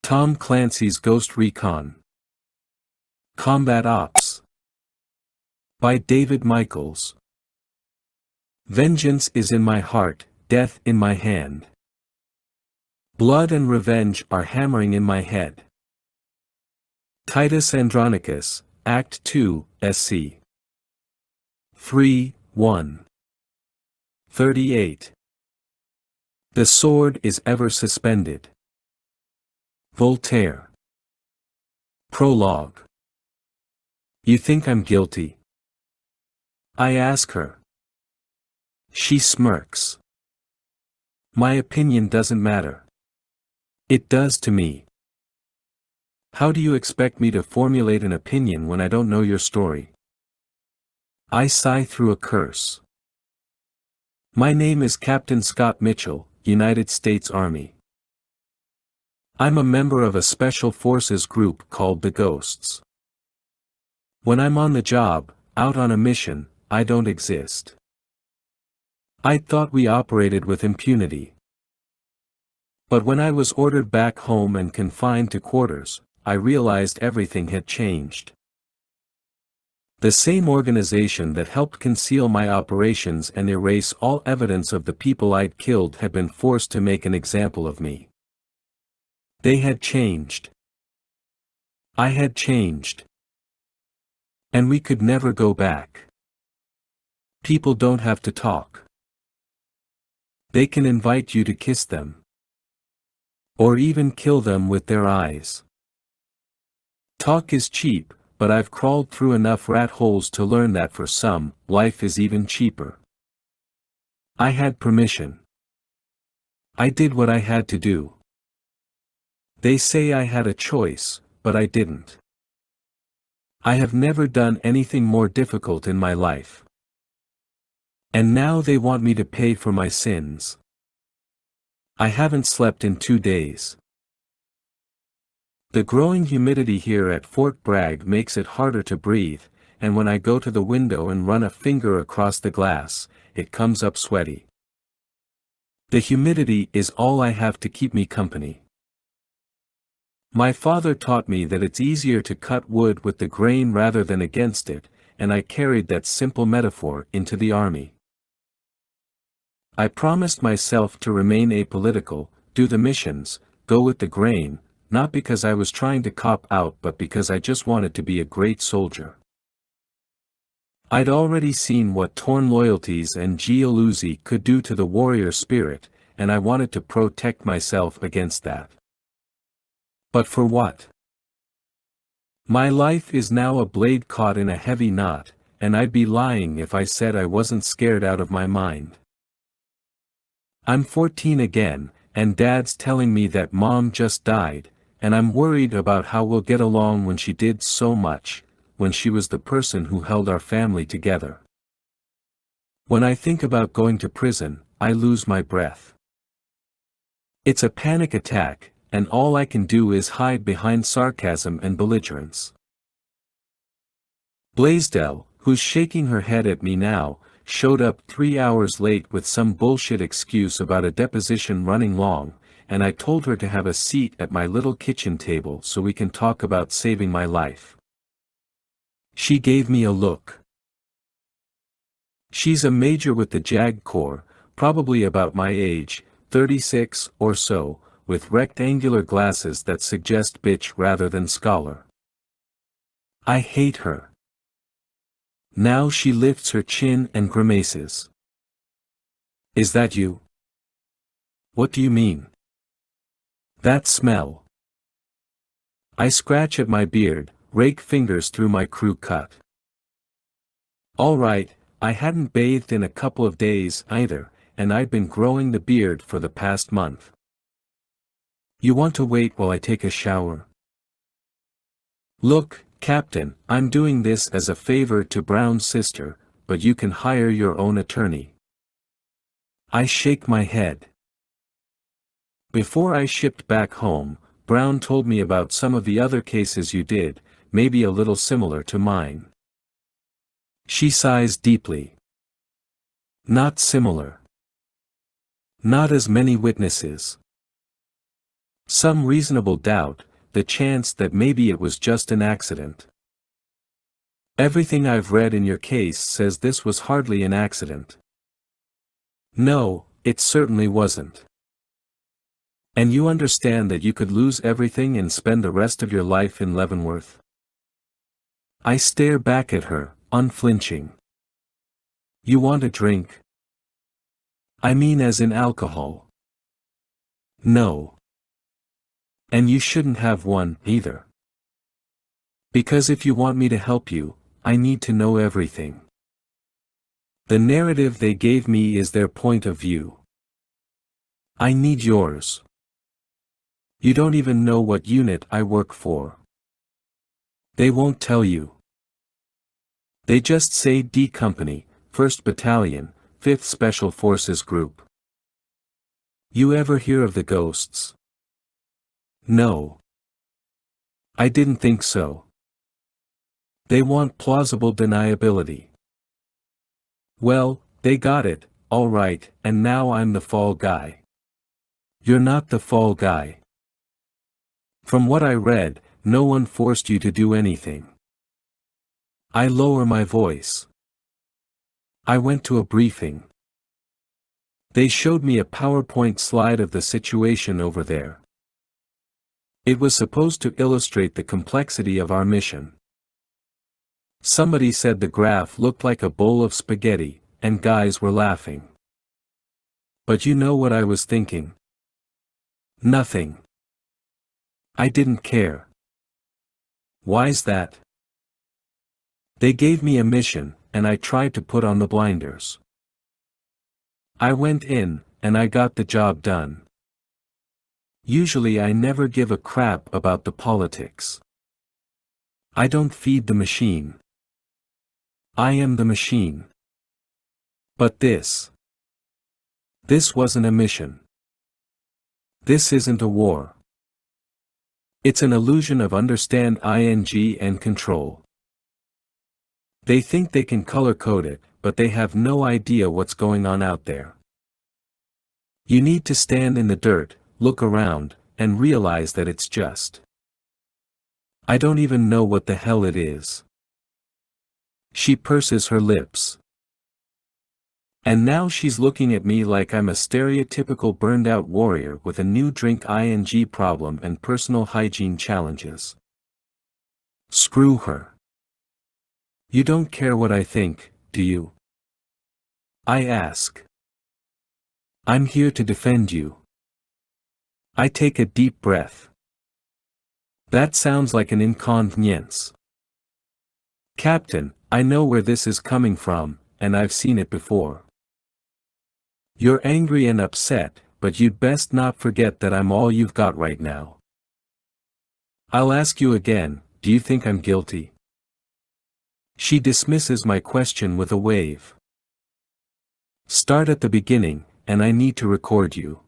Tom Clancy's Ghost Recon Combat Ops by David Michaels. Vengeance is in my heart, death in my hand. Blood and revenge are hammering in my head. Titus Andronicus, Act 2, SC 3:1. 38. The sword is ever suspended. Voltaire. Prologue. You think I'm guilty? I ask her. She smirks. My opinion doesn't matter. It does to me. How do you expect me to formulate an opinion when I don't know your story? I sigh through a curse. My name is Captain Scott Mitchell, United States Army. I'm a member of a special forces group called the Ghosts. When I'm on the job, out on a mission, I don't exist. I thought we operated with impunity. But when I was ordered back home and confined to quarters, I realized everything had changed. The same organization that helped conceal my operations and erase all evidence of the people I'd killed had been forced to make an example of me. They had changed. I had changed. And we could never go back. People don't have to talk. They can invite you to kiss them. Or even kill them with their eyes. Talk is cheap, but I've crawled through enough rat holes to learn that for some, life is even cheaper. I had permission. I did what I had to do. They say I had a choice, but I didn't. I have never done anything more difficult in my life. And now they want me to pay for my sins. I haven't slept in 2 days. The growing humidity here at Fort Bragg makes it harder to breathe, and when I go to the window and run a finger across the glass, it comes up sweaty. The humidity is all I have to keep me company. My father taught me that it's easier to cut wood with the grain rather than against it, and I carried that simple metaphor into the army. I promised myself to remain apolitical, do the missions, go with the grain, not because I was trying to cop out but because I just wanted to be a great soldier. I'd already seen what torn loyalties and jealousy could do to the warrior spirit, and I wanted to protect myself against that. But for what? My life is now a blade caught in a heavy knot, and I'd be lying if I said I wasn't scared out of my mind. I'm 14 again, and Dad's telling me that Mom just died, and I'm worried about how we'll get along when she did so much, when she was the person who held our family together. When I think about going to prison, I lose my breath. It's a panic attack, and all I can do is hide behind sarcasm and belligerence. Blaisdell, who's shaking her head at me now, showed up 3 hours late with some bullshit excuse about a deposition running long, and I told her to have a seat at my little kitchen table so we can talk about saving my life. She gave me a look. She's a major with the JAG Corps, probably about my age, 36 or so, with rectangular glasses that suggest bitch rather than scholar. I hate her. Now she lifts her chin and grimaces. Is that you? What do you mean? That smell. I scratch at my beard, rake fingers through my crew cut. All right, I hadn't bathed in a couple of days either, and I'd been growing the beard for the past month. You want to wait while I take a shower? Look, Captain, I'm doing this as a favor to Brown's sister, but you can hire your own attorney. I shake my head. Before I shipped back home, Brown told me about some of the other cases you did, maybe a little similar to mine. She sighs deeply. Not similar. Not as many witnesses. Some reasonable doubt, the chance that maybe it was just an accident. Everything I've read in your case says this was hardly an accident. No, it certainly wasn't. And you understand that you could lose everything and spend the rest of your life in Leavenworth? I stare back at her, unflinching. You want a drink? I mean as in alcohol. No. And you shouldn't have one, either. Because if you want me to help you, I need to know everything. The narrative they gave me is their point of view. I need yours. You don't even know what unit I work for. They won't tell you. They just say D Company, 1st Battalion, 5th Special Forces Group. You ever hear of the ghosts? No. I didn't think so. They want plausible deniability. Well, they got it, all right, and now I'm the fall guy. You're not the fall guy. From what I read, no one forced you to do anything. I lower my voice. I went to a briefing. They showed me a PowerPoint slide of the situation over there. It was supposed to illustrate the complexity of our mission. Somebody said the graph looked like a bowl of spaghetti, and guys were laughing. But you know what I was thinking? Nothing. I didn't care. Why's that? They gave me a mission, and I tried to put on the blinders. I went in, and I got the job done. Usually I never give a crap about the politics. I don't feed the machine. I am the machine. But this wasn't a mission. This isn't a war. It's an illusion of understand ing and control. They think they can color-code it, but they have no idea what's going on out there. You need to stand in the dirt, look around, and realize that it's just. I don't even know what the hell it is. She purses her lips. And now she's looking at me like I'm a stereotypical burned-out warrior with a new drink ing problem and personal hygiene challenges. Screw her. You don't care what I think, do you? I ask. I'm here to defend you. I take a deep breath. That sounds like an inconvenience. Captain, I know where this is coming from, and I've seen it before. You're angry and upset, but you'd best not forget that I'm all you've got right now. I'll ask you again, do you think I'm guilty? She dismisses my question with a wave. Start at the beginning, and I need to record you.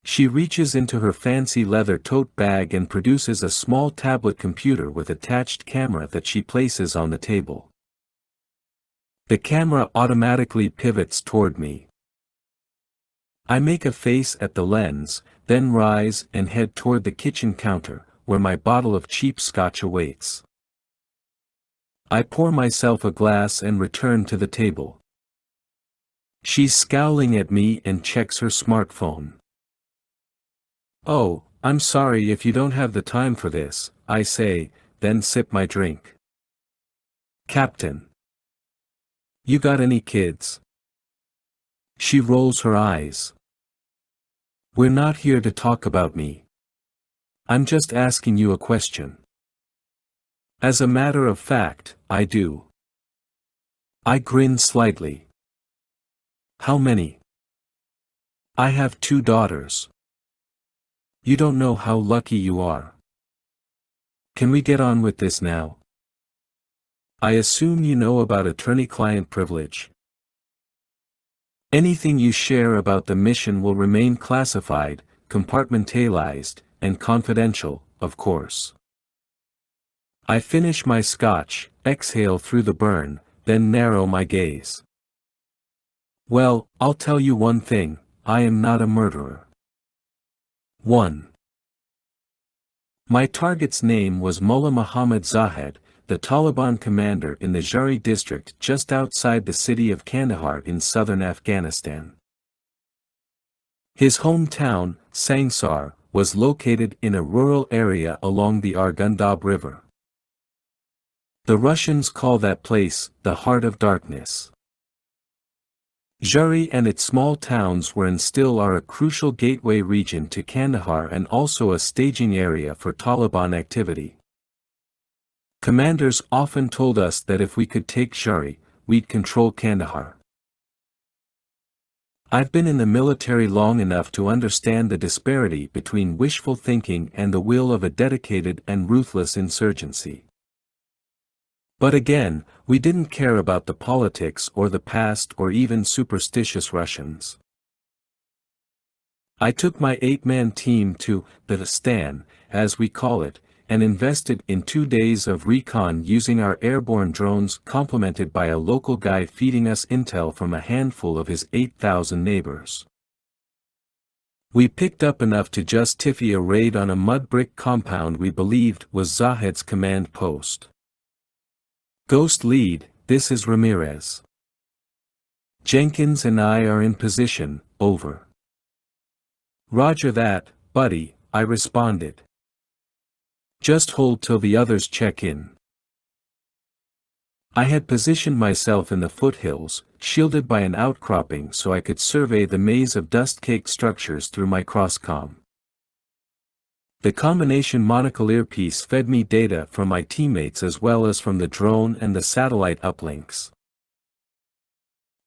She reaches into her fancy leather tote bag and produces a small tablet computer with attached camera that she places on the table. The camera automatically pivots toward me. I make a face at the lens, then rise and head toward the kitchen counter, where my bottle of cheap scotch awaits. I pour myself a glass and return to the table. She's scowling at me and checks her smartphone. Oh, I'm sorry if you don't have the time for this, I say, then sip my drink. Captain. You got any kids? She rolls her eyes. We're not here to talk about me. I'm just asking you a question. As a matter of fact, I do. I grin slightly. How many? I have 2 daughters. You don't know how lucky you are. Can we get on with this now? I assume you know about attorney-client privilege. Anything you share about the mission will remain classified, compartmentalized, and confidential, of course. I finish my scotch, exhale through the burn, then narrow my gaze. Well, I'll tell you one thing, I am not a murderer. 1. My target's name was Mullah Muhammad Zahed, the Taliban commander in the Jari district just outside the city of Kandahar in southern Afghanistan. His hometown, Sangsar, was located in a rural area along the Argundab River. The Russians call that place the Heart of Darkness. Jari and its small towns were and still are a crucial gateway region to Kandahar and also a staging area for Taliban activity. Commanders often told us that if we could take Jari, we'd control Kandahar. I've been in the military long enough to understand the disparity between wishful thinking and the will of a dedicated and ruthless insurgency. But again, we didn't care about the politics or the past or even superstitious Russians. I took my 8-man team to the stand, as we call it, and invested in 2 days of recon using our airborne drones complemented by a local guy feeding us intel from a handful of his 8,000 neighbors. We picked up enough to justify a raid on a mud brick compound we believed was Zahed's command post. Ghost lead, this is Ramirez. Jenkins and I are in position, over. Roger that, buddy, I responded. Just hold till the others check in. I had positioned myself in the foothills, shielded by an outcropping so I could survey the maze of dust-caked structures through my crosscom. The combination monocle earpiece fed me data from my teammates as well as from the drone and the satellite uplinks.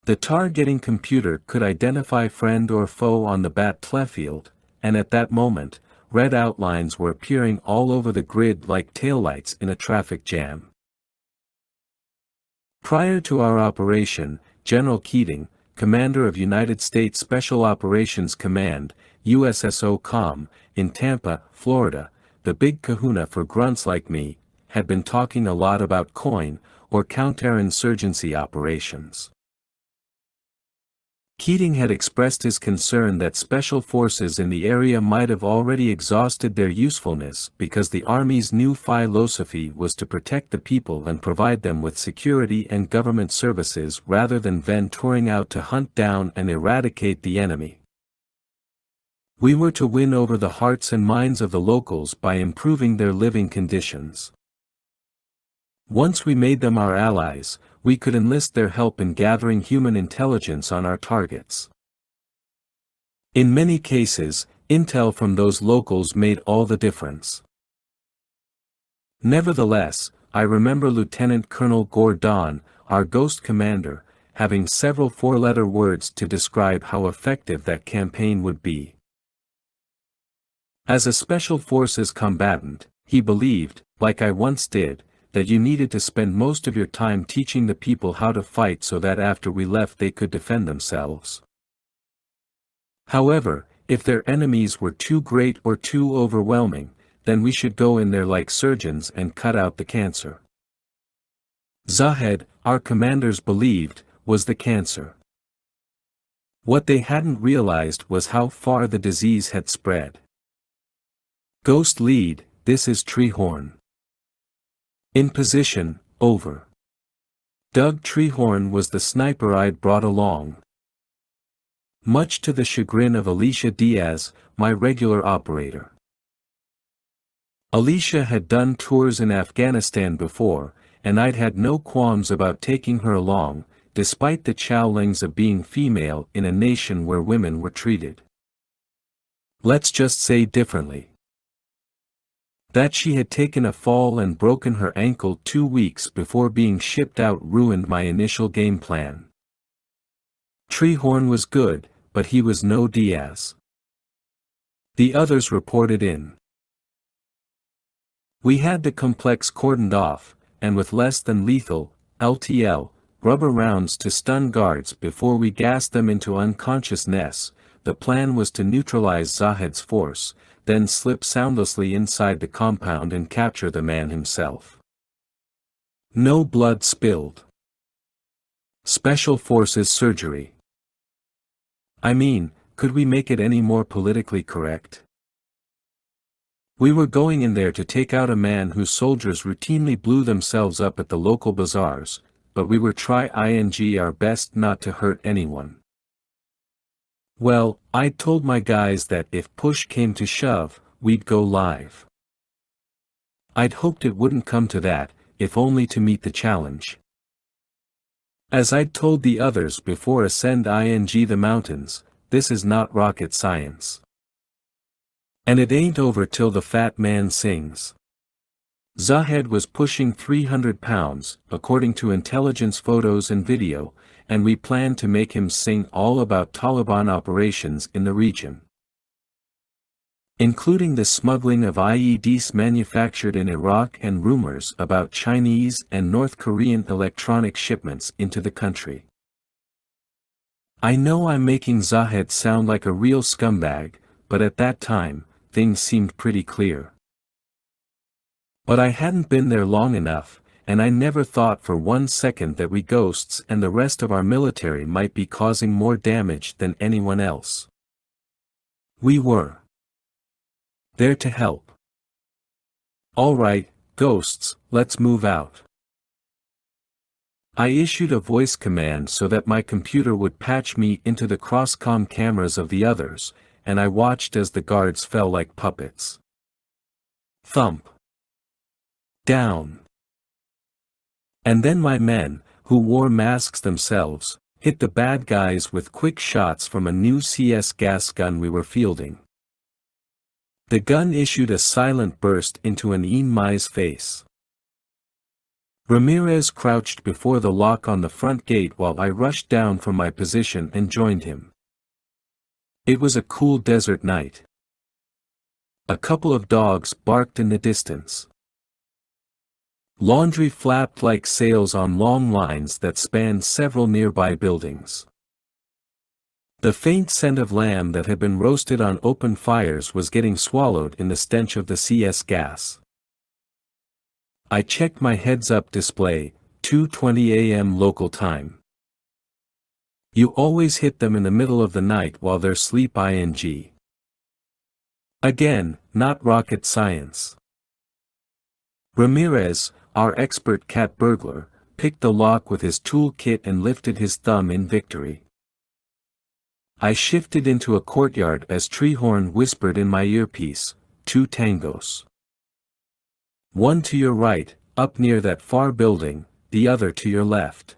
The targeting computer could identify friend or foe on the battlefield, and at that moment, red outlines were appearing all over the grid like taillights in a traffic jam. Prior to our operation, General Keating, commander of United States Special Operations Command, USSOCOM, in Tampa, Florida, the big kahuna for grunts like me, had been talking a lot about COIN, or counterinsurgency operations. Keating had expressed his concern that special forces in the area might have already exhausted their usefulness because the Army's new philosophy was to protect the people and provide them with security and government services rather than venturing out to hunt down and eradicate the enemy. We were to win over the hearts and minds of the locals by improving their living conditions. Once we made them our allies, we could enlist their help in gathering human intelligence on our targets. In many cases, intel from those locals made all the difference. Nevertheless, I remember Lieutenant Colonel Gordon, our ghost commander, having several four-letter words to describe how effective that campaign would be. As a special forces combatant, he believed, like I once did, that you needed to spend most of your time teaching the people how to fight so that after we left they could defend themselves. However, if their enemies were too great or too overwhelming, then we should go in there like surgeons and cut out the cancer. Zahed, our commanders believed, was the cancer. What they hadn't realized was how far the disease had spread. Ghost lead, this is Treehorn. In position, over. Doug Treehorn was the sniper I'd brought along. Much to the chagrin of Alicia Diaz, my regular operator. Alicia had done tours in Afghanistan before, and I'd had no qualms about taking her along, despite the chowlings of being female in a nation where women were treated, let's just say, differently. That she had taken a fall and broken her ankle 2 weeks before being shipped out ruined my initial game plan. Treehorn was good, but he was no Diaz. The others reported in. We had the complex cordoned off, and with less than lethal, LTL, rubber rounds to stun guards before we gassed them into unconsciousness. The plan was to neutralize Zahed's force, then slip soundlessly inside the compound and capture the man himself. No blood spilled. Special Forces surgery. I mean, could we make it any more politically correct? We were going in there to take out a man whose soldiers routinely blew themselves up at the local bazaars, but we were trying our best not to hurt anyone. Well, I'd told my guys that if push came to shove, we'd go live. I'd hoped it wouldn't come to that, if only to meet the challenge. As I'd told the others before ascend the mountains, this is not rocket science. And it ain't over till the fat man sings. Zahed was pushing 300 pounds, according to intelligence photos and video, and we planned to make him sing all about Taliban operations in the region, including the smuggling of IEDs manufactured in Iraq and rumors about Chinese and North Korean electronic shipments into the country. I know I'm making Zahed sound like a real scumbag, but at that time, things seemed pretty clear. But I hadn't been there long enough, and I never thought for 1 second that we ghosts and the rest of our military might be causing more damage than anyone else. We were there to help. All right, ghosts, let's move out. I issued a voice command so that my computer would patch me into the cross-comm cameras of the others, and I watched as the guards fell like puppets. Thump. Down. And then my men, who wore masks themselves, hit the bad guys with quick shots from a new CS gas gun we were fielding. The gun issued a silent burst into an Mai's face. Ramirez crouched before the lock on the front gate while I rushed down from my position and joined him. It was a cool desert night. A couple of dogs barked in the distance. Laundry flapped like sails on long lines that spanned several nearby buildings. The faint scent of lamb that had been roasted on open fires was getting swallowed in the stench of the CS gas. I checked my heads-up display, 2:20 a.m. local time. You always hit them in the middle of the night while they're sleep ing. Again, not rocket science. Ramirez, our expert cat burglar, picked the lock with his toolkit and lifted his thumb in victory. I shifted into a courtyard as Treehorn whispered in my earpiece, 2 tangos. One to your right, up near that far building, the other to your left.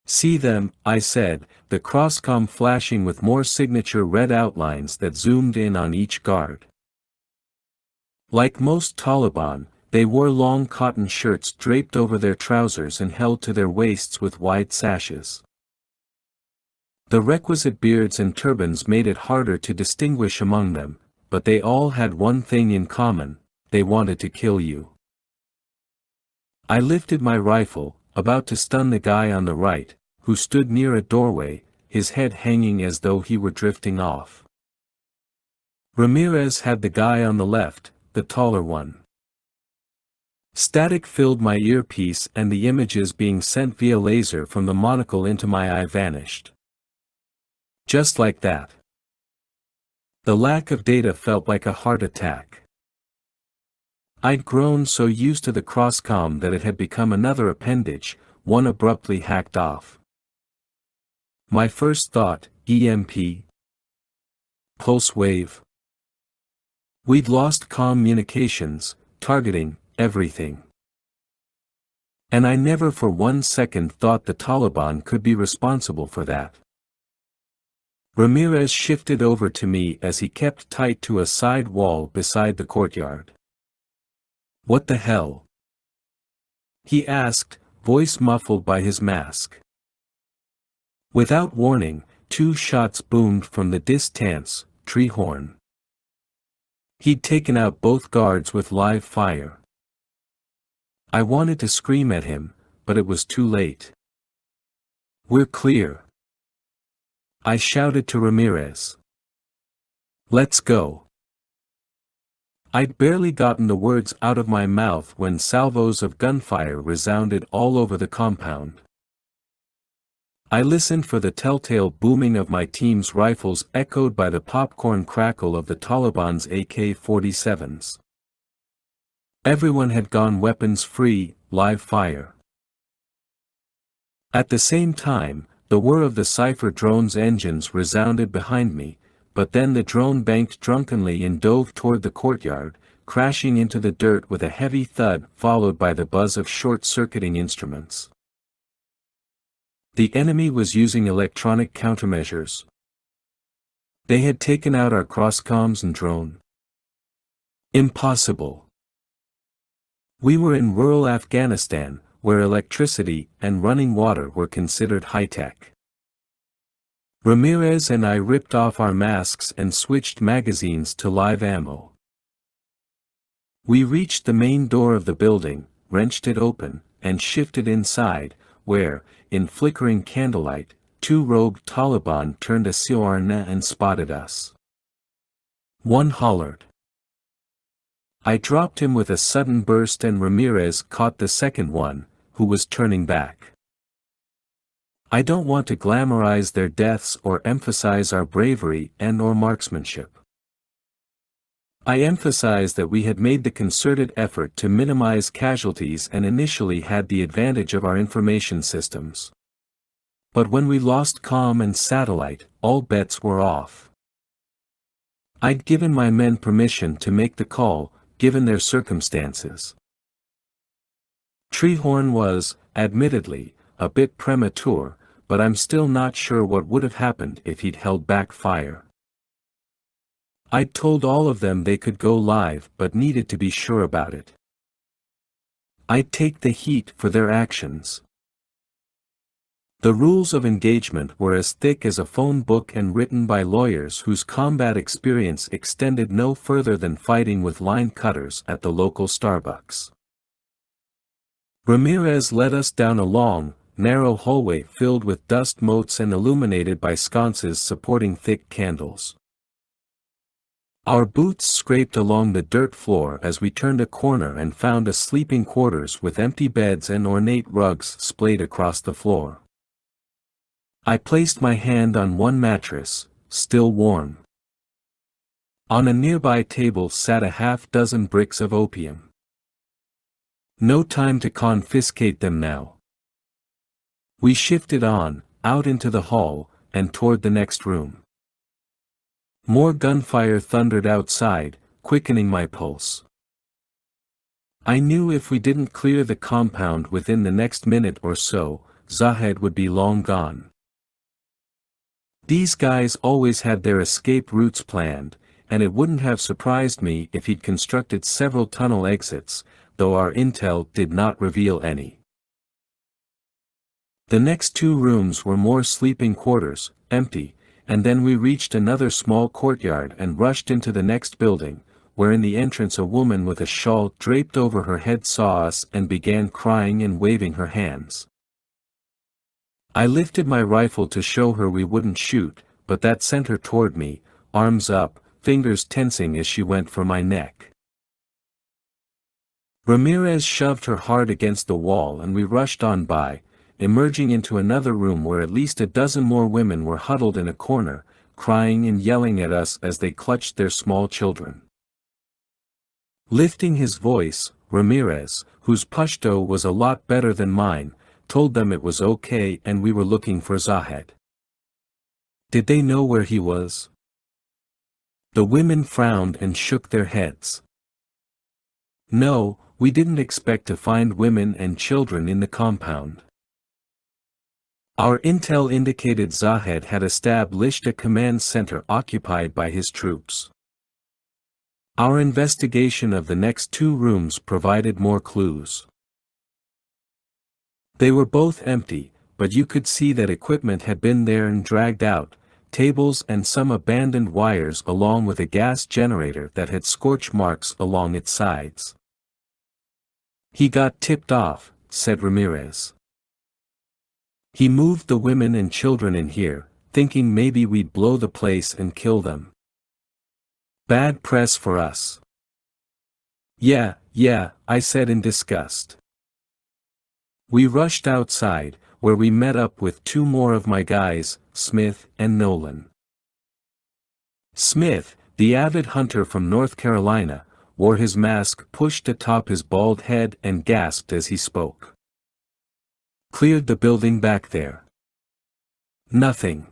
See them, I said, the crosscom flashing with more signature red outlines that zoomed in on each guard. Like most Taliban, they wore long cotton shirts draped over their trousers and held to their waists with wide sashes. The requisite beards and turbans made it harder to distinguish among them, but they all had one thing in common: they wanted to kill you. I lifted my rifle, about to stun the guy on the right, who stood near a doorway, his head hanging as though he were drifting off. Ramirez had the guy on the left, the taller one. Static filled my earpiece and the images being sent via laser from the monocle into my eye vanished. Just like that. The lack of data felt like a heart attack. I'd grown so used to the crosscom that it had become another appendage, one abruptly hacked off. My first thought, EMP. Pulse wave. We'd lost communications, targeting, everything. And I never for 1 second thought the Taliban could be responsible for that. Ramirez shifted over to me as he kept tight to a side wall beside the courtyard. What the hell? He asked, voice muffled by his mask. Without warning, 2 shots boomed from the distance, Treehorn. He'd taken out both guards with live fire. I wanted to scream at him, but it was too late. We're clear. I shouted to Ramirez. Let's go. I'd barely gotten the words out of my mouth when salvos of gunfire resounded all over the compound. I listened for the telltale booming of my team's rifles echoed by the popcorn crackle of the Taliban's AK-47s. Everyone had gone weapons-free, live fire. At the same time, the whir of the Cypher drone's engines resounded behind me, but then the drone banked drunkenly and dove toward the courtyard, crashing into the dirt with a heavy thud followed by the buzz of short-circuiting instruments. The enemy was using electronic countermeasures. They had taken out our cross-comms and drone. Impossible. We were in rural Afghanistan, where electricity and running water were considered high-tech. Ramirez and I ripped off our masks and switched magazines to live ammo. We reached the main door of the building, wrenched it open, and shifted inside, where, in flickering candlelight, two robed Taliban turned a Siorna and spotted us. One hollered. I dropped him with a sudden burst and Ramirez caught the second one, who was turning back. I don't want to glamorize their deaths or emphasize our bravery and/or marksmanship. I emphasize that we had made the concerted effort to minimize casualties and initially had the advantage of our information systems. But when we lost comm and satellite, all bets were off. I'd given my men permission to make the call, given their circumstances. Treehorn was, admittedly, a bit premature, but I'm still not sure what would have happened if he'd held back fire. I'd told all of them they could go live but needed to be sure about it. I'd take the heat for their actions. The rules of engagement were as thick as a phone book and written by lawyers whose combat experience extended no further than fighting with line cutters at the local Starbucks. Ramirez led us down a long, narrow hallway filled with dust motes and illuminated by sconces supporting thick candles. Our boots scraped along the dirt floor as we turned a corner and found a sleeping quarters with empty beds and ornate rugs splayed across the floor. I placed my hand on one mattress, still warm. On a nearby table sat a half-dozen bricks of opium. No time to confiscate them now. We shifted on, out into the hall, and toward the next room. More gunfire thundered outside, quickening my pulse. I knew if we didn't clear the compound within the next minute or so, Zahed would be long gone. These guys always had their escape routes planned, and it wouldn't have surprised me if he'd constructed several tunnel exits, though our intel did not reveal any. The next two rooms were more sleeping quarters, empty, and then we reached another small courtyard and rushed into the next building, where in the entrance a woman with a shawl draped over her head saw us and began crying and waving her hands. I lifted my rifle to show her we wouldn't shoot, but that sent her toward me, arms up, fingers tensing as she went for my neck. Ramirez shoved her hard against the wall and we rushed on by, emerging into another room where at least a dozen more women were huddled in a corner, crying and yelling at us as they clutched their small children. Lifting his voice, Ramirez, whose Pashto was a lot better than mine, told them it was okay and we were looking for Zahed. Did they know where he was? The women frowned and shook their heads. No, we didn't expect to find women and children in the compound. Our intel indicated Zahed had established a command center occupied by his troops. Our investigation of the next two rooms provided more clues. They were both empty, but you could see that equipment had been there and dragged out, tables and some abandoned wires along with a gas generator that had scorch marks along its sides. He got tipped off, said Ramirez. He moved the women and children in here, thinking maybe we'd blow the place and kill them. Bad press for us. Yeah, I said in disgust. We rushed outside, where we met up with two more of my guys, Smith and Nolan. Smith, the avid hunter from North Carolina, wore his mask pushed atop his bald head and gasped as he spoke. "Cleared the building back there." "Nothing."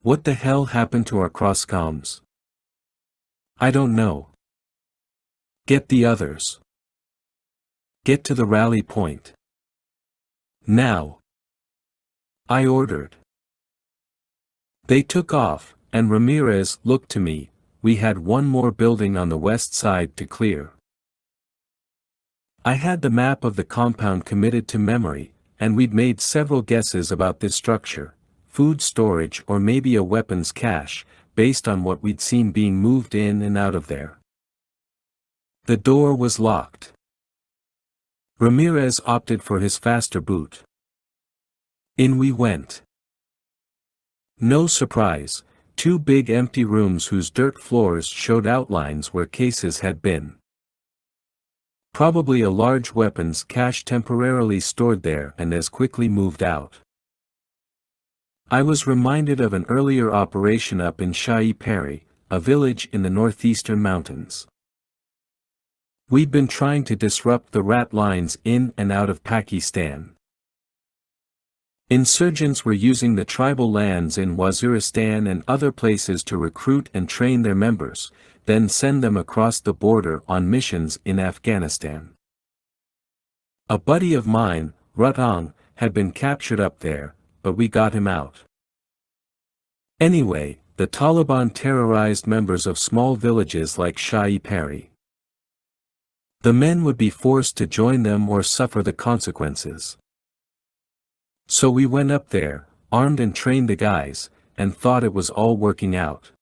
"What the hell happened to our crosscoms?" "I don't know." "Get the others. Get to the rally point. Now." I ordered. They took off, and Ramirez looked to me. We had one more building on the west side to clear. I had the map of the compound committed to memory, and we'd made several guesses about this structure, food storage or maybe a weapons cache, based on what we'd seen being moved in and out of there. The door was locked. Ramirez opted for his faster boot. In we went. No surprise, two big empty rooms whose dirt floors showed outlines where cases had been. Probably a large weapons cache temporarily stored there and as quickly moved out. I was reminded of an earlier operation up in Shai Peri, a village in the northeastern mountains. We'd been trying to disrupt the rat lines in and out of Pakistan. Insurgents were using the tribal lands in Waziristan and other places to recruit and train their members, then send them across the border on missions in Afghanistan. A buddy of mine, Rutong, had been captured up there, but we got him out. Anyway, the Taliban terrorized members of small villages like Shai Peri. The men would be forced to join them or suffer the consequences. So we went up there, armed and trained the guys, and thought it was all working out.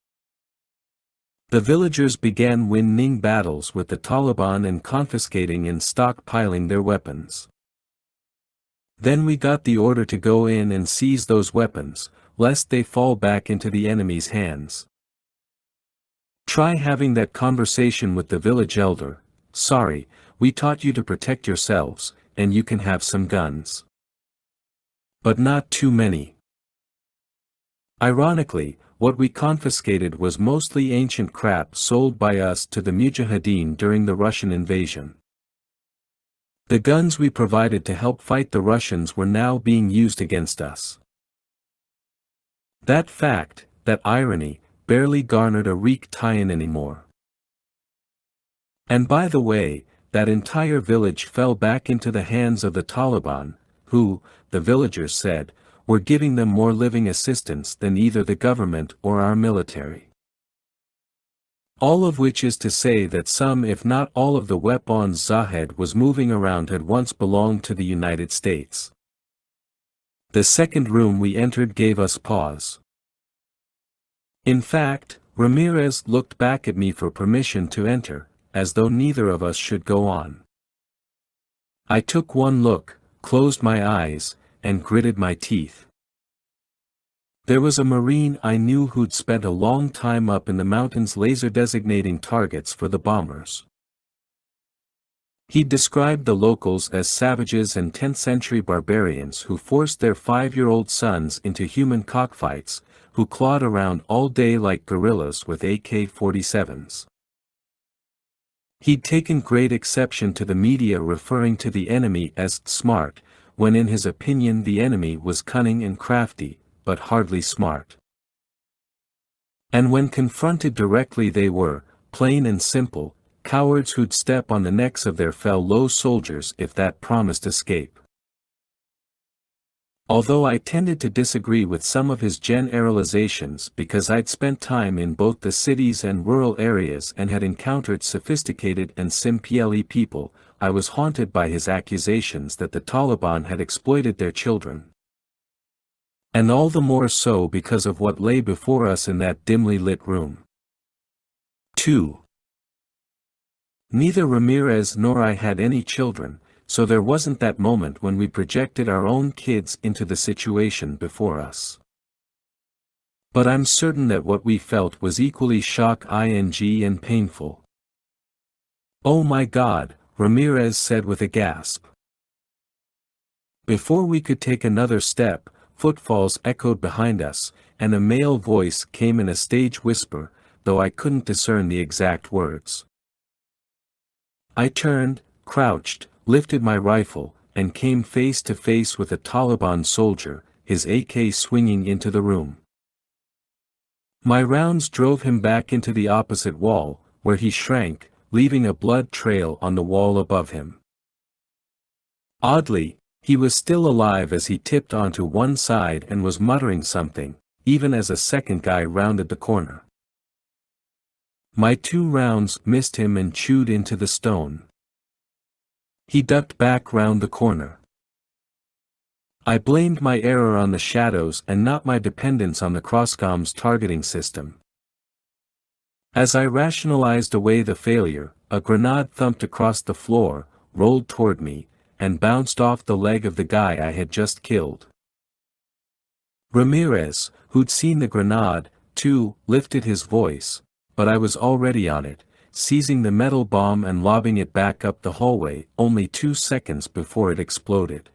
The villagers began winning battles with the Taliban and confiscating and stockpiling their weapons. Then we got the order to go in and seize those weapons, lest they fall back into the enemy's hands. Try having that conversation with the village elder. "Sorry, we taught you to protect yourselves, and you can have some guns. But not too many." Ironically, what we confiscated was mostly ancient crap sold by us to the Mujahideen during the Russian invasion. The guns we provided to help fight the Russians were now being used against us. That fact, that irony, barely garnered a Reek tie-in anymore. And by the way, that entire village fell back into the hands of the Taliban, who, the villagers said, were giving them more living assistance than either the government or our military. All of which is to say that some if not all of the weapons Zahed was moving around had once belonged to the United States. The second room we entered gave us pause. In fact, Ramirez looked back at me for permission to enter, as though neither of us should go on. I took one look, closed my eyes, and gritted my teeth. There was a Marine I knew who'd spent a long time up in the mountains laser-designating targets for the bombers. He described the locals as savages and 10th-century barbarians who forced their 5-year-old sons into human cockfights, who clawed around all day like gorillas with AK-47s. He'd taken great exception to the media referring to the enemy as smart, when in his opinion the enemy was cunning and crafty, but hardly smart. And when confronted directly they were, plain and simple, cowards who'd step on the necks of their fellow soldiers if that promised escape. Although I tended to disagree with some of his generalizations because I'd spent time in both the cities and rural areas and had encountered sophisticated and simple people, I was haunted by his accusations that the Taliban had exploited their children. And all the more so because of what lay before us in that dimly lit room. 2. Neither Ramirez nor I had any children, so there wasn't that moment when we projected our own kids into the situation before us. But I'm certain that what we felt was equally shocking and painful. "Oh my God," Ramirez said with a gasp. Before we could take another step, footfalls echoed behind us, and a male voice came in a stage whisper, though I couldn't discern the exact words. I turned, crouched, lifted my rifle, and came face to face with a Taliban soldier, his AK swinging into the room. My rounds drove him back into the opposite wall, where he shrank, leaving a blood trail on the wall above him. Oddly, he was still alive as he tipped onto one side and was muttering something, even as a second guy rounded the corner. My 2 rounds missed him and chewed into the stone. He ducked back round the corner. I blamed my error on the shadows and not my dependence on the crosscom's targeting system. As I rationalized away the failure, a grenade thumped across the floor, rolled toward me, and bounced off the leg of the guy I had just killed. Ramirez, who'd seen the grenade, too, lifted his voice, but I was already on it, seizing the metal bomb and lobbing it back up the hallway only 2 seconds before it exploded.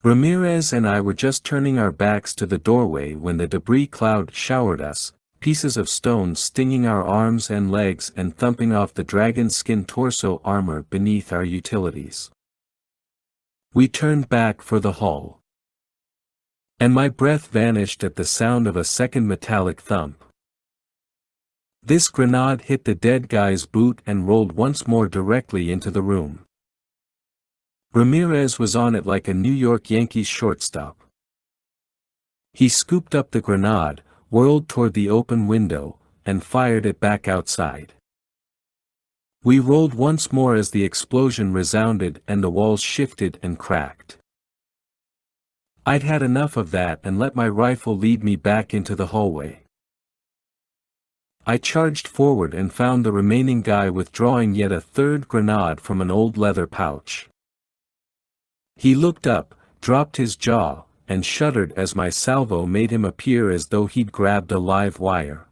Ramirez and I were just turning our backs to the doorway when the debris cloud showered us, pieces of stone stinging our arms and legs and thumping off the dragon skin torso armor beneath our utilities. We turned back for the hall. And my breath vanished at the sound of a second metallic thump. This grenade hit the dead guy's boot and rolled once more directly into the room. Ramirez was on it like a New York Yankees shortstop. He scooped up the grenade, whirled toward the open window, and fired it back outside. We rolled once more as the explosion resounded and the walls shifted and cracked. I'd had enough of that and let my rifle lead me back into the hallway. I charged forward and found the remaining guy withdrawing yet a third grenade from an old leather pouch. He looked up, dropped his jaw, and shuddered as my salvo made him appear as though he'd grabbed a live wire.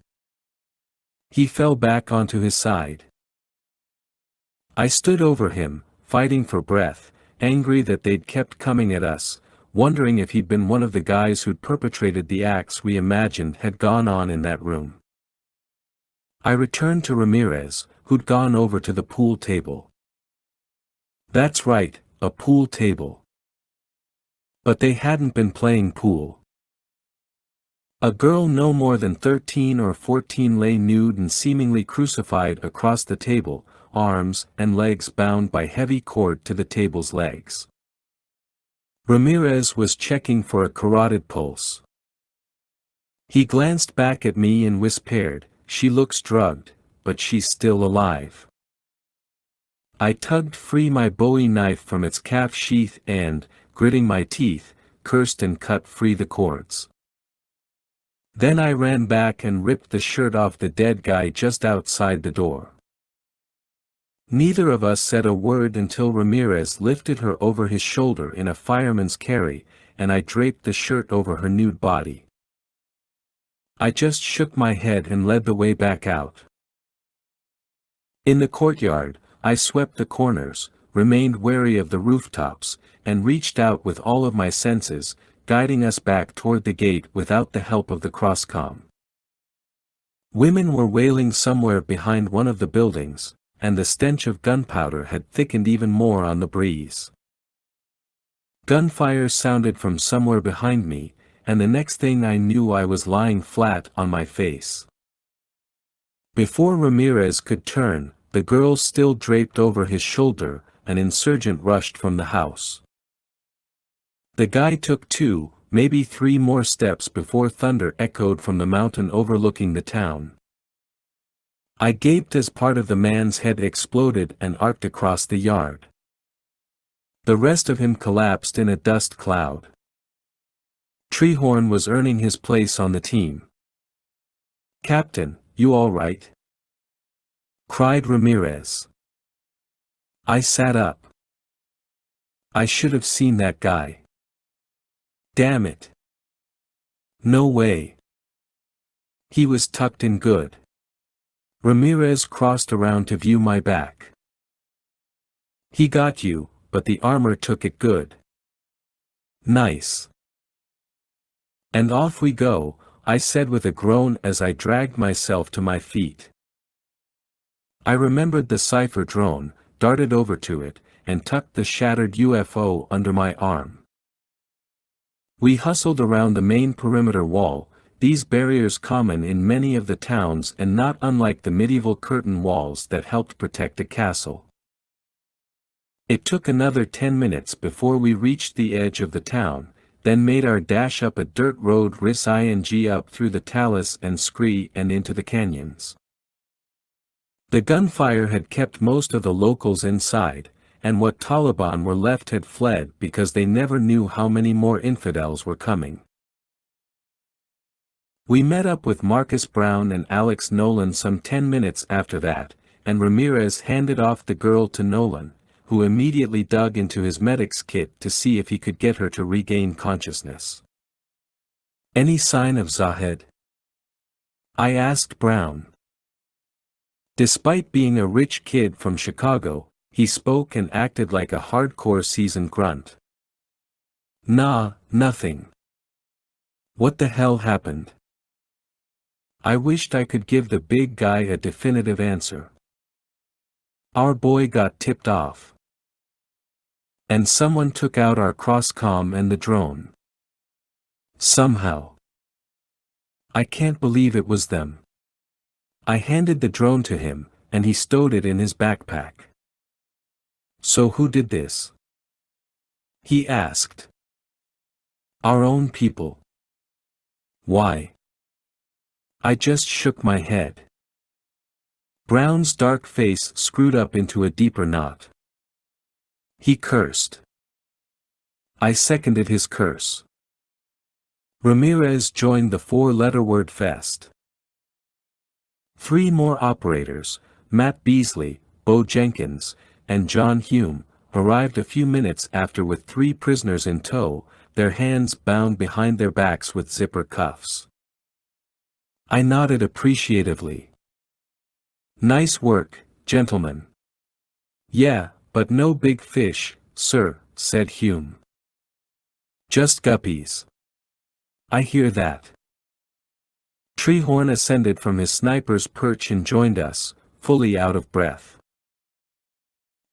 He fell back onto his side. I stood over him, fighting for breath, angry that they'd kept coming at us, wondering if he'd been one of the guys who'd perpetrated the acts we imagined had gone on in that room. I returned to Ramirez, who'd gone over to the pool table. That's right, a pool table. But they hadn't been playing pool. A girl no more than 13 or 14 lay nude and seemingly crucified across the table, arms and legs bound by heavy cord to the table's legs. Ramirez was checking for a carotid pulse. He glanced back at me and whispered, "She looks drugged, but she's still alive." I tugged free my Bowie knife from its calf sheath and, gritting my teeth, cursed and cut free the cords. Then I ran back and ripped the shirt off the dead guy just outside the door. Neither of us said a word until Ramirez lifted her over his shoulder in a fireman's carry, and I draped the shirt over her nude body. I just shook my head and led the way back out. In the courtyard, I swept the corners, remained wary of the rooftops, and reached out with all of my senses, guiding us back toward the gate without the help of the crosscom. Women were wailing somewhere behind one of the buildings, and the stench of gunpowder had thickened even more on the breeze. Gunfire sounded from somewhere behind me, and the next thing I knew I was lying flat on my face. Before Ramirez could turn, the girl still draped over his shoulder, an insurgent rushed from the house. The guy took 2, maybe 3 more steps before thunder echoed from the mountain overlooking the town. I gaped as part of the man's head exploded and arced across the yard. The rest of him collapsed in a dust cloud. Treehorn was earning his place on the team. "Captain, you all right?" cried Ramirez. I sat up. I should have seen that guy. Damn it. No way. He was tucked in good. Ramirez crossed around to view my back. "He got you, but the armor took it good." Nice. And off we go, I said with a groan as I dragged myself to my feet. I remembered the cipher drone, darted over to it, and tucked the shattered UFO under my arm. We hustled around the main perimeter wall, these barriers common in many of the towns and not unlike the medieval curtain walls that helped protect a castle. It took another 10 minutes before we reached the edge of the town, then made our dash up a dirt road ing up through the talus and scree and into the canyons. The gunfire had kept most of the locals inside, and what Taliban were left had fled because they never knew how many more infidels were coming. We met up with Marcus Brown and Alex Nolan some 10 minutes after that, and Ramirez handed off the girl to Nolan, who immediately dug into his medic's kit to see if he could get her to regain consciousness. "Any sign of Zahed?" I asked Brown. Despite being a rich kid from Chicago, he spoke and acted like a hardcore seasoned grunt. "Nah, nothing." "What the hell happened?" I wished I could give the big guy a definitive answer. "Our boy got tipped off. And someone took out our cross-comm and the drone. Somehow. I can't believe it was them." I handed the drone to him, and he stowed it in his backpack. "So who did this?" he asked. "Our own people." "Why?" I just shook my head. Brown's dark face screwed up into a deeper knot. He cursed. I seconded his curse. Ramirez joined the four-letter word fest. 3 more operators, Matt Beasley, Bo Jenkins, and John Hume, arrived a few minutes after with 3 prisoners in tow, their hands bound behind their backs with zipper cuffs. I nodded appreciatively. "Nice work, gentlemen." "Yeah, but no big fish, sir," said Hume. "Just guppies." "I hear that." Treehorn ascended from his sniper's perch and joined us, fully out of breath.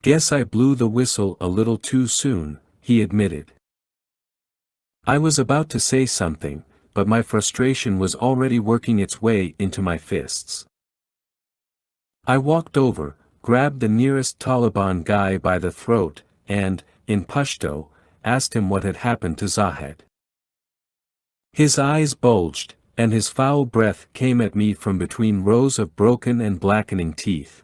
"Guess I blew the whistle a little too soon," he admitted. I was about to say something, but my frustration was already working its way into my fists. I walked over, grabbed the nearest Taliban guy by the throat, and, in Pashto, asked him what had happened to Zahed. His eyes bulged, and his foul breath came at me from between rows of broken and blackening teeth.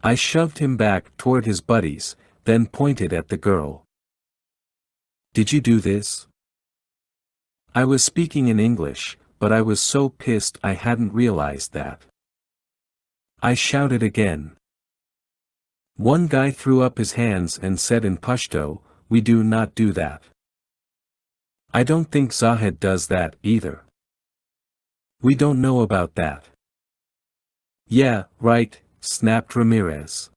I shoved him back toward his buddies, then pointed at the girl. "Did you do this?" I was speaking in English, but I was so pissed I hadn't realized that. I shouted again. One guy threw up his hands and said in Pashto, "We do not do that." "I don't think Zahed does that either." "We don't know about that." "Yeah, right," snapped Ramirez.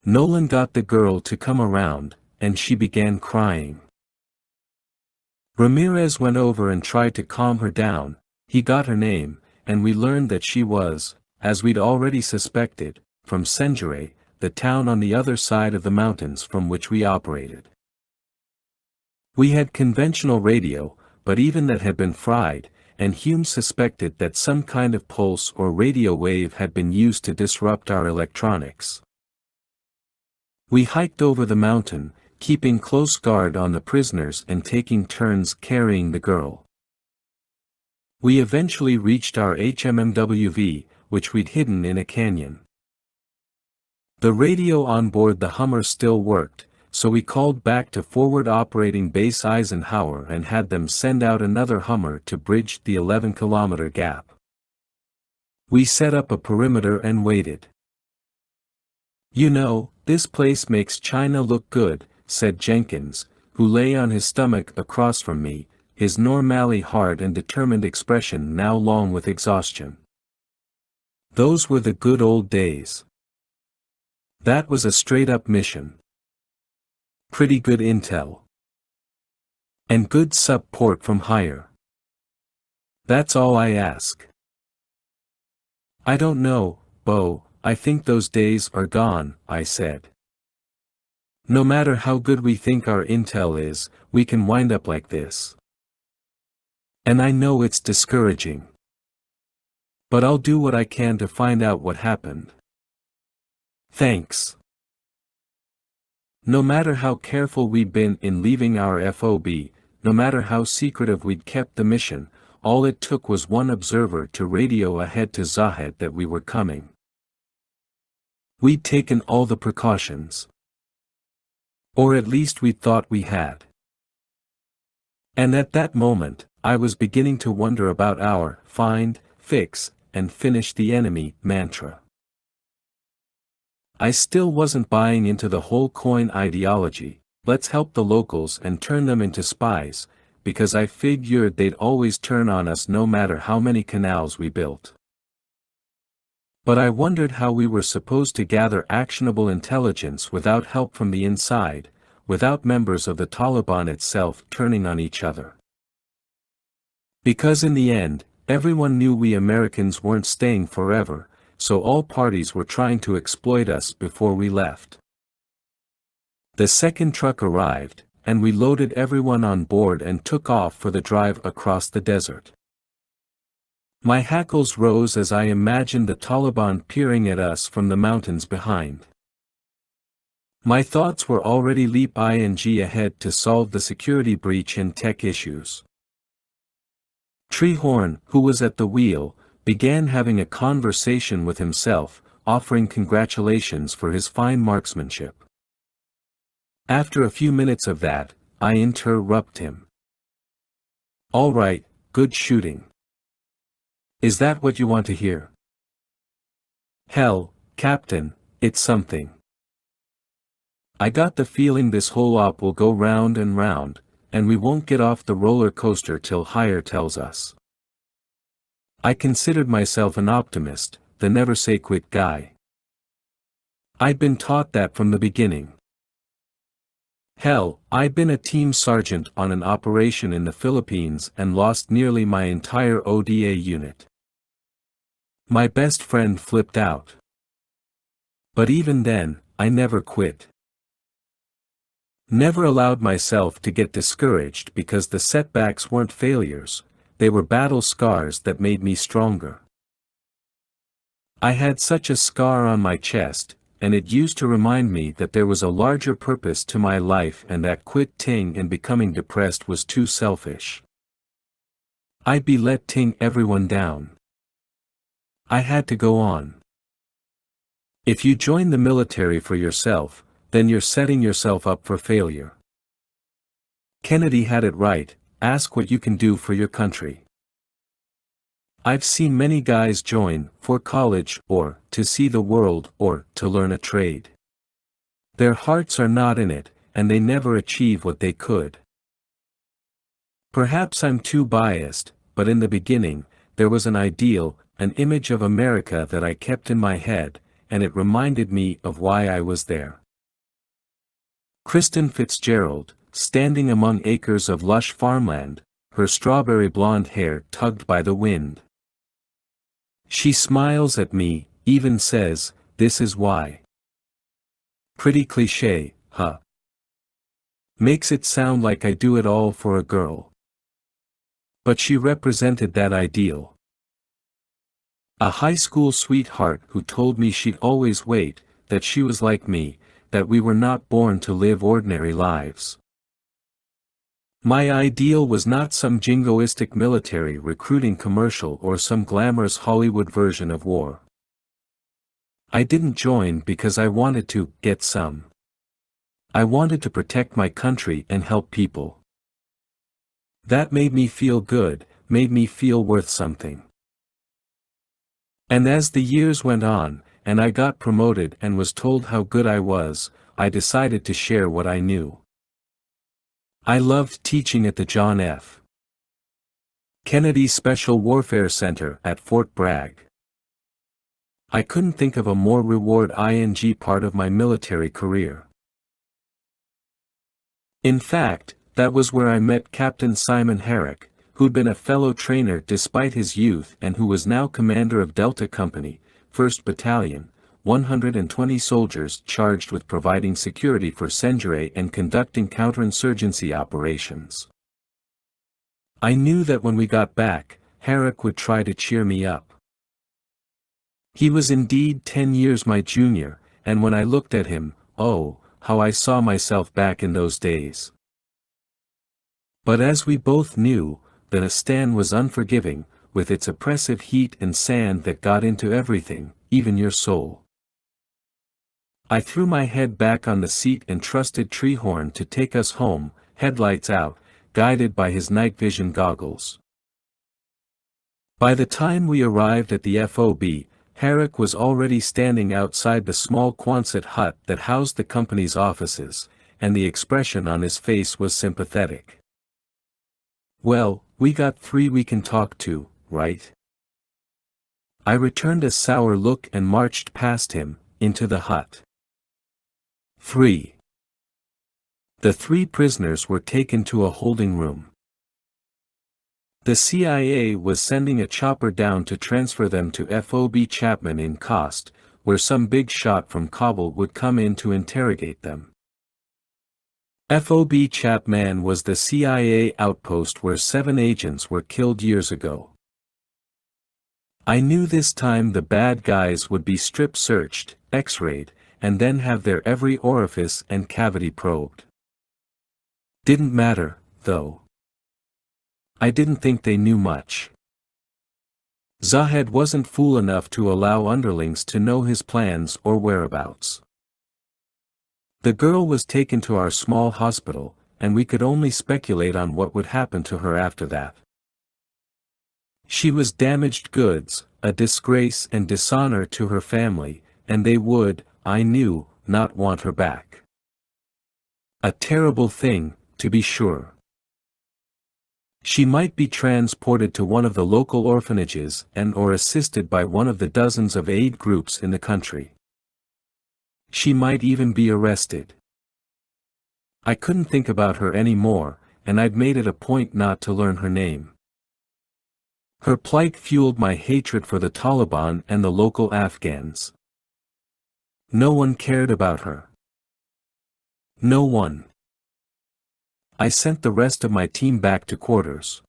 Nolan got the girl to come around, and she began crying. Ramirez went over and tried to calm her down. He got her name, and we learned that she was, as we'd already suspected, from Senjure, the town on the other side of the mountains from which we operated. We had conventional radio, but even that had been fried, and Hume suspected that some kind of pulse or radio wave had been used to disrupt our electronics. We hiked over the mountain, keeping close guard on the prisoners and taking turns carrying the girl. We eventually reached our HMMWV, which we'd hidden in a canyon. The radio on board the Hummer still worked, so we called back to Forward Operating Base Eisenhower and had them send out another Hummer to bridge the 11-kilometer gap. We set up a perimeter and waited. "You know, this place makes China look good," said Jenkins, who lay on his stomach across from me, his normally hard and determined expression now long with exhaustion. Those were the good old days. That was a straight-up mission. Pretty good intel. And good support from higher. That's all I ask. I don't know, Bo, I think those days are gone, I said. No matter how good we think our intel is, we can wind up like this. And I know it's discouraging. But I'll do what I can to find out what happened. Thanks. No matter how careful we'd been in leaving our FOB, no matter how secretive we'd kept the mission, all it took was one observer to radio ahead to Zahed that we were coming. We'd taken all the precautions. Or at least we thought we had. And at that moment, I was beginning to wonder about our find, fix, and finish the enemy mantra. I still wasn't buying into the whole coin ideology, let's help the locals and turn them into spies, because I figured they'd always turn on us no matter how many canals we built. But I wondered how we were supposed to gather actionable intelligence without help from the inside, without members of the Taliban itself turning on each other. Because in the end, everyone knew we Americans weren't staying forever, so all parties were trying to exploit us before we left. The second truck arrived, and we loaded everyone on board and took off for the drive across the desert. My hackles rose as I imagined the Taliban peering at us from the mountains behind. My thoughts were already leap-ing ahead to solve the security breach and tech issues. Treehorn, who was at the wheel, began having a conversation with himself, offering congratulations for his fine marksmanship. After a few minutes of that, I interrupted him. All right, good shooting. Is that what you want to hear? Hell, Captain, it's something. I got the feeling this whole op will go round and round, and we won't get off the roller coaster till higher tells us. I considered myself an optimist, the never-say-quit guy. I'd been taught that from the beginning. Hell, I'd been a team sergeant on an operation in the Philippines and lost nearly my entire ODA unit. My best friend flipped out. But even then, I never quit. Never allowed myself to get discouraged because the setbacks weren't failures, they were battle scars that made me stronger. I had such a scar on my chest, and it used to remind me that there was a larger purpose to my life and that quitting and becoming depressed was too selfish. I'd be letting everyone down. I had to go on. If you join the military for yourself, then you're setting yourself up for failure. Kennedy had it right, ask what you can do for your country. I've seen many guys join, for college, or, to see the world, or, to learn a trade. Their hearts are not in it, and they never achieve what they could. Perhaps I'm too biased, but in the beginning, there was an ideal, an image of America that I kept in my head, and it reminded me of why I was there. Kristen Fitzgerald, standing among acres of lush farmland, her strawberry blonde hair tugged by the wind. She smiles at me, even says, "This is why." Pretty cliché, huh? Makes it sound like I do it all for a girl. But she represented that ideal. A high school sweetheart who told me she'd always wait, that she was like me, that we were not born to live ordinary lives. My ideal was not some jingoistic military recruiting commercial or some glamorous Hollywood version of war. I didn't join because I wanted to get some. I wanted to protect my country and help people. That made me feel good, made me feel worth something. And as the years went on, and I got promoted and was told how good I was, I decided to share what I knew. I loved teaching at the John F. Kennedy Special Warfare Center at Fort Bragg. I couldn't think of a more reward-ing part of my military career. In fact, That was where I met Captain Simon Herrick, who'd been a fellow trainer despite his youth and who was now commander of Delta Company, 1st Battalion, 120 soldiers charged with providing security for Senjure and conducting counterinsurgency operations. I knew that when we got back, Herrick would try to cheer me up. He was indeed 10 years my junior, and when I looked at him, oh, how I saw myself back in those days. But as we both knew, the Nistan was unforgiving, with its oppressive heat and sand that got into everything, even your soul. I threw my head back on the seat and trusted Treehorn to take us home, headlights out, guided by his night vision goggles. By the time we arrived at the FOB, Herrick was already standing outside the small Quonset hut that housed the company's offices, and the expression on his face was sympathetic. "Well, we got 3 we can talk to, right?" I returned a sour look and marched past him, into the hut. 3. The 3 prisoners were taken to a holding room. The CIA was sending a chopper down to transfer them to FOB Chapman in Khost, where some big shot from Kabul would come in to interrogate them. FOB Chapman was the CIA outpost where 7 agents were killed years ago. I knew this time the bad guys would be strip-searched, x-rayed, and then have their every orifice and cavity probed. Didn't matter, though. I didn't think they knew much. Zahed wasn't fool enough to allow underlings to know his plans or whereabouts. The girl was taken to our small hospital, and we could only speculate on what would happen to her after that. She was damaged goods, a disgrace and dishonor to her family, and they would, I knew, not want her back. A terrible thing, to be sure. She might be transported to one of the local orphanages and/or assisted by one of the dozens of aid groups in the country. She might even be arrested. I couldn't think about her anymore, and I'd made it a point not to learn her name. Her plight fueled my hatred for the Taliban and the local Afghans. No one cared about her. No one. I sent the rest of my team back to quarters.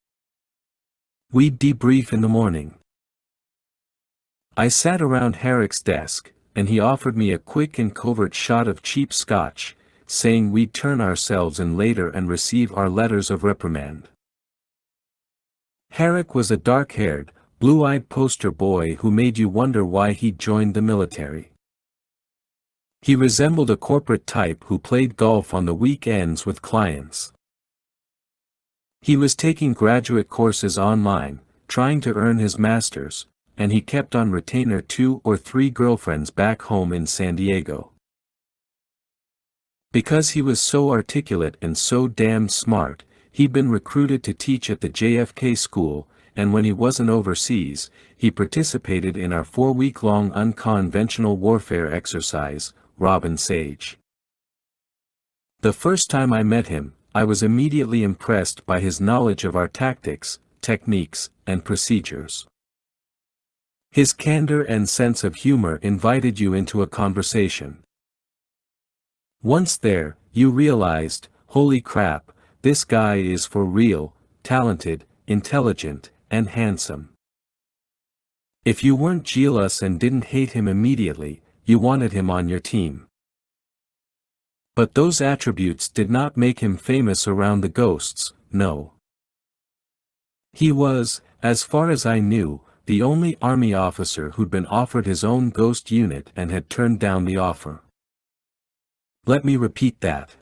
We'd debrief in the morning. I sat around Herrick's desk, and he offered me a quick and covert shot of cheap scotch, saying we'd turn ourselves in later and receive our letters of reprimand. Herrick was a dark-haired, blue-eyed poster boy who made you wonder why he'd joined the military. He resembled a corporate type who played golf on the weekends with clients. He was taking graduate courses online, trying to earn his master's, and he kept on retainer 2 or 3 girlfriends back home in San Diego. Because he was so articulate and so damn smart, he'd been recruited to teach at the JFK school, and when he wasn't overseas, he participated in our 4-week-long unconventional warfare exercise, Robin Sage. The first time I met him, I was immediately impressed by his knowledge of our tactics, techniques, and procedures. His candor and sense of humor invited you into a conversation. Once there, you realized, holy crap, this guy is for real, talented, intelligent, and handsome. If you weren't jealous and didn't hate him immediately, you wanted him on your team. But those attributes did not make him famous around the ghosts, no. He was, as far as I knew, the only army officer who'd been offered his own ghost unit and had turned down the offer. Let me repeat that.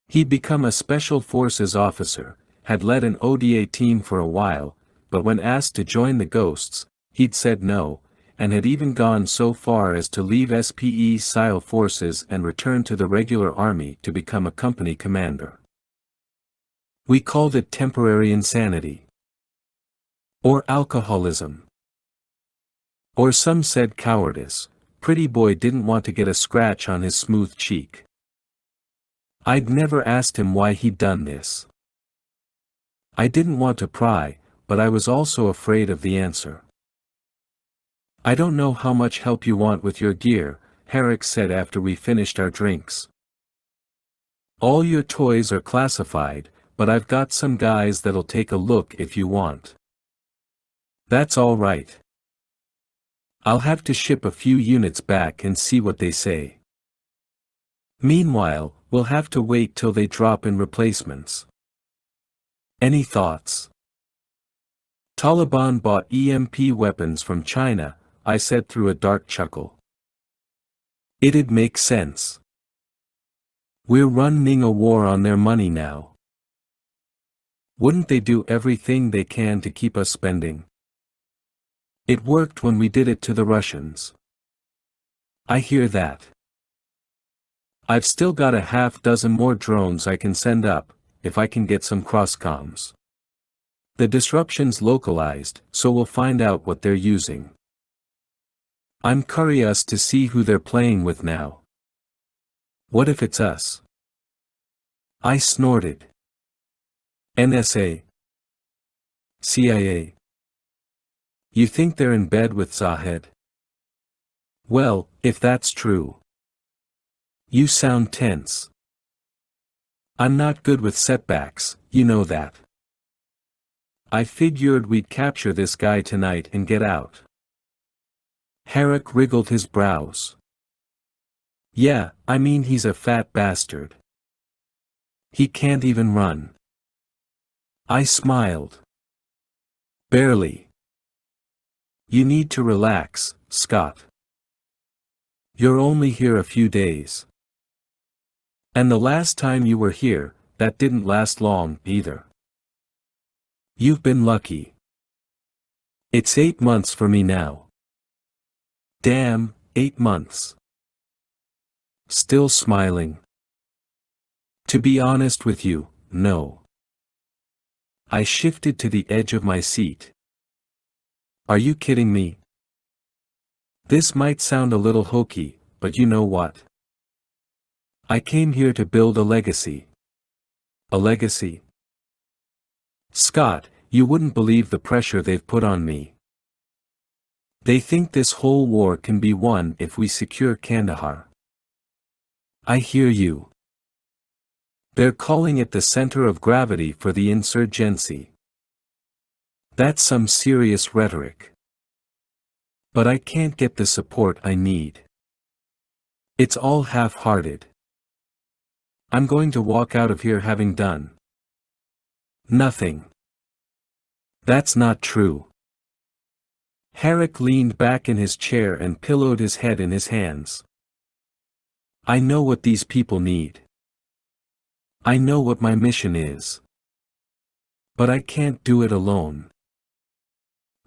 He'd become a Special Forces officer, had led an ODA team for a while, but when asked to join the Ghosts, he'd said no, and had even gone so far as to leave SPE-style forces and return to the regular army to become a company commander. We called it temporary insanity. Or alcoholism. Or some said cowardice. Pretty boy didn't want to get a scratch on his smooth cheek. I'd never asked him why he'd done this. I didn't want to pry, but I was also afraid of the answer. "I don't know how much help you want with your gear," Herrick said after we finished our drinks. "All your toys are classified, but I've got some guys that'll take a look if you want." "That's all right. I'll have to ship a few units back and see what they say. Meanwhile, we'll have to wait till they drop in replacements. Any thoughts?" "Taliban bought EMP weapons from China," I said through a dark chuckle. "It'd make sense. We're running a war on their money now. Wouldn't they do everything they can to keep us spending? It worked when we did it to the Russians." "I hear that. I've still got a half dozen more drones I can send up, if I can get some crosscoms. The disruption's localized, so we'll find out what they're using. I'm curious to see who they're playing with now. What if it's us?" I snorted. "NSA? CIA? You think they're in bed with Zahed?" "Well, if that's true." "You sound tense." "I'm not good with setbacks, you know that. I figured we'd capture this guy tonight and get out." Herrick wriggled his brows. "Yeah, I mean he's a fat bastard. He can't even run." I smiled. "Barely. You need to relax, Scott. You're only here a few days. And the last time you were here, that didn't last long, either. You've been lucky. It's 8 months for me now." "Damn, 8 months." Still smiling. "To be honest with you, no." I shifted to the edge of my seat. "Are you kidding me? This might sound a little hokey, but you know what? I came here to build a legacy." "A legacy?" "Scott, you wouldn't believe the pressure they've put on me. They think this whole war can be won if we secure Kandahar." "I hear you. They're calling it the center of gravity for the insurgency. That's some serious rhetoric. But I can't get the support I need. It's all half-hearted. I'm going to walk out of here having done nothing." "That's not true." Herrick leaned back in his chair and pillowed his head in his hands. "I know what these people need. I know what my mission is. But I can't do it alone."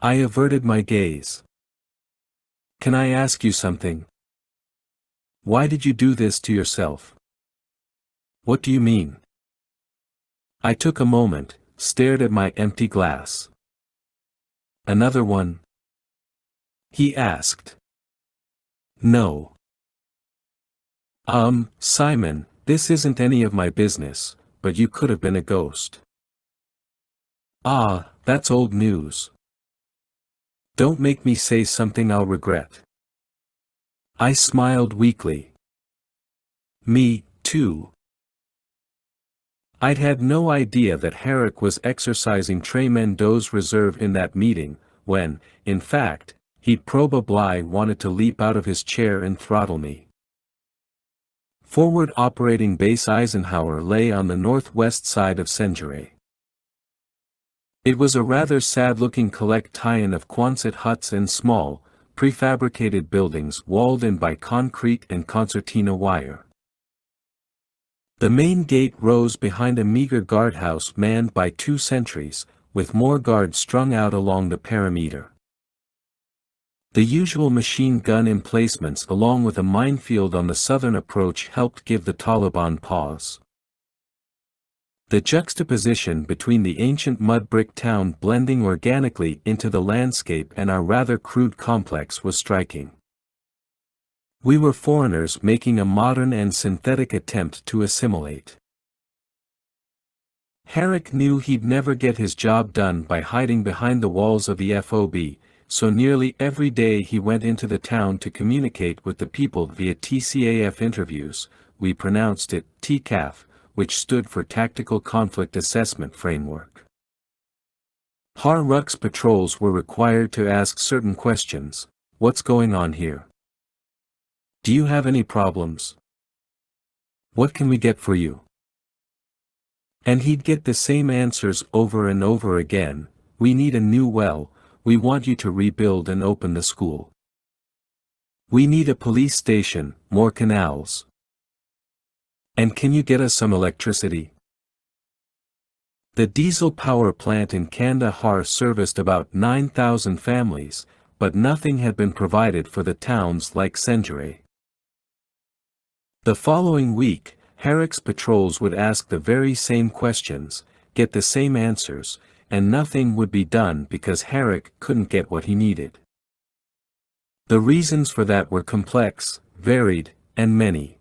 I averted my gaze. "Can I ask you something? Why did you do this to yourself?" "What do you mean?" I took a moment, stared at my empty glass. "Another one?" he asked. "No." Simon, this isn't any of my business, but you could have been a ghost." "Ah, that's old news. Don't make me say something I'll regret." I smiled weakly. "Me, too." I'd had no idea that Herrick was exercising Tremendo's reserve in that meeting, when, in fact, he'd probably wanted to leap out of his chair and throttle me. Forward Operating Base Eisenhower lay on the northwest side of Senjure. It was a rather sad-looking collection of Quonset huts and small, prefabricated buildings walled in by concrete and concertina wire. The main gate rose behind a meager guardhouse manned by 2 sentries, with more guards strung out along the perimeter. The usual machine gun emplacements along with a minefield on the southern approach helped give the Taliban pause. The juxtaposition between the ancient mud-brick town blending organically into the landscape and our rather crude complex was striking. We were foreigners making a modern and synthetic attempt to assimilate. Herrick knew he'd never get his job done by hiding behind the walls of the FOB, so nearly every day he went into the town to communicate with the people via TCAF interviews. We pronounced it TCAF, which stood for Tactical Conflict Assessment Framework. Har-Ruck's patrols were required to ask certain questions. What's going on here? Do you have any problems? What can we get for you? And he'd get the same answers over and over again. We need a new well, we want you to rebuild and open the school. We need a police station, more canals. And can you get us some electricity? The diesel power plant in Kandahar serviced about 9,000 families, but nothing had been provided for the towns like Senjure. The following week, Herrick's patrols would ask the very same questions, get the same answers, and nothing would be done because Herrick couldn't get what he needed. The reasons for that were complex, varied, and many.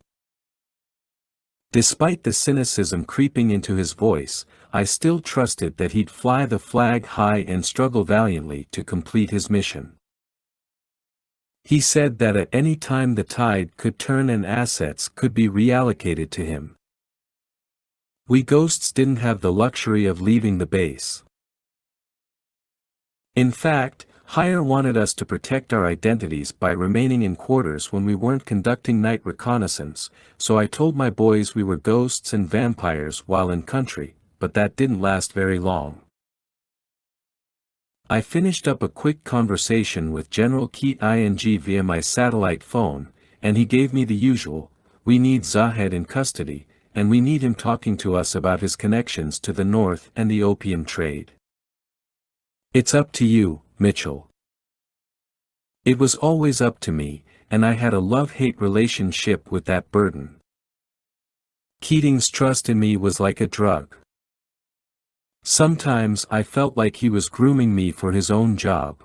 Despite the cynicism creeping into his voice, I still trusted that he'd fly the flag high and struggle valiantly to complete his mission. He said that at any time the tide could turn and assets could be reallocated to him. We ghosts didn't have the luxury of leaving the base. In fact, Hire wanted us to protect our identities by remaining in quarters when we weren't conducting night reconnaissance, so I told my boys we were ghosts and vampires while in country, but that didn't last very long. I finished up a quick conversation with General Keat Ing via my satellite phone, and he gave me the usual, we need Zahed in custody, and we need him talking to us about his connections to the north and the opium trade. It's up to you, Mitchell. It was always up to me, and I had a love-hate relationship with that burden. Keating's trust in me was like a drug. Sometimes I felt like he was grooming me for his own job.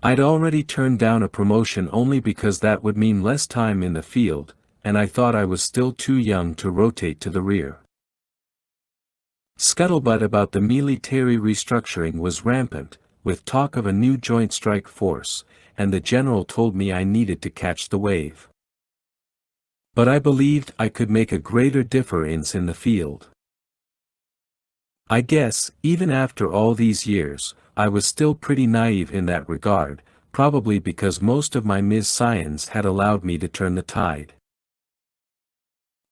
I'd already turned down a promotion only because that would mean less time in the field, and I thought I was still too young to rotate to the rear. Scuttlebutt about the military restructuring was rampant, with talk of a new joint strike force, and the general told me I needed to catch the wave. But I believed I could make a greater difference in the field. I guess, even after all these years, I was still pretty naive in that regard, probably because most of my Ms. Science had allowed me to turn the tide.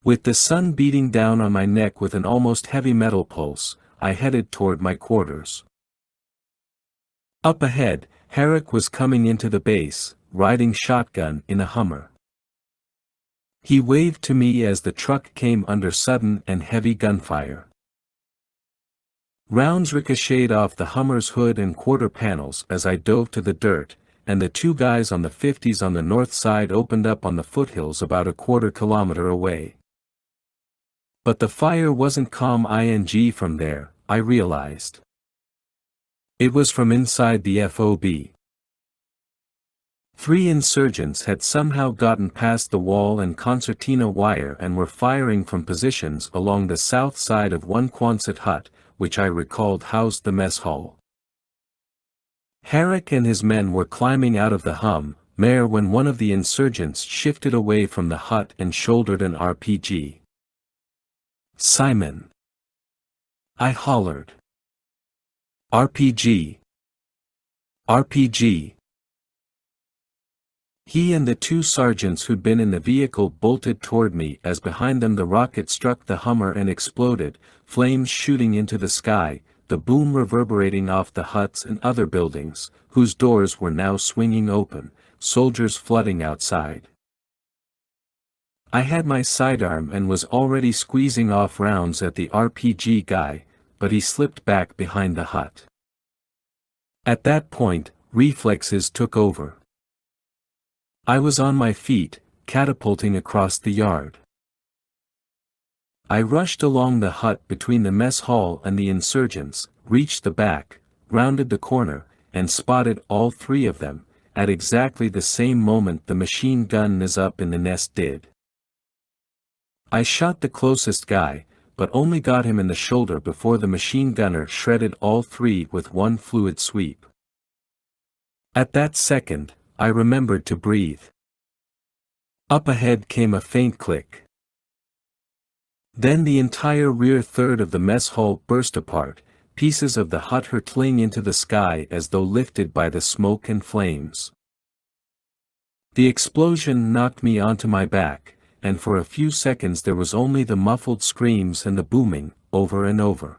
With the sun beating down on my neck with an almost heavy metal pulse, I headed toward my quarters. Up ahead, Herrick was coming into the base, riding shotgun in a Hummer. He waved to me as the truck came under sudden and heavy gunfire. Rounds ricocheted off the Hummer's hood and quarter panels as I dove to the dirt, and the two guys on the 50s on the north side opened up on the foothills about a quarter-kilometer away. But the fire wasn't calm ing from there, I realized. It was from inside the FOB. 3 insurgents had somehow gotten past the wall and concertina wire and were firing from positions along the south side of one Quonset hut, which I recalled housed the mess hall. Herrick and his men were climbing out of the Hummer when one of the insurgents shifted away from the hut and shouldered an RPG. "Simon!" I hollered. "RPG! RPG!" He and the 2 sergeants who'd been in the vehicle bolted toward me as behind them the rocket struck the Hummer and exploded, flames shooting into the sky, the boom reverberating off the huts and other buildings, whose doors were now swinging open, soldiers flooding outside. I had my sidearm and was already squeezing off rounds at the RPG guy, but he slipped back behind the hut. At that point, reflexes took over. I was on my feet, catapulting across the yard. I rushed along the hut between the mess hall and the insurgents, reached the back, rounded the corner, and spotted all 3 of them, at exactly the same moment the machine gun is up in the nest did. I shot the closest guy, but only got him in the shoulder before the machine gunner shredded all three with one fluid sweep. At that second, I remembered to breathe. Up ahead came a faint click. Then the entire rear third of the mess hall burst apart, pieces of the hut hurtling into the sky as though lifted by the smoke and flames. The explosion knocked me onto my back, and for a few seconds there was only the muffled screams and the booming, over and over.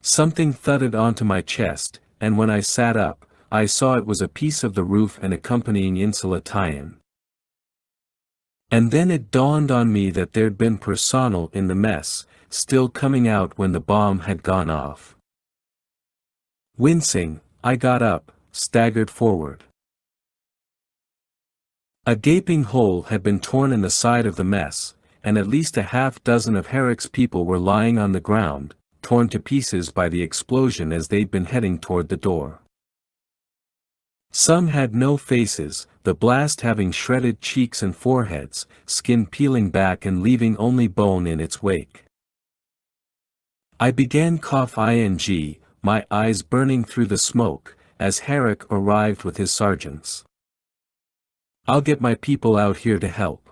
Something thudded onto my chest, and when I sat up, I saw it was a piece of the roof and accompanying insula tie-in. And then it dawned on me that there'd been personnel in the mess, still coming out when the bomb had gone off. Wincing, I got up, staggered forward. A gaping hole had been torn in the side of the mess, and at least a half dozen of Herrick's people were lying on the ground, torn to pieces by the explosion as they'd been heading toward the door. Some had no faces, the blast having shredded cheeks and foreheads, skin peeling back and leaving only bone in its wake. I began cough-ing, my eyes burning through the smoke, as Herrick arrived with his sergeants. "I'll get my people out here to help,"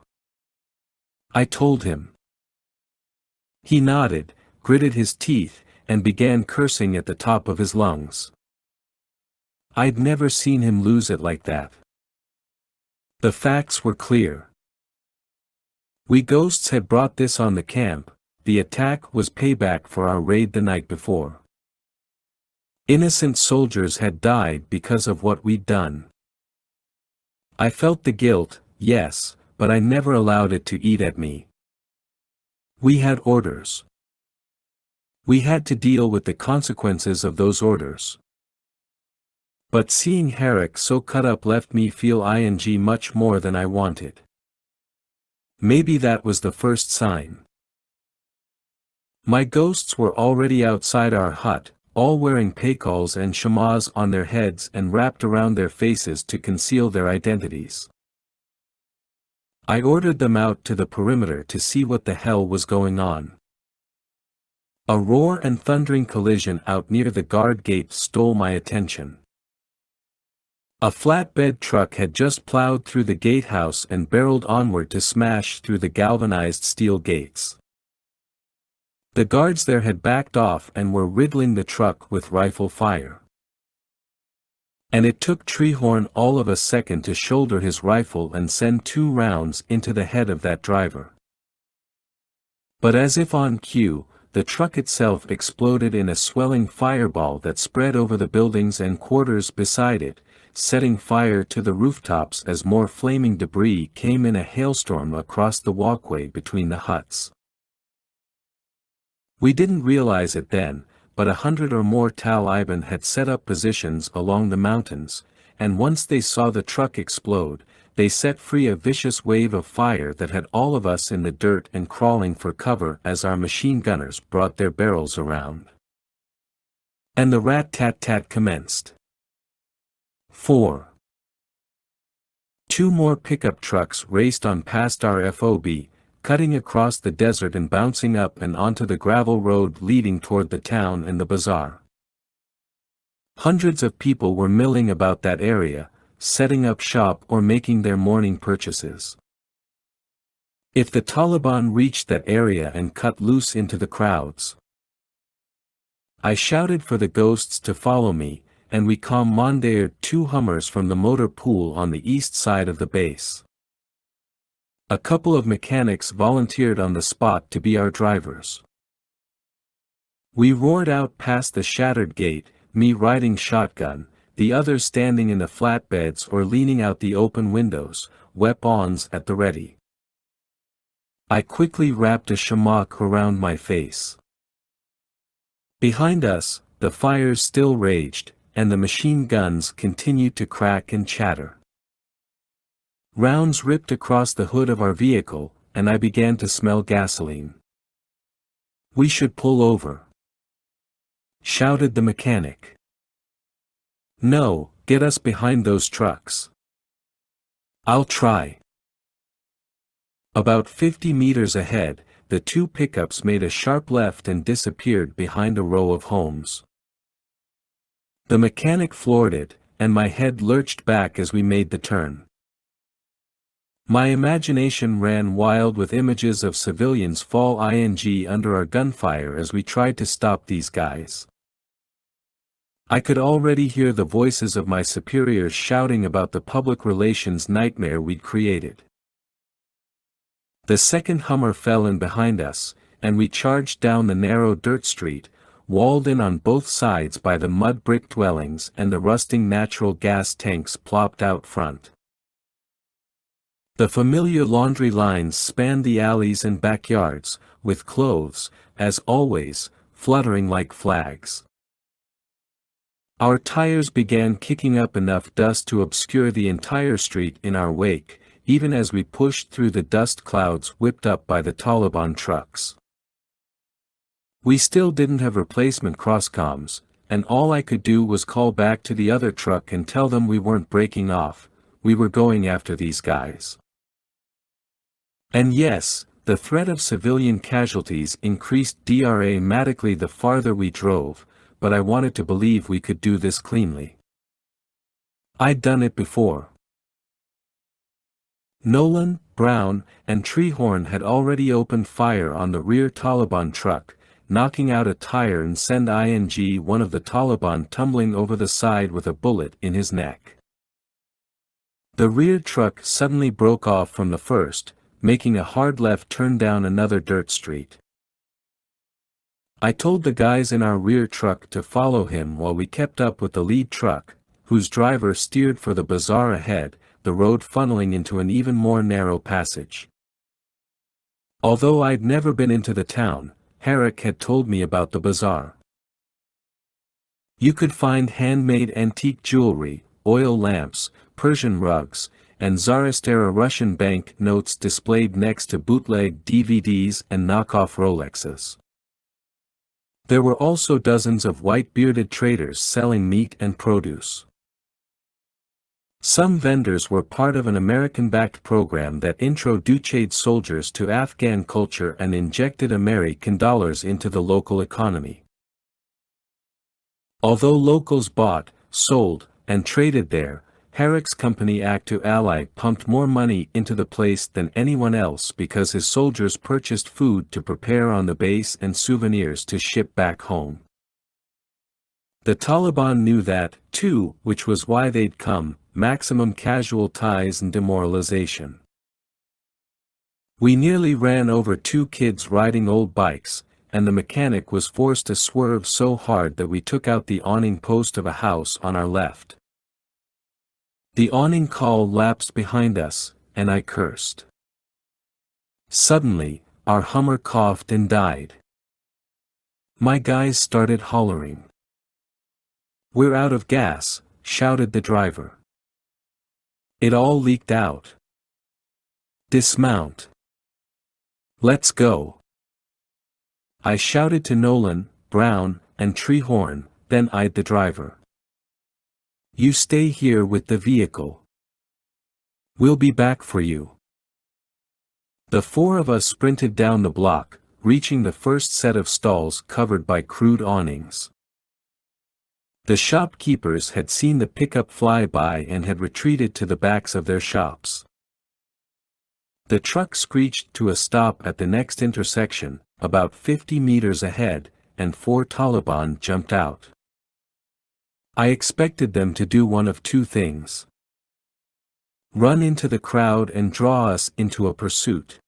I told him. He nodded, gritted his teeth, and began cursing at the top of his lungs. I'd never seen him lose it like that. The facts were clear. We ghosts had brought this on the camp, the attack was payback for our raid the night before. Innocent soldiers had died because of what we'd done. I felt the guilt, yes, but I never allowed it to eat at me. We had orders. We had to deal with the consequences of those orders. But seeing Herrick so cut up left me feel much more than I wanted. Maybe that was the first sign. My ghosts were already outside our hut, all wearing paycols and chamois on their heads and wrapped around their faces to conceal their identities. I ordered them out to the perimeter to see what the hell was going on. A roar and thundering collision out near the guard gate stole my attention. A flatbed truck had just plowed through the gatehouse and barreled onward to smash through the galvanized steel gates. The guards there had backed off and were riddling the truck with rifle fire. And it took Treehorn all of a second to shoulder his rifle and send 2 rounds into the head of that driver. But as if on cue, the truck itself exploded in a swelling fireball that spread over the buildings and quarters beside it, setting fire to the rooftops as more flaming debris came in a hailstorm across the walkway between the huts. We didn't realize it then, but 100 or more Taliban had set up positions along the mountains, and once they saw the truck explode, they set free a vicious wave of fire that had all of us in the dirt and crawling for cover as our machine gunners brought their barrels around. And the rat-tat-tat commenced. 4. 2 more pickup trucks raced on past our FOB, cutting across the desert and bouncing up and onto the gravel road leading toward the town and the bazaar. Hundreds of people were milling about that area, setting up shop or making their morning purchases. If the Taliban reached that area and cut loose into the crowds, I shouted for the ghosts to follow me, and we commandeered 2 Hummers from the motor pool on the east side of the base. A couple of mechanics volunteered on the spot to be our drivers. We roared out past the shattered gate, me riding shotgun, the others standing in the flatbeds or leaning out the open windows, weapons at the ready. I quickly wrapped a shamrock around my face. Behind us, the fires still raged, and the machine guns continued to crack and chatter. Rounds ripped across the hood of our vehicle, and I began to smell gasoline. "We should pull over," shouted the mechanic. "No, Get us behind those trucks. I'll try. About 50 meters ahead, the two pickups made a sharp left and disappeared behind a row of homes. The mechanic floored it, and my head lurched back as we made the turn. My imagination ran wild with images of civilians fall under our gunfire as we tried to stop these guys. I could already hear the voices of my superiors shouting about the public relations nightmare we'd created. The second Hummer fell in behind us, and we charged down the narrow dirt street, walled in on both sides by the mud brick dwellings and the rusting natural gas tanks plopped out front. The familiar laundry lines spanned the alleys and backyards, with clothes, as always, fluttering like flags. Our tires began kicking up enough dust to obscure the entire street in our wake, even as we pushed through the dust clouds whipped up by the Taliban trucks. We still didn't have replacement crosscoms, and all I could do was call back to the other truck and tell them we weren't breaking off, we were going after these guys. And yes, the threat of civilian casualties increased dramatically the farther we drove, but I wanted to believe we could do this cleanly. I'd done it before. Nolan, Brown, and Treehorn had already opened fire on the rear Taliban truck, knocking out a tire and send one of the Taliban tumbling over the side with a bullet in his neck. The rear truck suddenly broke off from the first, making a hard left turn down another dirt street. I told the guys in our rear truck to follow him while we kept up with the lead truck, whose driver steered for the bazaar ahead, the road funneling into an even more narrow passage. Although I'd never been into the town, Herrick had told me about the bazaar. You could find handmade antique jewelry, oil lamps, Persian rugs, and Tsarist-era Russian bank notes displayed next to bootleg DVDs and knockoff Rolexes. There were also dozens of white-bearded traders selling meat and produce. Some vendors were part of an American-backed program that introduced soldiers to Afghan culture and injected American dollars into the local economy. Although locals bought, sold, and traded there, Herrick's company Act to Ally pumped more money into the place than anyone else because his soldiers purchased food to prepare on the base and souvenirs to ship back home. The Taliban knew that, too, which was why they'd come, maximum casualties and demoralization. We nearly ran over two kids riding old bikes, and the mechanic was forced to swerve so hard that we took out the awning post of a house on our left. The awning call lapsed behind us, and I cursed. Suddenly, our Hummer coughed and died. My guys started hollering. "We're out of gas," shouted the driver. "It all leaked out. Dismount. Let's go." I shouted to Nolan, Brown, and Treehorn, then eyed the driver. "You stay here with the vehicle. We'll be back for you." The four of us sprinted down the block, reaching the first set of stalls covered by crude awnings. The shopkeepers had seen the pickup fly by and had retreated to the backs of their shops. The truck screeched to a stop at the next intersection, about 50 meters ahead, and four Taliban jumped out. I expected them to do one of two things: run into the crowd and draw us into a pursuit,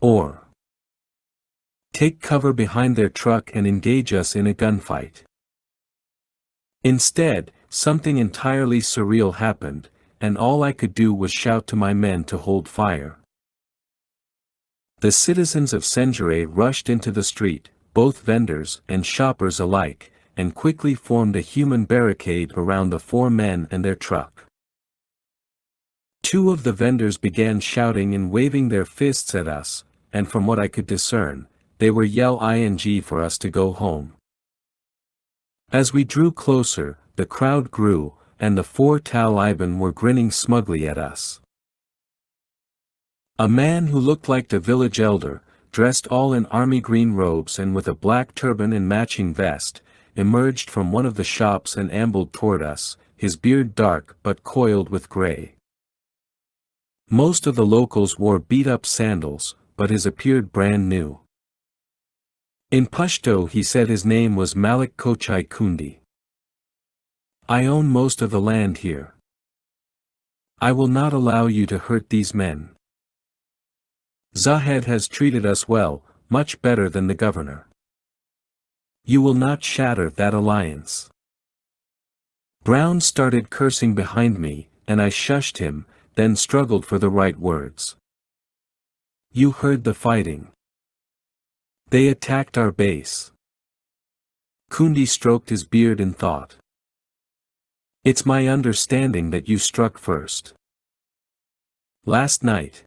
or take cover behind their truck and engage us in a gunfight. Instead, something entirely surreal happened, and all I could do was shout to my men to hold fire. The citizens of Senjure rushed into the street, both vendors and shoppers alike, and quickly formed a human barricade around the four men and their truck. Two of the vendors began shouting and waving their fists at us, and from what I could discern, they were yelling for us to go home. As we drew closer, the crowd grew, and the 4 Taliban were grinning smugly at us. A man who looked like the village elder, dressed all in army green robes and with a black turban and matching vest, emerged from one of the shops and ambled toward us, his beard dark but coiled with gray. Most of the locals wore beat-up sandals, but his appeared brand new. In Pashto he said his name was Malik Kochai Kundi. I own most of the land here. I will not allow you to hurt these men. Zahed has treated us well, much better than the governor. You will not shatter that alliance. Brown started cursing behind me, and I shushed him, then struggled for the right words. You heard the fighting. They attacked our base. Kundi stroked his beard in thought. It's my understanding that you struck first. Last night.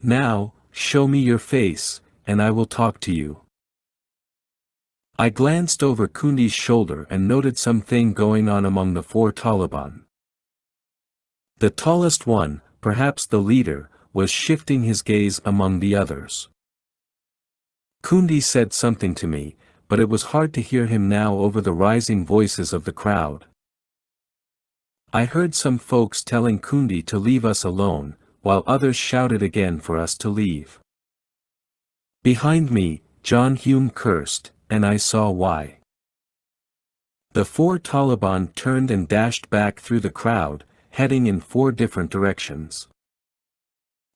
Now, show me your face, and I will talk to you. I glanced over Kundi's shoulder and noted something going on among the 4 Taliban. The tallest one, perhaps the leader, was shifting his gaze among the others. Kundi said something to me, but it was hard to hear him now over the rising voices of the crowd. I heard some folks telling Kundi to leave us alone, while others shouted again for us to leave. Behind me, John Hume cursed, and I saw why. The 4 Taliban turned and dashed back through the crowd, heading in 4 different directions.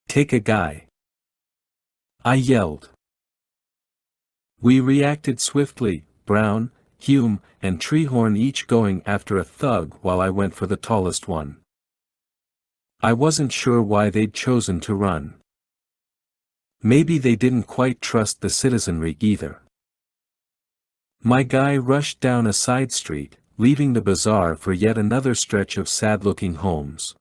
Take a guy. I yelled. We reacted swiftly, Brown, Hume, and Treehorn each going after a thug while I went for the tallest one. I wasn't sure why they'd chosen to run. Maybe they didn't quite trust the citizenry either. My guy rushed down a side street, leaving the bazaar for yet another stretch of sad-looking homes.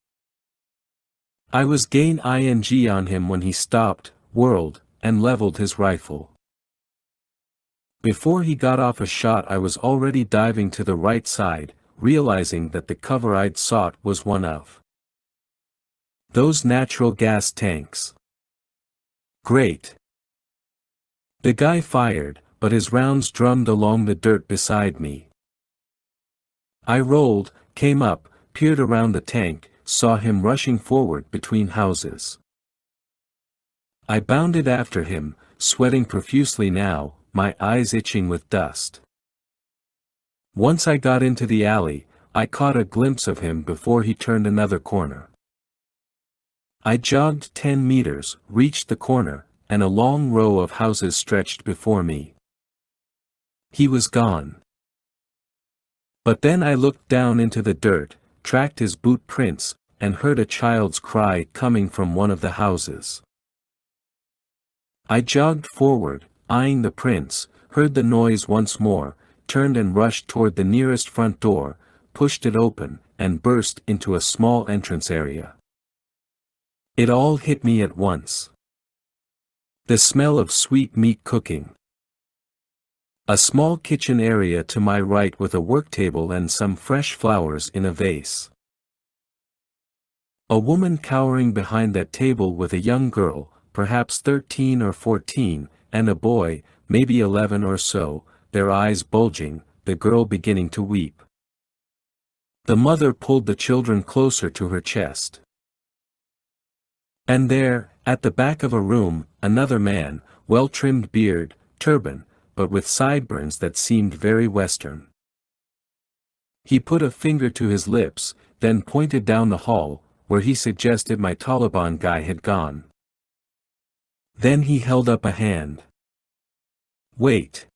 I was gain ing on him when he stopped, whirled, and leveled his rifle. Before he got off a shot I was already diving to the right side, realizing that the cover I'd sought was one of those natural gas tanks. Great. The guy fired, but his rounds drummed along the dirt beside me. I rolled, came up, peered around the tank, saw him rushing forward between houses. I bounded after him, sweating profusely now, my eyes itching with dust. Once I got into the alley, I caught a glimpse of him before he turned another corner. I jogged 10 meters, reached the corner, and a long row of houses stretched before me. He was gone. But then I looked down into the dirt, tracked his boot prints, and heard a child's cry coming from one of the houses. I jogged forward, eyeing the prints, heard the noise once more, turned and rushed toward the nearest front door, pushed it open, and burst into a small entrance area. It all hit me at once. The smell of sweet meat cooking. A small kitchen area to my right with a work table and some fresh flowers in a vase. A woman cowering behind that table with a young girl, perhaps 13 or 14, and a boy, maybe 11 or so, their eyes bulging, the girl beginning to weep. The mother pulled the children closer to her chest. And there, at the back of a room, another man, well-trimmed beard, turban, but with sideburns that seemed very Western. He put a finger to his lips, then pointed down the hall, where he suggested my Taliban guy had gone. Then he held up a hand. Wait.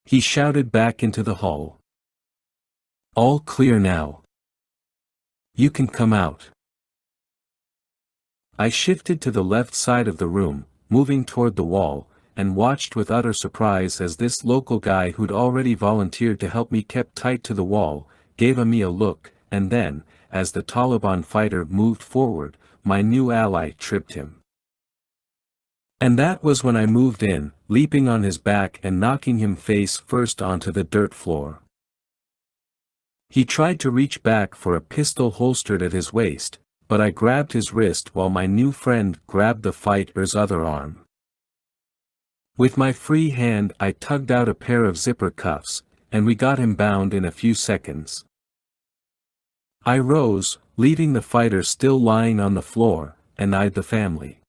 He shouted back into the hall. All clear now. You can come out. I shifted to the left side of the room, moving toward the wall, and watched with utter surprise as this local guy who'd already volunteered to help me kept tight to the wall, gave me a look, and then, as the Taliban fighter moved forward, my new ally tripped him. And that was when I moved in, leaping on his back and knocking him face first onto the dirt floor. He tried to reach back for a pistol holstered at his waist, but I grabbed his wrist while my new friend grabbed the fighter's other arm. With my free hand I tugged out a pair of zipper cuffs, and we got him bound in a few seconds. I rose, leaving the fighter still lying on the floor, and eyed the family.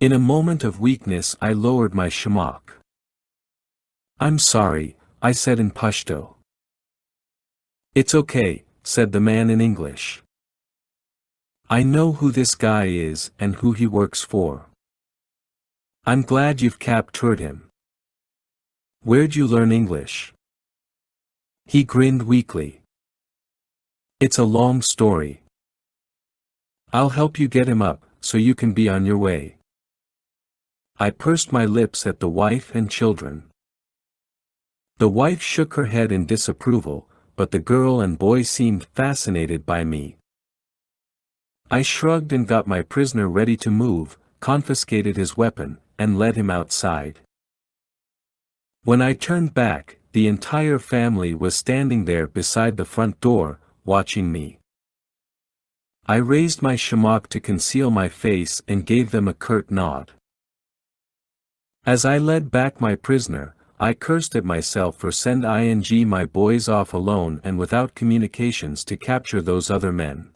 In a moment of weakness I lowered my shamak. "I'm sorry," I said in Pashto. "It's okay," said the man in English. "I know who this guy is and who he works for. I'm glad you've captured him. Where'd you learn English?" He grinned weakly. "It's a long story. I'll help you get him up, so you can be on your way." I pursed my lips at the wife and children. The wife shook her head in disapproval, but the girl and boy seemed fascinated by me. I shrugged and got my prisoner ready to move, confiscated his weapon, and led him outside. When I turned back, the entire family was standing there beside the front door, watching me. I raised my shamak to conceal my face and gave them a curt nod. As I led back my prisoner, I cursed at myself for sending my boys off alone and without communications to capture those other men.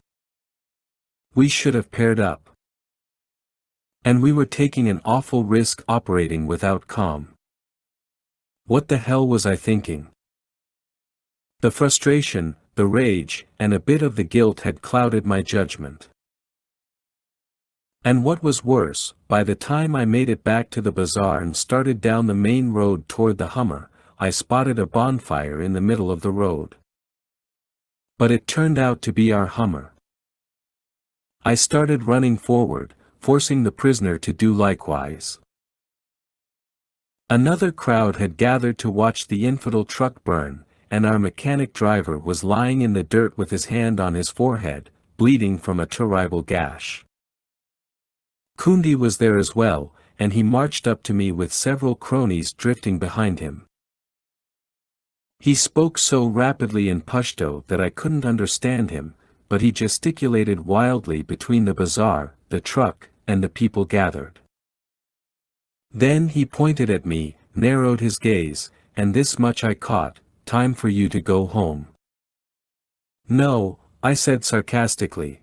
We should have paired up. And we were taking an awful risk operating without comm. What the hell was I thinking? The frustration, the rage, and a bit of the guilt had clouded my judgment. And what was worse, by the time I made it back to the bazaar and started down the main road toward the Hummer, I spotted a bonfire in the middle of the road. But it turned out to be our Hummer. I started running forward, forcing the prisoner to do likewise. Another crowd had gathered to watch the infidel truck burn, and our mechanic driver was lying in the dirt with his hand on his forehead, bleeding from a terrible gash. Kundi was there as well, and he marched up to me with several cronies drifting behind him. He spoke so rapidly in Pashto that I couldn't understand him, but he gesticulated wildly between the bazaar, the truck, and the people gathered. Then he pointed at me, narrowed his gaze, and this much I caught: "Time for you to go home." "No," I said sarcastically.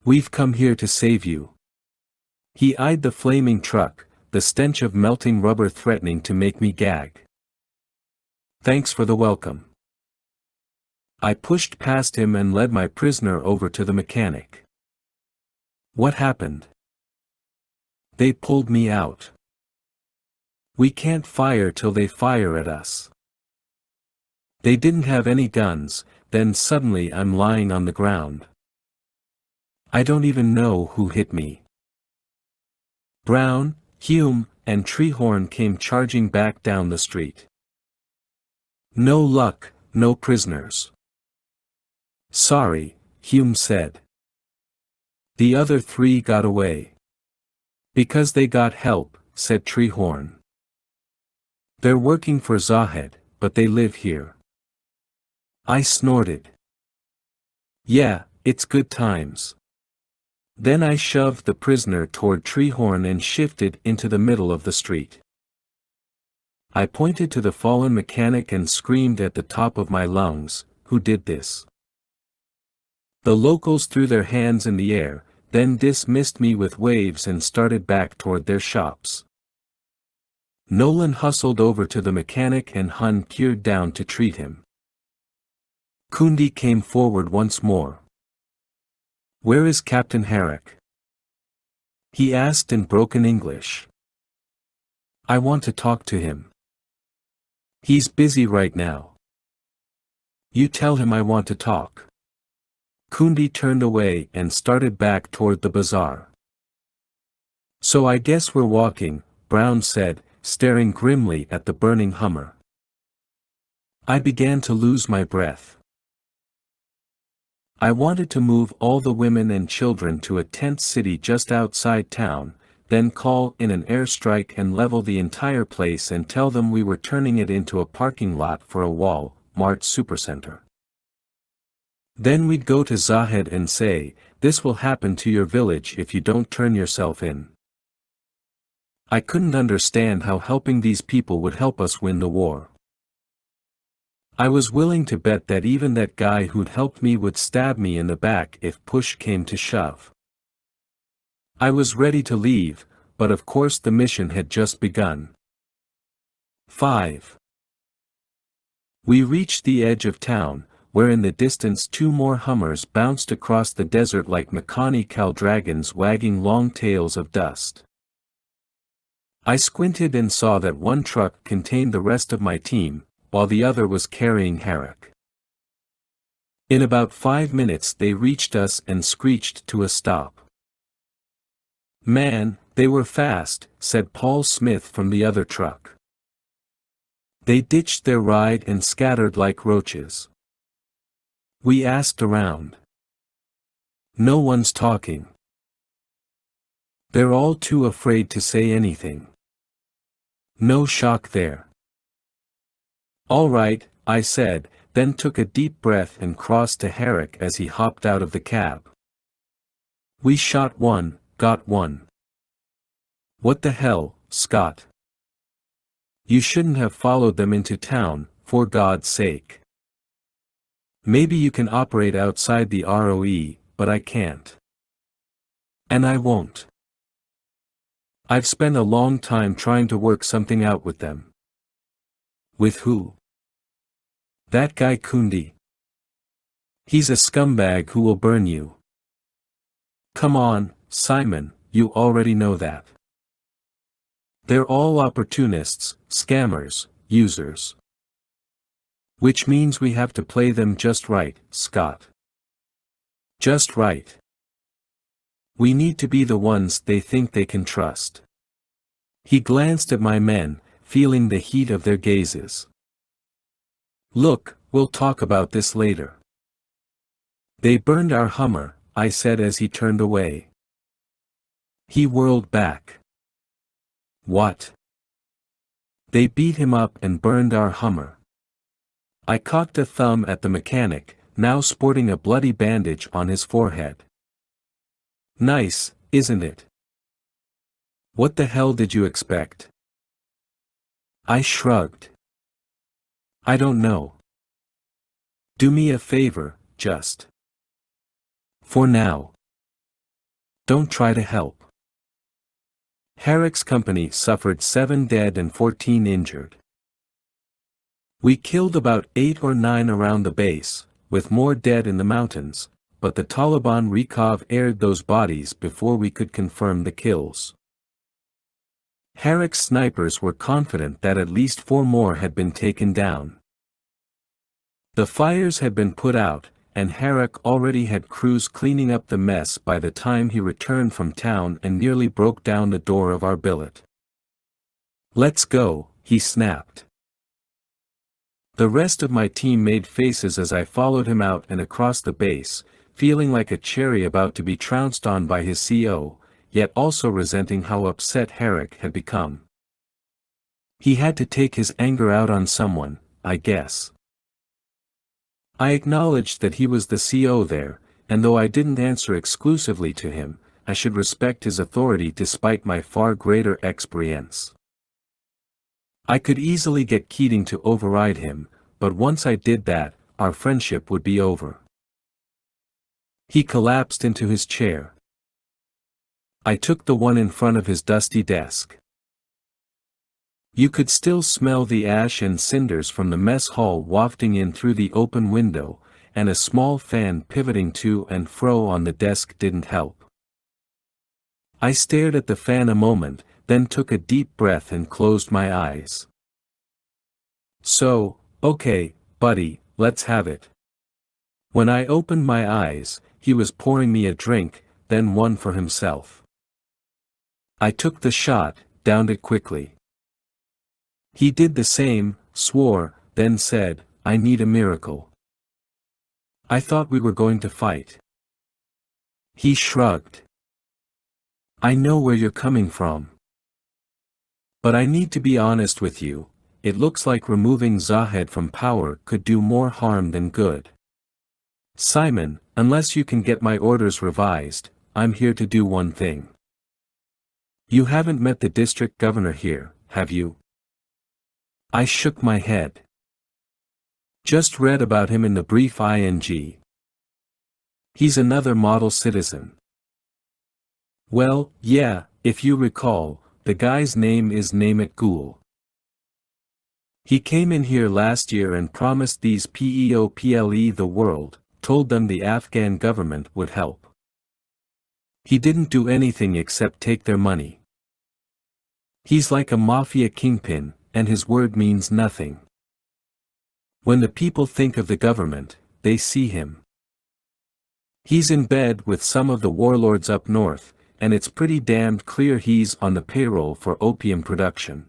"We've come here to save you." He eyed the flaming truck, the stench of melting rubber threatening to make me gag. "Thanks for the welcome." I pushed past him and led my prisoner over to the mechanic. "What happened?" "They pulled me out." "We can't fire till they fire at us." "They didn't have any guns." Then suddenly I'm lying on the ground. I don't even know who hit me. Brown, Hume, and Treehorn came charging back down the street. "No luck, no prisoners." "Sorry," Hume said. "The other three got away." "Because they got help," said Treehorn. "They're working for Zahed, but they live here." I snorted. "Yeah, it's good times." Then I shoved the prisoner toward Treehorn and shifted into the middle of the street. I pointed to the fallen mechanic and screamed at the top of my lungs, "Who did this?" The locals threw their hands in the air, then dismissed me with waves and started back toward their shops. Nolan hustled over to the mechanic and Hun peered down to treat him. Kundi came forward once more. "Where is Captain Herrick?" he asked in broken English. "I want to talk to him." "He's busy right now." "You tell him I want to talk." Kundi turned away and started back toward the bazaar. "So I guess we're walking," Brown said, staring grimly at the burning Hummer. I began to lose my breath. I wanted to move all the women and children to a tent city just outside town, then call in an airstrike and level the entire place and tell them we were turning it into a parking lot for a wall, Mart Supercenter. Then we'd go to Zahed and say, "This will happen to your village if you don't turn yourself in." I couldn't understand how helping these people would help us win the war. I was willing to bet that even that guy who'd helped me would stab me in the back if push came to shove. I was ready to leave, but of course the mission had just begun. 5. We reached the edge of town, where in the distance 2 more Hummers bounced across the desert like mechanical dragons wagging long tails of dust. I squinted and saw that one truck contained the rest of my team, while the other was carrying Herrick. In about 5 minutes they reached us and screeched to a stop. "Man, they were fast," said Paul Smith from the other truck. "They ditched their ride and scattered like roaches." We asked around. "No one's talking. They're all too afraid to say anything." No shock there. "All right," I said, then took a deep breath and crossed to Herrick as he hopped out of the cab. "We shot one, got one." "What the hell, Scott? You shouldn't have followed them into town, for God's sake. Maybe you can operate outside the ROE, but I can't. And I won't. I've spent a long time trying to work something out with them." "With who?" "That guy Kundi. He's a scumbag who will burn you." "Come on, Simon, you already know that. They're all opportunists, scammers, users. Which means we have to play them just right, Scott. Just right. We need to be the ones they think they can trust." He glanced at my men, feeling the heat of their gazes. "Look, we'll talk about this later." "They burned our Hummer," I said as he turned away. He whirled back. "What?" "They beat him up and burned our Hummer." I cocked a thumb at the mechanic, now sporting a bloody bandage on his forehead. "Nice, isn't it? What the hell did you expect?" I shrugged. "I don't know. Do me a favor, just. For now. Don't try to help." Herrick's company suffered 7 dead and 14 injured. We killed about 8 or 9 around the base, with more dead in the mountains, but the Taliban Recon aired those bodies before we could confirm the kills. Herrick's snipers were confident that at least 4 more had been taken down. The fires had been put out, and Herrick already had crews cleaning up the mess by the time he returned from town and nearly broke down the door of our billet. "Let's go," he snapped. The rest of my team made faces as I followed him out and across the base, feeling like a cherry about to be trounced on by his CO, yet also resenting how upset Herrick had become. He had to take his anger out on someone, I guess. I acknowledged that he was the CO there, and though I didn't answer exclusively to him, I should respect his authority despite my far greater experience. I could easily get Keating to override him, but once I did that, our friendship would be over. He collapsed into his chair. I took the one in front of his dusty desk. You could still smell the ash and cinders from the mess hall wafting in through the open window, and a small fan pivoting to and fro on the desk didn't help. I stared at the fan a moment, then took a deep breath and closed my eyes. "So, okay, buddy, let's have it." When I opened my eyes, he was pouring me a drink, then one for himself. I took the shot, downed it quickly. He did the same, swore, then said, "I need a miracle. I thought we were going to fight." He shrugged. "I know where you're coming from. But I need to be honest with you, it looks like removing Zahed from power could do more harm than good. Simon, unless you can get my orders revised, I'm here to do one thing. You haven't met the district governor here, have you? I shook my head. Just read about him in the brief ing. He's another model citizen. Well, yeah, if you recall, the guy's name is Namit Ghul. He came in here last year and promised these people the world, told them the Afghan government would help. He didn't do anything except take their money. He's like a mafia kingpin, and his word means nothing. When the people think of the government, they see him. He's in bed with some of the warlords up north, and it's pretty damned clear he's on the payroll for opium production.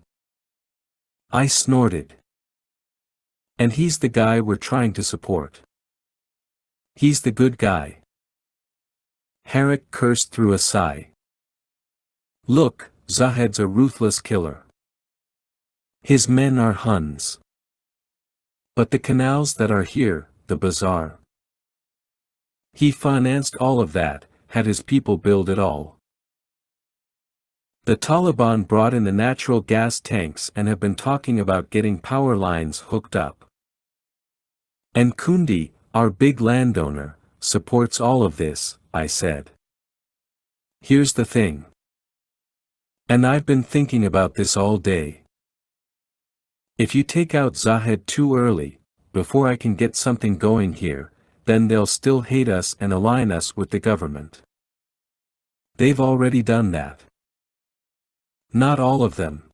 I snorted. And he's the guy we're trying to support. He's the good guy. Herrick cursed through a sigh. Look, Zahed's a ruthless killer. His men are Huns. But the canals that are here, the bazaar. He financed all of that, had his people build it all. The Taliban brought in the natural gas tanks and have been talking about getting power lines hooked up. And Kundi, our big landowner, supports all of this, I said. Here's the thing. And I've been thinking about this all day. If you take out Zahed too early, before I can get something going here, then they'll still hate us and align us with the government. They've already done that. Not all of them.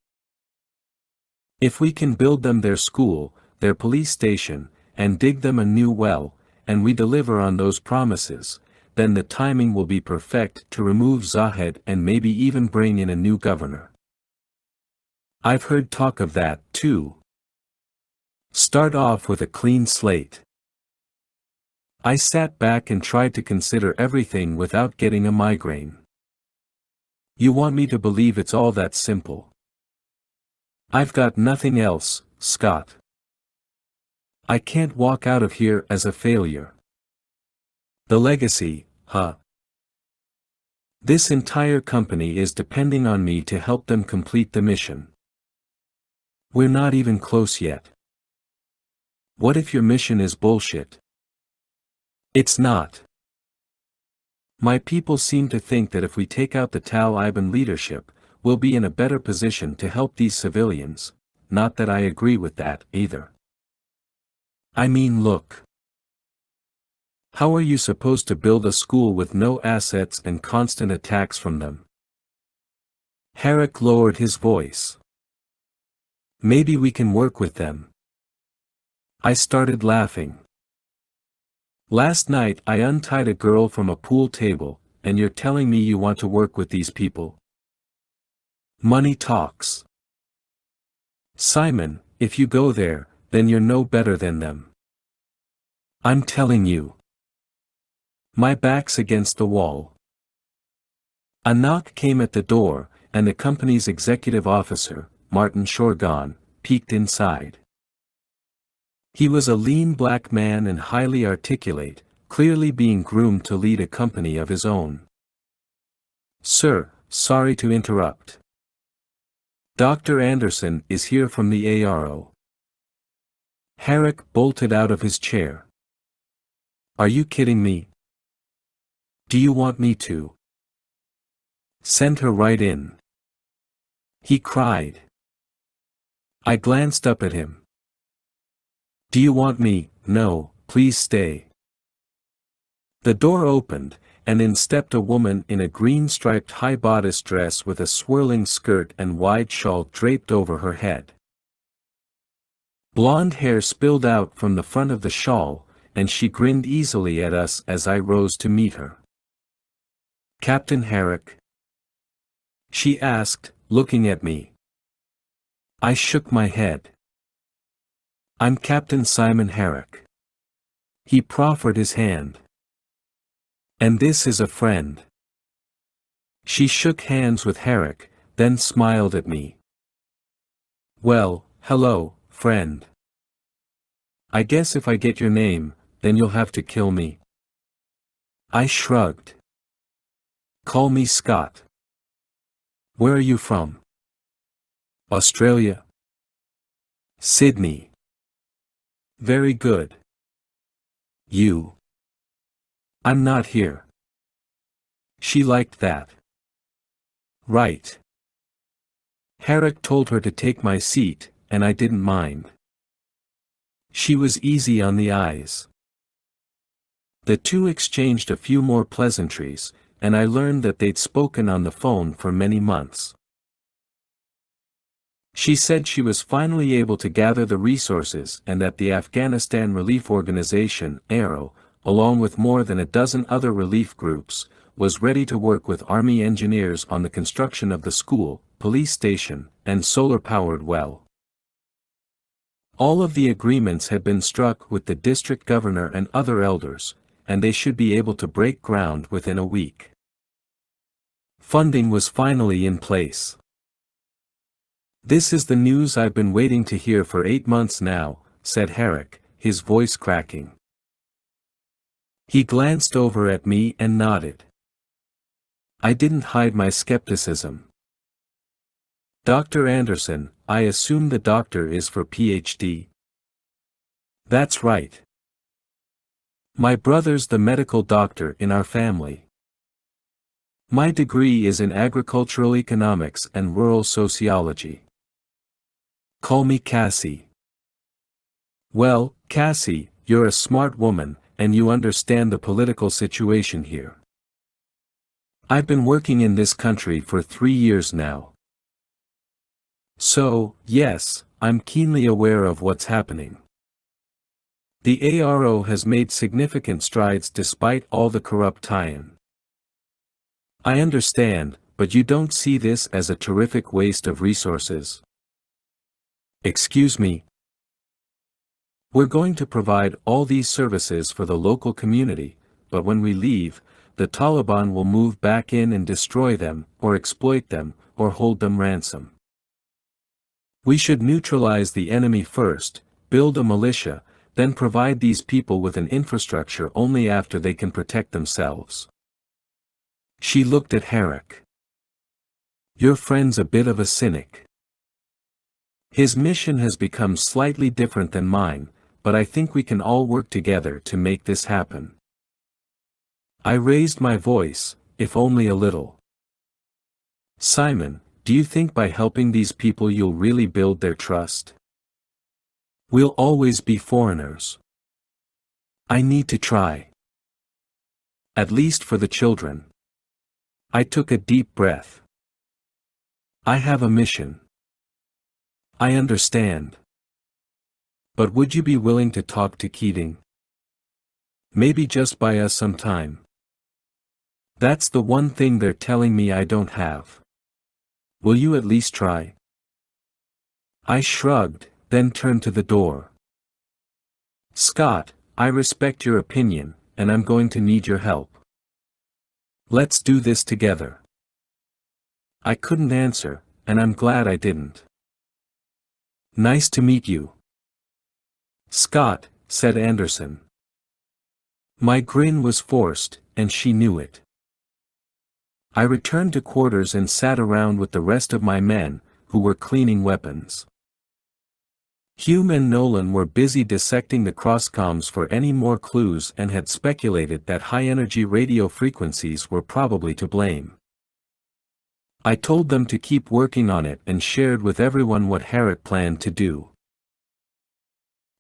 If we can build them their school, their police station, and dig them a new well, and we deliver on those promises, then the timing will be perfect to remove Zahed and maybe even bring in a new governor. I've heard talk of that, too. Start off with a clean slate. I sat back and tried to consider everything without getting a migraine. You want me to believe it's all that simple? I've got nothing else, Scott. I can't walk out of here as a failure. The legacy, huh? This entire company is depending on me to help them complete the mission. We're not even close yet. What if your mission is bullshit? It's not. My people seem to think that if we take out the Taliban leadership, we'll be in a better position to help these civilians, not that I agree with that, either. I mean, look. How are you supposed to build a school with no assets and constant attacks from them? Herrick lowered his voice. Maybe we can work with them. I started laughing. Last night I untied a girl from a pool table, and you're telling me you want to work with these people? Money talks. Simon, if you go there, then you're no better than them. I'm telling you. My back's against the wall. A knock came at the door, and the company's executive officer, Martin Shorgan, peeked inside. He was a lean black man and highly articulate, clearly being groomed to lead a company of his own. Sir, sorry to interrupt. Dr. Anderson is here from the ARO. Herrick bolted out of his chair. Are you kidding me? Do you want me to send her right in? He cried. I glanced up at him. Do you want me? No, please stay. The door opened, and in stepped a woman in a green-striped high-bodice dress with a swirling skirt and wide shawl draped over her head. Blonde hair spilled out from the front of the shawl, and she grinned easily at us as I rose to meet her. Captain Herrick? She asked, looking at me. I shook my head. I'm Captain Simon Herrick. He proffered his hand. And this is a friend. She shook hands with Herrick, then smiled at me. Well, Hello, friend. I guess if I get your name, then you'll have to kill me. I shrugged. Call me Scott. Where are you from? Australia. Sydney. Very good. You. I'm not here. She liked that. Right. Herrick told her to take my seat, and I didn't mind. She was easy on the eyes. The two exchanged a few more pleasantries, and I learned that they'd spoken on the phone for many months. She said she was finally able to gather the resources and that the Afghanistan Relief Organization, ARO, along with more than a dozen other relief groups, was ready to work with Army engineers on the construction of the school, police station, and solar-powered well. All of the agreements had been struck with the district governor and other elders, and they should be able to break ground within a week. Funding was finally in place. This is the news I've been waiting to hear for 8 months now, said Herrick, his voice cracking. He glanced over at me and nodded. I didn't hide my skepticism. Dr. Anderson, I assume the doctor is for PhD? That's right. My brother's the medical doctor in our family. My degree is in agricultural economics and rural sociology. Call me Cassie. Well, Cassie, you're a smart woman, and you understand the political situation here. I've been working in this country for 3 years now. So, yes, I'm keenly aware of what's happening. The ARO has made significant strides despite all the corrupt tie-in. I understand, but you don't see this as a terrific waste of resources? Excuse me. We're going to provide all these services for the local community, but when we leave, the Taliban will move back in and destroy them, or exploit them, or hold them ransom. We should neutralize the enemy first, build a militia, then provide these people with an infrastructure only after they can protect themselves. She looked at Herrick. Your friend's a bit of a cynic. His mission has become slightly different than mine, but I think we can all work together to make this happen. I raised my voice, if only a little. Simon, do you think by helping these people you'll really build their trust? We'll always be foreigners. I need to try. At least for the children. I took a deep breath. I have a mission. I understand. But would you be willing to talk to Keating? Maybe just buy us some time. That's the one thing they're telling me I don't have. Will you at least try? I shrugged, then turned to the door. Scott, I respect your opinion, and I'm going to need your help. Let's do this together. I couldn't answer, and I'm glad I didn't. Nice to meet you. Scott, said Anderson. My grin was forced, and she knew it. I returned to quarters and sat around with the rest of my men, who were cleaning weapons. Hume and Nolan were busy dissecting the crosscoms for any more clues and had speculated that high-energy radio frequencies were probably to blame. I told them to keep working on it and shared with everyone what Herrick planned to do.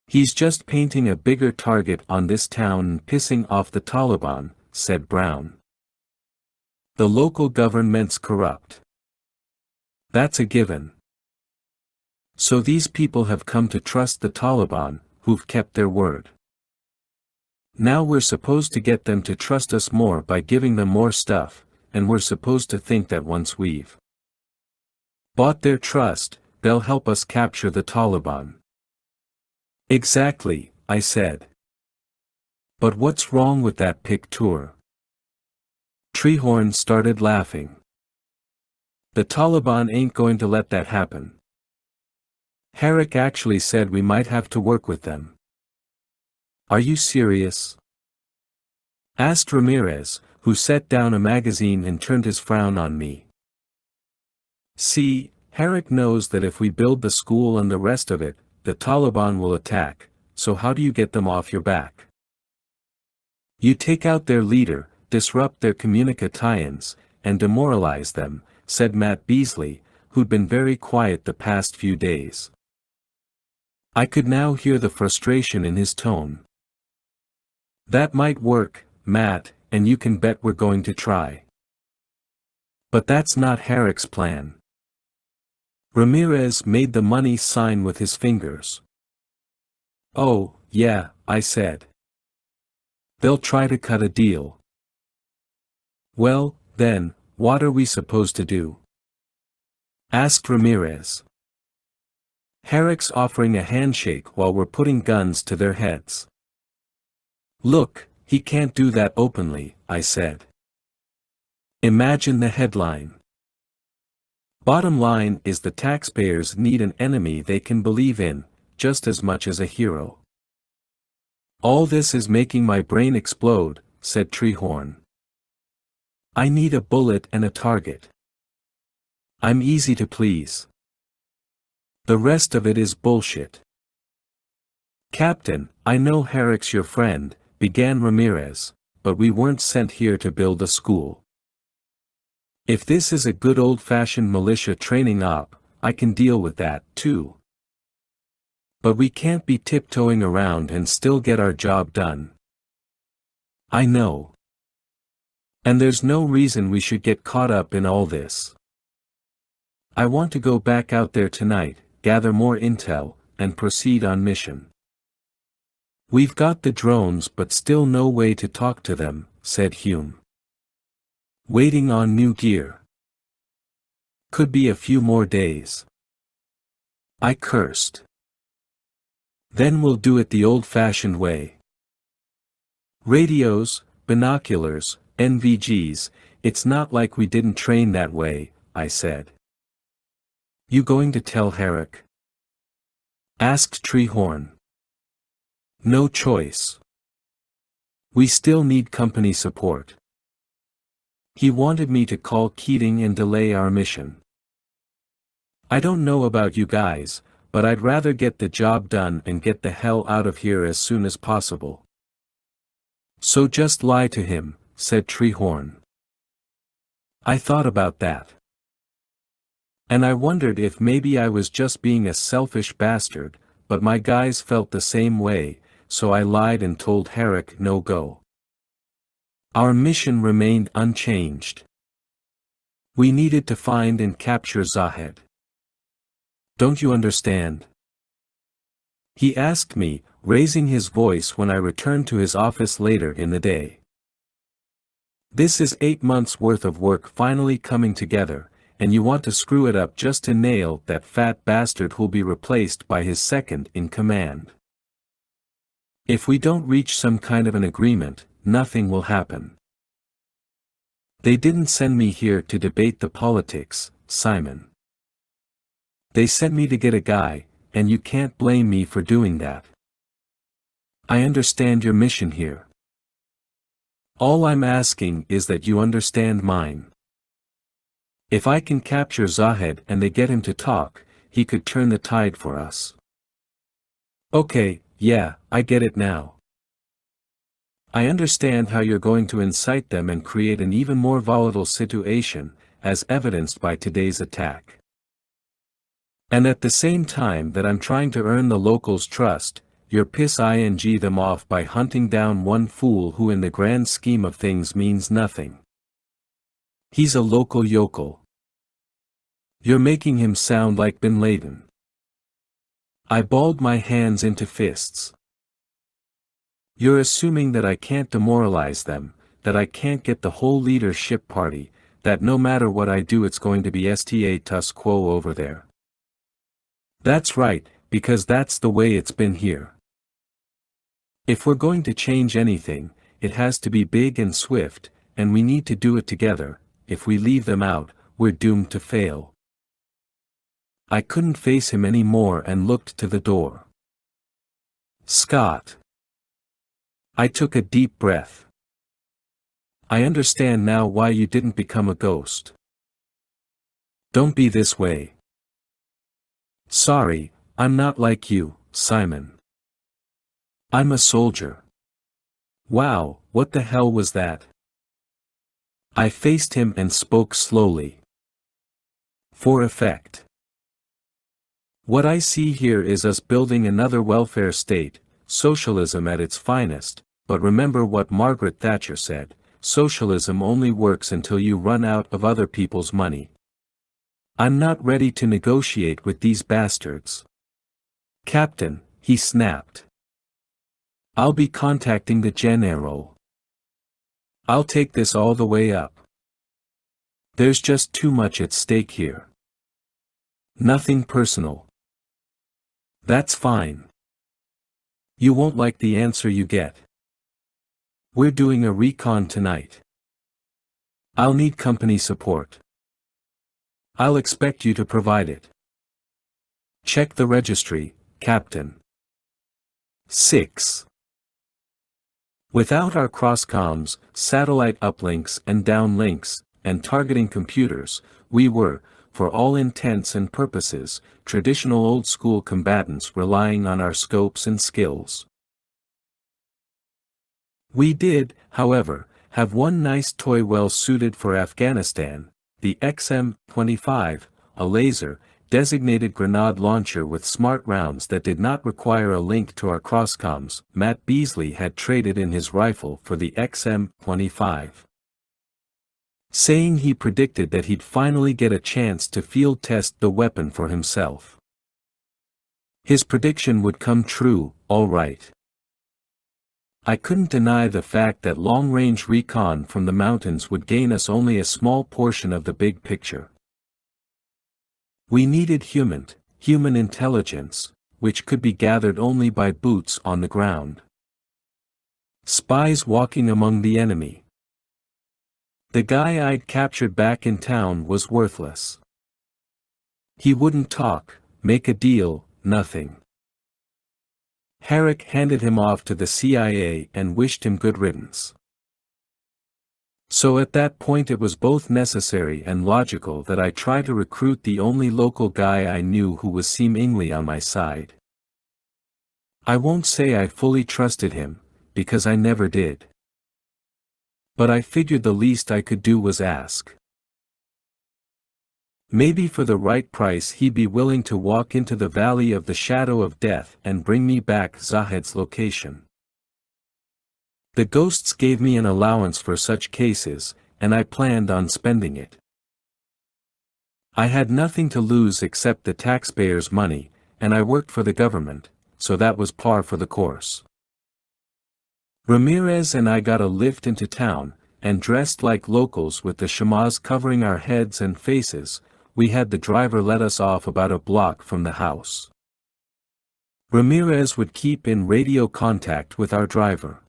He's just painting a bigger target on this town and pissing off the Taliban, said Brown. The local government's corrupt. That's a given. So these people have come to trust the Taliban, who've kept their word. Now we're supposed to get them to trust us more by giving them more stuff, and we're supposed to think that once we've bought their trust, they'll help us capture the Taliban. Exactly, I said. But what's wrong with that picture? Treehorn started laughing. The Taliban ain't going to let that happen. Herrick actually said we might have to work with them. Are you serious? Asked Ramirez, who set down a magazine and turned his frown on me. See, Herrick knows that if we build the school and the rest of it, the Taliban will attack, so how do you get them off your back? You take out their leader, disrupt their communica-tie-ins, and demoralize them, said Matt Beasley, who'd been very quiet the past few days. I could now hear the frustration in his tone. That might work, Matt, and you can bet we're going to try. But that's not Herrick's plan. Ramirez made the money sign with his fingers. Oh, yeah, I said. They'll try to cut a deal. Well, then, what are we supposed to do? Asked Ramirez. Herrick's offering a handshake while we're putting guns to their heads. Look, he can't do that openly, I said. Imagine the headline. Bottom line is the taxpayers need an enemy they can believe in, just as much as a hero. All this is making my brain explode, said Treehorn. I need a bullet and a target. I'm easy to please. The rest of it is bullshit. Captain, I know Herrick's your friend, began Ramirez, but we weren't sent here to build a school. If this is a good old-fashioned militia training op, I can deal with that, too. But we can't be tiptoeing around and still get our job done. I know. And there's no reason we should get caught up in all this. I want to go back out there tonight, gather more intel, and proceed on mission. We've got the drones but still no way to talk to them, said Hume. Waiting on new gear. Could be a few more days. I cursed. Then we'll do it the old-fashioned way. Radios, binoculars, NVGs, it's not like we didn't train that way, I said. You going to tell Herrick? Asked Treehorn. No choice. We still need company support. He wanted me to call Keating and delay our mission. I don't know about you guys, but I'd rather get the job done and get the hell out of here as soon as possible. So just lie to him, said Treehorn. I thought about that. And I wondered if maybe I was just being a selfish bastard, but my guys felt the same way, so I lied and told Herrick no go. Our mission remained unchanged. We needed to find and capture Zahed. Don't you understand? He asked me, raising his voice when I returned to his office later in the day. This is 8 months' worth of work finally coming together, and you want to screw it up just to nail that fat bastard who'll be replaced by his second in command. If we don't reach some kind of an agreement, nothing will happen. They didn't send me here to debate the politics, Simon. They sent me to get a guy, and you can't blame me for doing that. I understand your mission here. All I'm asking is that you understand mine. If I can capture Zahed and they get him to talk, he could turn the tide for us. Okay, yeah, I get it now. I understand how you're going to incite them and create an even more volatile situation, as evidenced by today's attack. And at the same time that I'm trying to earn the locals' trust, you're pissing them off by hunting down one fool who in the grand scheme of things means nothing. He's a local yokel. You're making him sound like Bin Laden. I balled my hands into fists. You're assuming that I can't demoralize them, that I can't get the whole leadership party, that no matter what I do it's going to be status quo over there. That's right, because that's the way it's been here. If we're going to change anything, it has to be big and swift, and we need to do it together. If we leave them out, we're doomed to fail. I couldn't face him any more and looked to the door. Scott. I took a deep breath. I understand now why you didn't become a ghost. Don't be this way. Sorry, I'm not like you, Simon. I'm a soldier. Wow, what the hell was that? I faced him and spoke slowly. For effect. What I see here is us building another welfare state, socialism at its finest, but remember what Margaret Thatcher said, socialism only works until you run out of other people's money. I'm not ready to negotiate with these bastards. Captain, he snapped. I'll be contacting the General. I'll take this all the way up. There's just too much at stake here. Nothing personal. That's fine. You won't like the answer you get. We're doing a recon tonight. I'll need company support. I'll expect you to provide it. Check the registry, Captain. 6. Without our cross-comms, satellite uplinks and downlinks, and targeting computers, we were, for all intents and purposes, traditional old-school combatants relying on our scopes and skills. We did, however, have one nice toy well suited for Afghanistan, the XM-25, a laser-designated grenade launcher with smart rounds that did not require a link to our crosscoms. Matt Beasley had traded in his rifle for the XM-25. Saying he predicted that he'd finally get a chance to field test the weapon for himself. His prediction would come true, all right. I couldn't deny the fact that long-range recon from the mountains would gain us only a small portion of the big picture. We needed human intelligence, which could be gathered only by boots on the ground. Spies walking among the enemy. The guy I'd captured back in town was worthless. He wouldn't talk, make a deal, nothing. Herrick handed him off to the CIA and wished him good riddance. So at that point it was both necessary and logical that I try to recruit the only local guy I knew who was seemingly on my side. I won't say I fully trusted him, because I never did. But I figured the least I could do was ask. Maybe for the right price he'd be willing to walk into the valley of the shadow of death and bring me back Zahed's location. The ghosts gave me an allowance for such cases, and I planned on spending it. I had nothing to lose except the taxpayers' money, and I worked for the government, so that was par for the course. Ramirez and I got a lift into town, and dressed like locals with the chamas covering our heads and faces, we had the driver let us off about a block from the house. Ramirez would keep in radio contact with our driver.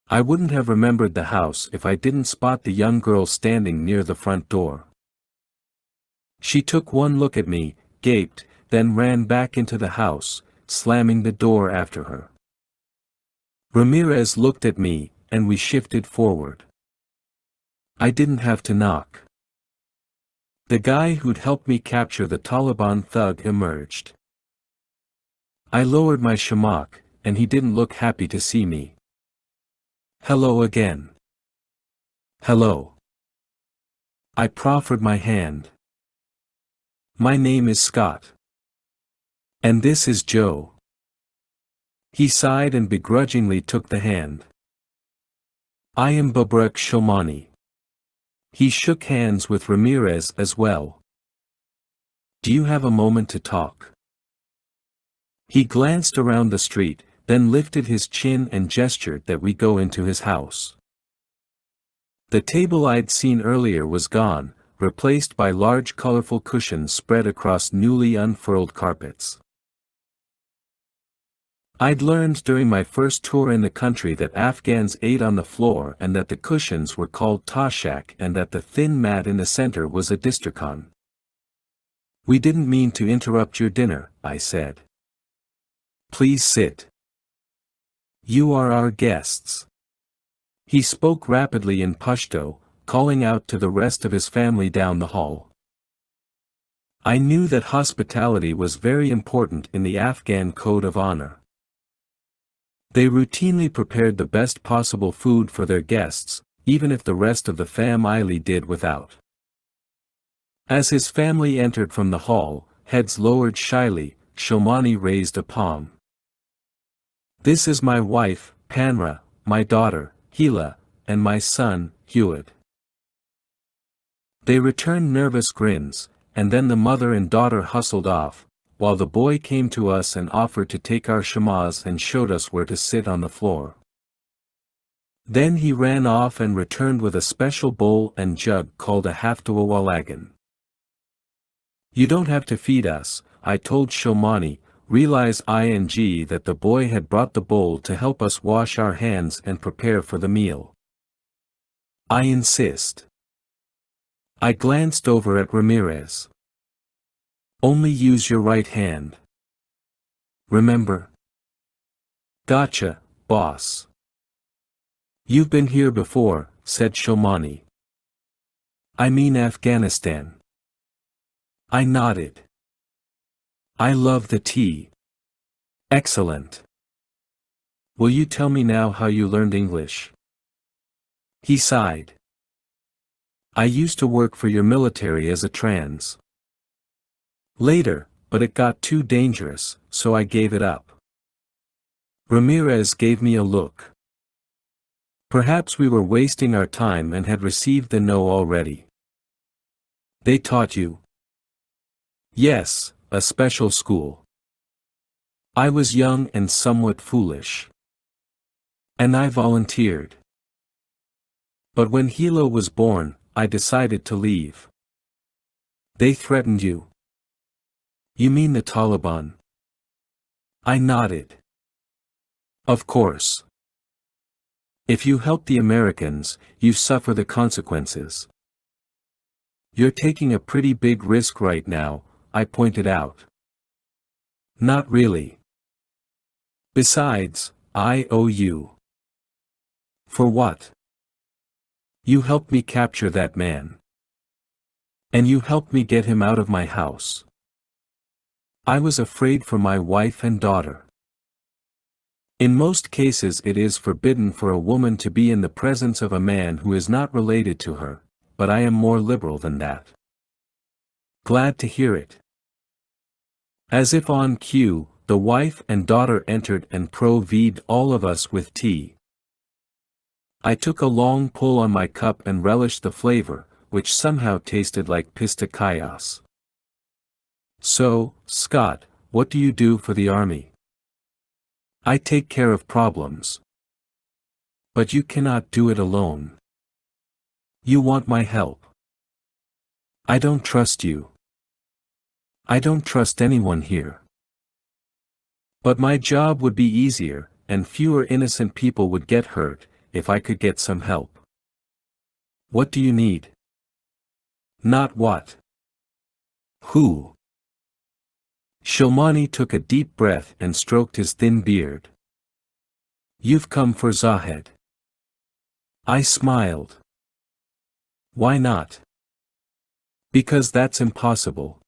I wouldn't have remembered the house if I didn't spot the young girl standing near the front door. She took one look at me, gaped, then ran back into the house, slamming the door after her. Ramirez looked at me, and we shifted forward. I didn't have to knock. The guy who'd helped me capture the Taliban thug emerged. I lowered my shamak, and he didn't look happy to see me. Hello again. Hello. I proffered my hand. My name is Scott. And this is Joe. He sighed and begrudgingly took the hand. I am Babrek Shomani. He shook hands with Ramirez as well. Do you have a moment to talk? He glanced around the street, then lifted his chin and gestured that we go into his house. The table I'd seen earlier was gone, replaced by large colorful cushions spread across newly unfurled carpets. I'd learned during my first tour in the country that Afghans ate on the floor and that the cushions were called tashak and that the thin mat in the center was a distrikhan. We didn't mean to interrupt your dinner, I said. Please sit. You are our guests. He spoke rapidly in Pashto, calling out to the rest of his family down the hall. I knew that hospitality was very important in the Afghan code of honor. They routinely prepared the best possible food for their guests, even if the rest of the family did without. As his family entered from the hall, heads lowered shyly, Shomani raised a palm. This is my wife, Panra, my daughter, Hila, and my son, Hewitt. They returned nervous grins, and then the mother and daughter hustled off, while the boy came to us and offered to take our shamas and showed us where to sit on the floor. Then he ran off and returned with a special bowl and jug called a haftawalagan. You don't have to feed us, I told Shomani, realize that the boy had brought the bowl to help us wash our hands and prepare for the meal. I insist. I glanced over at Ramirez. Only use your right hand. Remember? Gotcha, boss. You've been here before, said Shomani. I mean Afghanistan. I nodded. I love the tea. Excellent. Will you tell me now how you learned English? He sighed. I used to work for your military as a trans. Later, but it got too dangerous, so I gave it up. Ramirez gave me a look. Perhaps we were wasting our time and had received the no already. They taught you? Yes, a special school. I was young and somewhat foolish. And I volunteered. But when Hilo was born, I decided to leave. They threatened you. You mean the Taliban? I nodded. Of course. If you help the Americans, you suffer the consequences. You're taking a pretty big risk right now, I pointed out. Not really. Besides, I owe you. For what? You helped me capture that man. And you helped me get him out of my house. I was afraid for my wife and daughter. In most cases it is forbidden for a woman to be in the presence of a man who is not related to her, but I am more liberal than that. Glad to hear it. As if on cue, the wife and daughter entered and provided all of us with tea. I took a long pull on my cup and relished the flavor, which somehow tasted like pistachillos. So, Scott, what do you do for the army? I take care of problems. But you cannot do it alone. You want my help. I don't trust you. I don't trust anyone here. But my job would be easier, and fewer innocent people would get hurt, if I could get some help. What do you need? Not what. Who? Shomani took a deep breath and stroked his thin beard. You've come for Zahed. I smiled. Why not? Because that's impossible.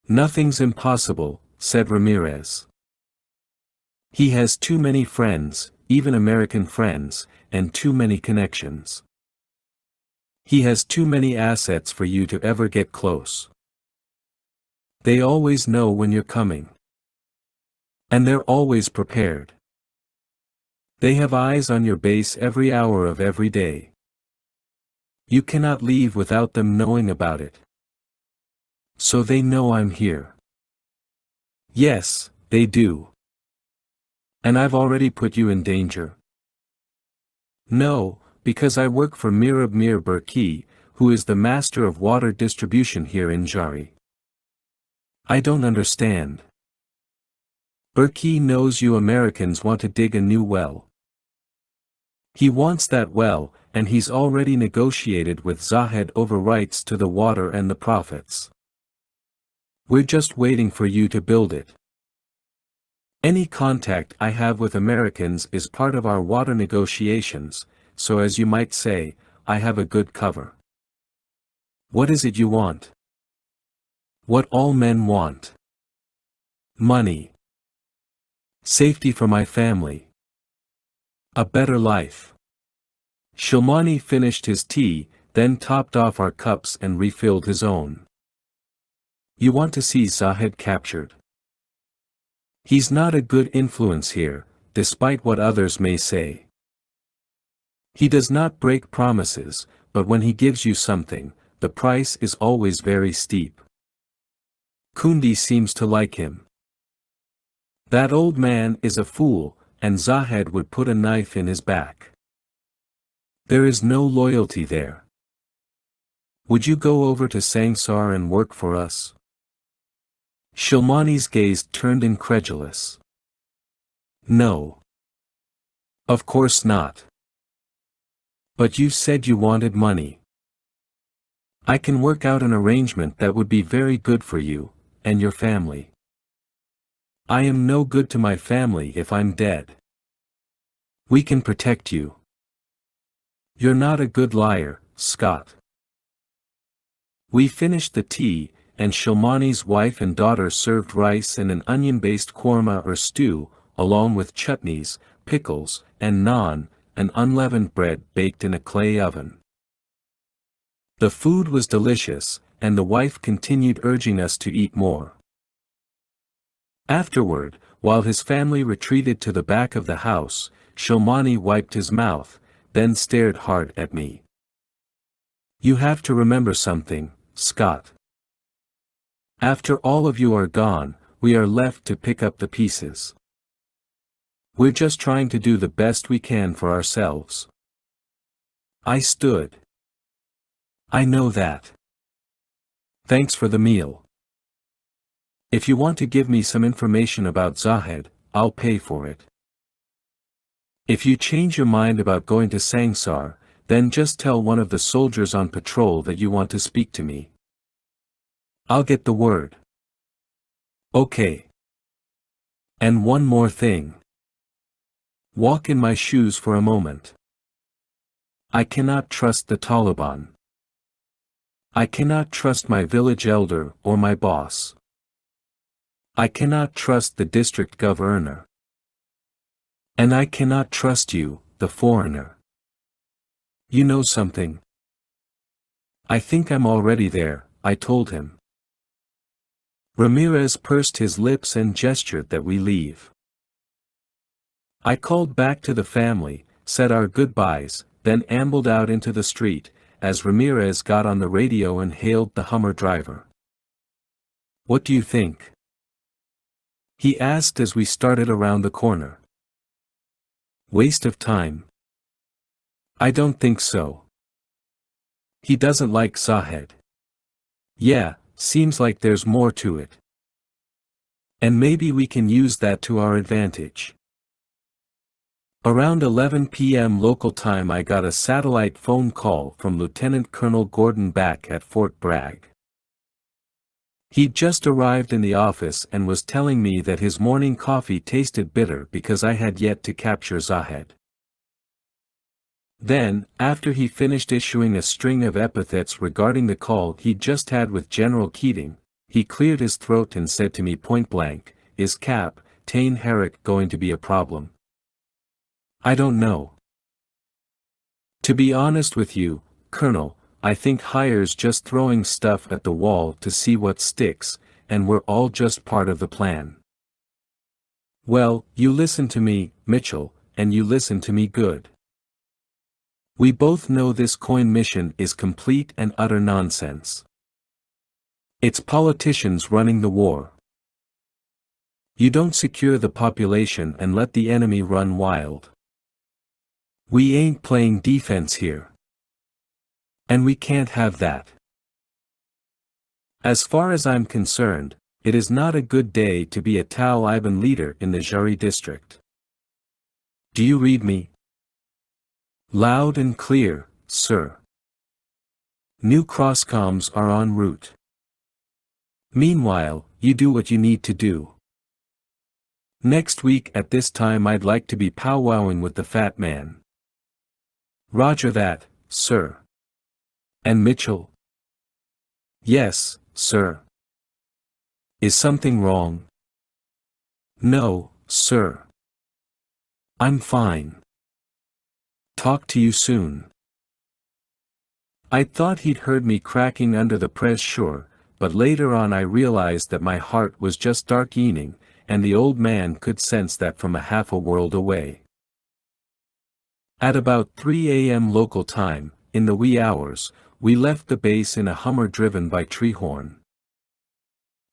Nothing's impossible, said Ramirez. He has too many friends, even American friends, and too many connections. He has too many assets for you to ever get close. They always know when you're coming. And they're always prepared. They have eyes on your base every hour of every day. You cannot leave without them knowing about it. So they know I'm here. Yes, they do. And I've already put you in danger. No, because I work for Mirab Mir Burki, who is the master of water distribution here in Jari. I don't understand. Burki knows you Americans want to dig a new well. He wants that well, and he's already negotiated with Zahed over rights to the water and the profits. We're just waiting for you to build it. Any contact I have with Americans is part of our water negotiations, so as you might say, I have a good cover. What is it you want? What all men want. Money. Safety for my family. A better life. Shilmani finished his tea, then topped off our cups and refilled his own. You want to see Zahid captured? He's not a good influence here, despite what others may say. He does not break promises, but when he gives you something, the price is always very steep. Kundi seems to like him. That old man is a fool, and Zahid would put a knife in his back. There is no loyalty there. Would you go over to Sangsar and work for us? Shilmani's gaze turned incredulous. No. Of course not. But you said you wanted money. I can work out an arrangement that would be very good for you, and your family. I am no good to my family if I'm dead. We can protect you. You're not a good liar, Scott. We finished the tea, and Shilmani's wife and daughter served rice and an onion-based korma or stew, along with chutneys, pickles, and naan, an unleavened bread baked in a clay oven. The food was delicious, and the wife continued urging us to eat more. Afterward, while his family retreated to the back of the house, Shilmani wiped his mouth, then stared hard at me. You have to remember something, Scott. After all of you are gone, we are left to pick up the pieces. We're just trying to do the best we can for ourselves. I stood. I know that. Thanks for the meal. If you want to give me some information about Zahid, I'll pay for it. If you change your mind about going to Sangsar, then just tell one of the soldiers on patrol that you want to speak to me. I'll get the word. Okay. And one more thing. Walk in my shoes for a moment. I cannot trust the Taliban. I cannot trust my village elder or my boss. I cannot trust the district governor. And I cannot trust you, the foreigner. You know something? I think I'm already there, I told him. Ramirez pursed his lips and gestured that we leave. I called back to the family, said our goodbyes, then ambled out into the street, as Ramirez got on the radio and hailed the Hummer driver. What do you think? He asked as we started around the corner. Waste of time. I don't think so. He doesn't like Zahid. Yeah, seems like there's more to it. And maybe we can use that to our advantage. Around 11 p.m. local time I got a satellite phone call from Lieutenant Colonel Gordon back at Fort Bragg. He'd just arrived in the office and was telling me that his morning coffee tasted bitter because I had yet to capture Zahid. Then, after he finished issuing a string of epithets regarding the call he'd just had with General Keating, he cleared his throat and said to me point blank, "Is Cap. Tain Herrick going to be a problem?" I don't know. To be honest with you, Colonel, I think Hire's just throwing stuff at the wall to see what sticks, and we're all just part of the plan. Well, you listen to me, Mitchell, and you listen to me good. We both know this coin mission is complete and utter nonsense. It's politicians running the war. You don't secure the population and let the enemy run wild. We ain't playing defense here. And we can't have that. As far as I'm concerned, it is not a good day to be a Taliban leader in the Jari district. Do you read me? Loud and clear, sir. New crosscoms are en route. Meanwhile, you do what you need to do. Next week at this time I'd like to be powwowing with the fat man. Roger that, sir. And Mitchell? Yes, sir. Is something wrong? No, sir. I'm fine. Talk to you soon. I'd thought he'd heard me cracking under the press sure, but later on I realized that my heart was just dark-ening, and the old man could sense that from a half a world away. At about 3 a.m. local time, in the wee hours, we left the base in a Hummer driven by Treehorn.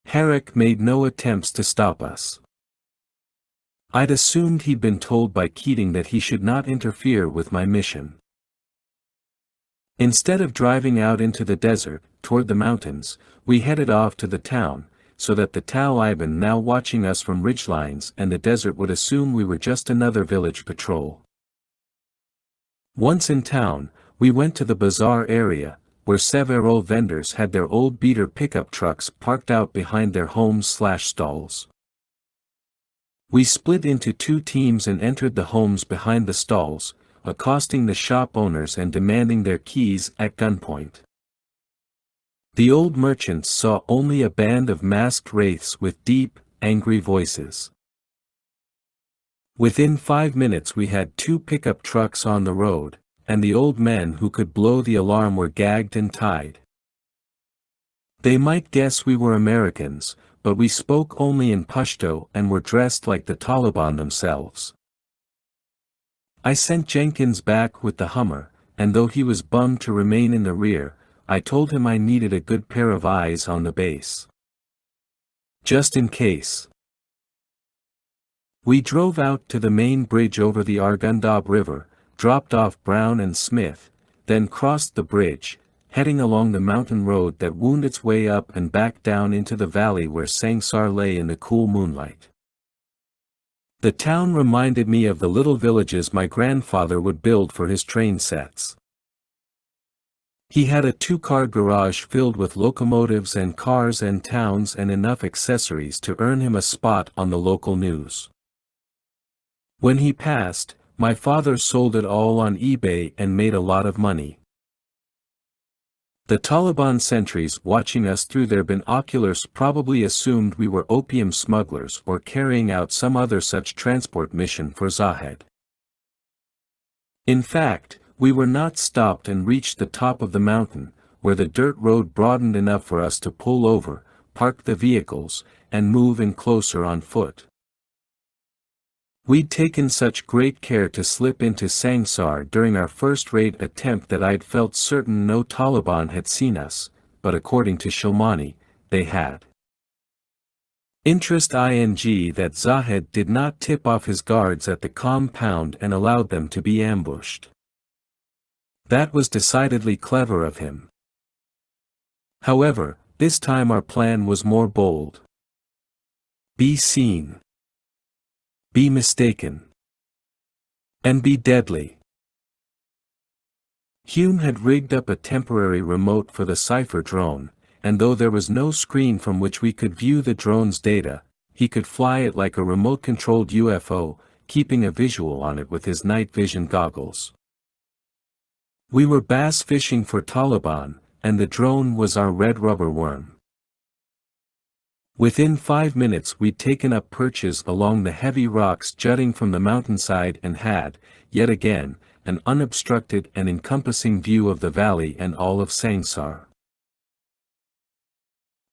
Herrick made no attempts to stop us. I'd assumed he'd been told by Keating that he should not interfere with my mission. Instead of driving out into the desert, toward the mountains, we headed off to the town, so that the Taliban now watching us from ridgelines and the desert would assume we were just another village patrol. Once in town, we went to the bazaar area, where several vendors had their old beater pickup trucks parked out behind their homes/stalls. We split into 2 teams and entered the homes behind the stalls, accosting the shop owners and demanding their keys at gunpoint. The old merchants saw only a band of masked wraiths with deep, angry voices. Within 5 minutes we had 2 pickup trucks on the road, and the old men who could blow the alarm were gagged and tied. They might guess we were Americans, but we spoke only in Pashto and were dressed like the Taliban themselves. I sent Jenkins back with the Hummer, and though he was bummed to remain in the rear, I told him I needed a good pair of eyes on the base. Just in case. We drove out to the main bridge over the Argundab River, dropped off Brown and Smith, then crossed the bridge, heading along the mountain road that wound its way up and back down into the valley where Sangsar lay in the cool moonlight. The town reminded me of the little villages my grandfather would build for his train sets. He had a 2-car garage filled with locomotives and cars and towns and enough accessories to earn him a spot on the local news. When he passed, my father sold it all on eBay and made a lot of money. The Taliban sentries watching us through their binoculars probably assumed we were opium smugglers or carrying out some other such transport mission for Zahed. In fact, we were not stopped and reached the top of the mountain, where the dirt road broadened enough for us to pull over, park the vehicles, and move in closer on foot. We'd taken such great care to slip into Sangsar during our first-rate attempt that I'd felt certain no Taliban had seen us, but according to Shilmani, they had. Interest ing that Zahed did not tip off his guards at the compound and allowed them to be ambushed. That was decidedly clever of him. However, this time our plan was more bold. Be seen. Be mistaken. And be deadly. Hume had rigged up a temporary remote for the Cypher drone, and though there was no screen from which we could view the drone's data, he could fly it like a remote-controlled UFO, keeping a visual on it with his night vision goggles. We were bass fishing for Taliban, and the drone was our red rubber worm. Within 5 minutes we'd taken up perches along the heavy rocks jutting from the mountainside and had, yet again, an unobstructed and encompassing view of the valley and all of Sangsar.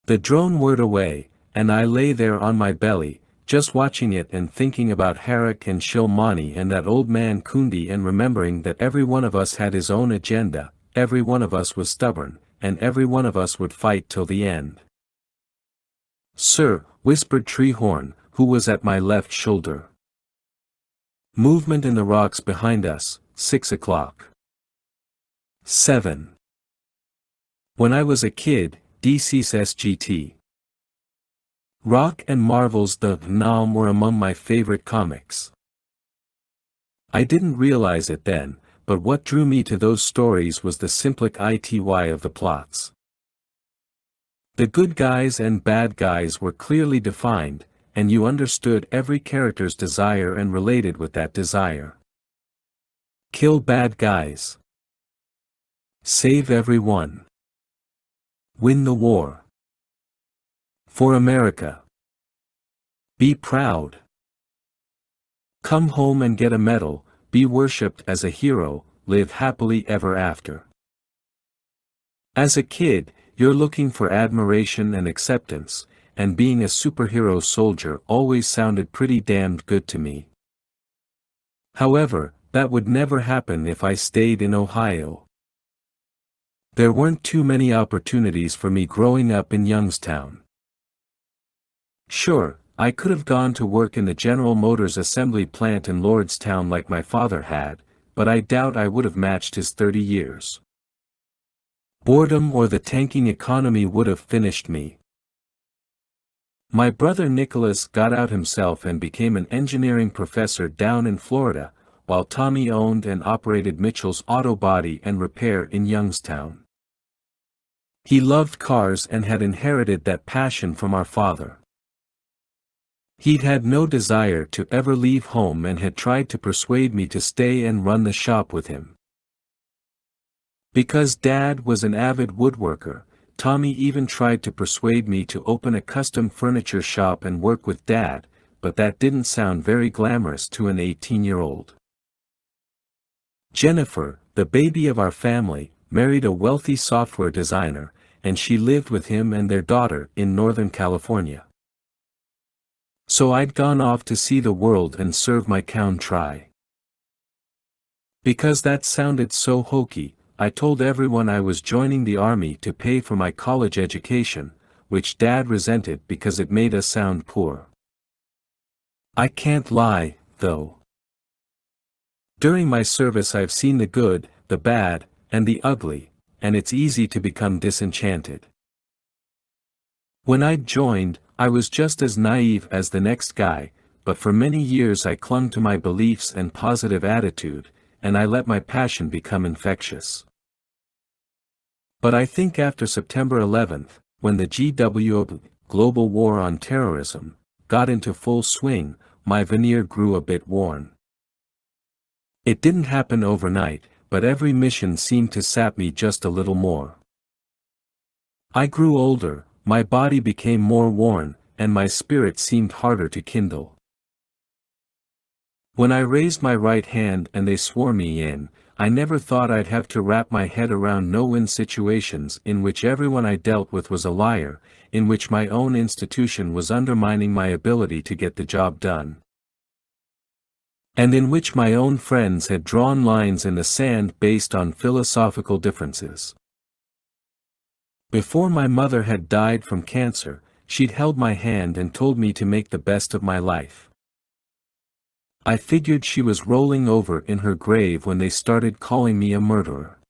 The drone whirred away, and I lay there on my belly, just watching it and thinking about Herrick and Shilmani and that old man Kundi and remembering that every one of us had his own agenda, every one of us was stubborn, and every one of us would fight till the end. "Sir," whispered Treehorn, who was at my left shoulder. Movement in the rocks behind us, 6 o'clock. 7. When I was a kid, DC's SGT. Rock and Marvel's The Nam were among my favorite comics. I didn't realize it then, but what drew me to those stories was the simplic ity of the plots. The good guys and bad guys were clearly defined, and you understood every character's desire and related with that desire. Kill bad guys. Save everyone. Win the war. For America. Be proud. Come home and get a medal, be worshipped as a hero, live happily ever after. As a kid, you're looking for admiration and acceptance, and being a superhero soldier always sounded pretty damned good to me. However, that would never happen if I stayed in Ohio. There weren't too many opportunities for me growing up in Youngstown. Sure, I could have gone to work in the General Motors assembly plant in Lordstown like my father had, but I doubt I would have matched his 30 years. Boredom or the tanking economy would have finished me. My brother Nicholas got out himself and became an engineering professor down in Florida, while Tommy owned and operated Mitchell's Auto Body and Repair in Youngstown. He loved cars and had inherited that passion from our father. He'd had no desire to ever leave home and had tried to persuade me to stay and run the shop with him. Because Dad was an avid woodworker, Tommy even tried to persuade me to open a custom furniture shop and work with Dad, but that didn't sound very glamorous to an 18-year-old. Jennifer, the baby of our family, married a wealthy software designer, and she lived with him and their daughter in Northern California. So I'd gone off to see the world and serve my country. Because that sounded so hokey, I told everyone I was joining the army to pay for my college education, which Dad resented because it made us sound poor. I can't lie, though. During my service I've seen the good, the bad, and the ugly, and it's easy to become disenchanted. When I'd joined, I was just as naive as the next guy, but for many years I clung to my beliefs and positive attitude, and I let my passion become infectious. But I think after September 11th, when the global war on terrorism, got into full swing, my veneer grew a bit worn. It didn't happen overnight, but every mission seemed to sap me just a little more. I grew older, my body became more worn, and my spirit seemed harder to kindle. When I raised my right hand and they swore me in, I never thought I'd have to wrap my head around no-win situations in which everyone I dealt with was a liar, in which my own institution was undermining my ability to get the job done. And in which my own friends had drawn lines in the sand based on philosophical differences. Before my mother had died from cancer, she'd held my hand and told me to make the best of my life. I figured she was rolling over in her grave when they started calling me a murderer.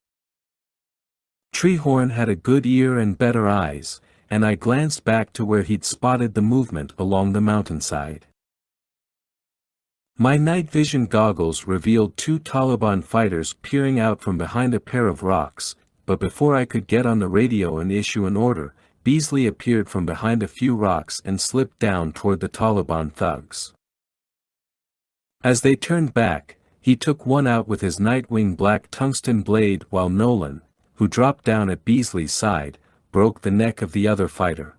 Treehorn had a good ear and better eyes, and I glanced back to where he'd spotted the movement along the mountainside. My night vision goggles revealed 2 Taliban fighters peering out from behind a pair of rocks, but before I could get on the radio and issue an order, Beasley appeared from behind a few rocks and slipped down toward the Taliban thugs. As they turned back, he took one out with his Nightwing black tungsten blade while Nolan, who dropped down at Beasley's side, broke the neck of the other fighter.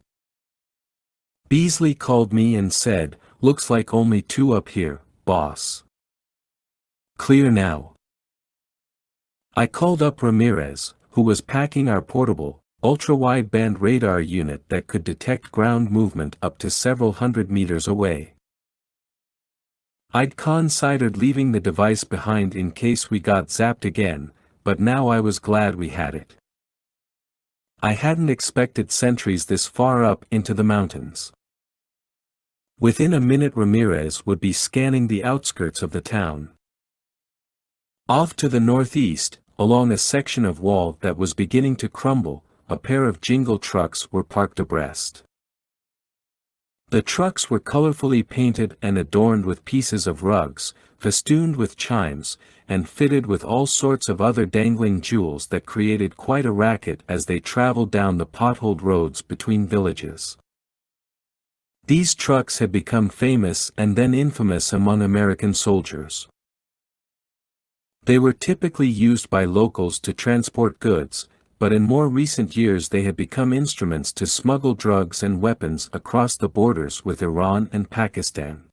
Beasley called me and said, "Looks like only 2 up here, boss. Clear now." I called up Ramirez, who was packing our portable, ultra-wideband radar unit that could detect ground movement up to several hundred meters away. I'd considered leaving the device behind in case we got zapped again, but now I was glad we had it. I hadn't expected sentries this far up into the mountains. Within a minute Ramirez would be scanning the outskirts of the town. Off to the northeast, along a section of wall that was beginning to crumble, a pair of jingle trucks were parked abreast. The trucks were colorfully painted and adorned with pieces of rugs, festooned with chimes, and fitted with all sorts of other dangling jewels that created quite a racket as they traveled down the potholed roads between villages. These trucks had become famous and then infamous among American soldiers. They were typically used by locals to transport goods, but in more recent years they had become instruments to smuggle drugs and weapons across the borders with Iran and Pakistan.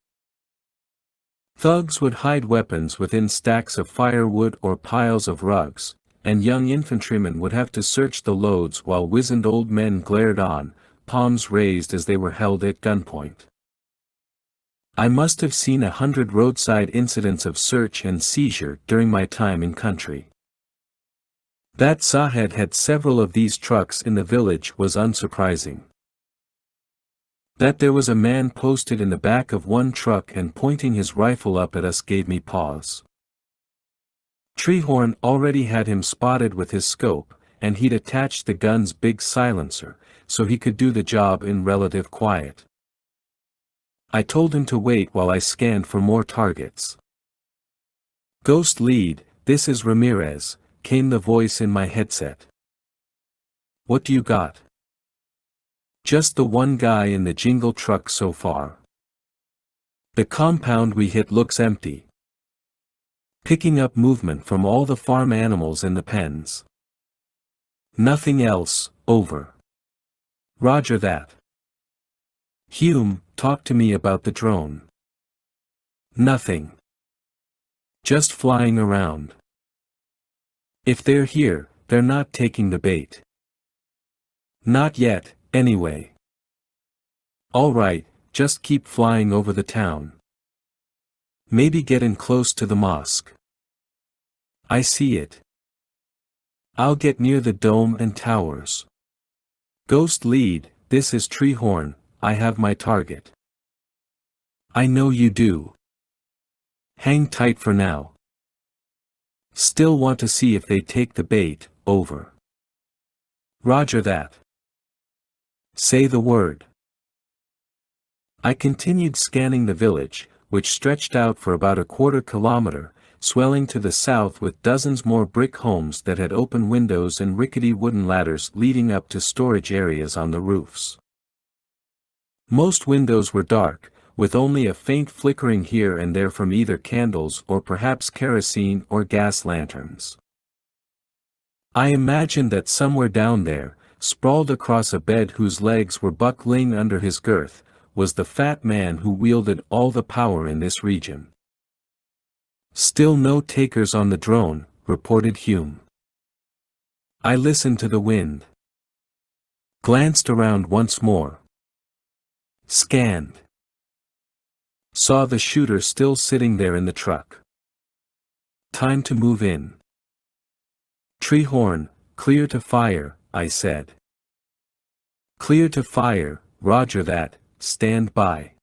Thugs would hide weapons within stacks of firewood or piles of rugs, and young infantrymen would have to search the loads while wizened old men glared on, palms raised as they were held at gunpoint. I must have seen 100 roadside incidents of search and seizure during my time in country. That Sahed had several of these trucks in the village was unsurprising. That there was a man posted in the back of one truck and pointing his rifle up at us gave me pause. Treehorn already had him spotted with his scope, and he'd attached the gun's big silencer, so he could do the job in relative quiet. I told him to wait while I scanned for more targets. "Ghost lead, this is Ramirez," came the voice in my headset. "What do you got?" "Just the one guy in the jingle truck so far. The compound we hit looks empty. Picking up movement from all the farm animals in the pens. Nothing else, over." "Roger that." "Hume, talk to me about the drone." "Nothing. Just flying around. If they're here, they're not taking the bait." "Not yet, anyway." "All right, just keep flying over the town. Maybe getting close to the mosque." "I see it. I'll get near the dome and towers." "Ghost lead, this is Treehorn, I have my target." "I know you do. Hang tight for now. Still want to see if they take the bait, over." "Roger that. Say the word." I continued scanning the village, which stretched out for about a quarter kilometer, swelling to the south with dozens more brick homes that had open windows and rickety wooden ladders leading up to storage areas on the roofs. Most windows were dark, with only a faint flickering here and there from either candles or perhaps kerosene or gas lanterns. I imagined that somewhere down there, sprawled across a bed whose legs were buckling under his girth, was the fat man who wielded all the power in this region. "Still no takers on the drone," reported Hume. I listened to the wind. Glanced around once more. Scanned. Saw the shooter still sitting there in the truck. Time to move in. "Treehorn, clear to fire," I said. "Clear to fire, roger that, stand by."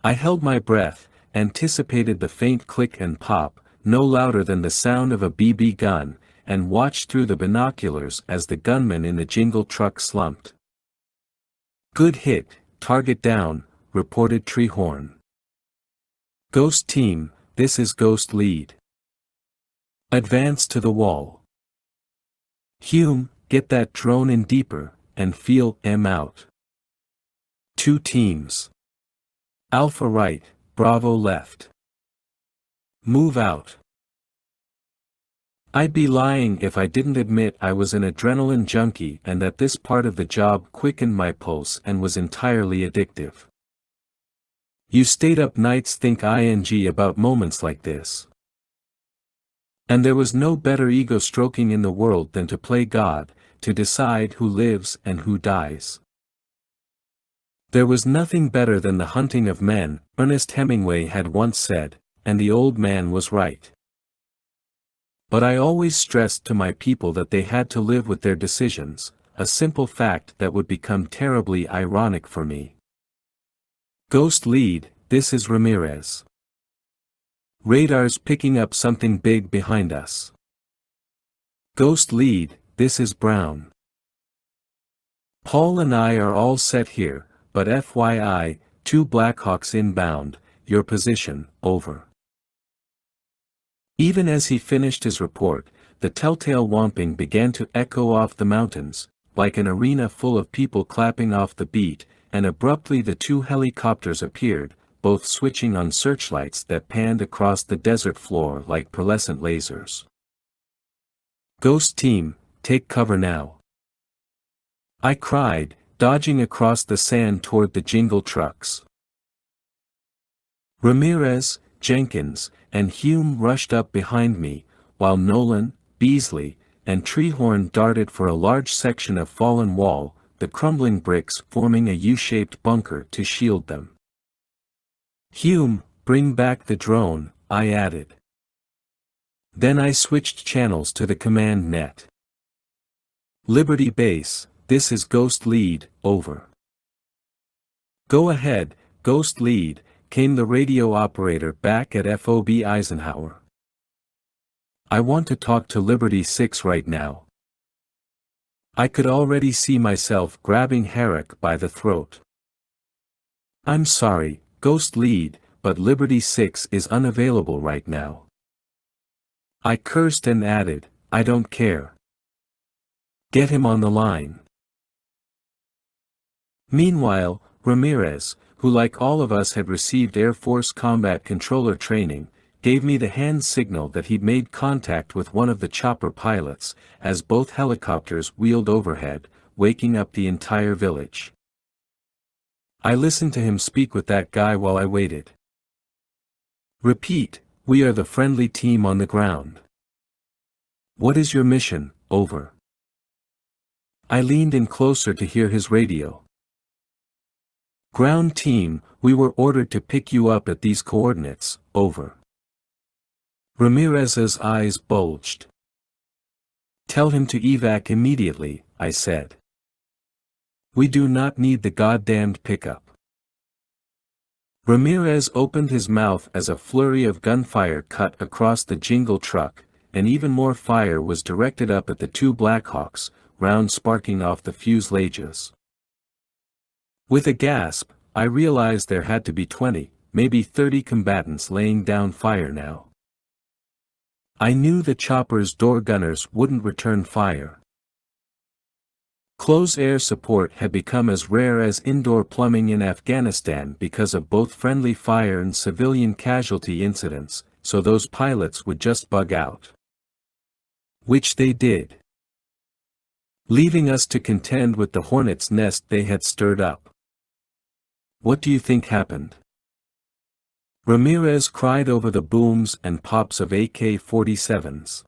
I held my breath, anticipated the faint click and pop, no louder than the sound of a BB gun, and watched through the binoculars as the gunman in the jingle truck slumped. "Good hit, target down," reported Treehorn. "Ghost team, this is Ghost lead. Advance to the wall. Hume, get that drone in deeper, and feel M out. 2 teams. Alpha right, Bravo left. Move out." I'd be lying if I didn't admit I was an adrenaline junkie and that this part of the job quickened my pulse and was entirely addictive. You stayed up nights think about moments like this. And there was no better ego stroking in the world than to play God, to decide who lives and who dies. There was nothing better than the hunting of men, Ernest Hemingway had once said, and the old man was right. But I always stressed to my people that they had to live with their decisions, a simple fact that would become terribly ironic for me. "Ghost lead, this is Ramirez. Radar's picking up something big behind us." "Ghost lead, this is Brown. Paul and I are all set here, but FYI, 2 Blackhawks inbound, your position, over. Even as he finished his report, the telltale whomping began to echo off the mountains, like an arena full of people clapping off the beat, and abruptly the two helicopters appeared, both switching on searchlights that panned across the desert floor like pearlescent lasers. "Ghost team, take cover now!" I cried, dodging across the sand toward the jingle trucks. Ramirez, Jenkins, and Hume rushed up behind me, while Nolan, Beasley, and Treehorn darted for a large section of fallen wall, the crumbling bricks forming a U-shaped bunker to shield them. "Hume, bring back the drone," I added. Then I switched channels to the command net. "Liberty Base, this is Ghost Lead, over." "Go ahead, Ghost Lead," came the radio operator back at FOB Eisenhower. "I want to talk to Liberty 6 right now." I could already see myself grabbing Herrick by the throat. "I'm sorry, Ghost Lead, but Liberty 6 is unavailable right now." I cursed and added, "I don't care. Get him on the line." Meanwhile, Ramirez, who like all of us had received Air Force combat controller training, gave me the hand signal that he'd made contact with one of the chopper pilots, as both helicopters wheeled overhead, waking up the entire village. I listened to him speak with that guy while I waited. "Repeat, we are the friendly team on the ground. What is your mission, over?" I leaned in closer to hear his radio. "Ground team, we were ordered to pick you up at these coordinates, over." Ramirez's eyes bulged. "Tell him to evac immediately," I said. "We do not need the goddamned pickup." Ramirez opened his mouth as a flurry of gunfire cut across the jingle truck, and even more fire was directed up at the two Blackhawks, rounds sparking off the fuselages. With a gasp, I realized there had to be 20, maybe 30 combatants laying down fire now. I knew the chopper's door gunners wouldn't return fire. Close air support had become as rare as indoor plumbing in Afghanistan because of both friendly fire and civilian casualty incidents, so those pilots would just bug out. Which they did. Leaving us to contend with the hornet's nest they had stirred up. What do you think happened? Ramirez cried over the booms and pops of AK-47s.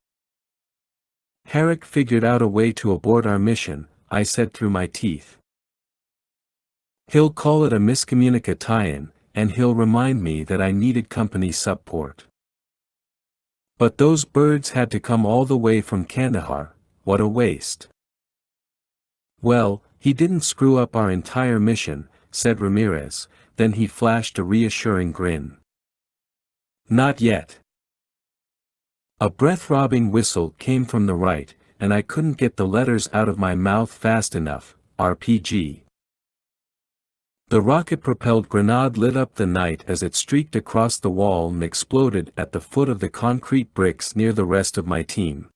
Herrick figured out a way to abort our mission, I said through my teeth. He'll call it a miscommunica tie-in, and he'll remind me that I needed company support. But those birds had to come all the way from Kandahar, what a waste. Well, he didn't screw up our entire mission, said Ramirez, then he flashed a reassuring grin. Not yet. A breath-robbing whistle came from the right, and I couldn't get the letters out of my mouth fast enough, RPG. The rocket-propelled grenade lit up the night as it streaked across the wall and exploded at the foot of the concrete bricks near the rest of my team.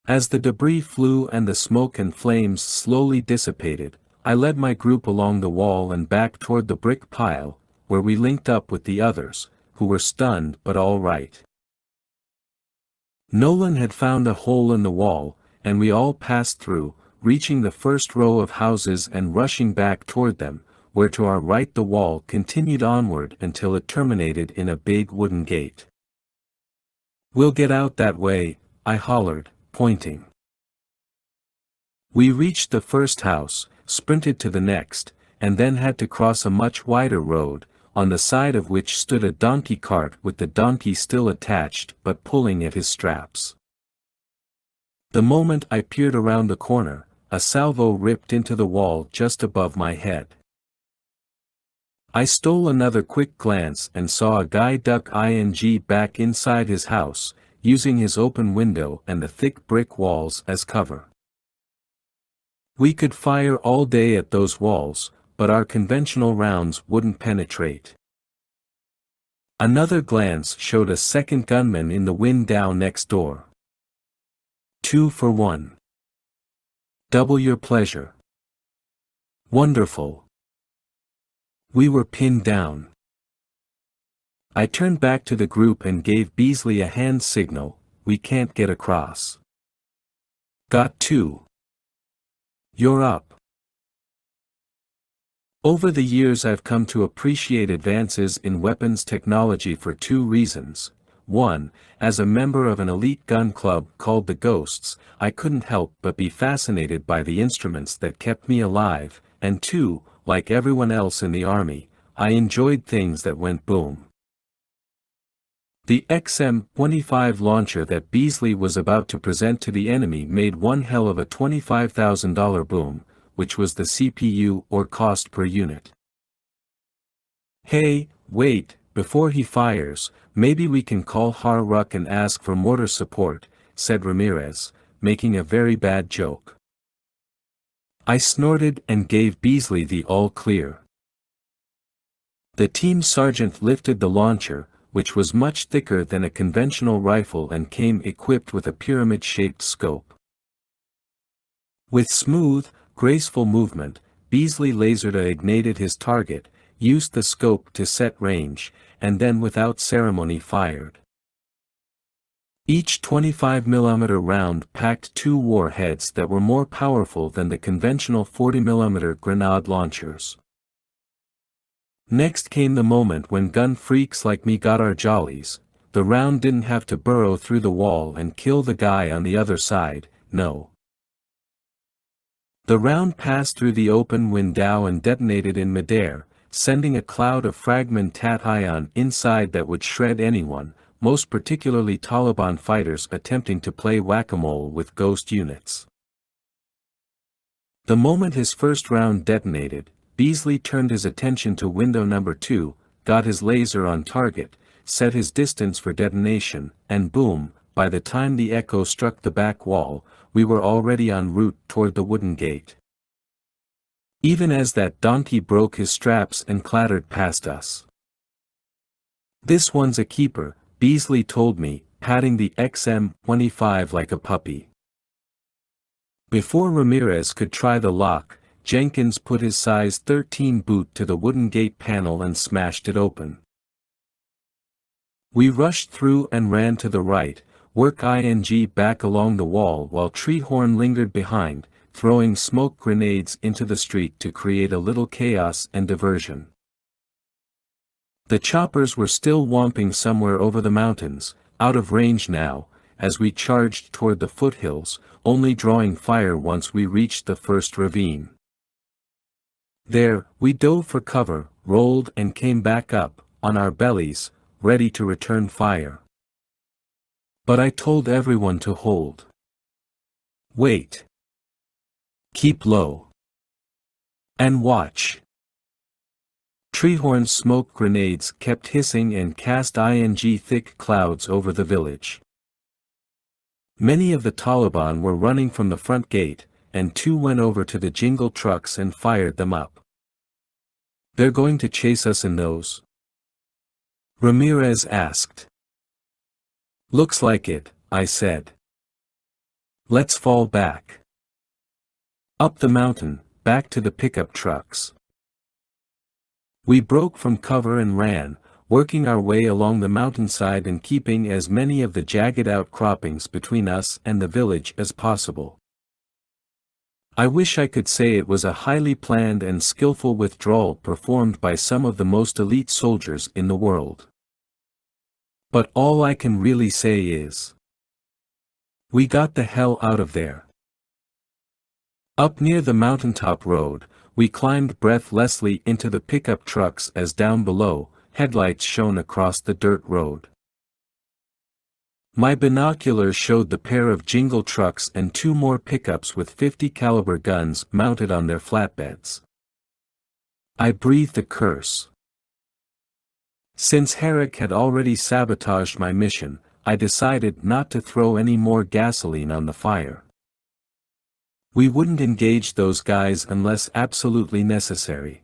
As the debris flew and the smoke and flames slowly dissipated, I led my group along the wall and back toward the brick pile, where we linked up with the others, who were stunned but all right. Nolan had found a hole in the wall, and we all passed through, reaching the first row of houses and rushing back toward them, where to our right the wall continued onward until it terminated in a big wooden gate. We'll get out that way, I hollered, pointing. We reached the first house, sprinted to the next, and then had to cross a much wider road, on the side of which stood a donkey cart with the donkey still attached but pulling at his straps. The moment I peered around the corner, a salvo ripped into the wall just above my head. I stole another quick glance and saw a guy duck back inside his house, using his open window and the thick brick walls as cover. We could fire all day at those walls, but our conventional rounds wouldn't penetrate. Another glance showed a second gunman in the window next door. 2 for 1. Double your pleasure. Wonderful. We were pinned down. I turned back to the group and gave Beasley a hand signal. We can't get across. Got 2. You're up. Over the years I've come to appreciate advances in weapons technology for 2 reasons. 1, as a member of an elite gun club called the Ghosts, I couldn't help but be fascinated by the instruments that kept me alive, and 2, like everyone else in the army, I enjoyed things that went boom. The XM-25 launcher that Beasley was about to present to the enemy made one hell of a $25,000 boom, which was the CPU or cost per unit. Hey, wait, before he fires, maybe we can call Har-Ruck and ask for mortar support, said Ramirez, making a very bad joke. I snorted and gave Beasley the all clear. The team sergeant lifted the launcher, which was much thicker than a conventional rifle and came equipped with a pyramid-shaped scope. With smooth, graceful movement, Beasley laser-ignited his target, used the scope to set range, and then without ceremony fired. Each 25mm round packed 2 warheads that were more powerful than the conventional 40mm grenade launchers. Next came the moment when gun freaks like me got our jollies. The round didn't have to burrow through the wall and kill the guy on the other side, no. The round passed through the open window and detonated in midair, sending a cloud of fragment-ion inside that would shred anyone, most particularly Taliban fighters attempting to play whack-a-mole with ghost units. The moment his first round detonated, Beasley turned his attention to window number 2, got his laser on target, set his distance for detonation, and boom, by the time the echo struck the back wall, we were already en route toward the wooden gate. Even as that donkey broke his straps and clattered past us. This one's a keeper, Beasley told me, patting the XM-25 like a puppy. Before Ramirez could try the lock, Jenkins put his size 13 boot to the wooden gate panel and smashed it open. We rushed through and ran to the right, work ing back along the wall while Treehorn lingered behind, throwing smoke grenades into the street to create a little chaos and diversion. The choppers were still whomping somewhere over the mountains, out of range now, as we charged toward the foothills, only drawing fire once we reached the first ravine. There, we dove for cover, rolled and came back up, on our bellies, ready to return fire. But I told everyone to hold. Wait. Keep low. And watch. Treehorn's smoke grenades kept hissing and cast thick clouds over the village. Many of the Taliban were running from the front gate, and 2 went over to the jingle trucks and fired them up. They're going to chase us in those? Ramirez asked. Looks like it, I said. Let's fall back. Up the mountain, back to the pickup trucks. We broke from cover and ran, working our way along the mountainside and keeping as many of the jagged outcroppings between us and the village as possible. I wish I could say it was a highly planned and skillful withdrawal performed by some of the most elite soldiers in the world. But all I can really say is, we got the hell out of there. Up near the mountaintop road, we climbed breathlessly into the pickup trucks as down below, headlights shone across the dirt road. My binoculars showed the pair of jingle trucks and 2 more pickups with 50 caliber guns mounted on their flatbeds. I breathed a curse. Since Herrick had already sabotaged my mission, I decided not to throw any more gasoline on the fire. We wouldn't engage those guys unless absolutely necessary.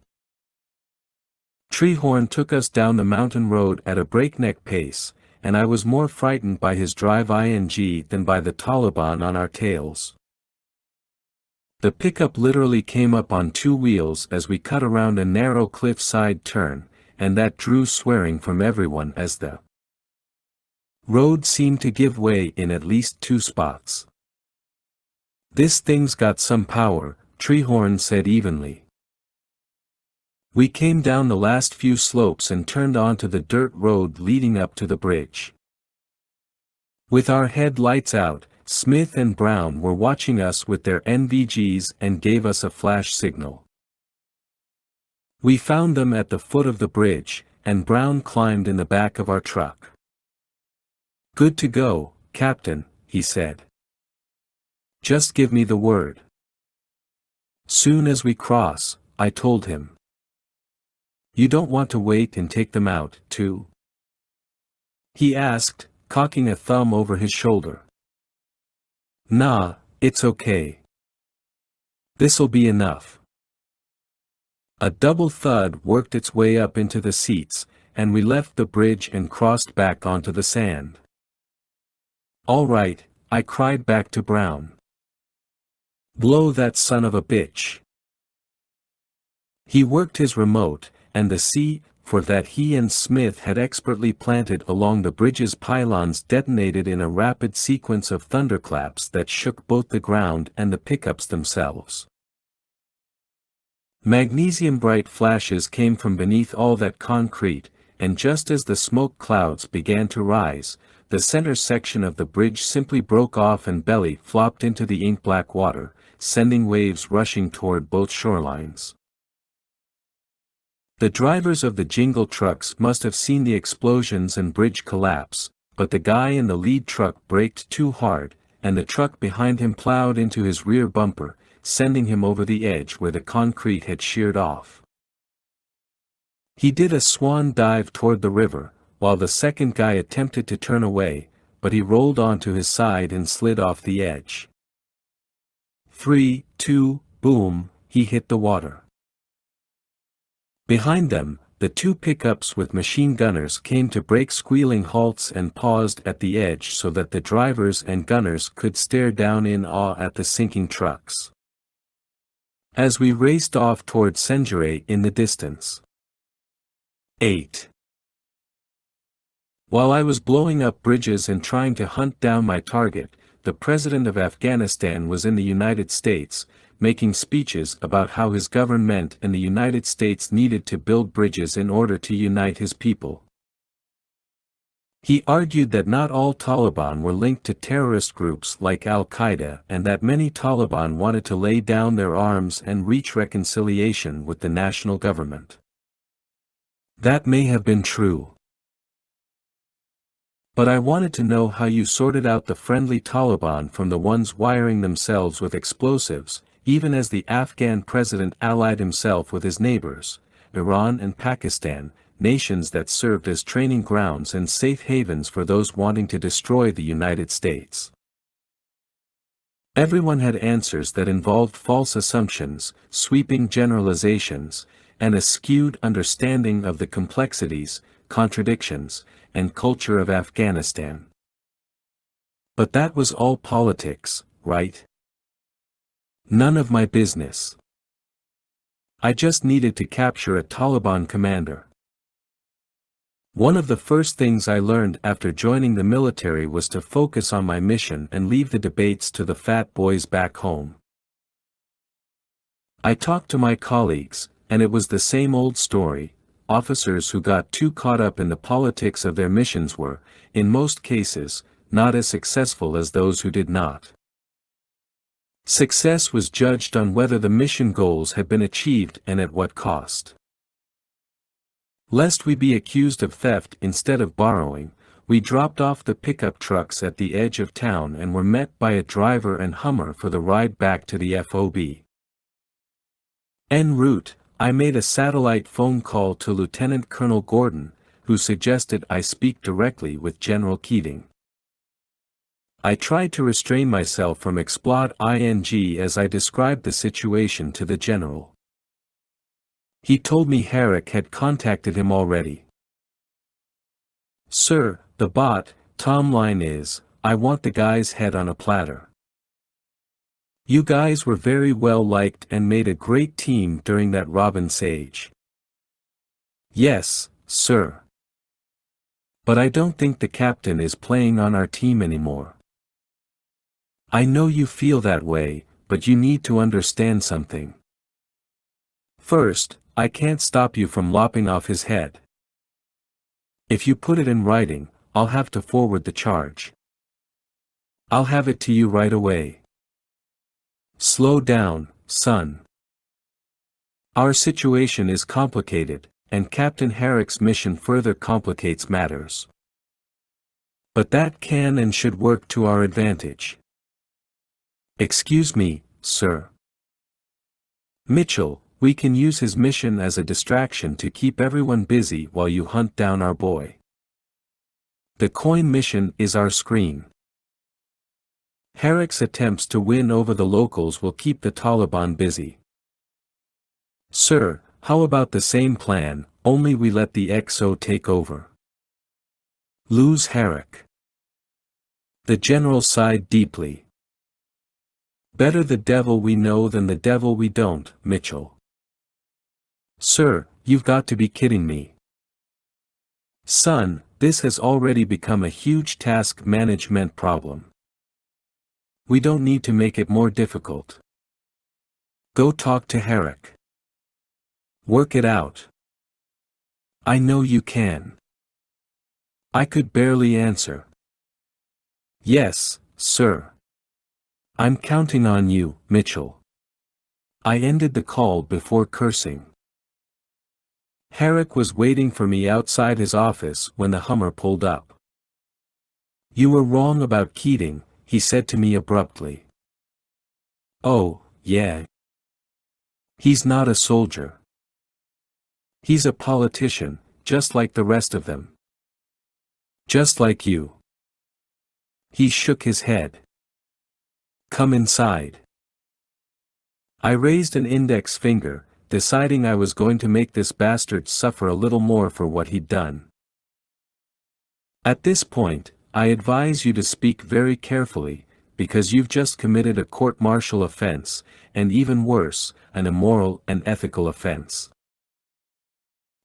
Treehorn took us down the mountain road at a breakneck pace, and I was more frightened by his drive than by the Taliban on our tails. The pickup literally came up on two wheels as we cut around a narrow cliff-side turn, and that drew swearing from everyone as the road seemed to give way in at least two spots. "This thing's got some power," Treehorn said evenly. We came down the last few slopes and turned onto the dirt road leading up to the bridge. With our headlights out, Smith and Brown were watching us with their NVGs and gave us a flash signal. We found them at the foot of the bridge, and Brown climbed in the back of our truck. "Good to go, Captain," he said. "Just give me the word." "Soon as we cross," I told him. "You don't want to wait and take them out, too?" he asked, cocking a thumb over his shoulder. "Nah, it's okay. This'll be enough." A double thud worked its way up into the seats, and we left the bridge and crossed back onto the sand. "All right," I cried back to Brown. "Blow that son of a bitch." He worked his remote, and the C4 that he and Smith had expertly planted along the bridge's pylons detonated in a rapid sequence of thunderclaps that shook both the ground and the pickups themselves. Magnesium-bright flashes came from beneath all that concrete, and just as the smoke clouds began to rise, the center section of the bridge simply broke off and belly flopped into the ink-black water, sending waves rushing toward both shorelines. The drivers of the jingle trucks must have seen the explosions and bridge collapse, but the guy in the lead truck braked too hard, and the truck behind him plowed into his rear bumper, sending him over the edge where the concrete had sheared off. He did a swan dive toward the river, while the second guy attempted to turn away, but he rolled onto his side and slid off the edge. 3, 2, boom, he hit the water. Behind them, the two pickups with machine gunners came to break squealing halts and paused at the edge so that the drivers and gunners could stare down in awe at the sinking trucks. As we raced off toward Senjure in the distance. 8. While I was blowing up bridges and trying to hunt down my target, the President of Afghanistan was in the United States, making speeches about how his government and the United States needed to build bridges in order to unite his people. He argued that not all Taliban were linked to terrorist groups like Al-Qaeda and that many Taliban wanted to lay down their arms and reach reconciliation with the national government. That may have been true. But I wanted to know how you sorted out the friendly Taliban from the ones wiring themselves with explosives, even as the Afghan president allied himself with his neighbors, Iran and Pakistan, nations that served as training grounds and safe havens for those wanting to destroy the United States. Everyone had answers that involved false assumptions, sweeping generalizations, and a skewed understanding of the complexities, contradictions, and culture of Afghanistan. But that was all politics, right? None of my business. I just needed to capture a Taliban commander. One of the first things I learned after joining the military was to focus on my mission and leave the debates to the fat boys back home. I talked to my colleagues, and it was the same old story. Officers who got too caught up in the politics of their missions were, in most cases, not as successful as those who did not. Success was judged on whether the mission goals had been achieved and at what cost. Lest we be accused of theft instead of borrowing, we dropped off the pickup trucks at the edge of town and were met by a driver and Hummer for the ride back to the FOB. En route, I made a satellite phone call to Lieutenant Colonel Gordon, who suggested I speak directly with General Keating. I tried to restrain myself from explode ing as I described the situation to the general. He told me Herrick had contacted him already. Sir, the bottom line is, I want the guy's head on a platter. You guys were very well liked and made a great team during that Robin Sage. Yes, sir. But I don't think the captain is playing on our team anymore. I know you feel that way, but you need to understand something. First, I can't stop you from lopping off his head. If you put it in writing, I'll have to forward the charge. I'll have it to you right away. Slow down, son. Our situation is complicated, and Captain Herrick's mission further complicates matters. But that can and should work to our advantage. Excuse me, sir. Mitchell, we can use his mission as a distraction to keep everyone busy while you hunt down our boy. The coin mission is our screen. Herrick's attempts to win over the locals will keep the Taliban busy. Sir, how about the same plan, only we let the XO take over? Lose Herrick. The general sighed deeply. Better the devil we know than the devil we don't, Mitchell. Sir, you've got to be kidding me. Son, this has already become a huge task management problem. We don't need to make it more difficult. Go talk to Herrick. Work it out. I know you can. I could barely answer. Yes, sir. I'm counting on you, Mitchell. I ended the call before cursing. Herrick was waiting for me outside his office when the Hummer pulled up. You were wrong about Keating, he said to me abruptly. Oh, yeah. He's not a soldier. He's a politician, just like the rest of them. Just like you. He shook his head. Come inside. I raised an index finger, deciding I was going to make this bastard suffer a little more for what he'd done. At this point, I advise you to speak very carefully, because you've just committed a court-martial offense, and even worse, an immoral and ethical offense.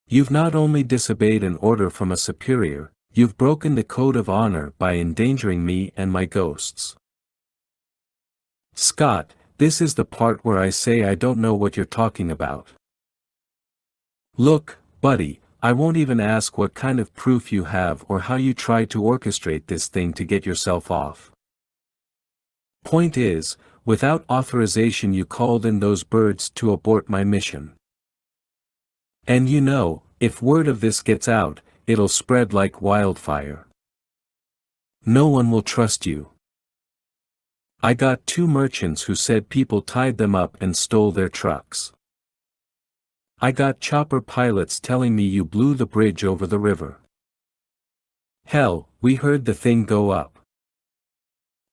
You've not only disobeyed an order from a superior, you've broken the code of honor by endangering me and my ghosts. Scott, this is the part where I say I don't know what you're talking about. Look, buddy, I won't even ask what kind of proof you have or how you tried to orchestrate this thing to get yourself off. Point is, without authorization you called in those birds to abort my mission. And you know, if word of this gets out, it'll spread like wildfire. No one will trust you. I got 2 merchants who said people tied them up and stole their trucks. I got chopper pilots telling me you blew the bridge over the river. Hell, we heard the thing go up.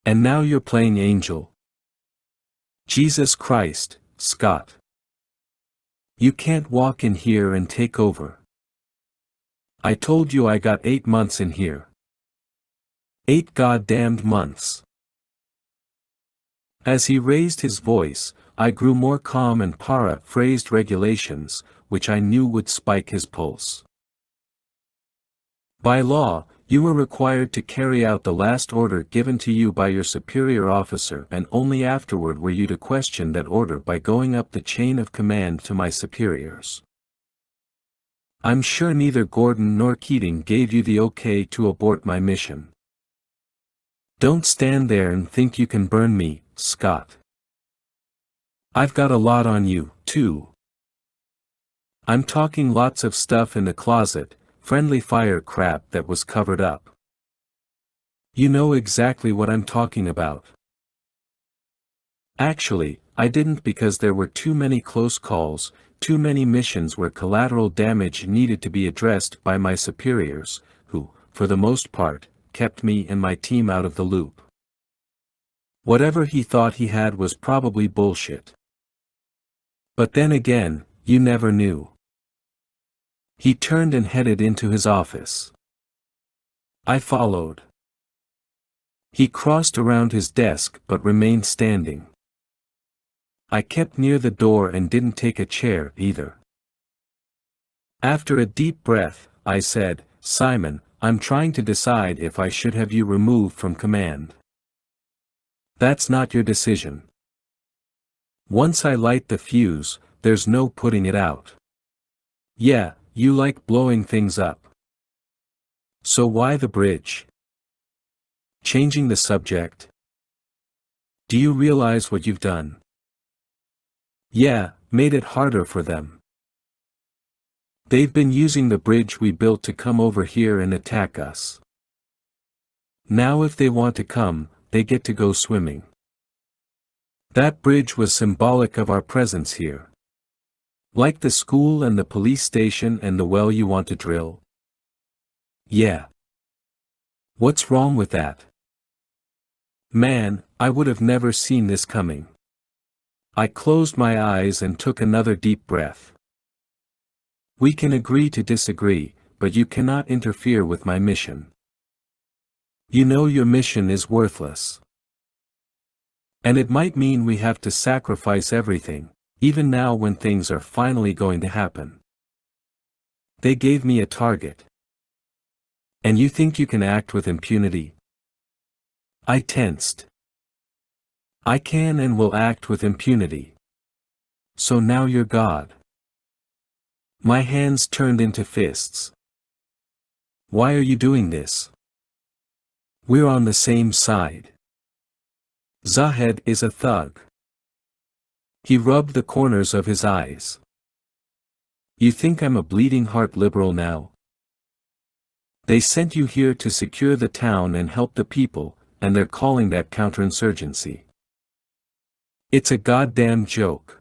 And now you're playing angel. Jesus Christ, Scott. You can't walk in here and take over. I told you I got 8 months in here. 8 goddamned months. As he raised his voice, I grew more calm and paraphrased regulations, which I knew would spike his pulse. By law, you were required to carry out the last order given to you by your superior officer, and only afterward were you to question that order by going up the chain of command to my superiors. I'm sure neither Gordon nor Keating gave you the okay to abort my mission. Don't stand there and think you can burn me, Scott. I've got a lot on you, too. I'm talking lots of stuff in the closet, friendly fire crap that was covered up. You know exactly what I'm talking about. Actually, I didn't, because there were too many close calls, too many missions where collateral damage needed to be addressed by my superiors, who, for the most part, kept me and my team out of the loop. Whatever he thought he had was probably bullshit. But then again, you never knew. He turned and headed into his office. I followed. He crossed around his desk but remained standing. I kept near the door and didn't take a chair either. After a deep breath, I said, "Simon, I'm trying to decide if I should have you removed from command." "That's not your decision. Once I light the fuse, there's no putting it out." "Yeah, you like blowing things up. So why the bridge?" Changing the subject. "Do you realize what you've done?" "Yeah, made it harder for them. They've been using the bridge we built to come over here and attack us. Now if they want to come, they get to go swimming. That bridge was symbolic of our presence here. Like the school and the police station and the well you want to drill." "Yeah. What's wrong with that?" "Man, I would have never seen this coming." I closed my eyes and took another deep breath. "We can agree to disagree, but you cannot interfere with my mission. You know your mission is worthless. And it might mean we have to sacrifice everything, even now when things are finally going to happen. They gave me a target. And you think you can act with impunity?" I tensed. "I can and will act with impunity. So now you're God." My hands turned into fists. "Why are you doing this? We're on the same side. Zahed is a thug." He rubbed the corners of his eyes. "You think I'm a bleeding heart liberal now? They sent you here to secure the town and help the people, and they're calling that counterinsurgency. It's a goddamn joke.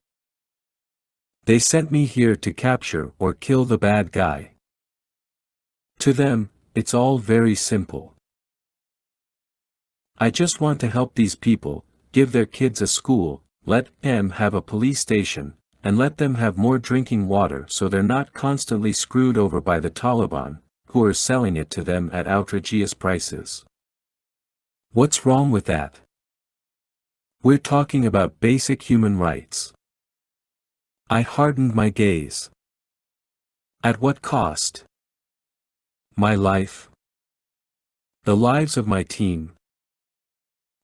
They sent me here to capture or kill the bad guy. To them, it's all very simple. I just want to help these people, give their kids a school, let them have a police station, and let them have more drinking water so they're not constantly screwed over by the Taliban, who are selling it to them at outrageous prices. What's wrong with that? We're talking about basic human rights." I hardened my gaze. "At what cost? My life? The lives of my team?"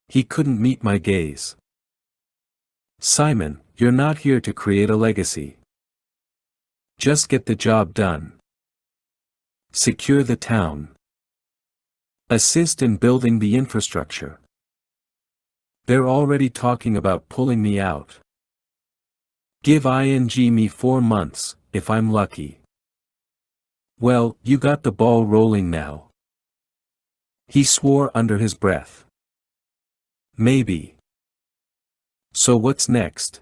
He couldn't meet my gaze. "Simon, you're not here to create a legacy. Just get the job done. Secure the town. Assist in building the infrastructure. They're already talking about pulling me out. Give me 4 months, if I'm lucky." "Well, you got the ball rolling now." He swore under his breath. "Maybe. So what's next?"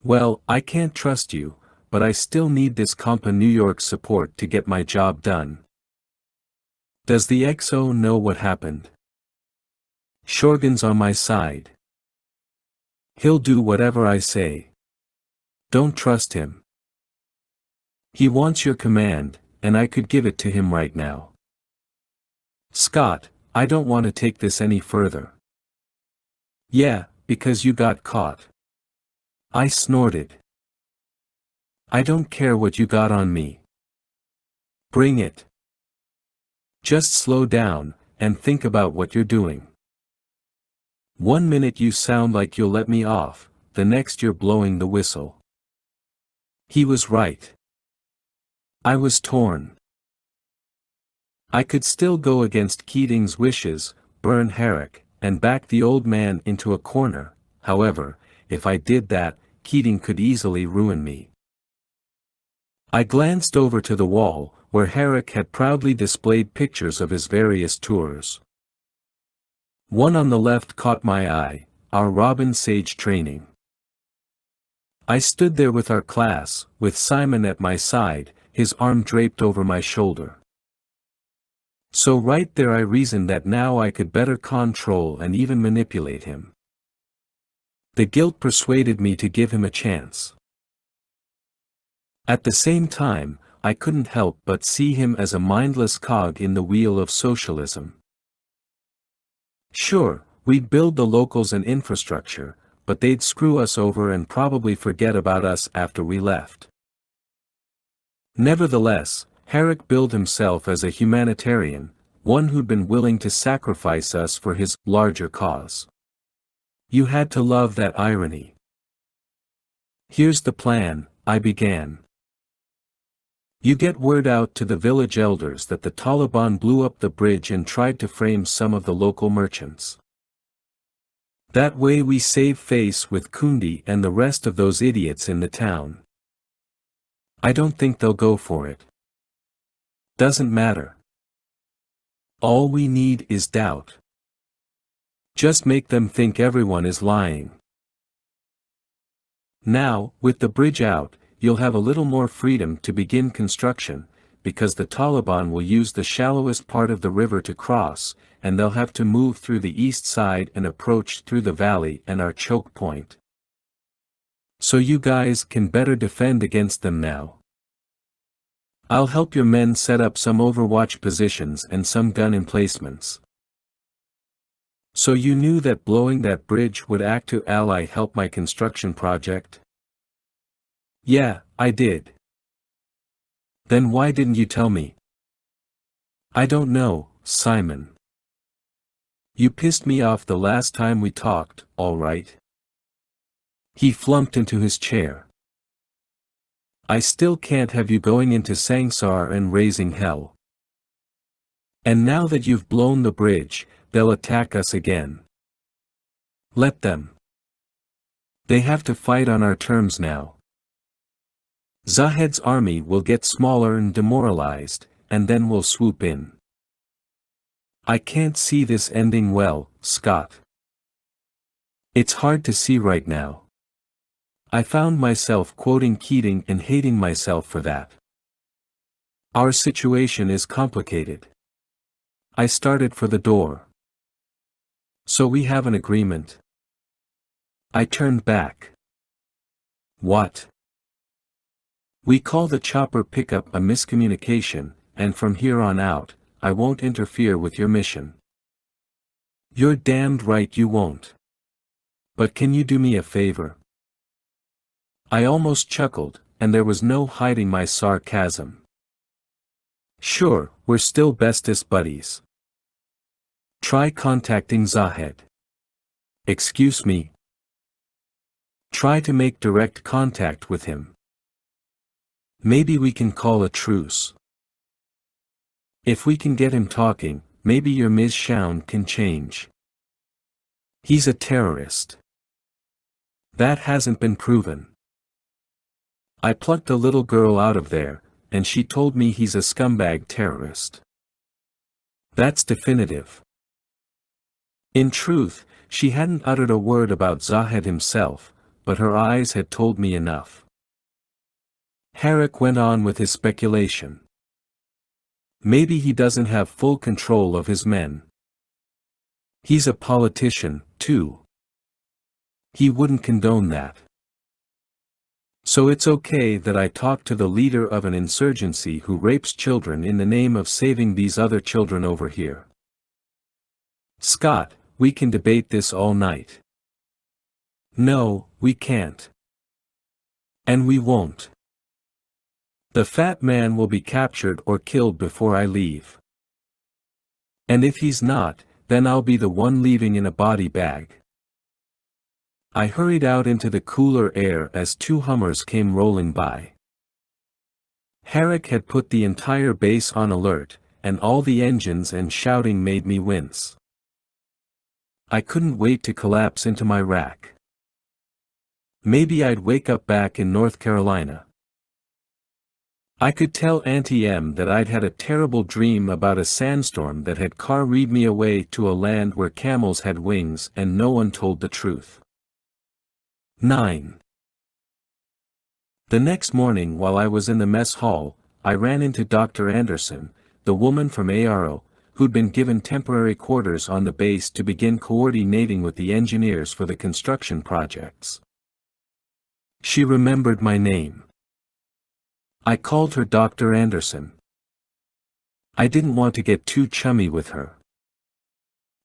"Well, I can't trust you, but I still need this Compa New York support to get my job done." "Does the XO know what happened?" "Shorgan's on my side. He'll do whatever I say. Don't trust him. He wants your command, and I could give it to him right now." "Scott, I don't want to take this any further." "Yeah, because you got caught." I snorted. "I don't care what you got on me. Bring it. Just slow down, and think about what you're doing. One minute you sound like you'll let me off, the next you're blowing the whistle." He was right. I was torn. I could still go against Keating's wishes, burn Herrick, and back the old man into a corner. However, if I did that, Keating could easily ruin me. I glanced over to the wall, where Herrick had proudly displayed pictures of his various tours. One on the left caught my eye, our Robin Sage training. I stood there with our class, with Simon at my side, his arm draped over my shoulder. So right there I reasoned that now I could better control and even manipulate him. The guilt persuaded me to give him a chance. At the same time, I couldn't help but see him as a mindless cog in the wheel of socialism. Sure, we'd build the locals an infrastructure, but they'd screw us over and probably forget about us after we left. Nevertheless, Herrick billed himself as a humanitarian, one who'd been willing to sacrifice us for his larger cause. You had to love that irony. Here's the plan, I began. You get word out to the village elders that the Taliban blew up the bridge and tried to frame some of the local merchants. That way we save face with Kundi and the rest of those idiots in the town. I don't think they'll go for it. Doesn't matter. All we need is doubt. Just make them think everyone is lying. Now, with the bridge out, you'll have a little more freedom to begin construction, because the Taliban will use the shallowest part of the river to cross, and they'll have to move through the east side and approach through the valley and our choke point. So you guys can better defend against them now. I'll help your men set up some overwatch positions and some gun emplacements. So you knew that blowing that bridge would act to ally help my construction project? Yeah, I did. Then why didn't you tell me? I don't know, Simon. You pissed me off the last time we talked, all right? He flunked into his chair. I still can't have you going into Sangsar and raising hell. And now that you've blown the bridge, they'll attack us again. Let them. They have to fight on our terms now. Zahed's army will get smaller and demoralized, and then we'll swoop in. I can't see this ending well, Scott. It's hard to see right now. I found myself quoting Keating and hating myself for that. Our situation is complicated. I started for the door. So we have an agreement. I turned back. What? We call the chopper pickup a miscommunication, and from here on out, I won't interfere with your mission. You're damned right you won't. But can you do me a favor? I almost chuckled, and there was no hiding my sarcasm. Sure, we're still bestest buddies. Try contacting Zahed. Excuse me. Try to make direct contact with him. Maybe we can call a truce. If we can get him talking, maybe your Ms. Shaun can change. He's a terrorist. That hasn't been proven. I plucked a little girl out of there, and she told me he's a scumbag terrorist. That's definitive. In truth, she hadn't uttered a word about Zahed himself, but her eyes had told me enough. Herrick went on with his speculation. Maybe he doesn't have full control of his men. He's a politician, too. He wouldn't condone that. So it's okay that I talk to the leader of an insurgency who rapes children in the name of saving these other children over here. Scott, we can debate this all night. No, we can't. And we won't. The fat man will be captured or killed before I leave. And if he's not, then I'll be the one leaving in a body bag. I hurried out into the cooler air as two Hummers came rolling by. Herrick had put the entire base on alert, and all the engines and shouting made me wince. I couldn't wait to collapse into my rack. Maybe I'd wake up back in North Carolina. I could tell Auntie M that I'd had a terrible dream about a sandstorm that had carried me away to a land where camels had wings and no one told the truth. 9. The next morning while I was in the mess hall, I ran into Dr. Anderson, the woman from ARO, who'd been given temporary quarters on the base to begin coordinating with the engineers for the construction projects. She remembered my name. I called her Dr. Anderson. I didn't want to get too chummy with her.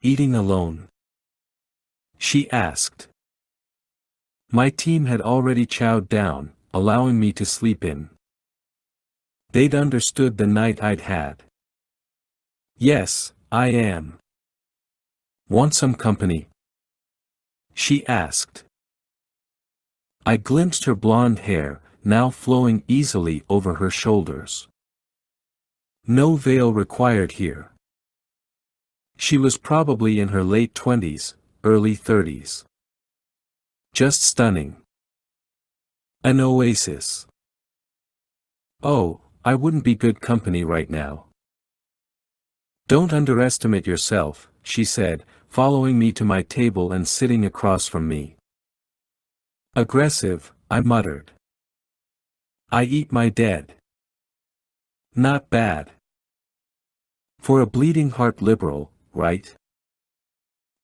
Eating alone? She asked. My team had already chowed down, allowing me to sleep in. They'd understood the night I'd had. Yes, I am. Want some company? She asked. I glimpsed her blonde hair, now flowing easily over her shoulders. No veil required here. She was probably in her late 20s, early 30s. Just stunning. An oasis. Oh, I wouldn't be good company right now. Don't underestimate yourself, she said, following me to my table and sitting across from me. Aggressive, I muttered. I eat my dead. Not bad. For a bleeding heart liberal, right?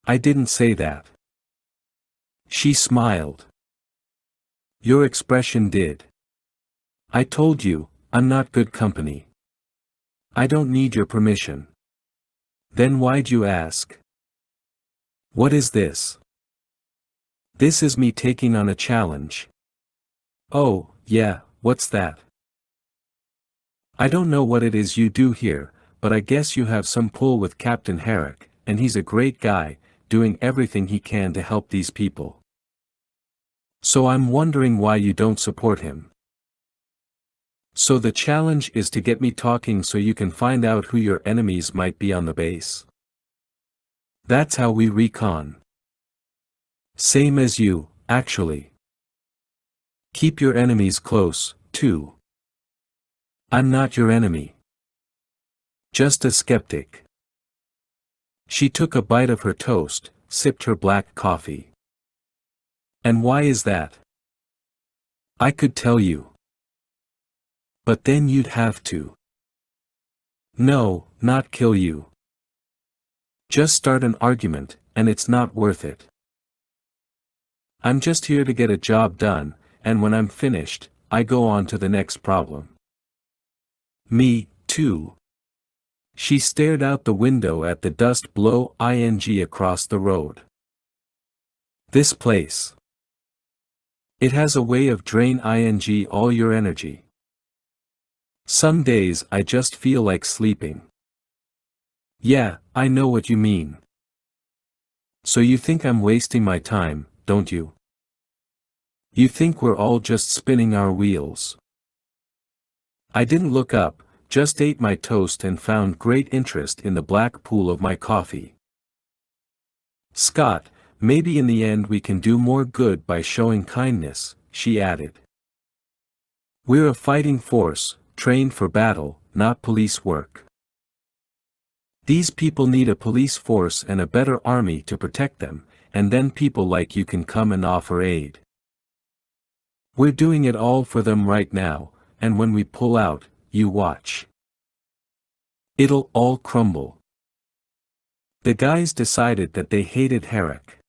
I didn't say that. She smiled. Your expression did. I told you, I'm not good company. I don't need your permission. Then why'd you ask? What is this? This is me taking on a challenge. Oh, yeah, what's that? I don't know what it is you do here, but I guess you have some pull with Captain Herrick, and he's a great guy, doing everything he can to help these people. So I'm wondering why you don't support him. So the challenge is to get me talking so you can find out who your enemies might be on the base. That's how we recon. Same as you, actually. Keep your enemies close, too. I'm not your enemy. Just a skeptic. She took a bite of her toast, sipped her black coffee. And why is that? I could tell you. But then you'd have to. No, not kill you. Just start an argument, and it's not worth it. I'm just here to get a job done, and when I'm finished, I go on to the next problem. Me, too. She stared out the window at the dust blow across the road. This place. It has a way of drain all your energy. Some days I just feel like sleeping. Yeah, I know what you mean. So you think I'm wasting my time, don't you? You think we're all just spinning our wheels. I didn't look up, just ate my toast and found great interest in the black pool of my coffee. Scott, maybe in the end we can do more good by showing kindness, she added. We're a fighting force, trained for battle, not police work. These people need a police force and a better army to protect them, and then people like you can come and offer aid. We're doing it all for them right now, and when we pull out, you watch. It'll all crumble. The guys decided that they hated Herrick.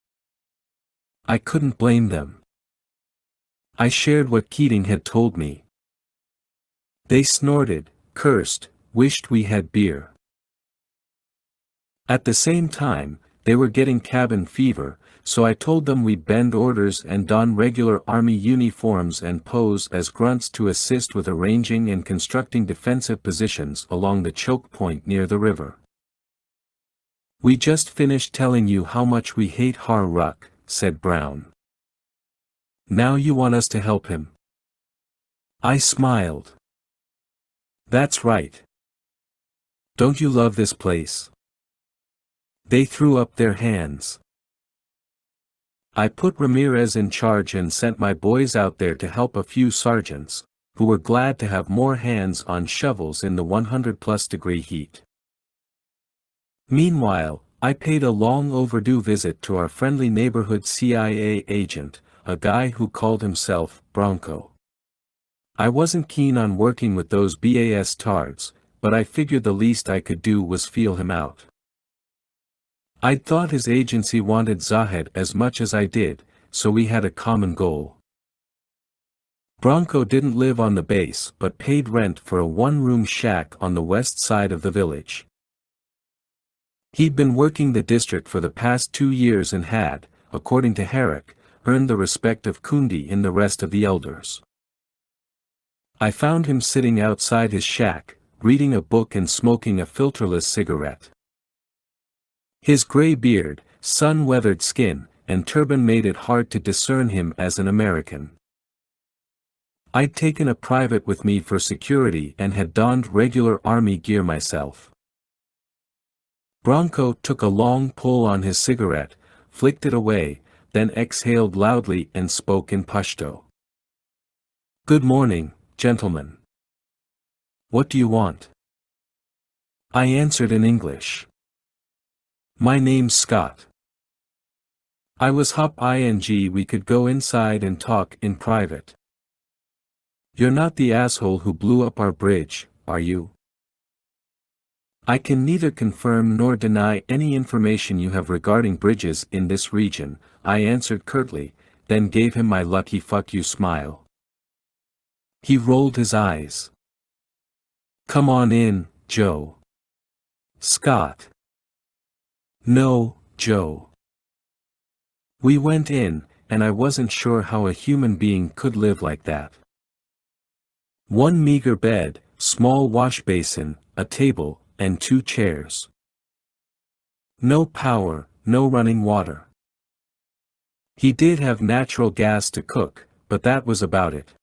I couldn't blame them. I shared what Keating had told me. They snorted, cursed, wished we had beer. At the same time, they were getting cabin fever, so I told them we'd bend orders and don regular army uniforms and pose as grunts to assist with arranging and constructing defensive positions along the choke point near the river. We just finished telling you how much we hate Har-Ruck, said Brown. Now you want us to help him? I smiled. That's right. Don't you love this place? They threw up their hands. I put Ramirez in charge and sent my boys out there to help a few sergeants, who were glad to have more hands on shovels in the 100-plus-degree heat. Meanwhile, I paid a long overdue visit to our friendly neighborhood CIA agent, a guy who called himself Bronco. I wasn't keen on working with those BAS tards, but I figured the least I could do was feel him out. I'd thought his agency wanted Zahed as much as I did, so we had a common goal. Bronco didn't live on the base but paid rent for a one-room shack on the west side of the village. He'd been working the district for the past 2 years and had, according to Herrick, earned the respect of Kundi and the rest of the elders. I found him sitting outside his shack, reading a book and smoking a filterless cigarette. His gray beard, sun-weathered skin, and turban made it hard to discern him as an American. I'd taken a private with me for security and had donned regular army gear myself. Bronco took a long pull on his cigarette, flicked it away, then exhaled loudly and spoke in Pashto. "Good morning, gentlemen. What do you want?" I answered in English. "My name's Scott. I was ing we could go inside and talk in private." "You're not the asshole who blew up our bridge, are you?" "I can neither confirm nor deny any information you have regarding bridges in this region," I answered curtly, then gave him my lucky fuck you smile. He rolled his eyes. "Come on in, Joe." "Scott." "No, Joe." We went in, and I wasn't sure how a human being could live like that. One meager bed, small wash basin, a table, and 2 chairs. No power, no running water. He did have natural gas to cook, but that was about it.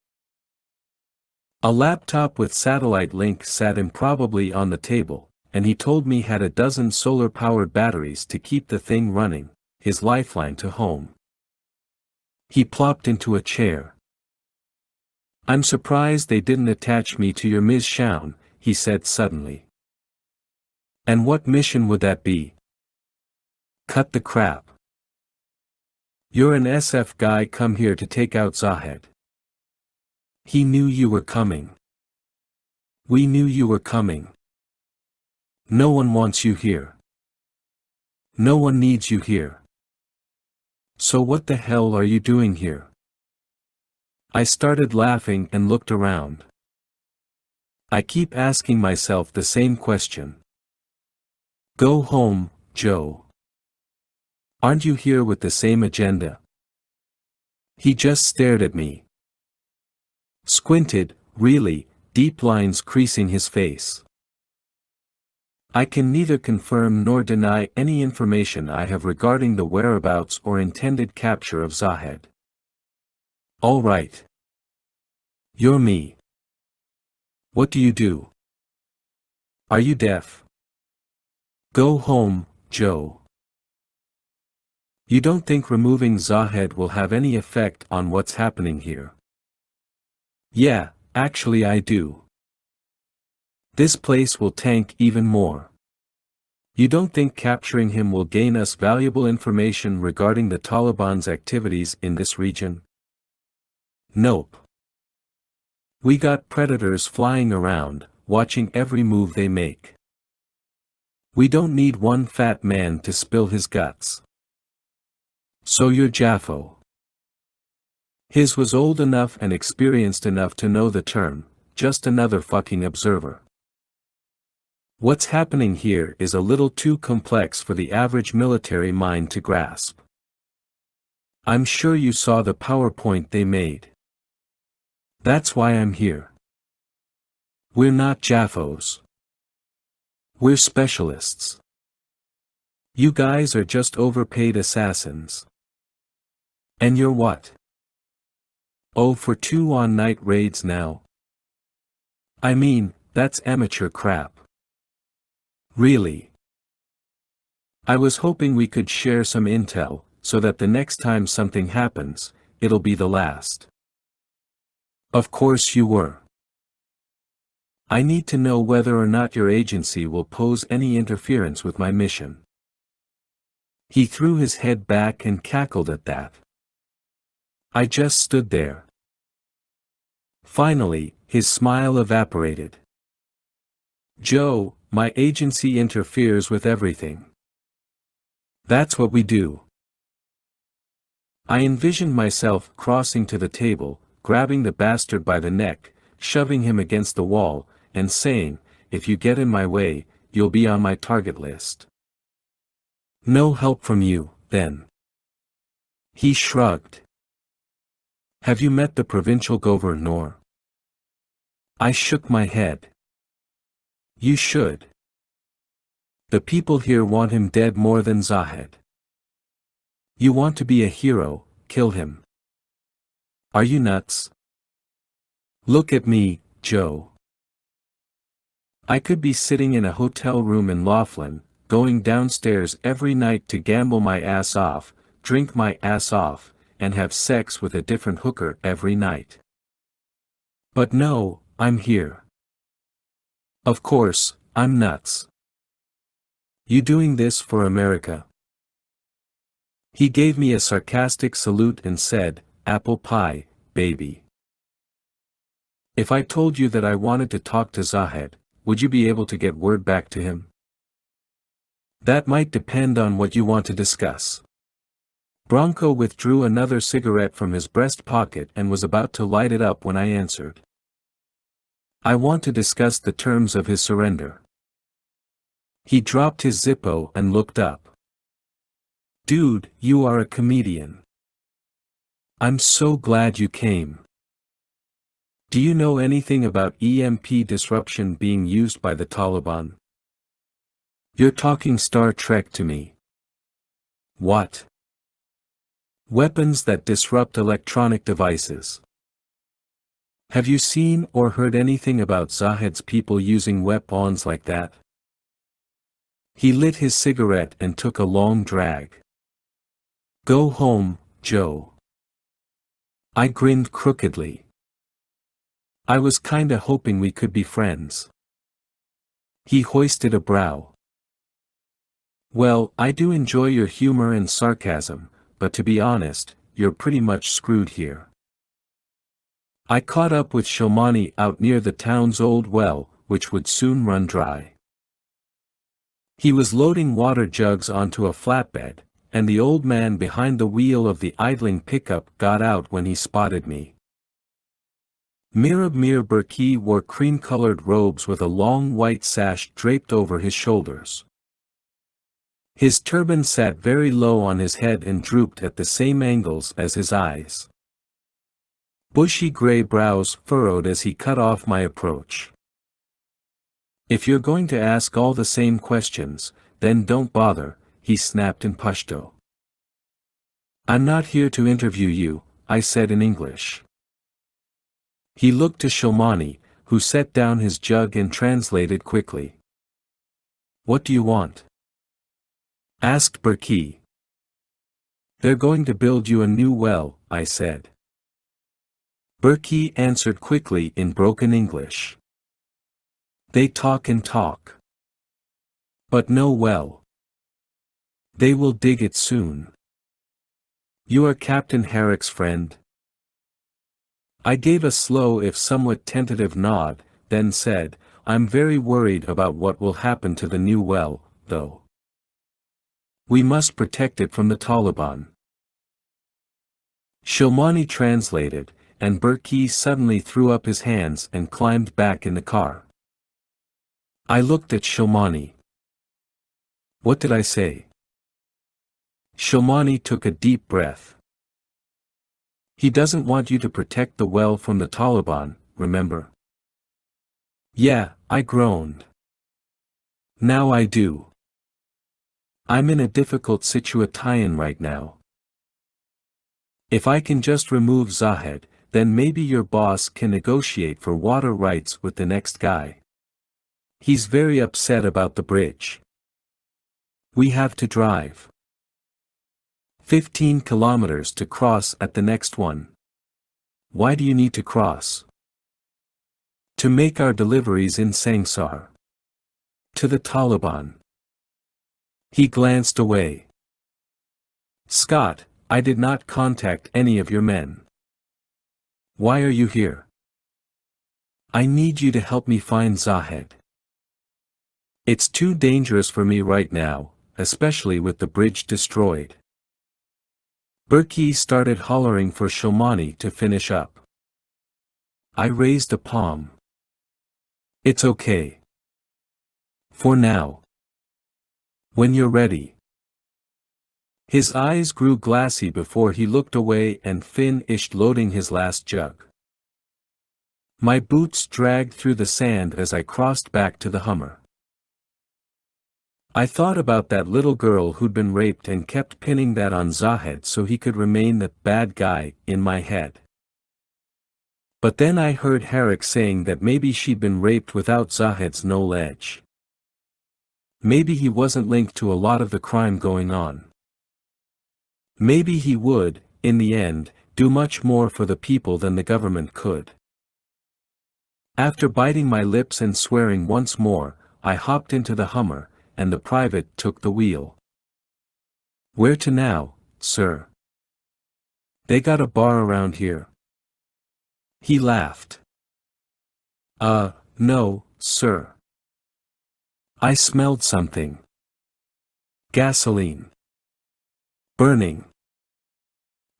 A laptop with satellite link sat improbably on the table, and he told me had a dozen solar-powered batteries to keep the thing running, his lifeline to home. He plopped into a chair. "I'm surprised they didn't attach me to your Ms. Shaun," he said suddenly. "And what mission would that be?" "Cut the crap. You're an SF guy come here to take out Zahed. He knew you were coming. We knew you were coming. No one wants you here. No one needs you here. So what the hell are you doing here?" I started laughing and looked around. I keep asking myself the same question. Go home, Joe. Aren't you here with the same agenda? He just stared at me. Squinted, really, deep lines creasing his face. "I can neither confirm nor deny any information I have regarding the whereabouts or intended capture of Zahed." "All right. You're me. What do you do? Are you deaf? Go home, Joe. You don't think removing Zahed will have any effect on what's happening here?" "Yeah, actually I do. This place will tank even more. You don't think capturing him will gain us valuable information regarding the Taliban's activities in this region?" "Nope. We got predators flying around, watching every move they make. We don't need one fat man to spill his guts." "So you're Jaffo." His was old enough and experienced enough to know the term, just another fucking observer. What's happening here is a little too complex for the average military mind to grasp. I'm sure you saw the PowerPoint they made. That's why I'm here. We're not Jaffos. We're specialists. You guys are just overpaid assassins. And you're what? Oh, for 2 on-night raids now? I mean, that's amateur crap. Really. I was hoping we could share some intel, so that the next time something happens, it'll be the last. Of course you were. I need to know whether or not your agency will pose any interference with my mission. He threw his head back and cackled at that. I just stood there. Finally, his smile evaporated. "Joe, my agency interferes with everything. That's what we do." I envisioned myself crossing to the table, grabbing the bastard by the neck, shoving him against the wall, and saying, "If you get in my way, you'll be on my target list." "No help from you, then?" He shrugged. "Have you met the provincial governor?" I shook my head. "You should. The people here want him dead more than Zahed. You want to be a hero, kill him. Are you nuts? Look at me, Joe. I could be sitting in a hotel room in Laughlin, going downstairs every night to gamble my ass off, drink my ass off, and have sex with a different hooker every night. But no, I'm here. Of course, I'm nuts. You doing this for America?" He gave me a sarcastic salute and said, "Apple pie, baby." "If I told you that I wanted to talk to Zahed, would you be able to get word back to him?" "That might depend on what you want to discuss." Bronco withdrew another cigarette from his breast pocket and was about to light it up when I answered. "I want to discuss the terms of his surrender." He dropped his Zippo and looked up. "Dude, you are a comedian. I'm so glad you came. Do you know anything about EMP disruption being used by the Taliban?" "You're talking Star Trek to me." "What?" "Weapons that disrupt electronic devices. Have you seen or heard anything about Zahed's people using weapons like that?" He lit his cigarette and took a long drag. "Go home, Joe." I grinned crookedly. I was kinda hoping we could be friends. He hoisted a brow. "Well, I do enjoy your humor and sarcasm, but to be honest, you're pretty much screwed here. I caught up with Shomani out near the town's old well, which would soon run dry. He was loading water jugs onto a flatbed, and the old man behind the wheel of the idling pickup got out when he spotted me. Mirab Mir Burki wore cream-colored robes with a long white sash draped over his shoulders. His turban sat very low on his head and drooped at the same angles as his eyes. Bushy gray brows furrowed as he cut off my approach. "If you're going to ask all the same questions, then don't bother," he snapped in Pashto. "I'm not here to interview you," I said in English. He looked to Shomani, who set down his jug and translated quickly. "What do you want?" asked Burki. "They're going to build you a new well," I said. Burki answered quickly in broken English. "They talk and talk. But no well. They will dig it soon. You are Captain Herrick's friend?" I gave a slow if somewhat tentative nod, then said, "I'm very worried about what will happen to the new well, though. We must protect it from the Taliban." Shomani translated, and Burki suddenly threw up his hands and climbed back in the car. I looked at Shomani. What did I say? Shomani took a deep breath. "He doesn't want you to protect the well from the Taliban, remember?" "Yeah," I groaned. "Now I do. I'm in a difficult situation right now. If I can just remove Zahed, then maybe your boss can negotiate for water rights with the next guy. He's very upset about the bridge. We have to drive 15 kilometers to cross at the next one." "Why do you need to cross?" "To make our deliveries in Sangsar. To the Taliban." He glanced away. "Scott, I did not contact any of your men. Why are you here?" "I need you to help me find Zahed. It's too dangerous for me right now, especially with the bridge destroyed." Burki started hollering for Shomani to finish up. I raised a palm. It's okay. For now. When you're ready. His eyes grew glassy before he looked away and finished loading his last jug. My boots dragged through the sand as I crossed back to the Hummer. I thought about that little girl who'd been raped and kept pinning that on Zahed so he could remain the bad guy in my head. But then I heard Herrick saying that maybe she'd been raped without Zahed's knowledge. Maybe he wasn't linked to a lot of the crime going on. Maybe he would, in the end, do much more for the people than the government could. After biting my lips and swearing once more, I hopped into the Hummer, and the private took the wheel. Where to now, sir? They got a bar around here. He laughed. No, sir. I smelled something. Gasoline. Burning.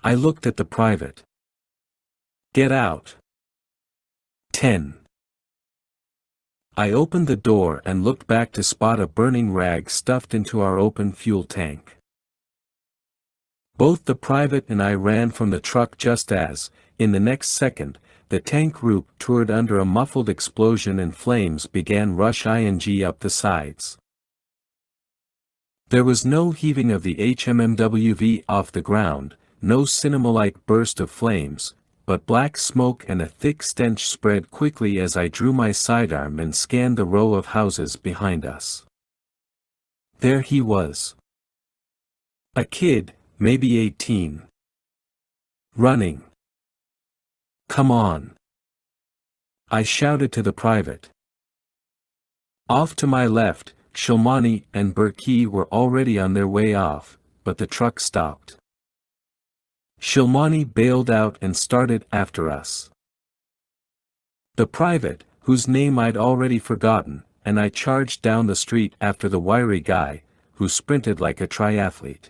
I looked at the private. Get out. 10. I opened the door and looked back to spot a burning rag stuffed into our open fuel tank. Both the private and I ran from the truck just as, in the next second, the tank ruptured under a muffled explosion and flames began rushing up the sides. There was no heaving of the HMMWV off the ground, no cinema-like burst of flames, but black smoke and a thick stench spread quickly as I drew my sidearm and scanned the row of houses behind us. There he was. A kid, maybe 18. Running. Come on. I shouted to the private. Off to my left, Shilmani and Burki were already on their way off, but the truck stopped. Shilmani bailed out and started after us. The private, whose name I'd already forgotten, and I charged down the street after the wiry guy, who sprinted like a triathlete.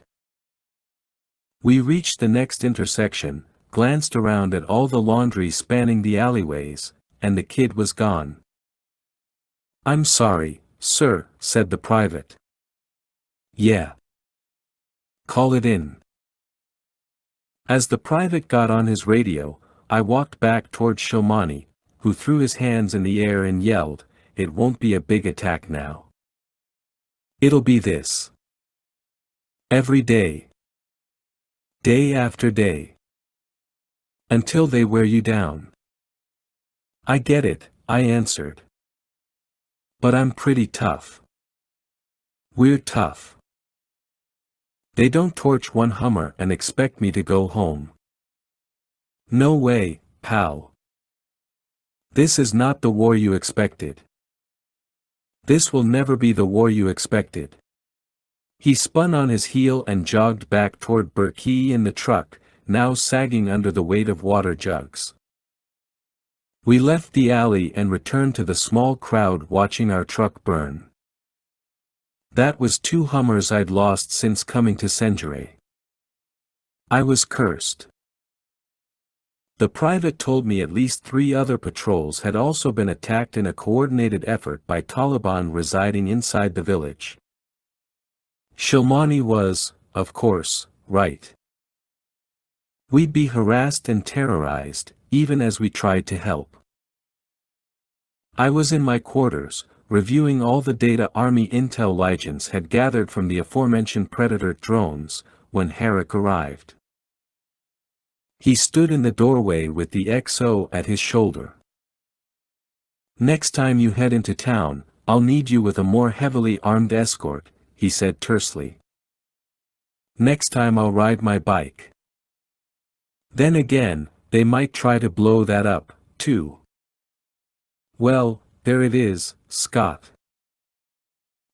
We reached the next intersection, glanced around at all the laundry spanning the alleyways, and the kid was gone. I'm sorry, sir, said the private. Yeah. Call it in. As the private got on his radio, I walked back toward Shilmani, who threw his hands in the air and yelled, "It won't be a big attack now. It'll be this. Every day. Day after day. Until they wear you down." I get it, I answered. But I'm pretty tough. We're tough. They don't torch one Hummer and expect me to go home. No way, pal. This is not the war you expected. This will never be the war you expected. He spun on his heel and jogged back toward Burki in the truck, now sagging under the weight of water jugs. We left the alley and returned to the small crowd watching our truck burn. That was 2 Hummers I'd lost since coming to Senjure. I was cursed. The private told me at least 3 other patrols had also been attacked in a coordinated effort by Taliban residing inside the village. Shilmani was, of course, right. We'd be harassed and terrorized, even as we tried to help. I was in my quarters, reviewing all the data Army intel legends had gathered from the aforementioned Predator drones, when Herrick arrived. He stood in the doorway with the XO at his shoulder. "Next time you head into town, I'll need you with a more heavily armed escort," he said tersely. "Next time I'll ride my bike." Then again, they might try to blow that up, too. Well, there it is, Scott.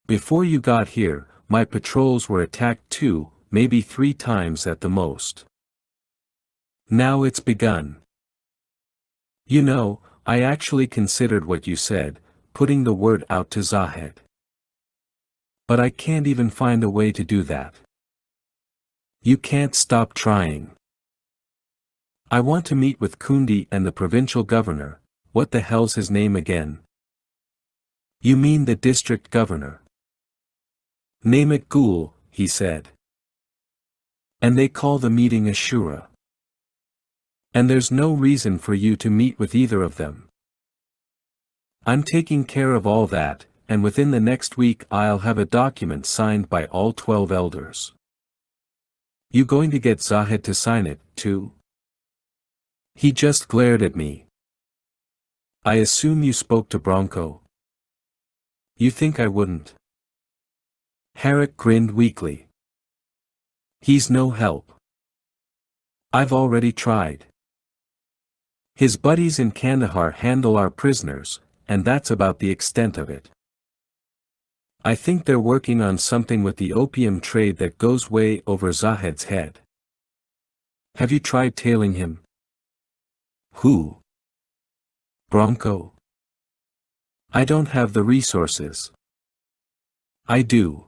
Before you got here, my patrols were attacked 2, maybe 3 times at the most. Now it's begun. You know, I actually considered what you said, putting the word out to Zahed. But I can't even find a way to do that. You can't stop trying. I want to meet with Kundi and the provincial governor, what the hell's his name again? You mean the district governor? Name it Ghoul, he said. And they call the meeting a shura. And there's no reason for you to meet with either of them. I'm taking care of all that, and within the next week I'll have a document signed by all 12 elders. You going to get Zahed to sign it, too? He just glared at me. I assume you spoke to Bronco. You think I wouldn't? Herrick grinned weakly. He's no help. I've already tried. His buddies in Kandahar handle our prisoners, and that's about the extent of it. I think they're working on something with the opium trade that goes way over Zahed's head. Have you tried tailing him? Who? Bronco? I don't have the resources. I do.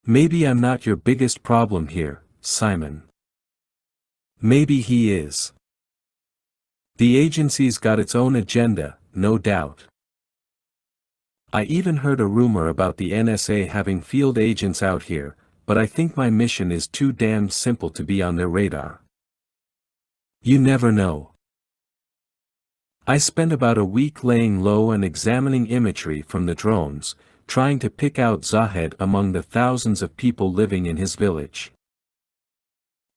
Maybe I'm not your biggest problem here, Simon. Maybe he is. The agency's got its own agenda, no doubt. I even heard a rumor about the NSA having field agents out here, but I think my mission is too damned simple to be on their radar. You never know. I spent about a week laying low and examining imagery from the drones, trying to pick out Zahed among the thousands of people living in his village.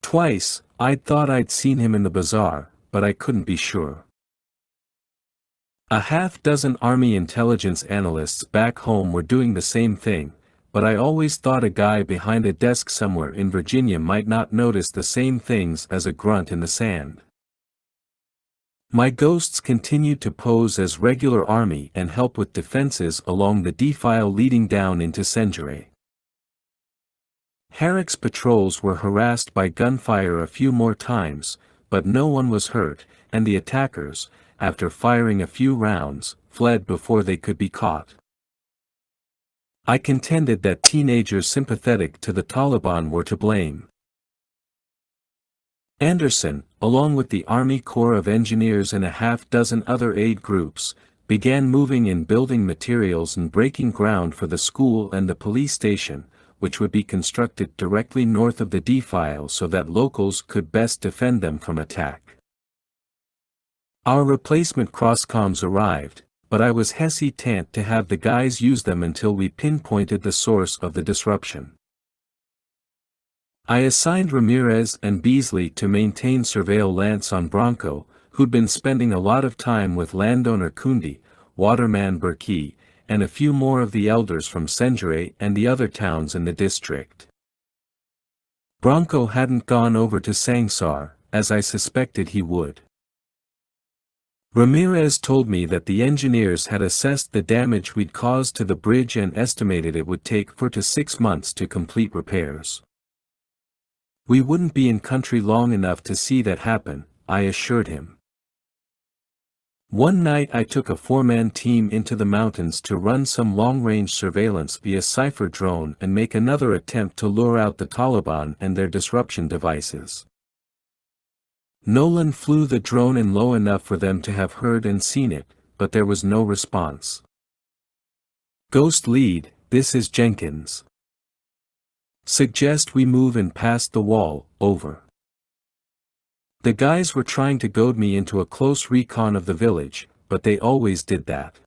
Twice, I'd thought I'd seen him in the bazaar, but I couldn't be sure. A half-dozen Army intelligence analysts back home were doing the same thing, but I always thought a guy behind a desk somewhere in Virginia might not notice the same things as a grunt in the sand. My ghosts continued to pose as regular Army and help with defenses along the defile leading down into Senjure. Herrick's patrols were harassed by gunfire a few more times, but no one was hurt, and the attackers, after firing a few rounds, fled before they could be caught. I contended that teenagers sympathetic to the Taliban were to blame. Anderson, along with the Army Corps of Engineers and a half-dozen other aid groups, began moving in building materials and breaking ground for the school and the police station, which would be constructed directly north of the defile so that locals could best defend them from attack. Our replacement crosscoms arrived, but I was hesitant to have the guys use them until we pinpointed the source of the disruption. I assigned Ramirez and Beasley to maintain surveillance on Bronco, who'd been spending a lot of time with landowner Kundi, waterman Burki, and a few more of the elders from Senjure and the other towns in the district. Bronco hadn't gone over to Sangsar, as I suspected he would. Ramirez told me that the engineers had assessed the damage we'd caused to the bridge and estimated it would take 4 to 6 months to complete repairs. We wouldn't be in country long enough to see that happen, I assured him. One night I took a 4-man team into the mountains to run some long-range surveillance via cipher drone and make another attempt to lure out the Taliban and their disruption devices. Nolan flew the drone in low enough for them to have heard and seen it, but there was no response. Ghost lead, this is Jenkins. Suggest we move and past the wall, over. The guys were trying to goad me into a close recon of the village, but they always did that.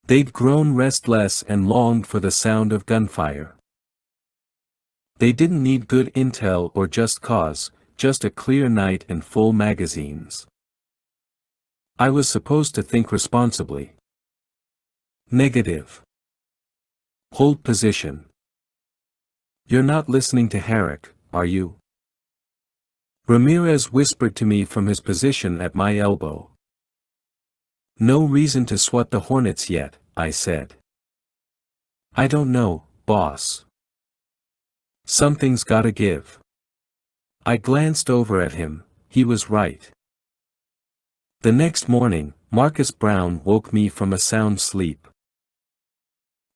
They'd grown restless and longed for the sound of gunfire. They didn't need good intel or just cause, just a clear night and full magazines. I was supposed to think responsibly. Negative. Hold position. You're not listening to Herrick, are you? Ramirez whispered to me from his position at my elbow. No reason to swat the hornets yet, I said. I don't know, boss. Something's gotta give. I glanced over at him, he was right. The next morning, Marcus Brown woke me from a sound sleep.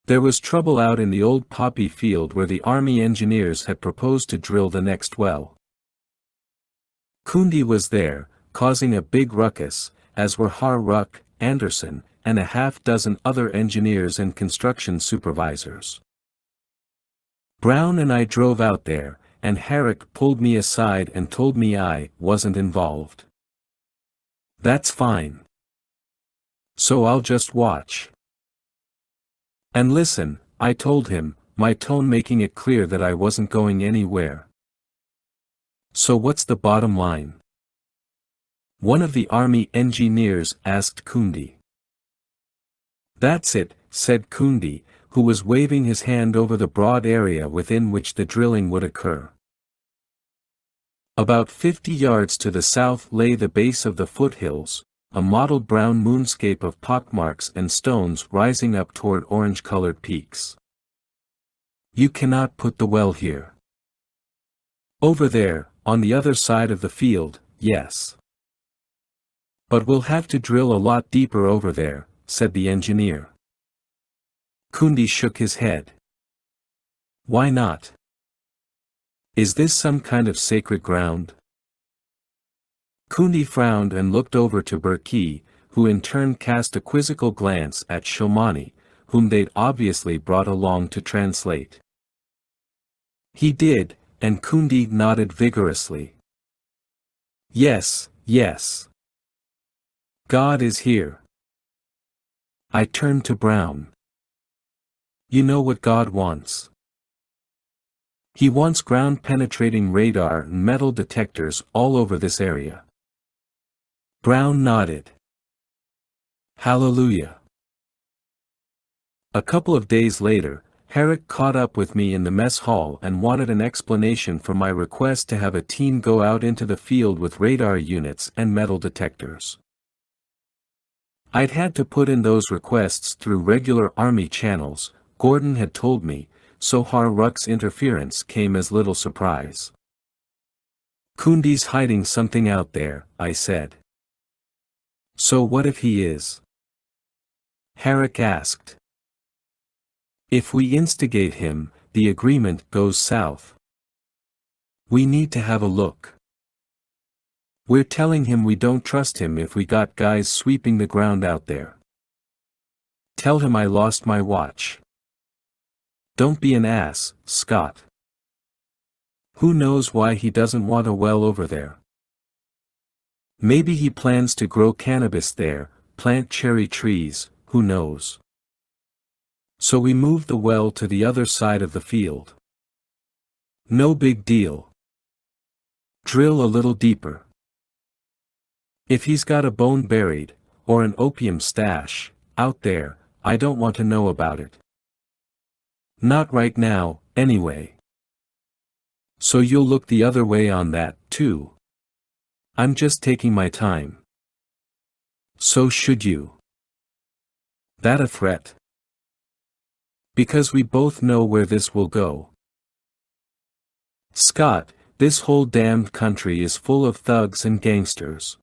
There was trouble out in the old poppy field where the Army engineers had proposed to drill the next well. Kundi was there, causing a big ruckus, as were Ruck, Anderson, and a half-dozen other engineers and construction supervisors. Brown and I drove out there, and Herrick pulled me aside and told me I wasn't involved. That's fine. So I'll just watch. And listen, I told him, my tone making it clear that I wasn't going anywhere. So what's the bottom line? One of the Army engineers asked Kundi. That's it, said Kundi, who was waving his hand over the broad area within which the drilling would occur. About 50 yards to the south lay the base of the foothills, a mottled brown moonscape of pockmarks and stones rising up toward orange-colored peaks. You cannot put the well here. Over there, on the other side of the field, yes. But we'll have to drill a lot deeper over there, said the engineer. Kundi shook his head. Why not? Is this some kind of sacred ground? Kundi frowned and looked over to Burki, who in turn cast a quizzical glance at Shomani, whom they'd obviously brought along to translate. He did, and Kundi nodded vigorously. Yes, yes. God is here. I turned to Brown. You know what God wants. He wants ground-penetrating radar and metal detectors all over this area. Brown nodded. Hallelujah. A couple of days later, Herrick caught up with me in the mess hall and wanted an explanation for my request to have a team go out into the field with radar units and metal detectors. I'd had to put in those requests through regular Army channels, Gordon had told me, so Ruck's interference came as little surprise. Kundi's hiding something out there, I said. So what if he is? Herrick asked. If we instigate him, the agreement goes south. We need to have a look. We're telling him we don't trust him if we got guys sweeping the ground out there. Tell him I lost my watch. Don't be an ass, Scott. Who knows why he doesn't want a well over there? Maybe he plans to grow cannabis there, plant cherry trees, who knows? So we moved the well to the other side of the field. No big deal. Drill a little deeper. If he's got a bone buried, or an opium stash, out there, I don't want to know about it. Not right now, anyway. So you'll look the other way on that, too. I'm just taking my time. So should you. That a threat? Because we both know where this will go. Scott, this whole damned country is full of thugs and gangsters.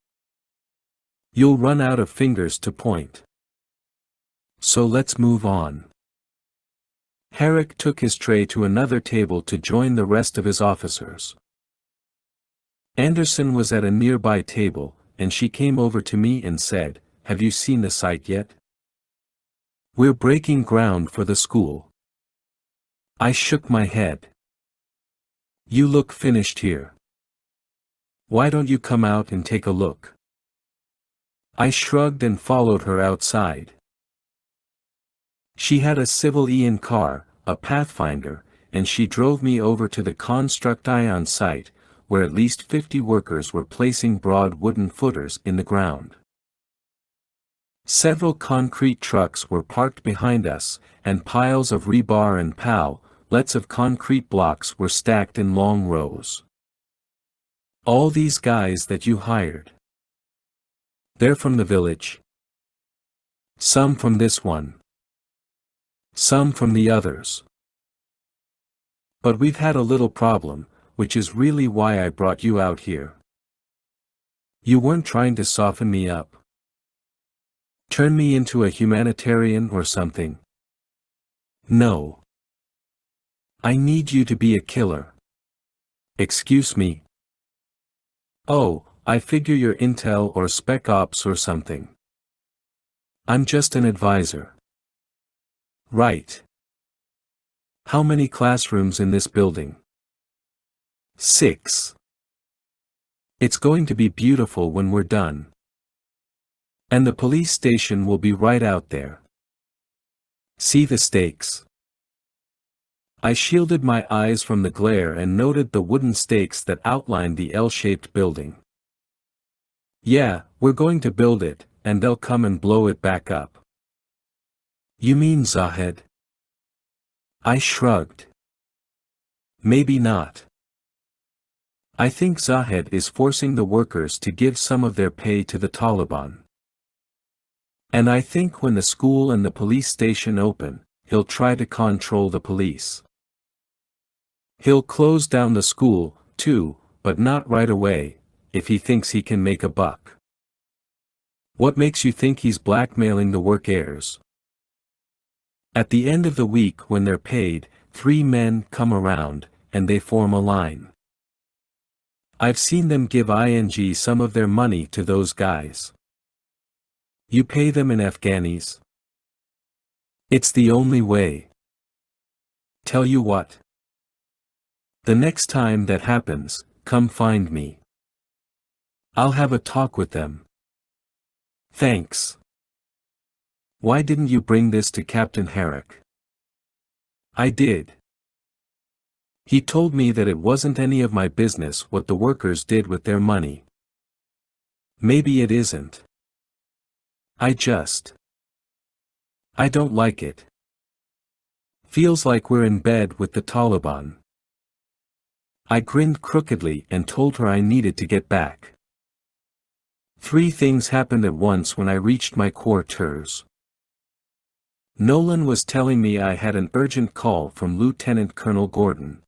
You'll run out of fingers to point. So let's move on. Herrick took his tray to another table to join the rest of his officers. Anderson was at a nearby table, and she came over to me and said, "Have you seen the site yet? We're breaking ground for the school." I shook my head. You look finished here. Why don't you come out and take a look? I shrugged and followed her outside. She had a Civil Ian car, a Pathfinder, and she drove me over to the Construct Ion site, where at least 50 workers were placing broad wooden footers in the ground. Several concrete trucks were parked behind us, and piles of rebar and pallets of concrete blocks were stacked in long rows. All these guys that you hired. They're from the village. Some from this one. Some from the others. But we've had a little problem, which is really why I brought you out here. You weren't trying to soften me up. Turn me into a humanitarian or something. No. I need you to be a killer. Excuse me. Oh, I figure you're intel or spec ops or something. I'm just an advisor. Right. How many classrooms in this building? 6. It's going to be beautiful when we're done. And the police station will be right out there. See the stakes. I shielded my eyes from the glare and noted the wooden stakes that outlined the L-shaped building. Yeah, we're going to build it, and they'll come and blow it back up. You mean Zahed? I shrugged. Maybe not. I think Zahed is forcing the workers to give some of their pay to the Taliban. And I think when the school and the police station open, he'll try to control the police. He'll close down the school, too, but not right away, if he thinks he can make a buck. What makes you think he's blackmailing the work heirs? At the end of the week when they're paid, 3 men come around, and they form a line. I've seen them give ING some of their money to those guys. You pay them in Afghanis? It's the only way. Tell you what. The next time that happens, come find me. I'll have a talk with them. Thanks. Why didn't you bring this to Captain Herrick? I did. He told me that it wasn't any of my business what the workers did with their money. Maybe it isn't. I don't like it. Feels like we're in bed with the Taliban. I grinned crookedly and told her I needed to get back. 3 things happened at once when I reached my quarters. Nolan was telling me I had an urgent call from Lieutenant Colonel Gordon.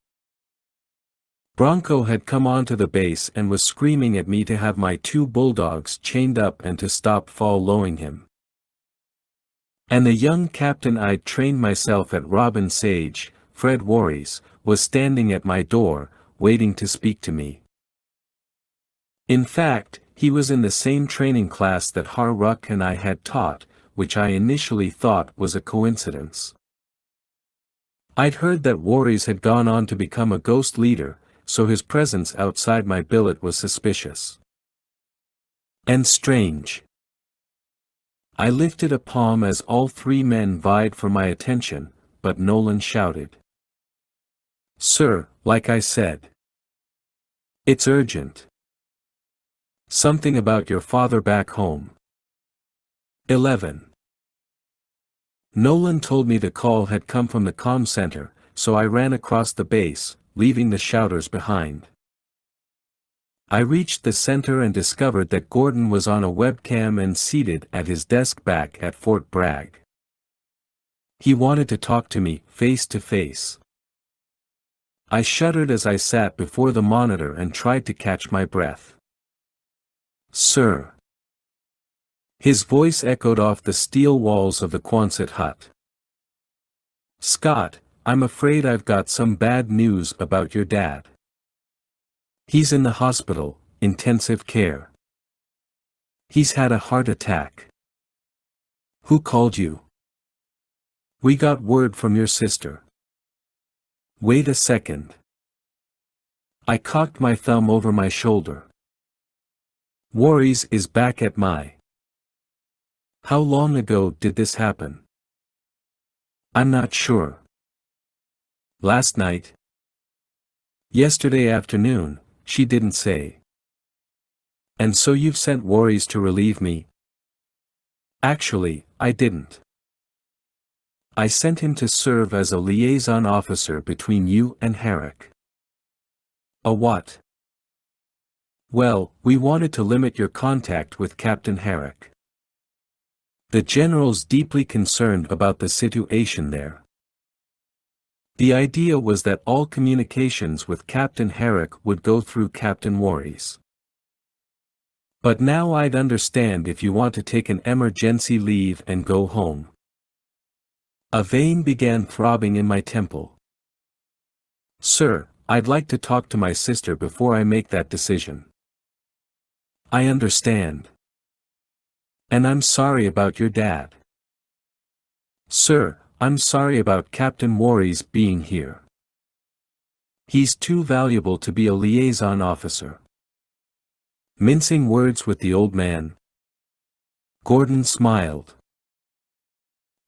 Bronco had come onto the base and was screaming at me to have my 2 bulldogs chained up and to stop following him. And the young captain I'd trained myself at Robin Sage, Fred Warries, was standing at my door, waiting to speak to me. In fact, he was in the same training class that Har-Ruk and I had taught, which I initially thought was a coincidence. I'd heard that Warries had gone on to become a ghost leader, so his presence outside my billet was suspicious. And strange. I lifted a palm as all 3 men vied for my attention, but Nolan shouted. Sir, like I said. It's urgent. Something about your father back home. 11. Nolan told me the call had come from the comm center, so I ran across the base, leaving the shouters behind. I reached the center and discovered that Gordon was on a webcam and seated at his desk back at Fort Bragg. He wanted to talk to me, face to face. I shuddered as I sat before the monitor and tried to catch my breath. Sir. His voice echoed off the steel walls of the Quonset hut. Scott, I'm afraid I've got some bad news about your dad. He's in the hospital, intensive care. He's had a heart attack. Who called you? We got word from your sister. Wait a second. I cocked my thumb over my shoulder. Warries is back at my. How long ago did this happen? I'm not sure. Last night? Yesterday afternoon, she didn't say. And so you've sent Warries to relieve me? Actually, I didn't. I sent him to serve as a liaison officer between you and Herrick. A what? Well, we wanted to limit your contact with Captain Herrick. The general's deeply concerned about the situation there. The idea was that all communications with Captain Herrick would go through Captain Warries. But now I'd understand if you want to take an emergency leave and go home. A vein began throbbing in my temple. Sir, I'd like to talk to my sister before I make that decision. I understand. And I'm sorry about your dad. Sir, I'm sorry about Captain Worry's being here. He's too valuable to be a liaison officer. Mincing words with the old man, Gordon smiled.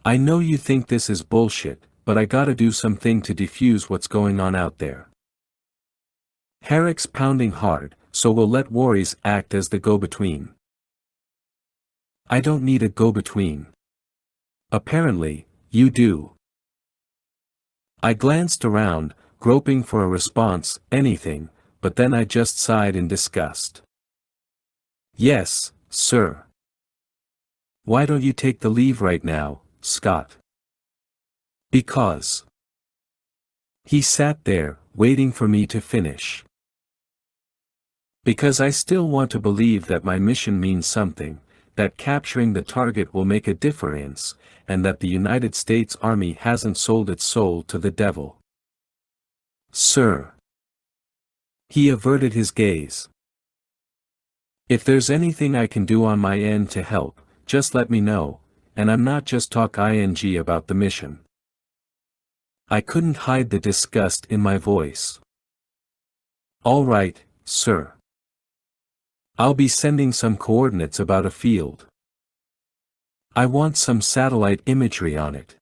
I know you think this is bullshit, but I gotta do something to defuse what's going on out there. Herrick's pounding hard, so we'll let Worries act as the go-between. I don't need a go-between. Apparently, you do. I glanced around, groping for a response, anything, but then I just sighed in disgust. Yes, sir. Why don't you take the leave right now, Scott? Because. He sat there, waiting for me to finish. Because I still want to believe that my mission means something, that capturing the target will make a difference, and that the United States Army hasn't sold its soul to the devil. Sir. He averted his gaze. If there's anything I can do on my end to help, just let me know, and I'm not just talking about the mission. I couldn't hide the disgust in my voice. All right, sir. I'll be sending some coordinates about a field. I want some satellite imagery on it.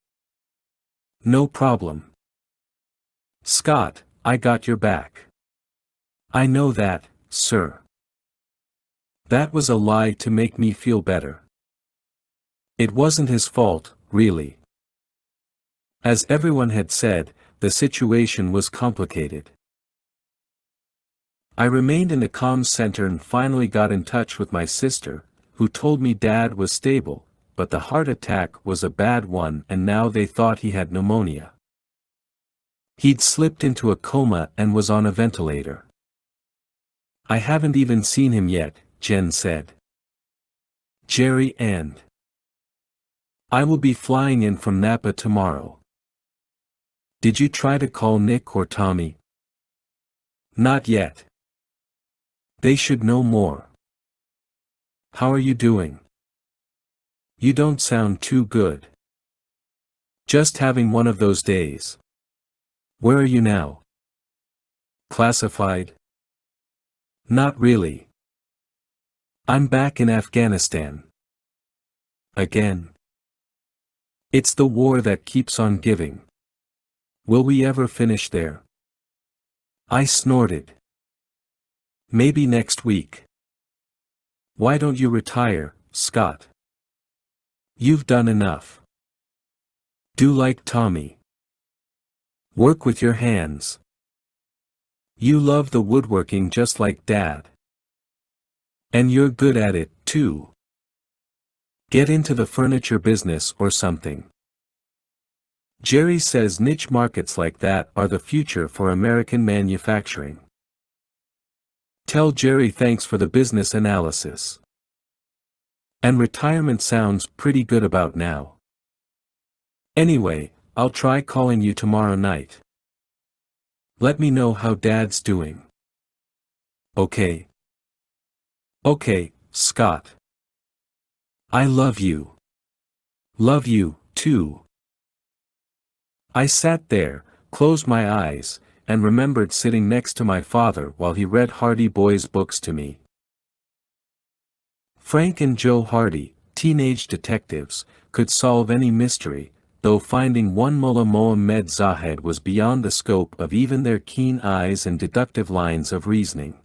No problem. Scott, I got your back. I know that, sir. That was a lie to make me feel better. It wasn't his fault, really. As everyone had said, the situation was complicated. I remained in the comms center and finally got in touch with my sister, who told me Dad was stable, but the heart attack was a bad one and now they thought he had pneumonia. He'd slipped into a coma and was on a ventilator. I haven't even seen him yet, Jen said. Jerry and I will be flying in from Napa tomorrow. Did you try to call Nick or Tommy? Not yet. They should know more. How are you doing? You don't sound too good. Just having one of those days. Where are you now? Classified? Not really. I'm back in Afghanistan. Again. It's the war that keeps on giving. Will we ever finish there? I snorted. Maybe next week. Why don't you retire, Scott? You've done enough. Do like Tommy. Work with your hands. You love the woodworking just like Dad. And you're good at it, too. Get into the furniture business or something. Jerry says niche markets like that are the future for American manufacturing. Tell Jerry thanks for the business analysis. And retirement sounds pretty good about now. Anyway, I'll try calling you tomorrow night. Let me know how Dad's doing. Okay. Okay, Scott. I love you. Love you, too. I sat there, closed my eyes, and remembered sitting next to my father while he read Hardy Boys books to me. Frank and Joe Hardy, teenage detectives, could solve any mystery, though finding one Mullah Mohammed Zahed was beyond the scope of even their keen eyes and deductive lines of reasoning.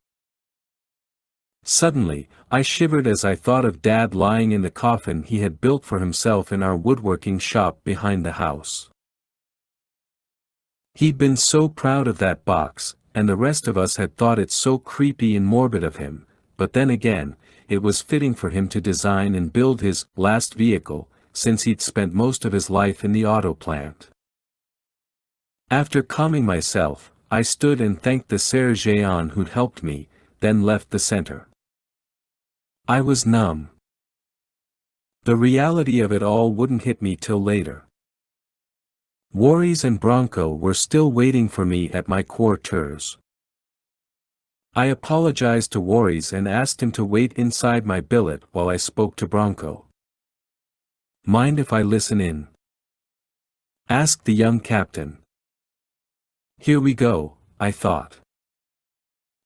Suddenly, I shivered as I thought of Dad lying in the coffin he had built for himself in our woodworking shop behind the house. He'd been so proud of that box, and the rest of us had thought it so creepy and morbid of him, but then again, it was fitting for him to design and build his last vehicle, since he'd spent most of his life in the auto plant. After calming myself, I stood and thanked the sergeant who'd helped me, then left the center. I was numb. The reality of it all wouldn't hit me till later. Worries and Bronco were still waiting for me at my quarters. I apologized to Warries and asked him to wait inside my billet while I spoke to Bronco. Mind if I listen in? Asked the young captain. Here we go, I thought.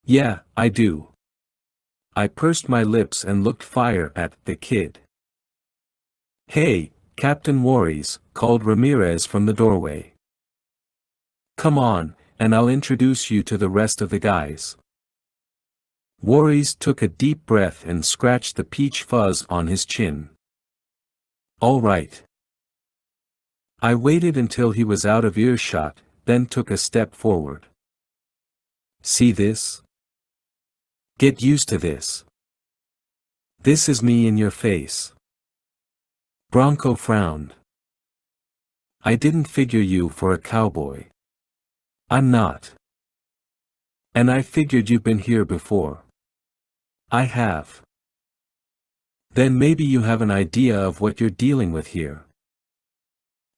Yeah, I do. I pursed my lips and looked fire at the kid. Hey, Captain Warries, called Ramirez from the doorway. Come on, and I'll introduce you to the rest of the guys. Warries took a deep breath and scratched the peach fuzz on his chin. All right. I waited until he was out of earshot, then took a step forward. See this? Get used to this. This is me in your face. Bronco frowned. I didn't figure you for a cowboy. I'm not. And I figured you've been here before. I have. Then maybe you have an idea of what you're dealing with here.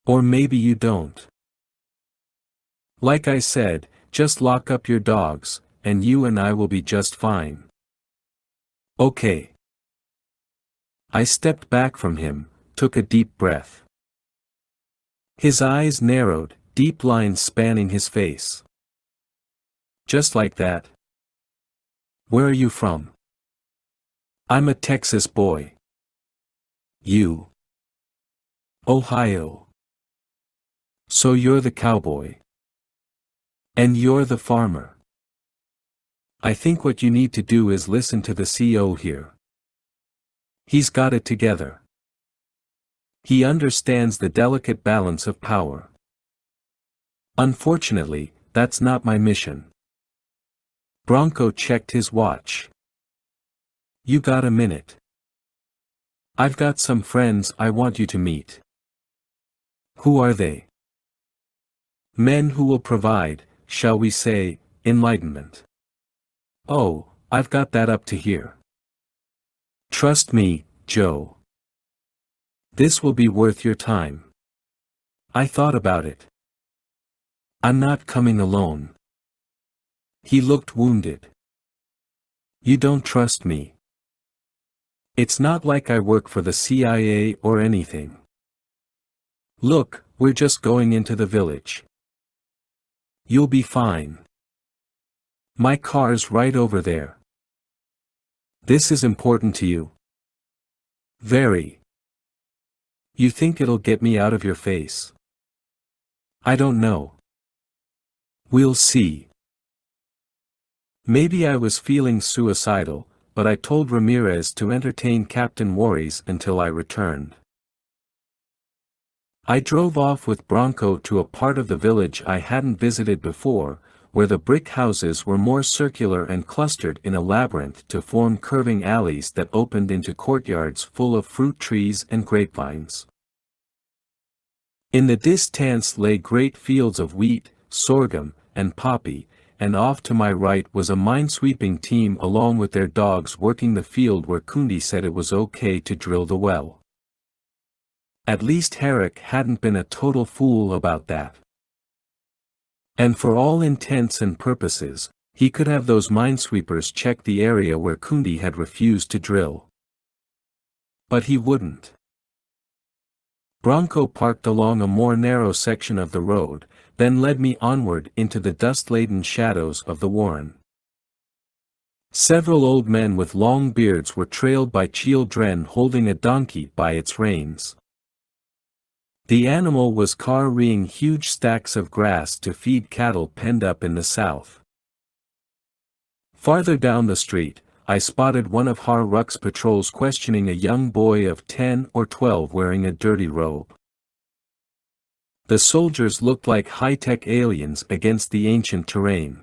Or maybe you don't. Like I said, just lock up your dogs, and you and I will be just fine. Okay. I stepped back from him, took a deep breath. His eyes narrowed, deep lines spanning his face. Just like that. Where are you from? I'm a Texas boy. You? Ohio. So you're the cowboy. And you're the farmer. I think what you need to do is listen to the CO here. He's got it together. He understands the delicate balance of power. Unfortunately, that's not my mission. Bronco checked his watch. You got a minute? I've got some friends I want you to meet. Who are they? Men who will provide, shall we say, enlightenment. Oh, I've got that up to here. Trust me, Joe. This will be worth your time. I thought about it. I'm not coming alone. He looked wounded. You don't trust me. It's not like I work for the CIA or anything. Look, we're just going into the village. You'll be fine. My car's right over there. This is important to you? Very. You think it'll get me out of your face? I don't know. We'll see. Maybe I was feeling suicidal, but I told Ramirez to entertain Captain Warries until I returned. I drove off with Bronco to a part of the village I hadn't visited before, where the brick houses were more circular and clustered in a labyrinth to form curving alleys that opened into courtyards full of fruit trees and grapevines. In the distance lay great fields of wheat, sorghum, and poppy, and off to my right was a minesweeping team along with their dogs working the field where Kundi said it was okay to drill the well. At least Herrick hadn't been a total fool about that. And for all intents and purposes, he could have those minesweepers check the area where Kundi had refused to drill. But he wouldn't. Bronco parked along a more narrow section of the road, then led me onward into the dust-laden shadows of the warren. Several old men with long beards were trailed by children holding a donkey by its reins. The animal was carrying huge stacks of grass to feed cattle penned up in the south. Farther down the street, I spotted one of Har Ruck's patrols questioning a young boy of 10 or 12 wearing a dirty robe. The soldiers looked like high-tech aliens against the ancient terrain.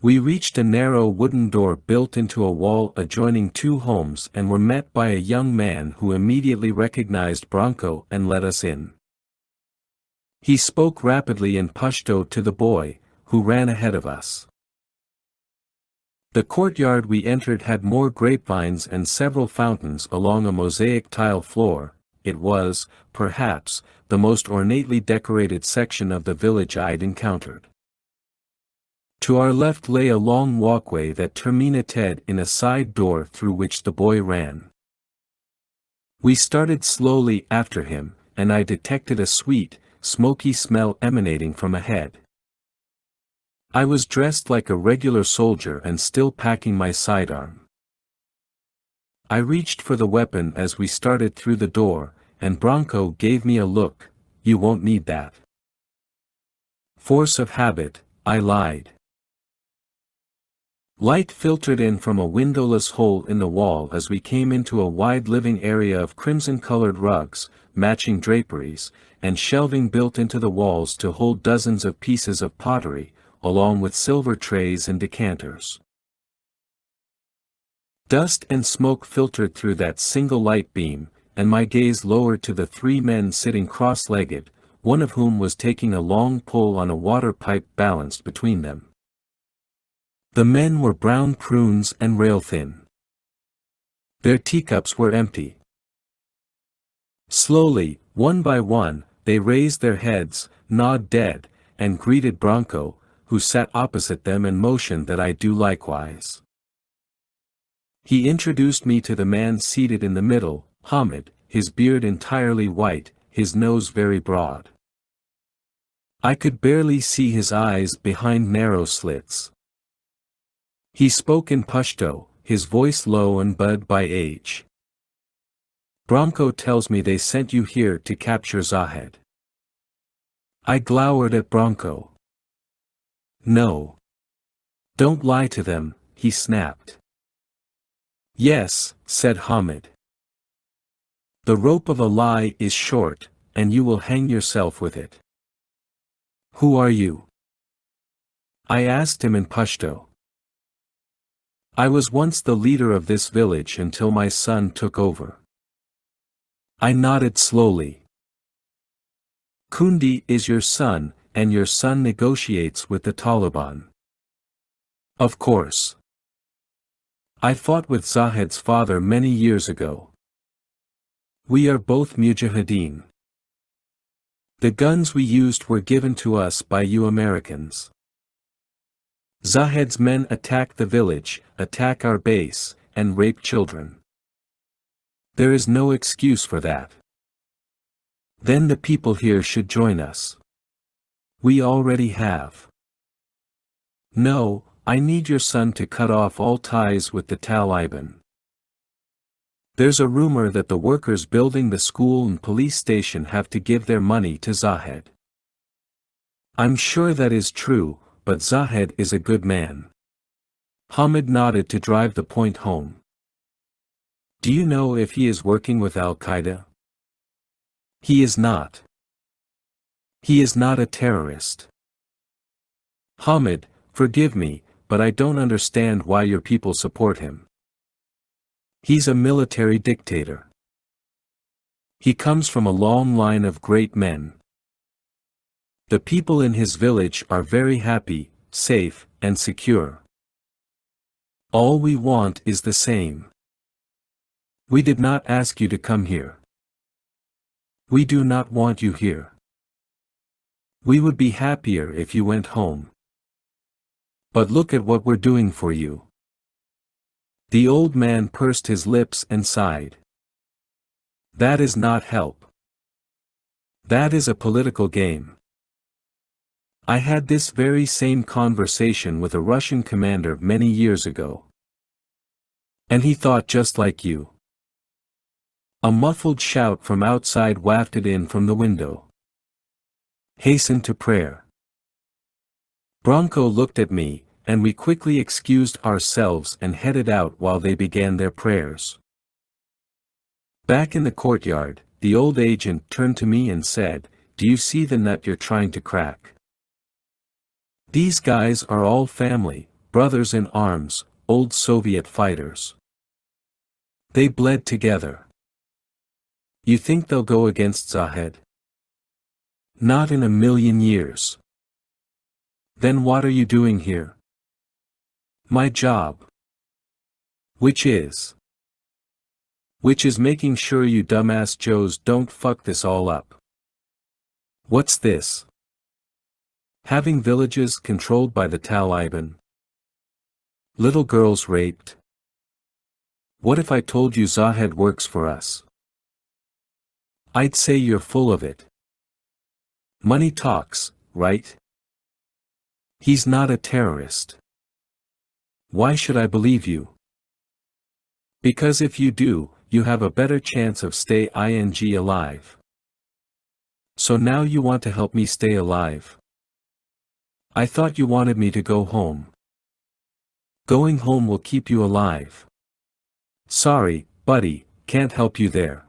We reached a narrow wooden door built into a wall adjoining two homes and were met by a young man who immediately recognized Bronco and let us in. He spoke rapidly in Pashto to the boy, who ran ahead of us. The courtyard we entered had more grapevines and several fountains along a mosaic tile floor. It was, perhaps, the most ornately decorated section of the village I'd encountered. To our left lay a long walkway that terminated in a side door through which the boy ran. We started slowly after him, and I detected a sweet, smoky smell emanating from ahead. I was dressed like a regular soldier and still packing my sidearm. I reached for the weapon as we started through the door, and Bronco gave me a look. "You won't need that." Force of habit, I lied. Light filtered in from a windowless hole in the wall as we came into a wide living area of crimson-colored rugs, matching draperies, and shelving built into the walls to hold dozens of pieces of pottery, along with silver trays and decanters. Dust and smoke filtered through that single light beam, and my gaze lowered to the three men sitting cross-legged, one of whom was taking a long pull on a water pipe balanced between them. The men were brown prunes and rail-thin. Their teacups were empty. Slowly, one by one, they raised their heads, gnawed dead, and greeted Bronco, who sat opposite them and motioned that I do likewise. He introduced me to the man seated in the middle, Hamid, his beard entirely white, his nose very broad. I could barely see his eyes behind narrow slits. He spoke in Pashto, his voice low and bowed by age. "Bronco tells me they sent you here to capture Zahed." I glowered at Bronco. "No. Don't lie to them," he snapped. "Yes," said Hamid. "The rope of a lie is short, and you will hang yourself with it." "Who are you?" I asked him in Pashto. "I was once the leader of this village until my son took over." I nodded slowly. "Kundi is your son, and your son negotiates with the Taliban." "Of course. I fought with Zahed's father many years ago. We are both mujahideen. The guns we used were given to us by you Americans. Zahed's men attack the village, attack our base, and rape children. There is no excuse for that. Then the people here should join us. We already have. No, I need your son to cut off all ties with the Taliban. There's a rumor that the workers building the school and police station have to give their money to Zahed. I'm sure that is true, but Zahed is a good man." Hamid nodded to drive the point home. "Do you know if he is working with Al-Qaeda?" "He is not. He is not a terrorist." "Hamid, forgive me, but I don't understand why your people support him. He's a military dictator. He comes from a long line of great men. The people in his village are very happy, safe, and secure. All we want is the same. We did not ask you to come here. We do not want you here. We would be happier if you went home. But look at what we're doing for you." The old man pursed his lips and sighed. "That is not help. That is a political game. I had this very same conversation with a Russian commander many years ago. And he thought just like you." A muffled shout from outside wafted in from the window. "Hasten to prayer." Bronco looked at me, and we quickly excused ourselves and headed out while they began their prayers. Back in the courtyard, the old agent turned to me and said, "Do you see the nut you're trying to crack? These guys are all family, brothers in arms, old Soviet fighters. They bled together. You think they'll go against Zahed? Not in a million years. Then what are you doing here?" "My job. Which is making sure you dumbass Joes don't fuck this all up." "What's this?" Having villages controlled by the Taliban. Little girls raped. What if I told you Zahed works for us? I'd say you're full of it. Money talks, right? He's not a terrorist. Why should I believe you? Because if you do, you have a better chance of staying alive. So now you want to help me stay alive? I thought you wanted me to go home. Going home will keep you alive. Sorry, buddy, can't help you there.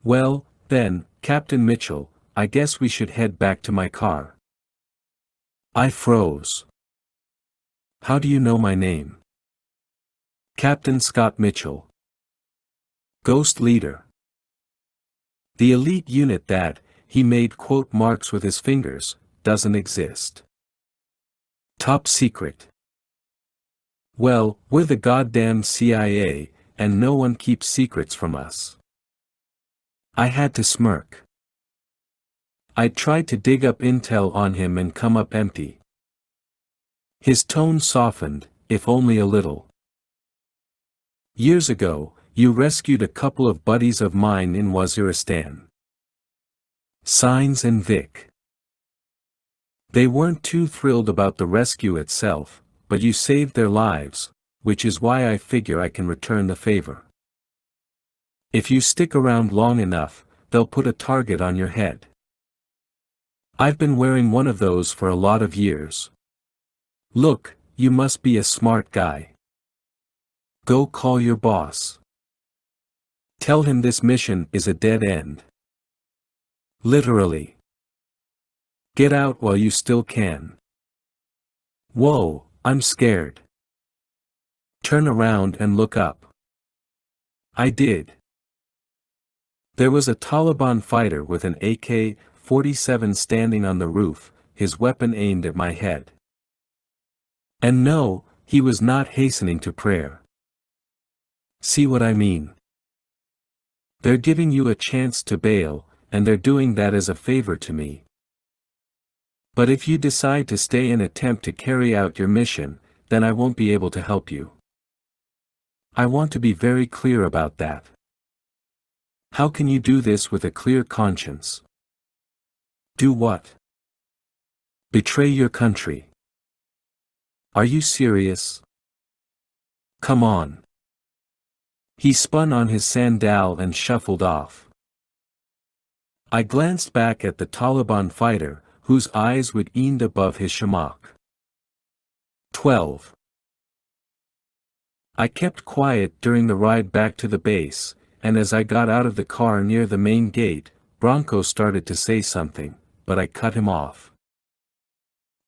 Well, then, Captain Mitchell, I guess we should head back to my car. I froze. How do you know my name? Captain Scott Mitchell. Ghost leader. The elite unit that, he made quote marks with his fingers, doesn't exist. Top secret. Well, we're the goddamn CIA, and no one keeps secrets from us. I had to smirk. I tried to dig up intel on him and come up empty. His tone softened, if only a little. Years ago, you rescued a couple of buddies of mine in Waziristan. Signs and Vic. They weren't too thrilled about the rescue itself, but you saved their lives, which is why I figure I can return the favor. If you stick around long enough, they'll put a target on your head. I've been wearing one of those for a lot of years. Look, you must be a smart guy. Go call your boss. Tell him this mission is a dead end. Literally. Get out while you still can. Whoa, I'm scared. Turn around and look up. I did. There was a Taliban fighter with an AK-47 standing on the roof, his weapon aimed at my head. And no, he was not hastening to prayer. See what I mean? They're giving you a chance to bail, and they're doing that as a favor to me. But if you decide to stay and attempt to carry out your mission, then I won't be able to help you. I want to be very clear about that. How can you do this with a clear conscience? Do what? Betray your country. Are you serious? Come on. He spun on his sandal and shuffled off. I glanced back at the Taliban fighter, whose eyes would end above his shamak. 12. I kept quiet during the ride back to the base, and as I got out of the car near the main gate, Bronco started to say something, but I cut him off.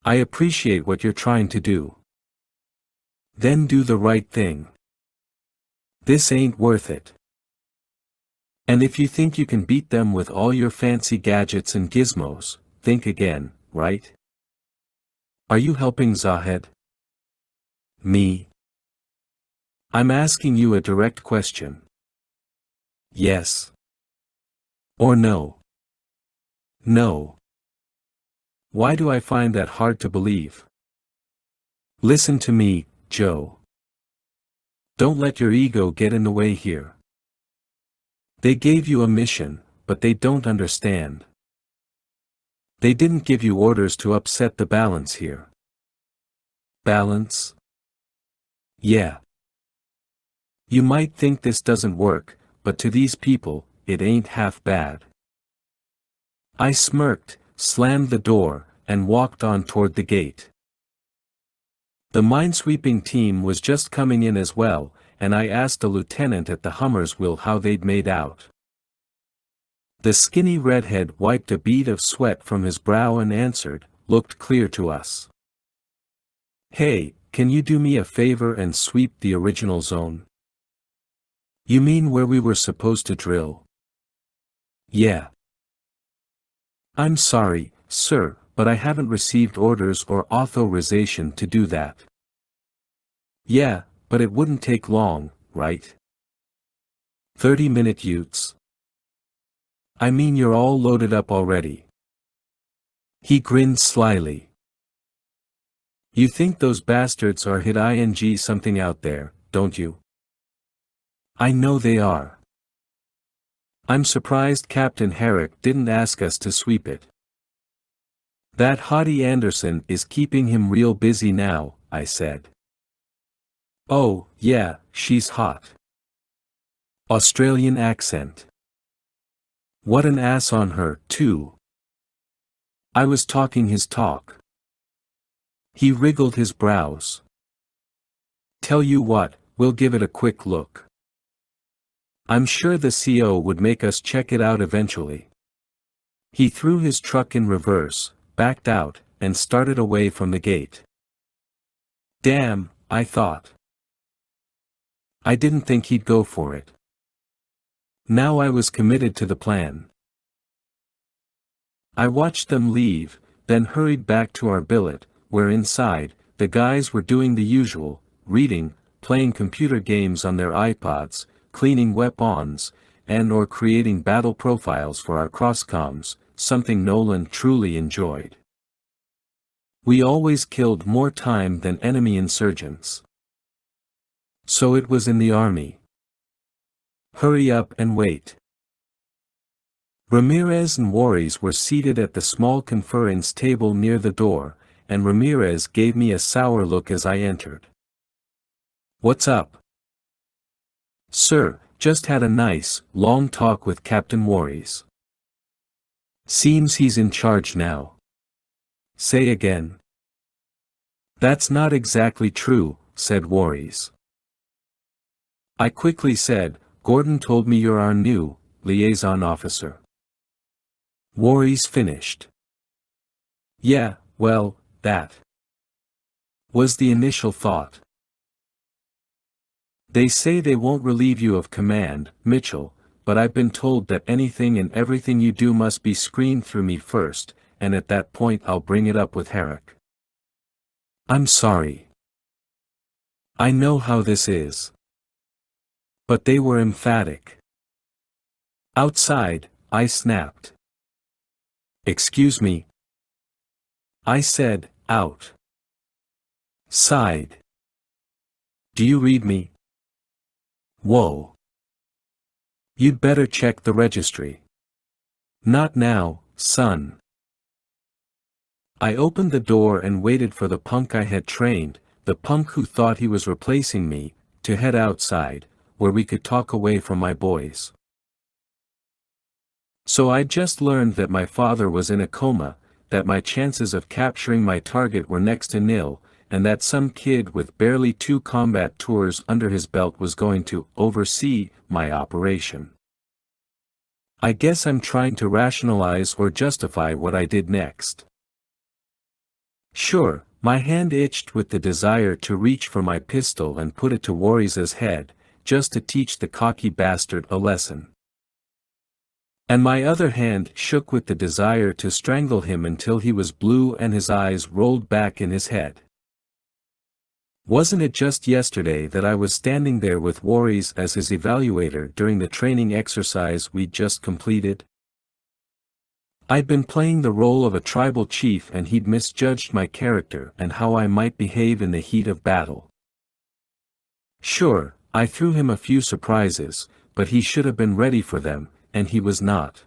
I appreciate what you're trying to do. Then do the right thing. This ain't worth it. And if you think you can beat them with all your fancy gadgets and gizmos, think again, right? Are you helping Zahed? Me? I'm asking you a direct question. Yes. Or no? No. Why do I find that hard to believe? Listen to me, Joe. Don't let your ego get in the way here. They gave you a mission, but they don't understand. They didn't give you orders to upset the balance here. Balance? Yeah. You might think this doesn't work, but to these people, it ain't half bad. I smirked, slammed the door, and walked on toward the gate. The minesweeping team was just coming in as well, and I asked a lieutenant at the Hummer's wheel how they'd made out. The skinny redhead wiped a bead of sweat from his brow and answered, "Looked clear to us." Hey, can you do me a favor and sweep the original zone? You mean where we were supposed to drill? Yeah. I'm sorry, sir, but I haven't received orders or authorization to do that. Yeah, but it wouldn't take long, right? 30-minute utes. I mean you're all loaded up already. He grinned slyly. You think those bastards are hid ing something out there, don't you? I know they are. I'm surprised Captain Herrick didn't ask us to sweep it. That hottie Anderson is keeping him real busy now, I said. Oh, yeah, she's hot. Australian accent. What an ass on her, too. I was talking his talk. He wriggled his brows. Tell you what, we'll give it a quick look. I'm sure the CO would make us check it out eventually. He threw his truck in reverse, backed out, and started away from the gate. Damn, I thought. I didn't think he'd go for it. Now I was committed to the plan. I watched them leave, then hurried back to our billet, where inside, the guys were doing the usual, reading, playing computer games on their iPods, cleaning weapons, and/or creating battle profiles for our crosscoms, something Nolan truly enjoyed. We always killed more time than enemy insurgents. So it was in the army. Hurry up and wait. Ramirez and Warries were seated at the small conference table near the door, and Ramirez gave me a sour look as I entered. What's up? Sir, just had a nice, long talk with Captain Warries. Seems he's in charge now. Say again. That's not exactly true, said Warries. I quickly said, Gordon told me you're our new liaison officer. Warries finished. Yeah, well, that was the initial thought. They say they won't relieve you of command, Mitchell, but I've been told that anything and everything you do must be screened through me first, and at that point I'll bring it up with Herrick. I'm sorry. I know how this is. But they were emphatic. Outside, I snapped. Excuse me. I said, out. Side. Do you read me? Whoa. You'd better check the registry. Not now, son. I opened the door and waited for the punk I had trained, the punk who thought he was replacing me, to head outside, where we could talk away from my boys. So I'd just learned that my father was in a coma, that my chances of capturing my target were next to nil, and that some kid with barely 2 combat tours under his belt was going to oversee my operation. I guess I'm trying to rationalize or justify what I did next. Sure, my hand itched with the desire to reach for my pistol and put it to Warries's head, just to teach the cocky bastard a lesson. And my other hand shook with the desire to strangle him until he was blue and his eyes rolled back in his head. Wasn't it just yesterday that I was standing there with Warries as his evaluator during the training exercise we'd just completed? I'd been playing the role of a tribal chief and he'd misjudged my character and how I might behave in the heat of battle. Sure, I threw him a few surprises, but he should have been ready for them, and he was not.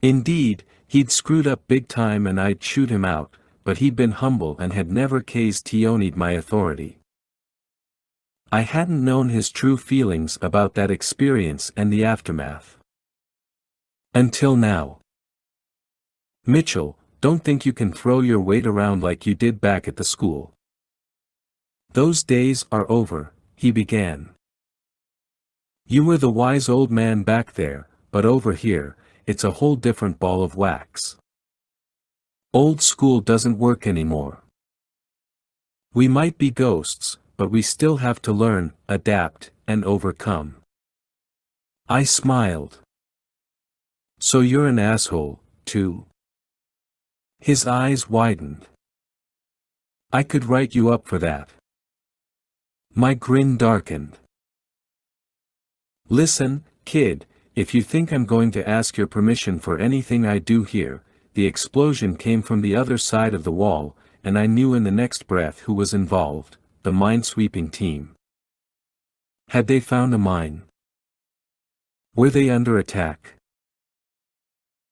Indeed, he'd screwed up big time and I'd chewed him out, but he'd been humble and had never questioned my authority. I hadn't known his true feelings about that experience and the aftermath. Until now. Mitchell, don't think you can throw your weight around like you did back at the school. Those days are over, he began. You were the wise old man back there, but over here, it's a whole different ball of wax. Old school doesn't work anymore. We might be ghosts, but we still have to learn, adapt, and overcome. I smiled. So you're an asshole, too? His eyes widened. I could write you up for that. My grin darkened. Listen, kid, if you think I'm going to ask your permission for anything I do here, the explosion came from the other side of the wall, and I knew in the next breath who was involved: the minesweeping team. Had they found a mine? Were they under attack?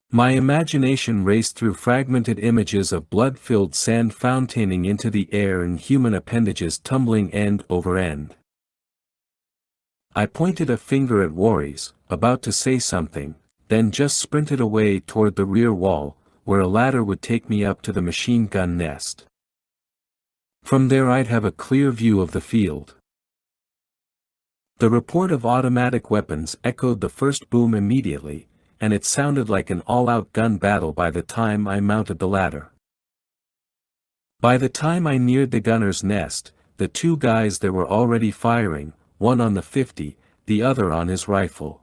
My imagination raced through fragmented images of blood-filled sand fountaining into the air and human appendages tumbling end over end. I pointed a finger at Warries, about to say something, then just sprinted away toward the rear wall, where a ladder would take me up to the machine gun nest. From there I'd have a clear view of the field. The report of automatic weapons echoed the first boom immediately, and it sounded like an all-out gun battle by the time I mounted the ladder. By the time I neared the gunner's nest, the two guys there were already firing, one on the 50, the other on his rifle.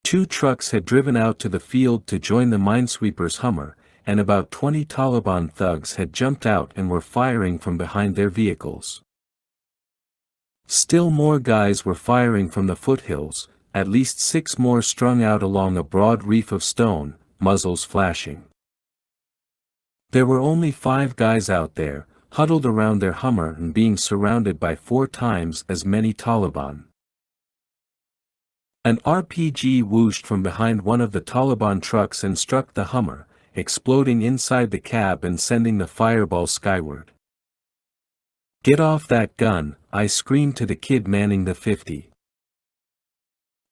Two trucks had driven out to the field to join the minesweeper's Hummer, and about 20 Taliban thugs had jumped out and were firing from behind their vehicles. Still more guys were firing from the foothills, at least 6 more strung out along a broad reef of stone, muzzles flashing. There were only 5 guys out there, huddled around their Hummer and being surrounded by 4 times as many Taliban. An RPG whooshed from behind one of the Taliban trucks and struck the Hummer, exploding inside the cab and sending the fireball skyward. "Get off that gun," I screamed to the kid manning the 50.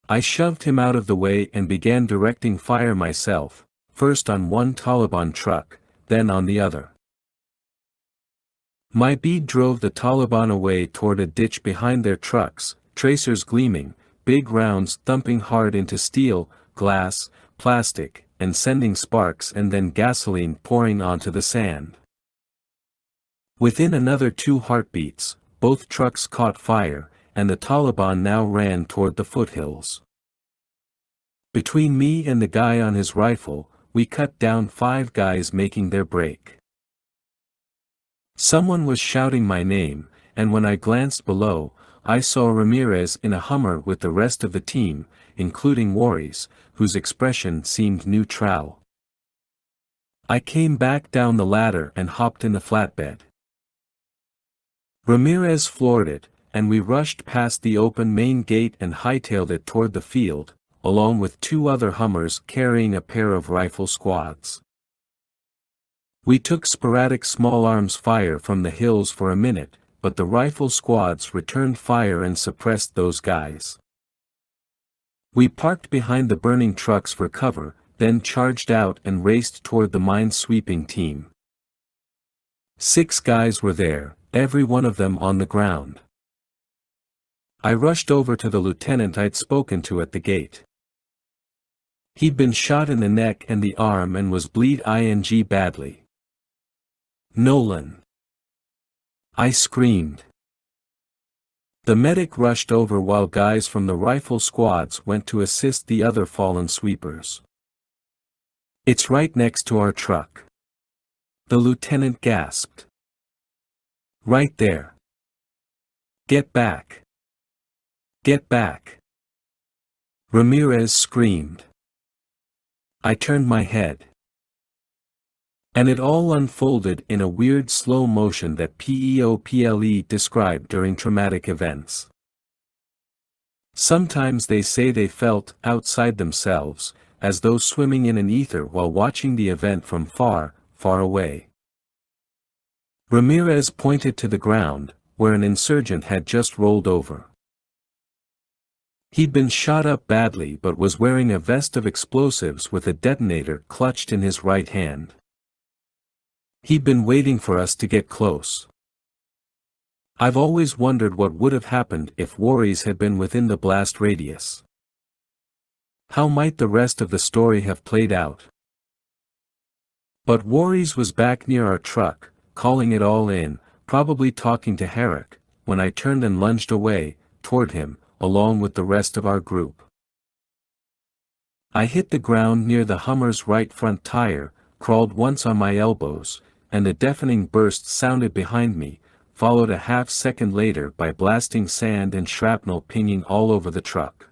I shoved him out of the way and began directing fire myself, first on one Taliban truck, then on the other. My bead drove the Taliban away toward a ditch behind their trucks, tracers gleaming, big rounds thumping hard into steel, glass, plastic, and sending sparks and then gasoline pouring onto the sand. Within another 2 heartbeats, both trucks caught fire, and the Taliban now ran toward the foothills. Between me and the guy on his rifle, we cut down 5 guys making their break. Someone was shouting my name, and when I glanced below, I saw Ramirez in a Hummer with the rest of the team, including Warries, whose expression seemed neutral. I came back down the ladder and hopped in the flatbed. Ramirez floored it, and we rushed past the open main gate and hightailed it toward the field, along with 2 other Hummers carrying a pair of rifle squads. We took sporadic small arms fire from the hills for a minute, but the rifle squads returned fire and suppressed those guys. We parked behind the burning trucks for cover, then charged out and raced toward the mine-sweeping team. 6 guys were there, every one of them on the ground. I rushed over to the lieutenant I'd spoken to at the gate. He'd been shot in the neck and the arm and was bleeding badly. "Nolan!" I screamed. The medic rushed over while guys from the rifle squads went to assist the other fallen sweepers. "It's right next to our truck," the lieutenant gasped. "Right there. Get back. Get back." Ramirez screamed. I turned my head. And it all unfolded in a weird slow motion that people described during traumatic events. Sometimes they say they felt outside themselves, as though swimming in an ether while watching the event from far, far away. Ramirez pointed to the ground, where an insurgent had just rolled over. He'd been shot up badly but was wearing a vest of explosives with a detonator clutched in his right hand. He'd been waiting for us to get close. I've always wondered what would have happened if Warries had been within the blast radius. How might the rest of the story have played out? But Warries was back near our truck, calling it all in, probably talking to Herrick, when I turned and lunged away, toward him, along with the rest of our group. I hit the ground near the Hummer's right front tire, crawled once on my elbows, and a deafening burst sounded behind me, followed a half-second later by blasting sand and shrapnel pinging all over the truck.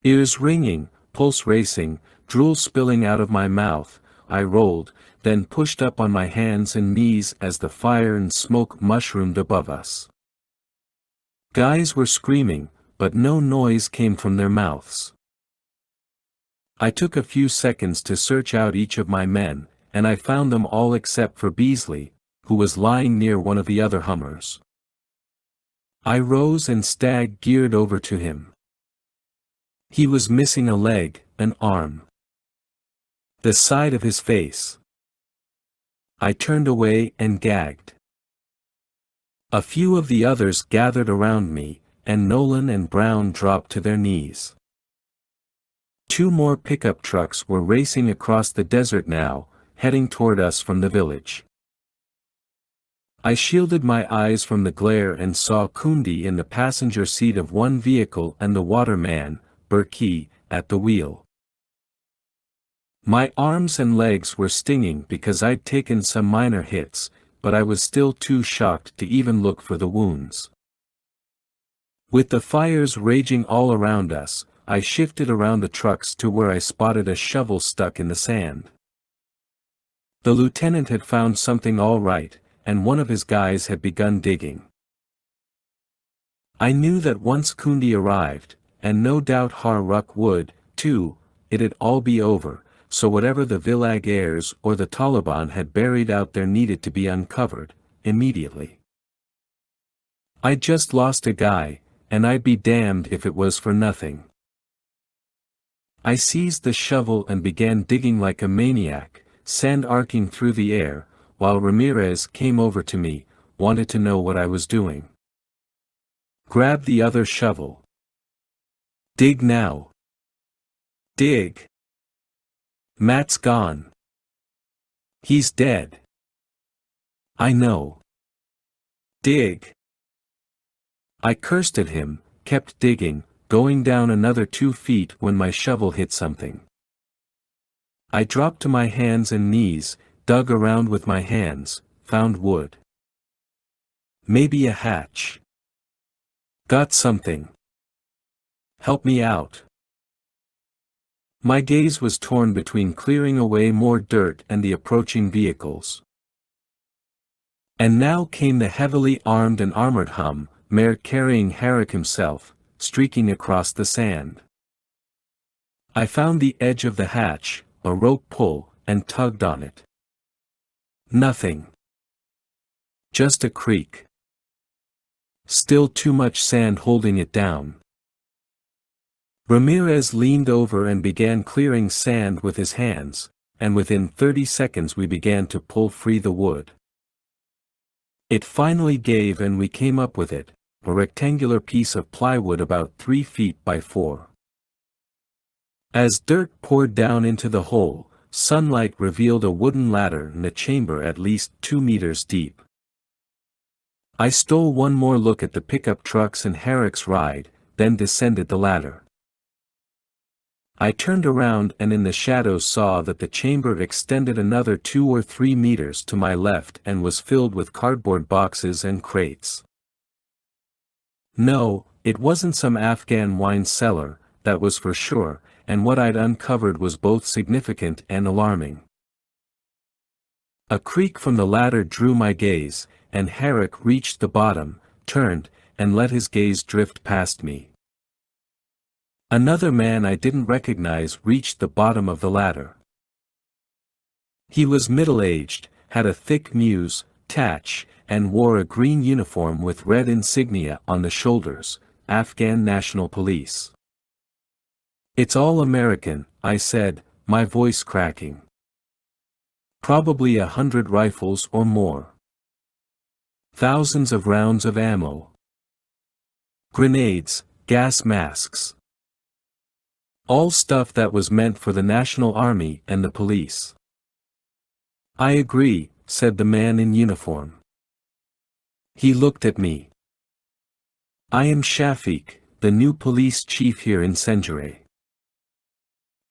Ears ringing, pulse racing, drool spilling out of my mouth. I rolled, then pushed up on my hands and knees as the fire and smoke mushroomed above us. Guys were screaming, but no noise came from their mouths. I took a few seconds to search out each of my men, and I found them all except for Beasley, who was lying near one of the other Hummers. I rose and stag-geared over to him. He was missing a leg, an arm, the side of his face. I turned away and gagged. A few of the others gathered around me, and Nolan and Brown dropped to their knees. 2 more pickup trucks were racing across the desert now, heading toward us from the village. I shielded my eyes from the glare and saw Kundi in the passenger seat of one vehicle and the waterman, Berkey, at the wheel. My arms and legs were stinging because I'd taken some minor hits, but I was still too shocked to even look for the wounds. With the fires raging all around us, I shifted around the trucks to where I spotted a shovel stuck in the sand. The lieutenant had found something all right, and one of his guys had begun digging. I knew that once Kundi arrived, and no doubt Har-Ruk would, too, it'd all be over, so whatever the Villagears or the Taliban had buried out there needed to be uncovered, immediately. I'd just lost a guy, and I'd be damned if it was for nothing. I seized the shovel and began digging like a maniac, sand arcing through the air, while Ramirez came over to me, wanted to know what I was doing. Grab the other shovel. Dig now. Dig. Matt's gone. He's dead. I know. Dig. I cursed at him, kept digging, going down another 2 feet when my shovel hit something. I dropped to my hands and knees, dug around with my hands, found wood. Maybe a hatch. Got something. Help me out. My gaze was torn between clearing away more dirt and the approaching vehicles. And now came the heavily armed and armored Hummer carrying Herrick himself, streaking across the sand. I found the edge of the hatch, a rope pull, and tugged on it. Nothing. Just a creak. Still too much sand holding it down. Ramirez leaned over and began clearing sand with his hands, and within 30 seconds we began to pull free the wood. It finally gave and we came up with it, a rectangular piece of plywood about 3 feet by 4. As dirt poured down into the hole, sunlight revealed a wooden ladder in a chamber at least 2 meters deep. I stole one more look at the pickup trucks and Herrick's ride, then descended the ladder. I turned around and in the shadows saw that the chamber extended another 2 or 3 meters to my left and was filled with cardboard boxes and crates. No, it wasn't some Afghan wine cellar, that was for sure, and what I'd uncovered was both significant and alarming. A creak from the ladder drew my gaze, and Herrick reached the bottom, turned, and let his gaze drift past me. Another man I didn't recognize reached the bottom of the ladder. He was middle-aged, had a thick moustache, and wore a green uniform with red insignia on the shoulders, Afghan National Police. "It's all American," I said, my voice cracking. "Probably 100 rifles or more. Thousands of rounds of ammo. Grenades, gas masks. All stuff that was meant for the National Army and the police." "I agree," said the man in uniform. He looked at me. "I am Shafiq, the new police chief here in Senjure."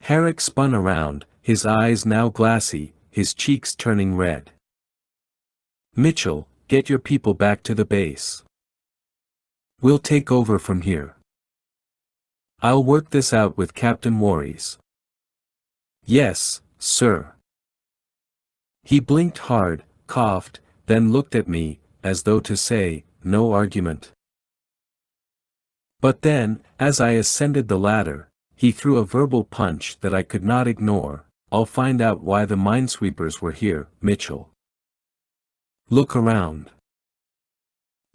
Herrick spun around, his eyes now glassy, his cheeks turning red. "Mitchell, get your people back to the base. We'll take over from here. I'll work this out with Captain Voorhees." Yes, sir. He blinked hard, coughed, then looked at me, as though to say, no argument. But then, as I ascended the ladder, he threw a verbal punch that I could not ignore. I'll find out why the minesweepers were here, Mitchell. Look around.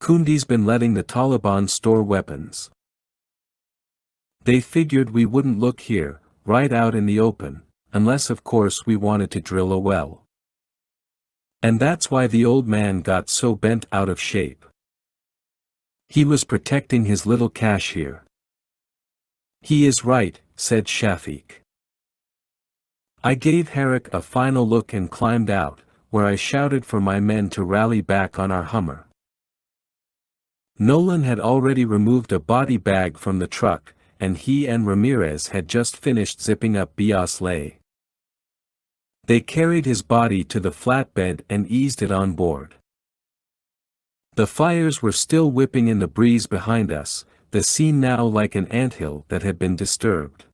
Kundi's been letting the Taliban store weapons. They figured we wouldn't look here, right out in the open, unless of course we wanted to drill a well. And that's why the old man got so bent out of shape. He was protecting his little cache here. He is right, said Shafiq. I gave Herrick a final look and climbed out, where I shouted for my men to rally back on our Hummer. Nolan had already removed a body bag from the truck, and he and Ramirez had just finished zipping up Bias Lay. They carried his body to the flatbed and eased it on board. The fires were still whipping in the breeze behind us, the scene now like an anthill that had been disturbed.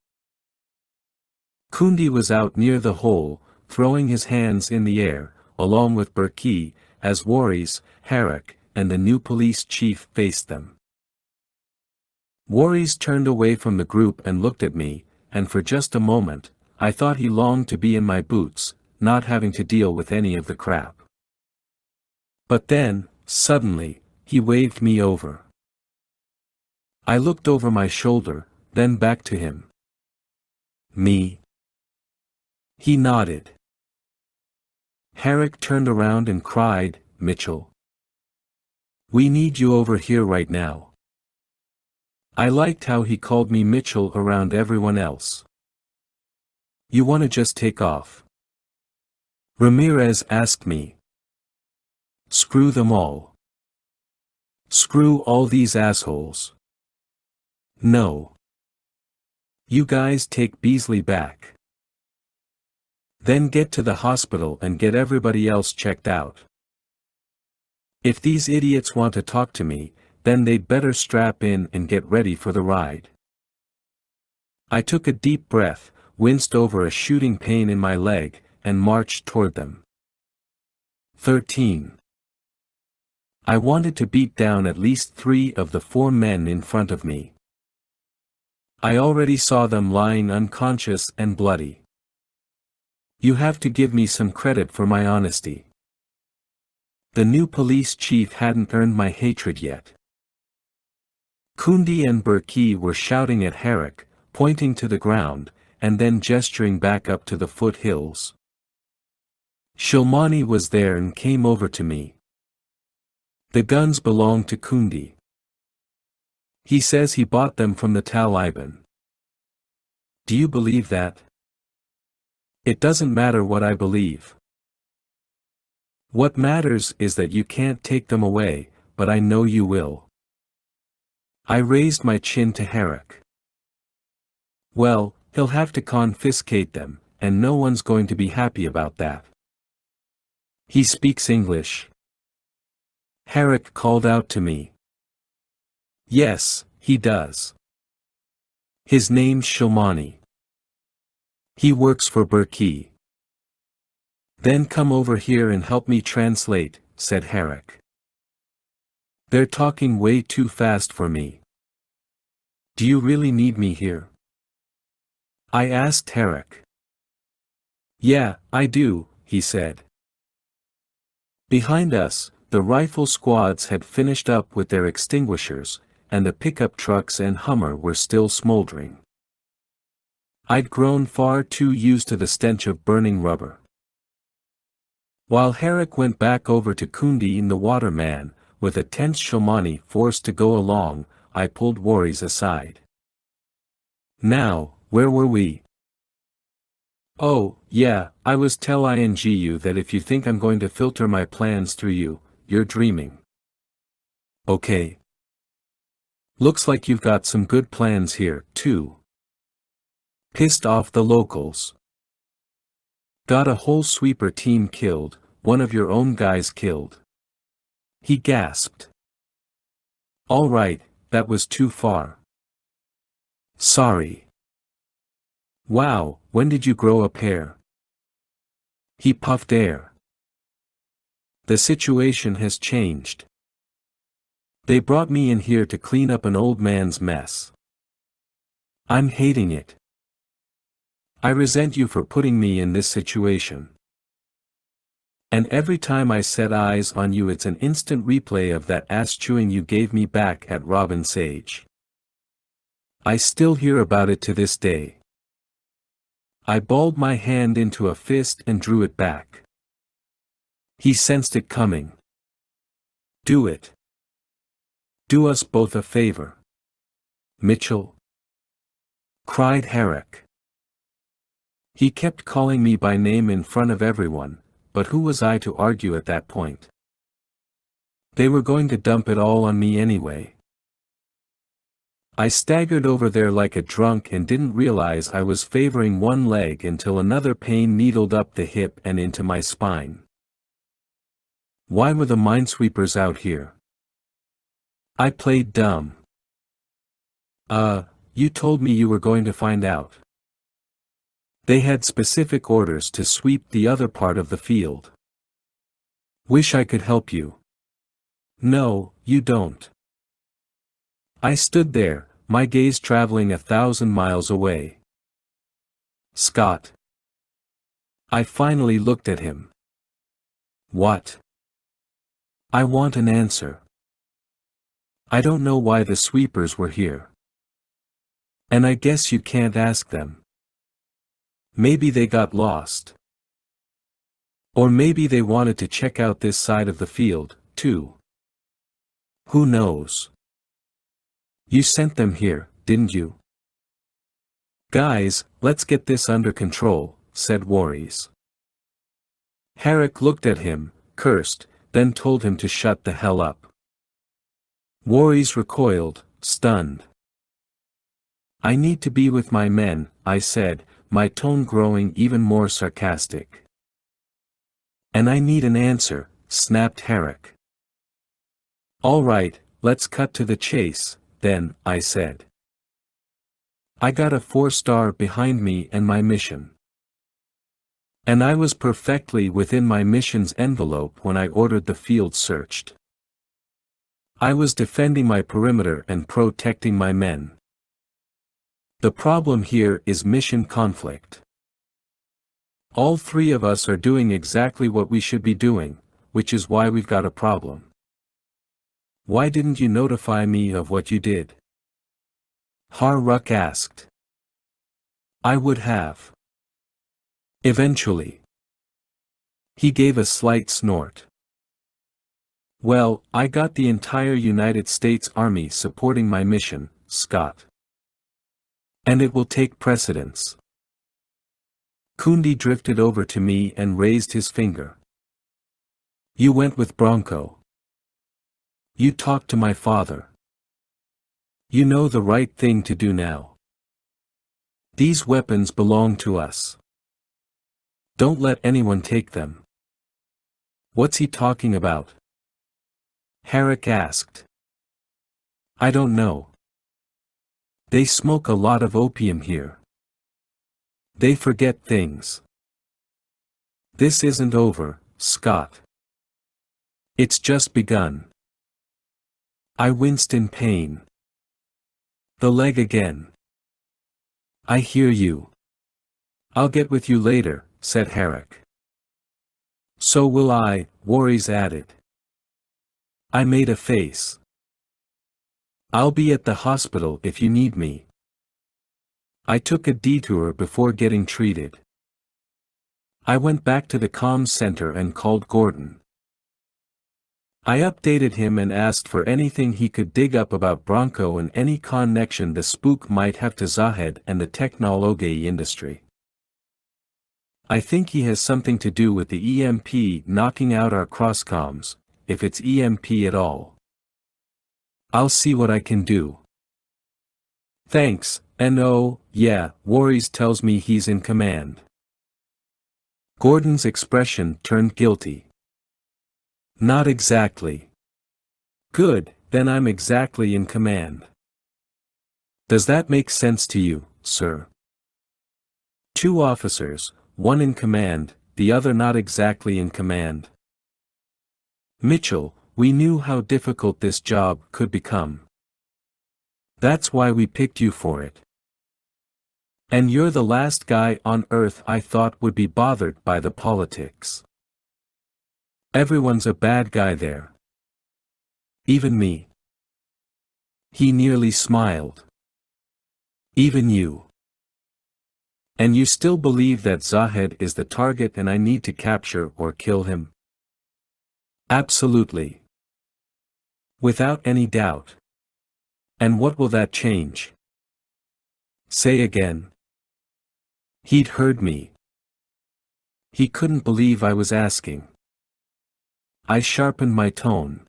Kundi was out near the hole, throwing his hands in the air, along with Berkey, as Warries, Herrick, and the new police chief faced them. Warries turned away from the group and looked at me, and for just a moment, I thought he longed to be in my boots, not having to deal with any of the crap. But then, suddenly, he waved me over. I looked over my shoulder, then back to him. Me? He nodded. Herrick turned around and cried, Mitchell. We need you over here right now. I liked how he called me Mitchell around everyone else. You wanna just take off? Ramirez asked me. Screw them all. Screw all these assholes. No. You guys take Beasley back. Then get to the hospital and get everybody else checked out. If these idiots want to talk to me, then they'd better strap in and get ready for the ride. I took a deep breath, winced over a shooting pain in my leg, and marched toward them. 13. I wanted to beat down at least 3 of the 4 men in front of me. I already saw them lying unconscious and bloody. You have to give me some credit for my honesty. The new police chief hadn't earned my hatred yet. Kundi and Berkey were shouting at Herrick, pointing to the ground, and then gesturing back up to the foothills. Shilmani was there and came over to me. The guns belonged to Kundi. He says he bought them from the Taliban. Do you believe that? It doesn't matter what I believe. What matters is that you can't take them away, but I know you will. I raised my chin to Herrick. Well, he'll have to confiscate them, and no one's going to be happy about that. He speaks English. Herrick called out to me. Yes, he does. His name's Shilmani. He works for Berkey. Then come over here and help me translate, said Herrick. They're talking way too fast for me. Do you really need me here? I asked Herrick. Yeah, I do, he said. Behind us, the rifle squads had finished up with their extinguishers, and the pickup trucks and Hummer were still smoldering. I'd grown far too used to the stench of burning rubber. While Herrick went back over to Kundi and the waterman, with a tense Shilmani forced to go along, I pulled Warries aside. Now, where were we? Oh, yeah, I was telling you that if you think I'm going to filter my plans through you, you're dreaming. Okay. Looks like you've got some good plans here, too. Pissed off the locals. Got a whole sweeper team killed, one of your own guys killed. He gasped. All right, that was too far. Sorry. Wow, when did you grow up hair? He puffed air. The situation has changed. They brought me in here to clean up an old man's mess. I'm hating it. I resent you for putting me in this situation. And every time I set eyes on you it's an instant replay of that ass chewing you gave me back at Robin Sage. I still hear about it to this day. I balled my hand into a fist and drew it back. He sensed it coming. Do it. Do us both a favor. Mitchell, cried Herrick. He kept calling me by name in front of everyone, but who was I to argue at that point? They were going to dump it all on me anyway. I staggered over there like a drunk and didn't realize I was favoring one leg until another pain needled up the hip and into my spine. Why were the minesweepers out here? I played dumb. You told me you were going to find out. They had specific orders to sweep the other part of the field. Wish I could help you. No, you don't. I stood there, my gaze traveling 1,000 miles away. Scott. I finally looked at him. What? I want an answer. I don't know why the sweepers were here. And I guess you can't ask them. Maybe they got lost. Or maybe they wanted to check out this side of the field, too. Who knows? You sent them here, didn't you? Guys, let's get this under control, said Voorhees. Herrick looked at him, cursed, then told him to shut the hell up. Voorhees recoiled, stunned. I need to be with my men, I said, my tone growing even more sarcastic. And I need an answer, snapped Herrick. All right, let's cut to the chase, then, I said. I got a 4-star behind me and my mission. And I was perfectly within my mission's envelope when I ordered the field searched. I was defending my perimeter and protecting my men. The problem here is mission conflict. All three of us are doing exactly what we should be doing, which is why we've got a problem. Why didn't you notify me of what you did? Harruck asked. I would have. Eventually. He gave a slight snort. Well, I got the entire United States Army supporting my mission, Scott. And it will take precedence. Kundi drifted over to me and raised his finger. You went with Bronco. You talked to my father. You know the right thing to do now. These weapons belong to us. Don't let anyone take them. What's he talking about? Herrick asked. I don't know. They smoke a lot of opium here. They forget things. This isn't over, Scott. It's just begun. I winced in pain. The leg again. I hear you. I'll get with you later, said Herrick. So will I, Voorhees added. I made a face. I'll be at the hospital if you need me. I took a detour before getting treated. I went back to the comms center and called Gordon. I updated him and asked for anything he could dig up about Bronco and any connection the spook might have to Zahed and the technology industry. I think he has something to do with the EMP knocking out our crosscoms, if it's EMP at all. I'll see what I can do. Thanks, and oh, yeah, Voorhees tells me he's in command. Gordon's expression turned guilty. Not exactly. Good, then I'm exactly in command. Does that make sense to you, sir? 2 officers, one in command, the other not exactly in command. Mitchell, we knew how difficult this job could become. That's why we picked you for it. And you're the last guy on earth I thought would be bothered by the politics. Everyone's a bad guy there. Even me. He nearly smiled. Even you. And you still believe that Zahed is the target and I need to capture or kill him? Absolutely. Without any doubt. And what will that change? Say again. He'd heard me. He couldn't believe I was asking. I sharpened my tone.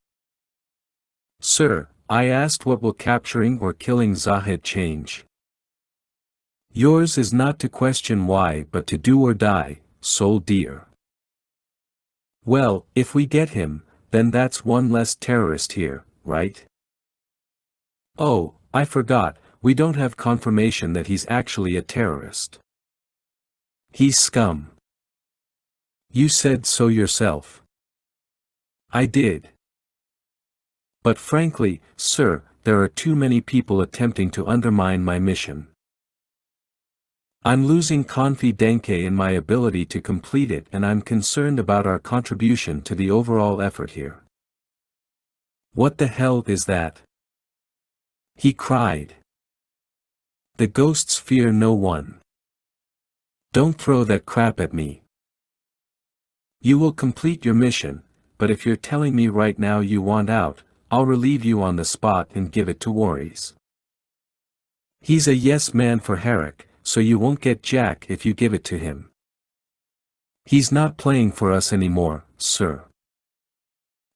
Sir, I asked what will capturing or killing Zahed change? Yours is not to question why but to do or die, soul dear. Well, if we get him, then that's one less terrorist here, right? Oh, I forgot, we don't have confirmation that he's actually a terrorist. He's scum. You said so yourself. I did. But frankly, sir, there are too many people attempting to undermine my mission. I'm losing confidence in my ability to complete it and I'm concerned about our contribution to the overall effort here. What the hell is that? He cried. The ghosts fear no one. Don't throw that crap at me. You will complete your mission, but if you're telling me right now you want out, I'll relieve you on the spot and give it to Worries. He's a yes man for Herrick, so you won't get jack if you give it to him. He's not playing for us anymore, sir.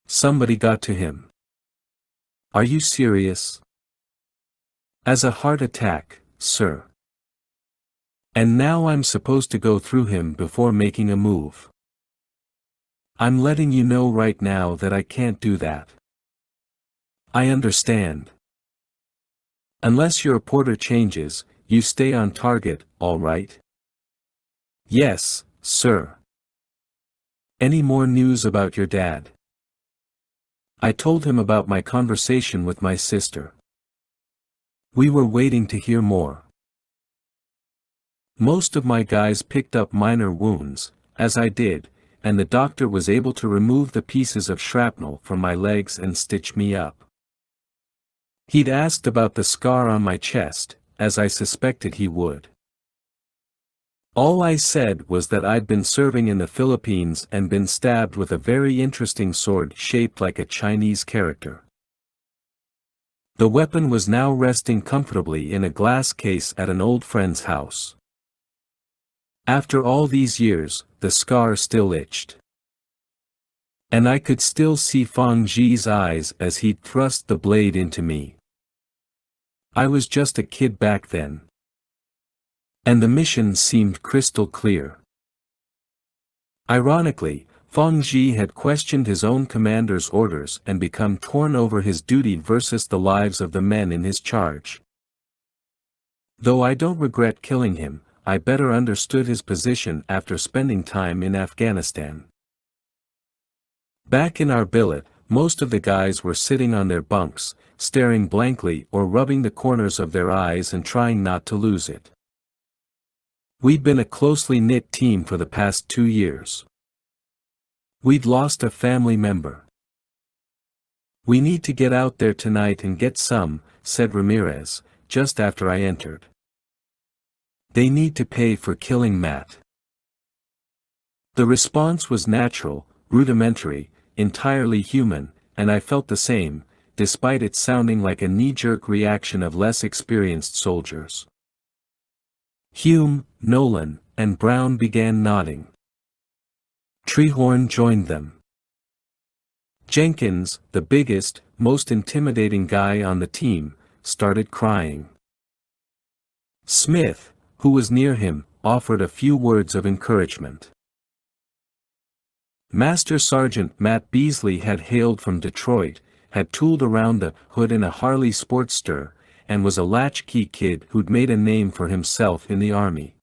Somebody got to him. Are you serious? As a heart attack, sir. And now I'm supposed to go through him before making a move. I'm letting you know right now that I can't do that. I understand. Unless your reporter changes, you stay on target, all right? Yes, sir. Any more news about your dad? I told him about my conversation with my sister. We were waiting to hear more. Most of my guys picked up minor wounds, as I did, and the doctor was able to remove the pieces of shrapnel from my legs and stitch me up. He'd asked about the scar on my chest, as I suspected he would. All I said was that I'd been serving in the Philippines and been stabbed with a very interesting sword shaped like a Chinese character. The weapon was now resting comfortably in a glass case at an old friend's house. After all these years, the scar still itched. And I could still see Fang Ji's eyes as he'd thrust the blade into me. I was just a kid back then. And the mission seemed crystal clear. Ironically, Fang Ji had questioned his own commander's orders and become torn over his duty versus the lives of the men in his charge. Though I don't regret killing him, I better understood his position after spending time in Afghanistan. Back in our billet, most of the guys were sitting on their bunks, staring blankly or rubbing the corners of their eyes and trying not to lose it. We'd been a closely knit team for the past 2 years. We'd lost a family member. We need to get out there tonight and get some, said Ramirez, just after I entered. They need to pay for killing Matt. The response was natural, rudimentary, entirely human, and I felt the same, despite it sounding like a knee-jerk reaction of less experienced soldiers. Hume, Nolan, and Brown began nodding. Treehorn joined them. Jenkins, the biggest, most intimidating guy on the team, started crying. Smith, who was near him, offered a few words of encouragement. Master Sergeant Matt Beasley had hailed from Detroit, had tooled around the hood in a Harley Sportster, and was a latchkey kid who'd made a name for himself in the army.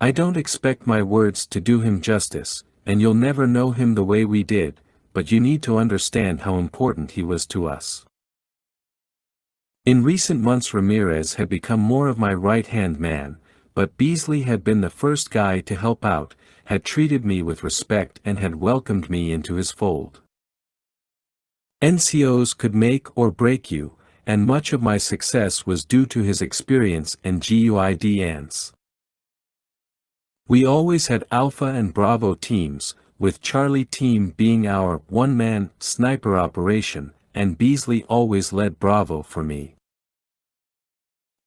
I don't expect my words to do him justice, and you'll never know him the way we did, but you need to understand how important he was to us. In recent months Ramirez had become more of my right-hand man, but Beasley had been the first guy to help out, had treated me with respect and had welcomed me into his fold. NCOs could make or break you, and much of my success was due to his experience and GUIDance. We always had Alpha and Bravo teams, with Charlie team being our one-man sniper operation, and Beasley always led Bravo for me.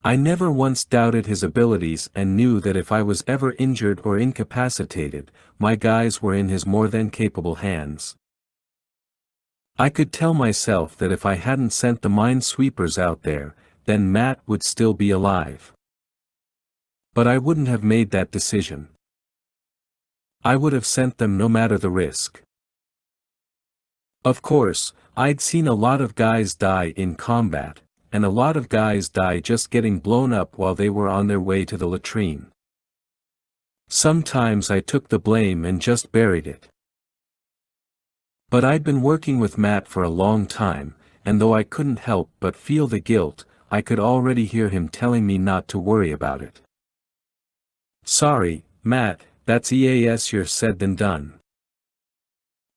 I never once doubted his abilities and knew that if I was ever injured or incapacitated, my guys were in his more than capable hands. I could tell myself that if I hadn't sent the minesweepers out there, then Matt would still be alive. But I wouldn't have made that decision. I would have sent them no matter the risk. Of course, I'd seen a lot of guys die in combat, and a lot of guys die just getting blown up while they were on their way to the latrine. Sometimes I took the blame and just buried it. But I'd been working with Matt for a long time, and though I couldn't help but feel the guilt, I could already hear him telling me not to worry about it. Sorry, Matt, that's easier said than done.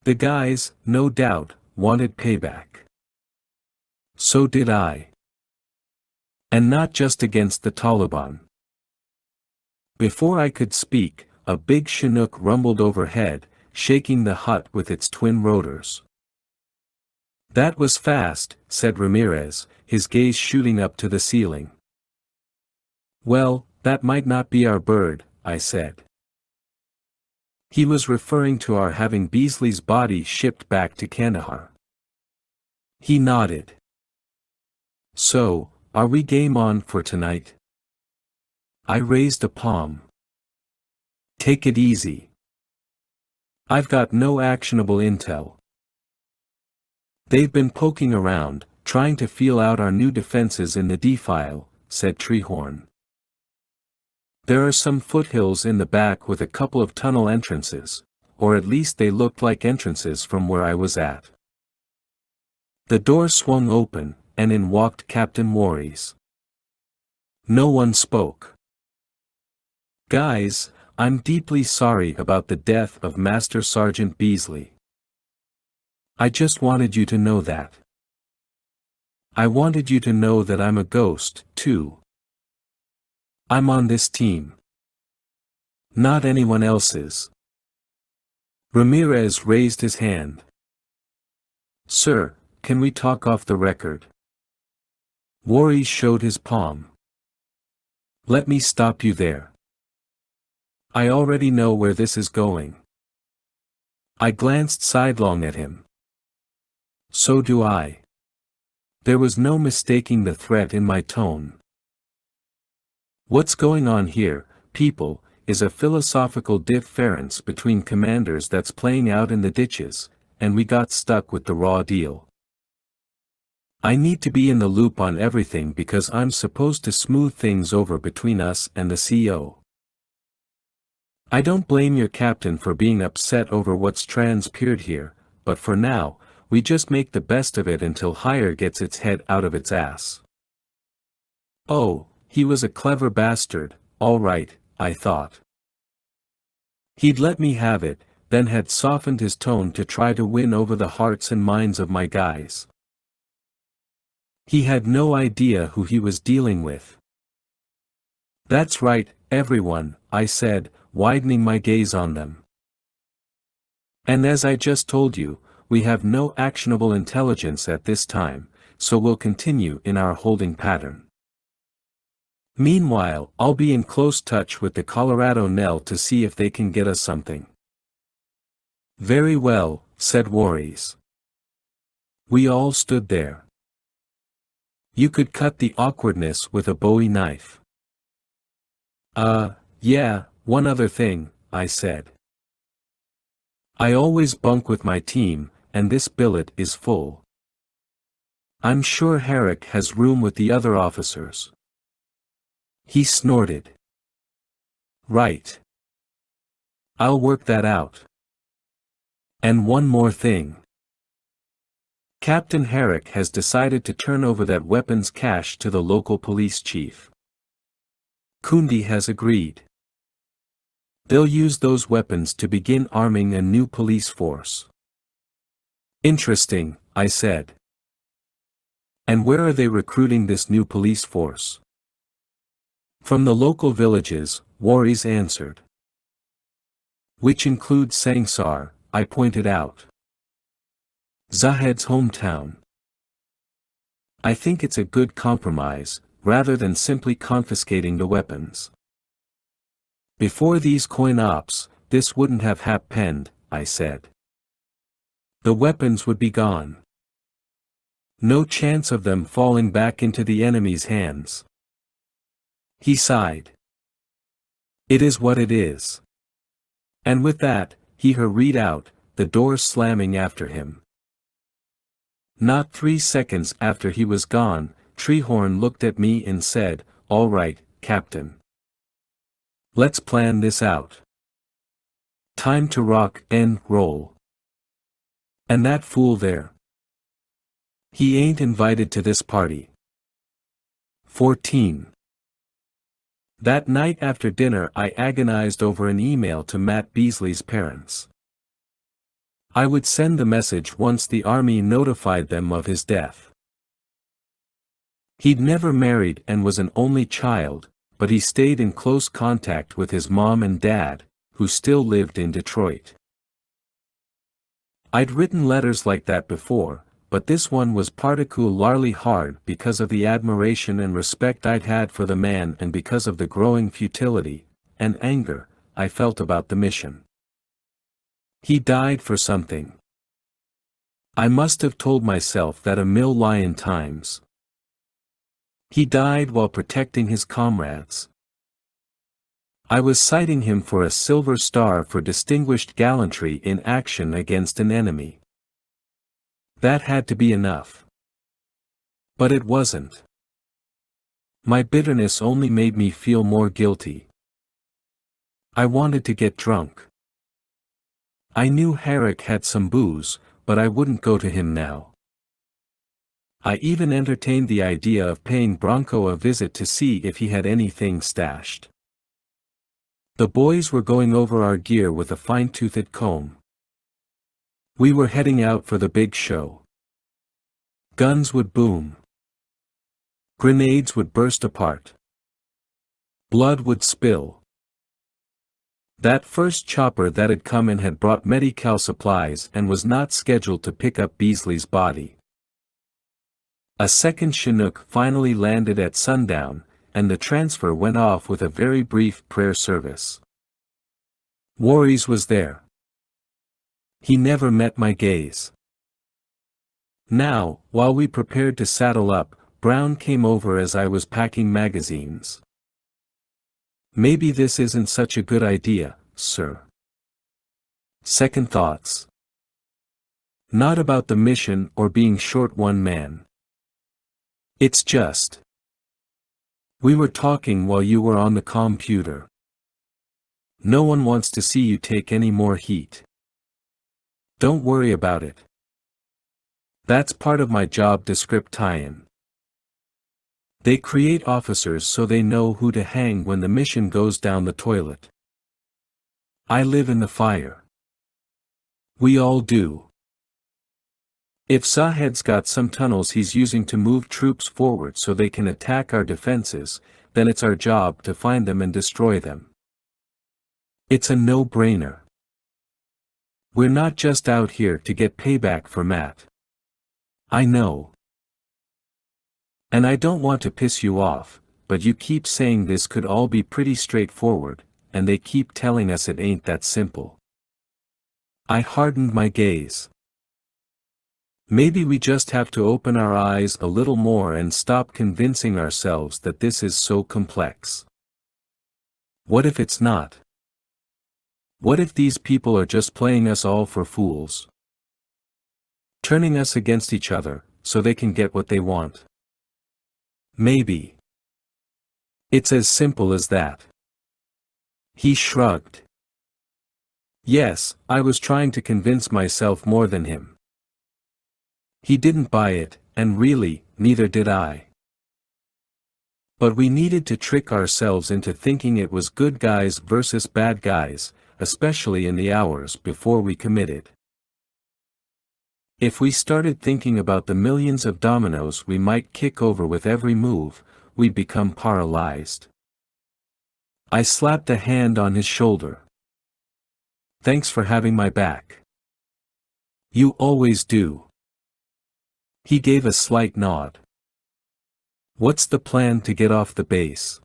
The guys, no doubt, wanted payback. So did I. And not just against the Taliban. Before I could speak, a big Chinook rumbled overhead, shaking the hut with its twin rotors. That was fast, said Ramirez, his gaze shooting up to the ceiling. Well, that might not be our bird, I said. He was referring to our having Beasley's body shipped back to Kandahar. He nodded. So, are we game on for tonight? I raised a palm. Take it easy. I've got no actionable intel. They've been poking around, trying to feel out our new defenses in the defile, said Treehorn. There are some foothills in the back with a couple of tunnel entrances, or at least they looked like entrances from where I was at. The door swung open, and in walked Captain Voorhees. No one spoke. Guys, I'm deeply sorry about the death of Master Sergeant Beasley. I just wanted you to know that. I wanted you to know that I'm a ghost, too. I'm on this team. Not anyone else's. Ramirez raised his hand. Sir, can we talk off the record? Voorhees showed his palm. Let me stop you there. I already know where this is going. I glanced sidelong at him. So do I. There was no mistaking the threat in my tone. What's going on here, people, is a philosophical difference between commanders that's playing out in the ditches, and we got stuck with the raw deal. I need to be in the loop on everything because I'm supposed to smooth things over between us and the CO. I don't blame your captain for being upset over what's transpired here, but for now, we just make the best of it until Hire gets its head out of its ass. Oh, he was a clever bastard, all right, I thought. He'd let me have it, then had softened his tone to try to win over the hearts and minds of my guys. He had no idea who he was dealing with. That's right, everyone, I said, widening my gaze on them. And as I just told you, we have no actionable intelligence at this time, so we'll continue in our holding pattern. Meanwhile, I'll be in close touch with the Colorado Nell to see if they can get us something. Very well, said Voorhees. We all stood there. You could cut the awkwardness with a Bowie knife. Yeah, one other thing, I said. I always bunk with my team, and this billet is full. I'm sure Herrick has room with the other officers. He snorted. Right. I'll work that out. And one more thing. Captain Herrick has decided to turn over that weapons cache to the local police chief. Kundi has agreed. They'll use those weapons to begin arming a new police force. Interesting, I said. And where are they recruiting this new police force? From the local villages, Waris answered. Which includes Sangsar, I pointed out. Zahed's hometown. I think it's a good compromise, rather than simply confiscating the weapons. Before these coin ops, this wouldn't have happened, I said. The weapons would be gone. No chance of them falling back into the enemy's hands. He sighed. It is what it is. And with that, he hurried out, the door slamming after him. Not 3 seconds after he was gone, Treehorn looked at me and said, "All right, Captain. Let's plan this out. Time to rock and roll. And that fool there. He ain't invited to this party." 14. That night after dinner I agonized over an email to Matt Beasley's parents. I would send the message once the army notified them of his death. He'd never married and was an only child, but he stayed in close contact with his mom and dad, who still lived in Detroit. I'd written letters like that before, but this one was particularly hard because of the admiration and respect I'd had for the man and because of the growing futility, and anger, I felt about the mission. He died for something. I must have told myself that a million times. He died while protecting his comrades. I was citing him for a Silver Star for distinguished gallantry in action against an enemy. That had to be enough. But it wasn't. My bitterness only made me feel more guilty. I wanted to get drunk. I knew Herrick had some booze, but I wouldn't go to him now. I even entertained the idea of paying Bronco a visit to see if he had anything stashed. The boys were going over our gear with a fine-toothed comb. We were heading out for the big show. Guns would boom. Grenades would burst apart. Blood would spill. That first chopper that had come in had brought medical supplies and was not scheduled to pick up Beasley's body. A second Chinook finally landed at sundown, and the transfer went off with a very brief prayer service. Waris was there. He never met my gaze. Now, while we prepared to saddle up, Brown came over as I was packing magazines. "Maybe this isn't such a good idea, sir. Second thoughts. Not about the mission or being short one man. It's just. We were talking while you were on the computer. No one wants to see you take any more heat. Don't worry about it. That's part of my job description. They create officers so they know who to hang when the mission goes down the toilet. I live in the fire. We all do. If Zahed's got some tunnels he's using to move troops forward so they can attack our defenses, then it's our job to find them and destroy them. It's a no-brainer. We're not just out here to get payback for Matt. I know. And I don't want to piss you off, but you keep saying this could all be pretty straightforward, and they keep telling us it ain't that simple. I hardened my gaze. Maybe we just have to open our eyes a little more and stop convincing ourselves that this is so complex. What if it's not? What if these people are just playing us all for fools? Turning us against each other, so they can get what they want? Maybe. It's as simple as that. He shrugged. Yes, I was trying to convince myself more than him. He didn't buy it, and really, neither did I. But we needed to trick ourselves into thinking it was good guys versus bad guys, especially in the hours before we committed. If we started thinking about the millions of dominoes we might kick over with every move, we'd become paralyzed. I slapped a hand on his shoulder. Thanks for having my back. You always do. He gave a slight nod. What's the plan to get off the base?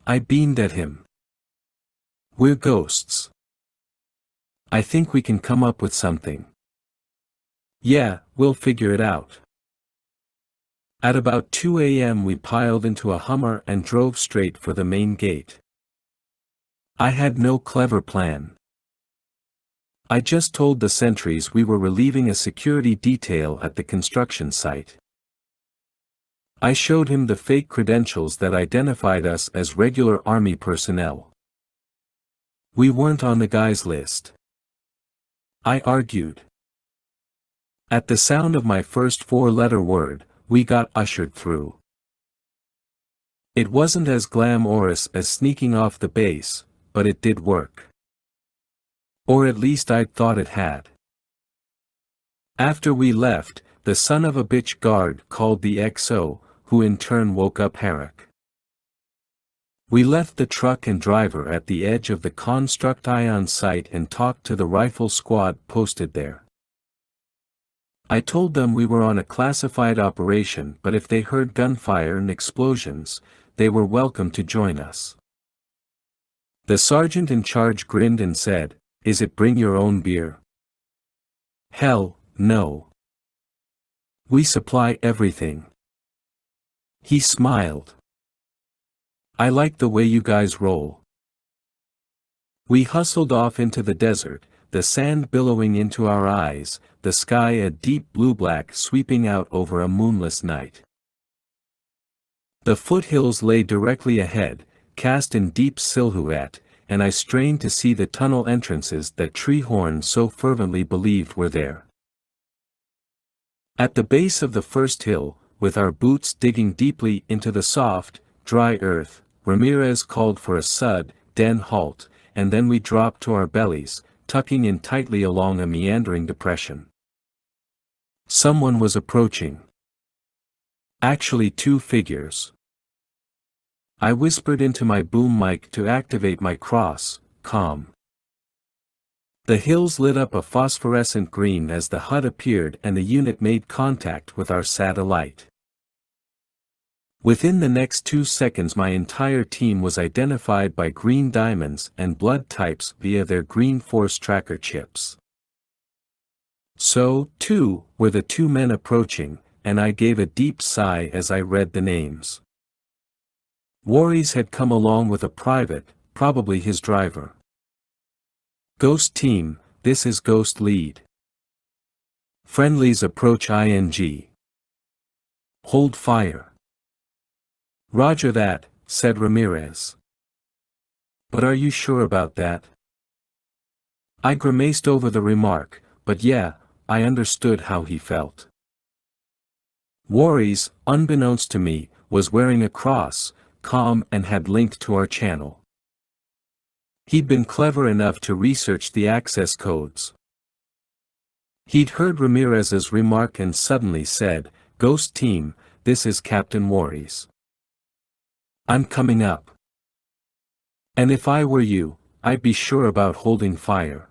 I beamed at him. We're ghosts. I think we can come up with something. Yeah, we'll figure it out. At about 2 a.m. we piled into a Hummer and drove straight for the main gate. I had no clever plan. I just told the sentries we were relieving a security detail at the construction site. I showed him the fake credentials that identified us as regular army personnel. We weren't on the guys list. I argued. At the sound of my first four-letter word, we got ushered through. It wasn't as glamorous as sneaking off the base, but it did work. Or at least I'd thought it had. After we left, the son of a bitch guard called the XO, who in turn woke up Herrick. We left the truck and driver at the edge of the Construct Ion site and talked to the rifle squad posted there. I told them we were on a classified operation, but if they heard gunfire and explosions, they were welcome to join us. The sergeant in charge grinned and said, "Is it bring your own beer?" Hell, no. We supply everything. He smiled. I like the way you guys roll. We hustled off into the desert, the sand billowing into our eyes, the sky a deep blue-black sweeping out over a moonless night. The foothills lay directly ahead, cast in deep silhouette, and I strained to see the tunnel entrances that Treehorn so fervently believed were there. At the base of the first hill, with our boots digging deeply into the soft, dry earth, Ramirez called for a sudden halt, and then we dropped to our bellies, tucking in tightly along a meandering depression. Someone was approaching. Actually, two figures. I whispered into my boom mic to activate my cross-comm. The hills lit up a phosphorescent green as the HUD appeared and the unit made contact with our satellite. Within the next 2 seconds my entire team was identified by green diamonds and blood types via their green force tracker chips. So, too, were the two men approaching, and I gave a deep sigh as I read the names. Warries had come along with a private, probably his driver. Ghost Team, this is Ghost Lead. Friendlies approach ING. Hold fire. Roger that, said Ramirez. But are you sure about that? I grimaced over the remark, but yeah, I understood how he felt. Warries, unbeknownst to me, was wearing a cross-comm and had linked to our channel. He'd been clever enough to research the access codes. He'd heard Ramirez's remark and suddenly said, Ghost Team, this is Captain Warries. I'm coming up. And if I were you, I'd be sure about holding fire.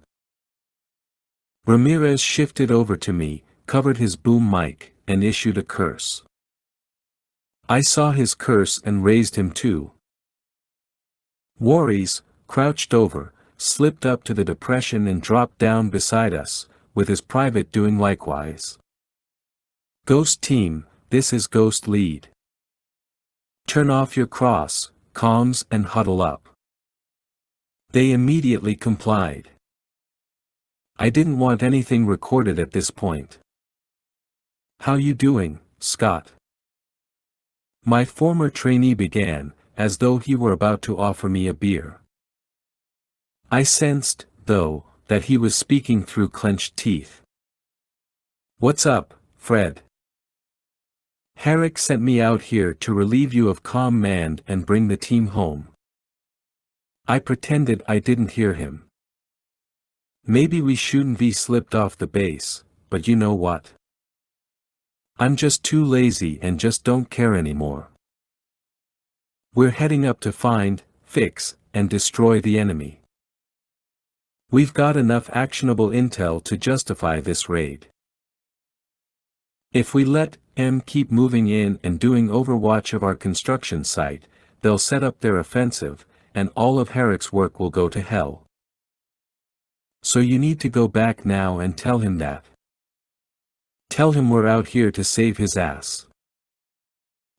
Ramirez shifted over to me, covered his boom mic, and issued a curse. I saw his curse and raised him too. Warries, crouched over, slipped up to the depression and dropped down beside us, with his private doing likewise. Ghost Team, this is Ghost Lead. Turn off your cross-comms and huddle up. They immediately complied. I didn't want anything recorded at this point. How you doing, Scott? My former trainee began, as though he were about to offer me a beer. I sensed though, that he was speaking through clenched teeth. "What's up, Fred? Herrick sent me out here to relieve you of command and bring the team home." I pretended I didn't hear him. "Maybe we shouldn't be slipped off the base, but you know what? I'm just too lazy and just don't care anymore. We're heading up to find, fix, and destroy the enemy. We've got enough actionable intel to justify this raid. If we let them keep moving in and doing overwatch of our construction site, they'll set up their offensive, and all of Herrick's work will go to hell. So you need to go back now and tell him that. Tell him we're out here to save his ass.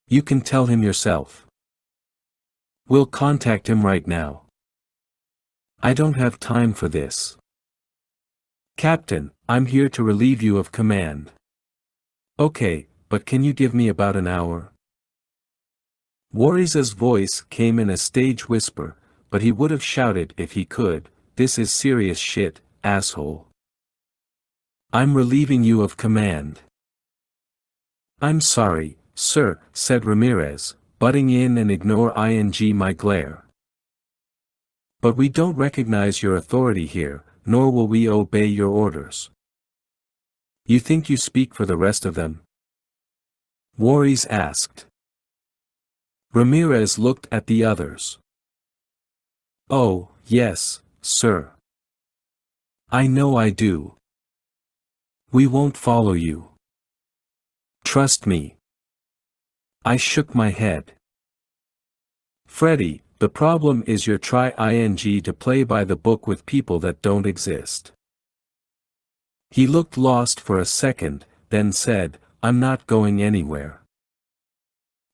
You can tell him yourself. We'll contact him right now. I don't have time for this. Captain, I'm here to relieve you of command." "Okay, but can you give me about an hour?" Warriors' voice came in a stage whisper, but he would have shouted if he could, "This is serious shit, asshole. I'm relieving you of command." "I'm sorry, sir," said Ramirez, butting in and ignore my glare. "But we don't recognize your authority here, nor will we obey your orders." "You think you speak for the rest of them?" Warriors asked. Ramirez looked at the others. "Oh, yes, sir. I know I do. We won't follow you. Trust me." I shook my head. "Freddy, the problem is you're trying to play by the book with people that don't exist." He looked lost for a second, then said, "I'm not going anywhere."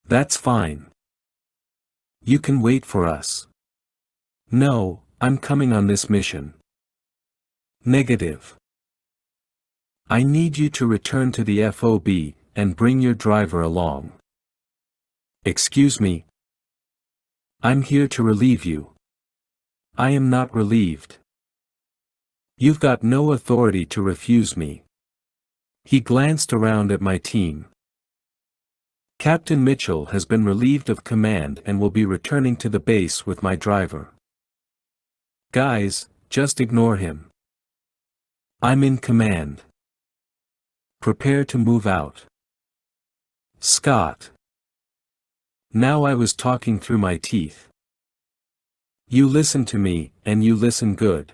"That's fine. You can wait for us." "No, I'm coming on this mission." "Negative. I need you to return to the FOB, and bring your driver along." "Excuse me? I'm here to relieve you." "I am not relieved. You've got no authority to refuse me." He glanced around at my team. "Captain Mitchell has been relieved of command and will be returning to the base with my driver. Guys, just ignore him. I'm in command. Prepare to move out. Scott." Now I was talking through my teeth. "You listen to me, and you listen good.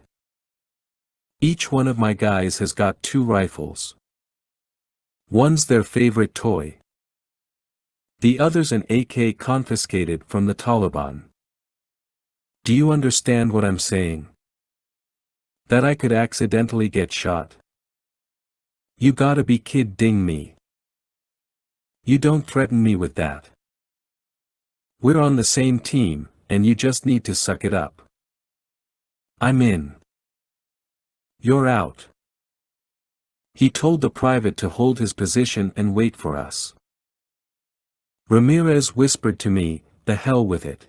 Each one of my guys has got 2 rifles. One's their favorite toy. The other's an AK confiscated from the Taliban. Do you understand what I'm saying? That I could accidentally get shot? You gotta be kidding me. You don't threaten me with that. We're on the same team, and you just need to suck it up. I'm in. You're out." He told the private to hold his position and wait for us. Ramirez whispered to me, "The hell with it.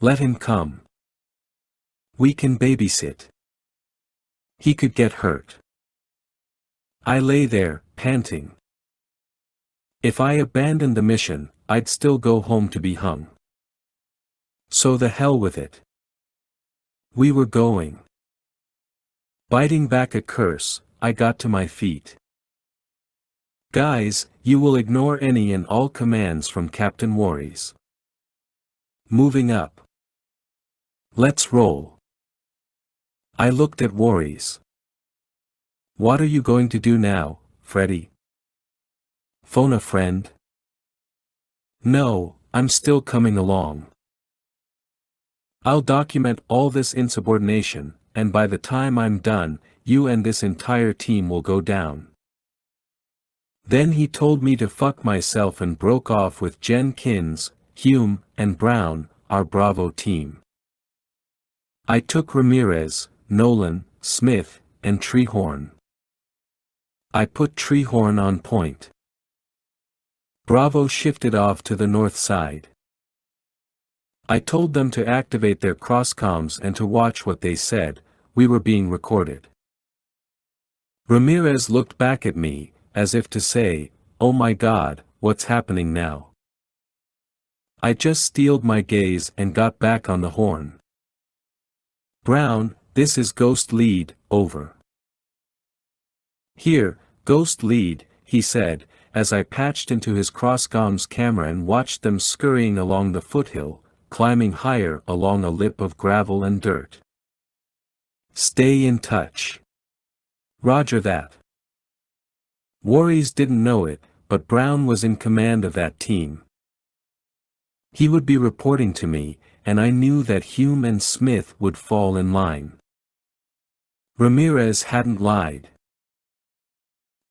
Let him come. We can babysit. He could get hurt." I lay there, panting. If I abandoned the mission, I'd still go home to be hung. So the hell with it. We were going. Biting back a curse, I got to my feet. "Guys, you will ignore any and all commands from Captain Warriors. Moving up. Let's roll." I looked at Warriors. "What are you going to do now, Freddy? Phone a friend?" "No, I'm still coming along. I'll document all this insubordination, and by the time I'm done, you and this entire team will go down." Then he told me to fuck myself and broke off with Jenkins, Hume, and Brown, our Bravo team. I took Ramirez, Nolan, Smith, and Treehorn. I put Treehorn on point. Bravo shifted off to the north side. I told them to activate their crosscoms and to watch what they said, we were being recorded. Ramirez looked back at me, as if to say, "Oh my God, what's happening now?" I just steeled my gaze and got back on the horn. "Brown, this is Ghost Lead, over." "Here, Ghost Lead," he said, as I patched into his cross-comms camera and watched them scurrying along the foothill, climbing higher along a lip of gravel and dirt. "Stay in touch." "Roger that." Voorhees didn't know it, but Brown was in command of that team. He would be reporting to me, and I knew that Hume and Smith would fall in line. Ramirez hadn't lied.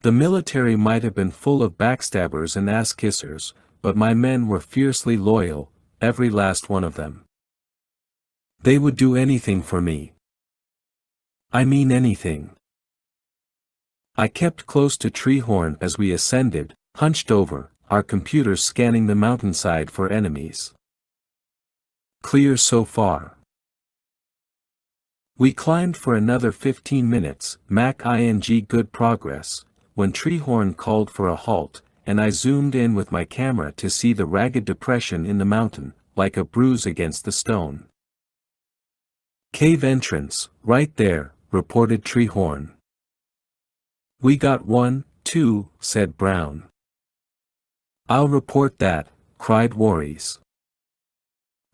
The military might have been full of backstabbers and ass-kissers, but my men were fiercely loyal, every last one of them. They would do anything for me. I mean anything. I kept close to Treehorn as we ascended, hunched over, our computers scanning the mountainside for enemies. Clear so far. We climbed for another 15 minutes, Mach-ing good progress, when Treehorn called for a halt, and I zoomed in with my camera to see the ragged depression in the mountain, like a bruise against the stone. "Cave entrance, right there," reported Treehorn. "We got one, too," said Brown. "I'll report that," cried Voorhees.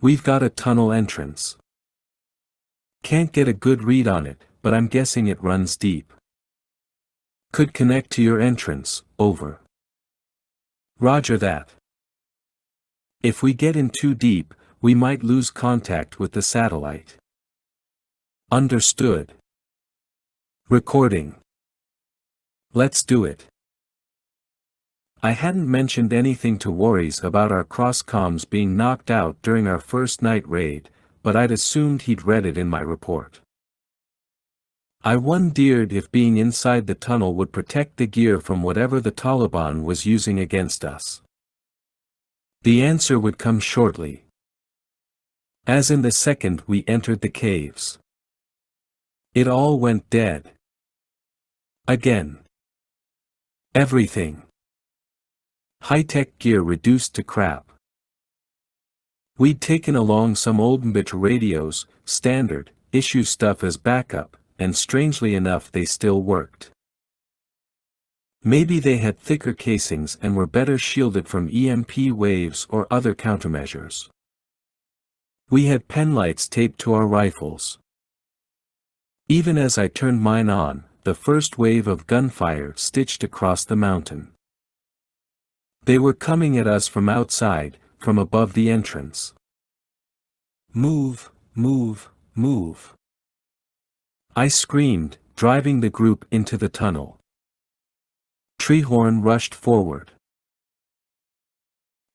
"We've got a tunnel entrance. Can't get a good read on it, but I'm guessing it runs deep. Could connect to your entrance, over." "Roger that. If we get in too deep, we might lose contact with the satellite." "Understood. Recording. Let's do it." I hadn't mentioned anything to Voorhees about our cross-comms being knocked out during our first night raid, but I'd assumed he'd read it in my report. I wondered if being inside the tunnel would protect the gear from whatever the Taliban was using against us. The answer would come shortly. As in the second we entered the caves. It all went dead. Again. Everything. High-tech gear reduced to crap. We'd taken along some old Mbit radios, standard, issue stuff as backup, and strangely enough they still worked. Maybe they had thicker casings and were better shielded from EMP waves or other countermeasures. We had penlights taped to our rifles. Even as I turned mine on, the first wave of gunfire stitched across the mountain. They were coming at us from outside, from above the entrance. "Move, move, move." I screamed, driving the group into the tunnel. Treehorn rushed forward.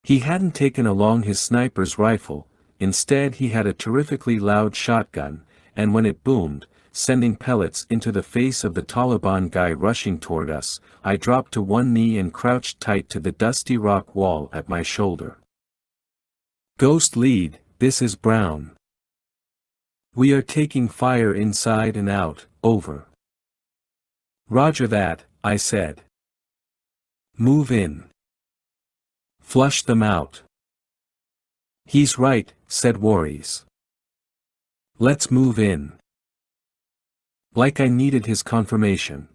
He hadn't taken along his sniper's rifle, instead he had a terrifically loud shotgun, and when it boomed, sending pellets into the face of the Taliban guy rushing toward us, I dropped to one knee and crouched tight to the dusty rock wall at my shoulder. "Ghost Lead, this is Brown. We are taking fire inside and out, over." "Roger that," I said. "Move in. Flush them out." "He's right," said Voorhees. "Let's move in." Like I needed his confirmation.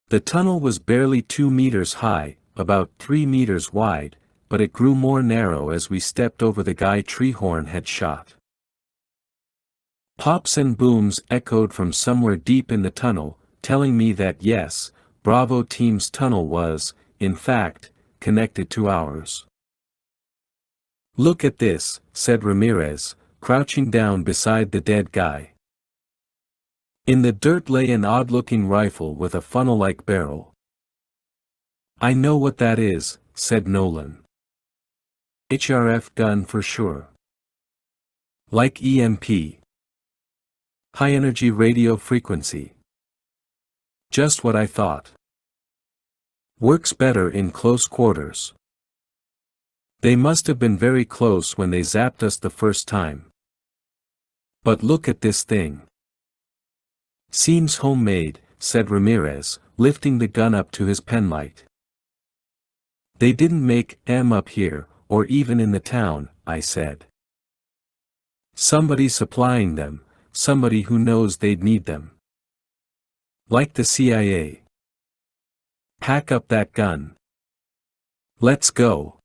The tunnel was barely 2 meters high, about 3 meters wide, but it grew more narrow as we stepped over the guy Treehorn had shot. Pops and booms echoed from somewhere deep in the tunnel, telling me that yes, Bravo Team's tunnel was, in fact, connected to ours. "Look at this," said Ramirez, crouching down beside the dead guy. In the dirt lay an odd-looking rifle with a funnel-like barrel. "I know what that is," said Nolan. "HRF gun for sure. Like EMP. High-energy radio frequency. Just what I thought. Works better in close quarters. They must have been very close when they zapped us the first time. But look at this thing." Seems homemade, said Ramirez, lifting the gun up to his penlight. They didn't make them up here, or even in the town, I said. Somebody supplying them, somebody who knows they'd need them. Like the CIA. Pack up that gun. Let's go.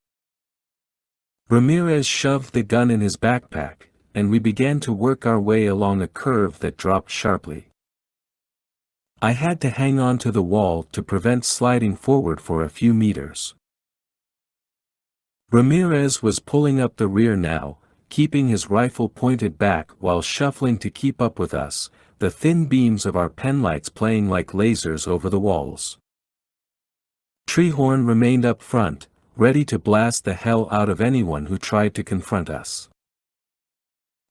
Ramirez shoved the gun in his backpack, and we began to work our way along a curve that dropped sharply. I had to hang on to the wall to prevent sliding forward for a few meters. Ramirez was pulling up the rear now, keeping his rifle pointed back while shuffling to keep up with us, the thin beams of our penlights playing like lasers over the walls. Treehorn remained up front, ready to blast the hell out of anyone who tried to confront us.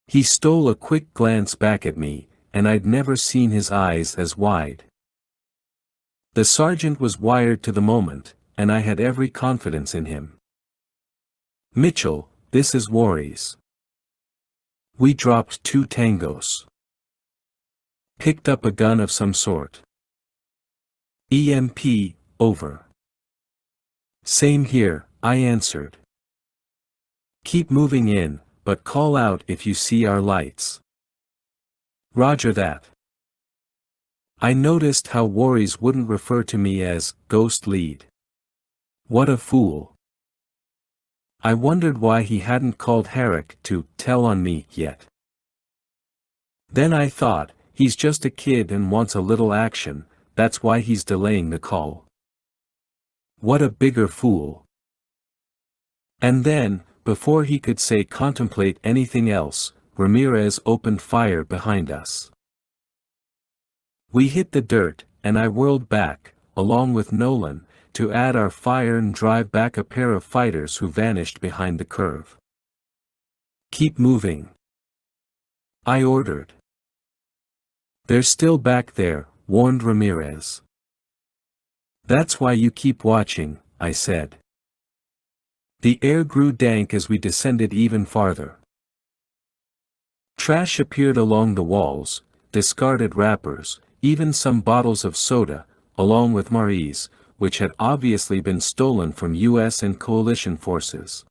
He stole a quick glance back at me, and I'd never seen his eyes as wide. The sergeant was wired to the moment, and I had every confidence in him. Mitchell, this is Voorhees. We dropped 2 tangos. Picked up a gun of some sort. EMP, over. Same here, I answered. Keep moving in, but call out if you see our lights. Roger that. I noticed how Voorhees wouldn't refer to me as Ghost Lead. What a fool. I wondered why he hadn't called Herrick to tell on me yet. Then I thought, he's just a kid and wants a little action, that's why he's delaying the call. What a bigger fool. And then, before he could say contemplate anything else, Ramirez opened fire behind us. We hit the dirt, and I whirled back, along with Nolan, to add our fire and drive back a pair of fighters who vanished behind the curve. Keep moving. I ordered. They're still back there, warned Ramirez. That's why you keep watching, I said. The air grew dank as we descended even farther. Trash appeared along the walls, discarded wrappers, even some bottles of soda, along with Marie's, which had obviously been stolen from U.S. and coalition forces.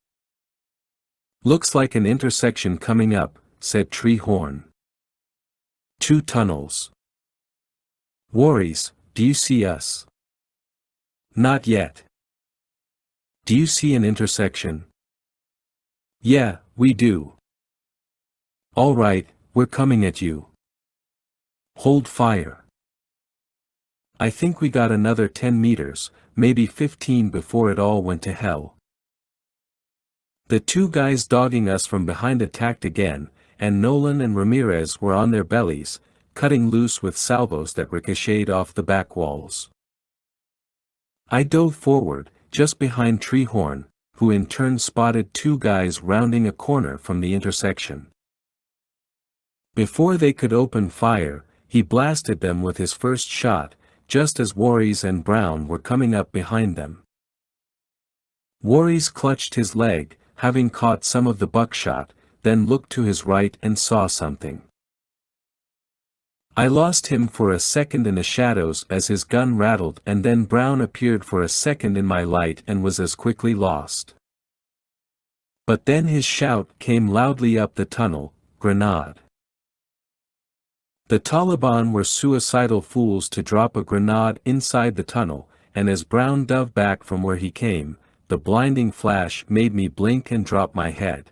Looks like an intersection coming up, said Treehorn. 2 tunnels. Voorhees, do you see us? Not yet. Do you see an intersection? Yeah, we do. All right, we're coming at you. Hold fire. I think we got another 10 meters, maybe 15 before it all went to hell. The 2 guys dogging us from behind attacked again, and Nolan and Ramirez were on their bellies, cutting loose with salvos that ricocheted off the back walls. I dove forward, just behind Treehorn, who in turn spotted 2 guys rounding a corner from the intersection. Before they could open fire, he blasted them with his first shot, just as Voorhees and Brown were coming up behind them. Voorhees clutched his leg, having caught some of the buckshot, then looked to his right and saw something. I lost him for a second in the shadows as his gun rattled, and then Brown appeared for a second in my light and was as quickly lost. But then his shout came loudly up the tunnel, "Grenade!" The Taliban were suicidal fools to drop a grenade inside the tunnel, and as Brown dove back from where he came, the blinding flash made me blink and drop my head.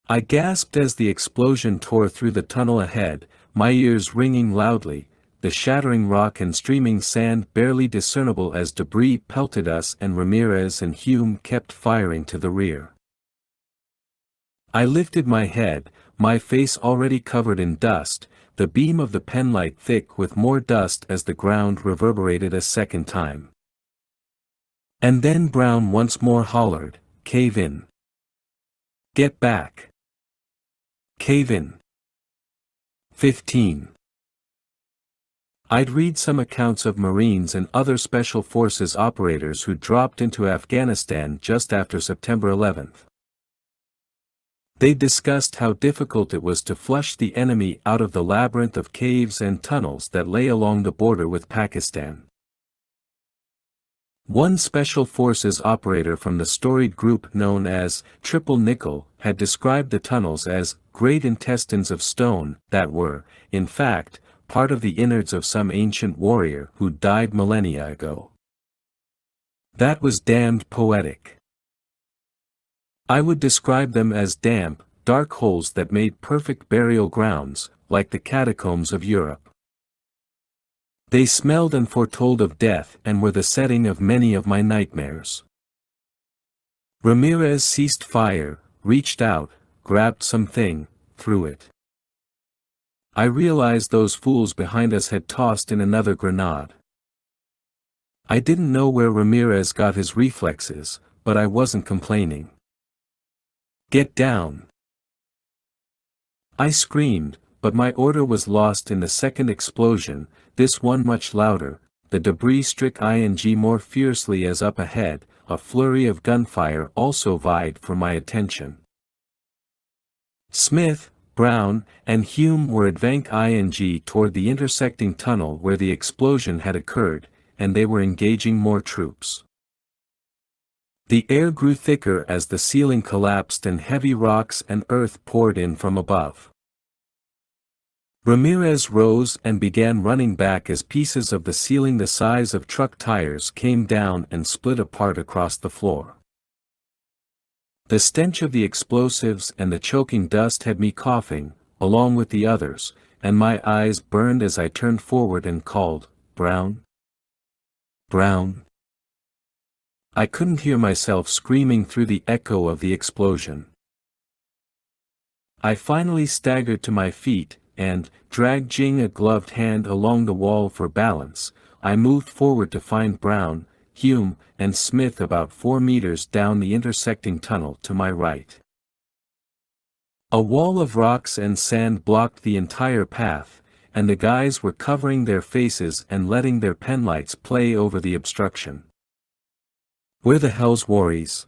I gasped as the explosion tore through the tunnel ahead, my ears ringing loudly, the shattering rock and streaming sand barely discernible as debris pelted us, and Ramirez and Hume kept firing to the rear. I lifted my head, my face already covered in dust, the beam of the penlight thick with more dust as the ground reverberated a second time. And then Brown once more hollered, "Cave in! Get back! Cave in!" 15. I'd read some accounts of Marines and other Special Forces operators who dropped into Afghanistan just after September 11. They discussed how difficult it was to flush the enemy out of the labyrinth of caves and tunnels that lay along the border with Pakistan. One Special Forces operator from the storied group known as Triple Nickel had described the tunnels as great intestines of stone that were, in fact, part of the innards of some ancient warrior who died millennia ago. That was damned poetic. I would describe them as damp, dark holes that made perfect burial grounds, like the catacombs of Europe. They smelled and foretold of death and were the setting of many of my nightmares. Ramirez ceased fire, reached out, grabbed something, threw it. I realized those fools behind us had tossed in another grenade. I didn't know where Ramirez got his reflexes, but I wasn't complaining. Get down! I screamed, but my order was lost in the second explosion, this one much louder. The debris struck ing more fiercely as up ahead, a flurry of gunfire also vied for my attention. Smith, Brown, and Hume were advancing ing toward the intersecting tunnel where the explosion had occurred, and they were engaging more troops. The air grew thicker as the ceiling collapsed and heavy rocks and earth poured in from above. Ramirez rose and began running back as pieces of the ceiling the size of truck tires came down and split apart across the floor. The stench of the explosives and the choking dust had me coughing, along with the others, and my eyes burned as I turned forward and called, "Brown? Brown?" I couldn't hear myself screaming through the echo of the explosion. I finally staggered to my feet, and, dragging a gloved hand along the wall for balance, I moved forward to find Brown, Hume, and Smith about 4 meters down the intersecting tunnel to my right. A wall of rocks and sand blocked the entire path, and the guys were covering their faces and letting their penlights play over the obstruction. "Where the hell's Warries?"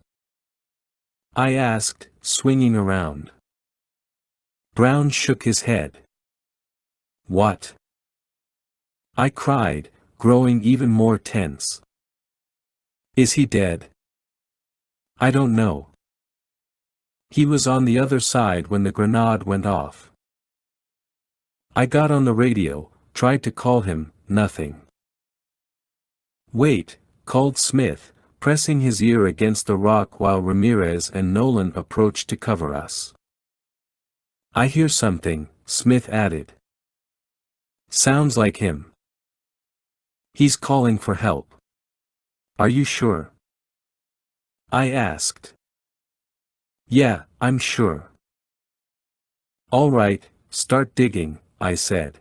I asked, swinging around. Brown shook his head. "What?" I cried, growing even more tense. "Is he dead?" "I don't know. He was on the other side when the grenade went off." I got on the radio, tried to call him, nothing. "Wait," called Smith, pressing his ear against the rock while Ramirez and Nolan approached to cover us. "I hear something," Smith added. "Sounds like him. He's calling for help." "Are you sure?" I asked. "Yeah, I'm sure." "All right, start digging," I said.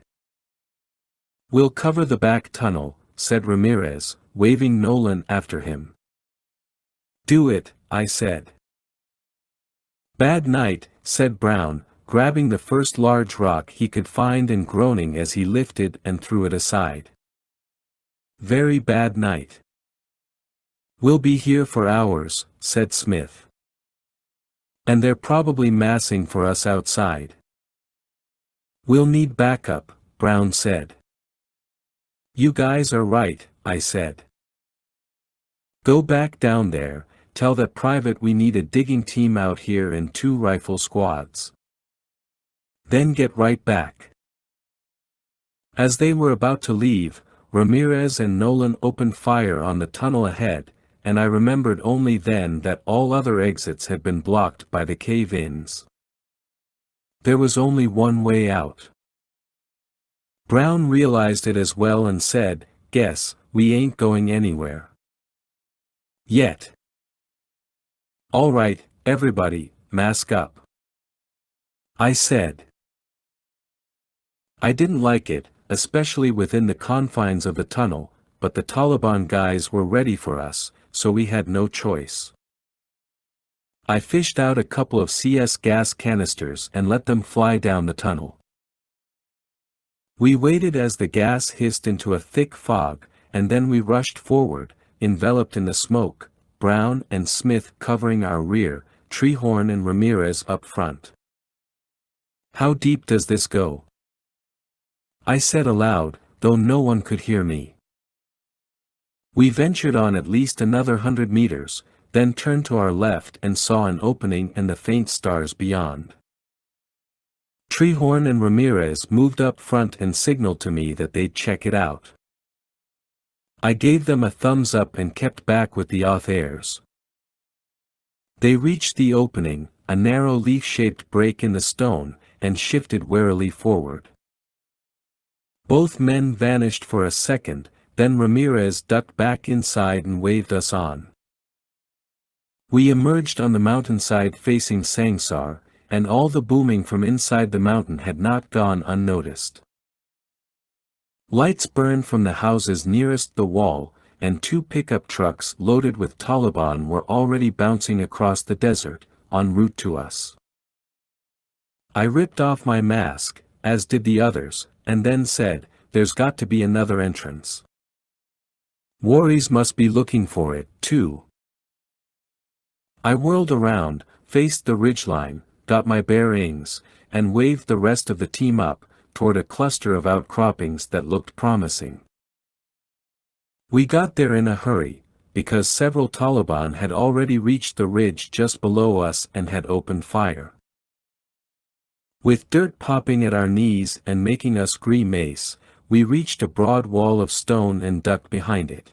"We'll cover the back tunnel," said Ramirez, waving Nolan after him. "Do it," I said. "Bad night," said Brown, grabbing the first large rock he could find and groaning as he lifted and threw it aside. "Very bad night." "We'll be here for hours," said Smith. "And they're probably massing for us outside." "We'll need backup," Brown said. "You guys are right," I said. "Go back down there, tell that private we need a digging team out here and 2 rifle squads. Then get right back." As they were about to leave, Ramirez and Nolan opened fire on the tunnel ahead, and I remembered only then that all other exits had been blocked by the cave-ins. There was only one way out. Brown realized it as well and said, "Guess, we ain't going anywhere. Yet." "All right, everybody, mask up," I said. I didn't like it, especially within the confines of the tunnel, but the Taliban guys were ready for us, so we had no choice. I fished out a couple of CS gas canisters and let them fly down the tunnel. We waited as the gas hissed into a thick fog, and then we rushed forward, enveloped in the smoke, Brown and Smith covering our rear, Treehorn and Ramirez up front. "How deep does this go?" I said aloud, though no one could hear me. We ventured on at least another 100 meters, then turned to our left and saw an opening and the faint stars beyond. Treehorn and Ramirez moved up front and signaled to me that they'd check it out. I gave them a thumbs up and kept back with the off-airs. They reached the opening, a narrow leaf-shaped break in the stone, and shifted warily forward. Both men vanished for a second, then Ramirez ducked back inside and waved us on. We emerged on the mountainside facing Sangsar, and all the booming from inside the mountain had not gone unnoticed. Lights burned from the houses nearest the wall, and 2 pickup trucks loaded with Taliban were already bouncing across the desert, en route to us. I ripped off my mask, as did the others, and then said, "There's got to be another entrance. Worries must be looking for it, too." I whirled around, faced the ridgeline, got my bearings, and waved the rest of the team up, toward a cluster of outcroppings that looked promising. We got there in a hurry, because several Taliban had already reached the ridge just below us and had opened fire. With dirt popping at our knees and making us grimace, we reached a broad wall of stone and ducked behind it.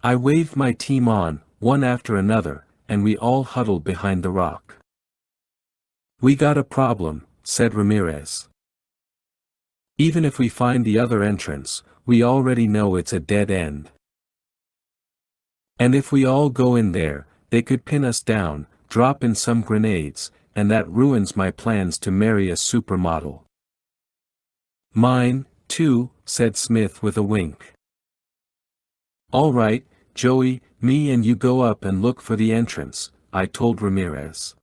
I waved my team on, one after another, and we all huddled behind the rock. "We got a problem," said Ramirez. "Even if we find the other entrance, we already know it's a dead end. And if we all go in there, they could pin us down, drop in some grenades, and that ruins my plans to marry a supermodel." "Mine, too," said Smith with a wink. "All right, Joey, me and you go up and look for the entrance," I told Ramirez.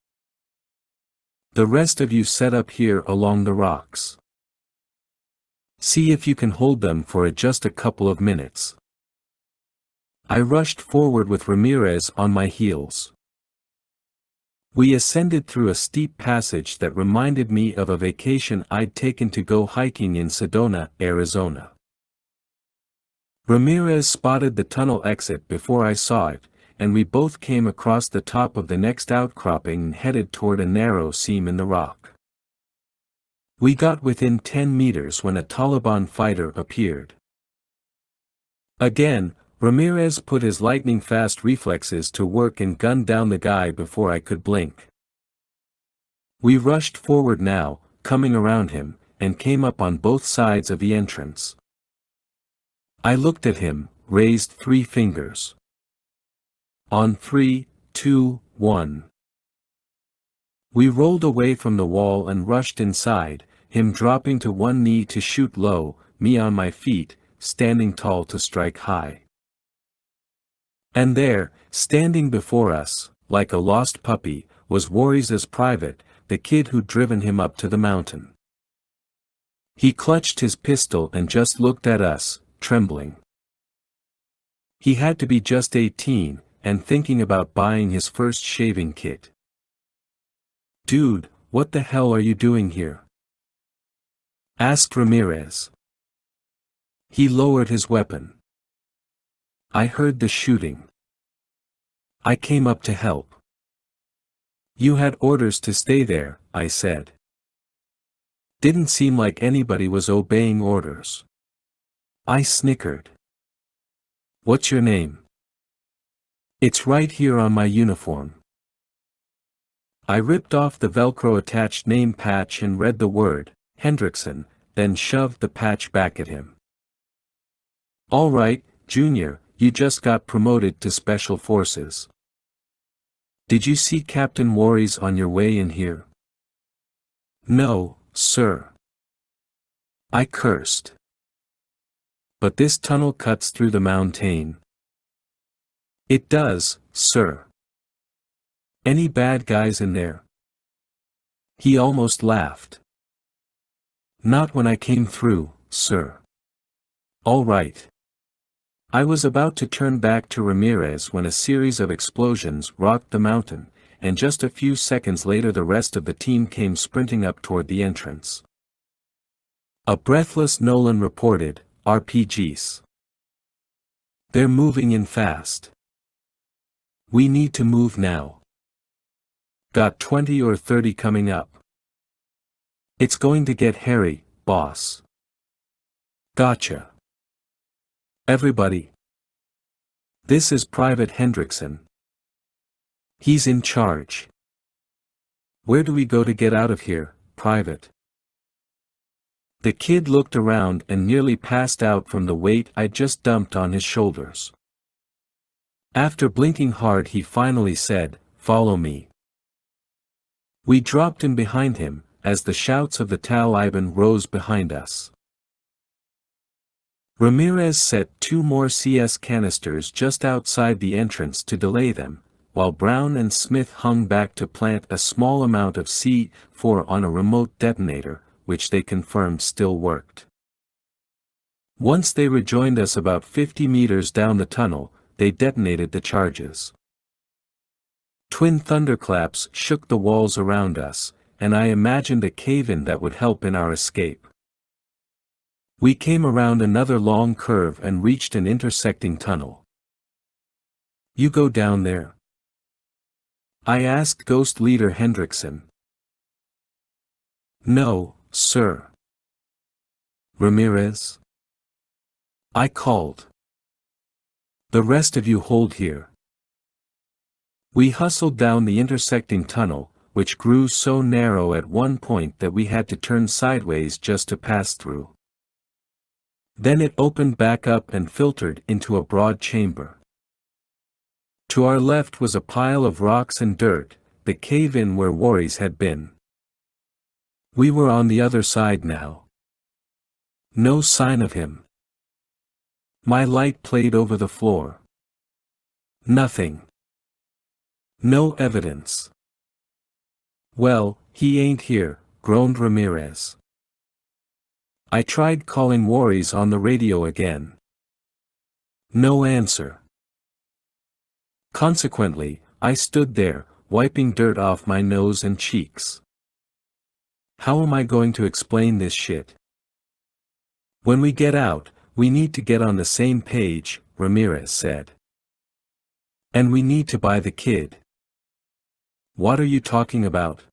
"The rest of you set up here along the rocks. See if you can hold them for just a couple of minutes." I rushed forward with Ramirez on my heels. We ascended through a steep passage that reminded me of a vacation I'd taken to go hiking in Sedona, Arizona. Ramirez spotted the tunnel exit before I saw it, and we both came across the top of the next outcropping and headed toward a narrow seam in the rock. We got within 10 meters when a Taliban fighter appeared. Again, Ramirez put his lightning-fast reflexes to work and gunned down the guy before I could blink. We rushed forward now, coming around him, and came up on both sides of the entrance. I looked at him, raised 3 fingers. On 3, 2, 1. We rolled away from the wall and rushed inside, him dropping to one knee to shoot low, me on my feet, standing tall to strike high. And there, standing before us, like a lost puppy, was Warriors' private, the kid who'd driven him up to the mountain. He clutched his pistol and just looked at us, trembling. He had to be just 18, and thinking about buying his first shaving kit. "Dude, what the hell are you doing here?" asked Ramirez. He lowered his weapon. "I heard the shooting. I came up to help." "You had orders to stay there," I said. Didn't seem like anybody was obeying orders. I snickered. "What's your name?" "It's right here on my uniform." I ripped off the Velcro-attached name patch and read the word, Hendrickson, then shoved the patch back at him. "All right, Junior, you just got promoted to Special Forces. Did you see Captain Warries on your way in here?" "No, sir." I cursed. "But this tunnel cuts through the mountain." "It does, sir." "Any bad guys in there?" He almost laughed. "Not when I came through, sir." "All right." I was about to turn back to Ramirez when a series of explosions rocked the mountain, and just a few seconds later the rest of the team came sprinting up toward the entrance. A breathless Nolan reported, "RPGs. They're moving in fast. We need to move now. Got 20 or 30 coming up. It's going to get hairy, boss." "Gotcha. Everybody. This is Private Hendrickson. He's in charge. Where do we go to get out of here, Private?" The kid looked around and nearly passed out from the weight I'd just dumped on his shoulders. After blinking hard he finally said, "Follow me." We dropped in behind him, as the shouts of the Taliban rose behind us. Ramirez set 2 more CS canisters just outside the entrance to delay them, while Brown and Smith hung back to plant a small amount of C4 on a remote detonator, which they confirmed still worked. Once they rejoined us about 50 meters down the tunnel, they detonated the charges. Twin thunderclaps shook the walls around us, and I imagined a cave-in that would help in our escape. We came around another long curve and reached an intersecting tunnel. "You go down there?" I asked Ghost Leader Hendrickson. "No, sir." "Ramirez?" I called. "The rest of you hold here." We hustled down the intersecting tunnel, which grew so narrow at one point that we had to turn sideways just to pass through. Then it opened back up and filtered into a broad chamber. To our left was a pile of rocks and dirt, the cave-in where Voorhees had been. We were on the other side now. No sign of him. My light played over the floor. Nothing. No evidence. "Well, he ain't here," groaned Ramirez. I tried calling Voorhees on the radio again. No answer. Consequently, I stood there, wiping dirt off my nose and cheeks. How am I going to explain this shit? "When we get out, we need to get on the same page," Ramirez said. "And we need to buy the kid." "What are you talking about?"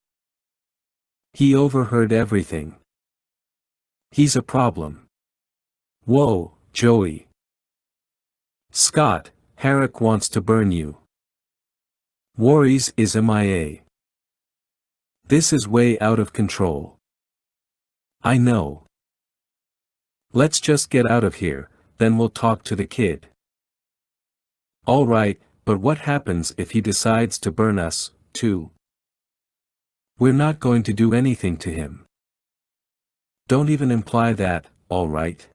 He overheard everything. He's a problem. Whoa, Joey. Scott, Herrick wants to burn you. Voorhees is MIA. This is way out of control. I know. Let's just get out of here, then we'll talk to the kid. All right, but what happens if he decides to burn us, too? We're not going to do anything to him. Don't even imply that, all right?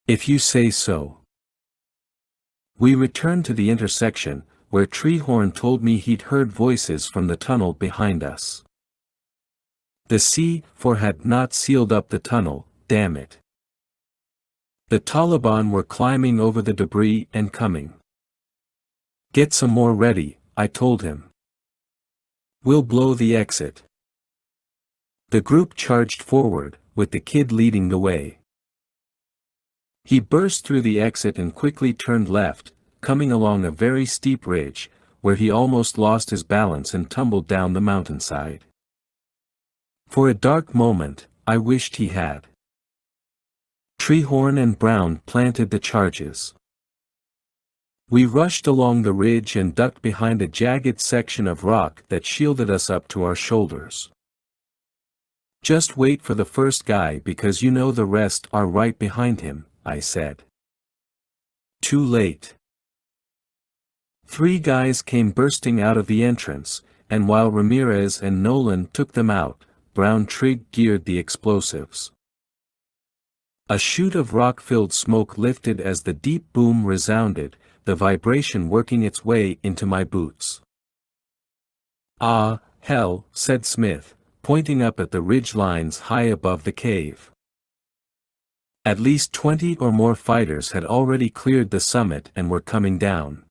If you say so. We returned to the intersection, where Treehorn told me he'd heard voices from the tunnel behind us. The C4 had not sealed up the tunnel, damn it. The Taliban were climbing over the debris and coming. Get some more ready, I told him. We'll blow the exit. The group charged forward, with the kid leading the way. He burst through the exit and quickly turned left, coming along a very steep ridge, where he almost lost his balance and tumbled down the mountainside. For a dark moment, I wished he had. Treehorn and Brown planted the charges. We rushed along the ridge and ducked behind a jagged section of rock that shielded us up to our shoulders. Just wait for the first guy because you know the rest are right behind him, I said. Too late. 3 guys came bursting out of the entrance, and while Ramirez and Nolan took them out, Brown trig-geared the explosives. A chute of rock-filled smoke lifted as the deep boom resounded, the vibration working its way into my boots. Ah, hell, said Smith, pointing up at the ridge lines high above the cave. At least 20 or more fighters had already cleared the summit and were coming down.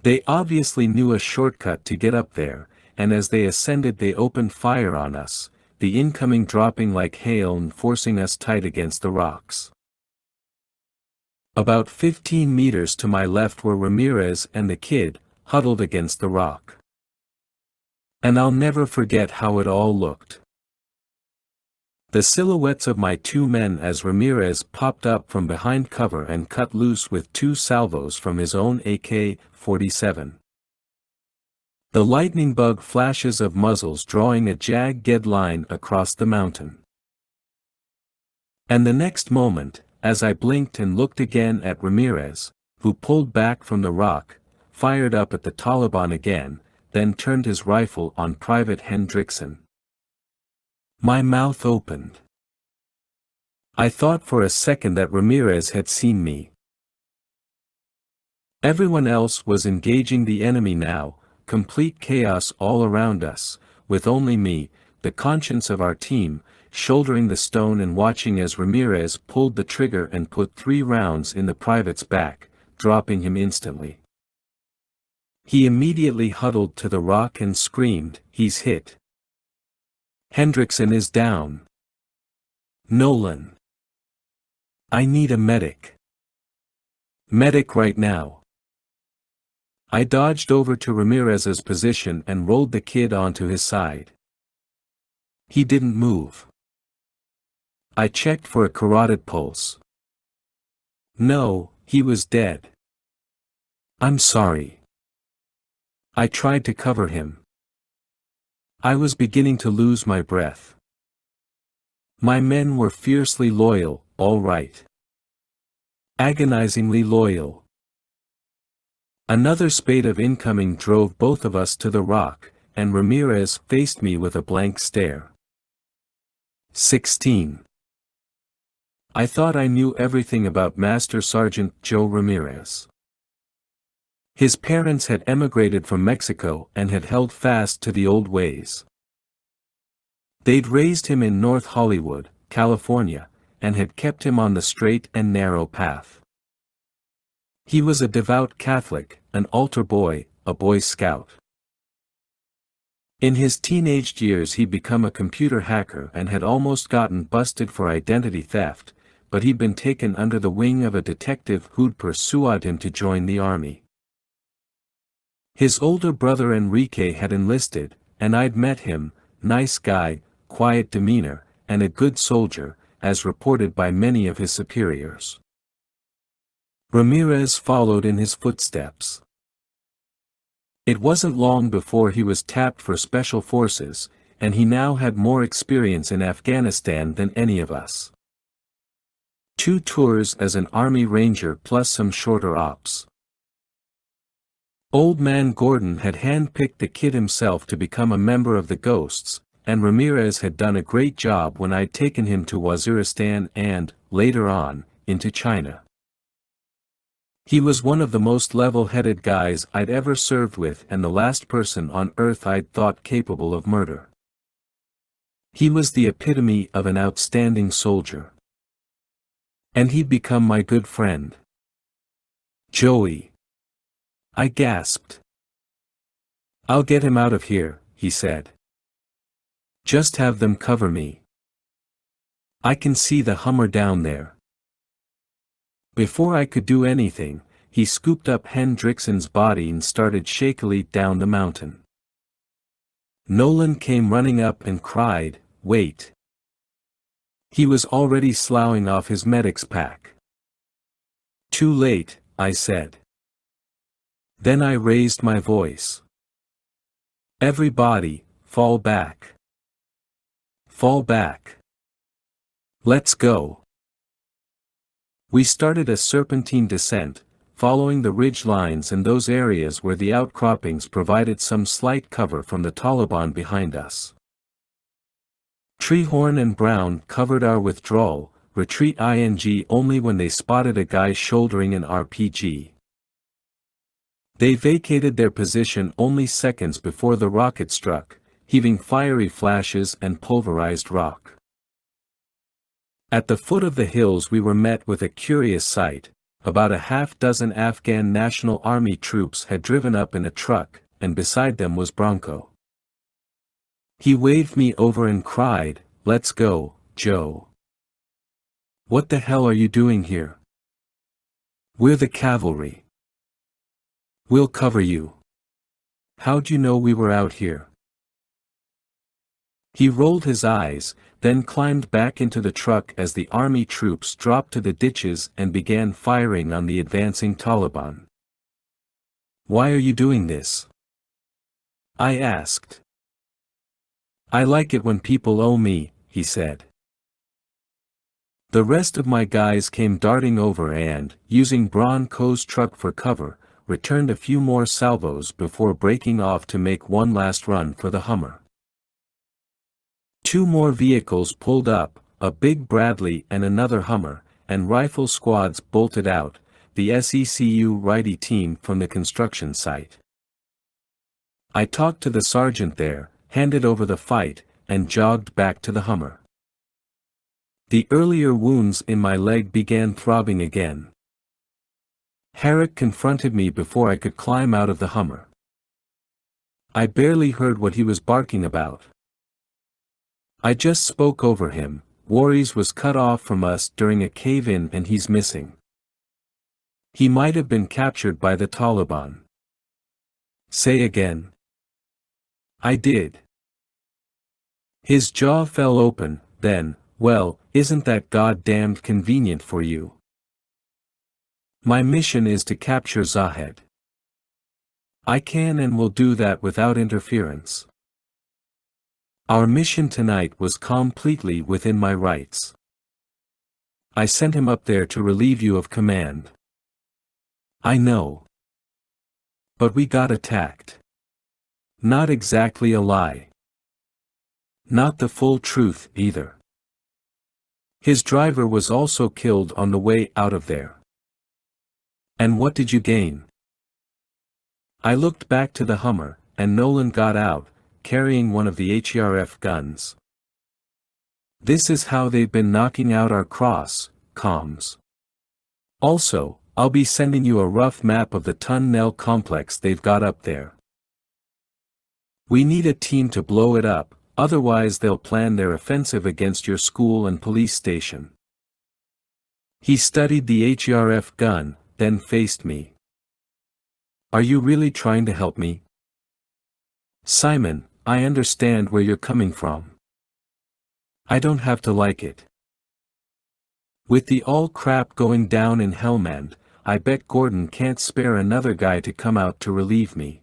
They obviously knew a shortcut to get up there, and as they ascended they opened fire on us, the incoming dropping like hail and forcing us tight against the rocks. About 15 meters to my left were Ramirez and the kid, huddled against the rock. And I'll never forget how it all looked. The silhouettes of my two men as Ramirez popped up from behind cover and cut loose with 2 salvos from his own AK-47. The lightning bug flashes of muzzles drawing a jagged line across the mountain. And the next moment, as I blinked and looked again at Ramirez, who pulled back from the rock, fired up at the Taliban again, then turned his rifle on Private Hendrickson. My mouth opened. I thought for a second that Ramirez had seen me. Everyone else was engaging the enemy now, complete chaos all around us, with only me, the conscience of our team, shouldering the stone and watching as Ramirez pulled the trigger and put 3 rounds in the private's back, dropping him instantly. He immediately huddled to the rock and screamed, "He's hit. Hendrickson is down. Nolan. I need a medic. Medic right now." I dodged over to Ramirez's position and rolled the kid onto his side. He didn't move. I checked for a carotid pulse. No, he was dead. I'm sorry. I tried to cover him. I was beginning to lose my breath. My men were fiercely loyal, all right. Agonizingly loyal. Another spate of incoming drove both of us to the rock, and Ramirez faced me with a blank stare. 16. I thought I knew everything about Master Sergeant Joe Ramirez. His parents had emigrated from Mexico and had held fast to the old ways. They'd raised him in North Hollywood, California, and had kept him on the straight and narrow path. He was a devout Catholic, an altar boy, a Boy Scout. In his teenage years he'd become a computer hacker and had almost gotten busted for identity theft, but he'd been taken under the wing of a detective who'd pursued him to join the army. His older brother Enrique had enlisted, and I'd met him, nice guy, quiet demeanor, and a good soldier, as reported by many of his superiors. Ramirez followed in his footsteps. It wasn't long before he was tapped for special forces, and he now had more experience in Afghanistan than any of us. 2 tours as an Army Ranger plus some shorter ops. Old man Gordon had handpicked the kid himself to become a member of the Ghosts, and Ramirez had done a great job when I'd taken him to Waziristan and, later on, into China. He was one of the most level-headed guys I'd ever served with and the last person on earth I'd thought capable of murder. He was the epitome of an outstanding soldier. And he'd become my good friend. Joey. I gasped. I'll get him out of here, he said. Just have them cover me. I can see the Hummer down there. Before I could do anything, he scooped up Hendrickson's body and started shakily down the mountain. Nolan came running up and cried, "Wait." He was already sloughing off his medic's pack. "Too late," I said. Then I raised my voice. "Everybody, fall back. Fall back. Let's go." We started a serpentine descent, following the ridge lines and those areas where the outcroppings provided some slight cover from the Taliban behind us. Treehorn and Brown covered our withdrawal, retreat only when they spotted a guy shouldering an RPG. They vacated their position only seconds before the rocket struck, heaving fiery flashes and pulverized rock. At the foot of the hills we were met with a curious sight, About a half-dozen Afghan National Army troops had driven up in a truck, and beside them was Bronco. He waved me over and cried, "Let's go, Joe." "What the hell are you doing here?" "We're the cavalry. We'll cover you." "How'd you know we were out here?" He rolled his eyes, then climbed back into the truck as the army troops dropped to the ditches and began firing on the advancing Taliban. "Why are you doing this?" I asked. "I like it when people owe me," he said. The rest of my guys came darting over and, using Bronco's truck for cover, returned a few more salvos before breaking off to make one last run for the Hummer. Two more vehicles pulled up, a big Bradley and another Hummer, and rifle squads bolted out, the SECU righty team from the construction site. I talked to the sergeant there, handed over the fight, and jogged back to the Hummer. The earlier wounds in my leg began throbbing again. Herrick confronted me before I could climb out of the Hummer. I barely heard what he was barking about. I just spoke over him. Warries was cut off from us during a cave-in and he's missing. He might have been captured by the Taliban. Say again. I did. His jaw fell open, then, "Well, isn't that goddamned convenient for you? My mission is to capture Zahed. I can and will do that without interference. Our mission tonight was completely within my rights. I sent him up there to relieve you of command." "I know. But we got attacked." "Not exactly a lie. Not the full truth, either. His driver was also killed on the way out of there." "And what did you gain?" I looked back to the Hummer, and Nolan got out, carrying one of the HERF guns. "This is how they've been knocking out our cross, comms. Also, I'll be sending you a rough map of the tunnel complex they've got up there. We need a team to blow it up, otherwise they'll plan their offensive against your school and police station." He studied the HERF gun, then faced me. "Are you really trying to help me?" "Simon, I understand where you're coming from. I don't have to like it. With the all crap going down in Helmand, I bet Gordon can't spare another guy to come out to relieve me.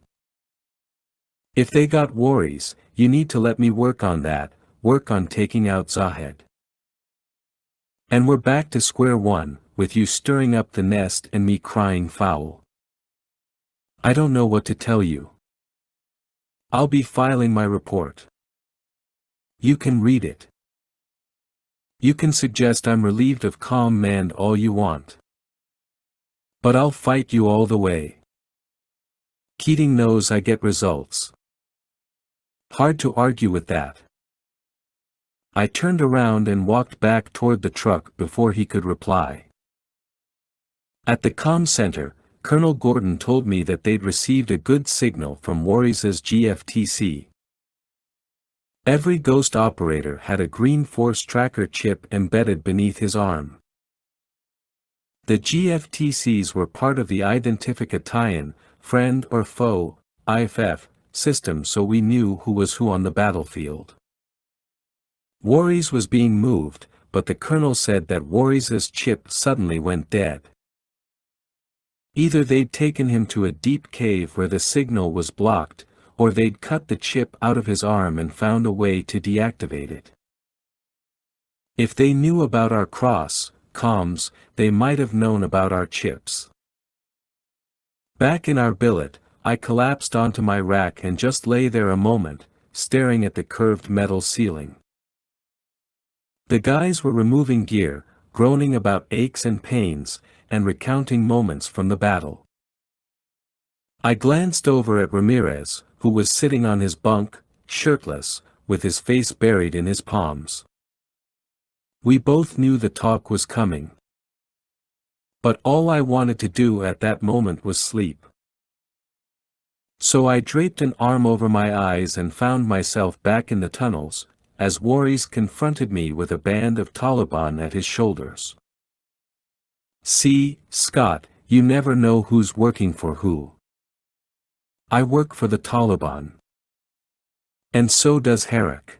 If they got worries, you need to let me work on that, work on taking out Zahed. And we're back to square one, with you stirring up the nest and me crying foul. I don't know what to tell you. I'll be filing my report. You can read it. You can suggest I'm relieved of command all you want. But I'll fight you all the way. Keating knows I get results. Hard to argue with that." I turned around and walked back toward the truck before he could reply. At the comm center, Colonel Gordon told me that they'd received a good signal from Warriors' GFTC. Every ghost operator had a green force tracker chip embedded beneath his arm. The GFTCs were part of the Identification, friend or foe, IFF, system, so we knew who was who on the battlefield. Warries was being moved, but the colonel said that Warries' chip suddenly went dead. Either they'd taken him to a deep cave where the signal was blocked, or they'd cut the chip out of his arm and found a way to deactivate it. If they knew about our cross, comms, they might have known about our chips. Back in our billet, I collapsed onto my rack and just lay there a moment, staring at the curved metal ceiling. The guys were removing gear, groaning about aches and pains, and recounting moments from the battle. I glanced over at Ramirez, who was sitting on his bunk, shirtless, with his face buried in his palms. We both knew the talk was coming. But all I wanted to do at that moment was sleep. So I draped an arm over my eyes and found myself back in the tunnels, as Warries confronted me with a band of Taliban at his shoulders. See, Scott, you never know who's working for who. I work for the Taliban. And so does Herrick.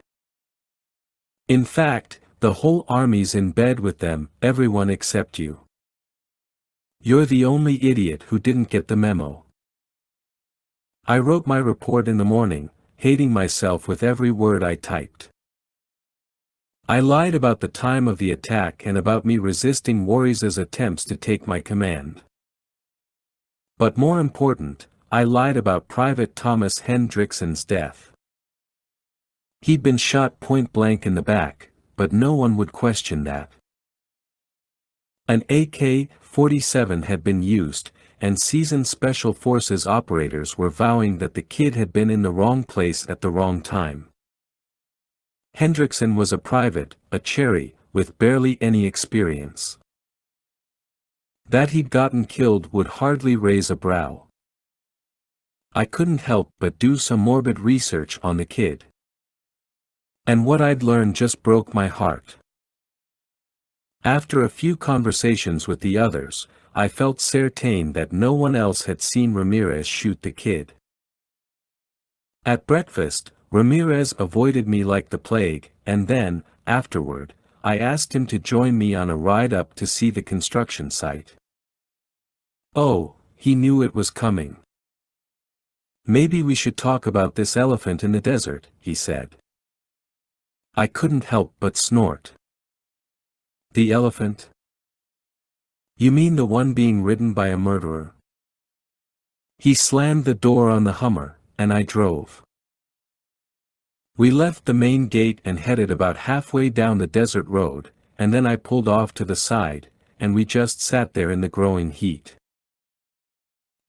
In fact, the whole army's in bed with them, everyone except you. You're the only idiot who didn't get the memo. I wrote my report in the morning, hating myself with every word I typed. I lied about the time of the attack and about me resisting Warriors' attempts to take my command. But more important, I lied about Private Thomas Hendrickson's death. He'd been shot point blank in the back, but no one would question that. An AK-47 had been used, and seasoned Special Forces operators were vowing that the kid had been in the wrong place at the wrong time. Hendrickson was a private, a cherry, with barely any experience. That he'd gotten killed would hardly raise a brow. I couldn't help but do some morbid research on the kid. And what I'd learned just broke my heart. After a few conversations with the others, I felt certain that no one else had seen Ramirez shoot the kid. At breakfast, Ramirez avoided me like the plague, and then, afterward, I asked him to join me on a ride up to see the construction site. Oh, he knew it was coming. Maybe we should talk about this elephant in the desert, he said. I couldn't help but snort. The elephant? You mean the one being ridden by a murderer? He slammed the door on the Hummer, and I drove. We left the main gate and headed about halfway down the desert road, and then I pulled off to the side, and we just sat there in the growing heat.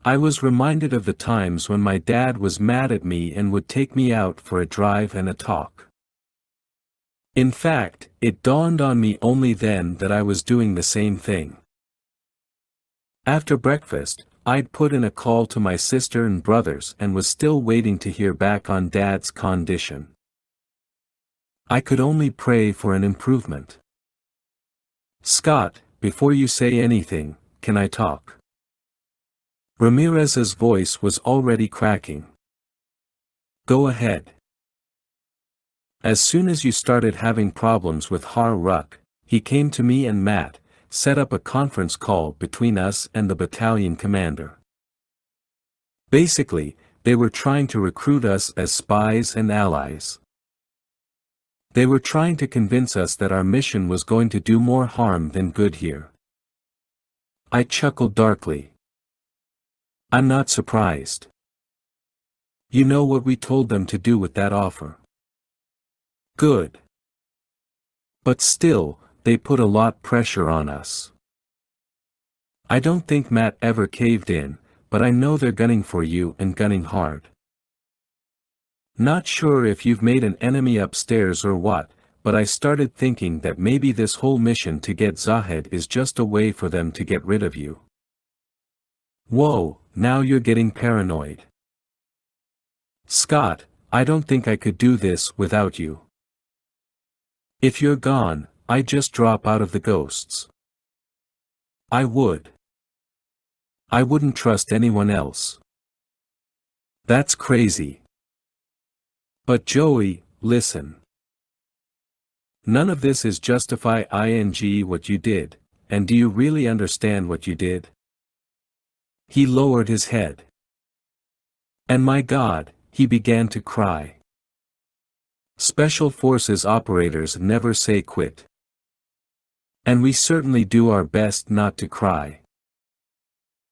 I was reminded of the times when my dad was mad at me and would take me out for a drive and a talk. In fact, it dawned on me only then that I was doing the same thing. After breakfast, I'd put in a call to my sister and brothers and was still waiting to hear back on Dad's condition. I could only pray for an improvement. Scott, before you say anything, can I talk? Ramirez's voice was already cracking. Go ahead. As soon as you started having problems with Har Ruck, he came to me and Matt, set up a conference call between us and the battalion commander. Basically, they were trying to recruit us as spies and allies. They were trying to convince us that our mission was going to do more harm than good here. I chuckled darkly. I'm not surprised. You know what we told them to do with that offer. Good. But still, they put a lot pressure on us. I don't think Matt ever caved in, but I know they're gunning for you and gunning hard. Not sure if you've made an enemy upstairs or what, but I started thinking that maybe this whole mission to get Zahed is just a way for them to get rid of you. Whoa, now you're getting paranoid. Scott, I don't think I could do this without you. If you're gone, I just drop out of the ghosts. I would. I wouldn't trust anyone else. That's crazy. But Joey, listen. None of this is justify what you did, and do you really understand what you did? He lowered his head. And my God, he began to cry. Special Forces operators never say quit. And we certainly do our best not to cry.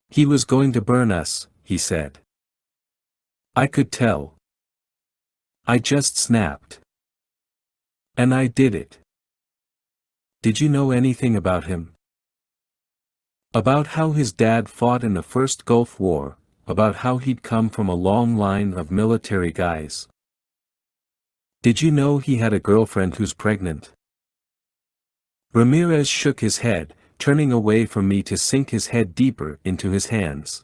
He was going to burn us, he said. I could tell. I just snapped. And I did it. Did you know anything about him? About how his dad fought in the First Gulf War, about how he'd come from a long line of military guys? Did you know he had a girlfriend who's pregnant? Ramirez shook his head, turning away from me to sink his head deeper into his hands.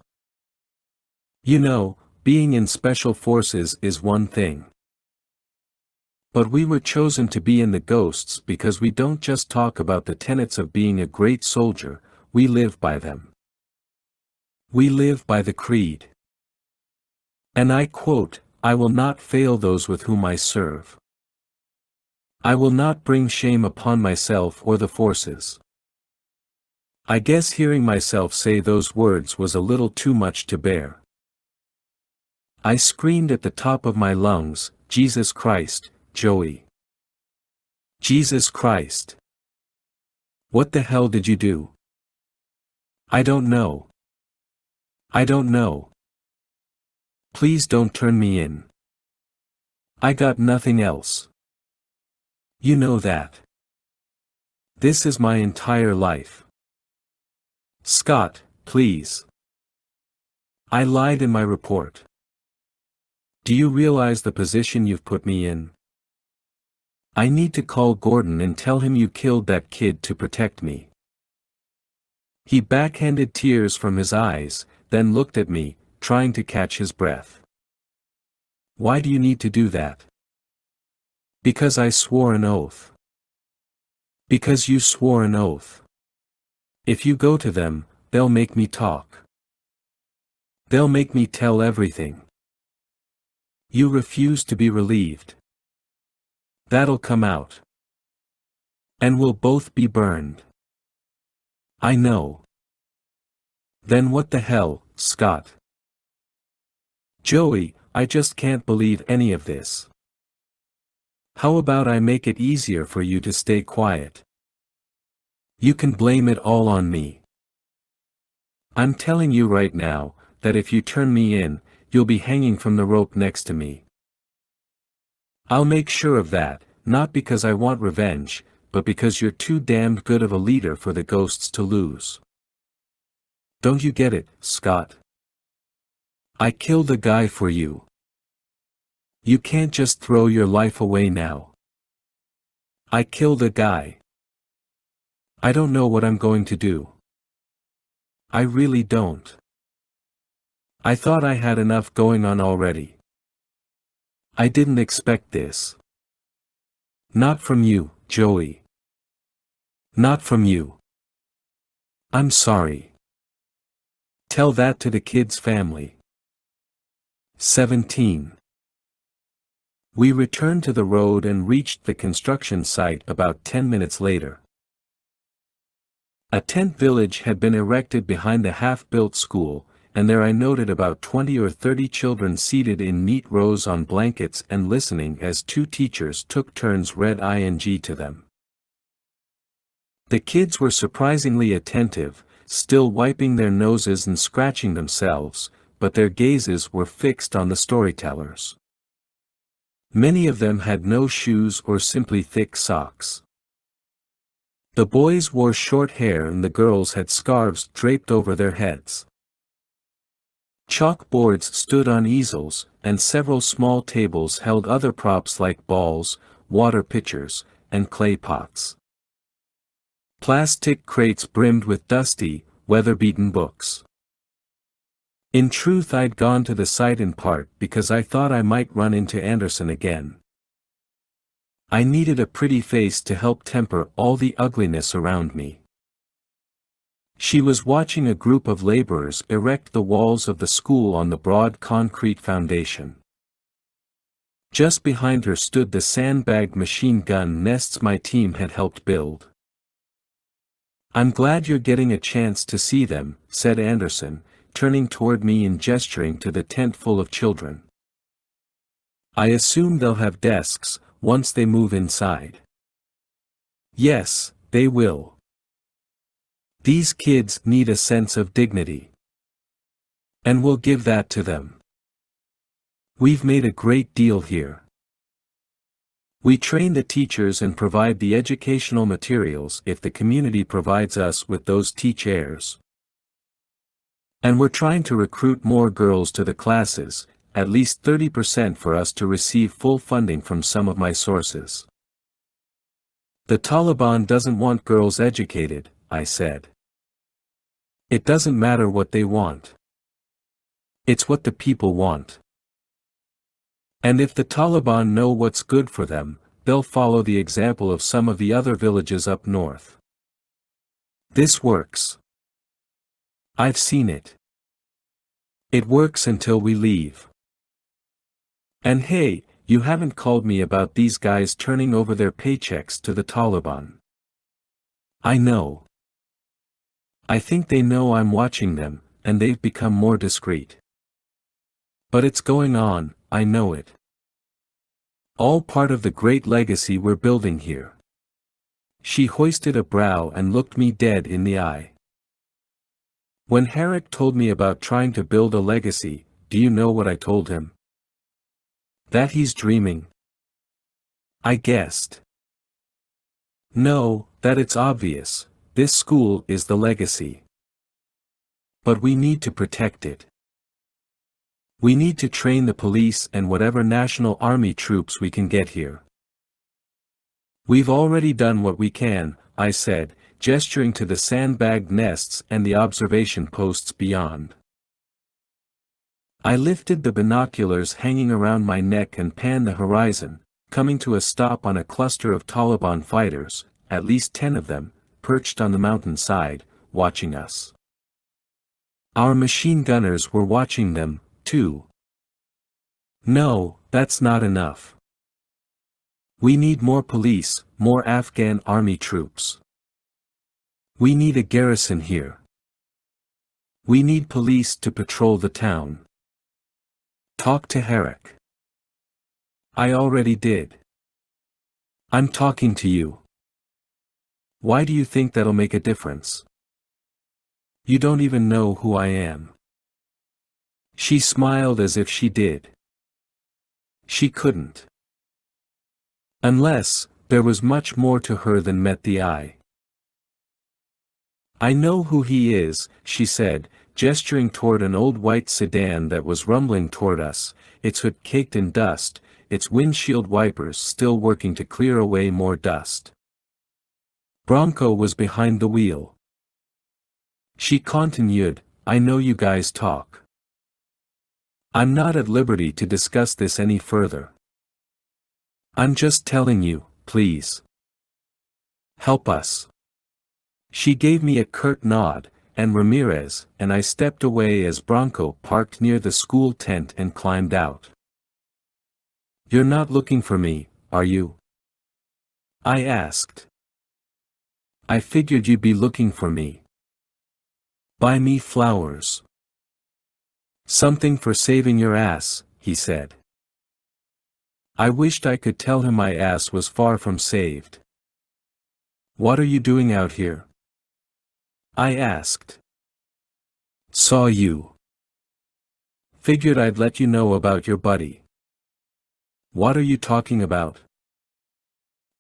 You know, being in special forces is one thing. But we were chosen to be in the Ghosts because we don't just talk about the tenets of being a great soldier, we live by them. We live by the creed. And I quote, "I will not fail those with whom I serve. I will not bring shame upon myself or the forces." I guess hearing myself say those words was a little too much to bear. I screamed at the top of my lungs, "Jesus Christ, Joey. Jesus Christ. What the hell did you do?" "I don't know. I don't know. Please don't turn me in. I got nothing else. You know that. This is my entire life. Scott, please." I lied in my report. "Do you realize the position you've put me in? I need to call Gordon and tell him you killed that kid to protect me." He backhanded tears from his eyes, then looked at me, trying to catch his breath. "Why do you need to do that?" "Because I swore an oath." "Because you swore an oath. If you go to them, they'll make me talk. They'll make me tell everything. You refuse to be relieved. That'll come out. And we'll both be burned." "I know." "Then what the hell, Scott?" "Joey, I just can't believe any of this. How about I make it easier for you to stay quiet? You can blame it all on me. I'm telling you right now, that if you turn me in, you'll be hanging from the rope next to me. I'll make sure of that, not because I want revenge, but because you're too damned good of a leader for the Ghosts to lose. Don't you get it, Scott? I killed a guy for you. You can't just throw your life away now. I killed a guy. I don't know what I'm going to do. I really don't. I thought I had enough going on already. I didn't expect this. Not from you, Joey. Not from you. I'm sorry. Tell that to the kid's family." 17. We returned to the road and reached the construction site about 10 minutes later. A tent village had been erected behind the half-built school, and there I noted about 20 or 30 children seated in neat rows on blankets and listening as two teachers took turns read ing to them. The kids were surprisingly attentive, still wiping their noses and scratching themselves, but their gazes were fixed on the storytellers. Many of them had no shoes or simply thick socks. The boys wore short hair and the girls had scarves draped over their heads. Chalkboards stood on easels, and several small tables held other props like balls, water pitchers, and clay pots. Plastic crates brimmed with dusty, weather-beaten books. In truth, I'd gone to the site in part because I thought I might run into Anderson again. I needed a pretty face to help temper all the ugliness around me. She was watching a group of laborers erect the walls of the school on the broad concrete foundation. Just behind her stood the sandbagged machine gun nests my team had helped build. "I'm glad you're getting a chance to see them," said Anderson, turning toward me and gesturing to the tent full of children. "I assume they'll have desks, once they move inside." "Yes, they will. These kids need a sense of dignity. And we'll give that to them. We've made a great deal here. We train the teachers and provide the educational materials if the community provides us with those teachers. And we're trying to recruit more girls to the classes, at least 30% for us to receive full funding from some of my sources. The Taliban doesn't want girls educated, I said. It doesn't matter what they want. It's what the people want. And if the Taliban know what's good for them, they'll follow the example of some of the other villages up north. This works. I've seen it. It works until we leave. And hey, you haven't called me about these guys turning over their paychecks to the Taliban. I know. I think they know I'm watching them, and they've become more discreet. But it's going on, I know it. All part of the great legacy we're building here. She hoisted a brow and looked me dead in the eye. When Herrick told me about trying to build a legacy, do you know what I told him? That he's dreaming. I guessed. No, that it's obvious, this school is the legacy. But we need to protect it. We need to train the police and whatever National Army troops we can get here. We've already done what we can, I said, gesturing to the sandbagged nests and the observation posts beyond. I lifted the binoculars hanging around my neck and panned the horizon, coming to a stop on a cluster of Taliban fighters, at least 10 of them, perched on the mountainside, watching us. Our machine gunners were watching them, too. No, that's not enough. We need more police, more Afghan army troops. We need a garrison here. We need police to patrol the town. Talk to Herrick. I already did. I'm talking to you. Why do you think that'll make a difference? You don't even know who I am. She smiled as if she did. She couldn't. Unless, there was much more to her than met the eye. I know who he is, she said, gesturing toward an old white sedan that was rumbling toward us, its hood caked in dust, its windshield wipers still working to clear away more dust. Bronco was behind the wheel. She continued, I know you guys talk. I'm not at liberty to discuss this any further. I'm just telling you, please. Help us. She gave me a curt nod, and Ramirez and I stepped away as Bronco parked near the school tent and climbed out. You're not looking for me, are you? I asked. I figured you'd be looking for me. Buy me flowers. Something for saving your ass, he said. I wished I could tell him my ass was far from saved. What are you doing out here? I asked. Saw you. Figured I'd let you know about your buddy. What are you talking about?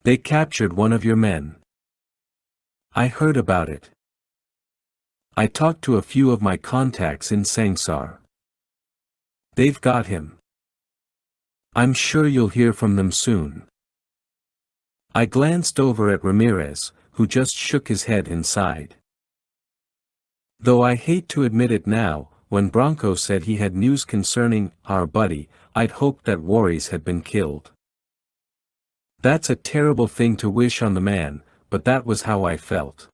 They captured one of your men. I heard about it. I talked to a few of my contacts in Sangsar. They've got him. I'm sure you'll hear from them soon. I glanced over at Ramirez, who just shook his head and sighed. Though I hate to admit it now, when Bronco said he had news concerning our buddy, I'd hoped that Warries had been killed. That's a terrible thing to wish on the man, but that was how I felt.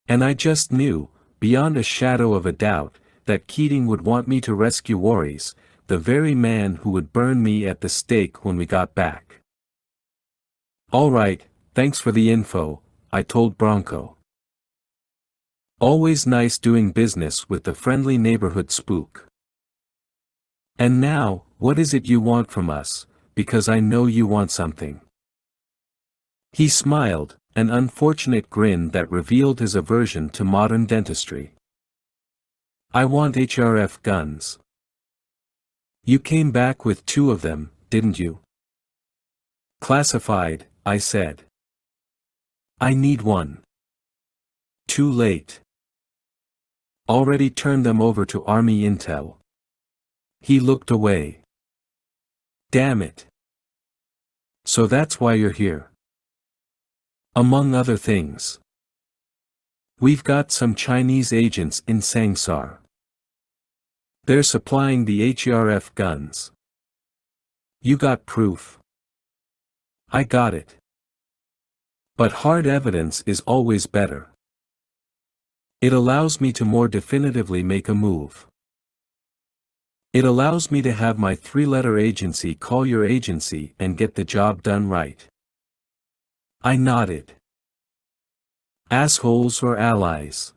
And I just knew, beyond a shadow of a doubt, that Keating would want me to rescue Warries, the very man who would burn me at the stake when we got back. All right, thanks for the info, I told Bronco. Always nice doing business with the friendly neighborhood spook. And now, what is it you want from us, because I know you want something. He smiled, an unfortunate grin that revealed his aversion to modern dentistry. I want HRF guns. You came back with 2 of them, didn't you? Classified, I said. I need one. Too late. Already turned them over to Army Intel. He looked away. Damn it. So that's why you're here. Among other things. We've got some Chinese agents in Sangsar. They're supplying the HERF guns. You got proof? I got it. But hard evidence is always better. It allows me to more definitively make a move. It allows me to have my three-letter agency call your agency and get the job done right. I nodded. Assholes or allies?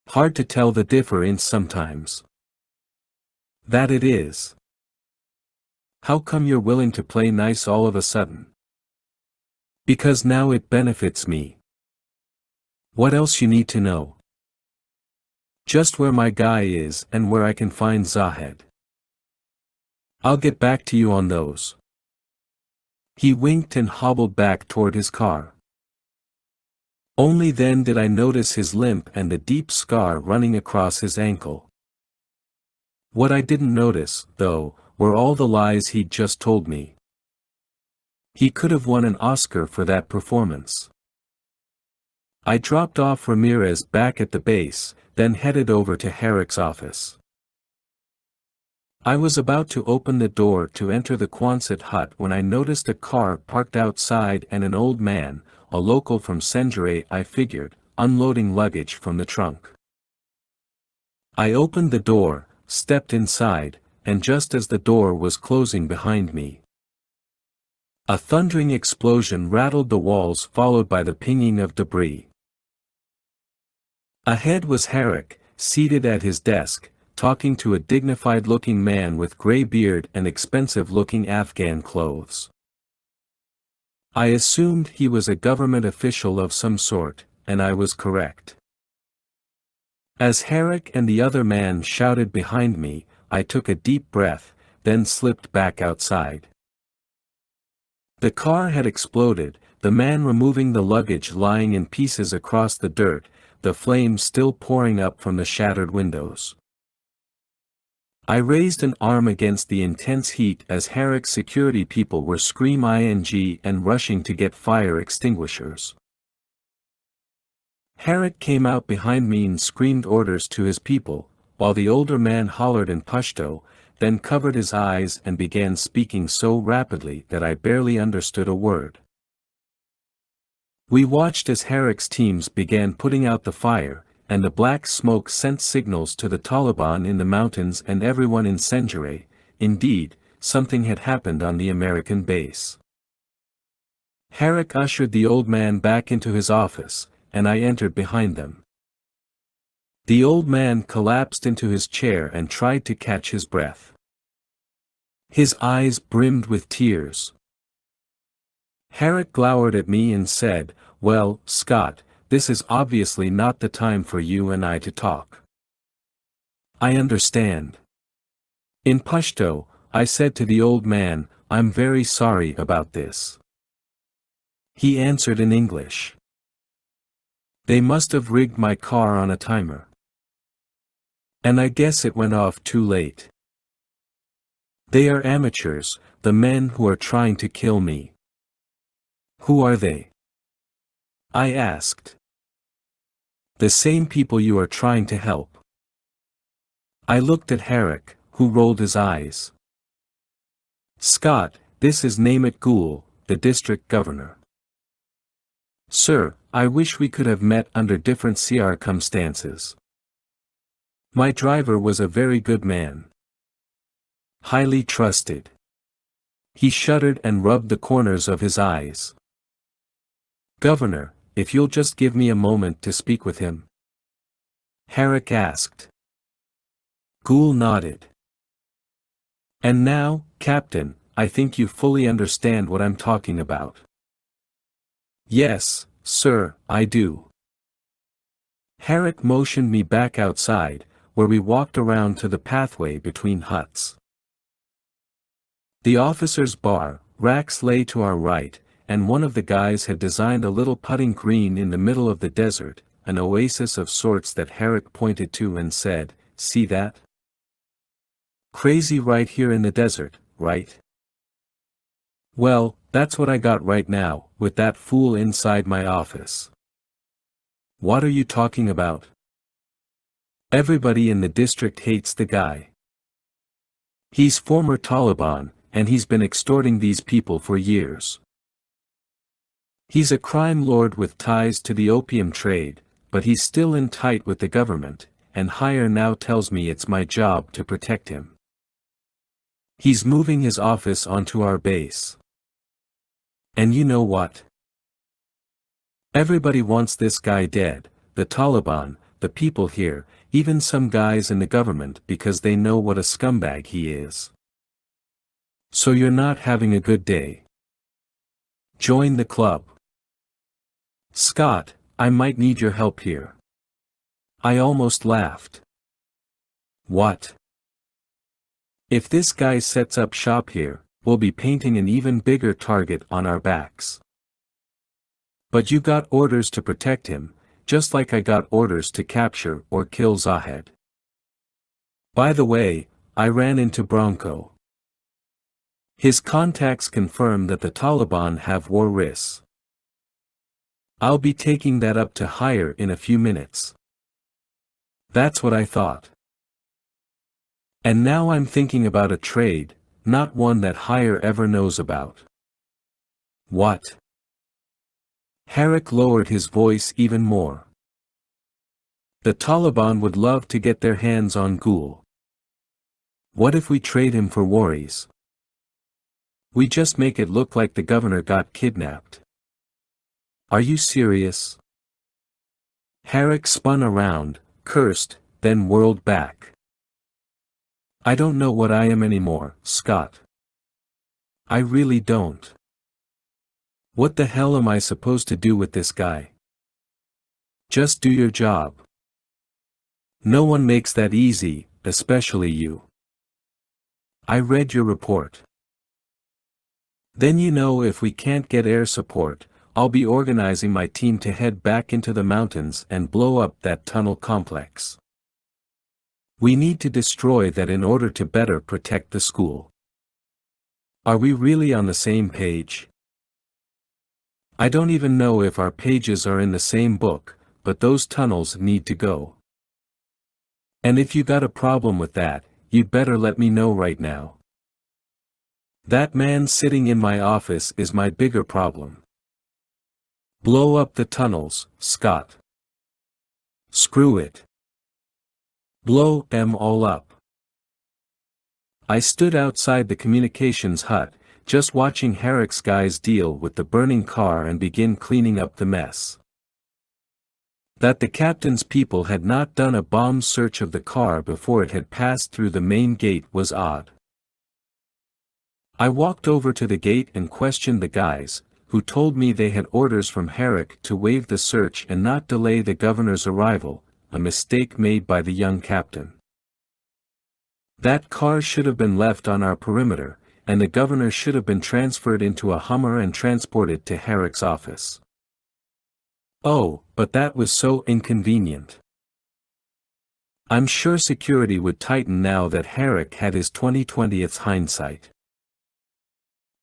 Hard to tell the difference sometimes. That it is. How come you're willing to play nice all of a sudden? Because now it benefits me. What else you need to know? Just where my guy is and where I can find Zahed. I'll get back to you on those. He winked and hobbled back toward his car. Only then did I notice his limp and the deep scar running across his ankle. What I didn't notice, though, were all the lies he'd just told me. He could have won an Oscar for that performance. I dropped off Ramirez back at the base, then headed over to Herrick's office. I was about to open the door to enter the Quonset hut when I noticed a car parked outside and an old man, a local from Senjure I figured, unloading luggage from the trunk. I opened the door, stepped inside, and just as the door was closing behind me, a thundering explosion rattled the walls followed by the pinging of debris. Ahead was Herrick, seated at his desk, talking to a dignified-looking man with gray beard and expensive-looking Afghan clothes. I assumed he was a government official of some sort, and I was correct. As Herrick and the other man shouted behind me, I took a deep breath, then slipped back outside. The car had exploded, the man removing the luggage lying in pieces across the dirt, the flames still pouring up from the shattered windows. I raised an arm against the intense heat as Herrick's security people were screaming and rushing to get fire extinguishers. Herrick came out behind me and screamed orders to his people, while the older man hollered in Pashto, then covered his eyes and began speaking so rapidly that I barely understood a word. We watched as Herrick's teams began putting out the fire, and the black smoke sent signals to the Taliban in the mountains and everyone in Senjure. Indeed, something had happened on the American base. Herrick ushered the old man back into his office, and I entered behind them. The old man collapsed into his chair and tried to catch his breath. His eyes brimmed with tears. Herrick glowered at me and said, "Well, Scott, this is obviously not the time for you and I to talk." I understand. In Pashto, I said to the old man, "I'm very sorry about this." He answered in English. "They must have rigged my car on a timer. And I guess it went off too late. They are amateurs, the men who are trying to kill me." "Who are they?" I asked. "The same people you are trying to help." I looked at Herrick, who rolled his eyes. "Scott, this is Namit Ghul, the district governor." "Sir, I wish we could have met under different circumstances. My driver was a very good man. Highly trusted." He shuddered and rubbed the corners of his eyes. "Governor, if you'll just give me a moment to speak with him?" Herrick asked. Ghul nodded. "And now, Captain, I think you fully understand what I'm talking about." "Yes, sir, I do." Herrick motioned me back outside, where we walked around to the pathway between huts. The officers' bar, racks lay to our right, and one of the guys had designed a little putting green in the middle of the desert, an oasis of sorts that Herrick pointed to and said, "See that? Crazy right here in the desert, right? Well, that's what I got right now, with that fool inside my office." What are you talking about? Everybody in the district hates the guy. He's former Taliban, and he's been extorting these people for years. He's a crime lord with ties to the opium trade, but he's still in tight with the government, and Hire now tells me it's my job to protect him. He's moving his office onto our base. And you know what? Everybody wants this guy dead, the Taliban, the people here, even some guys in the government, because they know what a scumbag he is. So you're not having a good day. Join the club. Scott, I might need your help here. I almost laughed. What? If this guy sets up shop here, we'll be painting an even bigger target on our backs. But you got orders to protect him, just like I got orders to capture or kill Zahed. By the way, I ran into Bronco. His contacts confirm that the Taliban have war risks. I'll be taking that up to Hire in a few minutes. That's what I thought. And now I'm thinking about a trade, not one that Hire ever knows about. What? Herrick lowered his voice even more. The Taliban would love to get their hands on Ghoul. What if we trade him for worries? We just make it look like the governor got kidnapped. Are you serious? Herrick spun around, cursed, then whirled back. I don't know what I am anymore, Scott. I really don't. What the hell am I supposed to do with this guy? Just do your job. No one makes that easy, especially you. I read your report. Then you know if we can't get air support, I'll be organizing my team to head back into the mountains and blow up that tunnel complex. We need to destroy that in order to better protect the school. Are we really on the same page? I don't even know if our pages are in the same book, but those tunnels need to go. And if you got a problem with that, you'd better let me know right now. That man sitting in my office is my bigger problem. Blow up the tunnels, Scott. Screw it. Blow them all up. I stood outside the communications hut, just watching Herrick's guys deal with the burning car and begin cleaning up the mess. That the captain's people had not done a bomb search of the car before it had passed through the main gate was odd. I walked over to the gate and questioned the guys, who told me they had orders from Herrick to waive the search and not delay the governor's arrival, a mistake made by the young captain. That car should have been left on our perimeter, and the governor should have been transferred into a Hummer and transported to Herrick's office. Oh, but that was so inconvenient. I'm sure security would tighten now that Herrick had his 20/20th hindsight.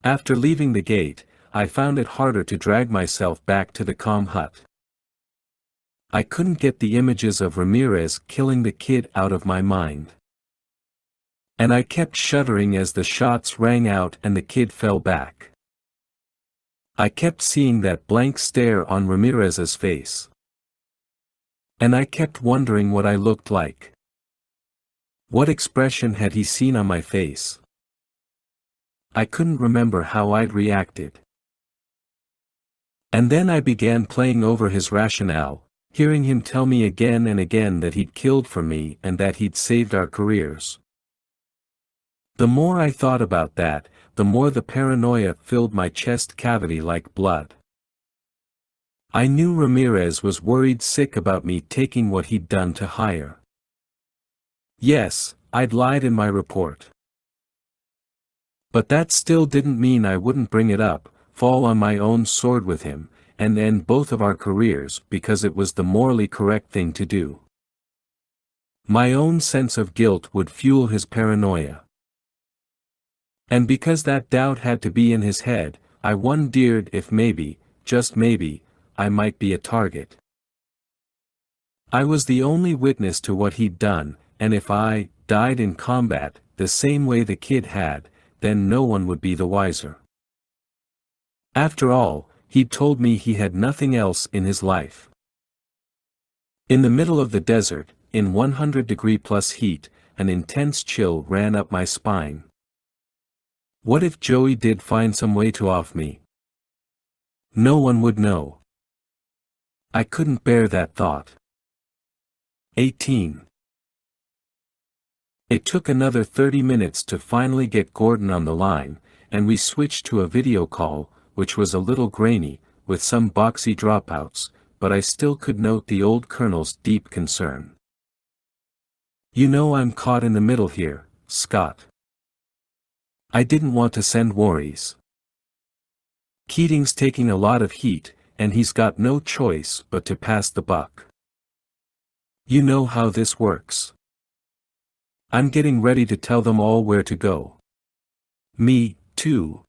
After leaving the gate, I found it harder to drag myself back to the comm hut. I couldn't get the images of Ramirez killing the kid out of my mind. And I kept shuddering as the shots rang out and the kid fell back. I kept seeing that blank stare on Ramirez's face. And I kept wondering what I looked like. What expression had he seen on my face? I couldn't remember how I'd reacted. And then I began playing over his rationale, hearing him tell me again and again that he'd killed for me and that he'd saved our careers. The more I thought about that, the more the paranoia filled my chest cavity like blood. I knew Ramirez was worried sick about me taking what he'd done to Hire. Yes, I'd lied in my report. But that still didn't mean I wouldn't bring it up, fall on my own sword with him, and end both of our careers because it was the morally correct thing to do. My own sense of guilt would fuel his paranoia. And because that doubt had to be in his head, I wondered if maybe, just maybe, I might be a target. I was the only witness to what he'd done, and if I died in combat, the same way the kid had, then no one would be the wiser. After all, he'd told me he had nothing else in his life. In the middle of the desert, in 100-degree-plus heat, an intense chill ran up my spine. What if Joey did find some way to off me? No one would know. I couldn't bear that thought. 18. It took another 30 minutes to finally get Gordon on the line, and we switched to a video call, which was a little grainy, with some boxy dropouts, but I still could note the old colonel's deep concern. You know I'm caught in the middle here, Scott. I didn't want to send worries. Keating's taking a lot of heat, and he's got no choice but to pass the buck. You know how this works. I'm getting ready to tell them all where to go. Me, too.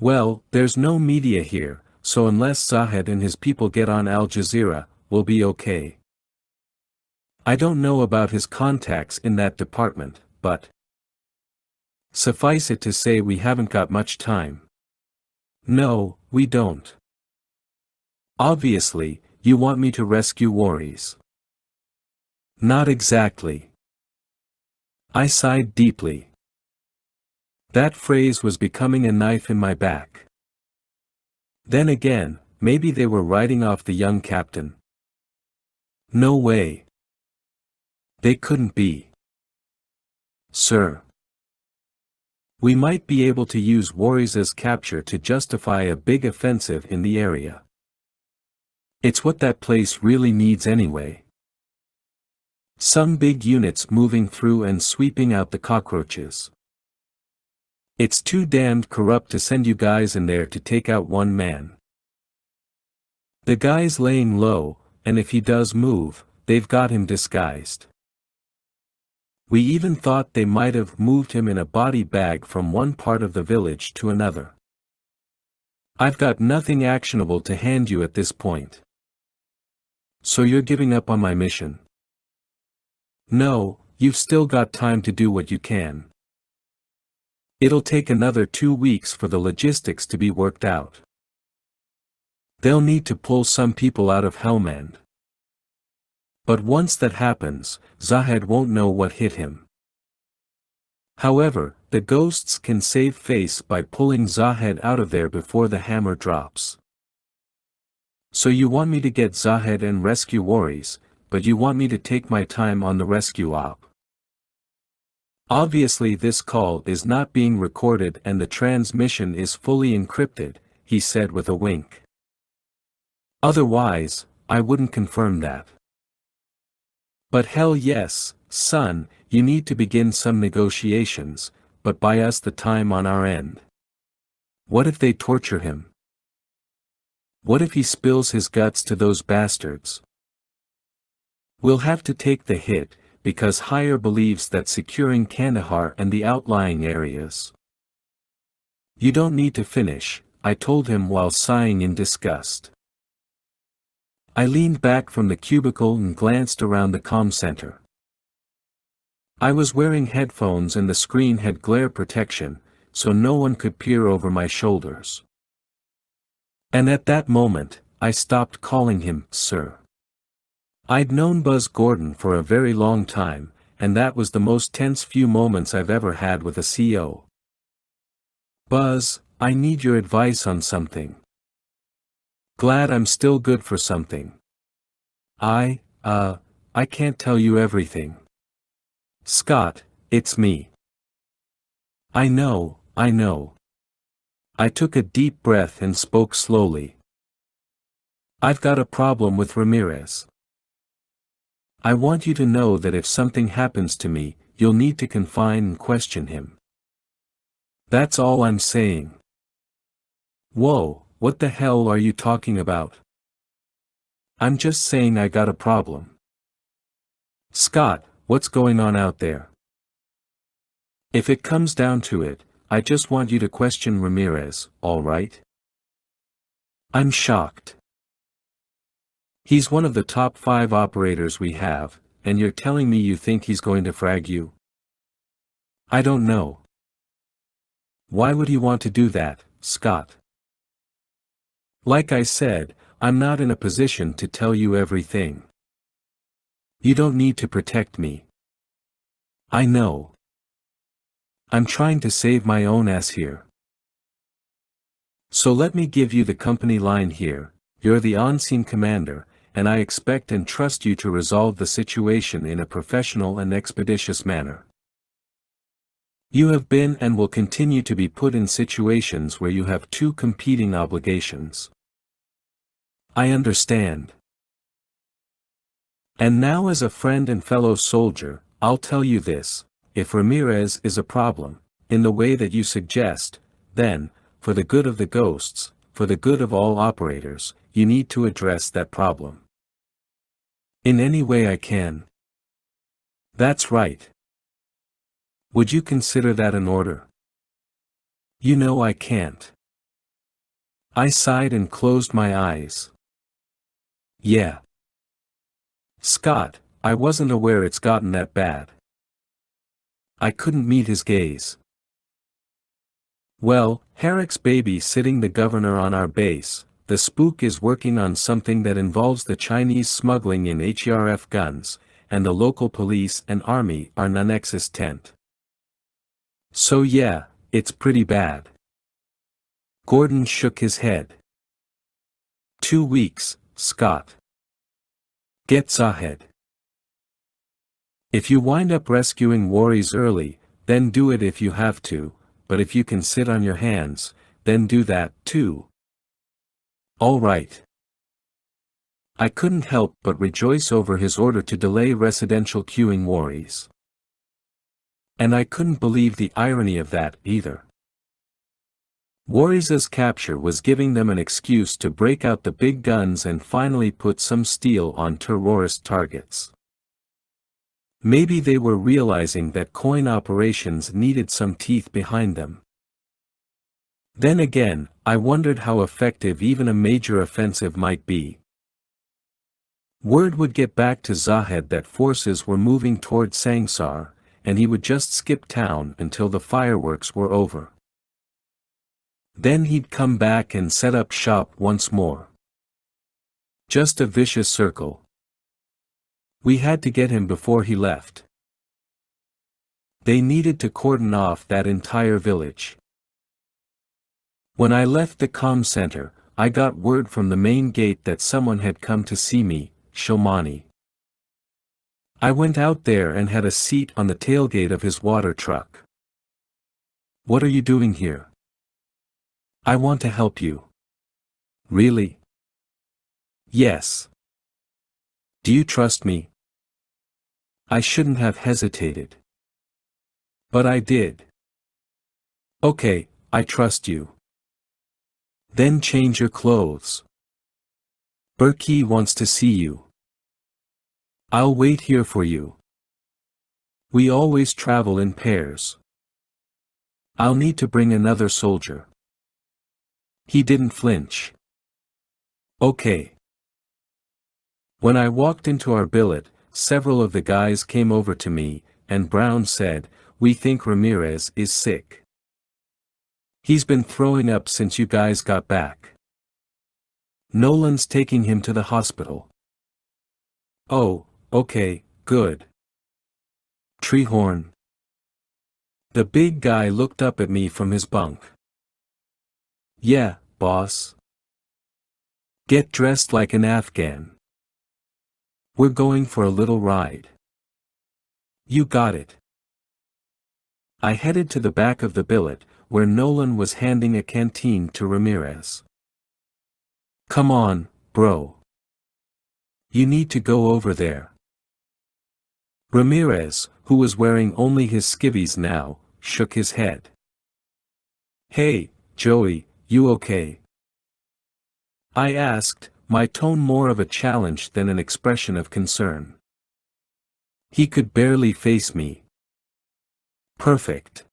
Well, there's no media here, so unless Zahed and his people get on Al Jazeera, we'll be okay. I don't know about his contacts in that department, but suffice it to say we haven't got much time. No, we don't. Obviously, you want me to rescue worries. Not exactly. I sighed deeply. That phrase was becoming a knife in my back. Then again, maybe they were writing off the young captain. No way. They couldn't be. Sir. We might be able to use Warriors' capture to justify a big offensive in the area. It's what that place really needs anyway. Some big units moving through and sweeping out the cockroaches. It's too damned corrupt to send you guys in there to take out one man. The guy's laying low, and if he does move, they've got him disguised. We even thought they might have moved him in a body bag from one part of the village to another. I've got nothing actionable to hand you at this point. So you're giving up on my mission? No, you've still got time to do what you can. It'll take another 2 weeks for the logistics to be worked out. They'll need to pull some people out of Helmand. But once that happens, Zahed won't know what hit him. However, the ghosts can save face by pulling Zahed out of there before the hammer drops. So you want me to get Zahed and rescue Worries, but you want me to take my time on the rescue op. Obviously this call is not being recorded and the transmission is fully encrypted, he said with a wink. Otherwise, I wouldn't confirm that. But hell yes, son, you need to begin some negotiations, but buy us the time on our end. What if they torture him? What if he spills his guts to those bastards? We'll have to take the hit, because Hire believes that securing Kandahar and the outlying areas. You don't need to finish, I told him while sighing in disgust. I leaned back from the cubicle and glanced around the comm center. I was wearing headphones and the screen had glare protection, so no one could peer over my shoulders. And at that moment, I stopped calling him sir. I'd known Buzz Gordon for a very long time, and that was the most tense few moments I've ever had with a CO. Buzz, I need your advice on something. Glad I'm still good for something. I can't tell you everything. Scott, it's me. I know. I took a deep breath and spoke slowly. I've got a problem with Ramirez. I want you to know that if something happens to me, you'll need to confine and question him. That's all I'm saying. Whoa. What the hell are you talking about? I'm just saying I got a problem. Scott, what's going on out there? If it comes down to it, I just want you to question Ramirez, all right? I'm shocked. He's one of the top 5 operators we have, and you're telling me you think he's going to frag you? I don't know. Why would he want to do that, Scott? Like I said, I'm not in a position to tell you everything. You don't need to protect me. I know. I'm trying to save my own ass here. So let me give you the company line here. You're the on-scene commander, and I expect and trust you to resolve the situation in a professional and expeditious manner. You have been and will continue to be put in situations where you have 2 competing obligations. I understand. And now, as a friend and fellow soldier, I'll tell you this: if Ramirez is a problem, in the way that you suggest, then, for the good of the ghosts, for the good of all operators, you need to address that problem. In any way I can. That's right. Would you consider that an order? You know I can't. I sighed and closed my eyes. Yeah. Scott, I wasn't aware it's gotten that bad. I couldn't meet his gaze. Well, Herrick's baby sitting the governor on our base, the spook is working on something that involves the Chinese smuggling in HERF guns, and the local police and army are non-existent. So yeah, it's pretty bad. Gordon shook his head. 2 weeks, Scott. Gets ahead. If you wind up rescuing worries early, then do it if you have to, but if you can sit on your hands, then do that too. All right. I couldn't help but rejoice over his order to delay residential queuing worries. And I couldn't believe the irony of that either. Worries' capture was giving them an excuse to break out the big guns and finally put some steel on terrorist targets. Maybe they were realizing that coin operations needed some teeth behind them. Then again, I wondered how effective even a major offensive might be. Word would get back to Zahed that forces were moving toward Sangsar, and he would just skip town until the fireworks were over. Then he'd come back and set up shop once more. Just a vicious circle. We had to get him before he left. They needed to cordon off that entire village. When I left the comm center, I got word from the main gate that someone had come to see me, Shomani. I went out there and had a seat on the tailgate of his water truck. What are you doing here? I want to help you. Really? Yes. Do you trust me? I shouldn't have hesitated. But I did. Okay, I trust you. Then change your clothes. Berkey wants to see you. I'll wait here for you. We always travel in pairs. I'll need to bring another soldier. He didn't flinch. Okay. When I walked into our billet, several of the guys came over to me, and Brown said, "We think Ramirez is sick. He's been throwing up since you guys got back. Nolan's taking him to the hospital." Oh, okay, good. Treehorn. The big guy looked up at me from his bunk. Yeah, boss. Get dressed like an Afghan. We're going for a little ride. You got it. I headed to the back of the billet, where Nolan was handing a canteen to Ramirez. Come on, bro. You need to go over there. Ramirez, who was wearing only his skivvies now, shook his head. Hey, Joey, you okay? I asked, my tone more of a challenge than an expression of concern. He could barely face me. Perfect.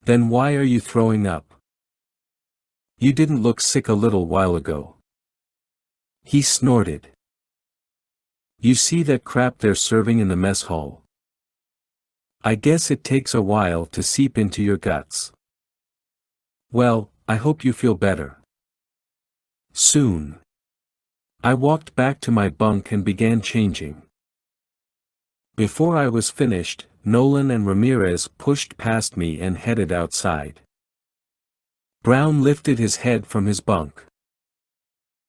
Then why are you throwing up? You didn't look sick a little while ago. He snorted. You see that crap they're serving in the mess hall? I guess it takes a while to seep into your guts. Well, I hope you feel better. Soon. I walked back to my bunk and began changing. Before I was finished, Nolan and Ramirez pushed past me and headed outside. Brown lifted his head from his bunk.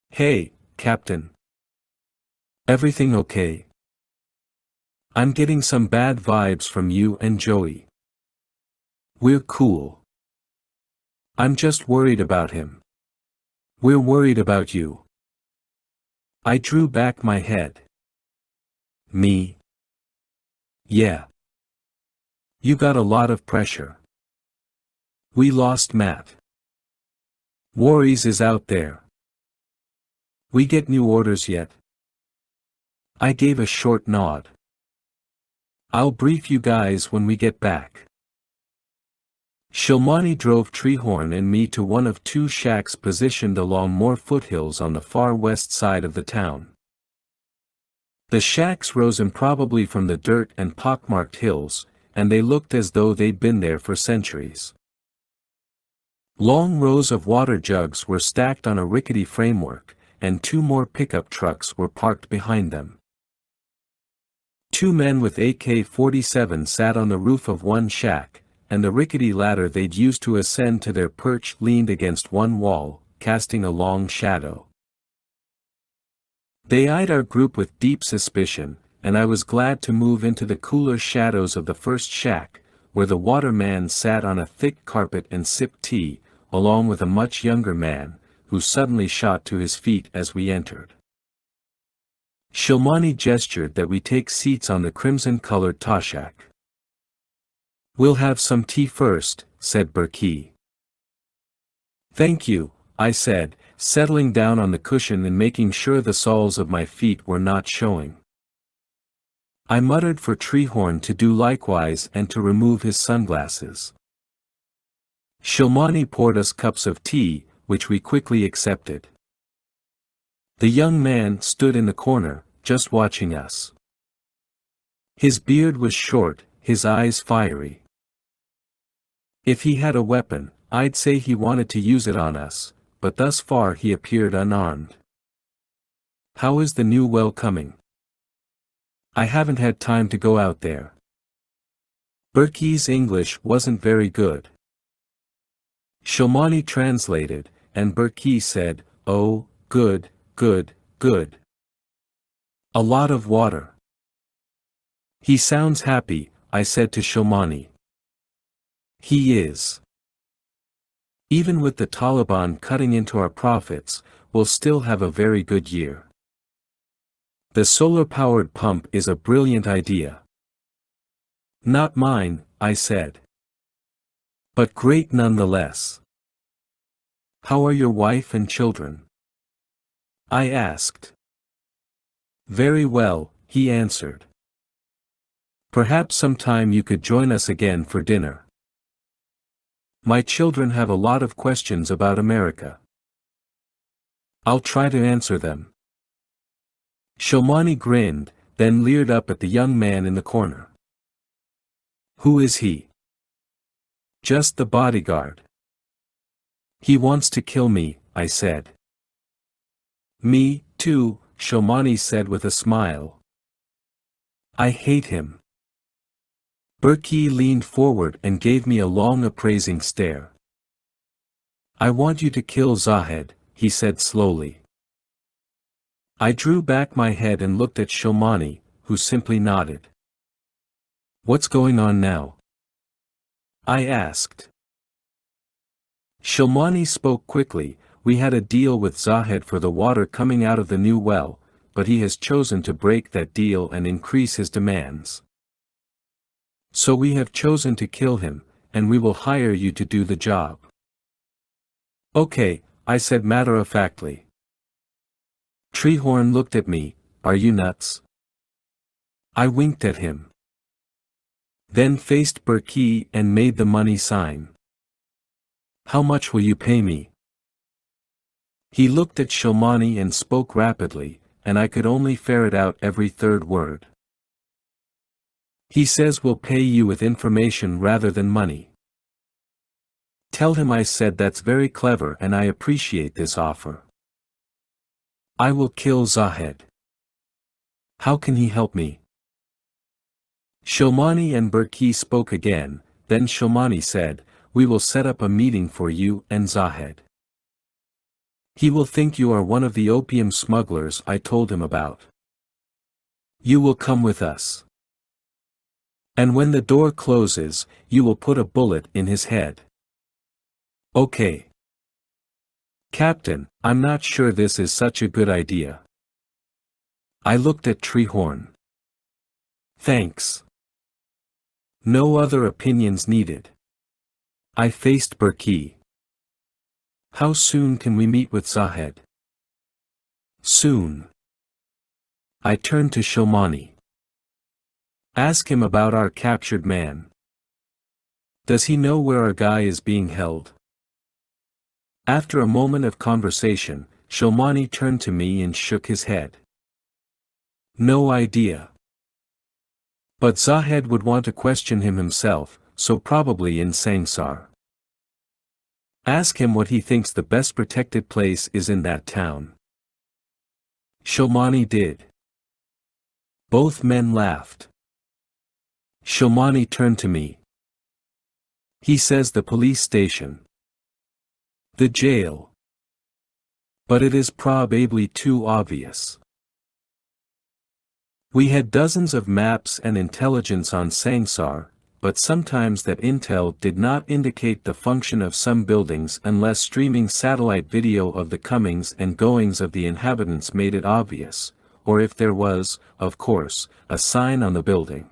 Hey, Captain. Everything okay? I'm getting some bad vibes from you and Joey. We're cool. I'm just worried about him. We're worried about you. I drew back my head. Me? Yeah. You got a lot of pressure. We lost Matt. Worries is out there. We get new orders yet? I gave a short nod. I'll brief you guys when we get back. Shilmani drove Treehorn and me to one of two shacks positioned along more foothills on the far west side of the town. The shacks rose improbably from the dirt and pockmarked hills, and they looked as though they'd been there for centuries. Long rows of water jugs were stacked on a rickety framework, and two more pickup trucks were parked behind them. Two men with AK-47 sat on the roof of one shack, and the rickety ladder they'd used to ascend to their perch leaned against one wall, casting a long shadow. They eyed our group with deep suspicion, and I was glad to move into the cooler shadows of the first shack, where the waterman sat on a thick carpet and sipped tea, along with a much younger man, who suddenly shot to his feet as we entered. Shilmani gestured that we take seats on the crimson-colored Toshak. We'll have some tea first, said Berkey. Thank you, I said, settling down on the cushion and making sure the soles of my feet were not showing. I muttered for Treehorn to do likewise and to remove his sunglasses. Shilmani poured us cups of tea, which we quickly accepted. The young man stood in the corner, just watching us. His beard was short, his eyes fiery. If he had a weapon, I'd say he wanted to use it on us, but thus far he appeared unarmed. How is the new well coming? I haven't had time to go out there. Berkey's English wasn't very good. Shilmani translated, and Berkey said, "Oh, good, good, good. A lot of water." He sounds happy, I said to Shilmani. He is. Even with the Taliban cutting into our profits, we'll still have a very good year. The solar-powered pump is a brilliant idea. Not mine, I said. But great nonetheless. How are your wife and children? I asked. Very well, he answered. Perhaps sometime you could join us again for dinner. My children have a lot of questions about America. I'll try to answer them. Shilmani grinned, then leered up at the young man in the corner. Who is he? Just the bodyguard. He wants to kill me, I said. Me, too, Shilmani said with a smile. I hate him. Berkey leaned forward and gave me a long appraising stare. I want you to kill Zahed, he said slowly. I drew back my head and looked at Shilmani, who simply nodded. What's going on now? I asked. Shilmani spoke quickly. We had a deal with Zahed for the water coming out of the new well, but he has chosen to break that deal and increase his demands. So we have chosen to kill him, and we will hire you to do the job. Okay, I said matter-of-factly. Treehorn looked at me, are you nuts? I winked at him. Then faced Berkey and made the money sign. How much will you pay me? He looked at Shilmani and spoke rapidly, and I could only ferret out every third word. He says we'll pay you with information rather than money. Tell him I said that's very clever and I appreciate this offer. I will kill Zahed. How can he help me? Shilmani and Burki spoke again, then Shilmani said, we will set up a meeting for you and Zahed. He will think you are one of the opium smugglers I told him about. You will come with us. And when the door closes, you will put a bullet in his head. Okay. Captain, I'm not sure this is such a good idea. I looked at Treehorn. Thanks. No other opinions needed. I faced Burki. How soon can we meet with Zahed? Soon. I turned to Shilmani. Ask him about our captured man. Does he know where our guy is being held? After a moment of conversation, Shilmani turned to me and shook his head. No idea. But Zahed would want to question him himself, so probably in Sangsar. Ask him what he thinks the best protected place is in that town. Shilmani did. Both men laughed. Shilmani turned to me. He says the police station. The jail. But it is probably too obvious. We had dozens of maps and intelligence on Sangsar, but sometimes that intel did not indicate the function of some buildings unless streaming satellite video of the comings and goings of the inhabitants made it obvious, or if there was, of course, a sign on the building.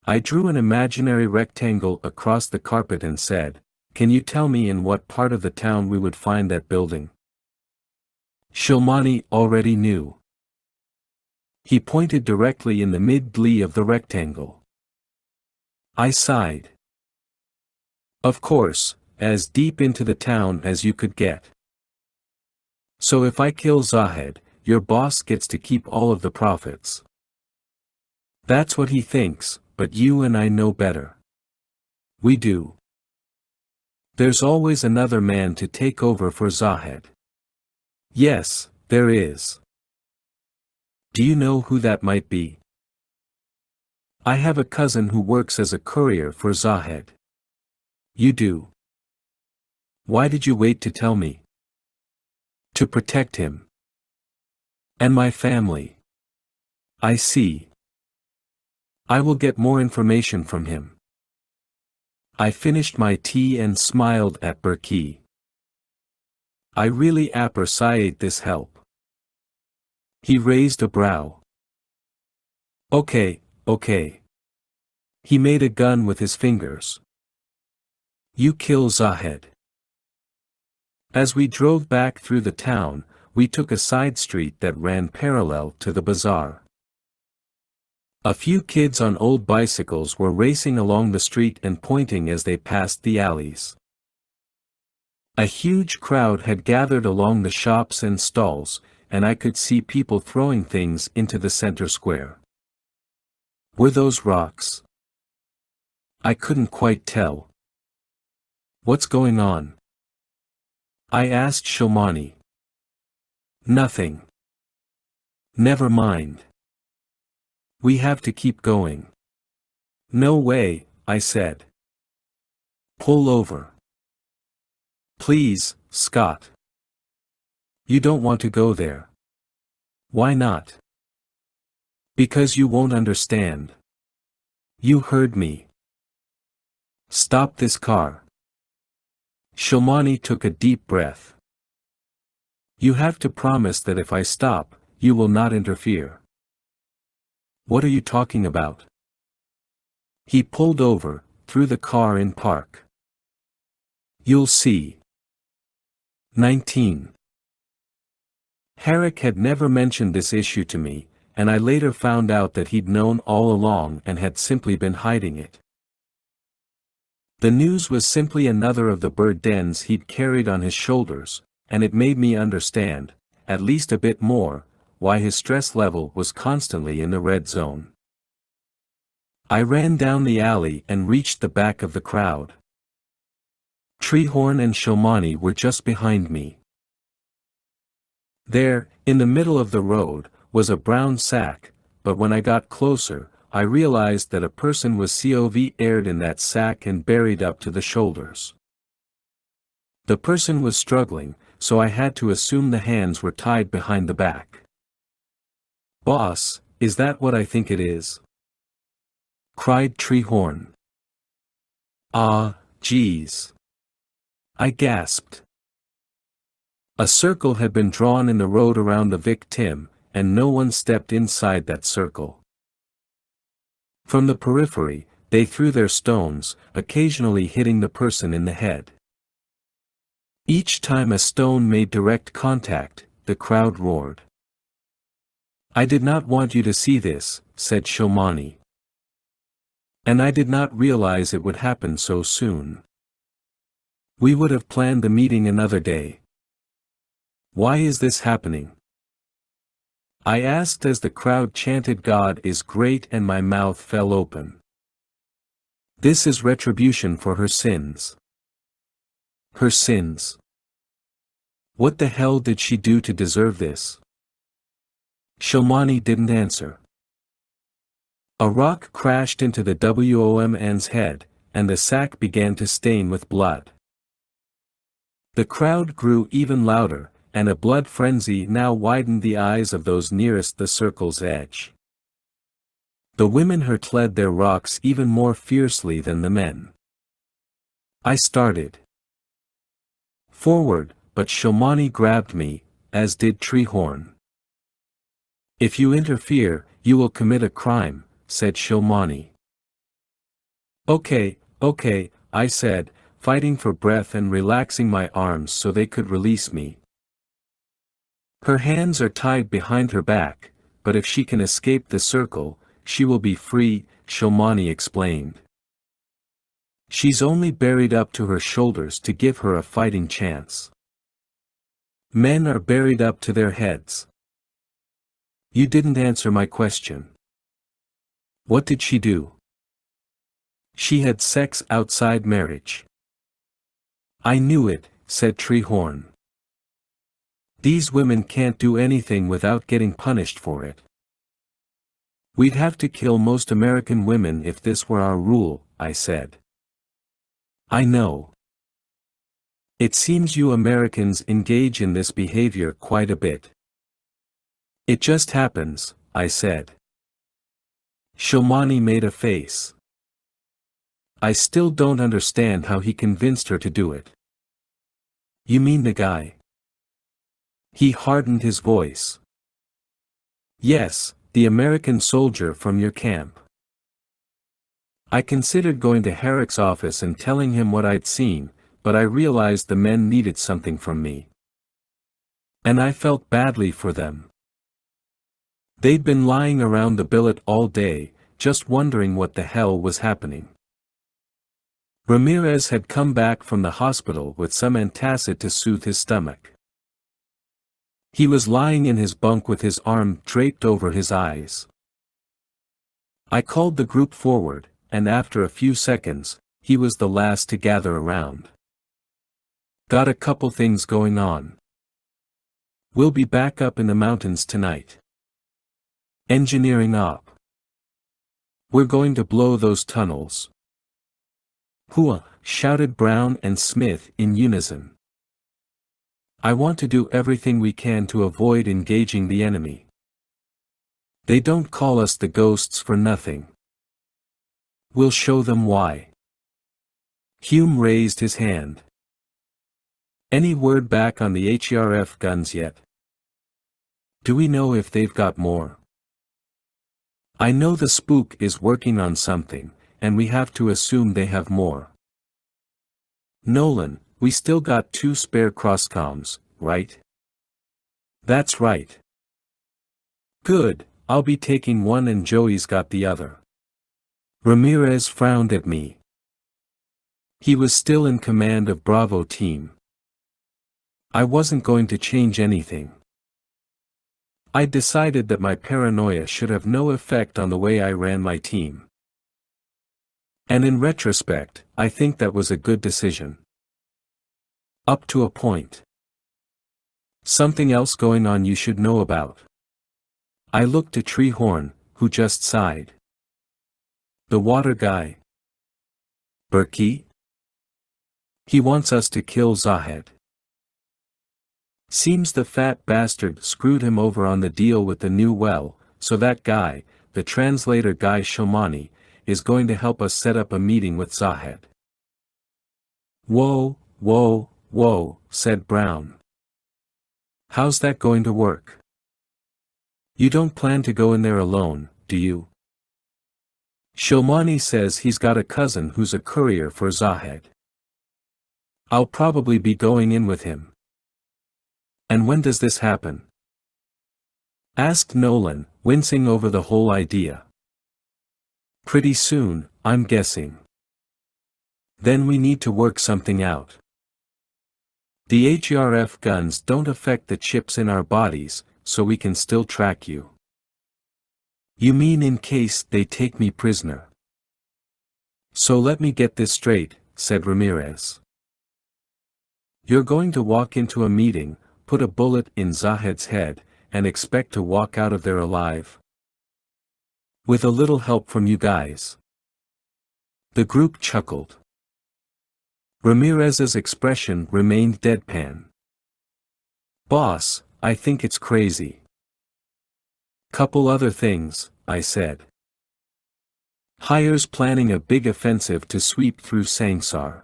I drew an imaginary rectangle across the carpet and said, can you tell me in what part of the town we would find that building? Shilmani already knew. He pointed directly in the mid-glee of the rectangle. I sighed. Of course, as deep into the town as you could get. So if I kill Zahed, your boss gets to keep all of the profits. That's what he thinks, but you and I know better. We do. There's always another man to take over for Zahed. Yes, there is. Do you know who that might be? I have a cousin who works as a courier for Zahed. You do. Why did you wait to tell me? To protect him. And my family. I see. I will get more information from him. I finished my tea and smiled at Burki. I really appreciate this help. He raised a brow. Okay. He made a gun with his fingers. You kill Zahed. As we drove back through the town, we took a side street that ran parallel to the bazaar. A few kids on old bicycles were racing along the street and pointing as they passed the alleys. A huge crowd had gathered along the shops and stalls, and I could see people throwing things into the center square. Were those rocks? I couldn't quite tell. What's going on? I asked Shilmani. Nothing. Never mind. We have to keep going. No way, I said. Pull over. Please, Scott. You don't want to go there. Why not? Because you won't understand. You heard me. Stop this car. Shilmani took a deep breath. You have to promise that if I stop, you will not interfere. What are you talking about? He pulled over, threw the car in park. You'll see. 19. Herrick had never mentioned this issue to me, and I later found out that he'd known all along and had simply been hiding it. The news was simply another of the bird dens he'd carried on his shoulders, and it made me understand, at least a bit more, why his stress level was constantly in the red zone. I ran down the alley and reached the back of the crowd. Treehorn and Shomani were just behind me. There, in the middle of the road, was a brown sack, but when I got closer, I realized that a person was COV'd in that sack and buried up to the shoulders. The person was struggling, so I had to assume the hands were tied behind the back. "Boss, is that what I think it is?" cried Treehorn. "Ah, geez," I gasped. A circle had been drawn in the road around the victim, and no one stepped inside that circle. From the periphery, they threw their stones, occasionally hitting the person in the head. Each time a stone made direct contact, the crowd roared. "I did not want you to see this," said Shomani. "And I did not realize it would happen so soon. We would have planned the meeting another day. Why is this happening?" I asked as the crowd chanted "God is great," and my mouth fell open. "This is retribution for her sins." Her sins? What the hell did she do to deserve this? Shomani didn't answer. A rock crashed into the WOMN's head, and the sack began to stain with blood. The crowd grew even louder, and a blood frenzy now widened the eyes of those nearest the circle's edge. The women hurled their rocks even more fiercely than the men. I started forward, but Shomani grabbed me, as did Treehorn. "If you interfere, you will commit a crime," said Shomani. Okay, I said, fighting for breath and relaxing my arms so they could release me. "Her hands are tied behind her back, but if she can escape the circle, she will be free," Shomani explained. "She's only buried up to her shoulders to give her a fighting chance. Men are buried up to their heads." "You didn't answer my question." "What did she do?" "She had sex outside marriage." "I knew it," said Treehorn. "These women can't do anything without getting punished for it." "We'd have to kill most American women if this were our rule," I said. "I know. It seems you Americans engage in this behavior quite a bit." "It just happens," I said. Shomani made a face. "I still don't understand how he convinced her to do it." "You mean the guy?" He hardened his voice. "Yes, the American soldier from your camp." I considered going to Herrick's office and telling him what I'd seen, but I realized the men needed something from me. And I felt badly for them. They'd been lying around the billet all day, just wondering what the hell was happening. Ramirez had come back from the hospital with some antacid to soothe his stomach. He was lying in his bunk with his arm draped over his eyes. I called the group forward, and after a few seconds, he was the last to gather around. "Got a couple things going on. We'll be back up in the mountains tonight. Engineering op. We're going to blow those tunnels." "Hooah!" shouted Brown and Smith in unison. "I want to do everything we can to avoid engaging the enemy. They don't call us the ghosts for nothing. We'll show them why." Hume raised his hand. "Any word back on the HERF guns yet? Do we know if they've got more?" "I know the spook is working on something, and we have to assume they have more. Nolan, we still got 2 spare crosscoms, right?" "That's right." "Good, I'll be taking one and Joey's got the other." Ramirez frowned at me. He was still in command of Bravo team. I wasn't going to change anything. I decided that my paranoia should have no effect on the way I ran my team. And in retrospect, I think that was a good decision. Up to a point. Something else going on you should know about. I looked to Treehorn, who just sighed. The water guy. Berkey? He wants us to kill Zahed. Seems the fat bastard screwed him over on the deal with the new well, so that guy, the translator guy Shomani, is going to help us set up a meeting with Zahed. Whoa, whoa, whoa, said Brown. How's that going to work? You don't plan to go in there alone, do you? Shomani says he's got a cousin who's a courier for Zahed. I'll probably be going in with him. And when does this happen? Asked Nolan, wincing over the whole idea. Pretty soon, I'm guessing. Then we need to work something out. The HRF guns don't affect the chips in our bodies, so we can still track you. You mean in case they take me prisoner? So let me get this straight, said Ramirez. You're going to walk into a meeting, put a bullet in Zahed's head, and expect to walk out of there alive? With a little help from you guys. The group chuckled. Ramirez's expression remained deadpan. Boss, I think it's crazy. Couple other things, I said. Hire's planning a big offensive to sweep through Sangsar.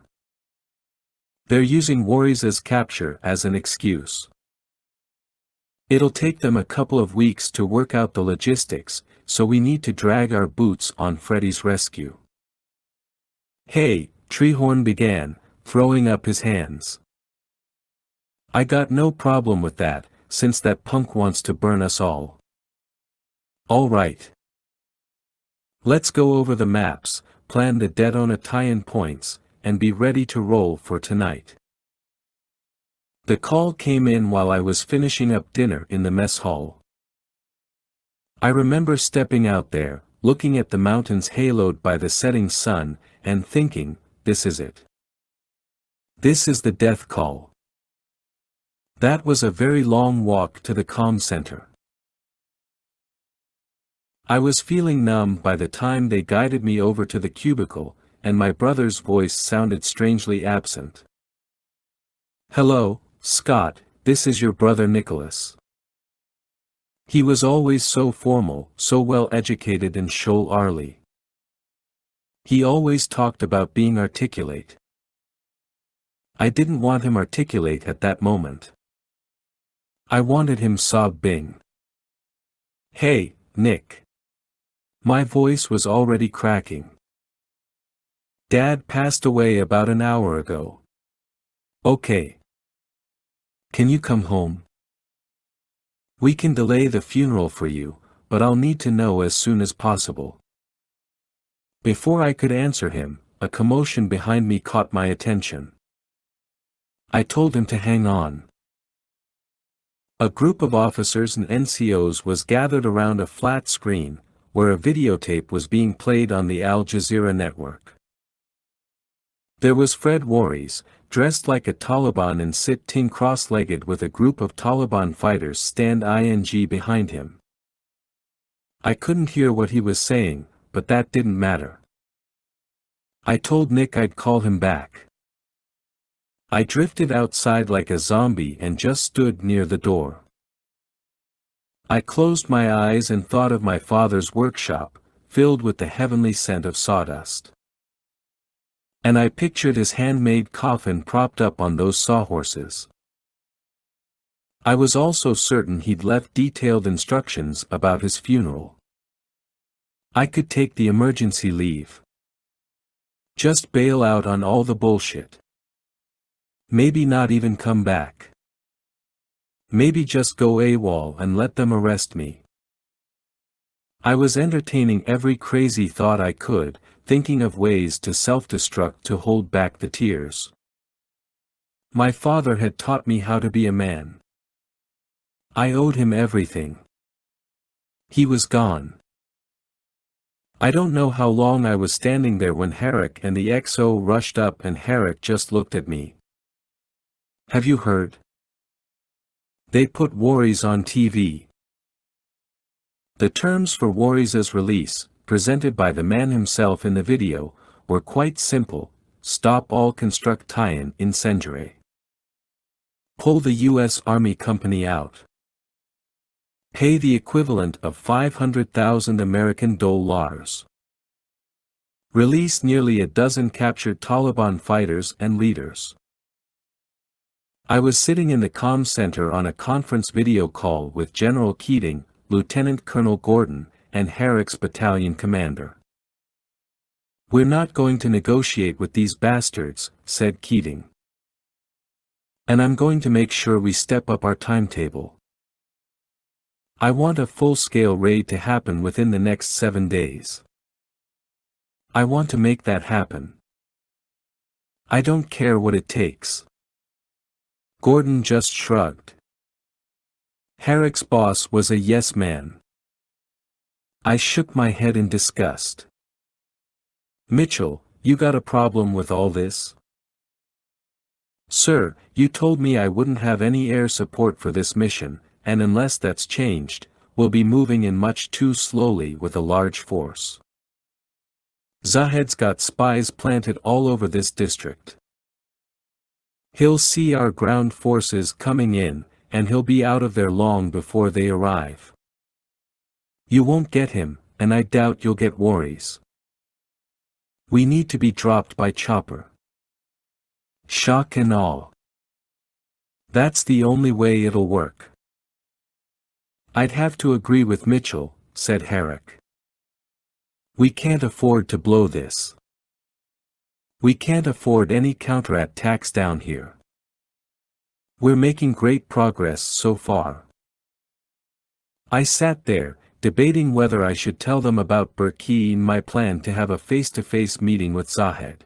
They're using Warriors' capture as an excuse. It'll take them a couple of weeks to work out the logistics, so we need to drag our boots on Freddy's rescue. Hey, Treehorn began, throwing up his hands. I got no problem with that, since that punk wants to burn us all. All right. Let's go over the maps, plan the Daytona tie-in points, and be ready to roll for tonight. The call came in while I was finishing up dinner in the mess hall. I remember stepping out there, looking at the mountains haloed by the setting sun, and thinking, this is it. This is the death call. That was a very long walk to the comm center. I was feeling numb by the time they guided me over to the cubicle, and my brother's voice sounded strangely absent. Hello, Scott, this is your brother Nicholas. He was always so formal, so well educated in Shoal Arley. He always talked about being articulate. I didn't want him articulate at that moment. I wanted him sob Bing. Hey, Nick. My voice was already cracking. Dad passed away about an hour ago. Okay. Can you come home? We can delay the funeral for you, but I'll need to know as soon as possible. Before I could answer him, a commotion behind me caught my attention. I told him to hang on. A group of officers and NCOs was gathered around a flat screen, where a videotape was being played on the Al Jazeera network. There was Fred Warries, dressed like a Taliban and sitting cross-legged with a group of Taliban fighters stand ing behind him. I couldn't hear what he was saying, but that didn't matter. I told Nick I'd call him back. I drifted outside like a zombie and just stood near the door. I closed my eyes and thought of my father's workshop, filled with the heavenly scent of sawdust. And I pictured his handmade coffin propped up on those sawhorses. I was also certain he'd left detailed instructions about his funeral. I could take the emergency leave. Just bail out on all the bullshit. Maybe not even come back. Maybe just go AWOL and let them arrest me. I was entertaining every crazy thought I could, thinking of ways to self-destruct to hold back the tears. My father had taught me how to be a man. I owed him everything. He was gone. I don't know how long I was standing there when Herrick and the XO rushed up and Herrick just looked at me. Have you heard? They put Worries on TV. The terms for Worries' release, presented by the man himself in the video, were quite simple: stop all construct tie-in incendiary. Pull the U.S. Army company out. Pay the equivalent of 500,000 American dollars. Release nearly a dozen captured Taliban fighters and leaders. I was sitting in the comm center on a conference video call with General Keating, Lieutenant Colonel Gordon, and Herrick's battalion commander. "We're not going to negotiate with these bastards," said Keating. "And I'm going to make sure we step up our timetable. I want a full-scale raid to happen within the next 7 days. I want to make that happen. I don't care what it takes." Gordon just shrugged. Herrick's boss was a yes man. I shook my head in disgust. "Mitchell, you got a problem with all this?" "Sir, you told me I wouldn't have any air support for this mission, and unless that's changed, we'll be moving in much too slowly with a large force. Zahed's got spies planted all over this district. He'll see our ground forces coming in, and he'll be out of there long before they arrive. You won't get him, and I doubt you'll get Worries. We need to be dropped by chopper. Shock and all. That's the only way it'll work." "I'd have to agree with Mitchell," said Herrick. "We can't afford to blow this. We can't afford any counterattacks down here. We're making great progress so far." I sat there, debating whether I should tell them about Burkeen, my plan to have a face-to-face meeting with Zahed.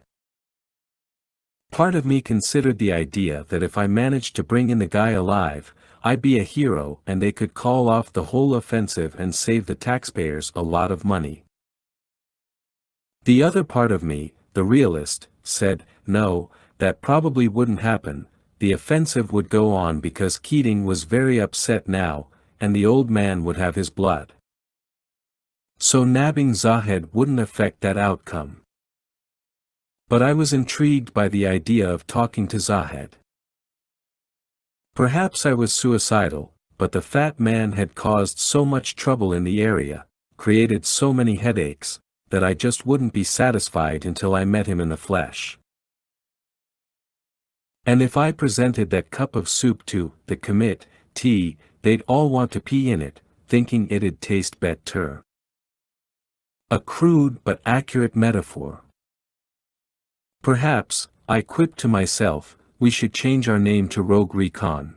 Part of me considered the idea that if I managed to bring in the guy alive, I'd be a hero and they could call off the whole offensive and save the taxpayers a lot of money. The other part of me, the realist, said, no, that probably wouldn't happen. The offensive would go on because Keating was very upset now, and the old man would have his blood. So nabbing Zahed wouldn't affect that outcome. But I was intrigued by the idea of talking to Zahed. Perhaps I was suicidal, but the fat man had caused so much trouble in the area, created so many headaches, that I just wouldn't be satisfied until I met him in the flesh. And if I presented that cup of soup to the committee, they'd all want to pee in it, thinking it'd taste better. A crude but accurate metaphor. Perhaps, I quipped to myself, we should change our name to Rogue Recon.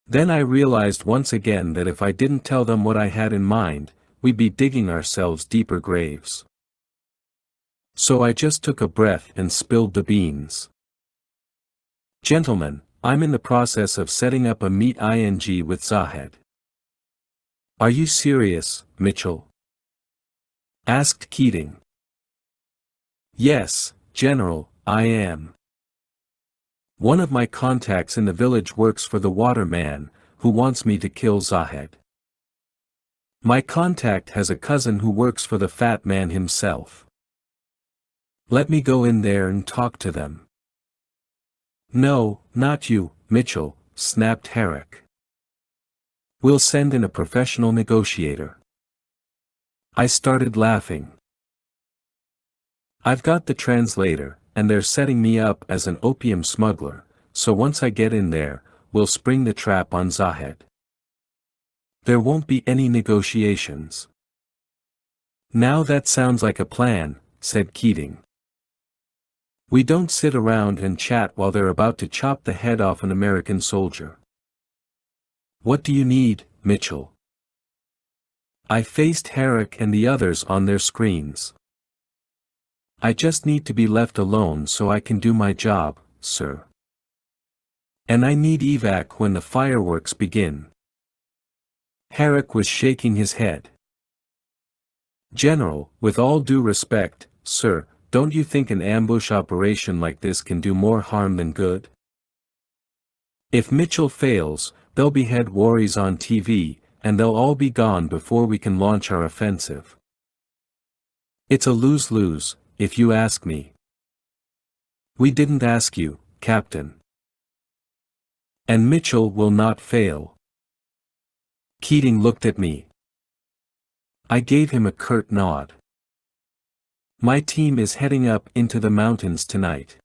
Then I realized once again that if I didn't tell them what I had in mind, we'd be digging ourselves deeper graves. So I just took a breath and spilled the beans. "Gentlemen, I'm in the process of setting up a meet-ing with Zahed." "Are you serious, Mitchell?" asked Keating. "Yes, General, I am. One of my contacts in the village works for the waterman, who wants me to kill Zahed. My contact has a cousin who works for the fat man himself. Let me go in there and talk to them." "No, not you, Mitchell," snapped Herrick. "We'll send in a professional negotiator." I started laughing. "I've got the translator, and they're setting me up as an opium smuggler, so once I get in there, we'll spring the trap on Zahed. There won't be any negotiations." "Now that sounds like a plan," said Keating. "We don't sit around and chat while they're about to chop the head off an American soldier. What do you need, Mitchell?" I faced Herrick and the others on their screens. "I just need to be left alone so I can do my job, sir." And I need evac when the fireworks begin. Herrick was shaking his head. General, with all due respect, sir, don't you think an ambush operation like this can do more harm than good? If Mitchell fails, they'll behead worries on TV, and they'll all be gone before we can launch our offensive. It's a lose-lose, if you ask me. We didn't ask you, Captain. And Mitchell will not fail. Keating looked at me. I gave him a curt nod. My team is heading up into the mountains tonight.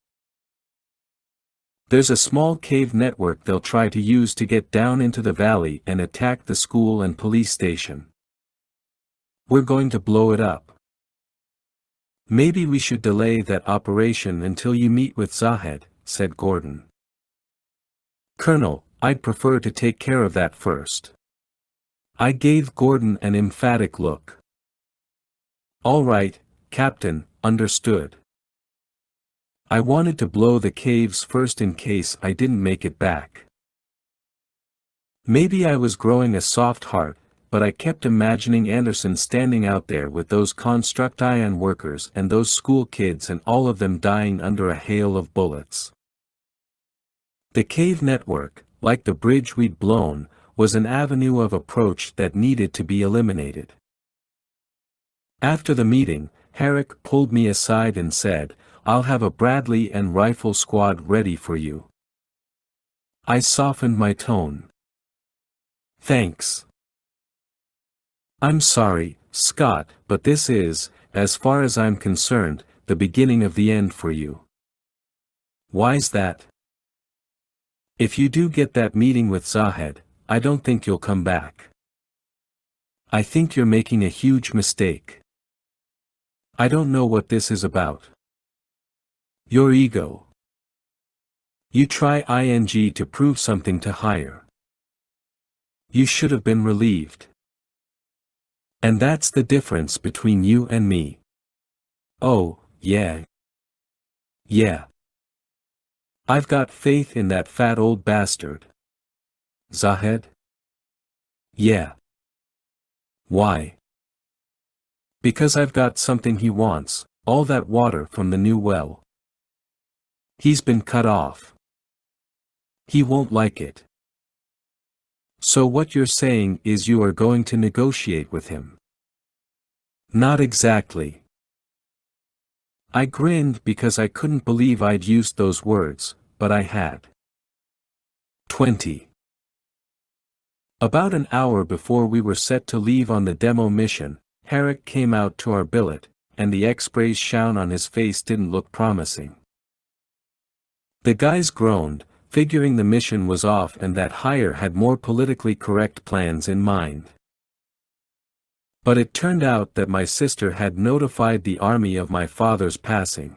There's a small cave network they'll try to use to get down into the valley and attack the school and police station. We're going to blow it up. Maybe we should delay that operation until you meet with Zahed, said Gordon. Colonel, I'd prefer to take care of that first. I gave Gordon an emphatic look. All right, Captain, understood. I wanted to blow the caves first in case I didn't make it back. Maybe I was growing a soft heart, but I kept imagining Anderson standing out there with those construct ion workers and those school kids and all of them dying under a hail of bullets. The cave network, like the bridge we'd blown, was an avenue of approach that needed to be eliminated. After the meeting, Herrick pulled me aside and said, I'll have a Bradley and rifle squad ready for you. I softened my tone. Thanks. I'm sorry, Scott, but this is, as far as I'm concerned, the beginning of the end for you. Why's that? If you do get that meeting with Zahed, I don't think you'll come back. I think you're making a huge mistake. I don't know what this is about. Your ego. You try ing to prove something to higher. You should have been relieved. And that's the difference between you and me. Oh, yeah. Yeah. I've got faith in that fat old bastard. Zahed? Yeah. Why? Because I've got something he wants, all that water from the new well. He's been cut off. He won't like it. So what you're saying is you are going to negotiate with him? Not exactly. I grinned because I couldn't believe I'd used those words, but I had. 20. About an hour before we were set to leave on the demo mission, Herrick came out to our billet, and the X-rays shone on his face didn't look promising. The guys groaned, figuring the mission was off and that Hire had more politically correct plans in mind. But it turned out that my sister had notified the army of my father's passing.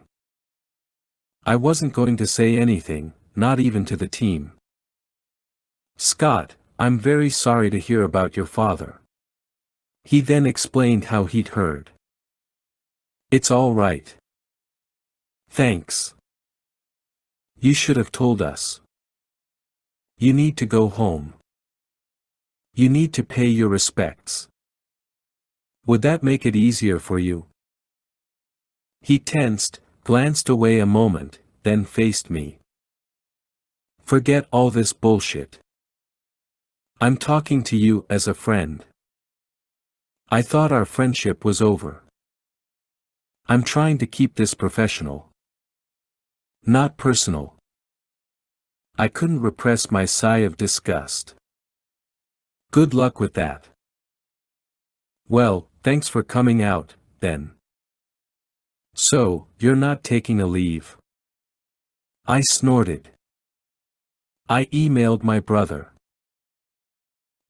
I wasn't going to say anything, not even to the team. Scott, I'm very sorry to hear about your father. He then explained how he'd heard. It's all right. Thanks. You should have told us. You need to go home. You need to pay your respects. Would that make it easier for you? He tensed, glanced away a moment, then faced me. Forget all this bullshit. I'm talking to you as a friend. I thought our friendship was over. I'm trying to keep this professional. Not personal. I couldn't repress my sigh of disgust. Good luck with that. Well, thanks for coming out, then. So, you're not taking a leave? I snorted. I emailed my brother.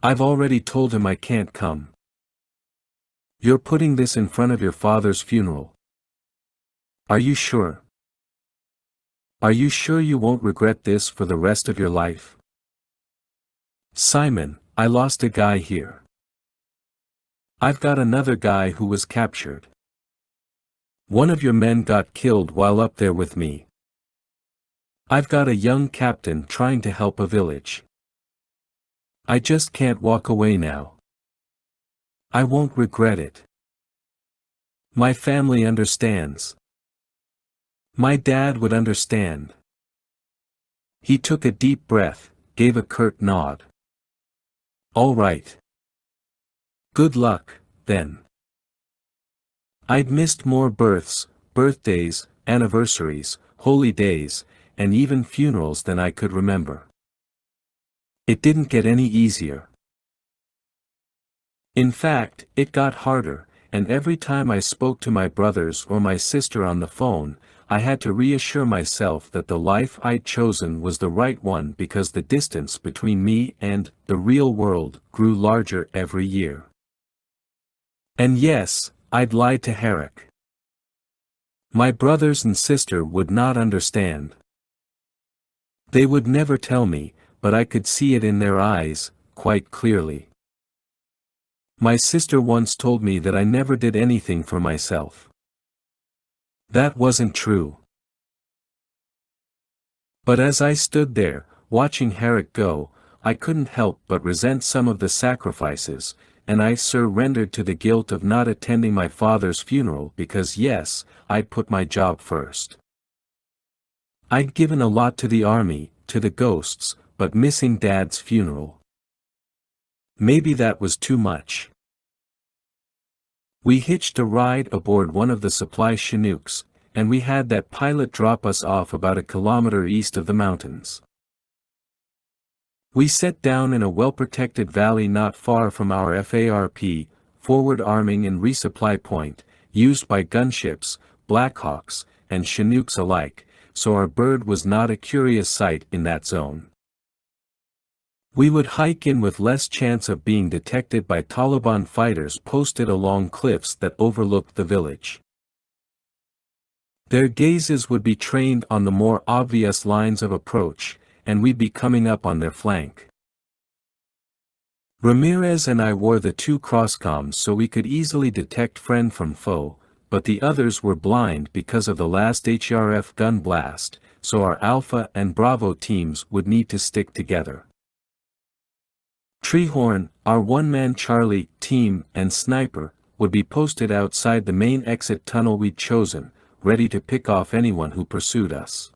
I've already told him I can't come. You're putting this in front of your father's funeral. Are you sure? Are you sure you won't regret this for the rest of your life? Simon, I lost a guy here. I've got another guy who was captured. One of your men got killed while up there with me. I've got a young captain trying to help a village. I just can't walk away now. I won't regret it. My family understands. My dad would understand. He took a deep breath, gave a curt nod. All right. Good luck, then. I'd missed more births, birthdays, anniversaries, holy days, and even funerals than I could remember. It didn't get any easier. In fact, it got harder, and every time I spoke to my brothers or my sister on the phone, I had to reassure myself that the life I'd chosen was the right one because the distance between me and the real world grew larger every year. And yes, I'd lied to Herrick. My brothers and sister would not understand. They would never tell me, but I could see it in their eyes, quite clearly. My sister once told me that I never did anything for myself. That wasn't true. But as I stood there, watching Herrick go, I couldn't help but resent some of the sacrifices, and I surrendered to the guilt of not attending my father's funeral because yes, I'd put my job first. I'd given a lot to the army, to the ghosts, but missing Dad's funeral. Maybe that was too much. We hitched a ride aboard one of the supply Chinooks, and we had that pilot drop us off about a kilometer east of the mountains. We set down in a well-protected valley not far from our FARP, forward arming and resupply point, used by gunships, Blackhawks, and Chinooks alike, so our bird was not a curious sight in that zone. We would hike in with less chance of being detected by Taliban fighters posted along cliffs that overlooked the village. Their gazes would be trained on the more obvious lines of approach, and we'd be coming up on their flank. Ramirez and I wore the two crosscoms so we could easily detect friend from foe, but the others were blind because of the last HRF gun blast, so our Alpha and Bravo teams would need to stick together. Treehorn, our one-man Charlie team and sniper, would be posted outside the main exit tunnel we'd chosen, ready to pick off anyone who pursued us.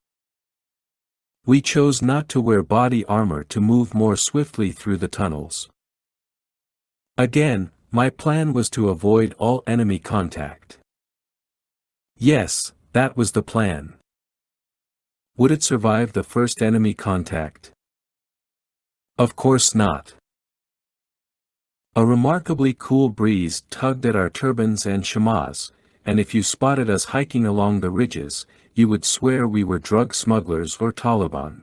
We chose not to wear body armor to move more swiftly through the tunnels. Again, my plan was to avoid all enemy contact. Yes, that was the plan. Would it survive the first enemy contact? Of course not. A remarkably cool breeze tugged at our turbans and chamas, and if you spotted us hiking along the ridges, you would swear we were drug smugglers or Taliban.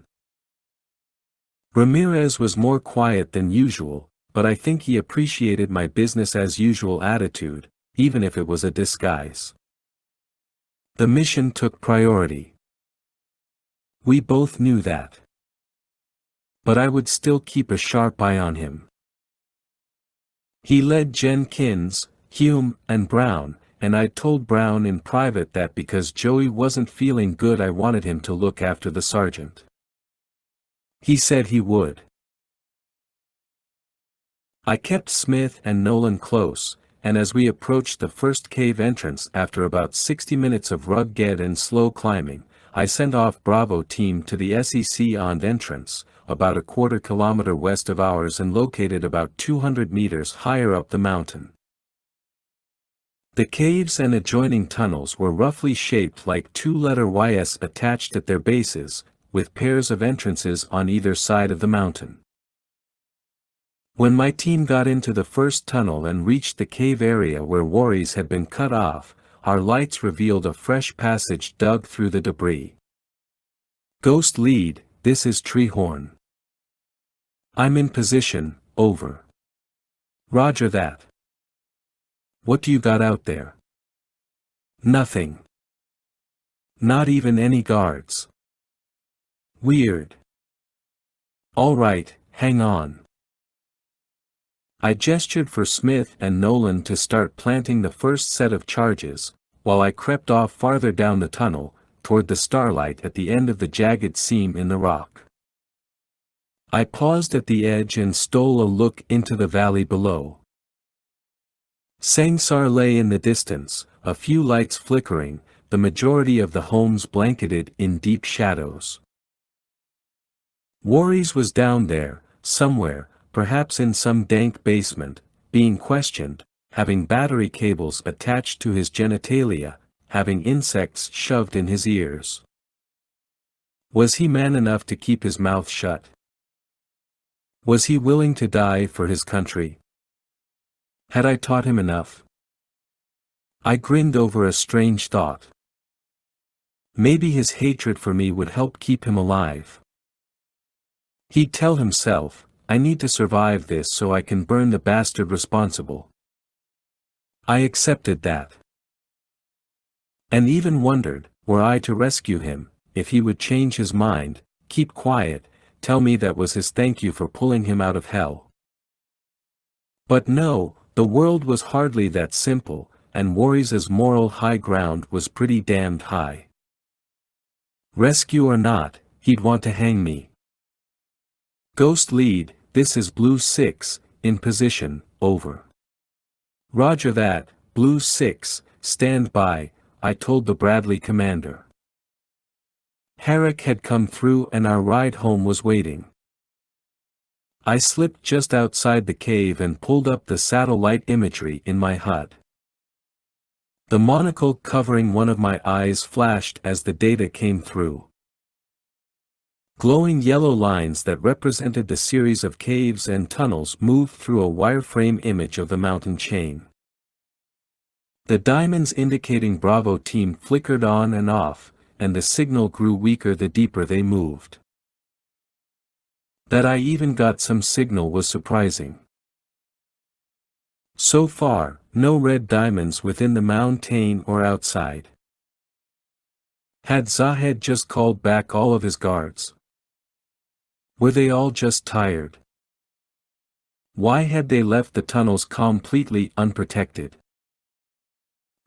Ramirez was more quiet than usual, but I think he appreciated my business-as-usual attitude, even if it was a disguise. The mission took priority. We both knew that. But I would still keep a sharp eye on him. He led Jenkins, Hume, and Brown, and I told Brown in private that because Joey wasn't feeling good I wanted him to look after the sergeant. He said he would. I kept Smith and Nolan close, and as we approached the first cave entrance after about 60 minutes of rugged and slow climbing, I sent off Bravo team to the SEC-owned entrance, about a quarter-kilometer west of ours and located about 200 meters higher up the mountain. The caves and adjoining tunnels were roughly shaped like two-letter Ys attached at their bases, with pairs of entrances on either side of the mountain. When my team got into the first tunnel and reached the cave area where worries had been cut off, our lights revealed a fresh passage dug through the debris. Ghost lead, this is Treehorn. I'm in position, over. Roger that. What do you got out there? Nothing. Not even any guards. Weird. All right, hang on. I gestured for Smith and Nolan to start planting the first set of charges, while I crept off farther down the tunnel, toward the starlight at the end of the jagged seam in the rock. I paused at the edge and stole a look into the valley below. Sangsar lay in the distance, a few lights flickering, the majority of the homes blanketed in deep shadows. Warries was down there, somewhere, perhaps in some dank basement, being questioned, having battery cables attached to his genitalia, having insects shoved in his ears. Was he man enough to keep his mouth shut? Was he willing to die for his country? Had I taught him enough? I grinned over a strange thought. Maybe his hatred for me would help keep him alive. He'd tell himself, I need to survive this so I can burn the bastard responsible. I accepted that. And even wondered, were I to rescue him, if he would change his mind, keep quiet, tell me that was his thank you for pulling him out of hell. But no, the world was hardly that simple, and Warries's moral high ground was pretty damned high. Rescue or not, he'd want to hang me. Ghost lead, this is Blue 6, in position, over. Roger that, Blue 6, stand by, I told the Bradley commander. Herrick had come through and our ride home was waiting. I slipped just outside the cave and pulled up the satellite imagery in my HUD. The monocle covering one of my eyes flashed as the data came through. Glowing yellow lines that represented the series of caves and tunnels moved through a wireframe image of the mountain chain. The diamonds indicating Bravo team flickered on and off, and the signal grew weaker the deeper they moved. That I even got some signal was surprising. So far, no red diamonds within the mountain or outside. Had Zahed just called back all of his guards? Were they all just tired? Why had they left the tunnels completely unprotected?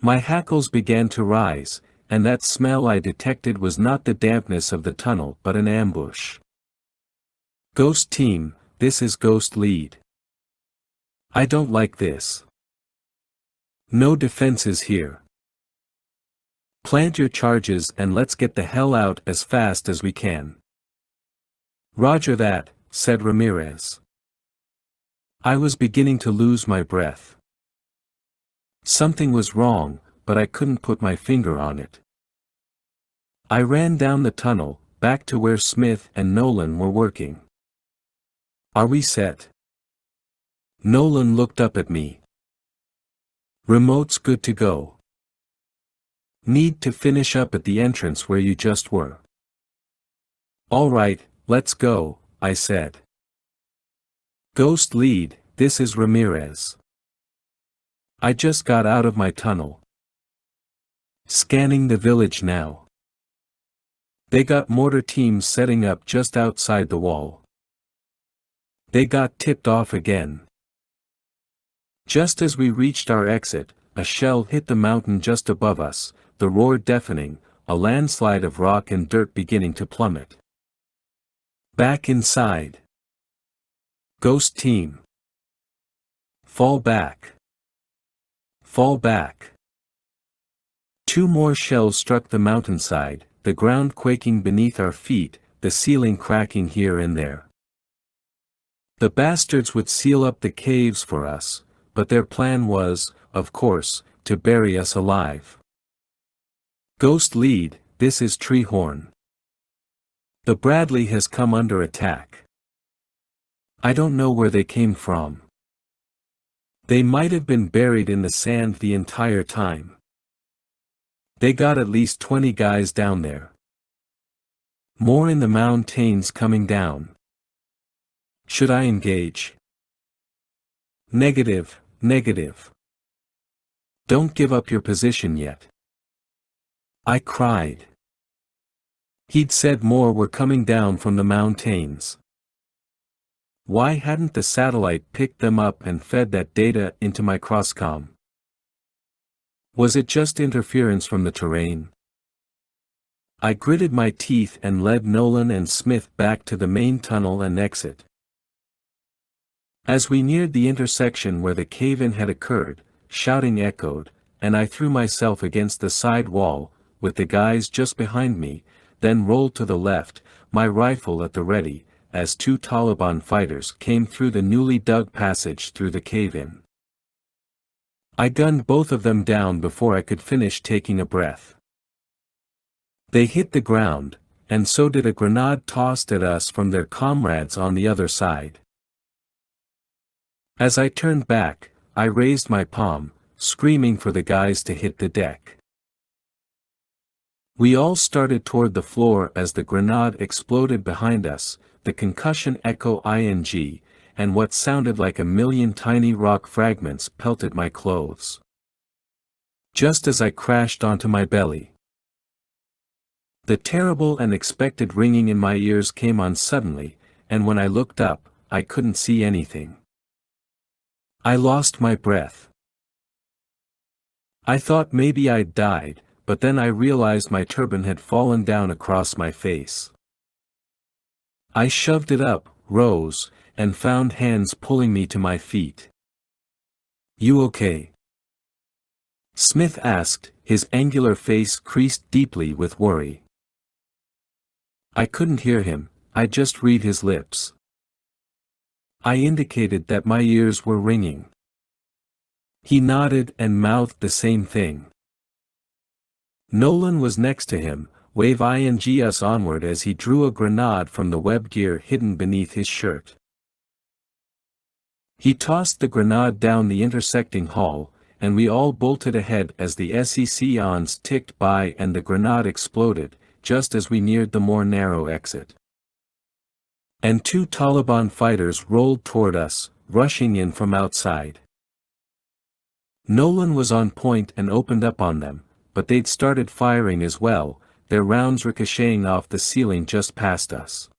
My hackles began to rise, and that smell I detected was not the dampness of the tunnel but an ambush. Ghost team, this is Ghost lead. I don't like this. No defenses here. Plant your charges and let's get the hell out as fast as we can. Roger that, said Ramirez. I was beginning to lose my breath. Something was wrong, but I couldn't put my finger on it. I ran down the tunnel, back to where Smith and Nolan were working. Are we set? Nolan looked up at me. Remote's good to go. Need to finish up at the entrance where you just were. All right, let's go, I said. Ghost lead, this is Ramirez. I just got out of my tunnel. Scanning the village now. They got mortar teams setting up just outside the wall. They got tipped off again. Just as we reached our exit, a shell hit the mountain just above us, the roar deafening, a landslide of rock and dirt beginning to plummet. Back inside. Ghost team. Fall back. Fall back. 2 more shells struck the mountainside, the ground quaking beneath our feet, the ceiling cracking here and there. The bastards would seal up the caves for us, but their plan was, of course, to bury us alive. Ghost lead, this is Treehorn. The Bradley has come under attack. I don't know where they came from. They might have been buried in the sand the entire time. They got at least 20 guys down there. More in the mountains coming down. Should I engage? Negative, negative. Don't give up your position yet. I cried. He'd said more were coming down from the mountains. Why hadn't the satellite picked them up and fed that data into my crosscom? Was it just interference from the terrain? I gritted my teeth and led Nolan and Smith back to the main tunnel and exit. As we neared the intersection where the cave-in had occurred, shouting echoed, and I threw myself against the side wall, with the guys just behind me, then rolled to the left, my rifle at the ready, as two Taliban fighters came through the newly dug passage through the cave-in. I gunned both of them down before I could finish taking a breath. They hit the ground, and so did a grenade tossed at us from their comrades on the other side. As I turned back, I raised my palm, screaming for the guys to hit the deck. We all started toward the floor as the grenade exploded behind us, the concussion echo ing, and what sounded like a million tiny rock fragments pelted my clothes. Just as I crashed onto my belly. The terrible and expected ringing in my ears came on suddenly, and when I looked up, I couldn't see anything. I lost my breath. I thought maybe I'd died, but then I realized my turban had fallen down across my face. I shoved it up, rose, and found hands pulling me to my feet. "You okay?" Smith asked, his angular face creased deeply with worry. I couldn't hear him, I just read his lips. I indicated that my ears were ringing. He nodded and mouthed the same thing. Nolan was next to him, wave ing us onward as he drew a grenade from the web gear hidden beneath his shirt. He tossed the grenade down the intersecting hall, and we all bolted ahead as the SEC-ons ticked by and the grenade exploded, just as we neared the more narrow exit. And two Taliban fighters rolled toward us, rushing in from outside. Nolan was on point and opened up on them, but they'd started firing as well, their rounds ricocheting off the ceiling just past us.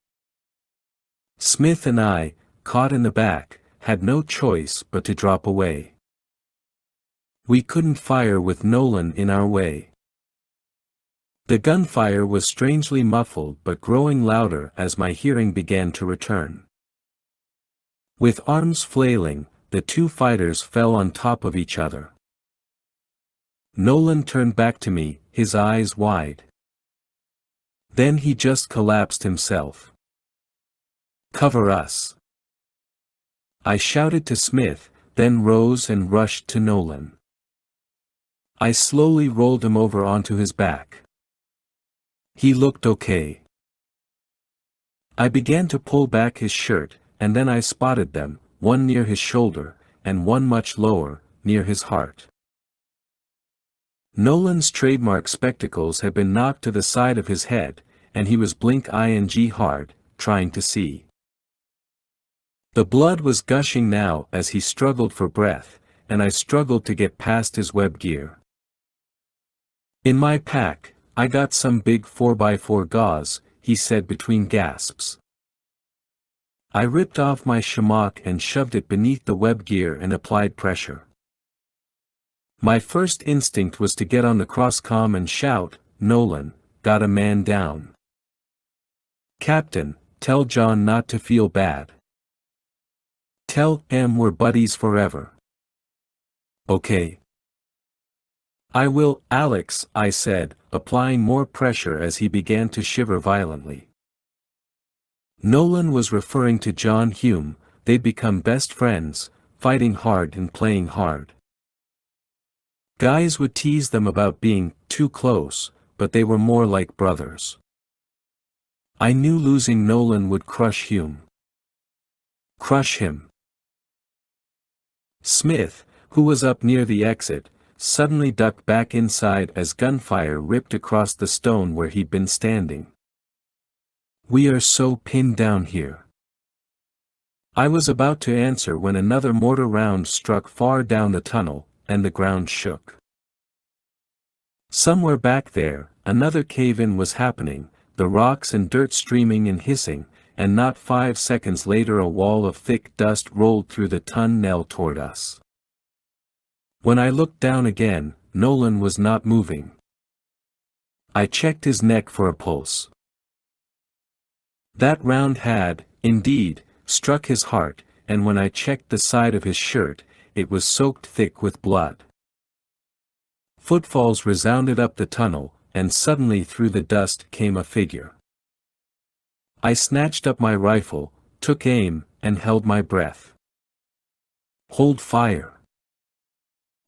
Smith and I, caught in the back, had no choice but to drop away. We couldn't fire with Nolan in our way. The gunfire was strangely muffled but growing louder as my hearing began to return. With arms flailing, the two fighters fell on top of each other. Nolan turned back to me, his eyes wide. Then he just collapsed himself. "Cover us!" I shouted to Smith, then rose and rushed to Nolan. I slowly rolled him over onto his back. He looked okay. I began to pull back his shirt, and then I spotted them, one near his shoulder, and one much lower, near his heart. Nolan's trademark spectacles had been knocked to the side of his head, and he was blink-ing hard, trying to see. The blood was gushing now as he struggled for breath, and I struggled to get past his web gear. "In my pack, I got some big 4x4 gauze," he said between gasps. I ripped off my chamois and shoved it beneath the web gear and applied pressure. My first instinct was to get on the cross-comm and shout, "Nolan, got a man down. Captain, tell John not to feel bad. Tell him we're buddies forever. Okay." "I will, Alex," I said, applying more pressure as he began to shiver violently. Nolan was referring to John Hume, they'd become best friends, fighting hard and playing hard. Guys would tease them about being too close, but they were more like brothers. I knew losing Nolan would crush Hume. Crush him. Smith, who was up near the exit, suddenly ducked back inside as gunfire ripped across the stone where he'd been standing. "We are so pinned down here." I was about to answer when another mortar round struck far down the tunnel, and the ground shook. Somewhere back there, another cave-in was happening, the rocks and dirt streaming and hissing, and not 5 seconds later a wall of thick dust rolled through the tunnel toward us. When I looked down again, Nolan was not moving. I checked his neck for a pulse. That round had, indeed, struck his heart, and when I checked the side of his shirt, it was soaked thick with blood. Footfalls resounded up the tunnel, and suddenly through the dust came a figure. I snatched up my rifle, took aim, and held my breath. "Hold fire!"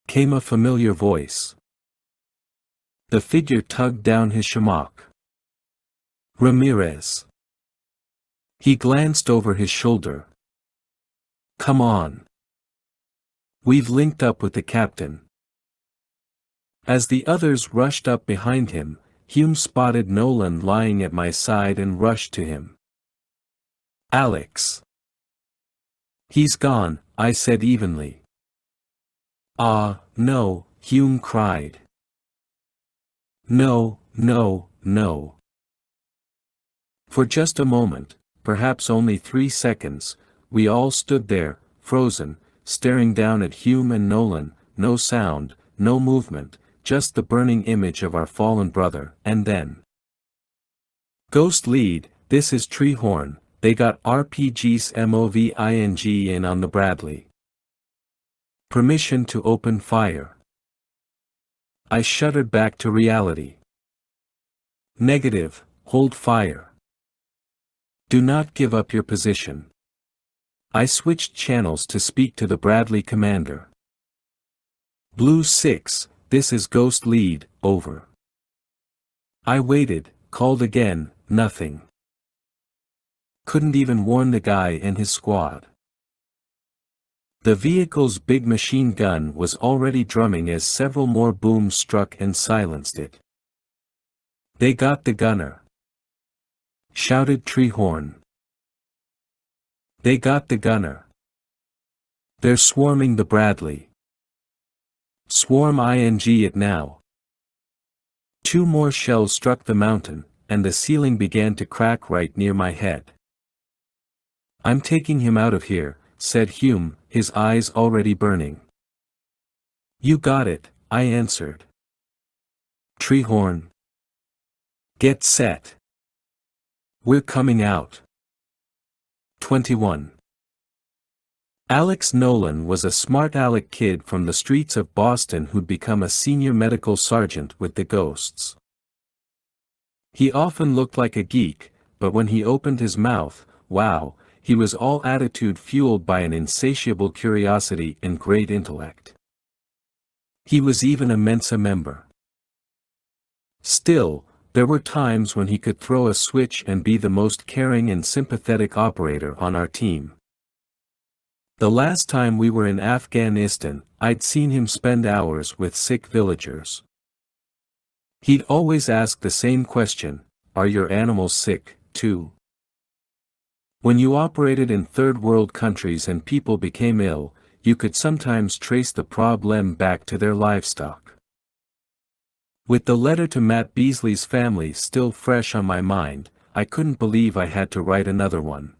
came a familiar voice. The figure tugged down his chamois. "Ramirez." He glanced over his shoulder. "Come on. We've linked up with the captain." As the others rushed up behind him, Hume spotted Nolan lying at my side and rushed to him. "Alex." "He's gone," I said evenly. "Ah, no," Hume cried. "No, no, no." For just a moment, perhaps only 3 seconds, we all stood there, frozen, staring down at Hume and Nolan, no sound, no movement, just the burning image of our fallen brother, and then. "Ghost lead, this is Treehorn, they got RPGs MOVING in on the Bradley. Permission to open fire." I shuddered back to reality. "Negative, hold fire. Do not give up your position." I switched channels to speak to the Bradley commander. "Blue 6, this is Ghost lead, over." I waited, called again, nothing. Couldn't even warn the guy and his squad. The vehicle's big machine gun was already drumming as several more booms struck and silenced it. "They got the gunner!" shouted Treehorn. "They got the gunner. They're swarming the Bradley. Swarm ing it now." 2 more shells struck the mountain, and the ceiling began to crack right near my head. "I'm taking him out of here," said Hume, his eyes already burning. "You got it," I answered. "Treehorn. Get set. We're coming out." 21. Alex Nolan was a smart aleck kid from the streets of Boston who'd become a senior medical sergeant with the Ghosts. He often looked like a geek, but when he opened his mouth, wow, he was all attitude fueled by an insatiable curiosity and great intellect. He was even a Mensa member. Still, there were times when he could throw a switch and be the most caring and sympathetic operator on our team. The last time we were in Afghanistan, I'd seen him spend hours with sick villagers. He'd always ask the same question: "Are your animals sick, too?" When you operated in third world countries and people became ill, you could sometimes trace the problem back to their livestock. With the letter to Matt Beasley's family still fresh on my mind, I couldn't believe I had to write another one.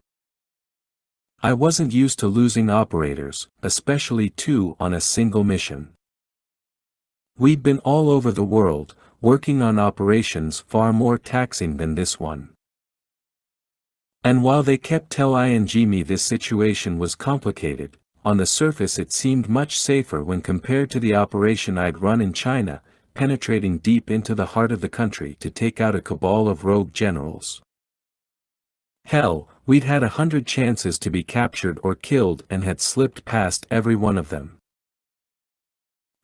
I wasn't used to losing operators, especially 2 on a single mission. We'd been all over the world, working on operations far more taxing than this one. And while they kept telling me this situation was complicated, on the surface it seemed much safer when compared to the operation I'd run in China, penetrating deep into the heart of the country to take out a cabal of rogue generals. Hell, we'd had 100 chances to be captured or killed and had slipped past every one of them.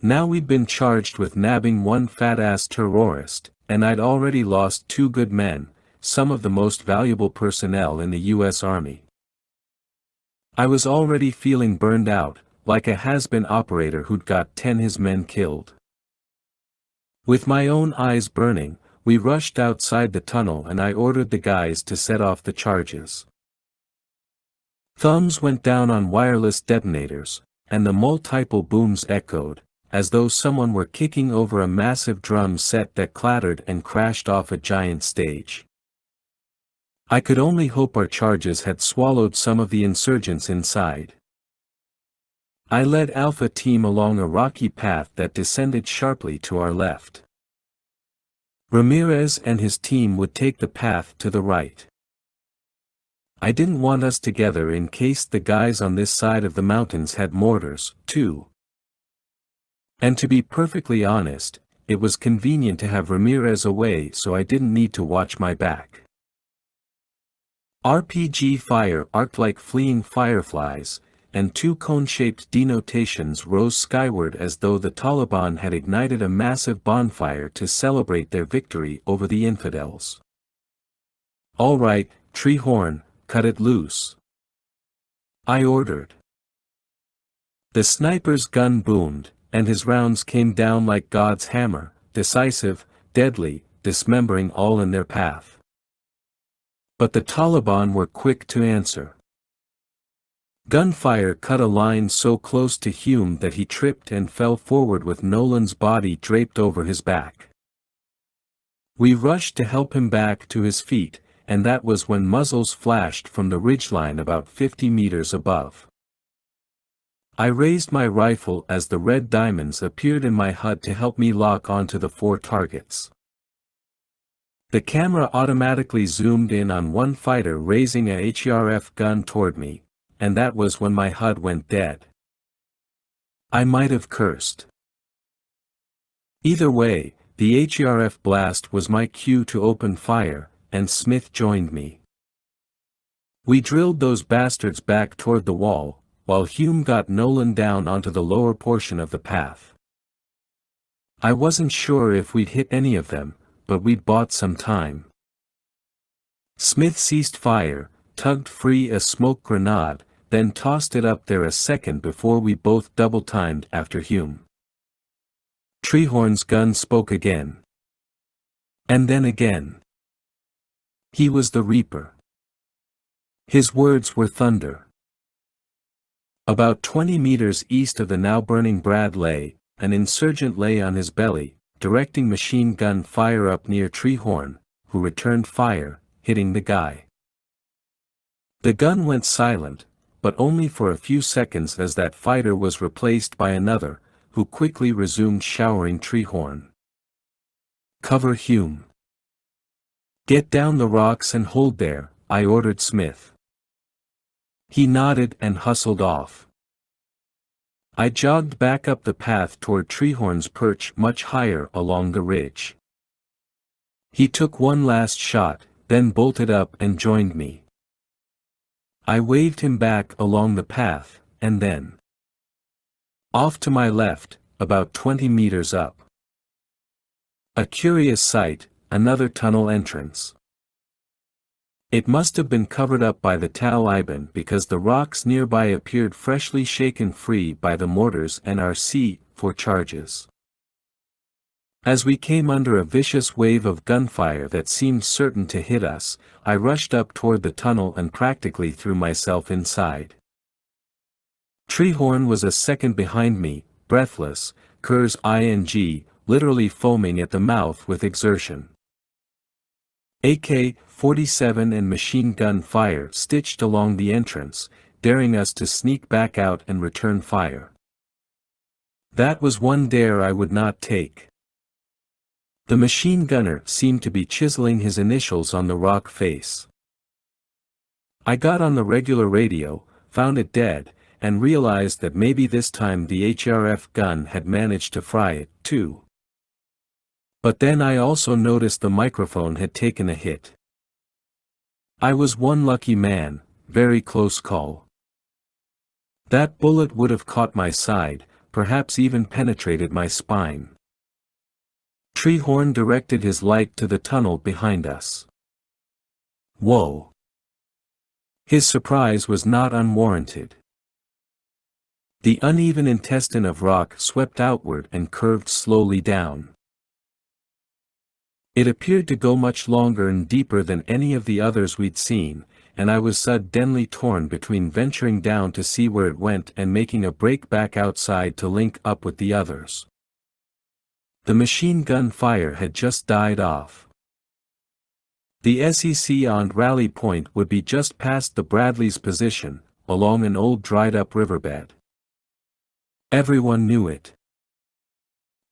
Now we'd been charged with nabbing one fat-ass terrorist, and I'd already lost 2 good men, some of the most valuable personnel in the U.S. Army. I was already feeling burned out, like a has-been operator who'd got 10 his men killed. With my own eyes burning, we rushed outside the tunnel and I ordered the guys to set off the charges. Thumbs went down on wireless detonators, and the multiple booms echoed, as though someone were kicking over a massive drum set that clattered and crashed off a giant stage. I could only hope our charges had swallowed some of the insurgents inside. I led Alpha Team along a rocky path that descended sharply to our left. Ramirez and his team would take the path to the right. I didn't want us together in case the guys on this side of the mountains had mortars, too. And to be perfectly honest, it was convenient to have Ramirez away so I didn't need to watch my back. RPG fire arced like fleeing fireflies, and two cone-shaped denotations rose skyward as though the Taliban had ignited a massive bonfire to celebrate their victory over the infidels. "All right, Treehorn, cut it loose," I ordered. The sniper's gun boomed, and his rounds came down like God's hammer, decisive, deadly, dismembering all in their path. But the Taliban were quick to answer. Gunfire cut a line so close to Hume that he tripped and fell forward with Nolan's body draped over his back. We rushed to help him back to his feet, and that was when muzzles flashed from the ridgeline about 50 meters above. I raised my rifle as the red diamonds appeared in my HUD to help me lock onto the 4 targets. The camera automatically zoomed in on one fighter raising a HERF gun toward me, and that was when my HUD went dead. I might have cursed. Either way, the HERF blast was my cue to open fire, and Smith joined me. We drilled those bastards back toward the wall, while Hume got Nolan down onto the lower portion of the path. I wasn't sure if we'd hit any of them, but we'd bought some time. Smith ceased fire, tugged free a smoke grenade, then tossed it up there a second before we both double-timed after Hume. Treehorn's gun spoke again. And then again. He was the Reaper. His words were thunder. About 20 meters east of the now-burning Brad lay, an insurgent lay on his belly, directing machine gun fire up near Treehorn, who returned fire, hitting the guy. The gun went silent, but only for a few seconds as that fighter was replaced by another, who quickly resumed showering Treehorn. "Cover Hume. Get down the rocks and hold there," I ordered Smith. He nodded and hustled off. I jogged back up the path toward Treehorn's perch much higher along the ridge. He took one last shot, then bolted up and joined me. I waved him back along the path, and then off to my left, about 20 meters up. A curious sight, another tunnel entrance. It must have been covered up by the Taliban because the rocks nearby appeared freshly shaken free by the mortars and our C4 charges. As we came under a vicious wave of gunfire that seemed certain to hit us, I rushed up toward the tunnel and practically threw myself inside. Treehorn was a second behind me, breathless, Kurz ing, literally foaming at the mouth with exertion. AK-47 and machine gun fire stitched along the entrance, daring us to sneak back out and return fire. That was one dare I would not take. The machine gunner seemed to be chiseling his initials on the rock face. I got on the regular radio, found it dead, and realized that maybe this time the HRF gun had managed to fry it, too. But then I also noticed the microphone had taken a hit. I was one lucky man, very close call. That bullet would have caught my side, perhaps even penetrated my spine. Treehorn directed his light to the tunnel behind us. Whoa! His surprise was not unwarranted. The uneven intestine of rock swept outward and curved slowly down. It appeared to go much longer and deeper than any of the others we'd seen, and I was suddenly torn between venturing down to see where it went and making a break back outside to link up with the others. The machine gun fire had just died off. The SEC on rally point would be just past the Bradley's position, along an old dried-up riverbed. Everyone knew it.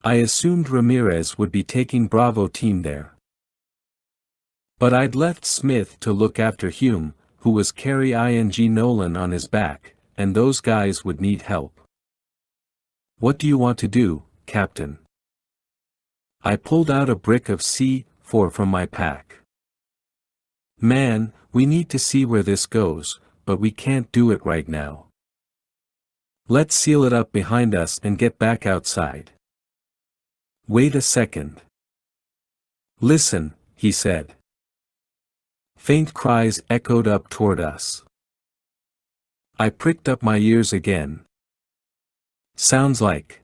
I assumed Ramirez would be taking Bravo team there. But I'd left Smith to look after Hume, who was carrying Nolan on his back, and those guys would need help. What do you want to do, Captain? I pulled out a brick of C4 from my pack. Man, we need to see where this goes, but we can't do it right now. Let's seal it up behind us and get back outside. Wait a second. Listen, he said. Faint cries echoed up toward us. I pricked up my ears again. Sounds like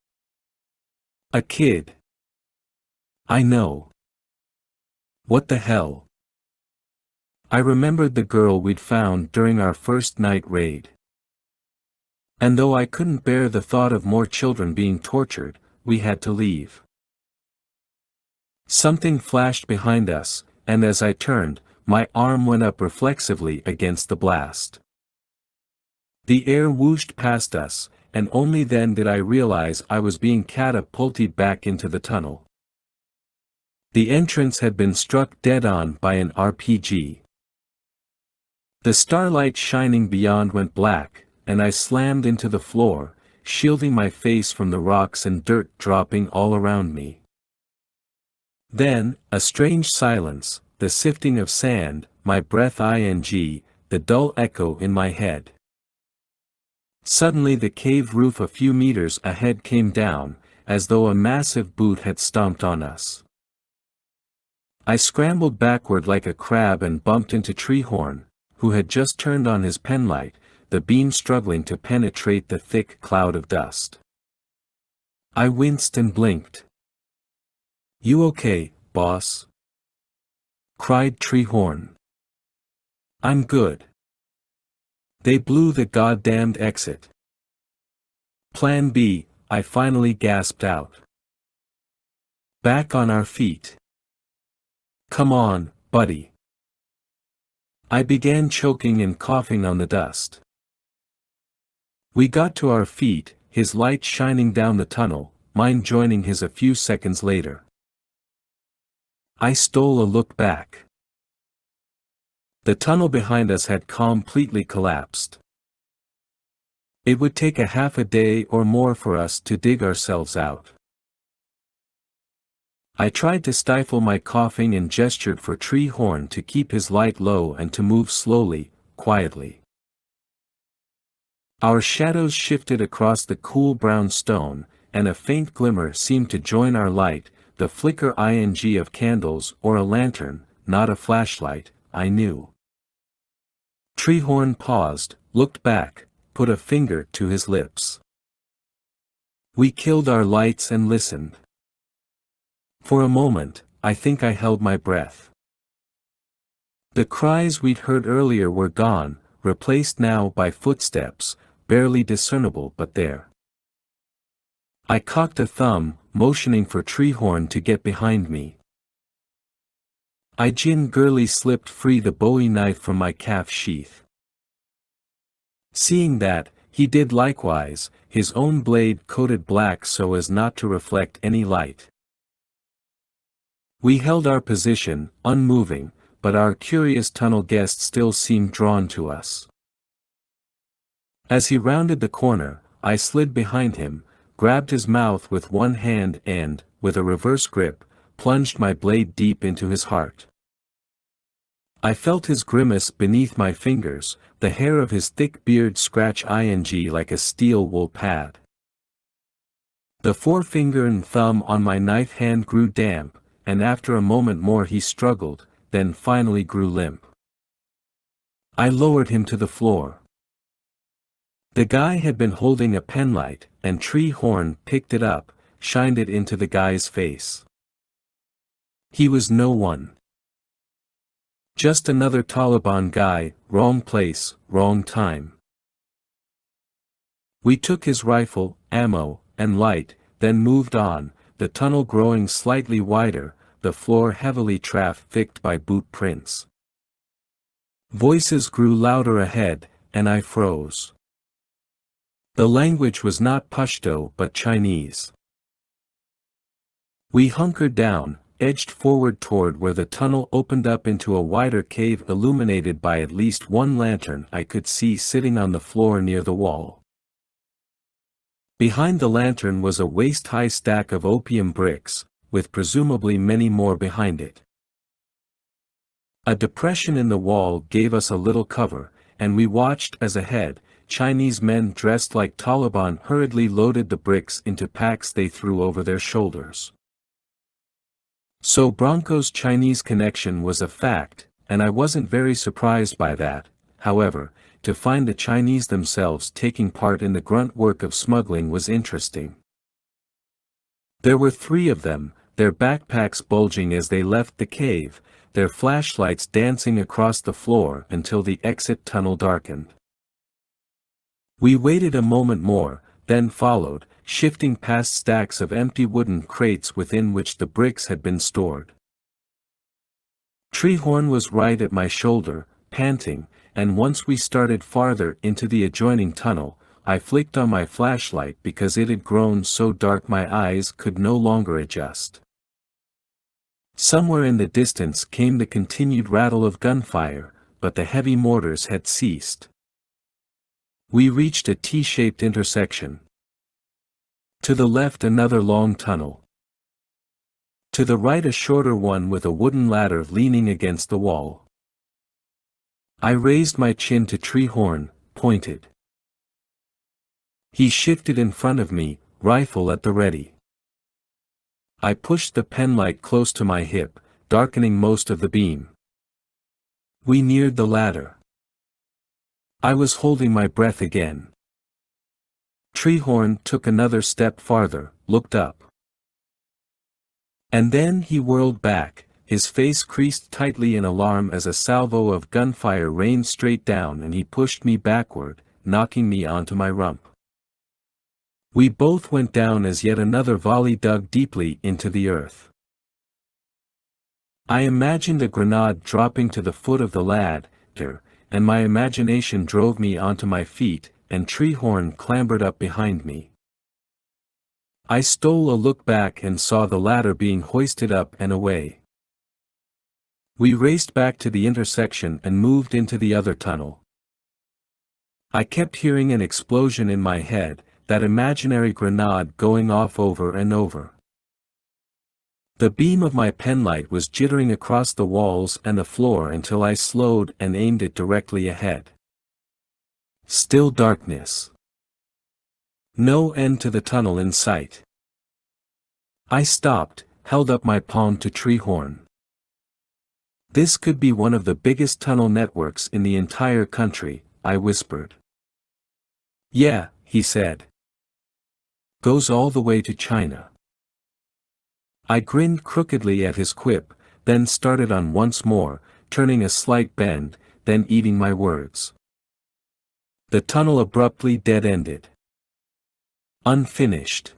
a kid. I know. What the hell? I remembered the girl we'd found during our first night raid. And though I couldn't bear the thought of more children being tortured, we had to leave. Something flashed behind us, and as I turned, my arm went up reflexively against the blast. The air whooshed past us, and only then did I realize I was being catapulted back into the tunnel. The entrance had been struck dead on by an RPG. The starlight shining beyond went black, and I slammed into the floor, shielding my face from the rocks and dirt dropping all around me. Then, a strange silence, the sifting of sand, my breath the dull echo in my head. Suddenly the cave roof a few meters ahead came down, as though a massive boot had stomped on us. I scrambled backward like a crab and bumped into Treehorn, who had just turned on his penlight, the beam struggling to penetrate the thick cloud of dust. I winced and blinked. "You okay, boss?" cried Treehorn. "I'm good. They blew the goddamned exit." "Plan B," I finally gasped out. Back on our feet. "Come on, buddy." I began choking and coughing on the dust. We got to our feet, his light shining down the tunnel, mine joining his a few seconds later. I stole a look back. The tunnel behind us had completely collapsed. It would take a half a day or more for us to dig ourselves out. I tried to stifle my coughing and gestured for Treehorn to keep his light low and to move slowly, quietly. Our shadows shifted across the cool brown stone, and a faint glimmer seemed to join our light, the flicker of candles or a lantern, not a flashlight, I knew. Treehorn paused, looked back, put a finger to his lips. We killed our lights and listened. For a moment, I think I held my breath. The cries we'd heard earlier were gone, replaced now by footsteps, barely discernible but there. I cocked a thumb, motioning for Treehorn to get behind me. I gingerly slipped free the Bowie knife from my calf sheath. Seeing that, he did likewise, his own blade coated black so as not to reflect any light. We held our position, unmoving, but our curious tunnel guest still seemed drawn to us. As he rounded the corner, I slid behind him, grabbed his mouth with one hand and, with a reverse grip, plunged my blade deep into his heart. I felt his grimace beneath my fingers, the hair of his thick beard scratch like a steel wool pad. The forefinger and thumb on my knife hand grew damp, and after a moment more he struggled, then finally grew limp. I lowered him to the floor. The guy had been holding a penlight, and Treehorn picked it up, shined it into the guy's face. He was no one. Just another Taliban guy, wrong place, wrong time. We took his rifle, ammo, and light, then moved on, the tunnel growing slightly wider, the floor heavily trafficked by boot prints. Voices grew louder ahead, and I froze. The language was not Pashto but Chinese. We hunkered down, edged forward toward where the tunnel opened up into a wider cave illuminated by at least one lantern I could see sitting on the floor near the wall. Behind the lantern was a waist-high stack of opium bricks, with presumably many more behind it. A depression in the wall gave us a little cover, and we watched as ahead, Chinese men dressed like Taliban hurriedly loaded the bricks into packs they threw over their shoulders. So Bronco's Chinese connection was a fact, and I wasn't very surprised by that. However, to find the Chinese themselves taking part in the grunt work of smuggling was interesting. There were 3 of them, their backpacks bulging as they left the cave, their flashlights dancing across the floor until the exit tunnel darkened. We waited a moment more, then followed, shifting past stacks of empty wooden crates within which the bricks had been stored. Treehorn was right at my shoulder, panting, and once we started farther into the adjoining tunnel, I flicked on my flashlight because it had grown so dark my eyes could no longer adjust. Somewhere in the distance came the continued rattle of gunfire, but the heavy mortars had ceased. We reached a T-shaped intersection. To the left another long tunnel. To the right a shorter one with a wooden ladder leaning against the wall. I raised my chin to Treehorn, pointed. He shifted in front of me, rifle at the ready. I pushed the penlight close to my hip, darkening most of the beam. We neared the ladder. I was holding my breath again. Treehorn took another step farther, looked up. And then he whirled back, his face creased tightly in alarm as a salvo of gunfire rained straight down and he pushed me backward, knocking me onto my rump. We both went down as yet another volley dug deeply into the earth. I imagined a grenade dropping to the foot of the ladder, and my imagination drove me onto my feet, and Treehorn clambered up behind me. I stole a look back and saw the ladder being hoisted up and away. We raced back to the intersection and moved into the other tunnel. I kept hearing an explosion in my head, that imaginary grenade going off over and over. The beam of my penlight was jittering across the walls and the floor until I slowed and aimed it directly ahead. Still darkness. No end to the tunnel in sight. I stopped, held up my palm to Treehorn. This could be one of the biggest tunnel networks in the entire country, I whispered. Yeah, he said. Goes all the way to China. I grinned crookedly at his quip, then started on once more, turning a slight bend, then eating my words. The tunnel abruptly dead-ended. Unfinished.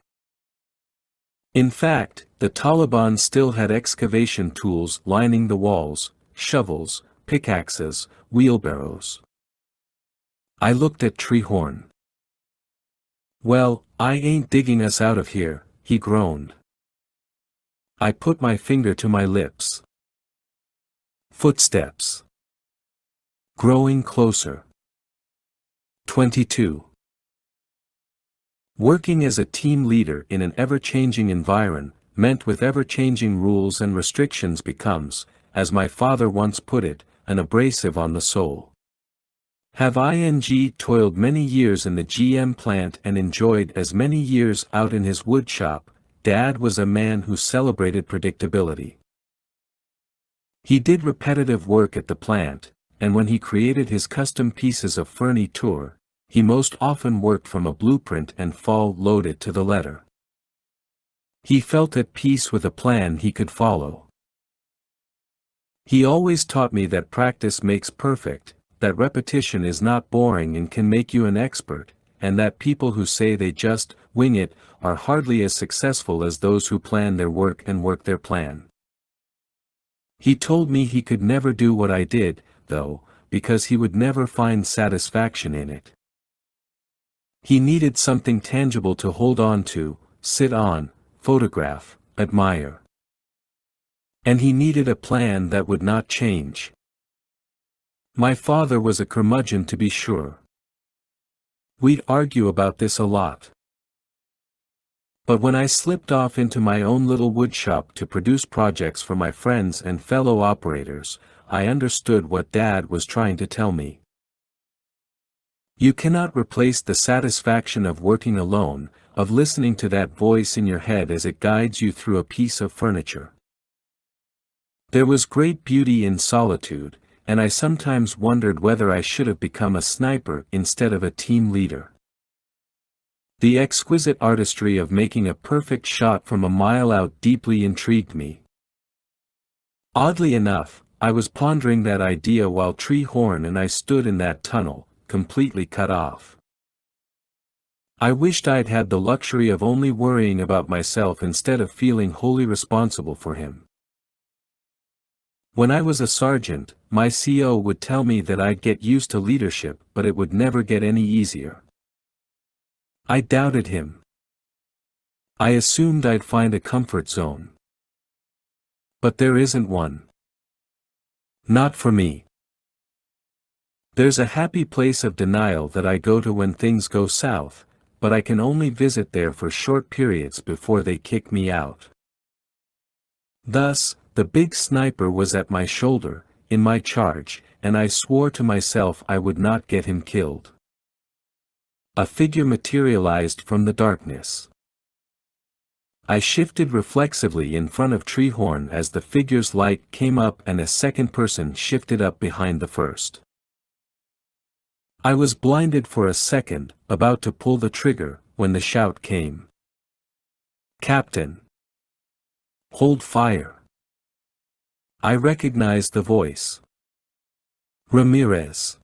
In fact, the Taliban still had excavation tools lining the walls, shovels, pickaxes, wheelbarrows. I looked at Treehorn. Well, I ain't digging us out of here, he groaned. I put my finger to my lips. Footsteps. Growing closer. 22. Working as a team leader in an ever-changing environment, meant with ever-changing rules and restrictions becomes, as my father once put it, an abrasive on the soul. Have toiled many years in the GM plant and enjoyed as many years out in his wood shop, Dad was a man who celebrated predictability. He did repetitive work at the plant, and when he created his custom pieces of furniture, he most often worked from a blueprint and followed it to the letter. He felt at peace with a plan he could follow. He always taught me that practice makes perfect, that repetition is not boring and can make you an expert, and that people who say they just wing it are hardly as successful as those who plan their work and work their plan. He told me he could never do what I did, though, because he would never find satisfaction in it. He needed something tangible to hold on to, sit on, photograph, admire. And he needed a plan that would not change. My father was a curmudgeon, to be sure. We'd argue about this a lot. But when I slipped off into my own little woodshop to produce projects for my friends and fellow operators, I understood what Dad was trying to tell me. You cannot replace the satisfaction of working alone, of listening to that voice in your head as it guides you through a piece of furniture. There was great beauty in solitude, and I sometimes wondered whether I should have become a sniper instead of a team leader. The exquisite artistry of making a perfect shot from a mile out deeply intrigued me. Oddly enough, I was pondering that idea while Treehorn and I stood in that tunnel, completely cut off. I wished I'd had the luxury of only worrying about myself instead of feeling wholly responsible for him. When I was a sergeant, my CO would tell me that I'd get used to leadership, but it would never get any easier. I doubted him. I assumed I'd find a comfort zone. But there isn't one. Not for me. There's a happy place of denial that I go to when things go south, but I can only visit there for short periods before they kick me out. Thus, the big sniper was at my shoulder, in my charge, and I swore to myself I would not get him killed. A figure materialized from the darkness. I shifted reflexively in front of Treehorn as the figure's light came up and a second person shifted up behind the first. I was blinded for a second, about to pull the trigger, when the shout came. "Captain! Hold fire!" I recognized the voice. Ramirez.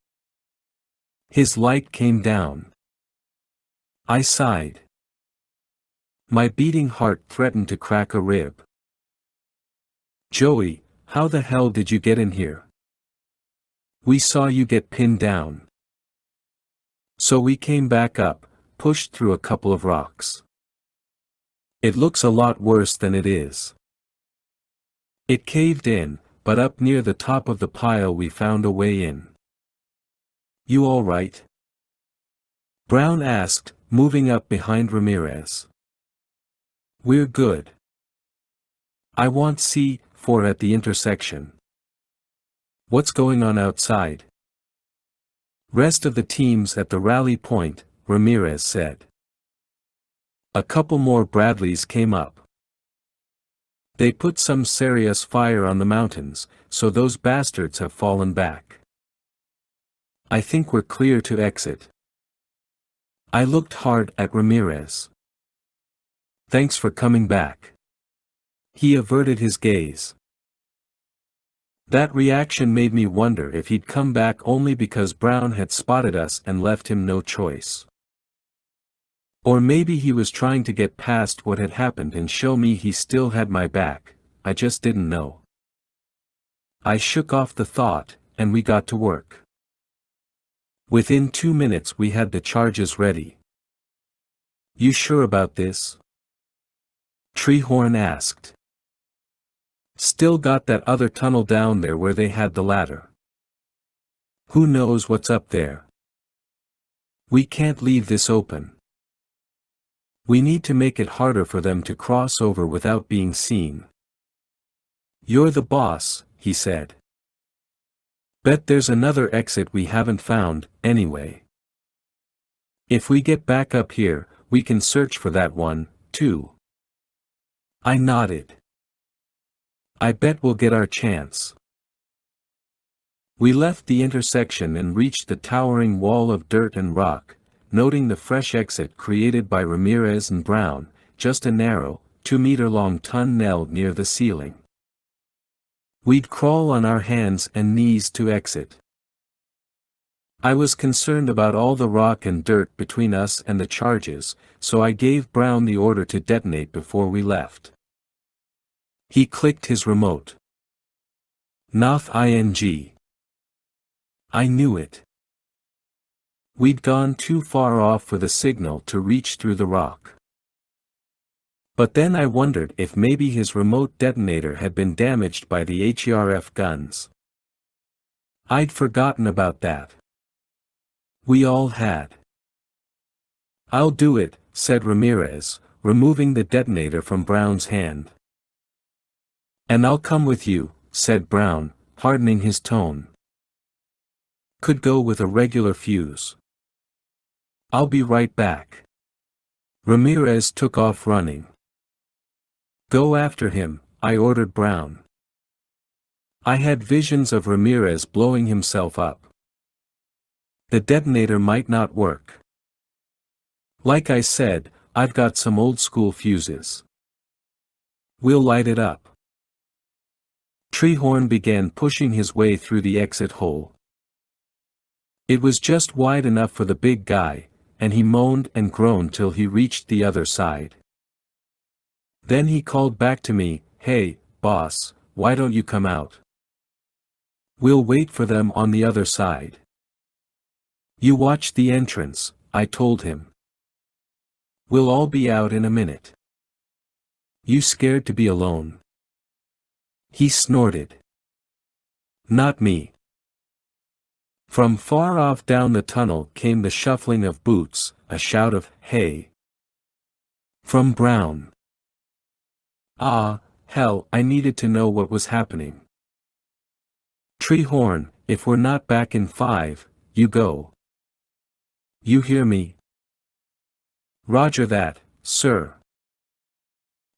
His light came down. I sighed. My beating heart threatened to crack a rib. "Joey, how the hell did you get in here? We saw you get pinned down. So we came back up, pushed through a couple of rocks. It looks a lot worse than it is. It caved in, but up near the top of the pile we found a way in." "You all right?" Brown asked, moving up behind Ramirez. "We're good. I want C4 at the intersection." "What's going on outside?" "Rest of the team's at the rally point," Ramirez said. A couple more Bradleys came up. "They put some serious fire on the mountains, so those bastards have fallen back. I think we're clear to exit." I looked hard at Ramirez. "Thanks for coming back." He averted his gaze. That reaction made me wonder if he'd come back only because Brown had spotted us and left him no choice. Or maybe he was trying to get past what had happened and show me he still had my back. I just didn't know. I shook off the thought, and we got to work. Within 2 minutes we had the charges ready. "You sure about this?" Treehorn asked. "Still got that other tunnel down there where they had the ladder. Who knows what's up there? We can't leave this open. We need to make it harder for them to cross over without being seen." "You're the boss," he said. "Bet there's another exit we haven't found, anyway. If we get back up here, we can search for that one, too." I nodded. "I bet we'll get our chance." We left the intersection and reached the towering wall of dirt and rock, noting the fresh exit created by Ramirez and Brown, just a narrow, 2-meter-long tunnel near the ceiling. We'd crawl on our hands and knees to exit. I was concerned about all the rock and dirt between us and the charges, so I gave Brown the order to detonate before we left. He clicked his remote. "Noth ing. I knew it. We'd gone too far off for the signal to reach through the rock. But then I wondered if maybe his remote detonator had been damaged by the HERF guns. I'd forgotten about that. We all had. "I'll do it," said Ramirez, removing the detonator from Brown's hand. "And I'll come with you," said Brown, hardening his tone. "Could go with a regular fuse." "I'll be right back." Ramirez took off running. "Go after him," I ordered Brown. I had visions of Ramirez blowing himself up. The detonator might not work. Like I said, I've got some old school fuses. We'll light it up. Treehorn began pushing his way through the exit hole. It was just wide enough for the big guy, and he moaned and groaned till he reached the other side. Then he called back to me, "Hey, boss, why don't you come out? We'll wait for them on the other side." "You watch the entrance," I told him. "We'll all be out in a minute." "You scared to be alone?" He snorted. "Not me." From far off down the tunnel came the shuffling of boots, a shout of, "Hey!" from Brown. Ah, hell, I needed to know what was happening. "Treehorn, if we're not back in 5, you go. You hear me?" "Roger that, sir."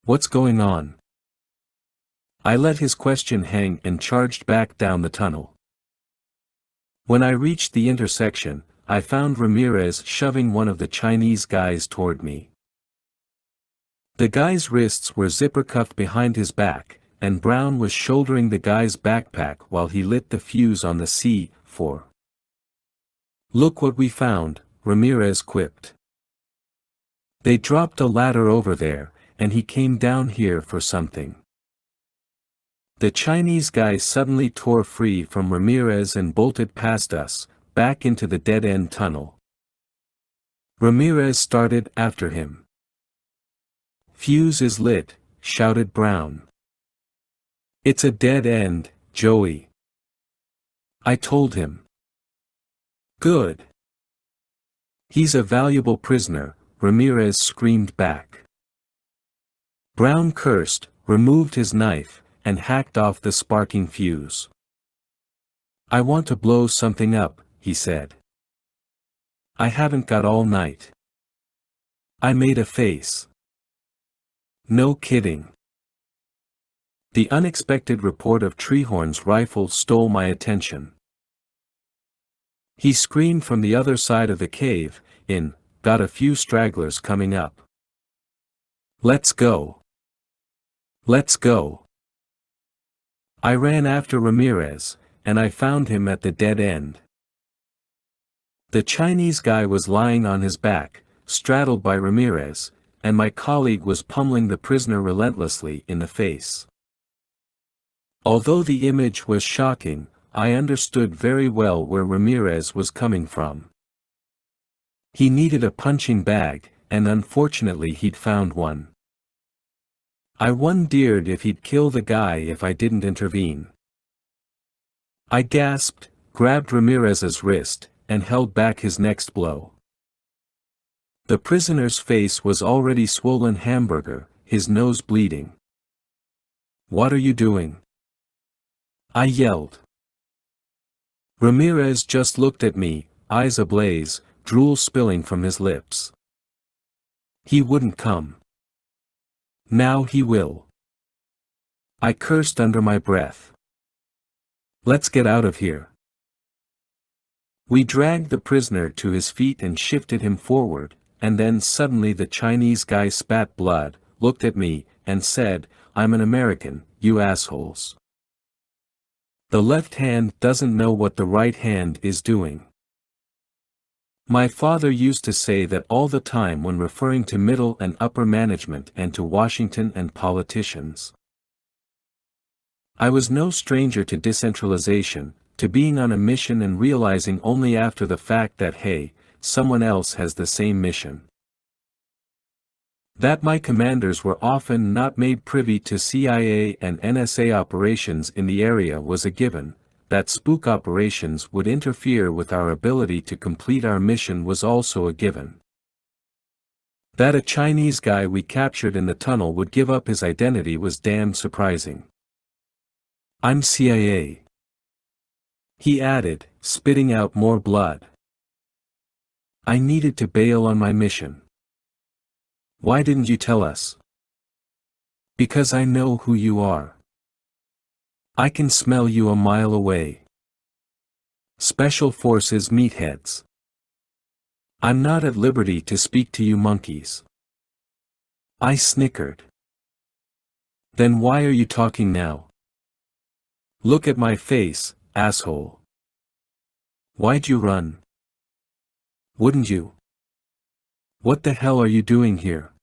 "What's going on?" I let his question hang and charged back down the tunnel. When I reached the intersection, I found Ramirez shoving one of the Chinese guys toward me. The guy's wrists were zipper-cuffed behind his back, and Brown was shouldering the guy's backpack while he lit the fuse on the C4. "Look what we found," Ramirez quipped. "They dropped a ladder over there, and he came down here for something." The Chinese guy suddenly tore free from Ramirez and bolted past us, back into the dead-end tunnel. Ramirez started after him. "Fuse is lit," shouted Brown. "It's a dead end, Joey." I told him. "Good. He's a valuable prisoner," Ramirez screamed back. Brown cursed, removed his knife, and hacked off the sparking fuse. "I want to blow something up," he said. "I haven't got all night." I made a face. "No kidding." The unexpected report of Treehorn's rifle stole my attention. He screamed from the other side of the cave, "Got a few stragglers coming up. Let's go. Let's go." I ran after Ramirez, and I found him at the dead end. The Chinese guy was lying on his back, straddled by Ramirez, and my colleague was pummeling the prisoner relentlessly in the face. Although the image was shocking, I understood very well where Ramirez was coming from. He needed a punching bag, and unfortunately he'd found one. I wondered if he'd kill the guy if I didn't intervene. I gasped, grabbed Ramirez's wrist, and held back his next blow. The prisoner's face was already swollen hamburger, his nose bleeding. "What are you doing?" I yelled. Ramirez just looked at me, eyes ablaze, drool spilling from his lips. He wouldn't come. Now he will. I cursed under my breath. "Let's get out of here." We dragged the prisoner to his feet and shifted him forward, and then suddenly the Chinese guy spat blood, looked at me, and said, "I'm an American, you assholes. The left hand doesn't know what the right hand is doing." My father used to say that all the time when referring to middle and upper management and to Washington and politicians. I was no stranger to decentralization, to being on a mission and realizing only after the fact that hey, someone else has the same mission. That my commanders were often not made privy to CIA and NSA operations in the area was a given, that spook operations would interfere with our ability to complete our mission was also a given. That a Chinese guy we captured in the tunnel would give up his identity was damn surprising. I'm CIA. He added, spitting out more blood. I needed to bail on my mission. Why didn't you tell us? Because I know who you are. I can smell you a mile away. Special Forces meatheads. I'm not at liberty to speak to you monkeys. I snickered. Then why are you talking now? Look at my face, asshole. Why'd you run? Wouldn't you? What the hell are you doing here?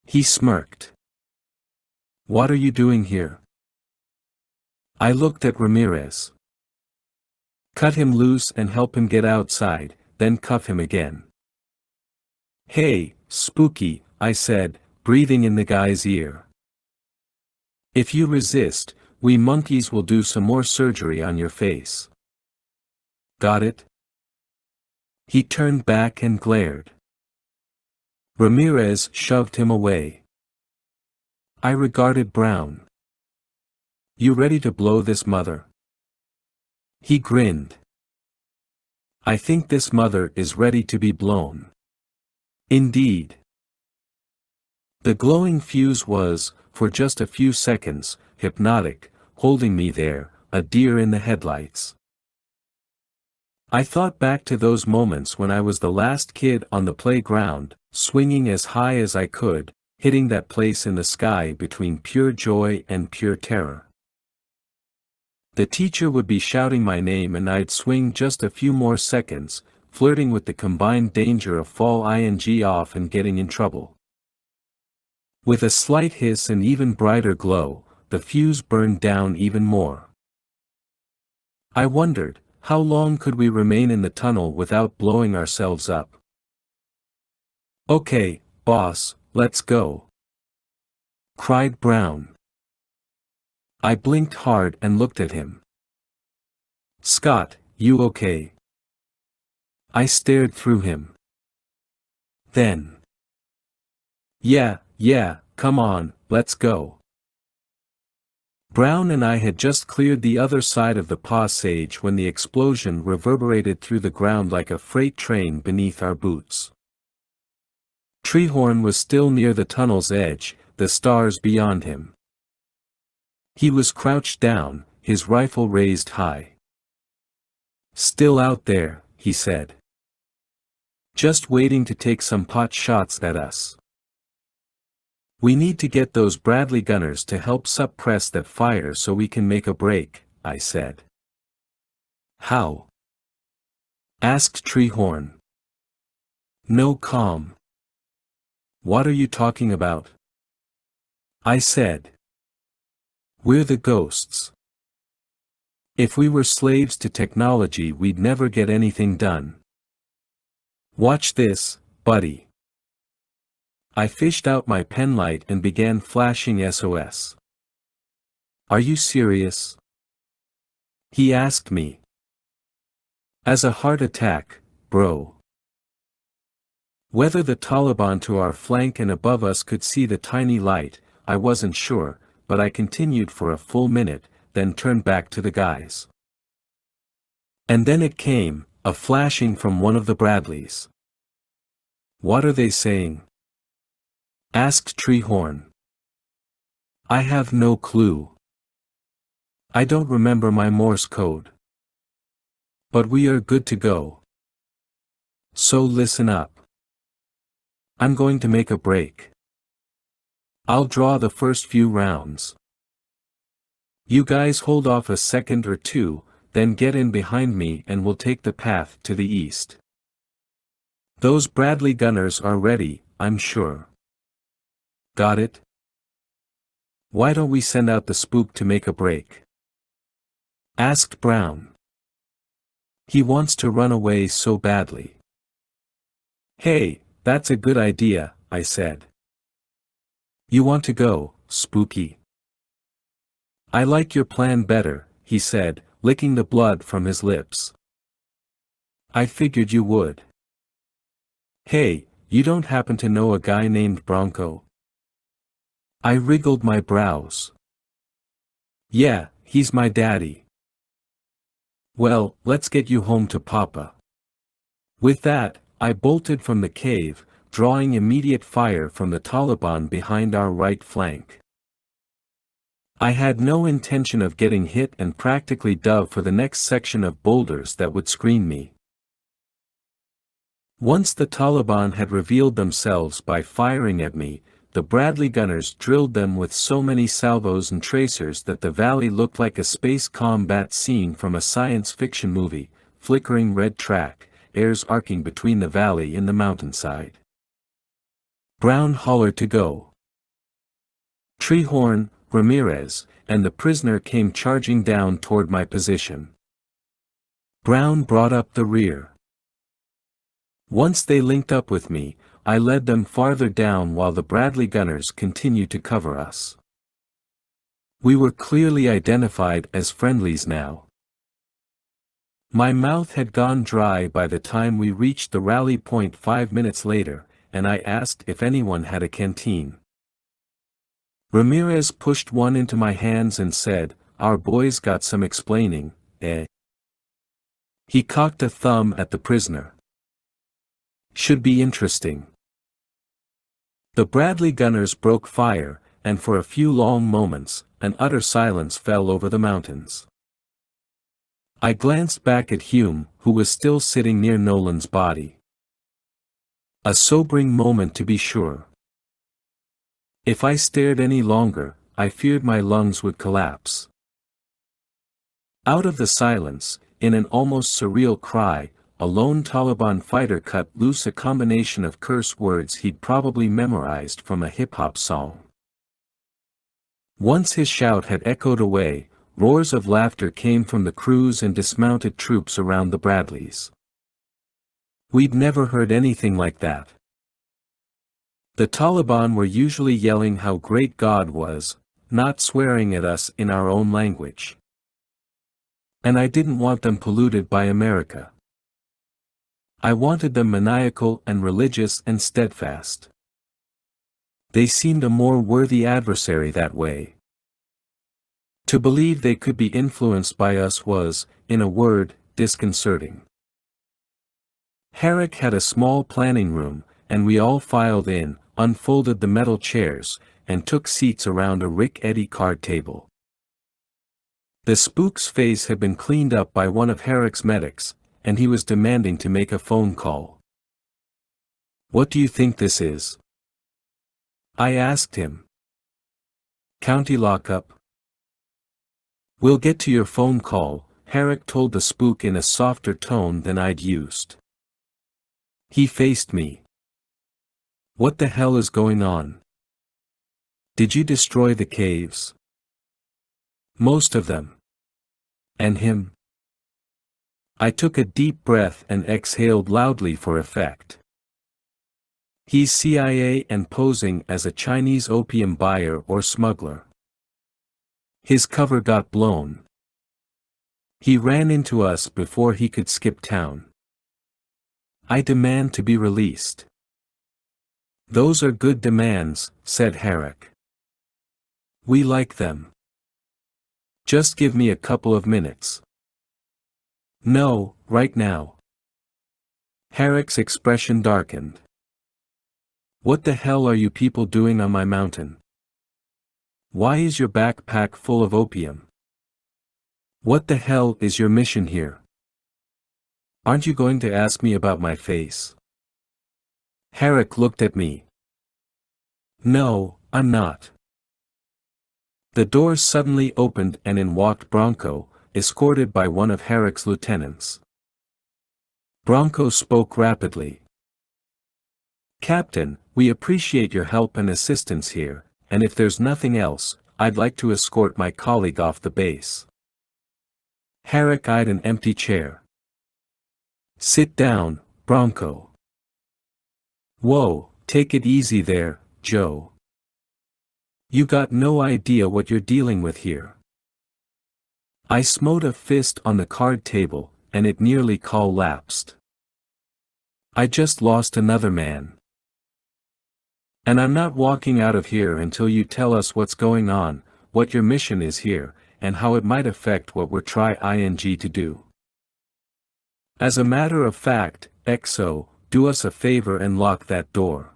He smirked. What are you doing here? I looked at Ramirez. Cut him loose and help him get outside, then cuff him again. Hey, Spooky, I said, breathing in the guy's ear. If you resist, we monkeys will do some more surgery on your face. Got it? He turned back and glared. Ramirez shoved him away. I regarded Brown. You ready to blow this mother? He grinned. I think this mother is ready to be blown. Indeed. The glowing fuse was, for just a few seconds, hypnotic, holding me there, a deer in the headlights. I thought back to those moments when I was the last kid on the playground, swinging as high as I could, hitting that place in the sky between pure joy and pure terror. The teacher would be shouting my name and I'd swing just a few more seconds, flirting with the combined danger of fall ing off and getting in trouble. With a slight hiss and even brighter glow, the fuse burned down even more. I wondered, how long could we remain in the tunnel without blowing ourselves up? Okay, boss, let's go, cried Brown. I blinked hard and looked at him. Scott, you okay? I stared through him. Then. Yeah, come on, let's go. Brown and I had just cleared the other side of the passage when the explosion reverberated through the ground like a freight train beneath our boots. Treehorn was still near the tunnel's edge, the stars beyond him. He was crouched down, his rifle raised high. Still out there, he said. Just waiting to take some pot shots at us. We need to get those Bradley gunners to help suppress that fire so we can make a break, I said. How? Asked Treehorn. No calm. What are you talking about? I said. We're the ghosts. If we were slaves to technology we'd never get anything done. Watch this, buddy. I fished out my penlight and began flashing SOS. Are you serious? He asked me. As a heart attack, bro. Whether the Taliban to our flank and above us could see the tiny light, I wasn't sure, but I continued for a full minute, then turned back to the guys. And then it came, a flashing from one of the Bradleys. What are they saying? Asked Treehorn. I have no clue. I don't remember my Morse code. But we are good to go. So listen up. I'm going to make a break. I'll draw the first few rounds. You guys hold off a second or two, then get in behind me and we'll take the path to the east. Those Bradley gunners are ready, I'm sure. Got it? Why don't we send out the spook to make a break? Asked Brown. He wants to run away so badly. Hey, that's a good idea, I said. You want to go, Spooky? I like your plan better, he said, licking the blood from his lips. I figured you would. Hey, you don't happen to know a guy named Bronco? I wriggled my brows. Yeah, he's my daddy. Well, let's get you home to Papa. With that, I bolted from the cave, drawing immediate fire from the Taliban behind our right flank. I had no intention of getting hit and practically dove for the next section of boulders that would screen me. Once the Taliban had revealed themselves by firing at me, the Bradley gunners drilled them with so many salvos and tracers that the valley looked like a space combat scene from a science fiction movie, flickering red track, airs arcing between the valley and the mountainside. Brown hollered to go. Treehorn, Ramirez, and the prisoner came charging down toward my position. Brown brought up the rear. Once they linked up with me, I led them farther down while the Bradley gunners continued to cover us. We were clearly identified as friendlies now. My mouth had gone dry by the time we reached the rally point 5 minutes later, and I asked if anyone had a canteen. Ramirez pushed one into my hands and said, "Our boys got some explaining, eh?" He cocked a thumb at the prisoner. Should be interesting. The Bradley gunners broke fire, and for a few long moments, an utter silence fell over the mountains. I glanced back at Hume, who was still sitting near Nolan's body. A sobering moment to be sure. If I stared any longer, I feared my lungs would collapse. Out of the silence, in an almost surreal cry, a lone Taliban fighter cut loose a combination of curse words he'd probably memorized from a hip-hop song. Once his shout had echoed away, roars of laughter came from the crews and dismounted troops around the Bradleys. We'd never heard anything like that. The Taliban were usually yelling how great God was, not swearing at us in our own language. And I didn't want them polluted by America. I wanted them maniacal and religious and steadfast. They seemed a more worthy adversary that way. To believe they could be influenced by us was, in a word, disconcerting. Herrick had a small planning room, and we all filed in, unfolded the metal chairs, and took seats around a Rick Eddy card table. The spook's face had been cleaned up by one of Herrick's medics, and he was demanding to make a phone call. "What do you think this is?" I asked him. "County lockup?" "We'll get to your phone call," Herrick told the spook in a softer tone than I'd used. He faced me. "What the hell is going on? Did you destroy the caves?" "Most of them." "And him?" I took a deep breath and exhaled loudly for effect. "He's CIA and posing as a Chinese opium buyer or smuggler. His cover got blown. He ran into us before he could skip town. I demand to be released." "Those are good demands," said Herrick. "We like them. Just give me a couple of minutes." "No, right now." Herrick's expression darkened. "What the hell are you people doing on my mountain? Why is your backpack full of opium? What the hell is your mission here? Aren't you going to ask me about my face?" Herrick looked at me. "No, I'm not." The door suddenly opened and in walked Bronco, escorted by one of Herrick's lieutenants. Bronco spoke rapidly. "Captain, we appreciate your help and assistance here, and if there's nothing else, I'd like to escort my colleague off the base." Herrick eyed an empty chair. "Sit down, Bronco." "Whoa, Take it easy there, Joe. You got no idea what you're dealing with here. I smote a fist on the card table, and it nearly collapsed. I just lost another man. And I'm not walking out of here until you tell us what's going on, what your mission is here, and how it might affect what we're trying to do. As a matter of fact, XO, do us a favor and lock that door.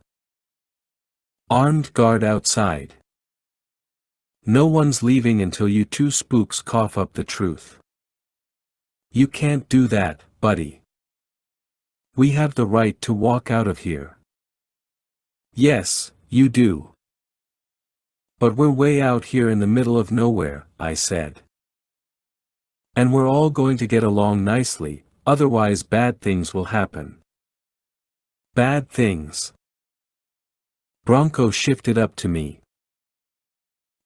Armed guard outside. No one's leaving until you two spooks cough up the truth. You can't do that, buddy. We have the right to walk out of here. Yes, you do. But we're way out here in the middle of nowhere, I said. And we're all going to get along nicely, otherwise bad things will happen. Bad things. Bronco shifted up to me.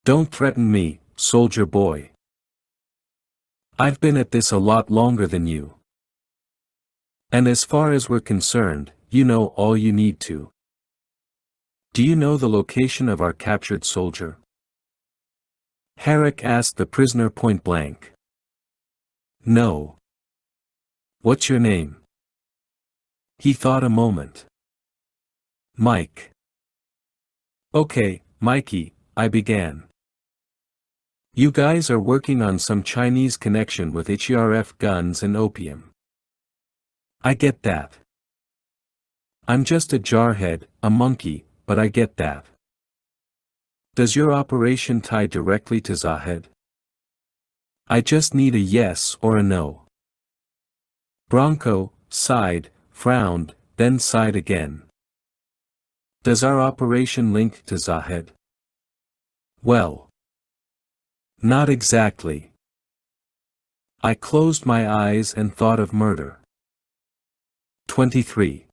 Don't threaten me, soldier boy. I've been at this a lot longer than you. And as far as we're concerned, you know all you need to. Do you know the location of our captured soldier? Herrick asked the prisoner point blank. No. What's your name? He thought a moment. Mike. Okay, Mikey, I began. You guys are working on some Chinese connection with HERF guns and opium. I get that. I'm just a jarhead, a monkey, but I get that. Does your operation tie directly to Zahed? I just need a yes or a no. Bronco sighed, frowned, then sighed again. Does our operation link to Zahed? Well, not exactly. I closed my eyes and thought of murder. 23.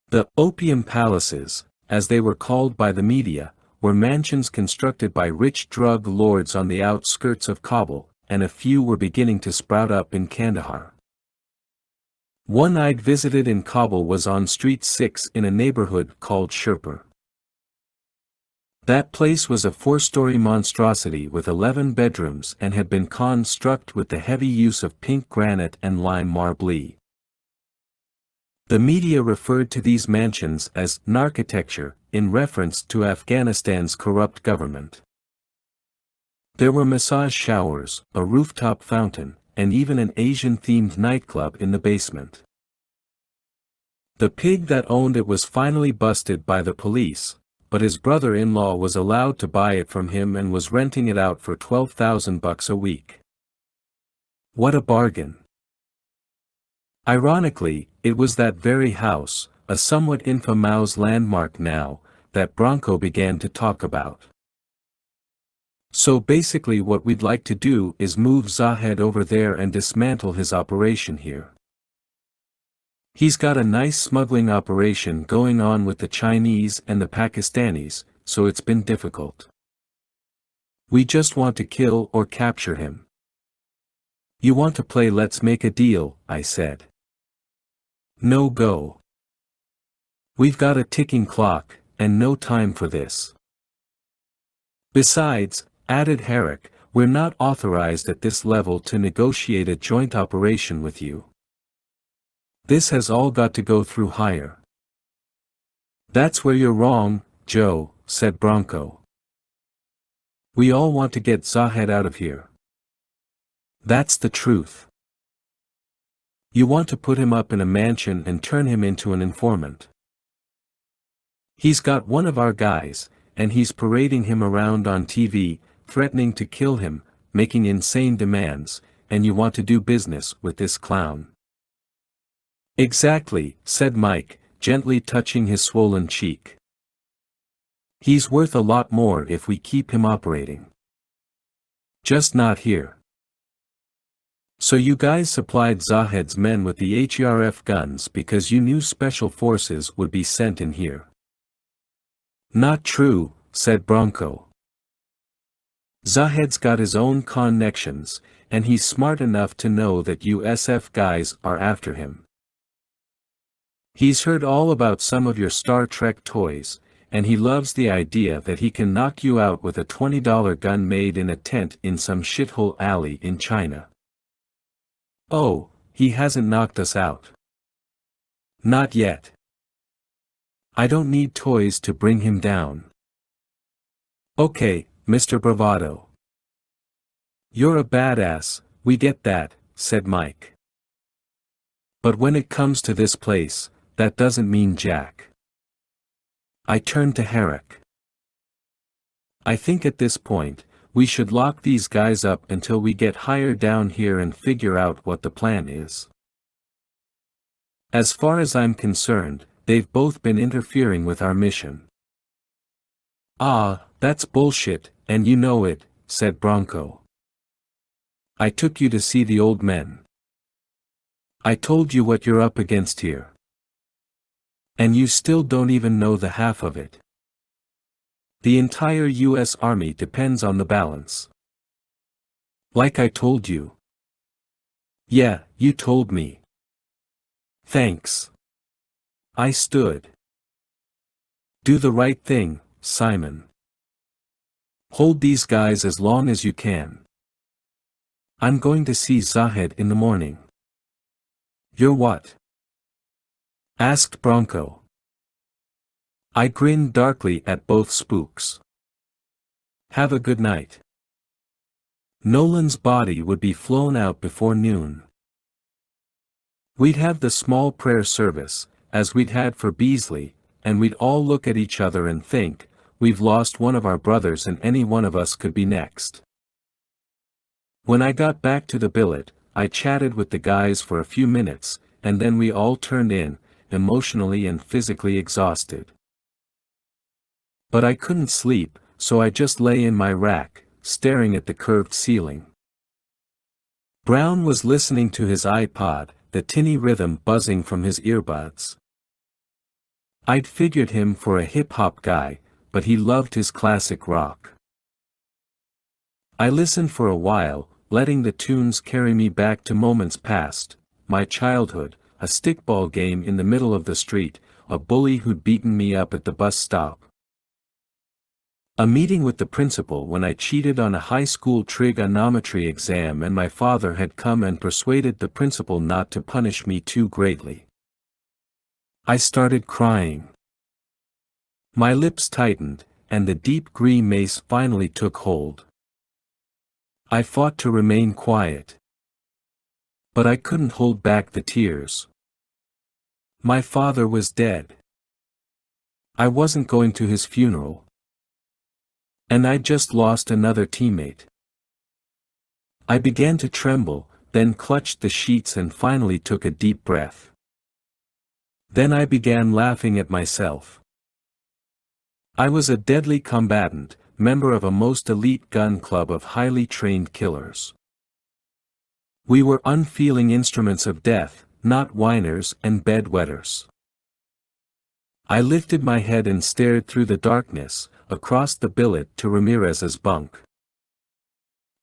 The opium palaces, as they were called by the media, were mansions constructed by rich drug lords on the outskirts of Kabul, and a few were beginning to sprout up in Kandahar. One I'd visited in Kabul was on Street 6 in a neighborhood called Sherpur. That place was a 4-story monstrosity with 11 bedrooms and had been constructed with the heavy use of pink granite and lime marble. The media referred to these mansions as narchitecture, in reference to Afghanistan's corrupt government. There were massage showers, a rooftop fountain, and even an Asian-themed nightclub in the basement. The pig that owned it was finally busted by the police, but his brother-in-law was allowed to buy it from him and was renting it out for $12,000 a week. What a bargain! Ironically, it was that very house, a somewhat infamous landmark now, that Bronco began to talk about. So basically what we'd like to do is move Zahed over there and dismantle his operation here. He's got a nice smuggling operation going on with the Chinese and the Pakistanis, so it's been difficult. We just want to kill or capture him. You want to play let's make a deal, I said. No go. We've got a ticking clock, and no time for this. Besides, added Herrick, we're not authorized at this level to negotiate a joint operation with you. This has all got to go through higher. That's where you're wrong, Joe, said Bronco. We all want to get Zahed out of here. That's the truth. You want to put him up in a mansion and turn him into an informant. He's got one of our guys, and he's parading him around on TV, threatening to kill him, making insane demands, and you want to do business with this clown. Exactly, said Mike, gently touching his swollen cheek. He's worth a lot more if we keep him operating. Just not here. So you guys supplied Zahed's men with the HERF guns because you knew special forces would be sent in here. Not true, said Bronco. Zahed's got his own connections, and he's smart enough to know that USF guys are after him. He's heard all about some of your Star Trek toys, and he loves the idea that he can knock you out with a $20 gun made in a tent in some shithole alley in China. Oh, he hasn't knocked us out. Not yet. I don't need toys to bring him down. Okay, Mr. Bravado. You're a badass, we get that, said Mike. But when it comes to this place, that doesn't mean jack. I turned to Herrick. I think at this point, we should lock these guys up until we get higher down here and figure out what the plan is. As far as I'm concerned, they've both been interfering with our mission. Ah, that's bullshit, and you know it, said Bronco. I took you to see the old men. I told you what you're up against here. And you still don't even know the half of it. The entire U.S. Army depends on the balance. Like I told you. Yeah, you told me. Thanks. I stood. Do the right thing, Simon. Hold these guys as long as you can. I'm going to see Zahed in the morning. You're what? Asked Bronco. I grinned darkly at both spooks. Have a good night. Nolan's body would be flown out before noon. We'd have the small prayer service, as we'd had for Beasley, and we'd all look at each other and think, we've lost one of our brothers and any one of us could be next. When I got back to the billet, I chatted with the guys for a few minutes, and then we all turned in, emotionally and physically exhausted. But I couldn't sleep, so I just lay in my rack, staring at the curved ceiling. Brown was listening to his iPod, the tinny rhythm buzzing from his earbuds. I'd figured him for a hip-hop guy, but he loved his classic rock. I listened for a while, letting the tunes carry me back to moments past, my childhood, a stickball game in the middle of the street, a bully who'd beaten me up at the bus stop. A meeting with the principal when I cheated on a high school trigonometry exam and my father had come and persuaded the principal not to punish me too greatly. I started crying. My lips tightened, and the deep green mace finally took hold. I fought to remain quiet. But I couldn't hold back the tears. My father was dead. I wasn't going to his funeral. And I just lost another teammate. I began to tremble, then clutched the sheets and finally took a deep breath. Then I began laughing at myself. I was a deadly combatant, member of a most elite gun club of highly trained killers. We were unfeeling instruments of death, not whiners and bedwetters. I lifted my head and stared through the darkness, across the billet to Ramirez's bunk.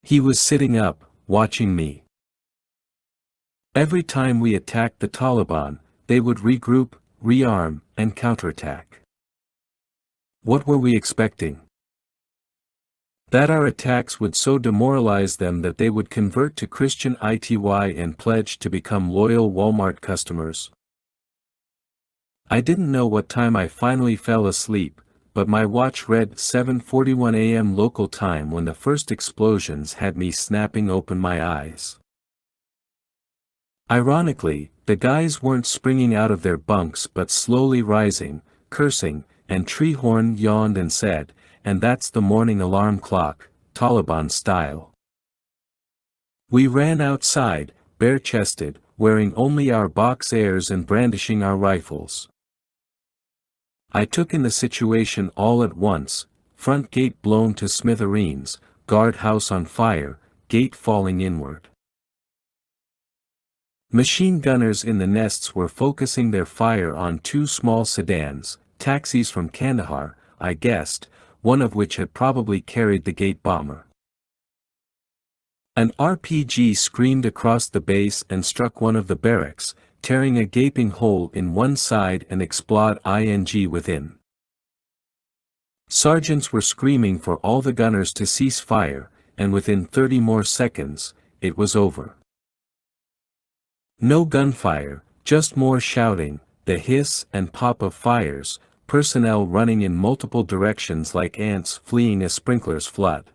He was sitting up, watching me. Every time we attacked the Taliban, they would regroup, rearm, and counterattack. What were we expecting? That our attacks would so demoralize them that they would convert to Christian ITY and pledge to become loyal Walmart customers. I didn't know what time I finally fell asleep, but my watch read 7:41 a.m. local time when the first explosions had me snapping open my eyes. Ironically, the guys weren't springing out of their bunks but slowly rising, cursing, and Treehorn yawned and said, "And that's the morning alarm clock, Taliban style." We ran outside, bare-chested, wearing only our box airs and brandishing our rifles. I took in the situation all at once: front gate blown to smithereens, guardhouse on fire, gate falling inward. Machine gunners in the nests were focusing their fire on two small sedans, taxis from Kandahar, I guessed, one of which had probably carried the gate bomber. An RPG screamed across the base and struck one of the barracks, tearing a gaping hole in one side and explode within. Sergeants were screaming for all the gunners to cease fire, and within 30 more seconds, it was over. No gunfire, just more shouting, the hiss and pop of fires, personnel running in multiple directions like ants fleeing a sprinkler's flood.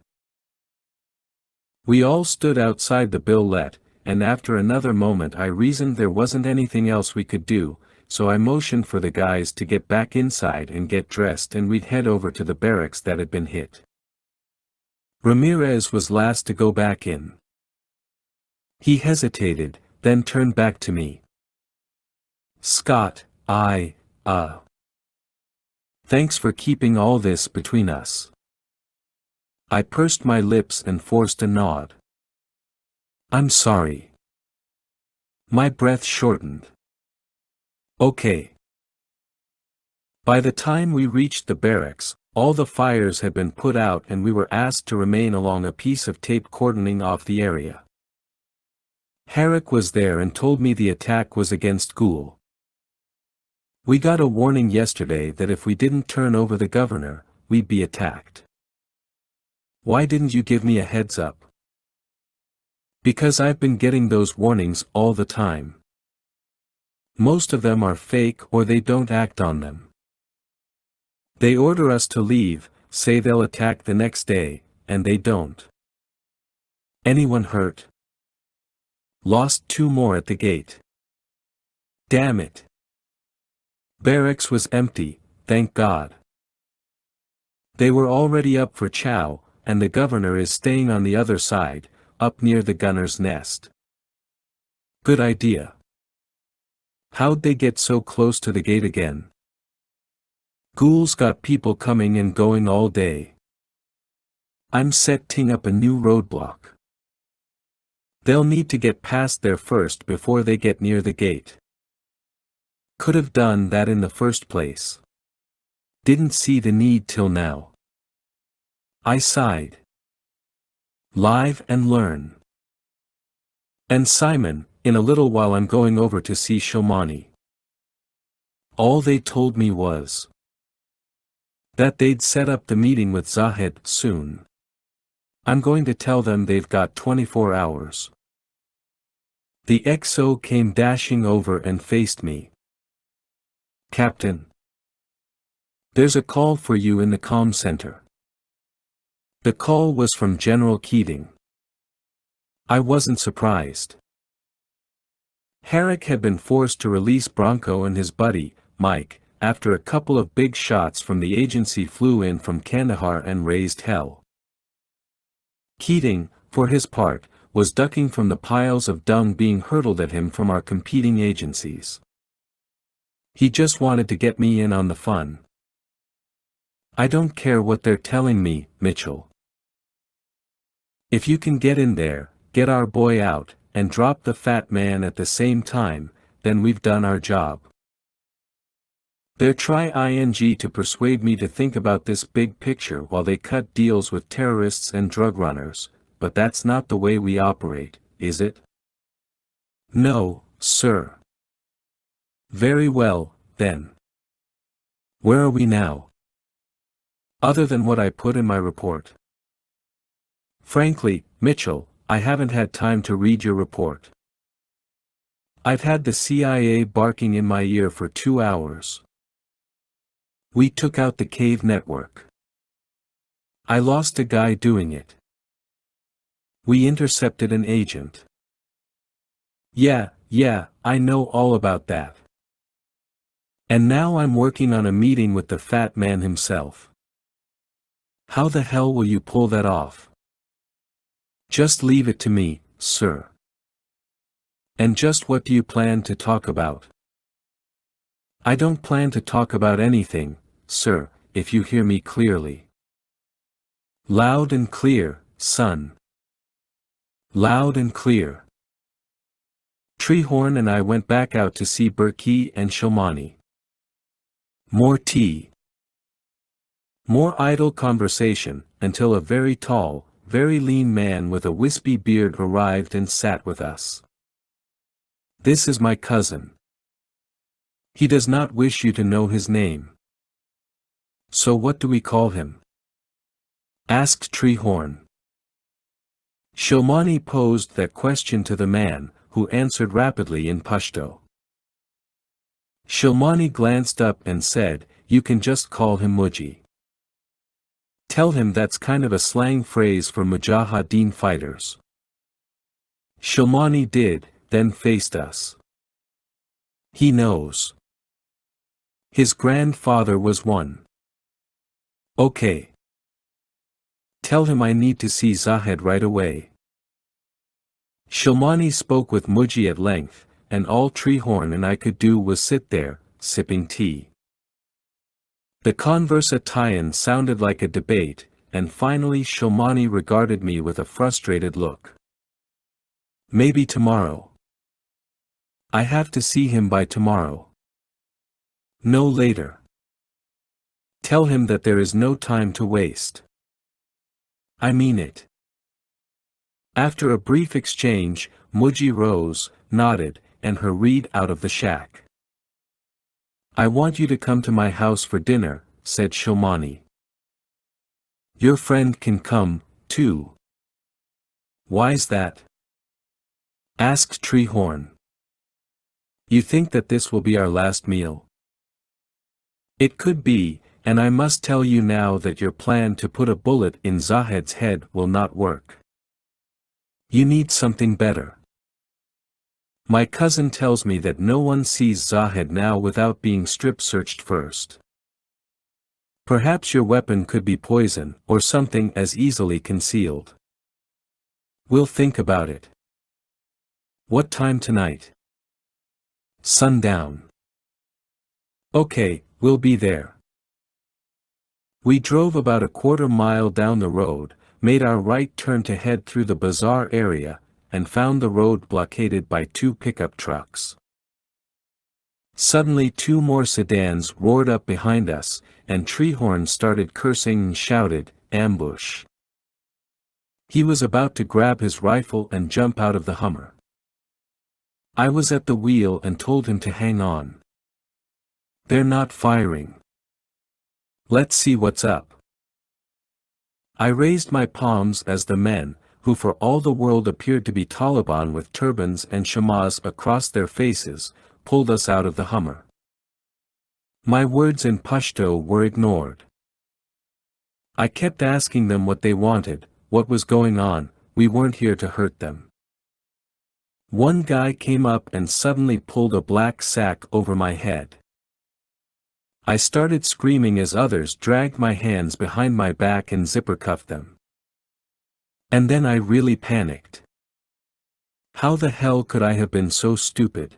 We all stood outside the billet, and after another moment I reasoned there wasn't anything else we could do, so I motioned for the guys to get back inside and get dressed and we'd head over to the barracks that had been hit. Ramirez was last to go back in. He hesitated, then turned back to me. "Scott, thanks for keeping all this between us." I pursed my lips and forced a nod. "I'm sorry." My breath shortened. "Okay." By the time we reached the barracks, all the fires had been put out and we were asked to remain along a piece of tape cordoning off the area. Herrick was there and told me the attack was against Ghoul. "We got a warning yesterday that if we didn't turn over the governor, we'd be attacked. Why didn't you give me a heads up?" "Because I've been getting those warnings all the time. Most of them are fake or they don't act on them. They order us to leave, say they'll attack the next day, and they don't." "Anyone hurt?" "Lost 2 more at the gate." "Damn it." Barracks was empty, thank God. They were already up for chow, and the governor is staying on the other side, up near the gunner's nest. Good idea. How'd they get so close to the gate again? Ghoul's got people coming and going all day. I'm setting up a new roadblock. They'll need to get past there first before they get near the gate. Could have done that in the first place. Didn't see the need till now. I sighed. Live and learn. And Simon, in a little while I'm going over to see Shomani. All they told me was that they'd set up the meeting with Zahed soon. I'm going to tell them they've got 24 hours. The XO came dashing over and faced me. "Captain, there's a call for you in the comm center." The call was from General Keating. I wasn't surprised. Herrick had been forced to release Bronco and his buddy, Mike, after a couple of big shots from the agency flew in from Kandahar and raised hell. Keating, for his part, was ducking from the piles of dung being hurled at him from our competing agencies. He just wanted to get me in on the fun. I don't care what they're telling me, Mitchell. If you can get in there, get our boy out, and drop the fat man at the same time, then we've done our job. They're trying to persuade me to think about this big picture while they cut deals with terrorists and drug runners, but that's not the way we operate, is it? No, sir. Very well, then. Where are we now? Other than what I put in my report. Frankly, Mitchell, I haven't had time to read your report. I've had the CIA barking in my ear for 2 hours. We took out the cave network. I lost a guy doing it. We intercepted an agent. Yeah, I know all about that. And now I'm working on a meeting with the fat man himself. How the hell will you pull that off? Just leave it to me, sir. And just what do you plan to talk about? I don't plan to talk about anything, sir, if you hear me clearly. Loud and clear, son. Loud and clear. Treehorn and I went back out to see Berkey and Shomani. More tea. More idle conversation, until a very tall, very lean man with a wispy beard arrived and sat with us. This is my cousin. He does not wish you to know his name. So what do we call him? Asked Treehorn. Shilmani posed that question to the man, who answered rapidly in Pashto. Shilmani glanced up and said, "You can just call him Muji. Tell him that's kind of a slang phrase for Mujahideen fighters." Shilmani did, then faced us. He knows. His grandfather was one. Okay. Tell him I need to see Zahid right away. Shilmani spoke with Muji at length, and all Treehorn and I could do was sit there, sipping tea. The conversation sounded like a debate, and finally Shilmani regarded me with a frustrated look. Maybe tomorrow. I have to see him by tomorrow. No later. Tell him that there is no time to waste. I mean it. After a brief exchange, Muji rose, nodded, and hurried out of the shack. I want you to come to my house for dinner, said Shilmani. Your friend can come, too. Why's that? Asked Treehorn. You think that this will be our last meal? It could be, and I must tell you now that your plan to put a bullet in Zahed's head will not work. You need something better. My cousin tells me that no one sees Zahed now without being strip-searched first. Perhaps your weapon could be poison, or something as easily concealed. We'll think about it. What time tonight? Sundown. Okay, we'll be there. We drove about a quarter-mile down the road, made our right turn to head through the bazaar area, and found the road blockaded by 2 pickup trucks. Suddenly 2 more sedans roared up behind us, and Treehorn started cursing and shouted, "Ambush!" He was about to grab his rifle and jump out of the Hummer. I was at the wheel and told him to hang on. They're not firing. Let's see what's up. I raised my palms as the men, who for all the world appeared to be Taliban with turbans and shamas across their faces, pulled us out of the Hummer. My words in Pashto were ignored. I kept asking them what they wanted, what was going on. We weren't here to hurt them. One guy came up and suddenly pulled a black sack over my head. I started screaming as others dragged my hands behind my back and zipper-cuffed them. And then I really panicked. How the hell could I have been so stupid?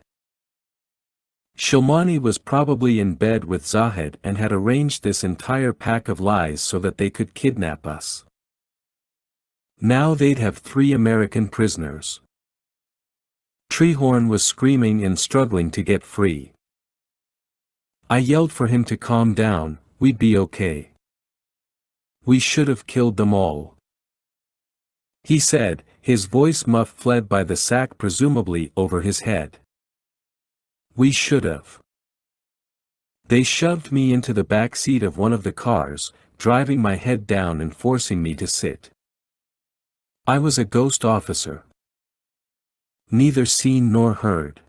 Shilmani was probably in bed with Zahed and had arranged this entire pack of lies so that they could kidnap us. Now they'd have 3 American prisoners. Treehorn was screaming and struggling to get free. I yelled for him to calm down, we'd be okay. We should have killed them all. He said, his voice muffled by the sack presumably over his head. We should have. They shoved me into the back seat of one of the cars, driving my head down and forcing me to sit. I was a ghost officer. Neither seen nor heard.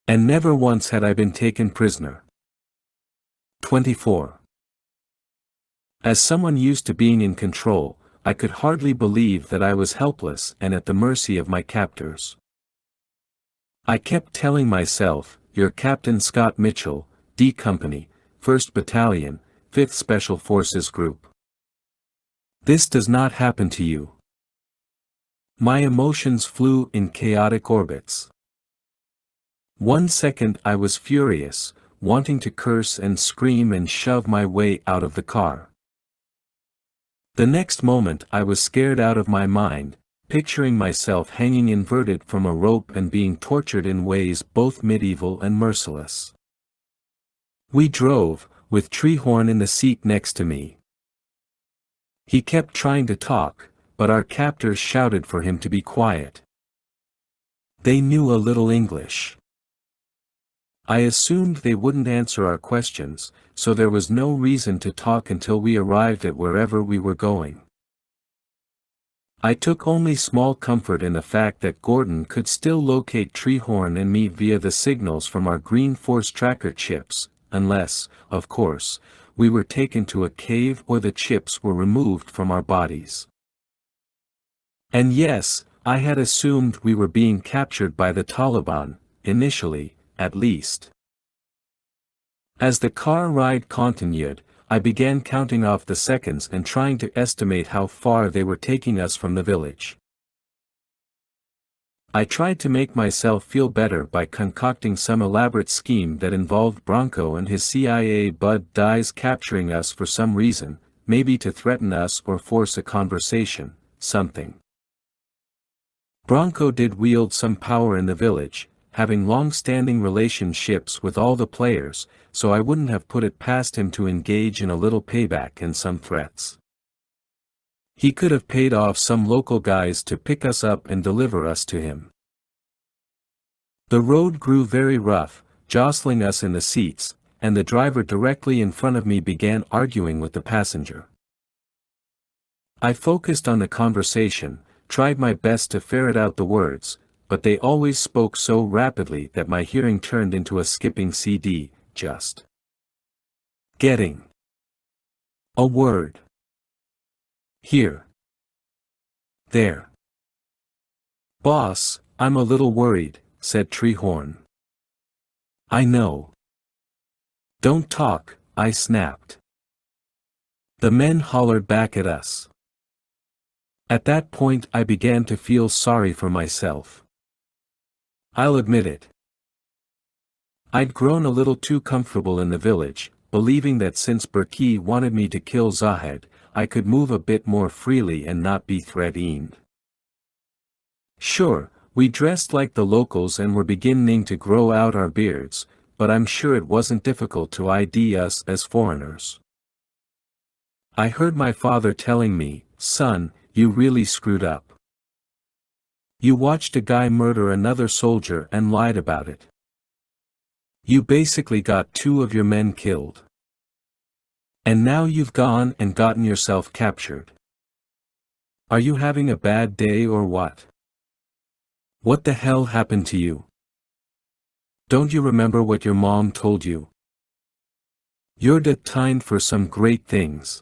And never once had I been taken prisoner. 24. As someone used to being in control, I could hardly believe that I was helpless and at the mercy of my captors. I kept telling myself, "You're Captain Scott Mitchell, D Company, 1st Battalion, 5th Special Forces Group. This does not happen to you." My emotions flew in chaotic orbits. 1 second I was furious, wanting to curse and scream and shove my way out of the car. The next moment I was scared out of my mind, picturing myself hanging inverted from a rope and being tortured in ways both medieval and merciless. We drove, with Treehorn in the seat next to me. He kept trying to talk, but our captors shouted for him to be quiet. They knew a little English. I assumed they wouldn't answer our questions, so there was no reason to talk until we arrived at wherever we were going. I took only small comfort in the fact that Gordon could still locate Treehorn and me via the signals from our Green Force tracker chips, unless, of course, we were taken to a cave or the chips were removed from our bodies. And yes, I had assumed we were being captured by the Taliban, initially, at least. As the car ride continued, I began counting off the seconds and trying to estimate how far they were taking us from the village. I tried to make myself feel better by concocting some elaborate scheme that involved Bronco and his CIA buddies capturing us for some reason, maybe to threaten us or force a conversation, something. Bronco did wield some power in the village, having long-standing relationships with all the players, so I wouldn't have put it past him to engage in a little payback and some threats. He could have paid off some local guys to pick us up and deliver us to him. The road grew very rough, jostling us in the seats, and the driver directly in front of me began arguing with the passenger. I focused on the conversation, tried my best to ferret out the words, but they always spoke so rapidly that my hearing turned into a skipping CD, just getting a word. Here. There. Boss, I'm a little worried, said Treehorn. I know. Don't talk, I snapped. The men hollered back at us. At that point I began to feel sorry for myself. I'll admit it. I'd grown a little too comfortable in the village, believing that since Berkey wanted me to kill Zahed, I could move a bit more freely and not be threatened. Sure, we dressed like the locals and were beginning to grow out our beards, but I'm sure it wasn't difficult to ID us as foreigners. I heard my father telling me, son, you really screwed up. You watched a guy murder another soldier and lied about it. You basically got 2 of your men killed. And now you've gone and gotten yourself captured. Are you having a bad day or what? What the hell happened to you? Don't you remember what your mom told you? You're destined for some great things.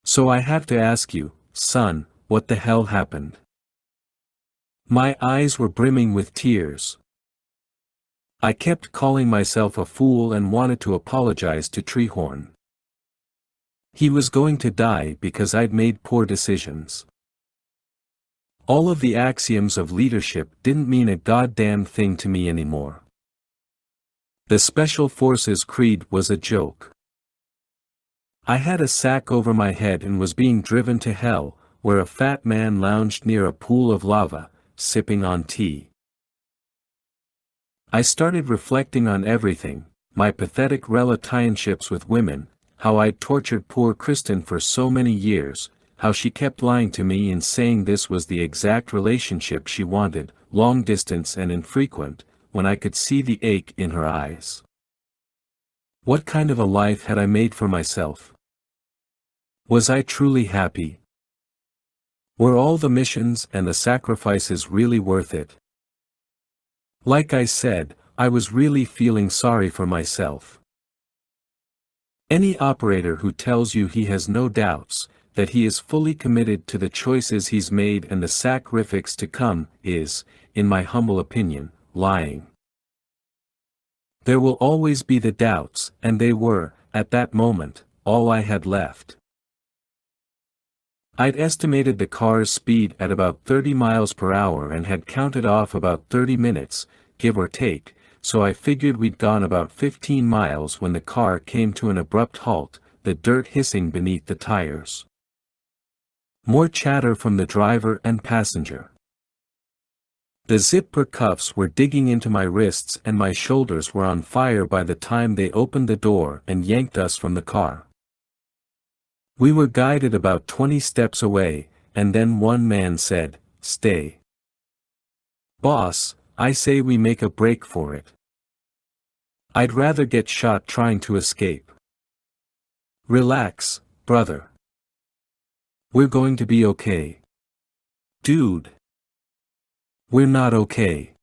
So I have to ask you, son, what the hell happened? My eyes were brimming with tears. I kept calling myself a fool and wanted to apologize to Treehorn. He was going to die because I'd made poor decisions. All of the axioms of leadership didn't mean a goddamn thing to me anymore. The Special Forces creed was a joke. I had a sack over my head and was being driven to hell, where a fat man lounged near a pool of lava, sipping on tea. I started reflecting on everything, my pathetic relationships with women, how I'd tortured poor Kristen for so many years, how she kept lying to me and saying this was the exact relationship she wanted, long distance and infrequent, when I could see the ache in her eyes. What kind of a life had I made for myself? Was I truly happy? Were all the missions and the sacrifices really worth it? Like I said, I was really feeling sorry for myself. Any operator who tells you he has no doubts, that he is fully committed to the choices he's made and the sacrifices to come, is, in my humble opinion, lying. There will always be the doubts, and they were, at that moment, all I had left. I'd estimated the car's speed at about 30 miles per hour and had counted off about 30 minutes, give or take, so I figured we'd gone about 15 miles when the car came to an abrupt halt, the dirt hissing beneath the tires. More chatter from the driver and passenger. The zipper cuffs were digging into my wrists and my shoulders were on fire by the time they opened the door and yanked us from the car. We were guided about 20 steps away, and then one man said, "Stay." Boss, I say we make a break for it. I'd rather get shot trying to escape. Relax, brother. We're going to be okay. Dude. We're not okay.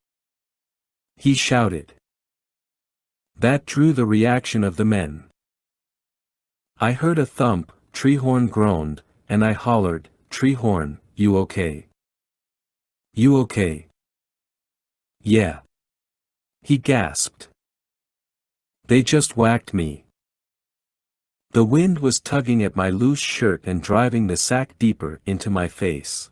He shouted. That drew the reaction of the men. I heard a thump, Treehorn groaned, and I hollered, Treehorn, you okay? You okay? Yeah. He gasped. They just whacked me. The wind was tugging at my loose shirt and driving the sack deeper into my face.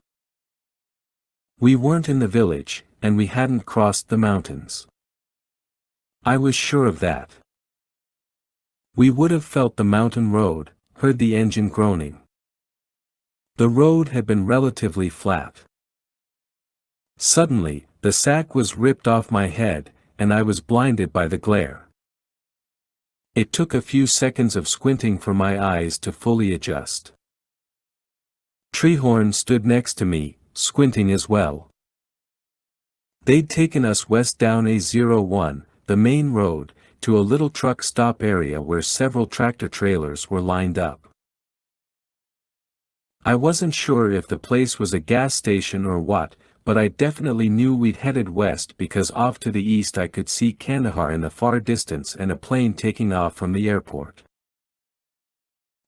We weren't in the village, and we hadn't crossed the mountains. I was sure of that. We would have felt the mountain road, heard the engine groaning. The road had been relatively flat. Suddenly, the sack was ripped off my head, and I was blinded by the glare. It took a few seconds of squinting for my eyes to fully adjust. Treehorn stood next to me, squinting as well. They'd taken us west down A01, the main road, to a little truck stop area where several tractor trailers were lined up. I wasn't sure if the place was a gas station or what, but I definitely knew we'd headed west because off to the east I could see Kandahar in the far distance and a plane taking off from the airport.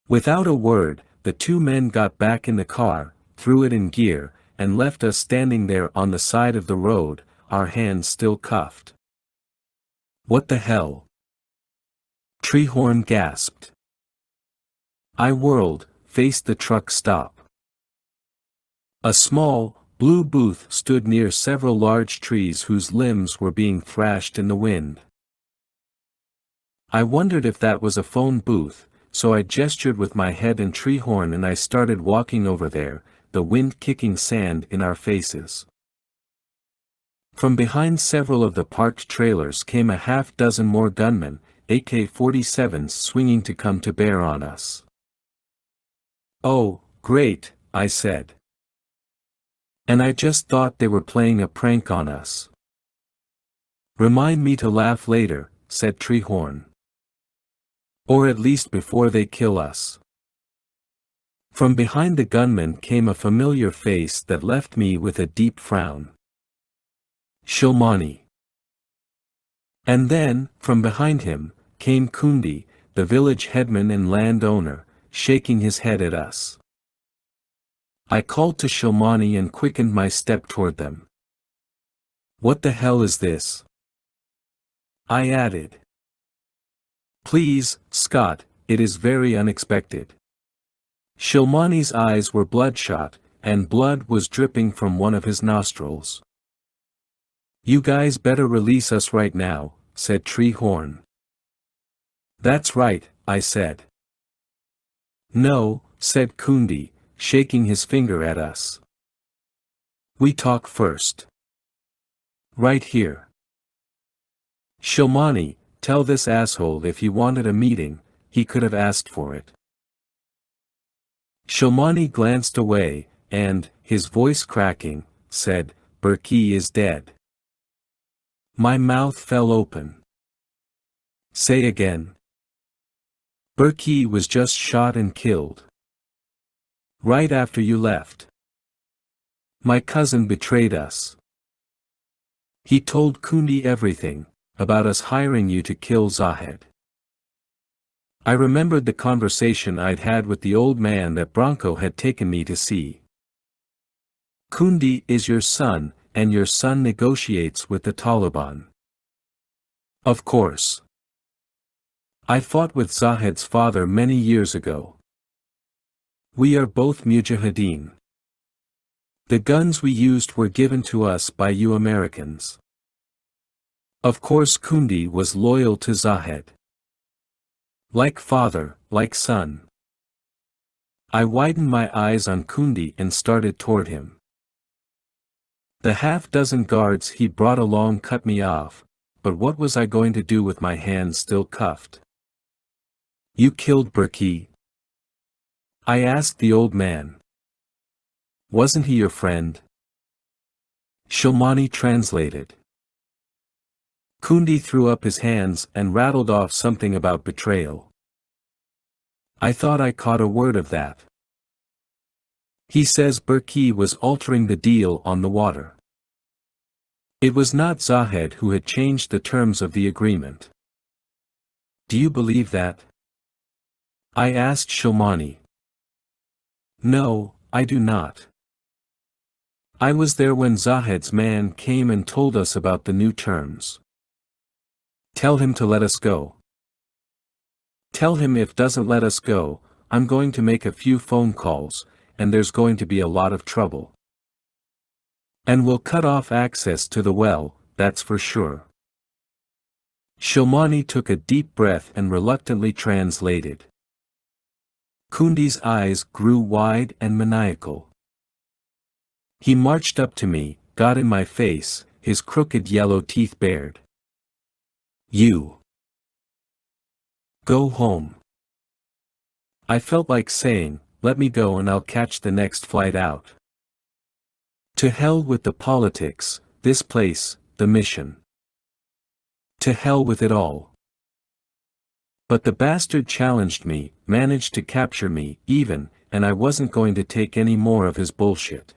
Without a word, the two men got back in the car, threw it in gear, and left us standing there on the side of the road, our hands still cuffed. What the hell? Treehorn gasped. I whirled, faced the truck stop. A small, blue booth stood near several large trees whose limbs were being thrashed in the wind. I wondered if that was a phone booth, so I gestured with my head and Treehorn and I started walking over there, the wind kicking sand in our faces. From behind several of the parked trailers came a half-dozen more gunmen, AK-47s swinging to come to bear on us. Oh, great, I said. And I just thought they were playing a prank on us. Remind me to laugh later, said Treehorn. Or at least before they kill us. From behind the gunman came a familiar face that left me with a deep frown. Shilmani. And then, from behind him, came Kundi, the village headman and landowner, shaking his head at us. I called to Shilmani and quickened my step toward them. What the hell is this? I added. Please, Scott, it is very unexpected. Shilmani's eyes were bloodshot, and blood was dripping from one of his nostrils. You guys better release us right now, said Treehorn. That's right, I said. No, said Kundi, shaking his finger at us. We talk first. Right here. Shilmani, tell this asshole if he wanted a meeting, he could have asked for it. Shilmani glanced away, and, his voice cracking, said, Berkey is dead. My mouth fell open. Say again. Berkey was just shot and killed. Right after you left. My cousin betrayed us. He told Kundi everything, about us hiring you to kill Zahed. I remembered the conversation I'd had with the old man that Bronco had taken me to see. Kundi is your son, and your son negotiates with the Taliban. Of course. I fought with Zahed's father many years ago. We are both mujahideen. The guns we used were given to us by you Americans. Of course Kundi was loyal to Zahed. Like father, like son. I widened my eyes on Kundi and started toward him. The half-dozen guards he brought along cut me off, but what was I going to do with my hands still cuffed? You killed Berkey? I asked the old man. Wasn't he your friend? Shilmani translated. Kundi threw up his hands and rattled off something about betrayal. I thought I caught a word of that. He says Berkey was altering the deal on the water. It was not Zahed who had changed the terms of the agreement. Do you believe that? I asked Shilmani. No, I do not. I was there when Zahed's man came and told us about the new terms. Tell him to let us go. Tell him if doesn't let us go, I'm going to make a few phone calls, and there's going to be a lot of trouble. And we'll cut off access to the well, that's for sure. Shilmani took a deep breath and reluctantly translated. Kundi's eyes grew wide and maniacal. He marched up to me, got in my face, his crooked yellow teeth bared. You. Go home. I felt like saying, let me go and I'll catch the next flight out. To hell with the politics, this place, the mission. To hell with it all. But the bastard challenged me, managed to capture me, even, and I wasn't going to take any more of his bullshit.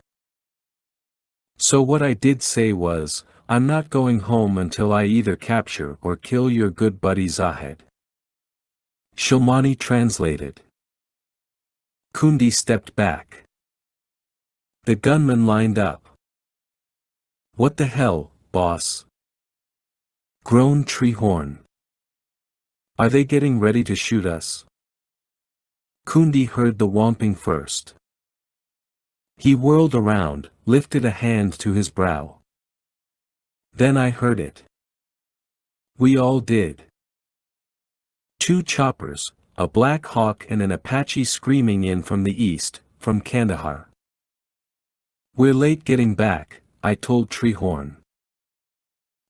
So what I did say was, I'm not going home until I either capture or kill your good buddy Zahed. Shilmani translated. Kundi stepped back. The gunmen lined up. What the hell, boss? Groaned Treehorn. Are they getting ready to shoot us? Kundi heard the whomping first. He whirled around, lifted a hand to his brow. Then I heard it. We all did. 2 choppers, a Black Hawk and an Apache screaming in from the east, from Kandahar. We're late getting back, I told Treehorn.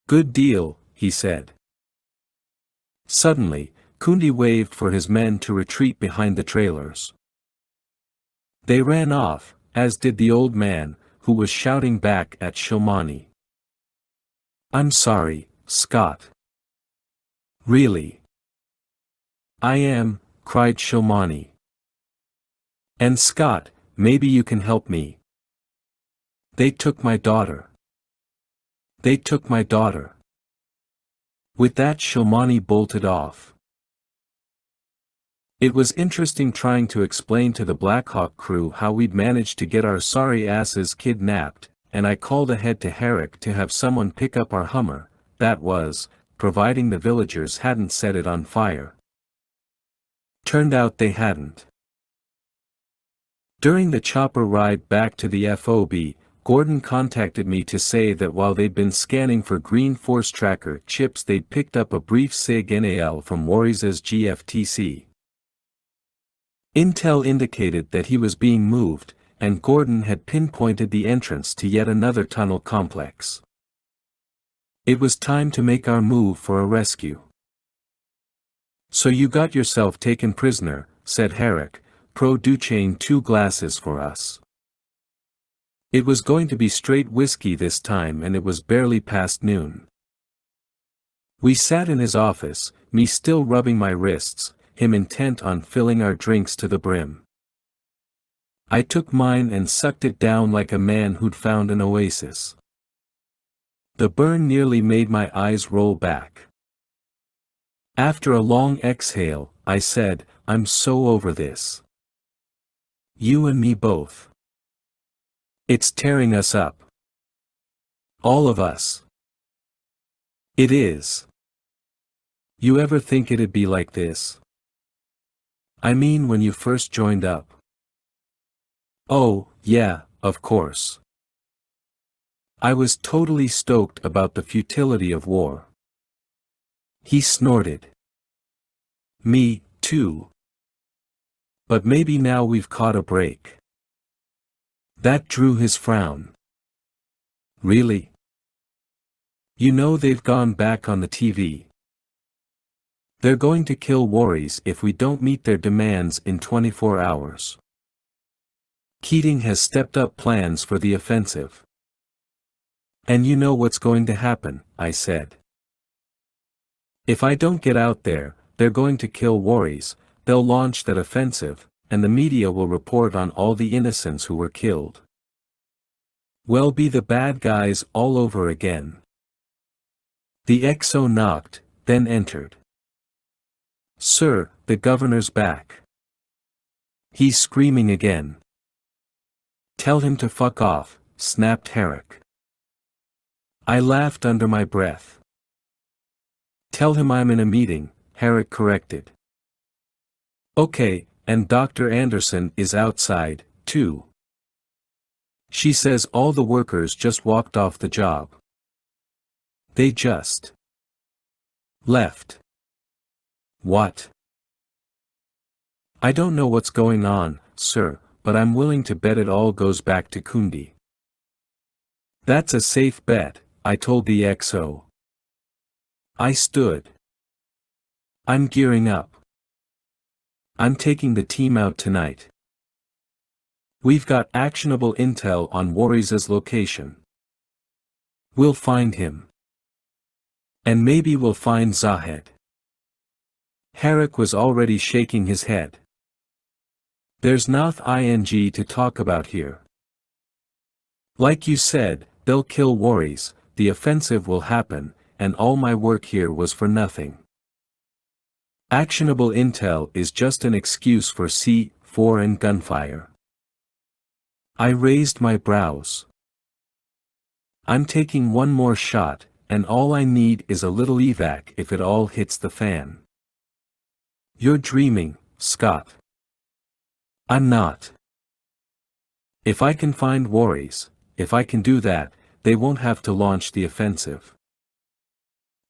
Good deal, he said. Suddenly, Kundi waved for his men to retreat behind the trailers. They ran off, as did the old man, who was shouting back at Shilmani. I'm sorry, Scott. Really? I am, cried Shilmani. And Scott, maybe you can help me. They took my daughter. They took my daughter. With that Shilmani bolted off. It was interesting trying to explain to the Blackhawk crew how we'd managed to get our sorry asses kidnapped, and I called ahead to Herrick to have someone pick up our Hummer, that was, providing the villagers hadn't set it on fire. Turned out they hadn't. During the chopper ride back to the FOB, Gordon contacted me to say that while they'd been scanning for green force tracker chips they'd picked up a brief SIG NAL from Warriors' GFTC. Intel indicated that he was being moved, and Gordon had pinpointed the entrance to yet another tunnel complex. It was time to make our move for a rescue. So you got yourself taken prisoner, said Herrick, producing 2 glasses for us. It was going to be straight whiskey this time and it was barely past noon. We sat in his office, me still rubbing my wrists, him intent on filling our drinks to the brim. I took mine and sucked it down like a man who'd found an oasis. The burn nearly made my eyes roll back. After a long exhale, I said, I'm so over this. You and me both. It's tearing us up. All of us. It is. You ever think it'd be like this? I mean when you first joined up. Oh, yeah, of course. I was totally stoked about the futility of war. He snorted. Me, too. But maybe now we've caught a break. That drew his frown. Really? You know they've gone back on the TV. They're going to kill Warriors if we don't meet their demands in 24 hours. Keating has stepped up plans for the offensive. And you know what's going to happen, I said. If I don't get out there, they're going to kill Warriors, they'll launch that offensive, and the media will report on all the innocents who were killed. We'll be the bad guys all over again. The XO knocked, then entered. Sir, the governor's back. He's screaming again. Tell him to fuck off, snapped Herrick. I laughed under my breath. Tell him I'm in a meeting, Herrick corrected. Okay, and Dr. Anderson is outside, too. She says all the workers just walked off the job. They just left. What? I don't know what's going on, sir, but I'm willing to bet it all goes back to Kundi. That's a safe bet, I told the XO. I stood. I'm gearing up. I'm taking the team out tonight. We've got actionable intel on Warriors' location. We'll find him. And maybe we'll find Zahed. Herrick was already shaking his head. There's nothing to talk about here. Like you said, they'll kill Warriors, the offensive will happen, and all my work here was for nothing. Actionable intel is just an excuse for C4 and gunfire. I raised my brows. I'm taking one more shot, and all I need is a little evac if it all hits the fan. You're dreaming, Scott. I'm not. If I can find Warriors, if I can do that, they won't have to launch the offensive.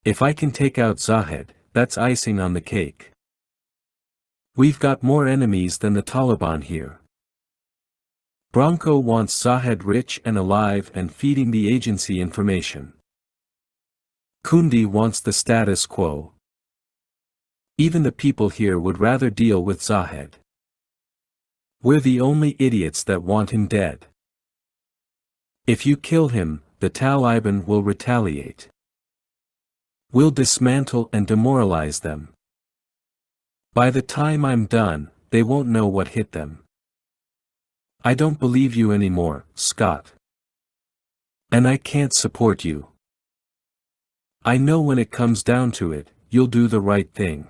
If I can take out Zahed, that's icing on the cake. We've got more enemies than the Taliban here. Bronco wants Zahed rich and alive and feeding the agency information. Kundi wants the status quo. Even the people here would rather deal with Zahed. We're the only idiots that want him dead. If you kill him, the Taliban will retaliate. We'll dismantle and demoralize them. By the time I'm done, they won't know what hit them. I don't believe you anymore, Scott. And I can't support you. I know when it comes down to it, you'll do the right thing.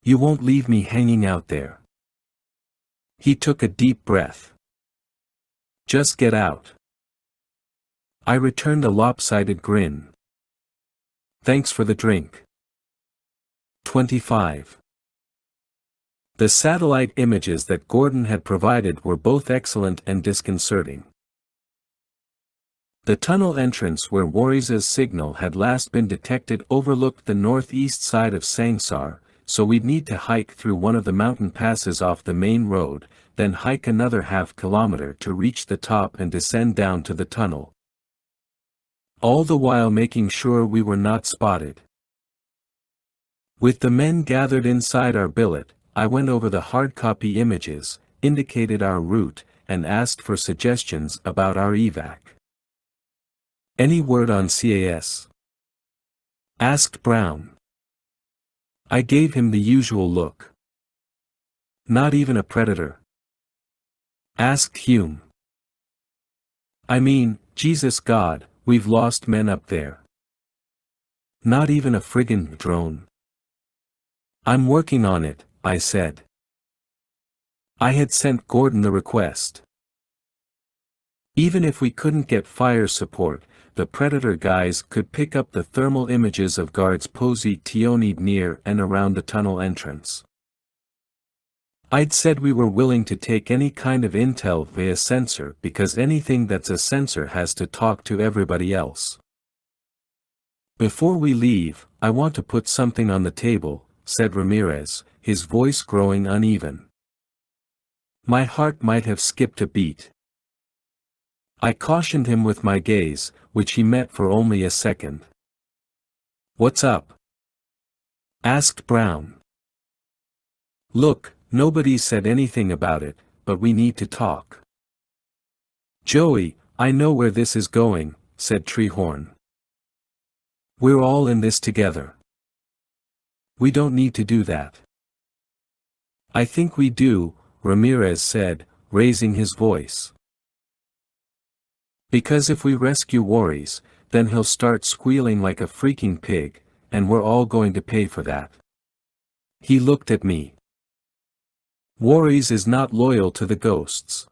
You won't leave me hanging out there. He took a deep breath. Just get out. I returned a lopsided grin. Thanks for the drink. 25. The satellite images that Gordon had provided were both excellent and disconcerting. The tunnel entrance where Warriors' signal had last been detected overlooked the northeast side of Sangsar, so we'd need to hike through one of the mountain passes off the main road, then hike another half-kilometer to reach the top and descend down to the tunnel. All the while making sure we were not spotted. With the men gathered inside our billet, I went over the hard copy images, indicated our route, and asked for suggestions about our evac. Any word on CAS? Asked Brown. I gave him the usual look. Not even a predator? Asked Hume. I mean, Jesus God, we've lost men up there. Not even a friggin' drone. I'm working on it, I said. I had sent Gordon the request. Even if we couldn't get fire support, the Predator guys could pick up the thermal images of guards positioned near and around the tunnel entrance. I'd said we were willing to take any kind of intel via sensor because anything that's a sensor has to talk to everybody else. Before we leave, I want to put something on the table, said Ramirez, his voice growing uneven. My heart might have skipped a beat. I cautioned him with my gaze, which he met for only a second. What's up? Asked Brown. Look, nobody said anything about it, but we need to talk. Joey, I know where this is going, said Treehorn. We're all in this together. We don't need to do that. I think we do, Ramirez said, raising his voice. Because if we rescue Worries, then he'll start squealing like a freaking pig, and we're all going to pay for that. He looked at me. Worries is not loyal to the ghosts.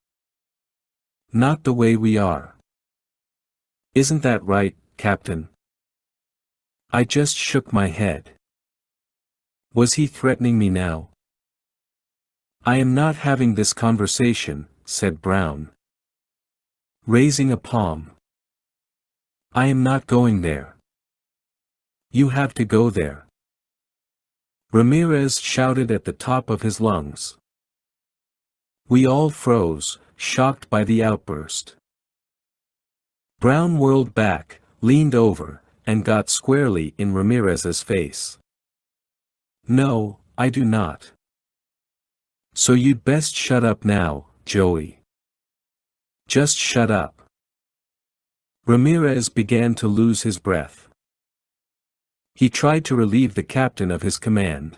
Not the way we are. Isn't that right, Captain? I just shook my head. Was he threatening me now? I am not having this conversation, said Brown, raising a palm. I am not going there. You have to go there. Ramirez shouted at the top of his lungs. We all froze, shocked by the outburst. Brown whirled back, leaned over, and got squarely in Ramirez's face. No, I do not. So you'd best shut up now, Joey. Just shut up. Ramirez began to lose his breath. He tried to relieve the captain of his command.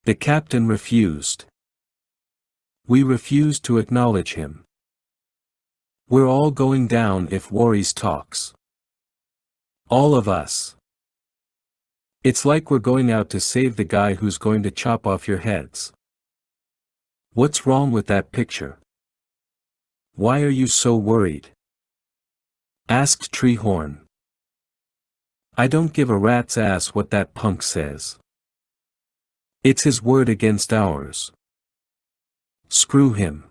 The captain refused. We refused to acknowledge him. We're all going down if Worries talks. All of us. It's like we're going out to save the guy who's going to chop off your heads. What's wrong with that picture? Why are you so worried? Asked Treehorn. I don't give a rat's ass what that punk says. It's his word against ours. Screw him.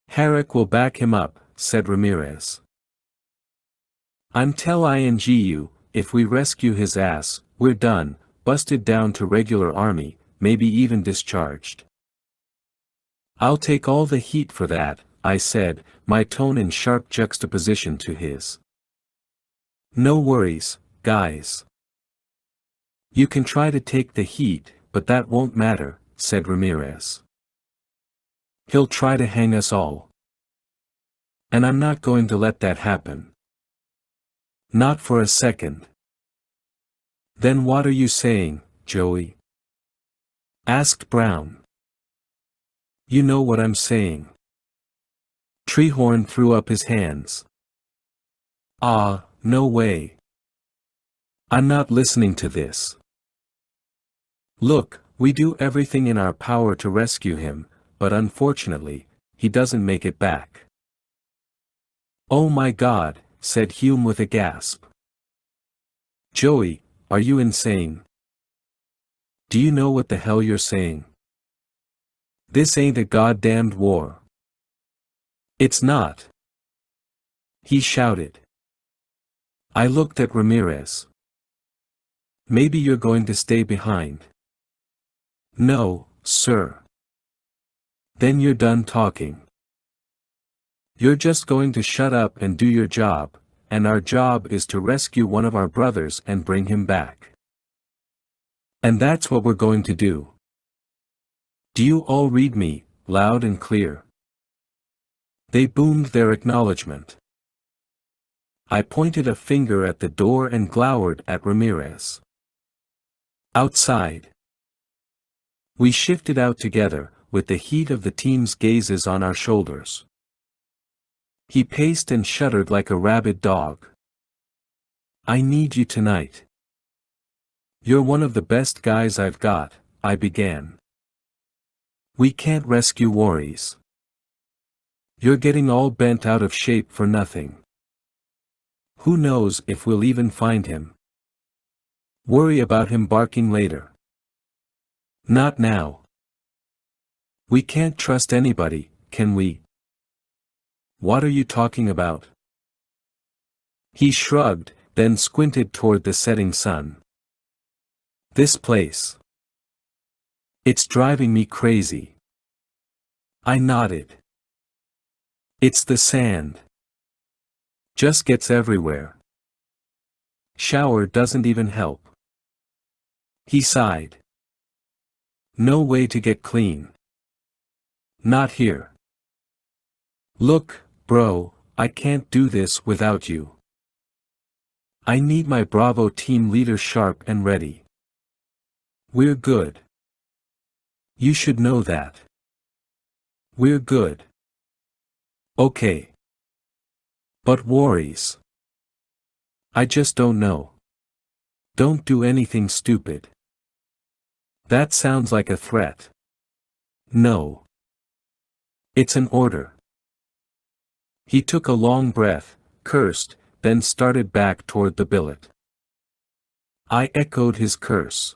Herrick will back him up, said Ramirez. I'm telling you, if we rescue his ass, we're done, busted down to regular army, maybe even discharged. I'll take all the heat for that, I said, my tone in sharp juxtaposition to his. No worries, guys. You can try to take the heat, but that won't matter, said Ramirez. He'll try to hang us all. And I'm not going to let that happen. Not for a second. Then what are you saying, Joey? Asked Brown. You know what I'm saying. Treehorn threw up his hands. Ah, no way. I'm not listening to this. Look, we do everything in our power to rescue him, but unfortunately, he doesn't make it back. Oh my God, said Hume with a gasp. Joey, are you insane? Do you know what the hell you're saying? This ain't a goddamned war. It's not. He shouted. I looked at Ramirez. Maybe you're going to stay behind. No, sir. Then you're done talking. You're just going to shut up and do your job, and our job is to rescue one of our brothers and bring him back. And that's what we're going to do. Do you all read me, loud and clear? They boomed their acknowledgement. I pointed a finger at the door and glowered at Ramirez. Outside. We shifted out together, with the heat of the team's gazes on our shoulders. He paced and shuddered like a rabid dog. I need you tonight. You're one of the best guys I've got, I began. We can't rescue Worries. You're getting all bent out of shape for nothing. Who knows if we'll even find him? Worry about him barking later. Not now. We can't trust anybody, can we? What are you talking about? He shrugged, then squinted toward the setting sun. This place. It's driving me crazy. I nodded. It's the sand. Just gets everywhere. Shower doesn't even help. He sighed. No way to get clean. Not here. Look, bro, I can't do this without you. I need my Bravo team leader sharp and ready. We're good. You should know that. We're good. Okay. But worries. I just don't know. Don't do anything stupid. That sounds like a threat. No. It's an order. He took a long breath, cursed, then started back toward the billet. I echoed his curse.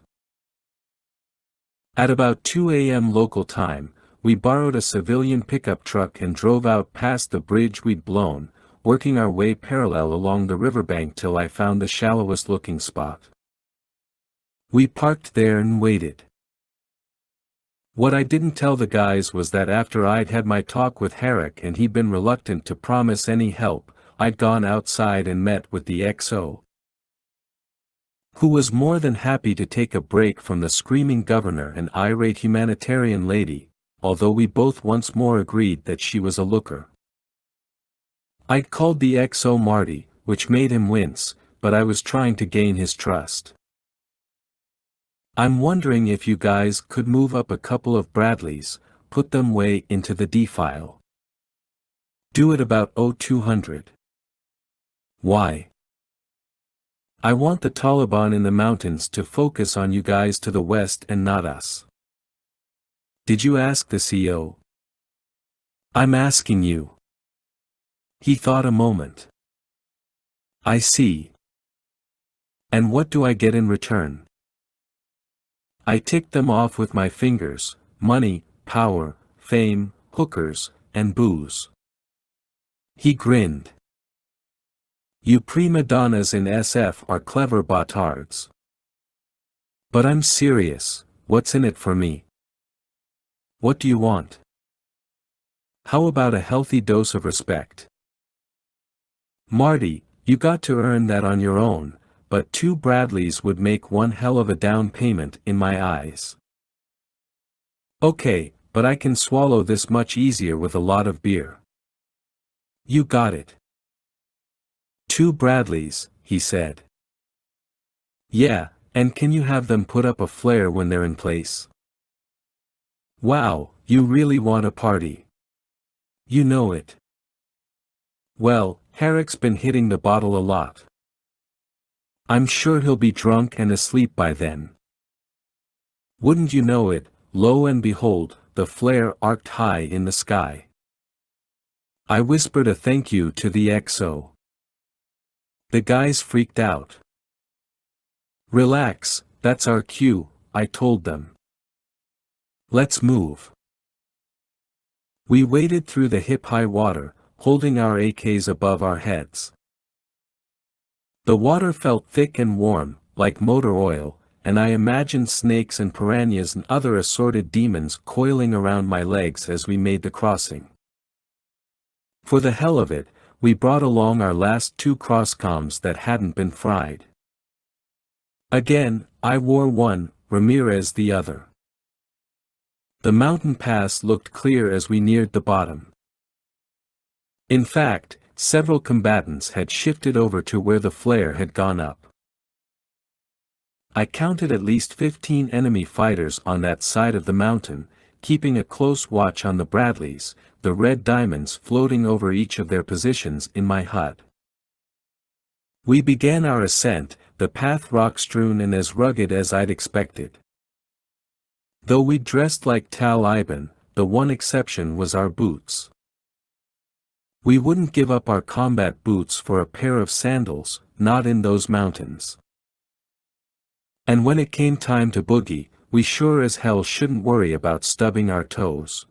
At about 2 a.m. local time, we borrowed a civilian pickup truck and drove out past the bridge we'd blown, working our way parallel along the riverbank till I found the shallowest looking spot. We parked there and waited. What I didn't tell the guys was that after I'd had my talk with Herrick and he'd been reluctant to promise any help, I'd gone outside and met with the XO, who was more than happy to take a break from the screaming governor and irate humanitarian lady, although we both once more agreed that she was a looker. I'd called the XO Marty, which made him wince, but I was trying to gain his trust. I'm wondering if you guys could move up a couple of Bradleys, put them way into the D-file. Do it about 0200. Why? I want the Taliban in the mountains to focus on you guys to the west and not us. Did you ask the CO? I'm asking you. He thought a moment. I see. And what do I get in return? I ticked them off with my fingers: money, power, fame, hookers, and booze. He grinned. You prima donnas in SF are clever botards. But I'm serious, what's in it for me? What do you want? How about a healthy dose of respect? Marty, you got to earn that on your own, but 2 Bradleys would make one hell of a down payment in my eyes. Okay, but I can swallow this much easier with a lot of beer. You got it. 2 Bradleys, he said. Yeah, and can you have them put up a flare when they're in place? Wow, you really want a party. You know it. Well, Herrick's been hitting the bottle a lot. I'm sure he'll be drunk and asleep by then. Wouldn't you know it, lo and behold, the flare arced high in the sky. I whispered a thank you to the XO. The guys freaked out. Relax, that's our cue, I told them. Let's move. We waded through the hip-high water, holding our AKs above our heads. The water felt thick and warm, like motor oil, and I imagined snakes and piranhas and other assorted demons coiling around my legs as we made the crossing. For the hell of it, we brought along our last 2 crosscoms that hadn't been fried. Again, I wore one, Ramirez the other. The mountain pass looked clear as we neared the bottom. In fact, several combatants had shifted over to where the flare had gone up. I counted at least 15 enemy fighters on that side of the mountain, keeping a close watch on the Bradleys, the red diamonds floating over each of their positions in my HUD. We began our ascent, the path rock-strewn and as rugged as I'd expected. Though we dressed like Taliban, the one exception was our boots. We wouldn't give up our combat boots for a pair of sandals, not in those mountains. And when it came time to boogie, we sure as hell shouldn't worry about stubbing our toes.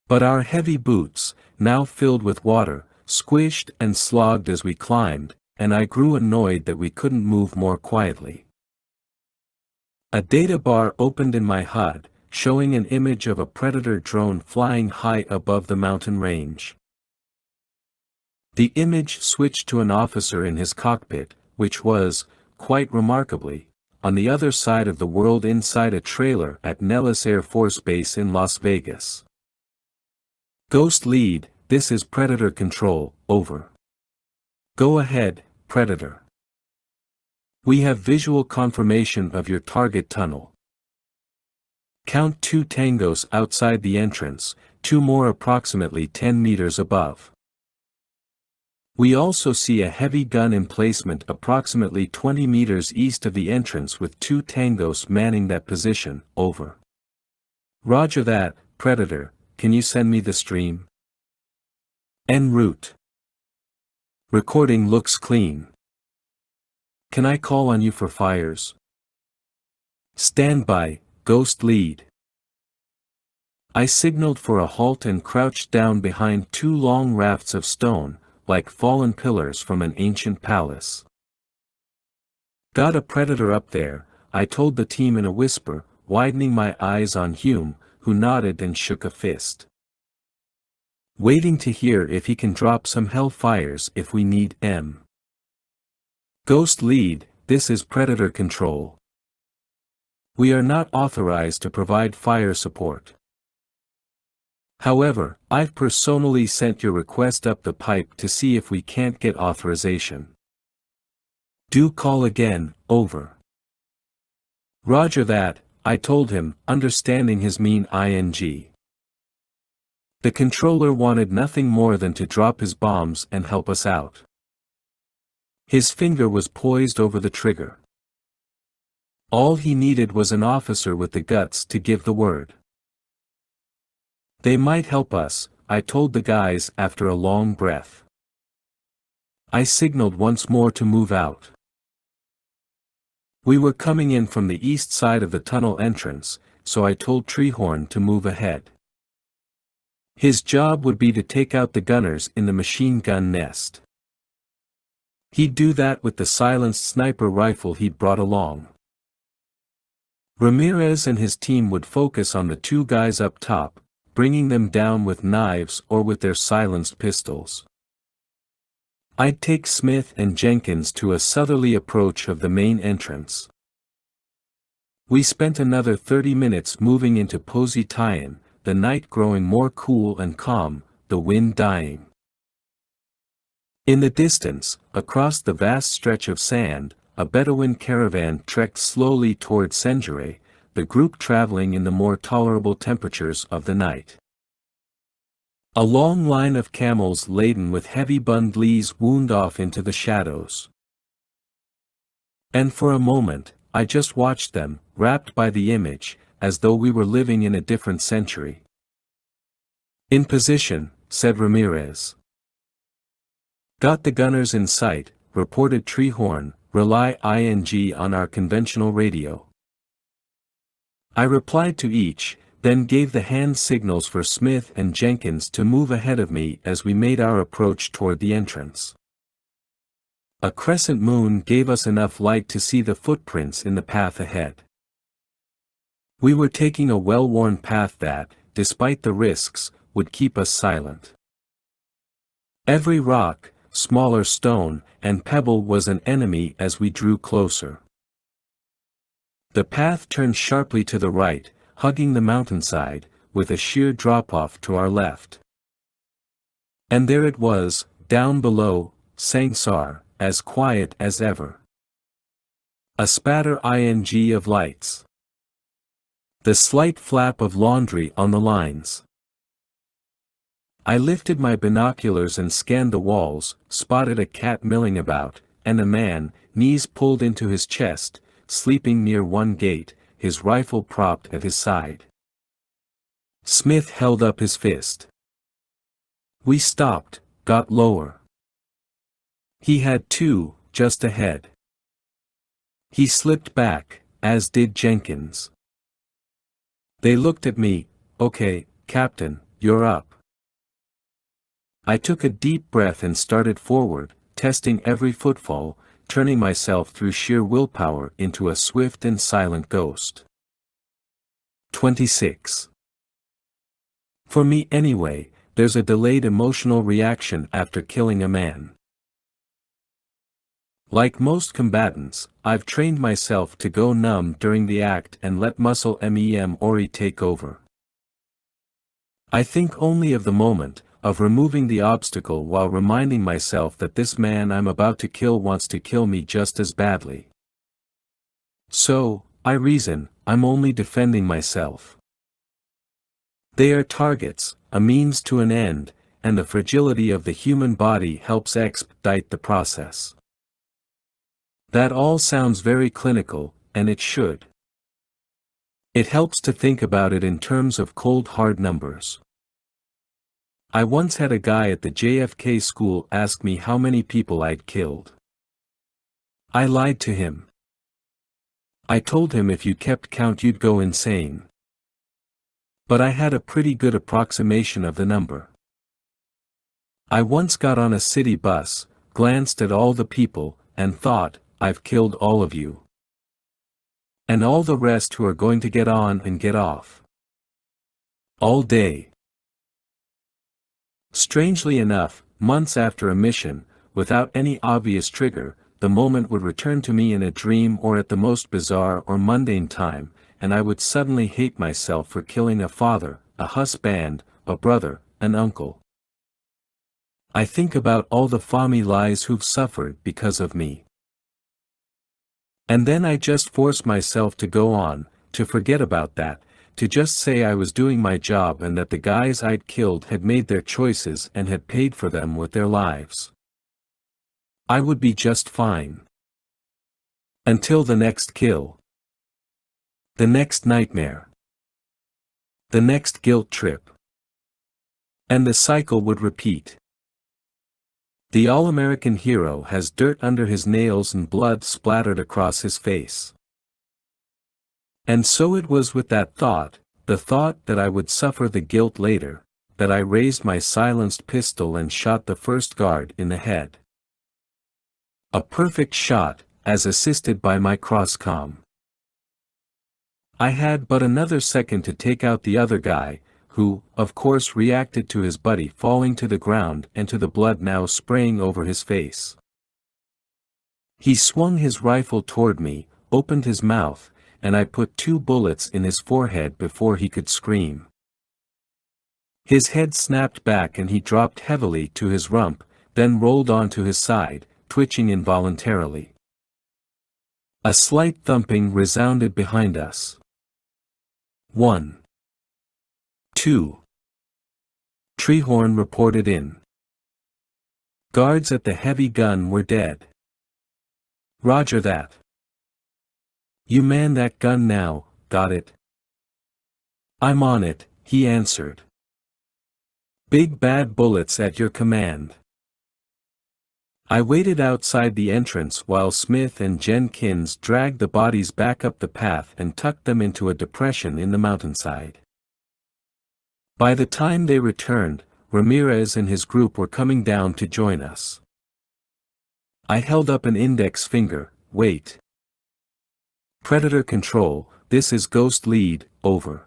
But our heavy boots, now filled with water, squished and slogged as we climbed, and I grew annoyed that we couldn't move more quietly. A data bar opened in my HUD, showing an image of a Predator drone flying high above the mountain range. The image switched to an officer in his cockpit, which was, quite remarkably, on the other side of the world inside a trailer at Nellis Air Force Base in Las Vegas. Ghost lead, this is Predator Control, over. Go ahead, Predator. We have visual confirmation of your target tunnel. Count 2 tangos outside the entrance, 2 more approximately 10 meters above. We also see a heavy gun emplacement approximately 20 meters east of the entrance with 2 tangos manning that position, over. Roger that, Predator, can you send me the stream? En route. Recording looks clean. Can I call on you for fires? Stand by, Ghost lead. I signaled for a halt and crouched down behind 2 long rafts of stone, like fallen pillars from an ancient palace. Got a predator up there, I told the team in a whisper, widening my eyes on Hume, who nodded and shook a fist. Waiting to hear if he can drop some hellfires if we need M. Ghost lead, this is Predator Control. We are not authorized to provide fire support. However, I've personally sent your request up the pipe to see if we can't get authorization. Do call again, over. Roger that, I told him, understanding his mean ing. The controller wanted nothing more than to drop his bombs and help us out. His finger was poised over the trigger. All he needed was an officer with the guts to give the word. They might help us, I told the guys after a long breath. I signaled once more to move out. We were coming in from the east side of the tunnel entrance, so I told Treehorn to move ahead. His job would be to take out the gunners in the machine gun nest. He'd do that with the silenced sniper rifle he'd brought along. Ramirez and his team would focus on the 2 guys up top, bringing them down with knives or with their silenced pistols. I'd take Smith and Jenkins to a southerly approach of the main entrance. We spent another 30 minutes moving into Positaian, the night growing more cool and calm, the wind dying. In the distance, across the vast stretch of sand, a Bedouin caravan trekked slowly toward Senjure, the group traveling in the more tolerable temperatures of the night. A long line of camels laden with heavy bundles wound off into the shadows. And for a moment, I just watched them, rapt by the image, as though we were living in a different century. In position, said Ramirez. Got the gunners in sight, reported Treehorn, rely ing on our conventional radio. I replied to each, then gave the hand signals for Smith and Jenkins to move ahead of me as we made our approach toward the entrance. A crescent moon gave us enough light to see the footprints in the path ahead. We were taking a well-worn path that, despite the risks, would keep us silent. Every rock, smaller stone, and pebble was an enemy as we drew closer. The path turned sharply to the right, hugging the mountainside, with a sheer drop-off to our left. And there it was, down below, Sangsar, as quiet as ever. A spatter ing of lights. The slight flap of laundry on the lines. I lifted my binoculars and scanned the walls, spotted a cat milling about, and a man, knees pulled into his chest, sleeping near one gate, his rifle propped at his side. Smith held up his fist. We stopped, got lower. He had 2, just ahead. He slipped back, as did Jenkins. They looked at me, okay, Captain, you're up. I took a deep breath and started forward, testing every footfall, turning myself through sheer willpower into a swift and silent ghost. 26. For me anyway, there's a delayed emotional reaction after killing a man. Like most combatants, I've trained myself to go numb during the act and let muscle memory take over. I think only of the moment, of removing the obstacle while reminding myself that this man I'm about to kill wants to kill me just as badly. So, I reason, I'm only defending myself. They are targets, a means to an end, and the fragility of the human body helps expedite the process. That all sounds very clinical, and it should. It helps to think about it in terms of cold hard numbers. I once had a guy at the JFK school ask me how many people I'd killed. I lied to him. I told him if you kept count you'd go insane. But I had a pretty good approximation of the number. I once got on a city bus, glanced at all the people, and thought, I've killed all of you. And all the rest who are going to get on and get off. All day. Strangely enough, months after a mission, without any obvious trigger, the moment would return to me in a dream or at the most bizarre or mundane time, and I would suddenly hate myself for killing a father, a husband, a brother, an uncle. I think about all the families who've suffered because of me. And then I just force myself to go on, to forget about that, to just say I was doing my job and that the guys I'd killed had made their choices and had paid for them with their lives. I would be just fine. Until the next kill. The next nightmare. The next guilt trip. And the cycle would repeat. The all-American hero has dirt under his nails and blood splattered across his face. And so it was with that thought, the thought that I would suffer the guilt later, that I raised my silenced pistol and shot the first guard in the head. A perfect shot, as assisted by my cross-comm. I had but another second to take out the other guy, who, of course, reacted to his buddy falling to the ground and to the blood now spraying over his face. He swung his rifle toward me, opened his mouth, and I put 2 bullets in his forehead before he could scream. His head snapped back and he dropped heavily to his rump, then rolled onto his side, twitching involuntarily. A slight thumping resounded behind us. 1. 2. Treehorn reported in. Guards at the heavy gun were dead. Roger that. You man that gun now, got it? I'm on it, he answered. Big bad bullets at your command. I waited outside the entrance while Smith and Jenkins dragged the bodies back up the path and tucked them into a depression in the mountainside. By the time they returned, Ramirez and his group were coming down to join us. I held up an index finger, wait. Predator Control, this is Ghost Lead, over.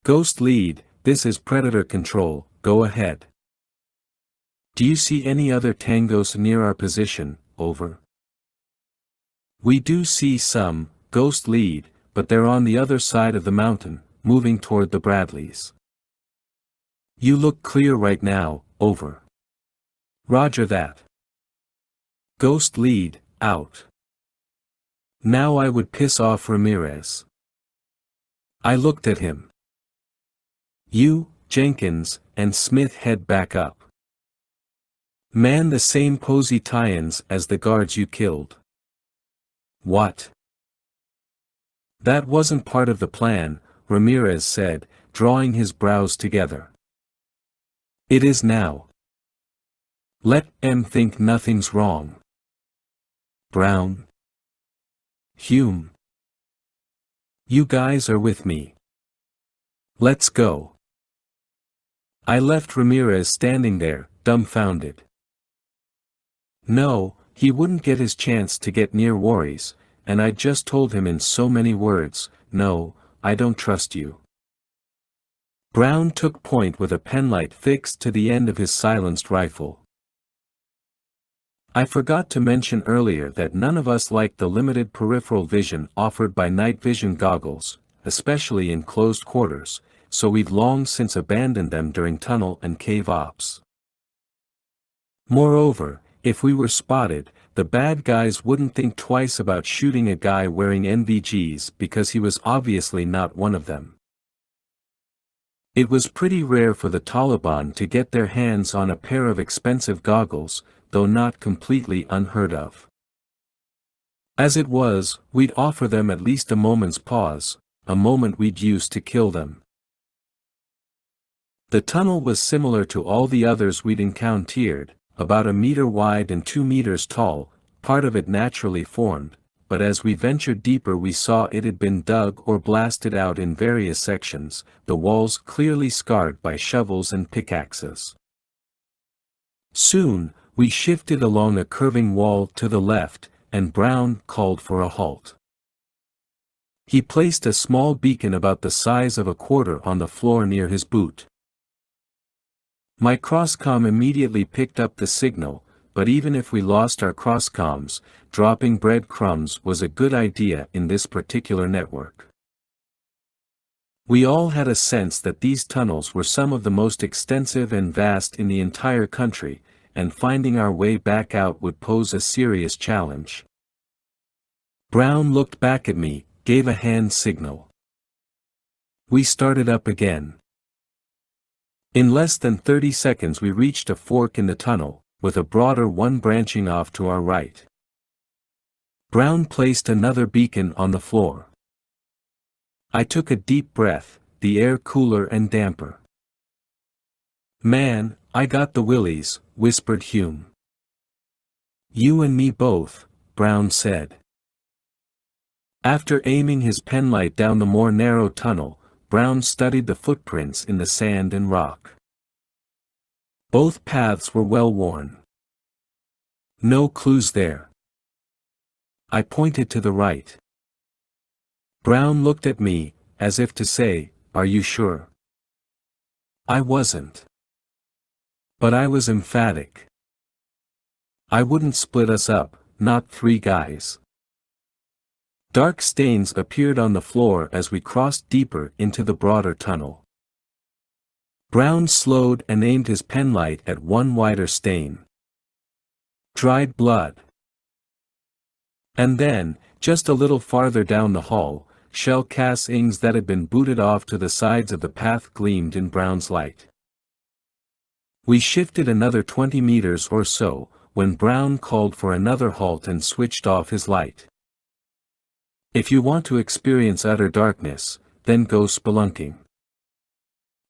Ghost Lead, this is Predator Control, go ahead. Do you see any other tangos near our position, over? We do see some, Ghost Lead, but they're on the other side of the mountain, moving toward the Bradleys. You look clear right now, over. Roger that. Ghost Lead, out. Now I would piss off Ramirez. I looked at him. You, Jenkins, and Smith head back up. Man the same posy tie-ins as the guards you killed. What? That wasn't part of the plan, Ramirez said, drawing his brows together. It is now. Let M think nothing's wrong. Brown. Hume. You guys are with me. Let's go. I left Ramirez standing there, dumbfounded. No, he wouldn't get his chance to get near Voorhees, and I'd just told him in so many words, no, I don't trust you. Brown took point with a penlight fixed to the end of his silenced rifle. I forgot to mention earlier that none of us liked the limited peripheral vision offered by night vision goggles, especially in closed quarters, so we'd long since abandoned them during tunnel and cave ops. Moreover, if we were spotted, the bad guys wouldn't think twice about shooting a guy wearing NVGs because he was obviously not one of them. It was pretty rare for the Taliban to get their hands on a pair of expensive goggles, though not completely unheard of. As it was, we'd offer them at least a moment's pause, a moment we'd use to kill them. The tunnel was similar to all the others we'd encountered, about 1 meter wide and 2 meters tall, part of it naturally formed, but as we ventured deeper we saw it had been dug or blasted out in various sections, the walls clearly scarred by shovels and pickaxes. Soon, we shifted along a curving wall to the left, and Brown called for a halt. He placed a small beacon about the size of a quarter on the floor near his boot. My crosscom immediately picked up the signal, but even if we lost our crosscoms, dropping breadcrumbs was a good idea in this particular network. We all had a sense that these tunnels were some of the most extensive and vast in the entire country, and finding our way back out would pose a serious challenge. Brown looked back at me, gave a hand signal. We started up again. In less than 30 seconds we reached a fork in the tunnel, with a broader one branching off to our right. Brown placed another beacon on the floor. I took a deep breath, the air cooler and damper. "Man, I got the willies," whispered Hume. "You and me both," Brown said. After aiming his penlight down the more narrow tunnel, Brown studied the footprints in the sand and rock. Both paths were well worn. No clues there. I pointed to the right. Brown looked at me, as if to say, "Are you sure?" I wasn't. But I was emphatic. I wouldn't split us up, not 3 guys. Dark stains appeared on the floor as we crossed deeper into the broader tunnel. Brown slowed and aimed his penlight at one wider stain. Dried blood. And then, just a little farther down the hall, shell casings that had been booted off to the sides of the path gleamed in Brown's light. We shifted another 20 meters or so, when Brown called for another halt and switched off his light. "If you want to experience utter darkness, then go spelunking.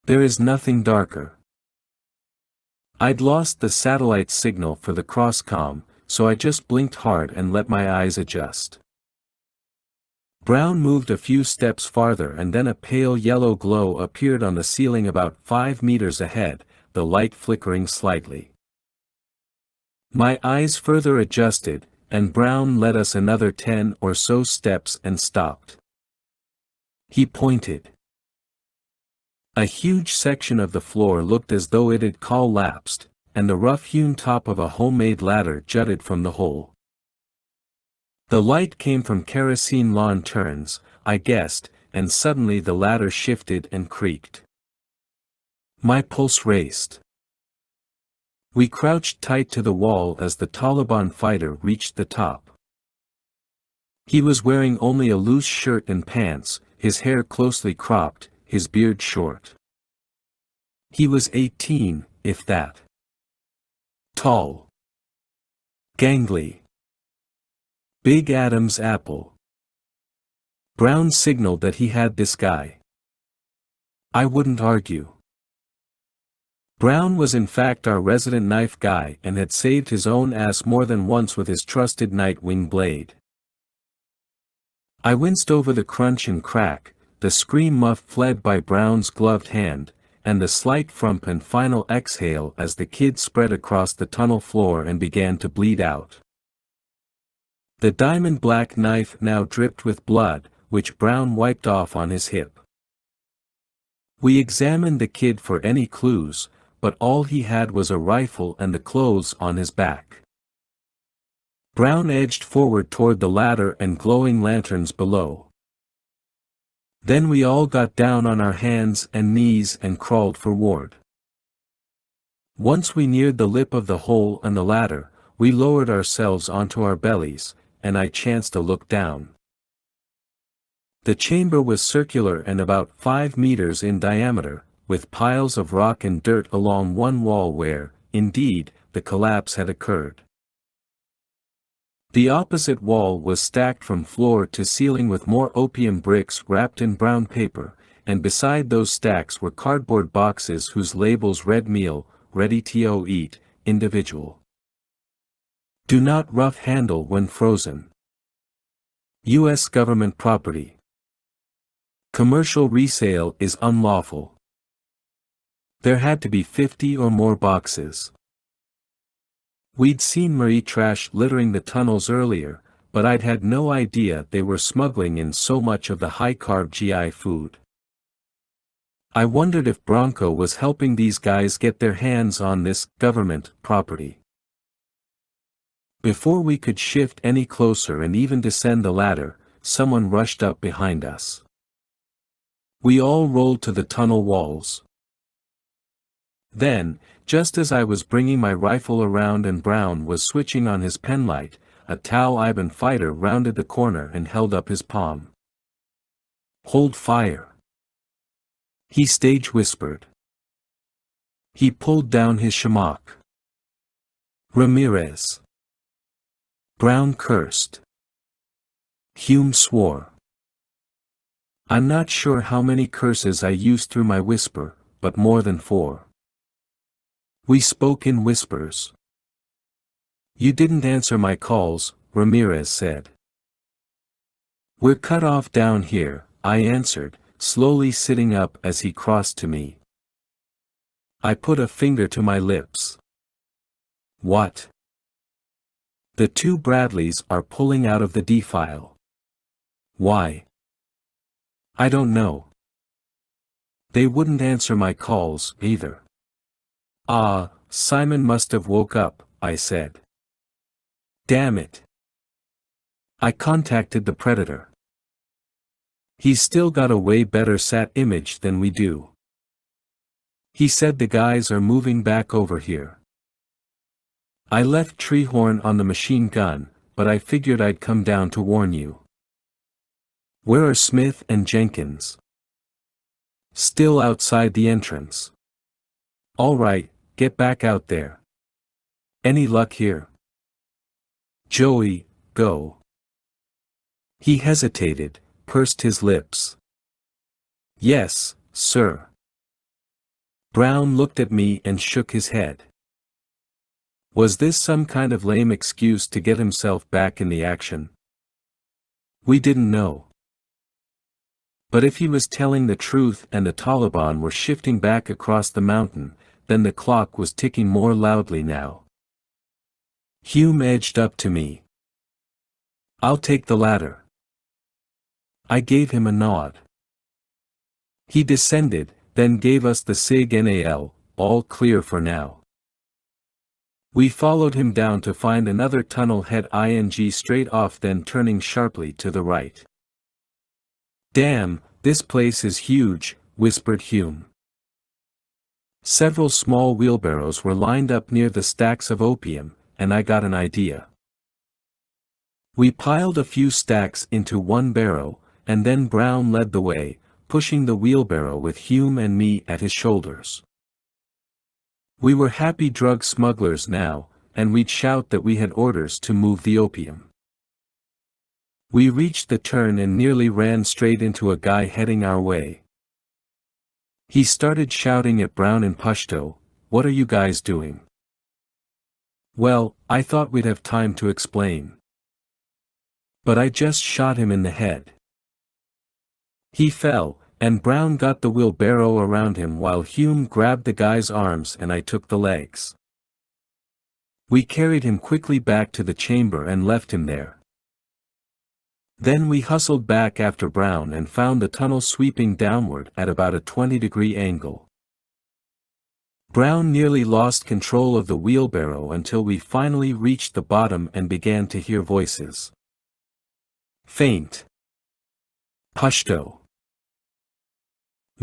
There is nothing darker." I'd lost the satellite signal for the crosscom, so I just blinked hard and let my eyes adjust. Brown moved a few steps farther and then a pale yellow glow appeared on the ceiling about 5 meters ahead, the light flickering slightly. My eyes further adjusted, and Brown led us another 10 or so steps and stopped. He pointed. A huge section of the floor looked as though it had collapsed, and the rough-hewn top of a homemade ladder jutted from the hole. The light came from kerosene lanterns, I guessed, and suddenly the ladder shifted and creaked. My pulse raced. We crouched tight to the wall as the Taliban fighter reached the top. He was wearing only a loose shirt and pants, his hair closely cropped, his beard short. He was 18, if that. Tall. Gangly. Big Adam's apple. Brown signaled that he had this guy. I wouldn't argue. Brown was in fact our resident knife guy and had saved his own ass more than once with his trusted Nightwing blade. I winced over the crunch and crack, the scream muff fled by Brown's gloved hand, and the slight frump and final exhale as the kid spread across the tunnel floor and began to bleed out. The diamond-black knife now dripped with blood, which Brown wiped off on his hip. We examined the kid for any clues, but all he had was a rifle and the clothes on his back. Brown edged forward toward the ladder and glowing lanterns below. Then we all got down on our hands and knees and crawled for Ward. Once we neared the lip of the hole and the ladder, we lowered ourselves onto our bellies, and I chanced to look down. The chamber was circular and about 5 meters in diameter, with piles of rock and dirt along one wall where, indeed, the collapse had occurred. The opposite wall was stacked from floor to ceiling with more opium bricks wrapped in brown paper, and beside those stacks were cardboard boxes whose labels read meal, ready to eat, individual. Do not rough handle when frozen. U.S. government property. Commercial resale is unlawful. There had to be 50 or more boxes. We'd seen Marie trash littering the tunnels earlier, but I'd had no idea they were smuggling in so much of the high-carb GI food. I wondered if Bronco was helping these guys get their hands on this government property. Before we could shift any closer and even descend the ladder, someone rushed up behind us. We all rolled to the tunnel walls. Then, just as I was bringing my rifle around and Brown was switching on his penlight, a Tau Iban fighter rounded the corner and held up his palm. "Hold fire," he stage whispered. He pulled down his shamrock. "Ramirez." Brown cursed. Hume swore. I'm not sure how many curses I used through my whisper, but more than 4. We spoke in whispers. "You didn't answer my calls," Ramirez said. "We're cut off down here," I answered, slowly sitting up as he crossed to me. I put a finger to my lips. "What?" "The 2 Bradleys are pulling out of the defile." "Why?" "I don't know. They wouldn't answer my calls, either." "Ah, Simon must have woke up," I said. "Damn it." I contacted the Predator. He's still got a way better sat image than we do. He said the guys are moving back over here. I left Treehorn on the machine gun, but I figured I'd come down to warn you. "Where are Smith and Jenkins?" "Still outside the entrance." "All right, get back out there." "Any luck here?" "Joey, go." He hesitated, pursed his lips. "Yes, sir." Brown looked at me and shook his head. Was this some kind of lame excuse to get himself back in the action? We didn't know. But if he was telling the truth and the Taliban were shifting back across the mountain, then the clock was ticking more loudly now. Hume edged up to me. "I'll take the ladder." I gave him a nod. He descended, then gave us the signal, "All clear for now." We followed him down to find another tunnel head ing straight off, then turning sharply to the right. "Damn, this place is huge," whispered Hume. Several small wheelbarrows were lined up near the stacks of opium, and I got an idea. We piled a few stacks into one barrow, and then Brown led the way, pushing the wheelbarrow with Hume and me at his shoulders. We were happy drug smugglers now, and we'd shout that we had orders to move the opium. We reached the turn and nearly ran straight into a guy heading our way. He started shouting at Brown in Pashto, "What are you guys doing?" Well, I thought we'd have time to explain. But I just shot him in the head. He fell, and Brown got the wheelbarrow around him while Hume grabbed the guy's arms and I took the legs. We carried him quickly back to the chamber and left him there. Then we hustled back after Brown and found the tunnel sweeping downward at about a 20-degree angle. Brown nearly lost control of the wheelbarrow until we finally reached the bottom and began to hear voices. Faint. Pashto.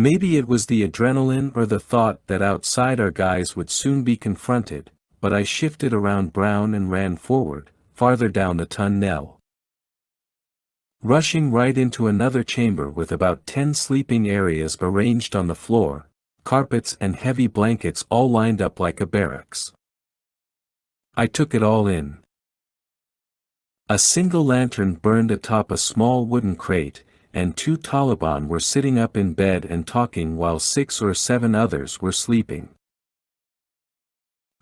Maybe it was the adrenaline or the thought that outside our guys would soon be confronted, but I shifted around Brown and ran forward, farther down the tunnel. Rushing right into another chamber with about 10 sleeping areas arranged on the floor, carpets and heavy blankets all lined up like a barracks. I took it all in. A single lantern burned atop a small wooden crate, and 2 Taliban were sitting up in bed and talking while 6 or 7 others were sleeping.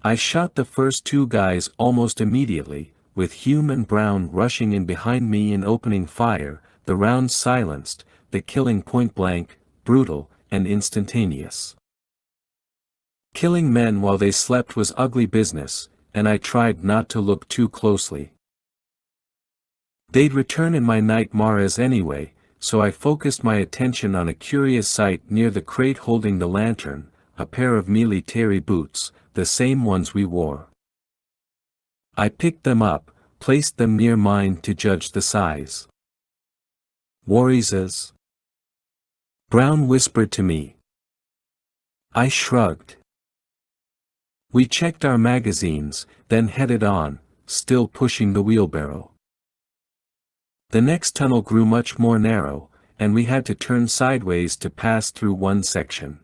I shot the first 2 guys almost immediately, with Hume and Brown rushing in behind me and opening fire, the rounds silenced, the killing point-blank, brutal, and instantaneous. Killing men while they slept was ugly business, and I tried not to look too closely. They'd return in my nightmares anyway, so I focused my attention on a curious sight near the crate holding the lantern, a pair of military boots, the same ones we wore. I picked them up, placed them near mine to judge the size. "Warriors?" Brown whispered to me. I shrugged. We checked our magazines, then headed on, still pushing the wheelbarrow. The next tunnel grew much more narrow, and we had to turn sideways to pass through one section.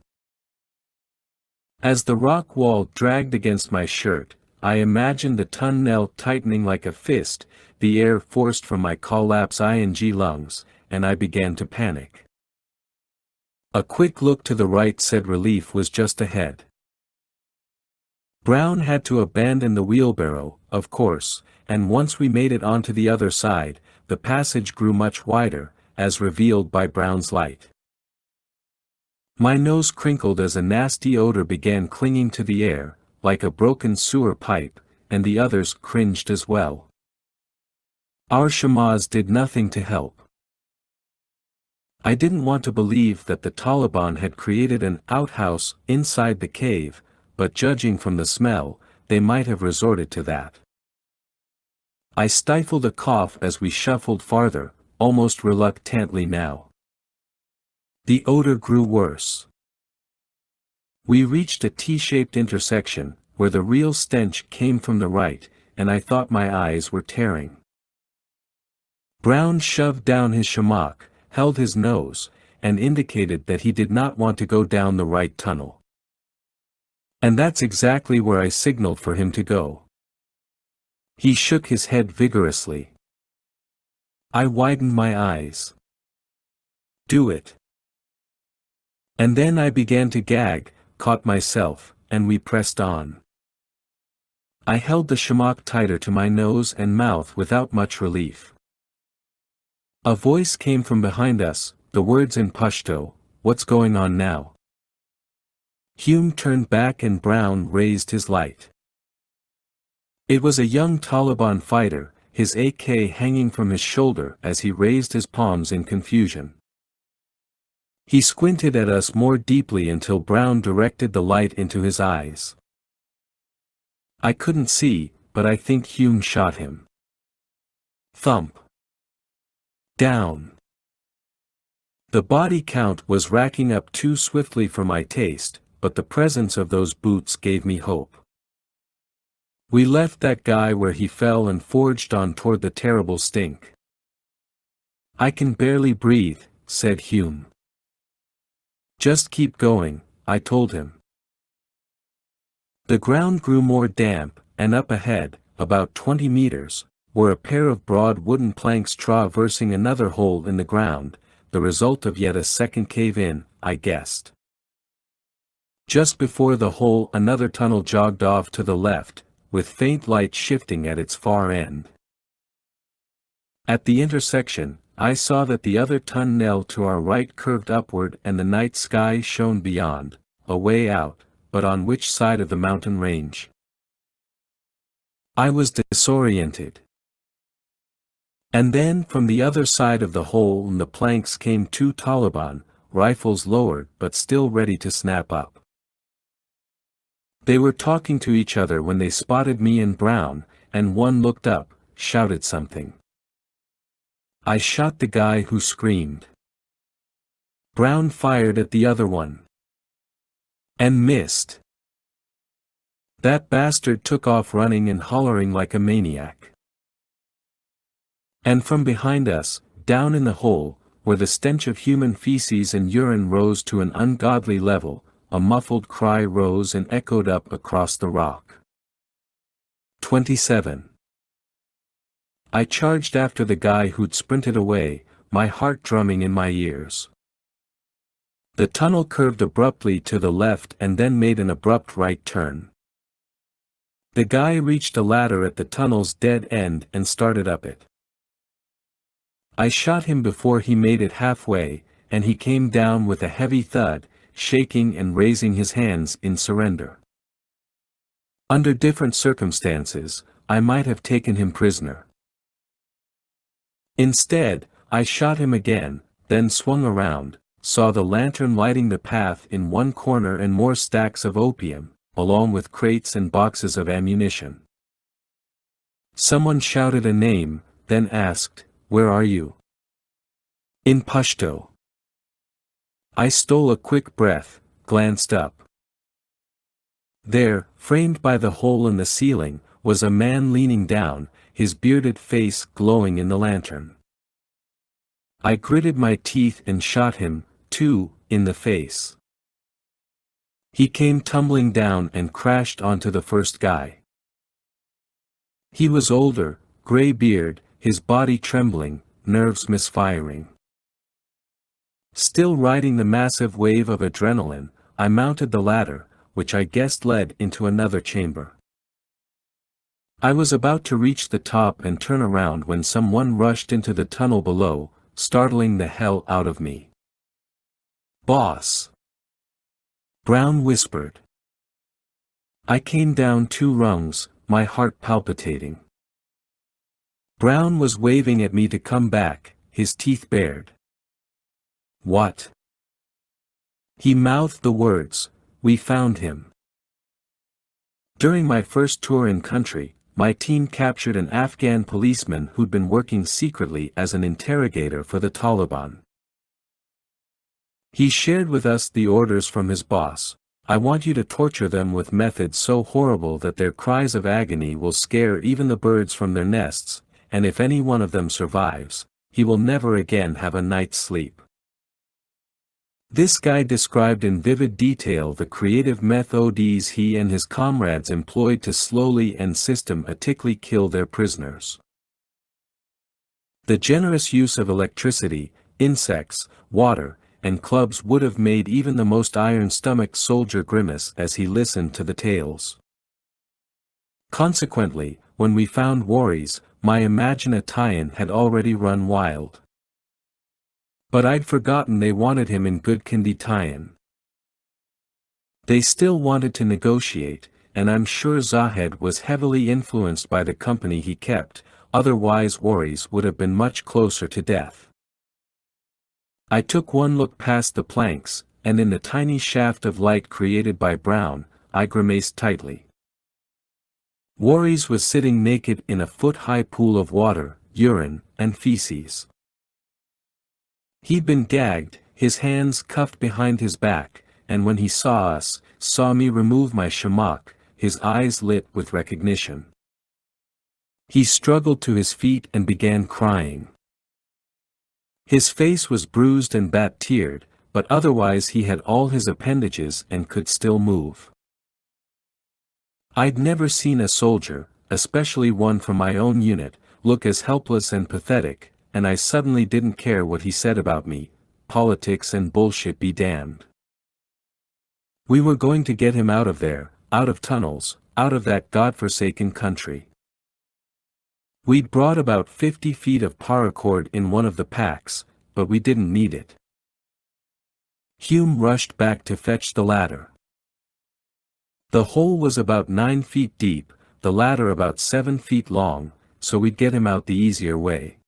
As the rock wall dragged against my shirt, I imagined the tunnel tightening like a fist, the air forced from my collapsing lungs, and I began to panic. A quick look to the right said relief was just ahead. Brown had to abandon the wheelbarrow, of course, and once we made it onto the other side, the passage grew much wider, as revealed by Brown's light. My nose crinkled as a nasty odor began clinging to the air, like a broken sewer pipe, and the others cringed as well. Our shamas did nothing to help. I didn't want to believe that the Taliban had created an outhouse inside the cave, but judging from the smell, they might have resorted to that. I stifled a cough as we shuffled farther, almost reluctantly now. The odor grew worse. We reached a T-shaped intersection, where the real stench came from the right, and I thought my eyes were tearing. Brown shoved down his shamak, held his nose, and indicated that he did not want to go down the right tunnel. And that's exactly where I signaled for him to go. He shook his head vigorously. I widened my eyes. "Do it." And then I began to gag, caught myself, and we pressed on. I held the shamak tighter to my nose and mouth without much relief. A voice came from behind us, the words in Pashto, "What's going on now?" Hume turned back and Brown raised his light. It was a young Taliban fighter, his AK hanging from his shoulder as he raised his palms in confusion. He squinted at us more deeply until Brown directed the light into his eyes. I couldn't see, but I think Hume shot him. Thump. Down. The body count was racking up too swiftly for my taste, but the presence of those boots gave me hope. We left that guy where he fell and forged on toward the terrible stink. "I can barely breathe," said Hume. "Just keep going," I told him. The ground grew more damp, and up ahead, about 20 meters, were a pair of broad wooden planks traversing another hole in the ground, the result of yet a second cave-in, I guessed. Just before the hole another tunnel jogged off to the left, with faint light shifting at its far end. At the intersection, I saw that the other tunnel to our right curved upward and the night sky shone beyond, a way out, but on which side of the mountain range? I was disoriented. And then from the other side of the hole in the planks came 2 Taliban, rifles lowered but still ready to snap up. They were talking to each other when they spotted me and Brown, and one looked up, shouted something. I shot the guy who screamed. Brown fired at the other one. And missed. That bastard took off running and hollering like a maniac. And from behind us, down in the hole, where the stench of human feces and urine rose to an ungodly level, a muffled cry rose and echoed up across the rock. 27. I charged after the guy who'd sprinted away, my heart drumming in my ears. The tunnel curved abruptly to the left and then made an abrupt right turn. The guy reached a ladder at the tunnel's dead end and started up it. I shot him before he made it halfway, and he came down with a heavy thud, shaking and raising his hands in surrender. Under different circumstances, I might have taken him prisoner. Instead, I shot him again, then swung around, saw the lantern lighting the path in one corner and more stacks of opium, along with crates and boxes of ammunition. Someone shouted a name, then asked, "Where are you?" In Pashto. I stole a quick breath, glanced up. There, framed by the hole in the ceiling, was a man leaning down, his bearded face glowing in the lantern. I gritted my teeth and shot him, too, in the face. He came tumbling down and crashed onto the first guy. He was older, gray beard, his body trembling, nerves misfiring. Still riding the massive wave of adrenaline, I mounted the ladder, which I guessed led into another chamber. I was about to reach the top and turn around when someone rushed into the tunnel below, startling the hell out of me. "Boss!" Brown whispered. I came down 2 rungs, my heart palpitating. Brown was waving at me to come back, his teeth bared. "What?" He mouthed the words, "We found him." During my first tour in country, my team captured an Afghan policeman who'd been working secretly as an interrogator for the Taliban. He shared with us the orders from his boss: "I want you to torture them with methods so horrible that their cries of agony will scare even the birds from their nests, and if any one of them survives, he will never again have a night's sleep." This guy described in vivid detail the creative methods he and his comrades employed to slowly and systematically kill their prisoners. The generous use of electricity, insects, water, and clubs would have made even the most iron-stomached soldier grimace as he listened to the tales. Consequently, when we found Warries, my Imagine-a-Tyin had already run wild. But I'd forgotten they wanted him in good condition. They still wanted to negotiate, and I'm sure Zahed was heavily influenced by the company he kept, otherwise Warries would have been much closer to death. I took one look past the planks, and in the tiny shaft of light created by Brown, I grimaced tightly. Warries was sitting naked in a foot-high pool of water, urine, and feces. He'd been gagged, his hands cuffed behind his back, and when he saw me remove my shamak, his eyes lit with recognition. He struggled to his feet and began crying. His face was bruised and bat-teared, but otherwise he had all his appendages and could still move. I'd never seen a soldier, especially one from my own unit, look as helpless and pathetic, and I suddenly didn't care what he said about me. Politics and bullshit be damned. We were going to get him out of there, out of tunnels, out of that godforsaken country. We'd brought about 50 feet of paracord in one of the packs, but we didn't need it. Hume rushed back to fetch the ladder. The hole was about 9 feet deep, the ladder about 7 feet long, so we'd get him out the easier way.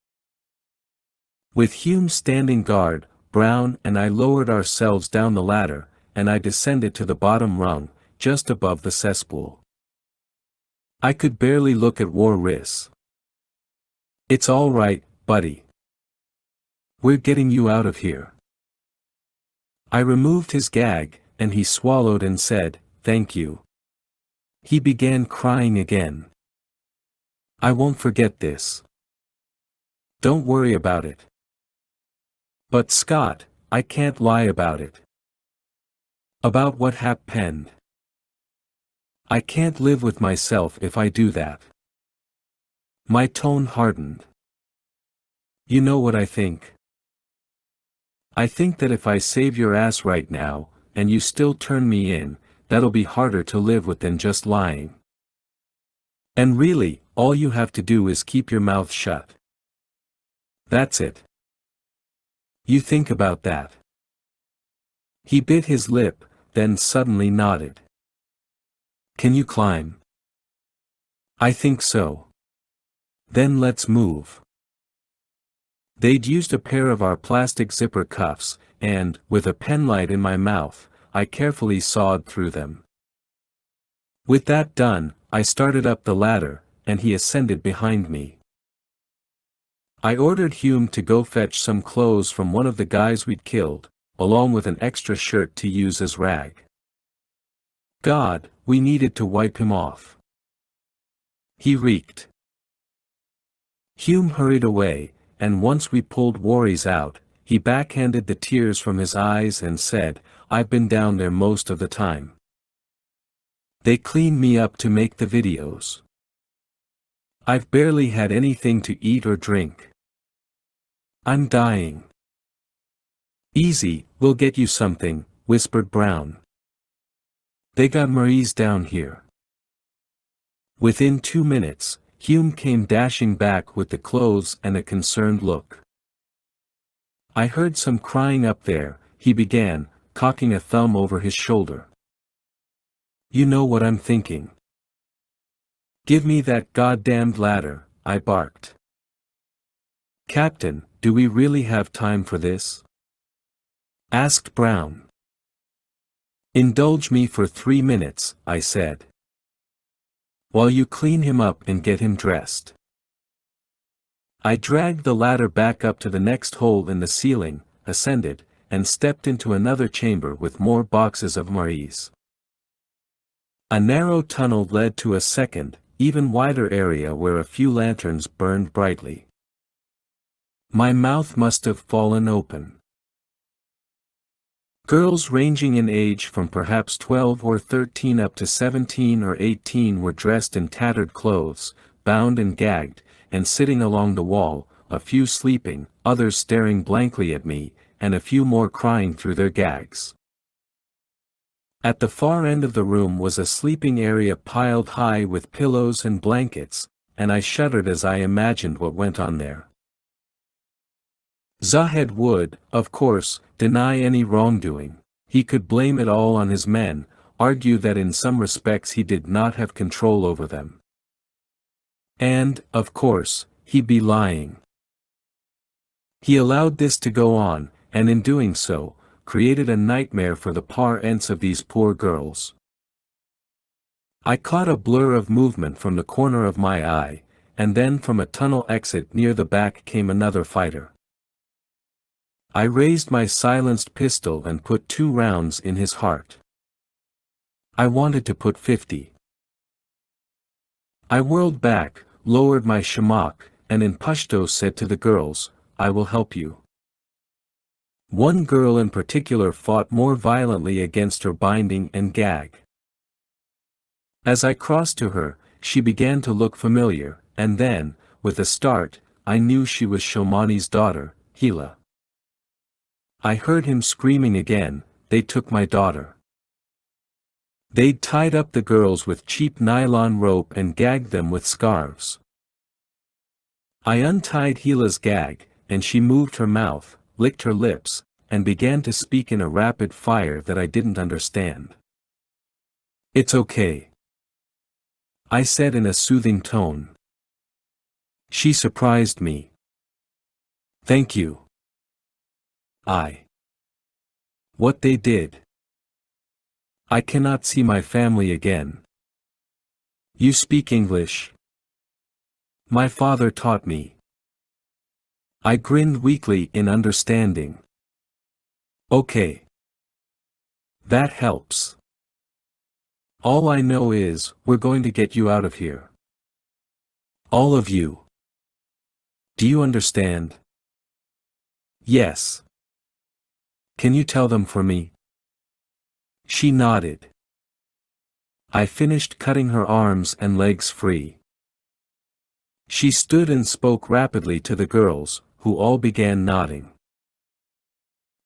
With Hume standing guard, Brown and I lowered ourselves down the ladder, and I descended to the bottom rung, just above the cesspool. I could barely look at Warris. "It's all right, buddy. We're getting you out of here." I removed his gag, and he swallowed and said, "Thank you." He began crying again. "I won't forget this. Don't worry about it." "But Scott, I can't lie about it." "About what happened? I can't live with myself if I do that." My tone hardened. "You know what I think? I think that if I save your ass right now, and you still turn me in, that'll be harder to live with than just lying. And really, all you have to do is keep your mouth shut. That's it. You think about that." He bit his lip, then suddenly nodded. "Can you climb?" "I think so." "Then let's move." They'd used a pair of our plastic zipper cuffs, and, with a penlight in my mouth, I carefully sawed through them. With that done, I started up the ladder, and he ascended behind me. I ordered Hume to go fetch some clothes from one of the guys we'd killed, along with an extra shirt to use as rag. God, we needed to wipe him off. He reeked. Hume hurried away, and once we pulled Worries out, he backhanded the tears from his eyes and said, "I've been down there most of the time. They cleaned me up to make the videos. I've barely had anything to eat or drink. I'm dying." "Easy, we'll get you something," whispered Brown. "They got Marie's down here." Within 2 minutes, Hume came dashing back with the clothes and a concerned look. "I heard some crying up there," he began, cocking a thumb over his shoulder. "You know what I'm thinking." "Give me that goddamned ladder," I barked. "Captain, do we really have time for this?" asked Brown. "Indulge me for 3 minutes," I said. "While you clean him up and get him dressed." I dragged the ladder back up to the next hole in the ceiling, ascended, and stepped into another chamber with more boxes of Marie's. A narrow tunnel led to a second, even wider area where a few lanterns burned brightly. My mouth must have fallen open. Girls ranging in age from perhaps 12 or 13 up to 17 or 18 were dressed in tattered clothes, bound and gagged, and sitting along the wall, a few sleeping, others staring blankly at me, and a few more crying through their gags. At the far end of the room was a sleeping area piled high with pillows and blankets, and I shuddered as I imagined what went on there. Zahed would, of course, deny any wrongdoing. He could blame it all on his men, argue that in some respects he did not have control over them. And, of course, he'd be lying. He allowed this to go on, and in doing so, created a nightmare for the parents of these poor girls. I caught a blur of movement from the corner of my eye, and then from a tunnel exit near the back came another fighter. I raised my silenced pistol and put 2 rounds in his heart. I wanted to put 50. I whirled back, lowered my shamak, and in Pashto said to the girls, "I will help you." One girl in particular fought more violently against her binding and gag. As I crossed to her, she began to look familiar, and then, with a start, I knew she was Shomani's daughter, Hila. I heard him screaming again, "They took my daughter." They'd tied up the girls with cheap nylon rope and gagged them with scarves. I untied Hila's gag, and she moved her mouth, licked her lips, and began to speak in a rapid fire that I didn't understand. "It's okay," I said in a soothing tone. She surprised me. "Thank you." What they did. "I cannot see my family again." "You speak English?" "My father taught me." I grinned weakly in understanding. "Okay. That helps. All I know is, we're going to get you out of here. All of you. Do you understand? Yes. Can you tell them for me? She nodded. I finished cutting her arms and legs free. She stood and spoke rapidly to the girls, who all began nodding.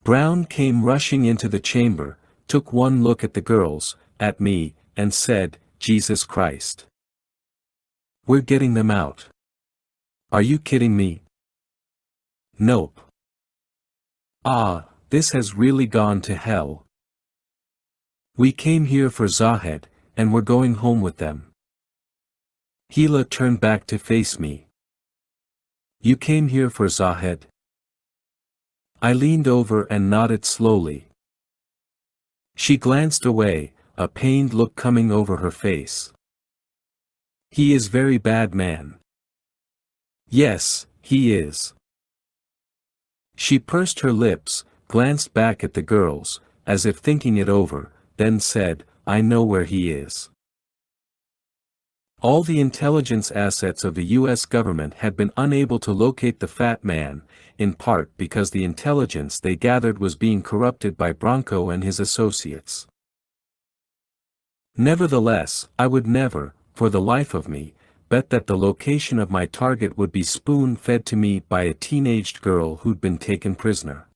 Brown came rushing into the chamber, took one look at the girls, at me, and said, "Jesus Christ. We're getting them out. Are you kidding me?" Nope. Ah, this has really gone to hell. We came here for Zahed, and we're going home with them. Hila turned back to face me. You came here for Zahed? I leaned over and nodded slowly. She glanced away, a pained look coming over her face. He is very bad man. Yes, he is. She pursed her lips, glanced back at the girls, as if thinking it over, then said, I know where he is. All the intelligence assets of the U.S. government had been unable to locate the fat man, in part because the intelligence they gathered was being corrupted by Bronco and his associates. Nevertheless, I would never, for the life of me, bet that the location of my target would be spoon-fed to me by a teenaged girl who'd been taken prisoner.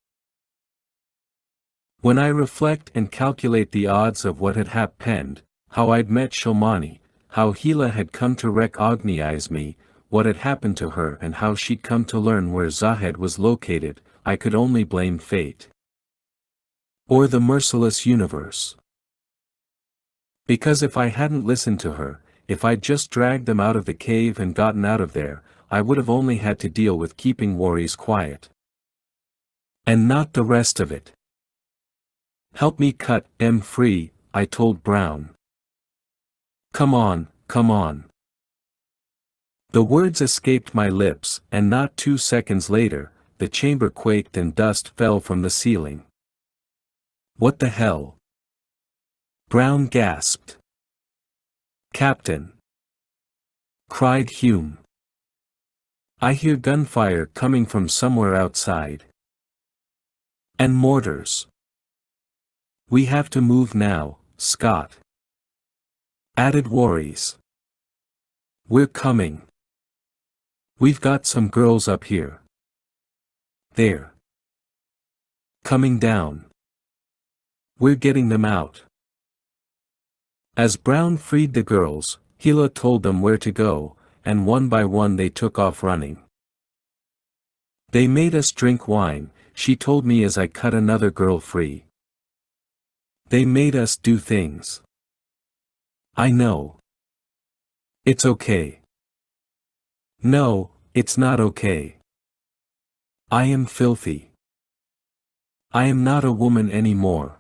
When I reflect and calculate the odds of what had happened, how I'd met Shomani, how Hila had come to recognize me, what had happened to her and how she'd come to learn where Zahed was located, I could only blame fate. Or the merciless universe. Because if I hadn't listened to her, if I'd just dragged them out of the cave and gotten out of there, I would have only had to deal with keeping worries quiet. And not the rest of it. Help me cut them free, I told Brown. Come on, come on. The words escaped my lips, and not 2 seconds later, the chamber quaked and dust fell from the ceiling. What the hell? Brown gasped. Captain! Cried Hume. I hear gunfire coming from somewhere outside. And mortars. We have to move now, Scott. Added worries. We're coming. We've got some girls up here. They're coming down. We're getting them out. As Brown freed the girls, Hila told them where to go, and one by one they took off running. They made us drink wine, she told me as I cut another girl free. They made us do things. I know. It's okay. No, it's not okay. I am filthy. I am not a woman anymore.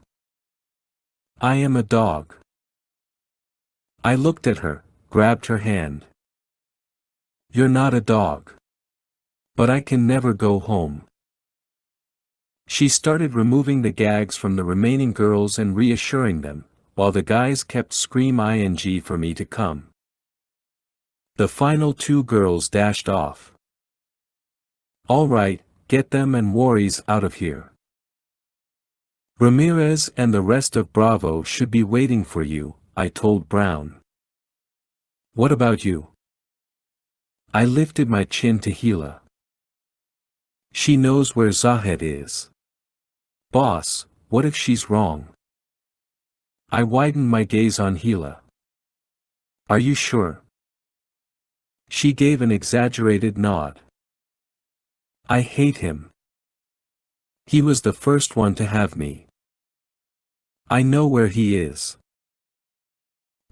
I am a dog. I looked at her, grabbed her hand. You're not a dog. But I can never go home. She started removing the gags from the remaining girls and reassuring them, while the guys kept scream ing for me to come. The final 2 girls dashed off. All right, get them and worries out of here. Ramirez and the rest of Bravo should be waiting for you, I told Brown. What about you? I lifted my chin to Hila. She knows where Zahed is. Boss, what if she's wrong? I widened my gaze on Hila. Are you sure? She gave an exaggerated nod. I hate him. He was the first one to have me. I know where he is.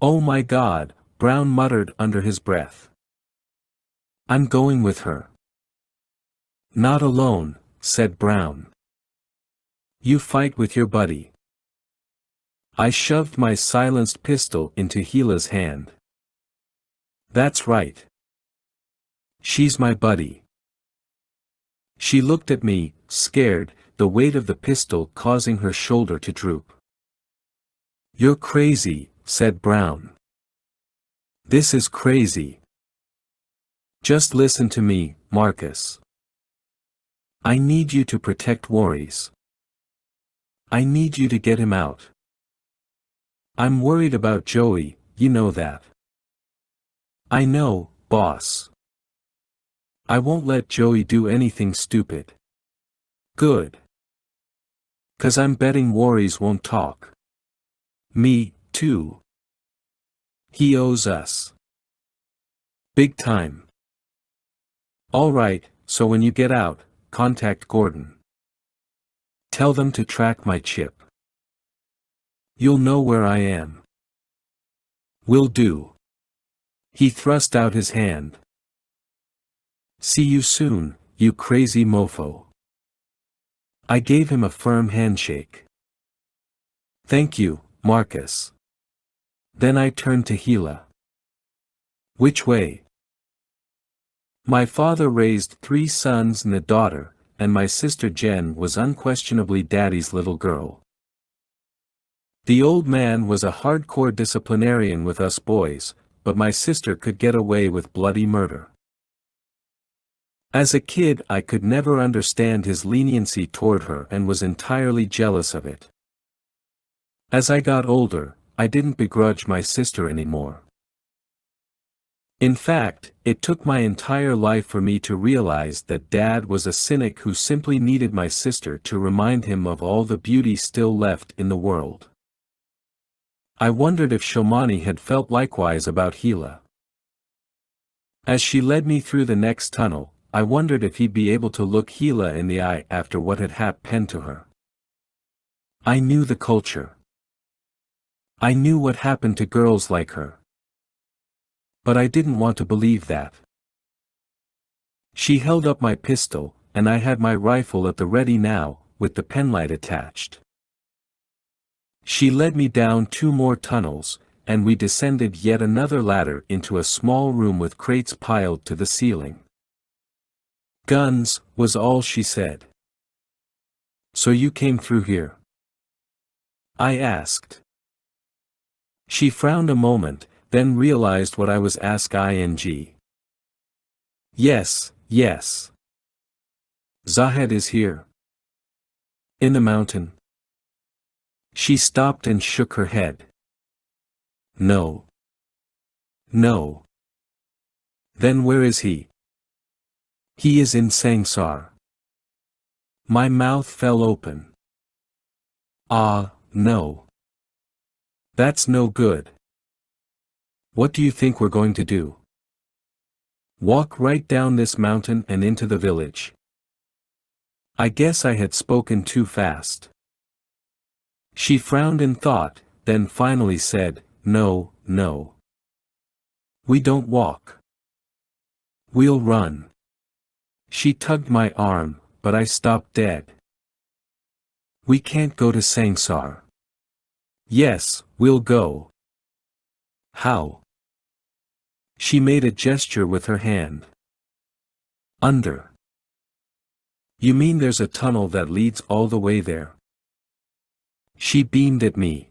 Oh my God, Brown muttered under his breath. I'm going with her. Not alone, said Brown. You fight with your buddy. I shoved my silenced pistol into Hila's hand. That's right. She's my buddy. She looked at me, scared, the weight of the pistol causing her shoulder to droop. You're crazy, said Brown. This is crazy. Just listen to me, Marcus. I need you to protect Worries. I need you to get him out. I'm worried about Joey, you know that. I know, boss. I won't let Joey do anything stupid. Good. 'Cause I'm betting Worries won't talk. Me, too. He owes us. Big time. All right, so when you get out, contact Gordon. Tell them to track my chip. You'll know where I am. Will do. He thrust out his hand. See you soon, you crazy mofo. I gave him a firm handshake. Thank you, Marcus. Then I turned to Gila. Which way? My father raised 3 sons and a daughter, and my sister Jen was unquestionably Daddy's little girl. The old man was a hardcore disciplinarian with us boys, but my sister could get away with bloody murder. As a kid I could never understand his leniency toward her and was entirely jealous of it. As I got older, I didn't begrudge my sister anymore. In fact, it took my entire life for me to realize that Dad was a cynic who simply needed my sister to remind him of all the beauty still left in the world. I wondered if Shomani had felt likewise about Gila. As she led me through the next tunnel, I wondered if he'd be able to look Gila in the eye after what had happened to her. I knew the culture. I knew what happened to girls like her. But I didn't want to believe that. She held up my pistol, and I had my rifle at the ready now, with the penlight attached. She led me down 2 more tunnels, and we descended yet another ladder into a small room with crates piled to the ceiling. Guns, was all she said. So you came through here? I asked. She frowned a moment, then realized what I was asking. Yes, yes. Zahed is here. In the mountain. She stopped and shook her head. No. No. Then where is he? He is in Sangsar. My mouth fell open. Ah, no. That's no good. What do you think we're going to do? Walk right down this mountain and into the village. I guess I had spoken too fast. She frowned in thought, then finally said, No, no. We don't walk. We'll run. She tugged my arm, but I stopped dead. We can't go to Sangsar. Yes, we'll go. How? She made a gesture with her hand. Under. You mean there's a tunnel that leads all the way there? She beamed at me.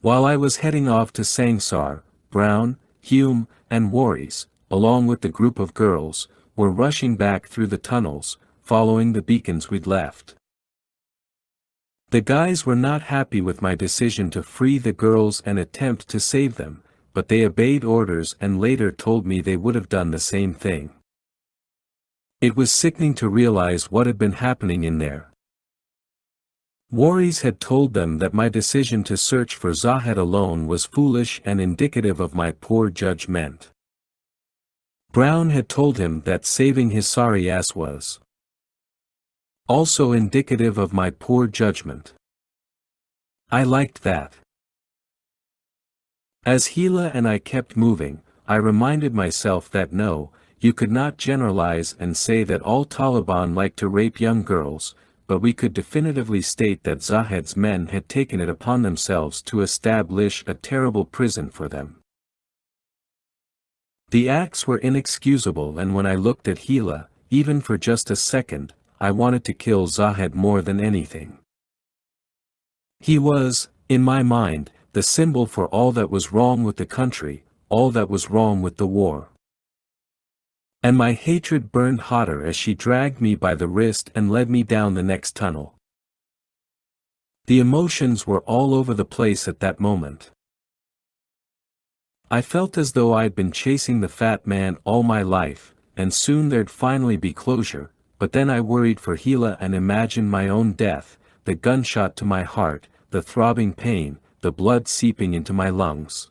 While I was heading off to Sangsar, Brown, Hume, and Worries, along with the group of girls, were rushing back through the tunnels, following the beacons we'd left. The guys were not happy with my decision to free the girls and attempt to save them, but they obeyed orders and later told me they would have done the same thing. It was sickening to realize what had been happening in there. Worries had told them that my decision to search for Zahed alone was foolish and indicative of my poor judgment. Brown had told him that saving his sorry ass was also indicative of my poor judgment. I liked that. As Gila and I kept moving, I reminded myself that no, you could not generalize and say that all Taliban like to rape young girls, but we could definitively state that Zahed's men had taken it upon themselves to establish a terrible prison for them. The acts were inexcusable, and when I looked at Gila, even for just a second, I wanted to kill Zahed more than anything. He was, In my mind, the symbol for all that was wrong with the country, all that was wrong with the war. And my hatred burned hotter as she dragged me by the wrist and led me down the next tunnel. The emotions were all over the place at that moment. I felt as though I'd been chasing the fat man all my life, and soon there'd finally be closure, but then I worried for Gila and imagined my own death, the gunshot to my heart, the throbbing pain, the blood seeping into my lungs.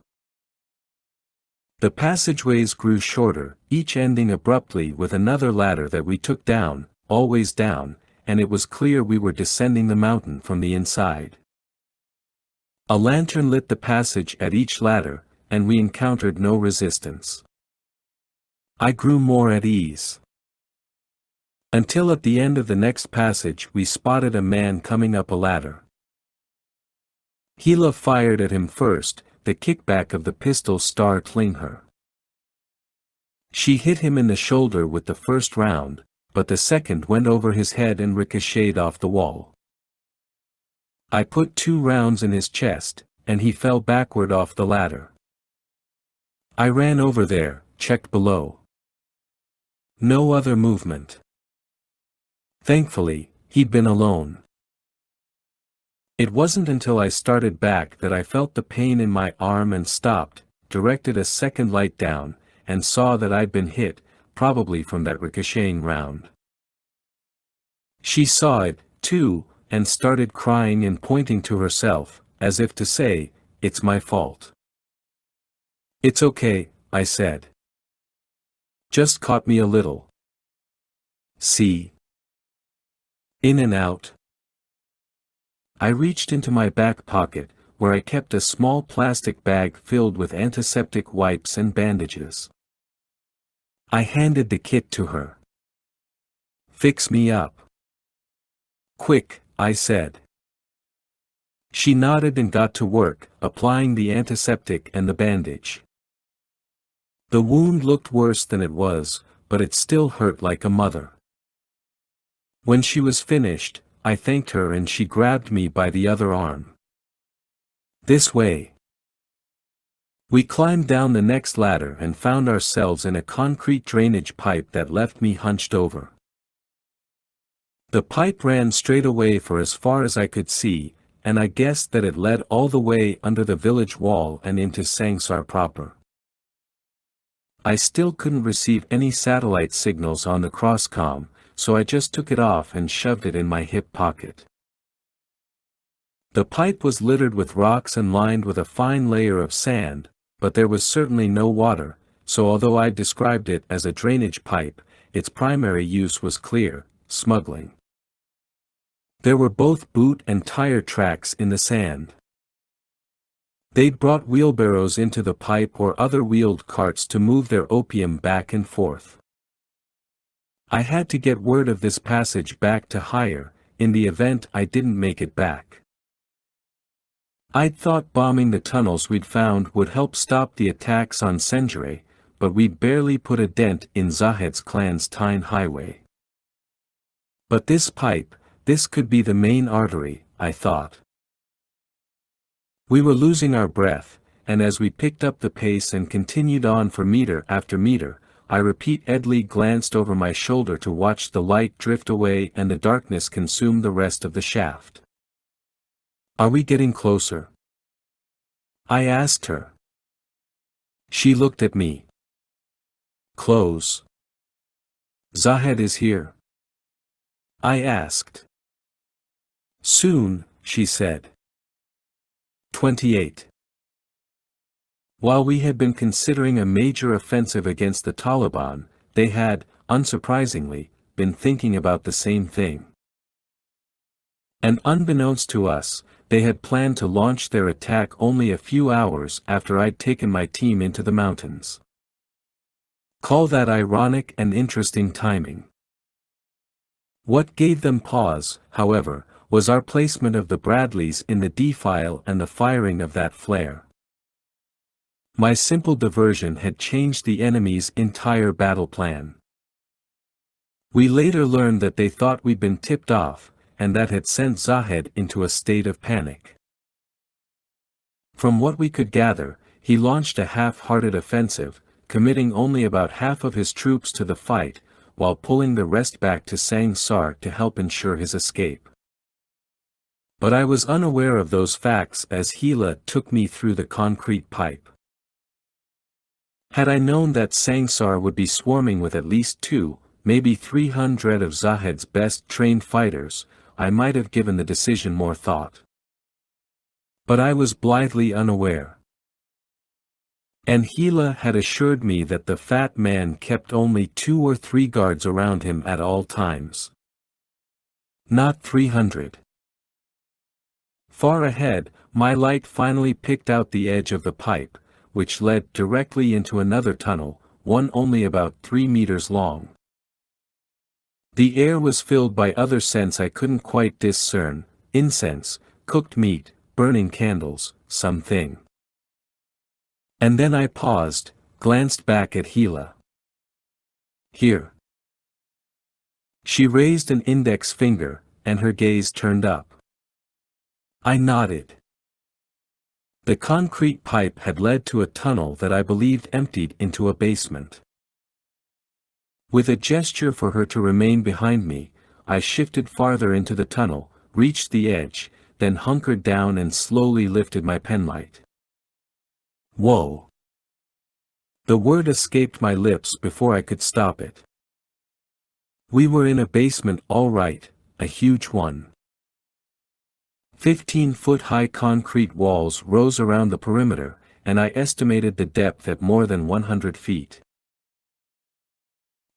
The passageways grew shorter, each ending abruptly with another ladder that we took down, always down, and it was clear we were descending the mountain from the inside. A lantern lit the passage at each ladder, and we encountered no resistance. I grew more at ease. Until at the end of the next passage we spotted a man coming up a ladder. Gila fired at him first, the kickback of the pistol startling her. She hit him in the shoulder with the first round, but the second went over his head and ricocheted off the wall. I put 2 rounds in his chest, and he fell backward off the ladder. I ran over there, checked below. No other movement. Thankfully, he'd been alone. It wasn't until I started back that I felt the pain in my arm and stopped, directed a second light down, and saw that I'd been hit, probably from that ricocheting round. She saw it, too, and started crying and pointing to herself, as if to say, "It's my fault." "It's okay," I said. "Just caught me a little. See? In and out." I reached into my back pocket, where I kept a small plastic bag filled with antiseptic wipes and bandages. I handed the kit to her. "Fix me up." "Quick," I said. She nodded and got to work, applying the antiseptic and the bandage. The wound looked worse than it was, but it still hurt like a mother. When she was finished, I thanked her and she grabbed me by the other arm. "This way." We climbed down the next ladder and found ourselves in a concrete drainage pipe that left me hunched over. The pipe ran straight away for as far as I could see, and I guessed that it led all the way under the village wall and into Sangsar proper. I still couldn't receive any satellite signals on the crosscom, so I just took it off and shoved it in my hip pocket. The pipe was littered with rocks and lined with a fine layer of sand, but there was certainly no water, so although I described it as a drainage pipe, its primary use was clear, smuggling. There were both boot and tire tracks in the sand. They'd brought wheelbarrows into the pipe or other wheeled carts to move their opium back and forth. I had to get word of this passage back to Higher, in the event I didn't make it back. I'd thought bombing the tunnels we'd found would help stop the attacks on Senjure, but we'd barely put a dent in Zahed's clan's Tyne highway. But this pipe, this could be the main artery, I thought. We were losing our breath, and as we picked up the pace and continued on for meter after meter, I repeatedly glanced over my shoulder to watch the light drift away and the darkness consume the rest of the shaft. "Are we getting closer?" I asked her. She looked at me. "Close." "Zahed is here?" I asked. "Soon," she said. 28. While we had been considering a major offensive against the Taliban, they had, unsurprisingly, been thinking about the same thing. And unbeknownst to us, they had planned to launch their attack only a few hours after I'd taken my team into the mountains. Call that ironic and interesting timing. What gave them pause, however, was our placement of the Bradleys in the defile and the firing of that flare. My simple diversion had changed the enemy's entire battle plan. We later learned that they thought we'd been tipped off, and that had sent Zahed into a state of panic. From what we could gather, he launched a half-hearted offensive, committing only about half of his troops to the fight, while pulling the rest back to Sang Sar to help ensure his escape. But I was unaware of those facts as Gila took me through the concrete pipe. Had I known that Sang Sar would be swarming with at least 2, maybe 300 of Zahed's best trained fighters, I might have given the decision more thought. But I was blithely unaware. And Gila had assured me that the fat man kept only 2 or 3 guards around him at all times. Not 300. Far ahead, my light finally picked out the edge of the pipe, which led directly into another tunnel, one only about 3 meters long. The air was filled by other scents I couldn't quite discern: incense, cooked meat, burning candles, something. And then I paused, glanced back at Gila. Here. She raised an index finger, and her gaze turned up. I nodded. The concrete pipe had led to a tunnel that I believed emptied into a basement. With a gesture for her to remain behind me, I shifted farther into the tunnel, reached the edge, then hunkered down and slowly lifted my penlight. Whoa! The word escaped my lips before I could stop it. We were in a basement, all right, a huge one. 15-foot-high concrete walls rose around the perimeter, and I estimated the depth at more than 100 feet.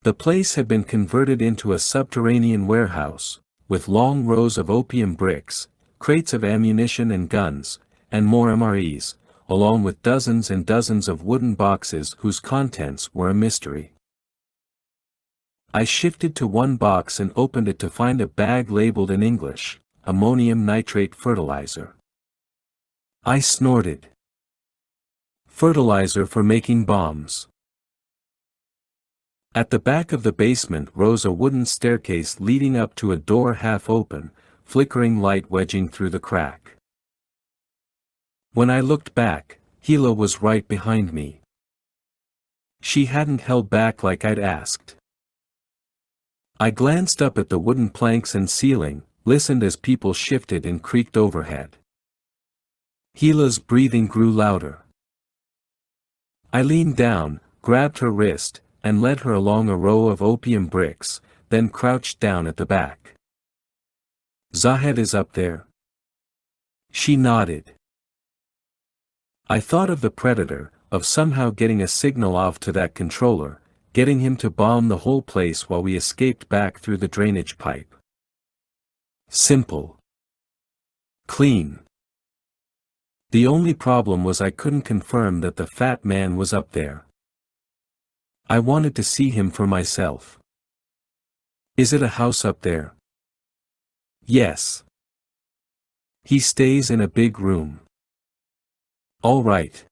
The place had been converted into a subterranean warehouse, with long rows of opium bricks, crates of ammunition and guns, and more MREs, along with dozens and dozens of wooden boxes whose contents were a mystery. I shifted to one box and opened it to find a bag labeled in English: ammonium nitrate fertilizer. I snorted. Fertilizer for making bombs. At the back of the basement rose a wooden staircase leading up to a door half open, flickering light wedging through the crack. When I looked back, Gila was right behind me. She hadn't held back like I'd asked. I glanced up at the wooden planks and ceiling, listened as people shifted and creaked overhead. Gila's breathing grew louder. I leaned down, grabbed her wrist, and led her along a row of opium bricks, then crouched down at the back. Zahed is up there. She nodded. I thought of the predator, of somehow getting a signal off to that controller, getting him to bomb the whole place while we escaped back through the drainage pipe. Simple. Clean. The only problem was I couldn't confirm that the fat man was up there. I wanted to see him for myself. Is it a house up there? Yes. He stays in a big room. All right.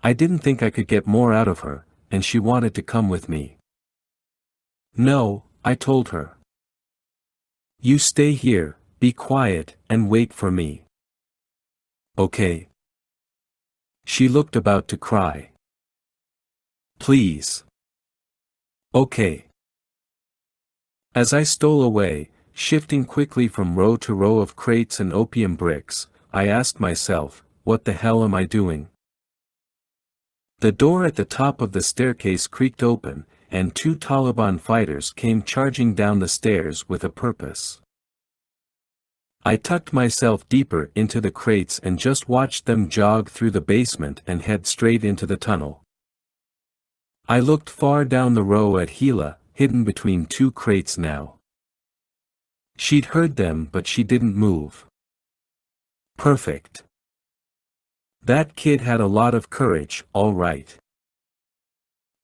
I didn't think I could get more out of her, and she wanted to come with me. No, I told her. You stay here, be quiet, and wait for me. Okay. She looked about to cry. Please. Okay. As I stole away, shifting quickly from row to row of crates and opium bricks, I asked myself, what the hell am I doing? The door at the top of the staircase creaked open, and 2 Taliban fighters came charging down the stairs with a purpose. I tucked myself deeper into the crates and just watched them jog through the basement and head straight into the tunnel. I looked far down the row at Gila, hidden between 2 crates now. She'd heard them but she didn't move. Perfect. That kid had a lot of courage, all right.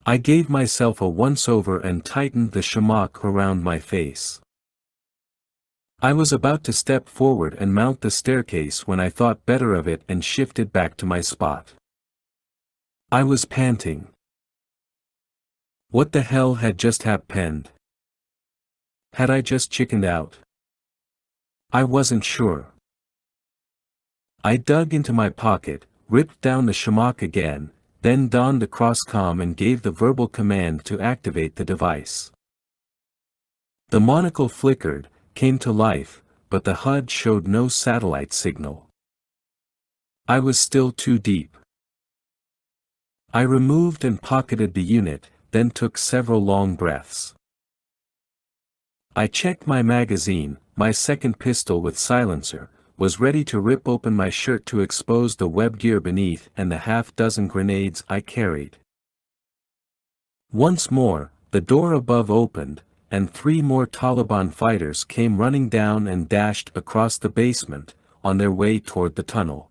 I gave myself a once-over and tightened the shamak around my face. I was about to step forward and mount the staircase when I thought better of it and shifted back to my spot. I was panting. What the hell had just happened? Had I just chickened out? I wasn't sure. I dug into my pocket, ripped down the shamrock again, then donned the cross-comm and gave the verbal command to activate the device. The monocle flickered, came to life, but the HUD showed no satellite signal. I was still too deep. I removed and pocketed the unit, then took several long breaths. I checked my magazine. My second pistol with silencer was ready to rip open my shirt to expose the web gear beneath and the half-dozen grenades I carried. Once more, the door above opened, and 3 more Taliban fighters came running down and dashed across the basement, on their way toward the tunnel.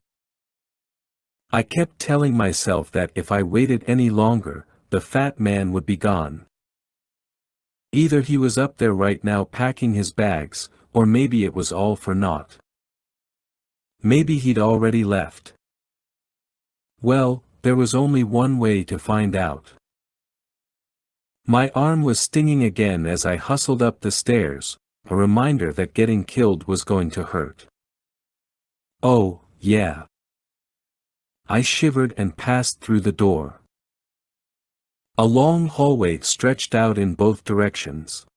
I kept telling myself that if I waited any longer, the fat man would be gone. Either he was up there right now packing his bags, or maybe it was all for naught. Maybe he'd already left. Well, there was only one way to find out. My arm was stinging again as I hustled up the stairs, a reminder that getting killed was going to hurt. Oh, yeah. I shivered and passed through the door. A long hallway stretched out in both directions.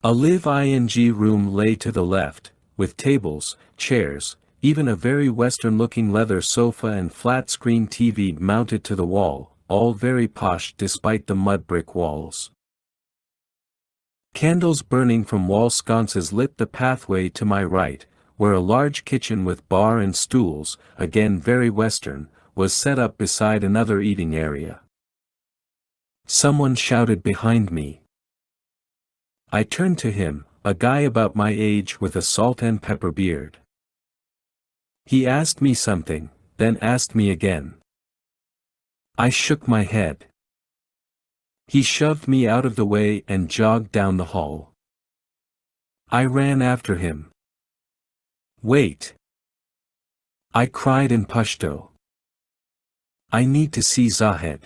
A live-in room lay to the left, with tables, chairs, even a very Western-looking leather sofa and flat-screen TV mounted to the wall, all very posh despite the mud-brick walls. Candles burning from wall sconces lit the pathway to my right, where a large kitchen with bar and stools, again very Western, was set up beside another eating area. Someone shouted behind me. I turned to him, a guy about my age with a salt and pepper beard. He asked me something, then asked me again. I shook my head. He shoved me out of the way and jogged down the hall. I ran after him. Wait! I cried in Pashto. I need to see Zahed.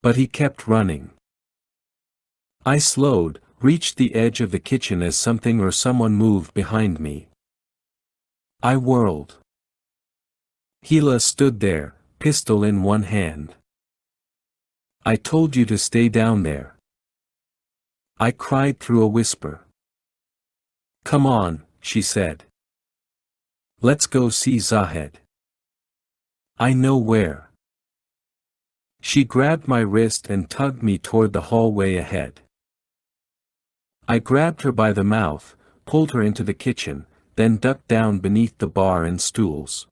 But he kept running. I slowed, reached the edge of the kitchen as something or someone moved behind me. I whirled. Hila stood there, pistol in one hand. I told you to stay down there. I cried through a whisper. Come on, she said. Let's go see Zahed. I know where. She grabbed my wrist and tugged me toward the hallway ahead. I grabbed her by the mouth, pulled her into the kitchen, then ducked down beneath the bar and stools.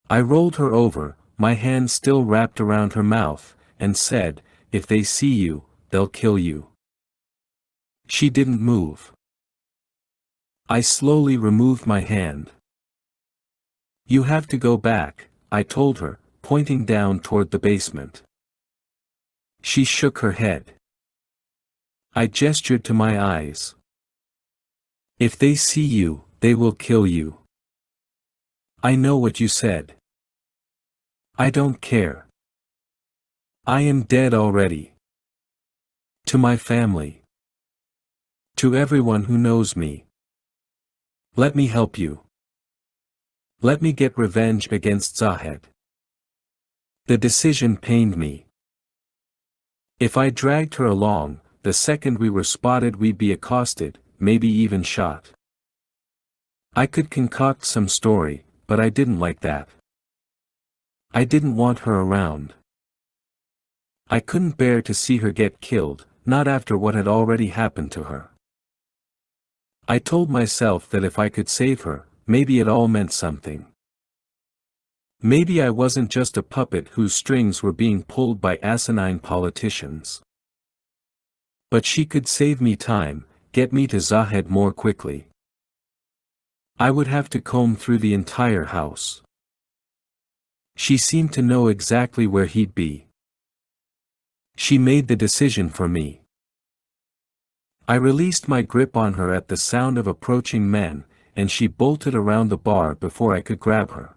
I rolled her over, my hand still wrapped around her mouth, and said, if they see you, they'll kill you. She didn't move. I slowly removed my hand. You have to go back, I told her, pointing down toward the basement. She shook her head. I gestured to my eyes. If they see you, they will kill you. I know what you said. I don't care. I am dead already. To my family. To everyone who knows me. Let me help you. Let me get revenge against Zahed. The decision pained me. If I dragged her along, the second we were spotted we'd be accosted, maybe even shot. I could concoct some story, but I didn't like that. I didn't want her around. I couldn't bear to see her get killed, not after what had already happened to her. I told myself that if I could save her, maybe it all meant something. Maybe I wasn't just a puppet whose strings were being pulled by asinine politicians. But she could save me time, get me to Zahed more quickly. I would have to comb through the entire house. She seemed to know exactly where he'd be. She made the decision for me. I released my grip on her at the sound of approaching men, and she bolted around the bar before I could grab her.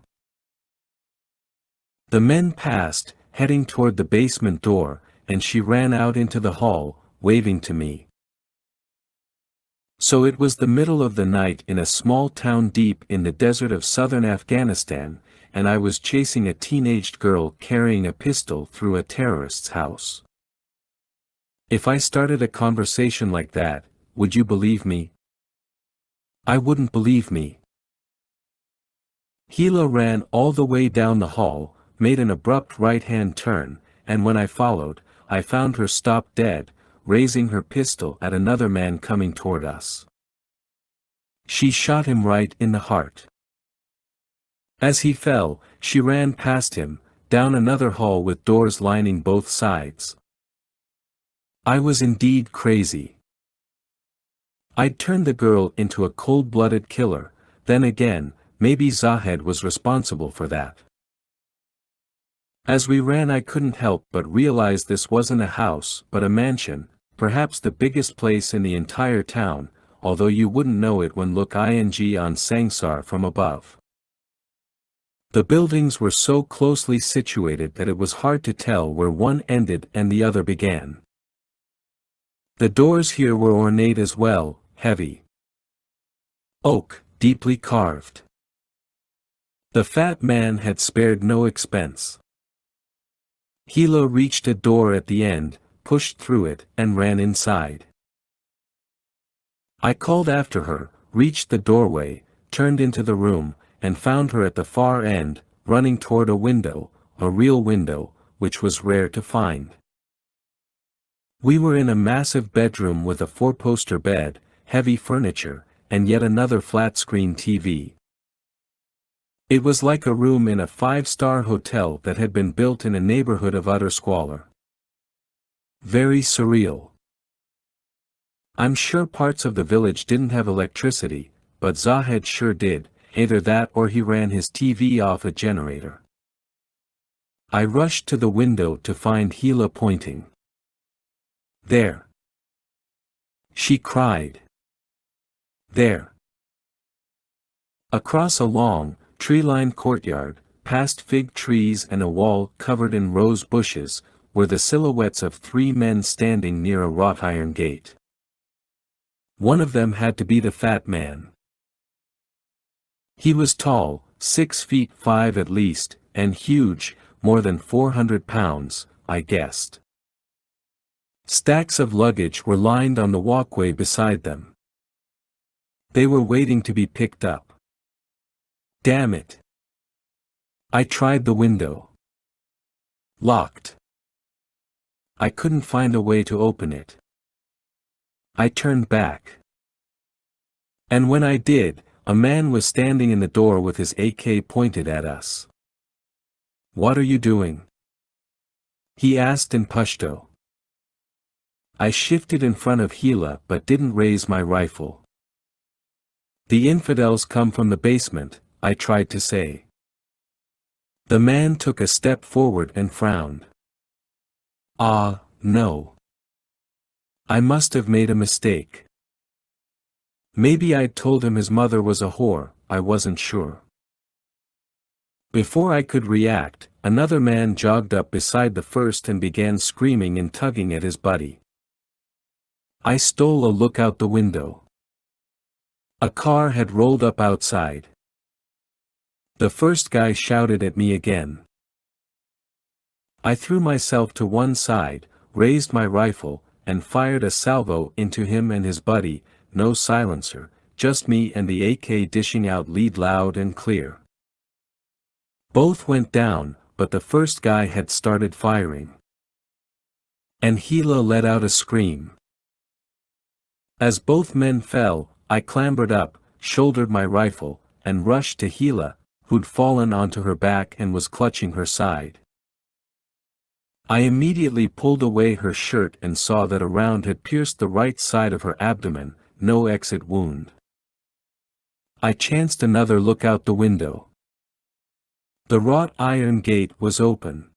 The men passed, heading toward the basement door, and she ran out into the hall, waving to me. So it was the middle of the night in a small town deep in the desert of southern Afghanistan, and I was chasing a teenaged girl carrying a pistol through a terrorist's house. If I started a conversation like that, would you believe me? I wouldn't believe me. Hila ran all the way down the hall, made an abrupt right-hand turn, and when I followed, I found her stopped dead, raising her pistol at another man coming toward us. She shot him right in the heart. As he fell, she ran past him, down another hall with doors lining both sides. I was indeed crazy. I'd turned the girl into a cold-blooded killer, then again, maybe Zahed was responsible for that. As we ran I couldn't help but realize this wasn't a house but a mansion, perhaps the biggest place in the entire town, although you wouldn't know it when look on Sangsar from above. The buildings were so closely situated that it was hard to tell where one ended and the other began. The doors here were ornate as well, heavy oak, deeply carved. The fat man had spared no expense. Hilo reached a door at the end, pushed through it, and ran inside. I called after her, reached the doorway, turned into the room, and found her at the far end, running toward a window, a real window, which was rare to find. We were in a massive bedroom with a four-poster bed, heavy furniture, and yet another flat-screen TV. It was like a room in a five-star hotel that had been built in a neighborhood of utter squalor. Very surreal. I'm sure parts of the village didn't have electricity, but Zahed sure did, either that or he ran his TV off a generator. I rushed to the window to find Hila pointing. There. She cried. There. Across a long, tree-lined courtyard, past fig trees and a wall covered in rose bushes, were the silhouettes of three men standing near a wrought iron gate. One of them had to be the fat man. He was tall, 6'5" at least, and huge, more than 400 pounds, I guessed. Stacks of luggage were lined on the walkway beside them. They were waiting to be picked up. Damn it. I tried the window. Locked. I couldn't find a way to open it. I turned back. And when I did, a man was standing in the door with his AK pointed at us. What are you doing? He asked in Pashto. I shifted in front of Hila but didn't raise my rifle. The infidels come from the basement, I tried to say. The man took a step forward and frowned. Ah, no. I must have made a mistake. Maybe I'd told him his mother was a whore, I wasn't sure. Before I could react, another man jogged up beside the first and began screaming and tugging at his buddy. I stole a look out the window. A car had rolled up outside. The first guy shouted at me again. I threw myself to one side, raised my rifle, and fired a salvo into him and his buddy, no silencer, just me and the AK dishing out lead loud and clear. Both went down, but the first guy had started firing. And Hila let out a scream. As both men fell, I clambered up, shouldered my rifle, and rushed to Hila, who'd fallen onto her back and was clutching her side. I immediately pulled away her shirt and saw that a round had pierced the right side of her abdomen, no exit wound. I chanced another look out the window. The wrought iron gate was open.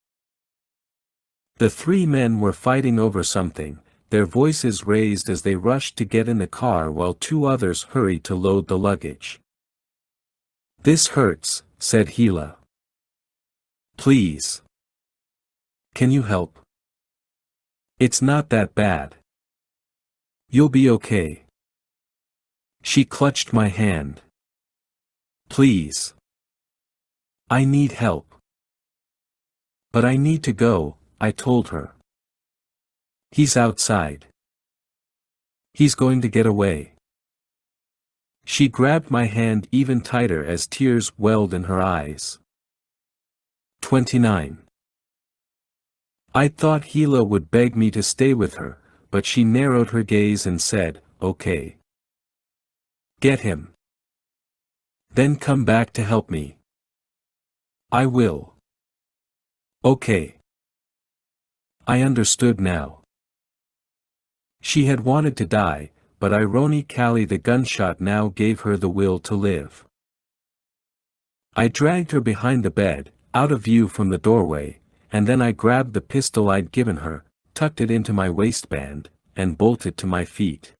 The three men were fighting over something, their voices raised as they rushed to get in the car while two others hurried to load the luggage. This hurts, said Hila. Please. Can you help? It's not that bad. You'll be okay. She clutched my hand. Please. I need help. But I need to go, I told her. He's outside. He's going to get away. She grabbed my hand even tighter as tears welled in her eyes. 29. I thought Hila would beg me to stay with her, but she narrowed her gaze and said, "Okay. Get him. Then come back to help me." "I will." "Okay." I understood now. She had wanted to die, but ironically the gunshot now gave her the will to live. I dragged her behind the bed, out of view from the doorway, and then I grabbed the pistol I'd given her, tucked it into my waistband, and bolted to my feet.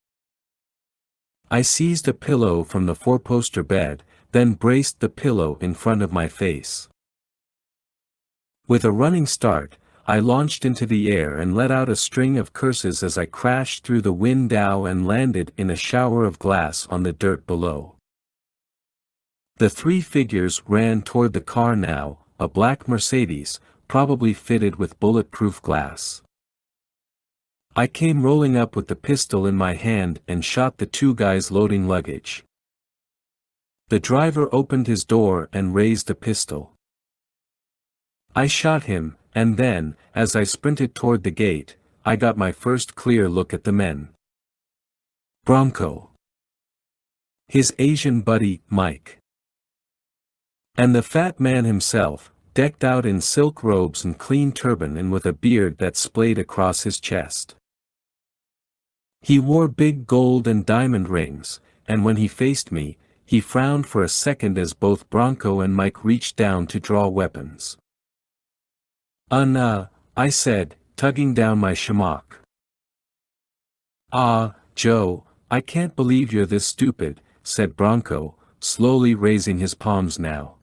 I seized a pillow from the four-poster bed, then braced the pillow in front of my face. With a running start, I launched into the air and let out a string of curses as I crashed through the window and landed in a shower of glass on the dirt below. The three figures ran toward the car now, a black Mercedes, probably fitted with bulletproof glass. I came rolling up with the pistol in my hand and shot the two guys loading luggage. The driver opened his door and raised a pistol. I shot him, and then, as I sprinted toward the gate, I got my first clear look at the men. Bronco. His Asian buddy, Mike. And the fat man himself, decked out in silk robes and clean turban and with a beard that splayed across his chest. He wore big gold and diamond rings, and when he faced me, he frowned for a second as both Bronco and Mike reached down to draw weapons. I said, tugging down my shamrock. Joe, I can't believe you're this stupid, said Bronco, slowly raising his palms now.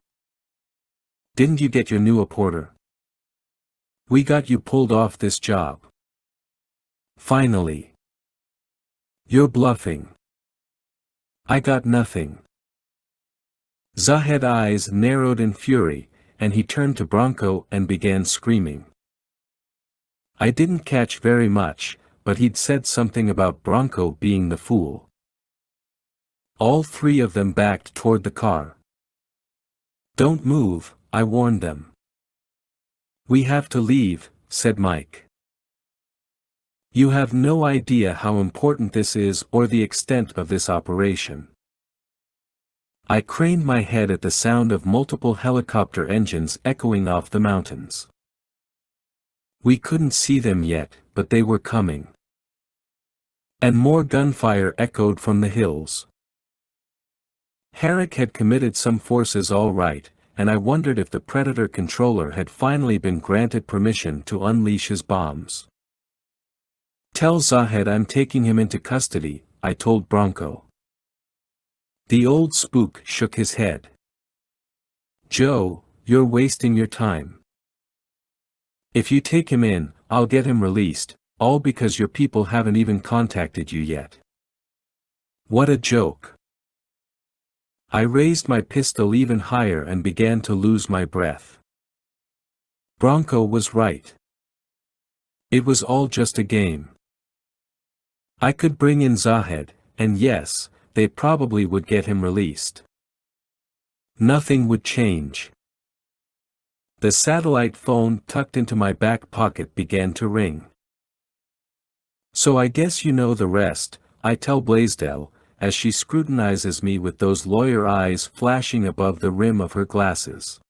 Didn't you get your new apporter? We got you pulled off this job. Finally. You're bluffing. I got nothing. Zahed's eyes narrowed in fury, and he turned to Bronco and began screaming. I didn't catch very much, but he'd said something about Bronco being the fool. All three of them backed toward the car. Don't move, I warned them. We have to leave, said Mike. You have no idea how important this is or the extent of this operation. I craned my head at the sound of multiple helicopter engines echoing off the mountains. We couldn't see them yet, but they were coming. And more gunfire echoed from the hills. Herrick had committed some forces all right, and I wondered if the Predator controller had finally been granted permission to unleash his bombs. Tell Zahed I'm taking him into custody, I told Bronco. The old spook shook his head. Joe, you're wasting your time. If you take him in, I'll get him released, all because your people haven't even contacted you yet. What a joke. I raised my pistol even higher and began to lose my breath. Bronco was right. It was all just a game. I could bring in Zahed, and yes, they probably would get him released. Nothing would change. The satellite phone tucked into my back pocket began to ring. So I guess you know the rest, I tell Blaisdell, as she scrutinizes me with those lawyer eyes flashing above the rim of her glasses.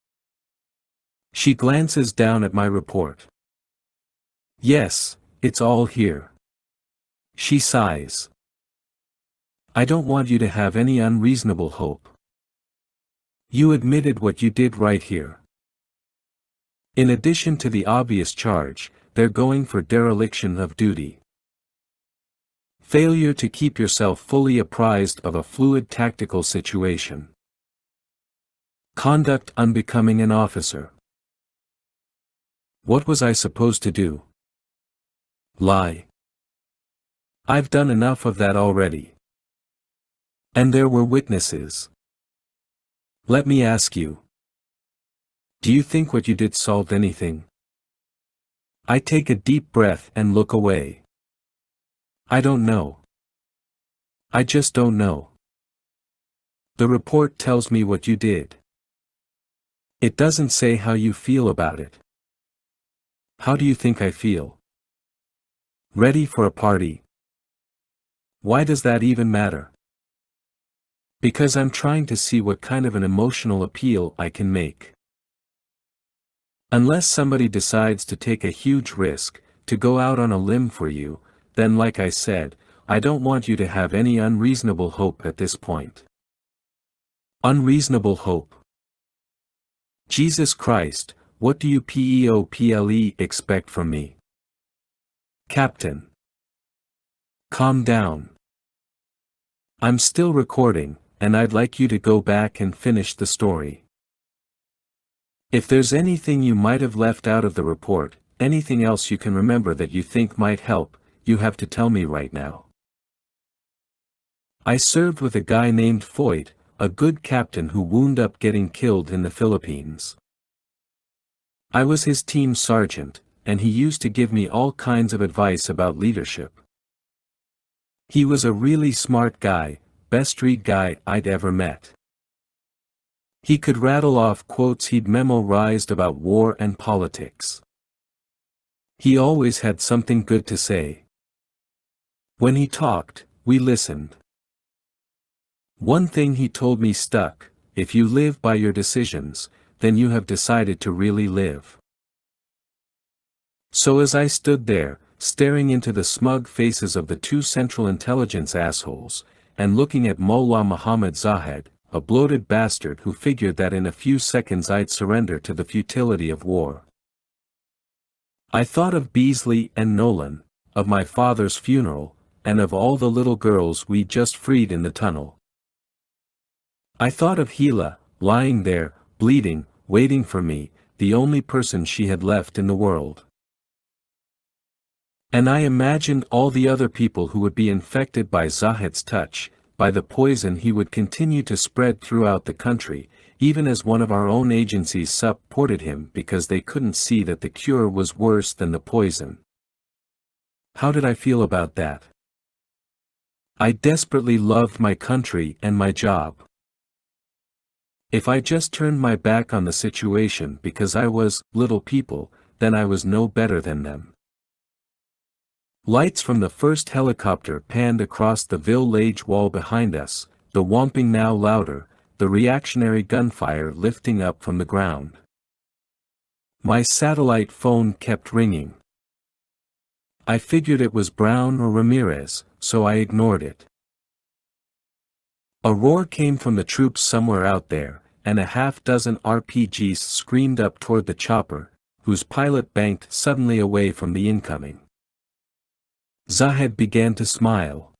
She glances down at my report. Yes, it's all here. She sighs. I don't want you to have any unreasonable hope. You admitted what you did right here. In addition to the obvious charge, they're going for dereliction of duty. Failure to keep yourself fully apprised of a fluid tactical situation. Conduct unbecoming an officer. What was I supposed to do? Lie. I've done enough of that already. And there were witnesses. Let me ask you. Do you think what you did solved anything? I take a deep breath and look away. I don't know. I just don't know. The report tells me what you did. It doesn't say how you feel about it. How do you think I feel? Ready for a party. Why does that even matter? Because I'm trying to see what kind of an emotional appeal I can make. Unless somebody decides to take a huge risk, to go out on a limb for you, then like I said, I don't want you to have any unreasonable hope at this point. Unreasonable hope. Jesus Christ, what do you people expect from me? Captain. Calm down. I'm still recording, and I'd like you to go back and finish the story. If there's anything you might have left out of the report, anything else you can remember that you think might help, you have to tell me right now. I served with a guy named Foyt, a good captain who wound up getting killed in the Philippines. I was his team sergeant, and he used to give me all kinds of advice about leadership. He was a really smart guy, best read guy I'd ever met. He could rattle off quotes he'd memorized about war and politics. He always had something good to say. When he talked, we listened. One thing he told me stuck: if you live by your decisions, then you have decided to really live. So as I stood there, staring into the smug faces of the two Central Intelligence assholes, and looking at Mullah Muhammad Zahed, a bloated bastard who figured that in a few seconds I'd surrender to the futility of war, I thought of Beasley and Nolan, of my father's funeral, and of all the little girls we'd just freed in the tunnel. I thought of Hila, lying there, bleeding, waiting for me, the only person she had left in the world. And I imagined all the other people who would be infected by Zahed's touch, by the poison he would continue to spread throughout the country, even as one of our own agencies supported him because they couldn't see that the cure was worse than the poison. How did I feel about that? I desperately loved my country and my job. If I just turned my back on the situation because I was little people, then I was no better than them. Lights from the first helicopter panned across the village wall behind us, the whomping now louder, the reactionary gunfire lifting up from the ground. My satellite phone kept ringing. I figured it was Brown or Ramirez, so I ignored it. A roar came from the troops somewhere out there, and a half-dozen RPGs screamed up toward the chopper, whose pilot banked suddenly away from the incoming. Zahed began to smile.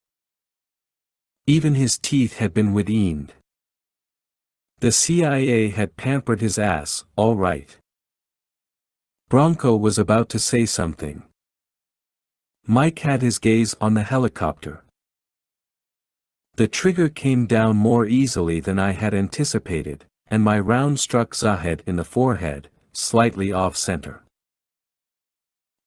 Even his teeth had been weaned. The CIA had pampered his ass, all right. Bronco was about to say something. Mike had his gaze on the helicopter. The trigger came down more easily than I had anticipated, and my round struck Zahed in the forehead, slightly off-center.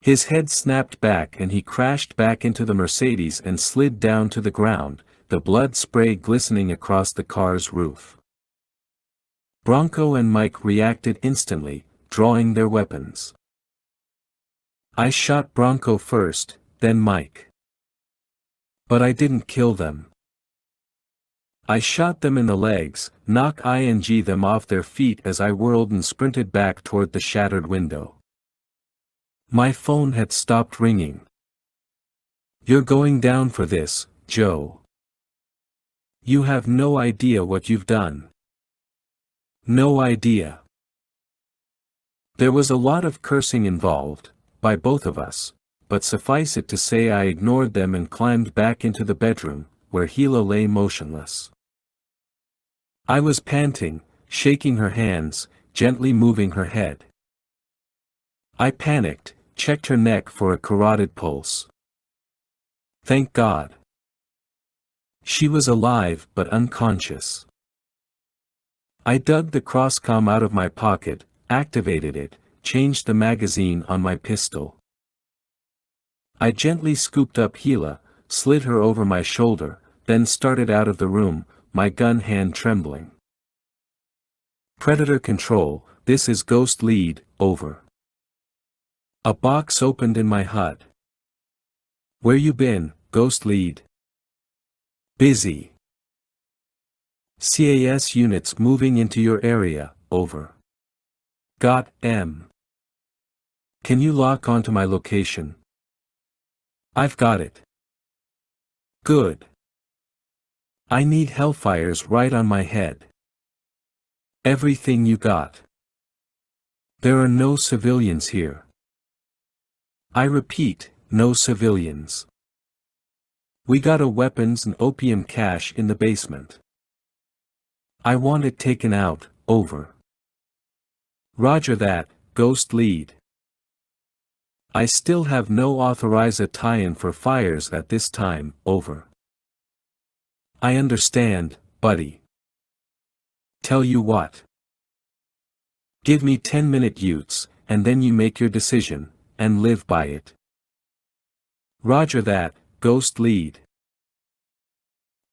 His head snapped back and he crashed back into the Mercedes and slid down to the ground, the blood spray glistening across the car's roof. Bronco and Mike reacted instantly, drawing their weapons. I shot Bronco first, then Mike. But I didn't kill them. I shot them in the legs, knocked them off their feet as I whirled and sprinted back toward the shattered window. My phone had stopped ringing. "You're going down for this, Joe. You have no idea what you've done. No idea." There was a lot of cursing involved, by both of us, but suffice it to say I ignored them and climbed back into the bedroom, where Hila lay motionless. I was panting, shaking her hands, gently moving her head. I panicked, checked her neck for a carotid pulse. Thank God. She was alive but unconscious. I dug the crosscom out of my pocket, activated it, changed the magazine on my pistol. I gently scooped up Gila, slid her over my shoulder, then started out of the room, my gun hand trembling. Predator Control, this is Ghost Lead, over. A box opened in my HUD. Where you been, Ghost Lead? Busy. CAS units moving into your area, over. Got M. Can you lock onto my location? I've got it. Good. I need hellfires right on my head. Everything you got. There are no civilians here. I repeat, no civilians. We got a weapons and opium cache in the basement. I want it taken out, over. Roger that, Ghost Lead. I still have no authorized tie-in for fires at this time, over. I understand, buddy. Tell you what. Give me 10-minute utes, and then you make your decision, and live by it. Roger that, Ghost Lead.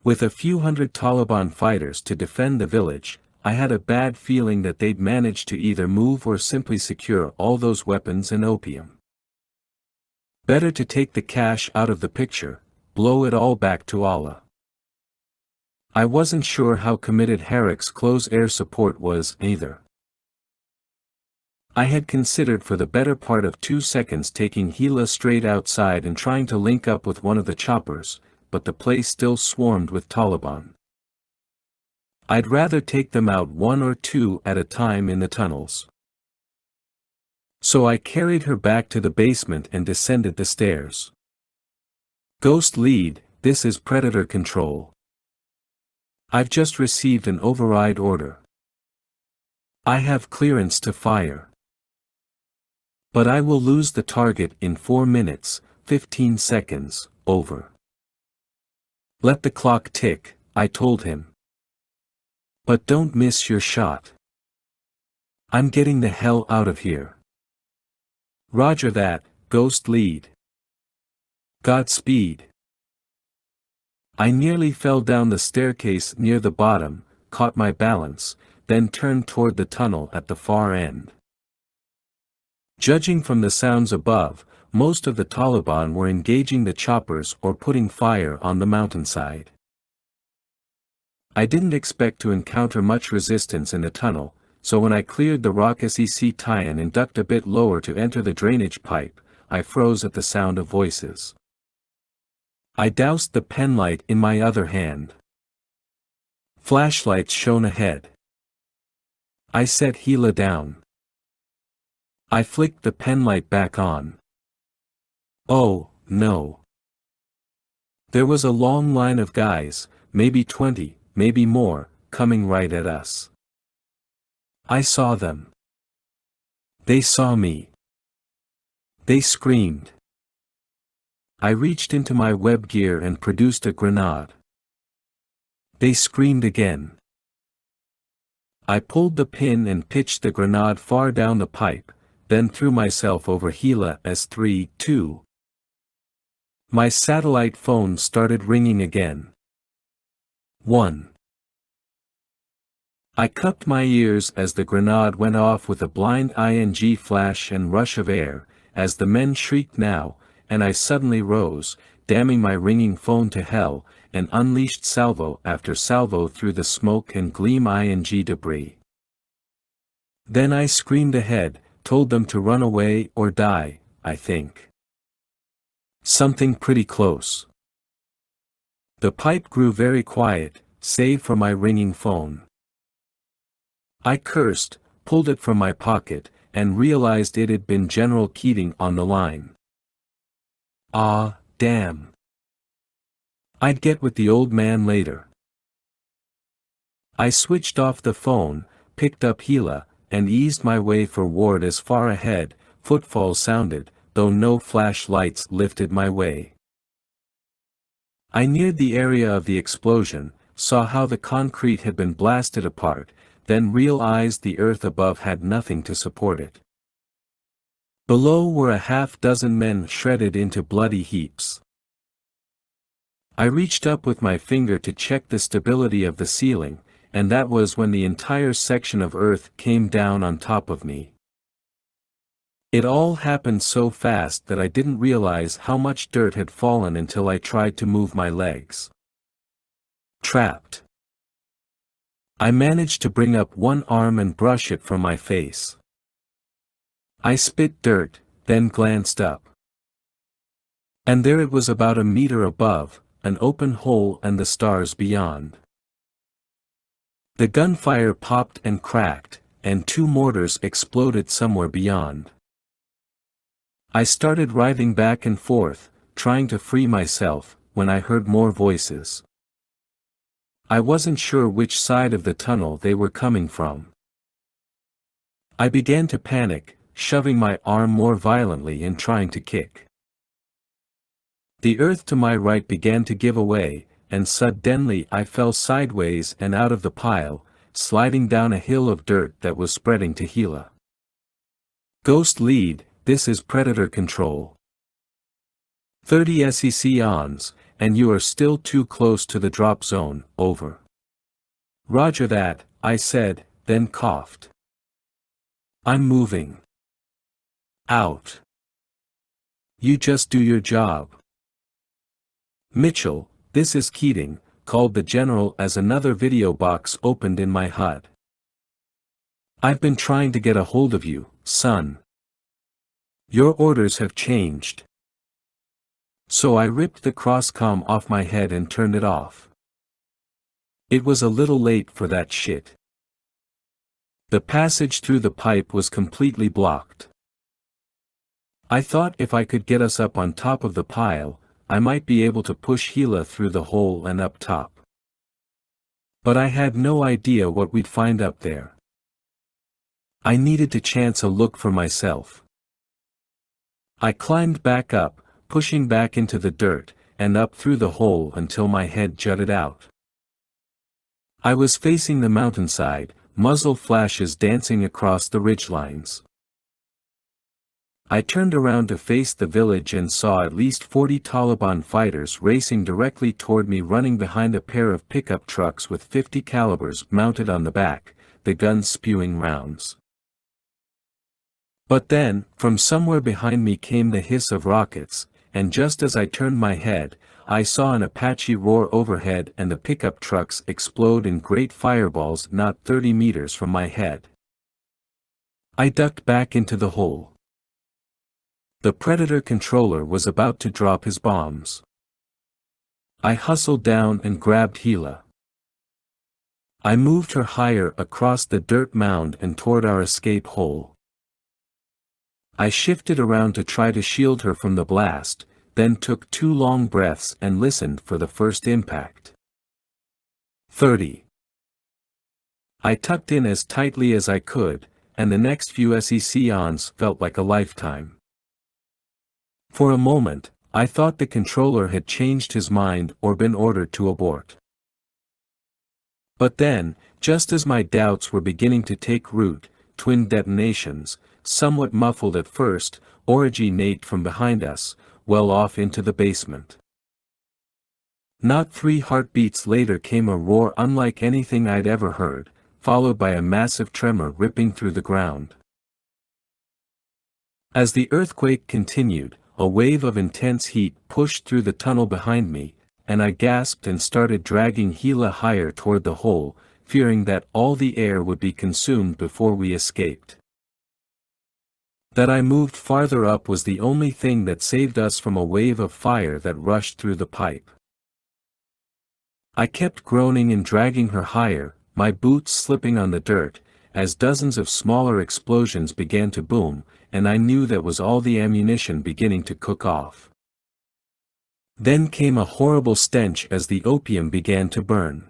With a few hundred Taliban fighters to defend the village, I had a bad feeling that they'd manage to either move or simply secure all those weapons and opium. Better to take the cash out of the picture, blow it all back to Allah. I wasn't sure how committed Herrick's close air support was, either. I had considered for the better part of 2 seconds taking Gila straight outside and trying to link up with one of the choppers, but the place still swarmed with Taliban. I'd rather take them out one or two at a time in the tunnels. So I carried her back to the basement and descended the stairs. Ghost Lead, this is Predator Control. I've just received an override order. I have clearance to fire. But I will lose the target in 4 minutes, 15 seconds, over. Let the clock tick, I told him. But don't miss your shot. I'm getting the hell out of here. Roger that, Ghost Lead. Godspeed. I nearly fell down the staircase near the bottom, caught my balance, then turned toward the tunnel at the far end. Judging from the sounds above, most of the Taliban were engaging the choppers or putting fire on the mountainside. I didn't expect to encounter much resistance in the tunnel, so when I cleared the rock SEC tie-in and ducked a bit lower to enter the drainage pipe, I froze at the sound of voices. I doused the penlight in my other hand. Flashlights shone ahead. I set Gila down. I flicked the penlight back on. Oh, no. There was a long line of guys, maybe 20, maybe more, coming right at us. I saw them. They saw me. They screamed. I reached into my web gear and produced a grenade. They screamed again. I pulled the pin and pitched the grenade far down the pipe, then threw myself over Gila as 3-2. My satellite phone started ringing again. 1. I cupped my ears as the grenade went off with a blind ing flash and rush of air, as the men shrieked now, and I suddenly rose, damning my ringing phone to hell, and unleashed salvo after salvo through the smoke and gleam ing debris. Then I screamed ahead, told them to run away or die, I think. Something pretty close. The pipe grew very quiet, save for my ringing phone. I cursed, pulled it from my pocket, and realized it had been General Keating on the line. Ah, damn. I'd get with the old man later. I switched off the phone, picked up Gila, and eased my way for Ward as far ahead. Footfalls sounded, though no flashlights lifted my way. I neared the area of the explosion, saw how the concrete had been blasted apart, then realized the earth above had nothing to support it. Below were a half-dozen men shredded into bloody heaps. I reached up with my finger to check the stability of the ceiling, and that was when the entire section of earth came down on top of me. It all happened so fast that I didn't realize how much dirt had fallen until I tried to move my legs. Trapped. I managed to bring up one arm and brush it from my face. I spit dirt, then glanced up. And there it was about a meter above, an open hole and the stars beyond. The gunfire popped and cracked, and 2 mortars exploded somewhere beyond. I started writhing back and forth, trying to free myself, when I heard more voices. I wasn't sure which side of the tunnel they were coming from. I began to panic, shoving my arm more violently and trying to kick. The earth to my right began to give away, and suddenly I fell sideways and out of the pile, sliding down a hill of dirt that was spreading to Gila. Ghost lead, this is Predator Control. 30 SEC ons, and you are still too close to the drop zone, over. Roger that, I said, then coughed. I'm moving. Out. You just do your job. Mitchell, this is Keating, called the general as another video box opened in my HUD. I've been trying to get a hold of you, son. Your orders have changed. So I ripped the crosscom off my head and turned it off. It was a little late for that shit. The passage through the pipe was completely blocked. I thought if I could get us up on top of the pile, I might be able to push Gila through the hole and up top. But I had no idea what we'd find up there. I needed to chance a look for myself. I climbed back up, pushing back into the dirt, and up through the hole until my head jutted out. I was facing the mountainside, muzzle flashes dancing across the ridgelines. I turned around to face the village and saw at least 40 Taliban fighters racing directly toward me, running behind a pair of pickup trucks with 50 calibers mounted on the back, the guns spewing rounds. But then, from somewhere behind me came the hiss of rockets, and just as I turned my head, I saw an Apache roar overhead and the pickup trucks explode in great fireballs not 30 meters from my head. I ducked back into the hole. The Predator controller was about to drop his bombs. I hustled down and grabbed Gila. I moved her higher across the dirt mound and toward our escape hole. I shifted around to try to shield her from the blast, then took 2 long breaths and listened for the first impact. 30. I tucked in as tightly as I could, and the next few SEC-ons felt like a lifetime. For a moment, I thought the controller had changed his mind or been ordered to abort. But then, just as my doubts were beginning to take root, twin detonations, somewhat muffled at first, originate from behind us, well off into the basement. Not 3 heartbeats later came a roar unlike anything I'd ever heard, followed by a massive tremor ripping through the ground. As the earthquake continued, a wave of intense heat pushed through the tunnel behind me, and I gasped and started dragging Gila higher toward the hole, fearing that all the air would be consumed before we escaped. That I moved farther up was the only thing that saved us from a wave of fire that rushed through the pipe. I kept groaning and dragging her higher, my boots slipping on the dirt, as dozens of smaller explosions began to boom, and I knew that was all the ammunition beginning to cook off. Then came a horrible stench as the opium began to burn.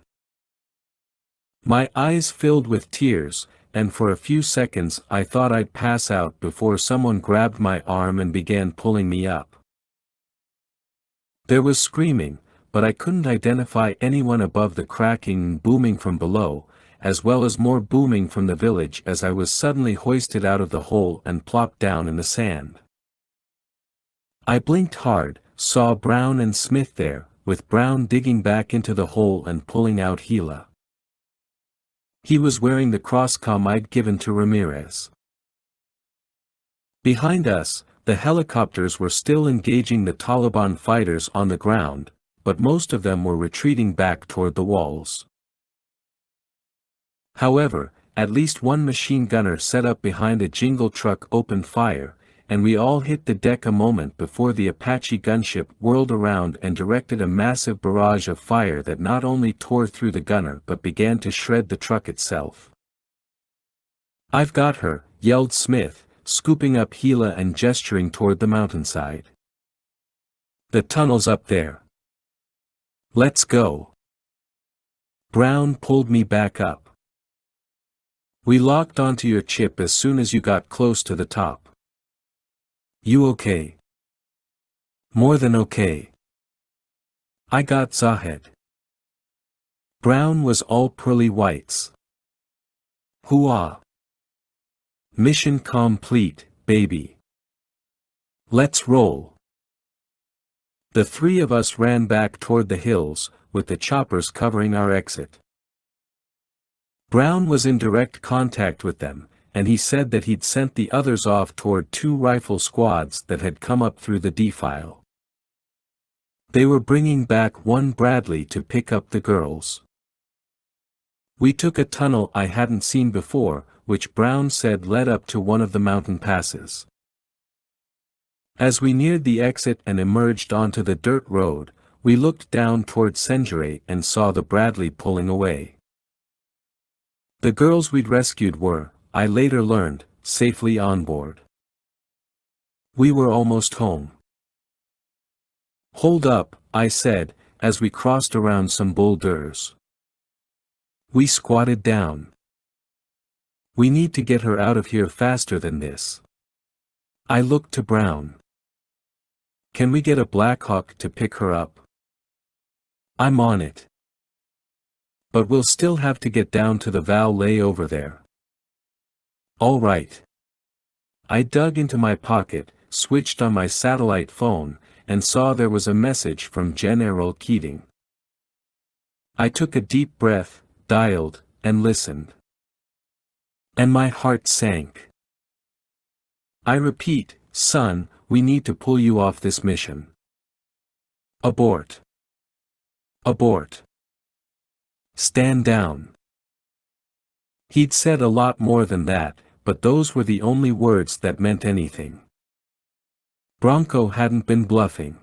My eyes filled with tears, and for a few seconds I thought I'd pass out before someone grabbed my arm and began pulling me up. There was screaming, but I couldn't identify anyone above the cracking and booming from below, as well as more booming from the village as I was suddenly hoisted out of the hole and plopped down in the sand. I blinked hard, saw Brown and Smith there, with Brown digging back into the hole and pulling out Gila. He was wearing the crosscom I'd given to Ramirez. Behind us, the helicopters were still engaging the Taliban fighters on the ground, but most of them were retreating back toward the walls. However, at least one machine gunner set up behind a jingle truck opened fire, and we all hit the deck a moment before the Apache gunship whirled around and directed a massive barrage of fire that not only tore through the gunner but began to shred the truck itself. "I've got her," yelled Smith, scooping up Gila and gesturing toward the mountainside. "The tunnel's up there. Let's go." Brown pulled me back up. "We locked onto your chip as soon as you got close to the top. You okay?" "More than okay. I got Zahed." Brown was all pearly whites. "Hooah. Mission complete, baby. Let's roll." The three of us ran back toward the hills, with the choppers covering our exit. Brown was in direct contact with them, and he said that he'd sent the others off toward 2 rifle squads that had come up through the defile. They were bringing back 1 Bradley to pick up the girls. We took a tunnel I hadn't seen before, which Brown said led up to one of the mountain passes. As we neared the exit and emerged onto the dirt road, we looked down toward Senjure and saw the Bradley pulling away. The girls we'd rescued were, I later learned, safely on board. We were almost home. "Hold up," I said, as we crossed around some boulders. We squatted down. "We need to get her out of here faster than this." I looked to Brown. "Can we get a Blackhawk to pick her up?" "I'm on it. But we'll still have to get down to the valet over there." "All right." I dug into my pocket, switched on my satellite phone, and saw there was a message from General Keating. I took a deep breath, dialed, and listened. And my heart sank. "I repeat, son, we need to pull you off this mission. Abort. Abort. Stand down." He'd said a lot more than that, but those were the only words that meant anything. Bronco hadn't been bluffing.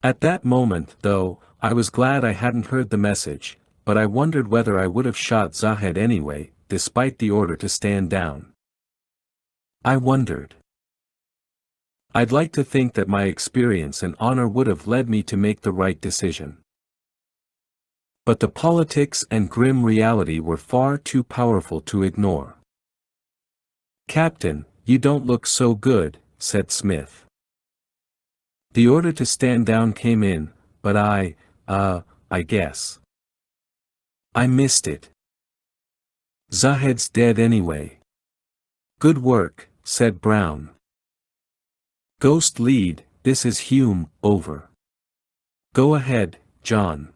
At that moment, though, I was glad I hadn't heard the message, but I wondered whether I would have shot Zahed anyway, despite the order to stand down. I wondered. I'd like to think that my experience and honor would have led me to make the right decision. But the politics and grim reality were far too powerful to ignore. "Captain, you don't look so good," said Smith. "The order to stand down came in, but I guess I missed it. Zahed's dead anyway." "Good work," said Brown. "Ghost lead, this is Hume, over. Go ahead, John."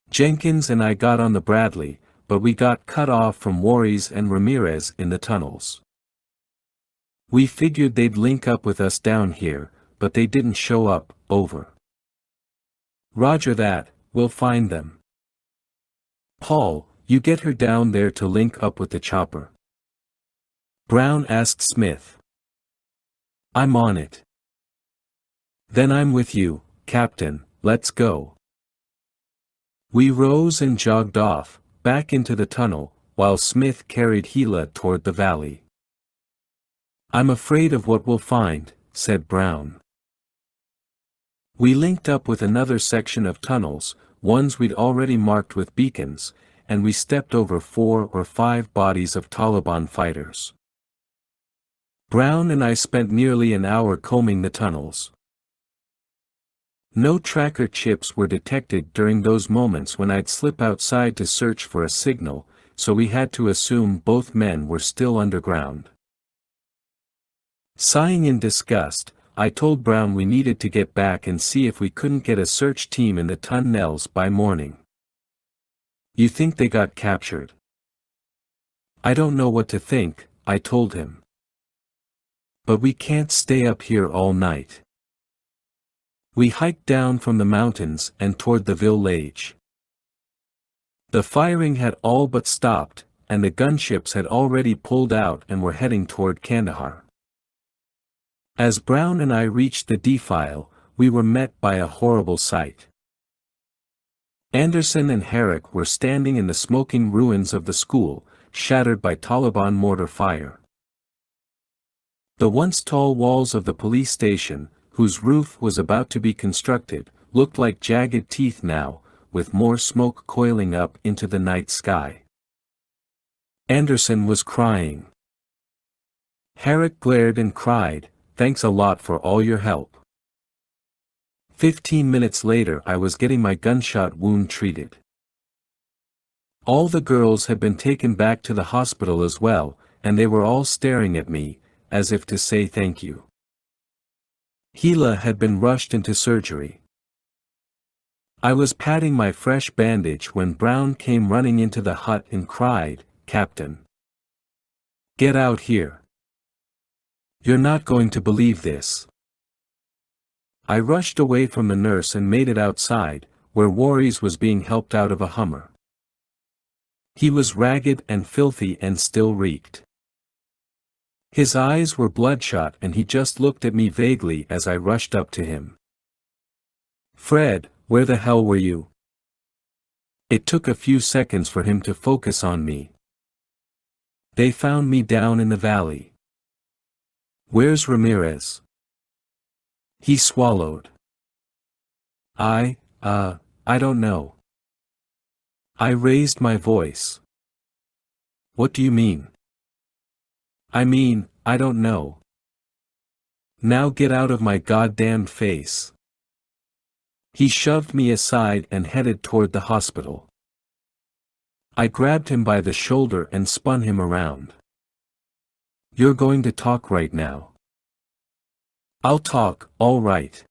Jenkins and I got on the Bradley, but we got cut off from Voorhees and Ramirez in the tunnels. We figured they'd link up with us down here, but they didn't show up, over. "Roger that, we'll find them. Paul, you get her down there to link up with the chopper." Brown asked Smith. "I'm on it." "Then I'm with you, Captain, let's go." We rose and jogged off, back into the tunnel, while Smith carried Gila toward the valley. "I'm afraid of what we'll find," said Brown. We linked up with another section of tunnels, ones we'd already marked with beacons, and we stepped over 4 or 5 bodies of Taliban fighters. Brown and I spent nearly an hour combing the tunnels. No tracker chips were detected during those moments when I'd slip outside to search for a signal, so we had to assume both men were still underground. Sighing in disgust, I told Brown we needed to get back and see if we couldn't get a search team in the tunnels by morning. You think they got captured? I don't know what to think, I told him. But we can't stay up here all night. We hiked down from the mountains and toward the village. The firing had all but stopped, and the gunships had already pulled out and were heading toward Kandahar. As Brown and I reached the defile, we were met by a horrible sight. Anderson and Herrick were standing in the smoking ruins of the school, shattered by Taliban mortar fire. The once tall walls of the police station, whose roof was about to be constructed, looked like jagged teeth now, with more smoke coiling up into the night sky. Anderson was crying. Herrick glared and cried, "Thanks a lot for all your help." 15 minutes later I was getting my gunshot wound treated. All the girls had been taken back to the hospital as well, and they were all staring at me, as if to say thank you. Hila had been rushed into surgery. I was patting my fresh bandage when Brown came running into the hut and cried, "Captain! Get out here! You're not going to believe this." I rushed away from the nurse and made it outside, where Warries was being helped out of a Hummer. He was ragged and filthy and still reeked. His eyes were bloodshot and he just looked at me vaguely as I rushed up to him. "Fred, where the hell were you?" It took a few seconds for him to focus on me. "They found me down in the valley." "Where's Ramirez?" He swallowed. I don't know." I raised my voice. "What do you mean?" "I mean, I don't know." "Now get out of my goddamn face." He shoved me aside and headed toward the hospital. I grabbed him by the shoulder and spun him around. "You're going to talk right now." "I'll talk, all right.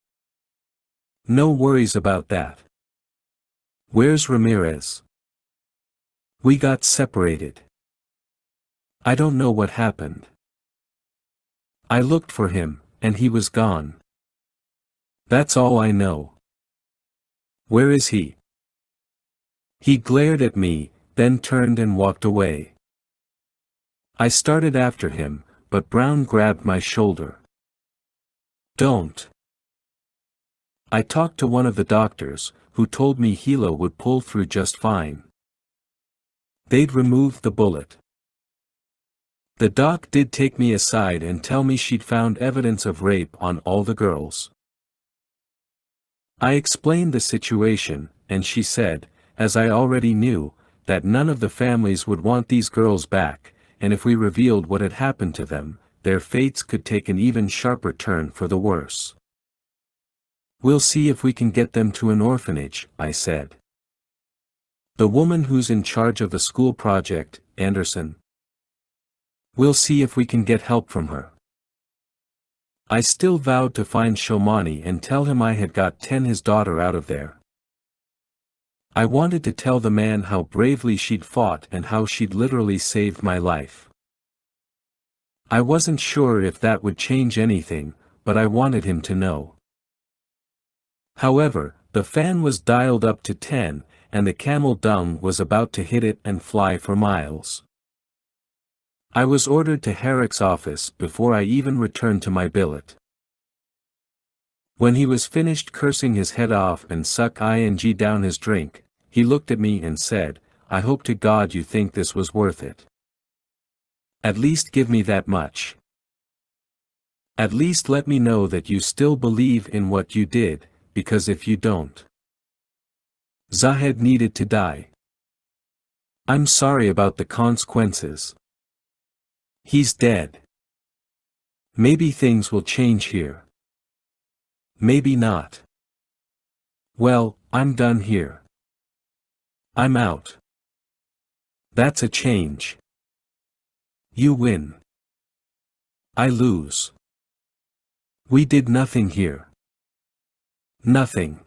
No worries about that." "Where's Ramirez?" "We got separated. I don't know what happened. I looked for him, and he was gone. That's all I know." "Where is he?" He glared at me, then turned and walked away. I started after him, but Brown grabbed my shoulder. "Don't." I talked to one of the doctors, who told me Hilo would pull through just fine. They'd removed the bullet. The doc did take me aside and tell me she'd found evidence of rape on all the girls. I explained the situation, and she said, as I already knew, that none of the families would want these girls back, and if we revealed what had happened to them, their fates could take an even sharper turn for the worse. "We'll see if we can get them to an orphanage," I said. "The woman who's in charge of the school project, Anderson. We'll see if we can get help from her." I still vowed to find Shomani and tell him I had got his daughter out of there. I wanted to tell the man how bravely she'd fought and how she'd literally saved my life. I wasn't sure if that would change anything, but I wanted him to know. However, the fan was dialed up to 10, and the camel dung was about to hit it and fly for miles. I was ordered to Herrick's office before I even returned to my billet. When he was finished cursing his head off and suck ing down his drink, he looked at me and said, "I hope to God you think this was worth it. At least give me that much. At least let me know that you still believe in what you did, because if you don't, Zahed needed to die. I'm sorry about the consequences. He's dead. Maybe things will change here. Maybe not. Well, I'm done here. I'm out. That's a change. You win. I lose. We did nothing here. Nothing.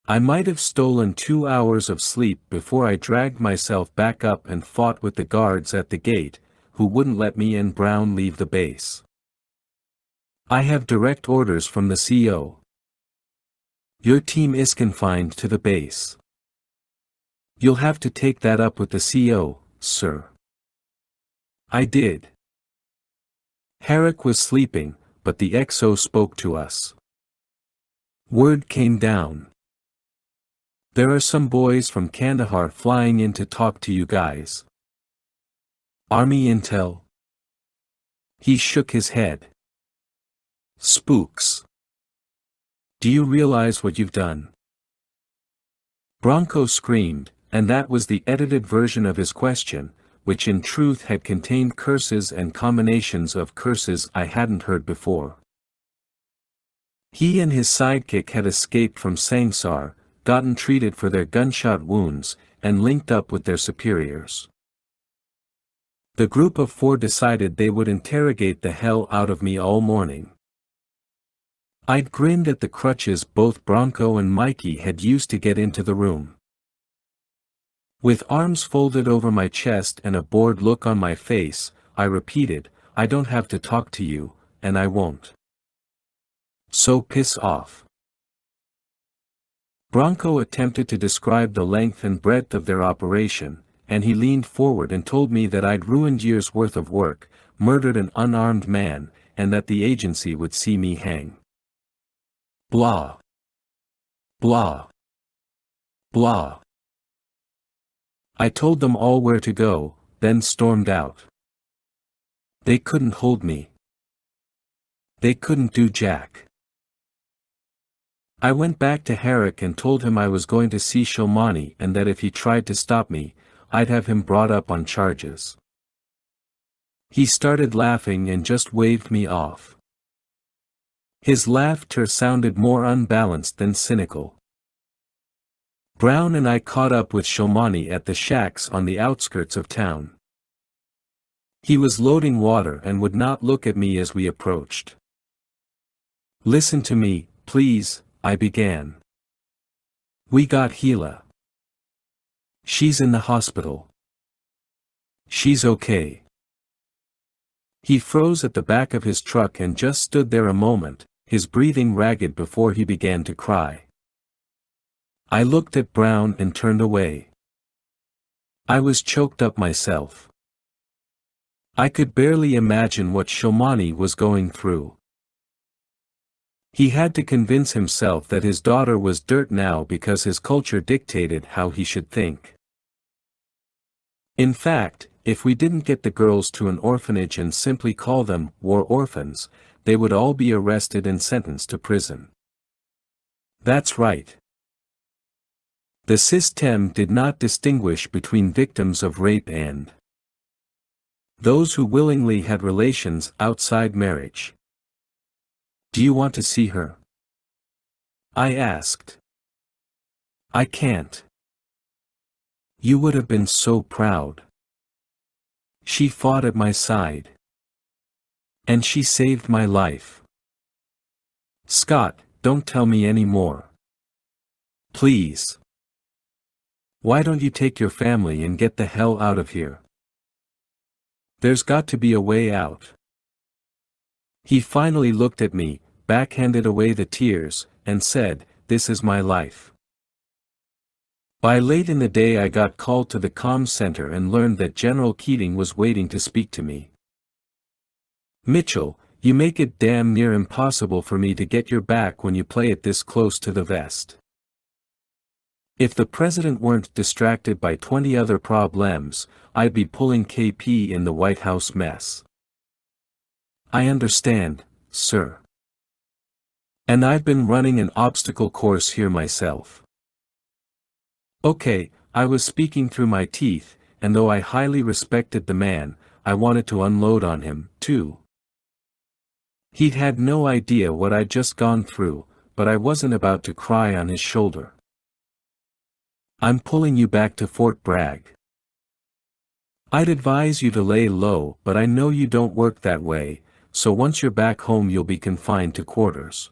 I might have stolen 2 hours of sleep before I dragged myself back up and fought with the guards at the gate, who wouldn't let me and Brown leave the base. I have direct orders from the CO. Your team is confined to the base. You'll have to take that up with the CO, sir. I did. Herrick was sleeping, but the XO spoke to us. Word came down. There are some boys from Kandahar flying in to talk to you guys. Army intel? He shook his head. Spooks. Do you realize what you've done? Bronco screamed, and that was the edited version of his question, which in truth had contained curses and combinations of curses I hadn't heard before. He and his sidekick had escaped from Sangsar, gotten treated for their gunshot wounds, and linked up with their superiors. The group of 4 decided they would interrogate the hell out of me all morning. I'd grinned at the crutches both Bronco and Mikey had used to get into the room. With arms folded over my chest and a bored look on my face, I repeated, I don't have to talk to you, and I won't. So piss off. Bronco attempted to describe the length and breadth of their operation, and he leaned forward and told me that I'd ruined years' worth of work, murdered an unarmed man, and that the agency would see me hang. Blah. Blah. Blah. I told them all where to go, then stormed out. They couldn't hold me. They couldn't do jack. I went back to Herrick and told him I was going to see Shomani and that if he tried to stop me, I'd have him brought up on charges. He started laughing and just waved me off. His laughter sounded more unbalanced than cynical. Brown and I caught up with Shomani at the shacks on the outskirts of town. He was loading water and would not look at me as we approached. Listen to me, please, I began. We got Gila. She's in the hospital. She's okay. He froze at the back of his truck and just stood there a moment, his breathing ragged before he began to cry. I looked at Brown and turned away. I was choked up myself. I could barely imagine what Shomani was going through. He had to convince himself that his daughter was dirt now because his culture dictated how he should think. In fact, if we didn't get the girls to an orphanage and simply call them war orphans, they would all be arrested and sentenced to prison. That's right. The system did not distinguish between victims of rape and those who willingly had relations outside marriage. Do you want to see her? I asked. I can't. You would have been so proud. She fought at my side. And she saved my life. Scott, don't tell me any more. Please. Why don't you take your family and get the hell out of here? There's got to be a way out. He finally looked at me, backhanded away the tears, and said, "This is my life." By late in the day I got called to the comm center and learned that General Keating was waiting to speak to me. "Mitchell, you make it damn near impossible for me to get your back when you play it this close to the vest. If the president weren't distracted by 20 other problems, I'd be pulling KP in the White House mess." "I understand, sir. And I've been running an obstacle course here myself." Okay, I was speaking through my teeth, and though I highly respected the man, I wanted to unload on him, too. He'd had no idea what I'd just gone through, but I wasn't about to cry on his shoulder. I'm pulling you back to Fort Bragg. I'd advise you to lay low, but I know you don't work that way, so once you're back home you'll be confined to quarters.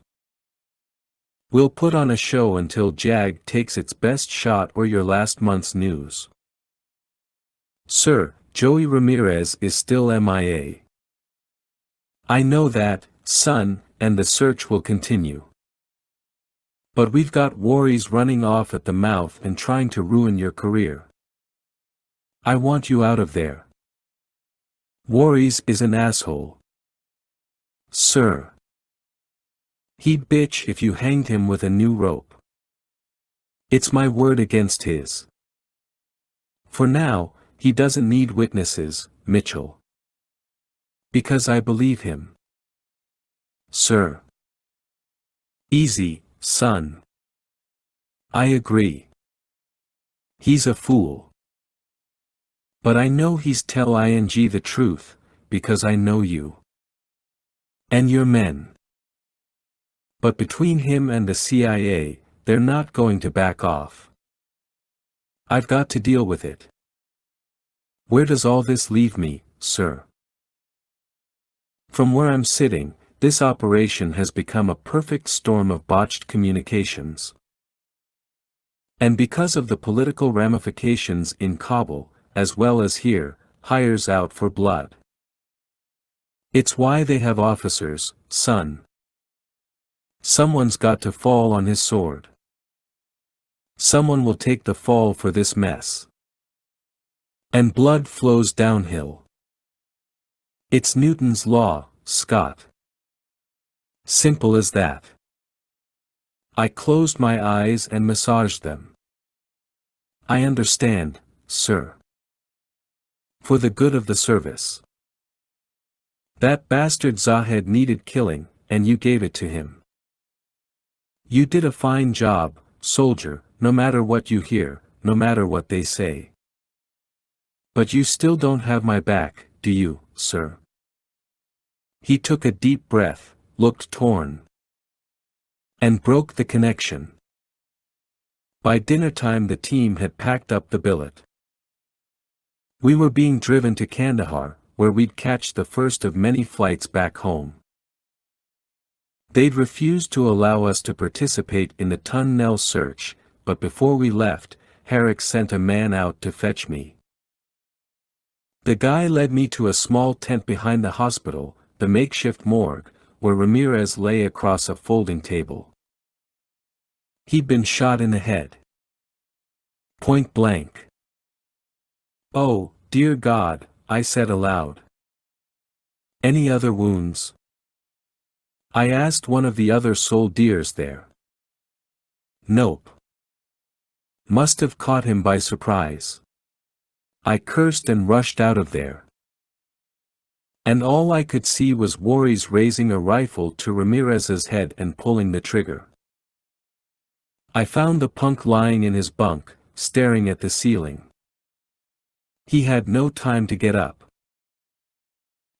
We'll put on a show until JAG takes its best shot or your last month's news. Sir, Joey Ramirez is still MIA. I know that, son, and the search will continue. But we've got worries running off at the mouth and trying to ruin your career. I want you out of there. Worries is an asshole. Sir. He'd bitch if you hanged him with a new rope. It's my word against his. For now, he doesn't need witnesses, Mitchell. Because I believe him. Sir. Easy, son. I agree. He's a fool. But I know he's telling the truth, because I know you. And your men. But between him and the CIA, they're not going to back off. I've got to deal with it. Where does all this leave me, sir? From where I'm sitting, this operation has become a perfect storm of botched communications. And because of the political ramifications in Kabul, as well as here, hires out for blood. It's why they have officers, son. Someone's got to fall on his sword. Someone will take the fall for this mess. And blood flows downhill. It's Newton's law, Scott. Simple as that. I closed my eyes and massaged them. I understand, sir. For the good of the service. That bastard Zahed needed killing, and you gave it to him. You did a fine job, soldier, no matter what you hear, no matter what they say. But you still don't have my back, do you, sir? He took a deep breath, looked torn. And broke the connection. By dinner time the team had packed up the billet. We were being driven to Kandahar, where we'd catch the first of many flights back home. They'd refused to allow us to participate in the tunnel search, but before we left, Herrick sent a man out to fetch me. The guy led me to a small tent behind the hospital, the makeshift morgue, where Ramirez lay across a folding table. He'd been shot in the head. Point blank. Oh, dear God, I said aloud. Any other wounds? I asked one of the other soldiers there. Nope. Must have caught him by surprise. I cursed and rushed out of there. And all I could see was Worries raising a rifle to Ramirez's head and pulling the trigger. I found the punk lying in his bunk, staring at the ceiling. He had no time to get up.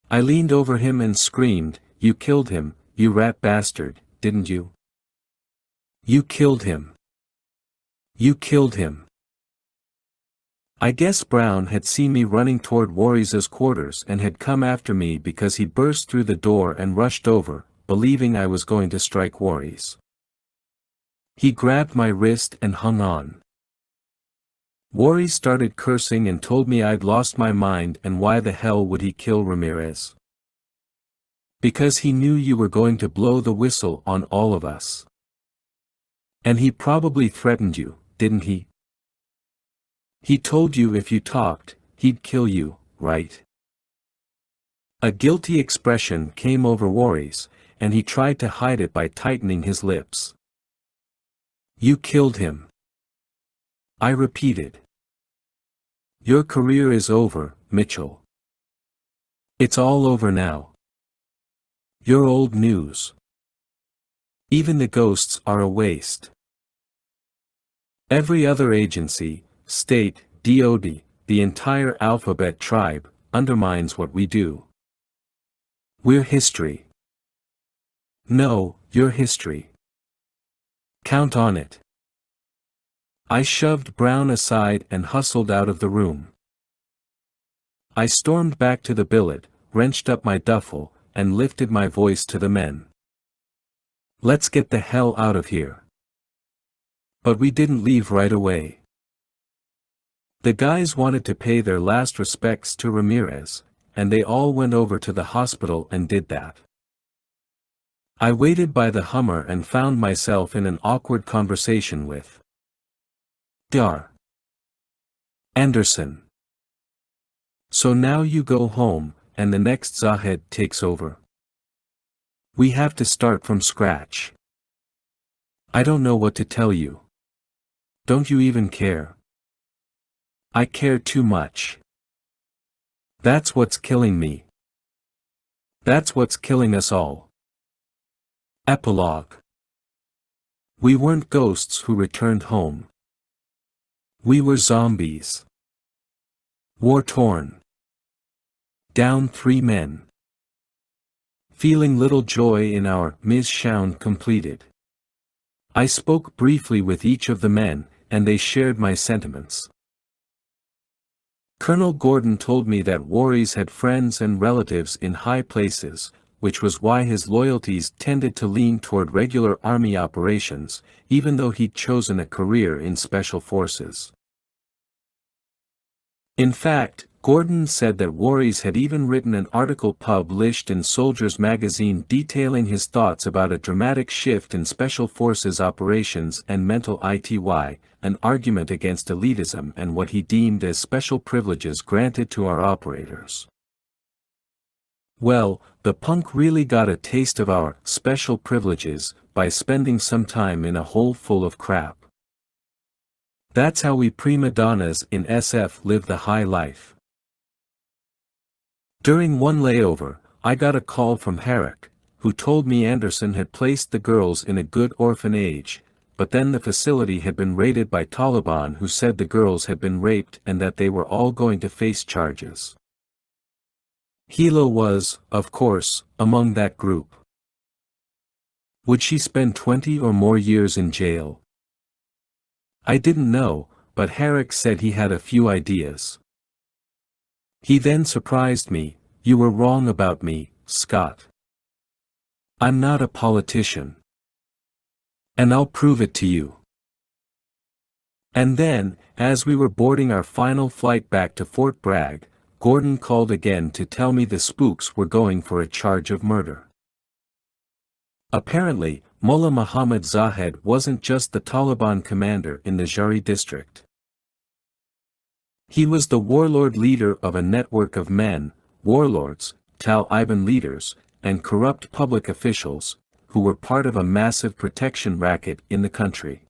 I leaned over him and screamed, "You killed him, you rat bastard, didn't you? You killed him. You killed him." I guess Brown had seen me running toward Worries' quarters and had come after me because he burst through the door and rushed over, believing I was going to strike Worries. He grabbed my wrist and hung on. Worries started cursing and told me I'd lost my mind and why the hell would he kill Ramirez? Because he knew you were going to blow the whistle on all of us. And he probably threatened you, didn't he? He told you if you talked, he'd kill you, right? A guilty expression came over Worries, and he tried to hide it by tightening his lips. You killed him. I repeated. Your career is over, Mitchell. It's all over now. You're old news. Even the ghosts are a waste. Every other agency, state, DOD, the entire alphabet tribe, undermines what we do. We're history. No, you're history. Count on it. I shoved Brown aside and hustled out of the room. I stormed back to the billet, wrenched up my duffel, and lifted my voice to the men. Let's get the hell out of here. But we didn't leave right away. The guys wanted to pay their last respects to Ramirez, and they all went over to the hospital and did that. I waited by the Hummer and found myself in an awkward conversation with Dr. Anderson. So now you go home, and the next Zahed takes over. We have to start from scratch. I don't know what to tell you. Don't you even care? I care too much. That's what's killing me. That's what's killing us all. Epilogue. We weren't ghosts who returned home. We were zombies. War-torn. Down 3 men. Feeling little joy in our mission completed. I spoke briefly with each of the men, and they shared my sentiments. Colonel Gordon told me that Warries had friends and relatives in high places, which was why his loyalties tended to lean toward regular army operations, even though he'd chosen a career in special forces. In fact, Gordon said that Warries had even written an article published in Soldiers magazine detailing his thoughts about a dramatic shift in special forces operations and mental ity, an argument against elitism and what he deemed as special privileges granted to our operators. Well, the punk really got a taste of our special privileges by spending some time in a hole full of crap. That's how we prima donnas in SF live the high life. During one layover, I got a call from Herrick, who told me Anderson had placed the girls in a good orphanage, but then the facility had been raided by Taliban who said the girls had been raped and that they were all going to face charges. Hilo was, of course, among that group. Would she spend 20 or more years in jail? I didn't know, but Herrick said he had a few ideas. He then surprised me. You were wrong about me, Scott. I'm not a politician. And I'll prove it to you. And then, as we were boarding our final flight back to Fort Bragg, Gordon called again to tell me the spooks were going for a charge of murder. Apparently, Mullah Muhammad Zahed wasn't just the Taliban commander in the Jari district. He was the warlord leader of a network of men, warlords, Taliban leaders, and corrupt public officials, who were part of a massive protection racket in the country.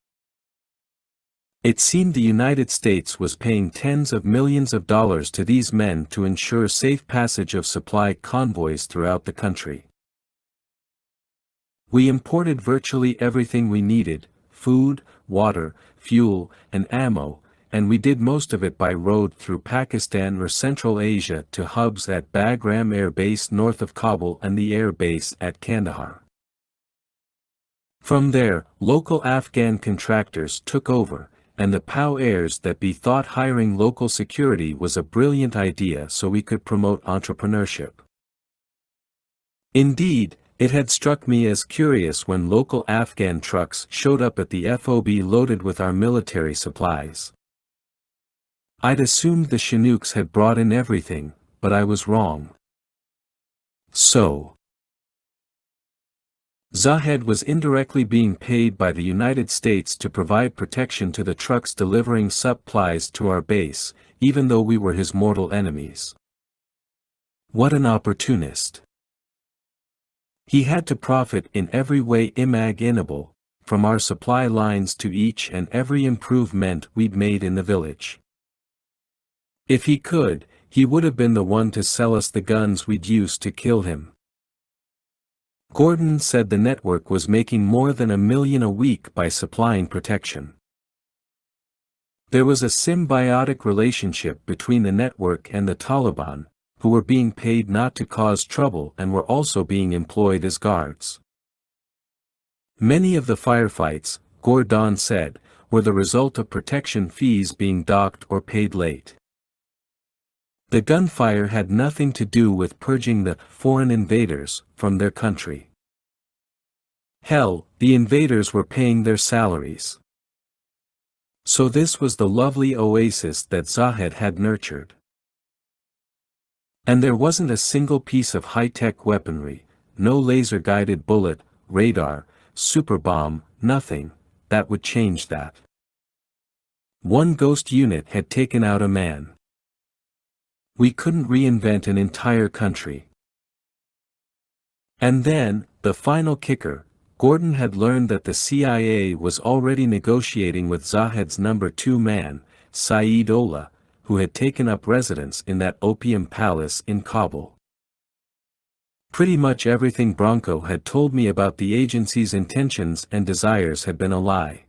It seemed the United States was paying tens of millions of dollars to these men to ensure safe passage of supply convoys throughout the country. We imported virtually everything we needed: food, water, fuel, and ammo, and we did most of it by road through Pakistan or Central Asia to hubs at Bagram Air Base north of Kabul and the air base at Kandahar. From there, local Afghan contractors took over, and the POW heirs that thought hiring local security was a brilliant idea so we could promote entrepreneurship. Indeed, it had struck me as curious when local Afghan trucks showed up at the FOB loaded with our military supplies. I'd assumed the Chinooks had brought in everything, but I was wrong. So, Zahed was indirectly being paid by the United States to provide protection to the trucks delivering supplies to our base, even though we were his mortal enemies. What an opportunist. He had to profit in every way imaginable, from our supply lines to each and every improvement we'd made in the village. If he could, he would have been the one to sell us the guns we'd use to kill him. Gordon said the network was making more than $1 million a week by supplying protection. There was a symbiotic relationship between the network and the Taliban, who were being paid not to cause trouble and were also being employed as guards. Many of the firefights, Gordon said, were the result of protection fees being docked or paid late. The gunfire had nothing to do with purging the foreign invaders from their country. Hell, the invaders were paying their salaries. So this was the lovely oasis that Zahed had nurtured. And there wasn't a single piece of high-tech weaponry, no laser-guided bullet, radar, super bomb, nothing, that would change that. One ghost unit had taken out a man. We couldn't reinvent an entire country. And then, the final kicker, Gordon had learned that the CIA was already negotiating with Zahed's number 2 man, Saeed Ola, who had taken up residence in that opium palace in Kabul. Pretty much everything Bronco had told me about the agency's intentions and desires had been a lie.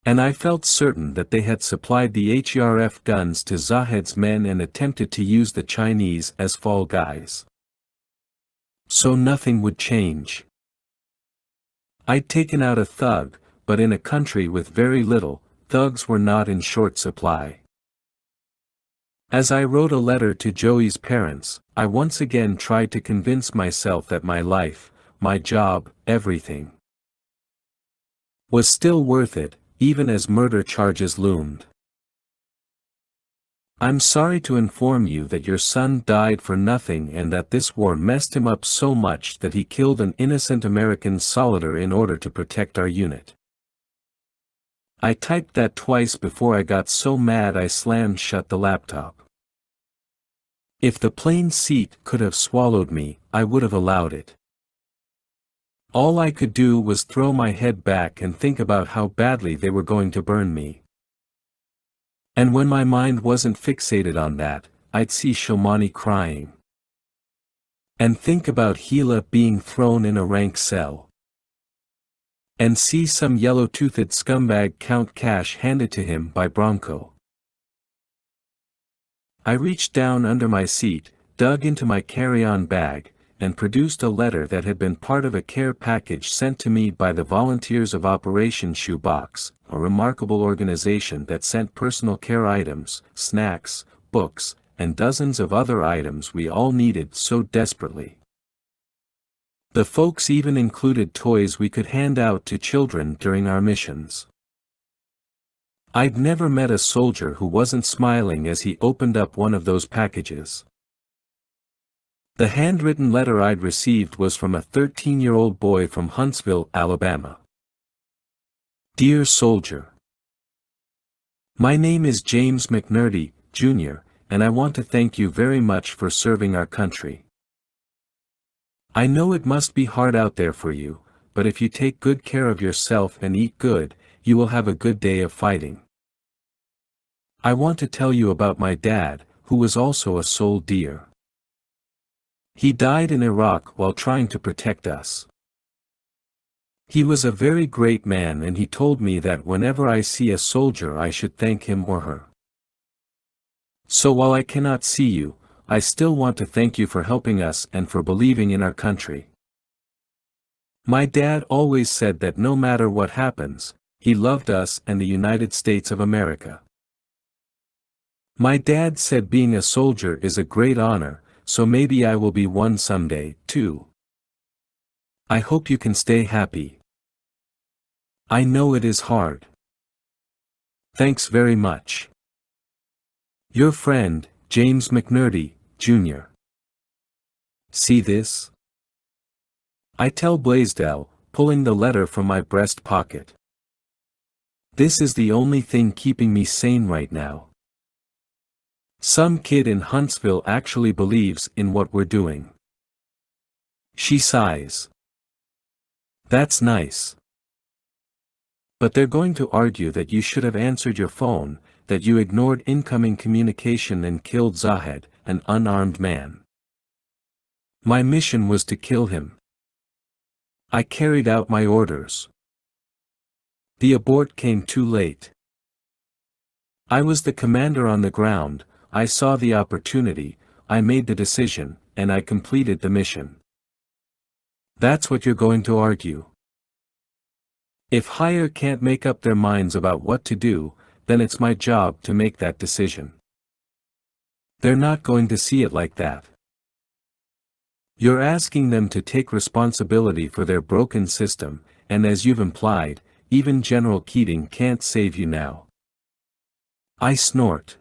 And I felt certain that they had supplied the HERF guns to Zahed's men and attempted to use the Chinese as fall guys. So nothing would change. I'd taken out a thug, but in a country with very little, thugs were not in short supply. As I wrote a letter to Joey's parents, I once again tried to convince myself that my life, my job, everything was still worth it, even as murder charges loomed. I'm sorry to inform you that your son died for nothing and that this war messed him up so much that he killed an innocent American soldier in order to protect our unit. I typed that twice before I got so mad I slammed shut the laptop. If the plane seat could have swallowed me, I would have allowed it. All I could do was throw my head back and think about how badly they were going to burn me. And when my mind wasn't fixated on that, I'd see Shomani crying. And think about Gila being thrown in a rank cell. And see some yellow-toothed scumbag count cash handed to him by Bronco. I reached down under my seat, dug into my carry-on bag, and produced a letter that had been part of a care package sent to me by the Volunteers of Operation Shoebox, a remarkable organization that sent personal care items, snacks, books, and dozens of other items we all needed so desperately. The folks even included toys we could hand out to children during our missions. I'd never met a soldier who wasn't smiling as he opened up one of those packages. The handwritten letter I'd received was from a 13-year-old boy from Huntsville, Alabama. Dear Soldier, my name is James McNerney, Jr., and I want to thank you very much for serving our country. I know it must be hard out there for you, but if you take good care of yourself and eat good, you will have a good day of fighting. I want to tell you about my dad, who was also a soldier. He died in Iraq while trying to protect us. He was a very great man and he told me that whenever I see a soldier I should thank him or her. So while I cannot see you, I still want to thank you for helping us and for believing in our country. My dad always said that no matter what happens, he loved us and the United States of America. My dad said being a soldier is a great honor, so maybe I will be one someday, too. I hope you can stay happy. I know it is hard. Thanks very much. Your friend, James McNerney, Jr. See this? I tell Blaisdell, pulling the letter from my breast pocket. This is the only thing keeping me sane right now. Some kid in Huntsville actually believes in what we're doing. She sighs. That's nice. But they're going to argue that you should have answered your phone, that you ignored incoming communication and killed Zahed, an unarmed man. My mission was to kill him. I carried out my orders. The abort came too late. I was the commander on the ground, I saw the opportunity, I made the decision, and I completed the mission. That's what you're going to argue. If higher can't make up their minds about what to do, then it's my job to make that decision. They're not going to see it like that. You're asking them to take responsibility for their broken system, and as you've implied, even General Keating can't save you now. I snort.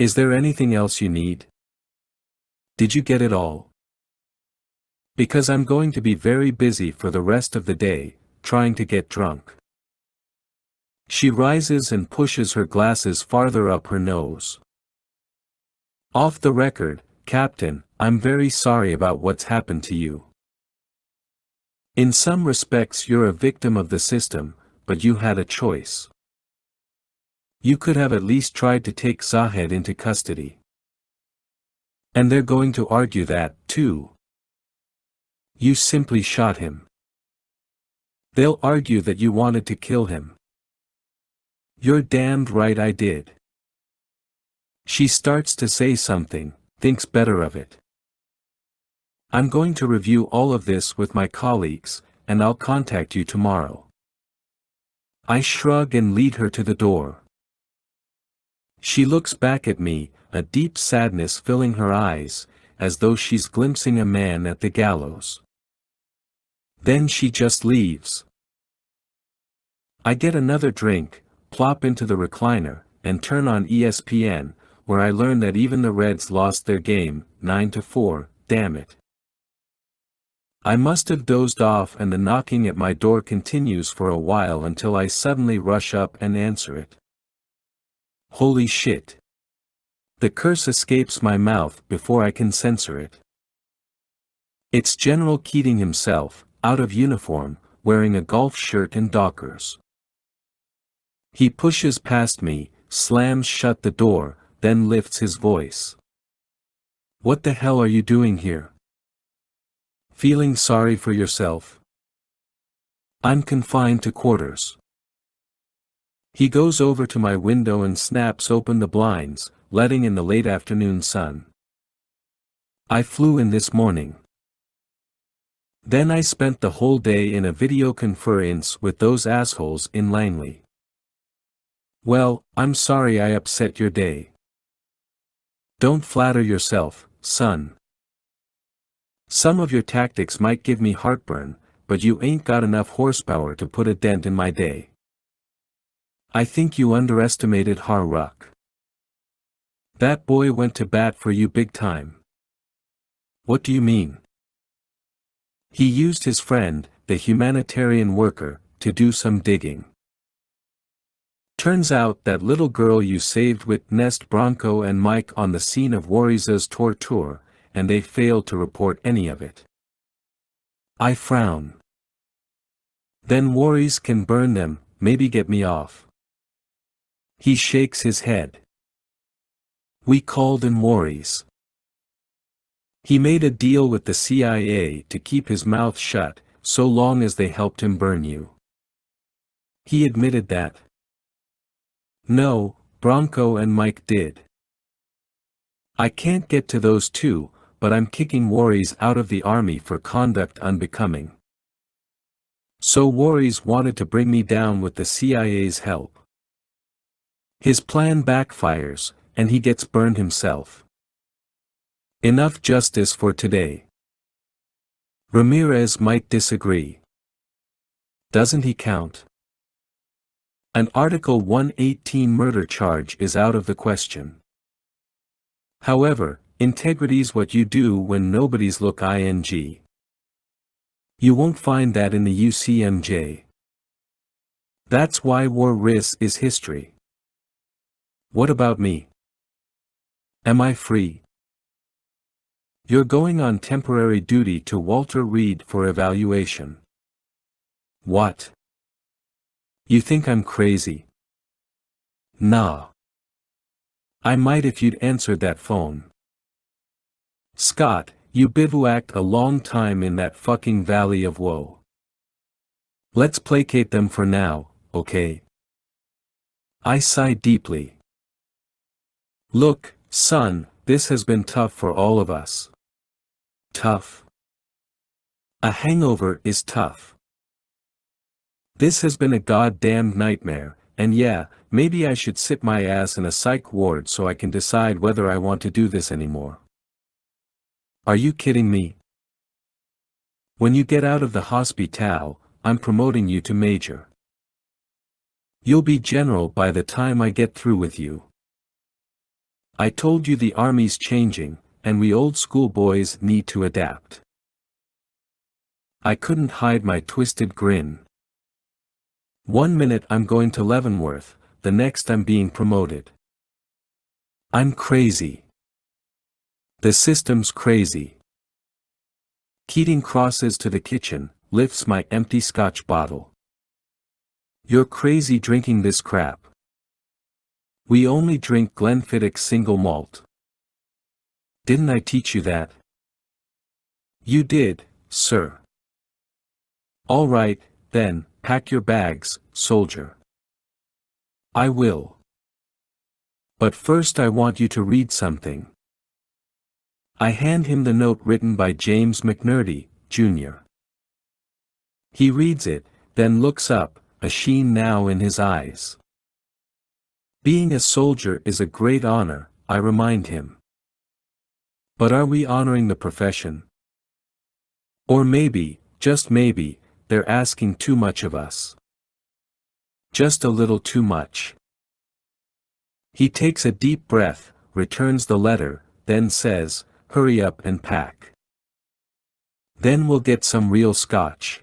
Is there anything else you need? Did you get it all? Because I'm going to be very busy for the rest of the day, trying to get drunk. She rises and pushes her glasses farther up her nose. Off the record, Captain, I'm very sorry about what's happened to you. In some respects you're a victim of the system, but you had a choice. You could have at least tried to take Zahed into custody. And they're going to argue that, too. You simply shot him. They'll argue that you wanted to kill him. You're damned right I did. She starts to say something, thinks better of it. I'm going to review all of this with my colleagues, and I'll contact you tomorrow. I shrug and lead her to the door. She looks back at me, a deep sadness filling her eyes, as though she's glimpsing a man at the gallows. Then she just leaves. I get another drink, plop into the recliner, and turn on ESPN, where I learn that even the Reds lost their game, 9-4, damn it. I must have dozed off and the knocking at my door continues for a while until I suddenly rush up and answer it. Holy shit. The curse escapes my mouth before I can censor it. It's General Keating himself, out of uniform, wearing a golf shirt and dockers. He pushes past me, slams shut the door, then lifts his voice. What the hell are you doing here? Feeling sorry for yourself? I'm confined to quarters. He goes over to my window and snaps open the blinds, letting in the late afternoon sun. I flew in this morning. Then I spent the whole day in a video conference with those assholes in Langley. Well, I'm sorry I upset your day. Don't flatter yourself, son. Some of your tactics might give me heartburn, but you ain't got enough horsepower to put a dent in my day. I think you underestimated Harruck. That boy went to bat for you big time. What do you mean? He used his friend, the humanitarian worker, to do some digging. Turns out that little girl you saved witnessed Bronco and Mike on the scene of Wariza's torture, and they failed to report any of it. I frown. Then Wariz can burn them, maybe get me off. He shakes his head. We called in Wariz. He made a deal with the CIA to keep his mouth shut, so long as they helped him burn you. He admitted that. No, Bronco and Mike did. I can't get to those two, but I'm kicking Wariz out of the army for conduct unbecoming. So Wariz wanted to bring me down with the CIA's help. His plan backfires, and he gets burned himself. Enough justice for today. Ramirez might disagree. Doesn't he count? An Article 118 murder charge is out of the question. However, integrity's what you do when nobody's look ing. You won't find that in the UCMJ. That's why war risk is history. What about me? Am I free? You're going on temporary duty to Walter Reed for evaluation. What? You think I'm crazy? Nah. I might if you'd answered that phone. Scott, you bivouacked a long time in that fucking valley of woe. Let's placate them for now, okay? I sigh deeply. Look, son, this has been tough for all of us. Tough. A hangover is tough. This has been a goddamned nightmare, and yeah, maybe I should sit my ass in a psych ward so I can decide whether I want to do this anymore. Are you kidding me? When you get out of the hospital, I'm promoting you to major. You'll be general by the time I get through with you. I told you the army's changing, and we old school boys need to adapt. I couldn't hide my twisted grin. 1 minute I'm going to Leavenworth, the next I'm being promoted. I'm crazy. The system's crazy. Keating crosses to the kitchen, lifts my empty scotch bottle. You're crazy drinking this crap. We only drink Glenfiddich single malt. Didn't I teach you that? You did, sir. All right, then, pack your bags, soldier. I will. But first I want you to read something. I hand him the note written by James McNerney, Jr. He reads it, then looks up, a sheen now in his eyes. Being a soldier is a great honor, I remind him. But are we honoring the profession? Or maybe, just maybe, they're asking too much of us. Just a little too much. He takes a deep breath, returns the letter, then says, hurry up and pack. Then we'll get some real scotch.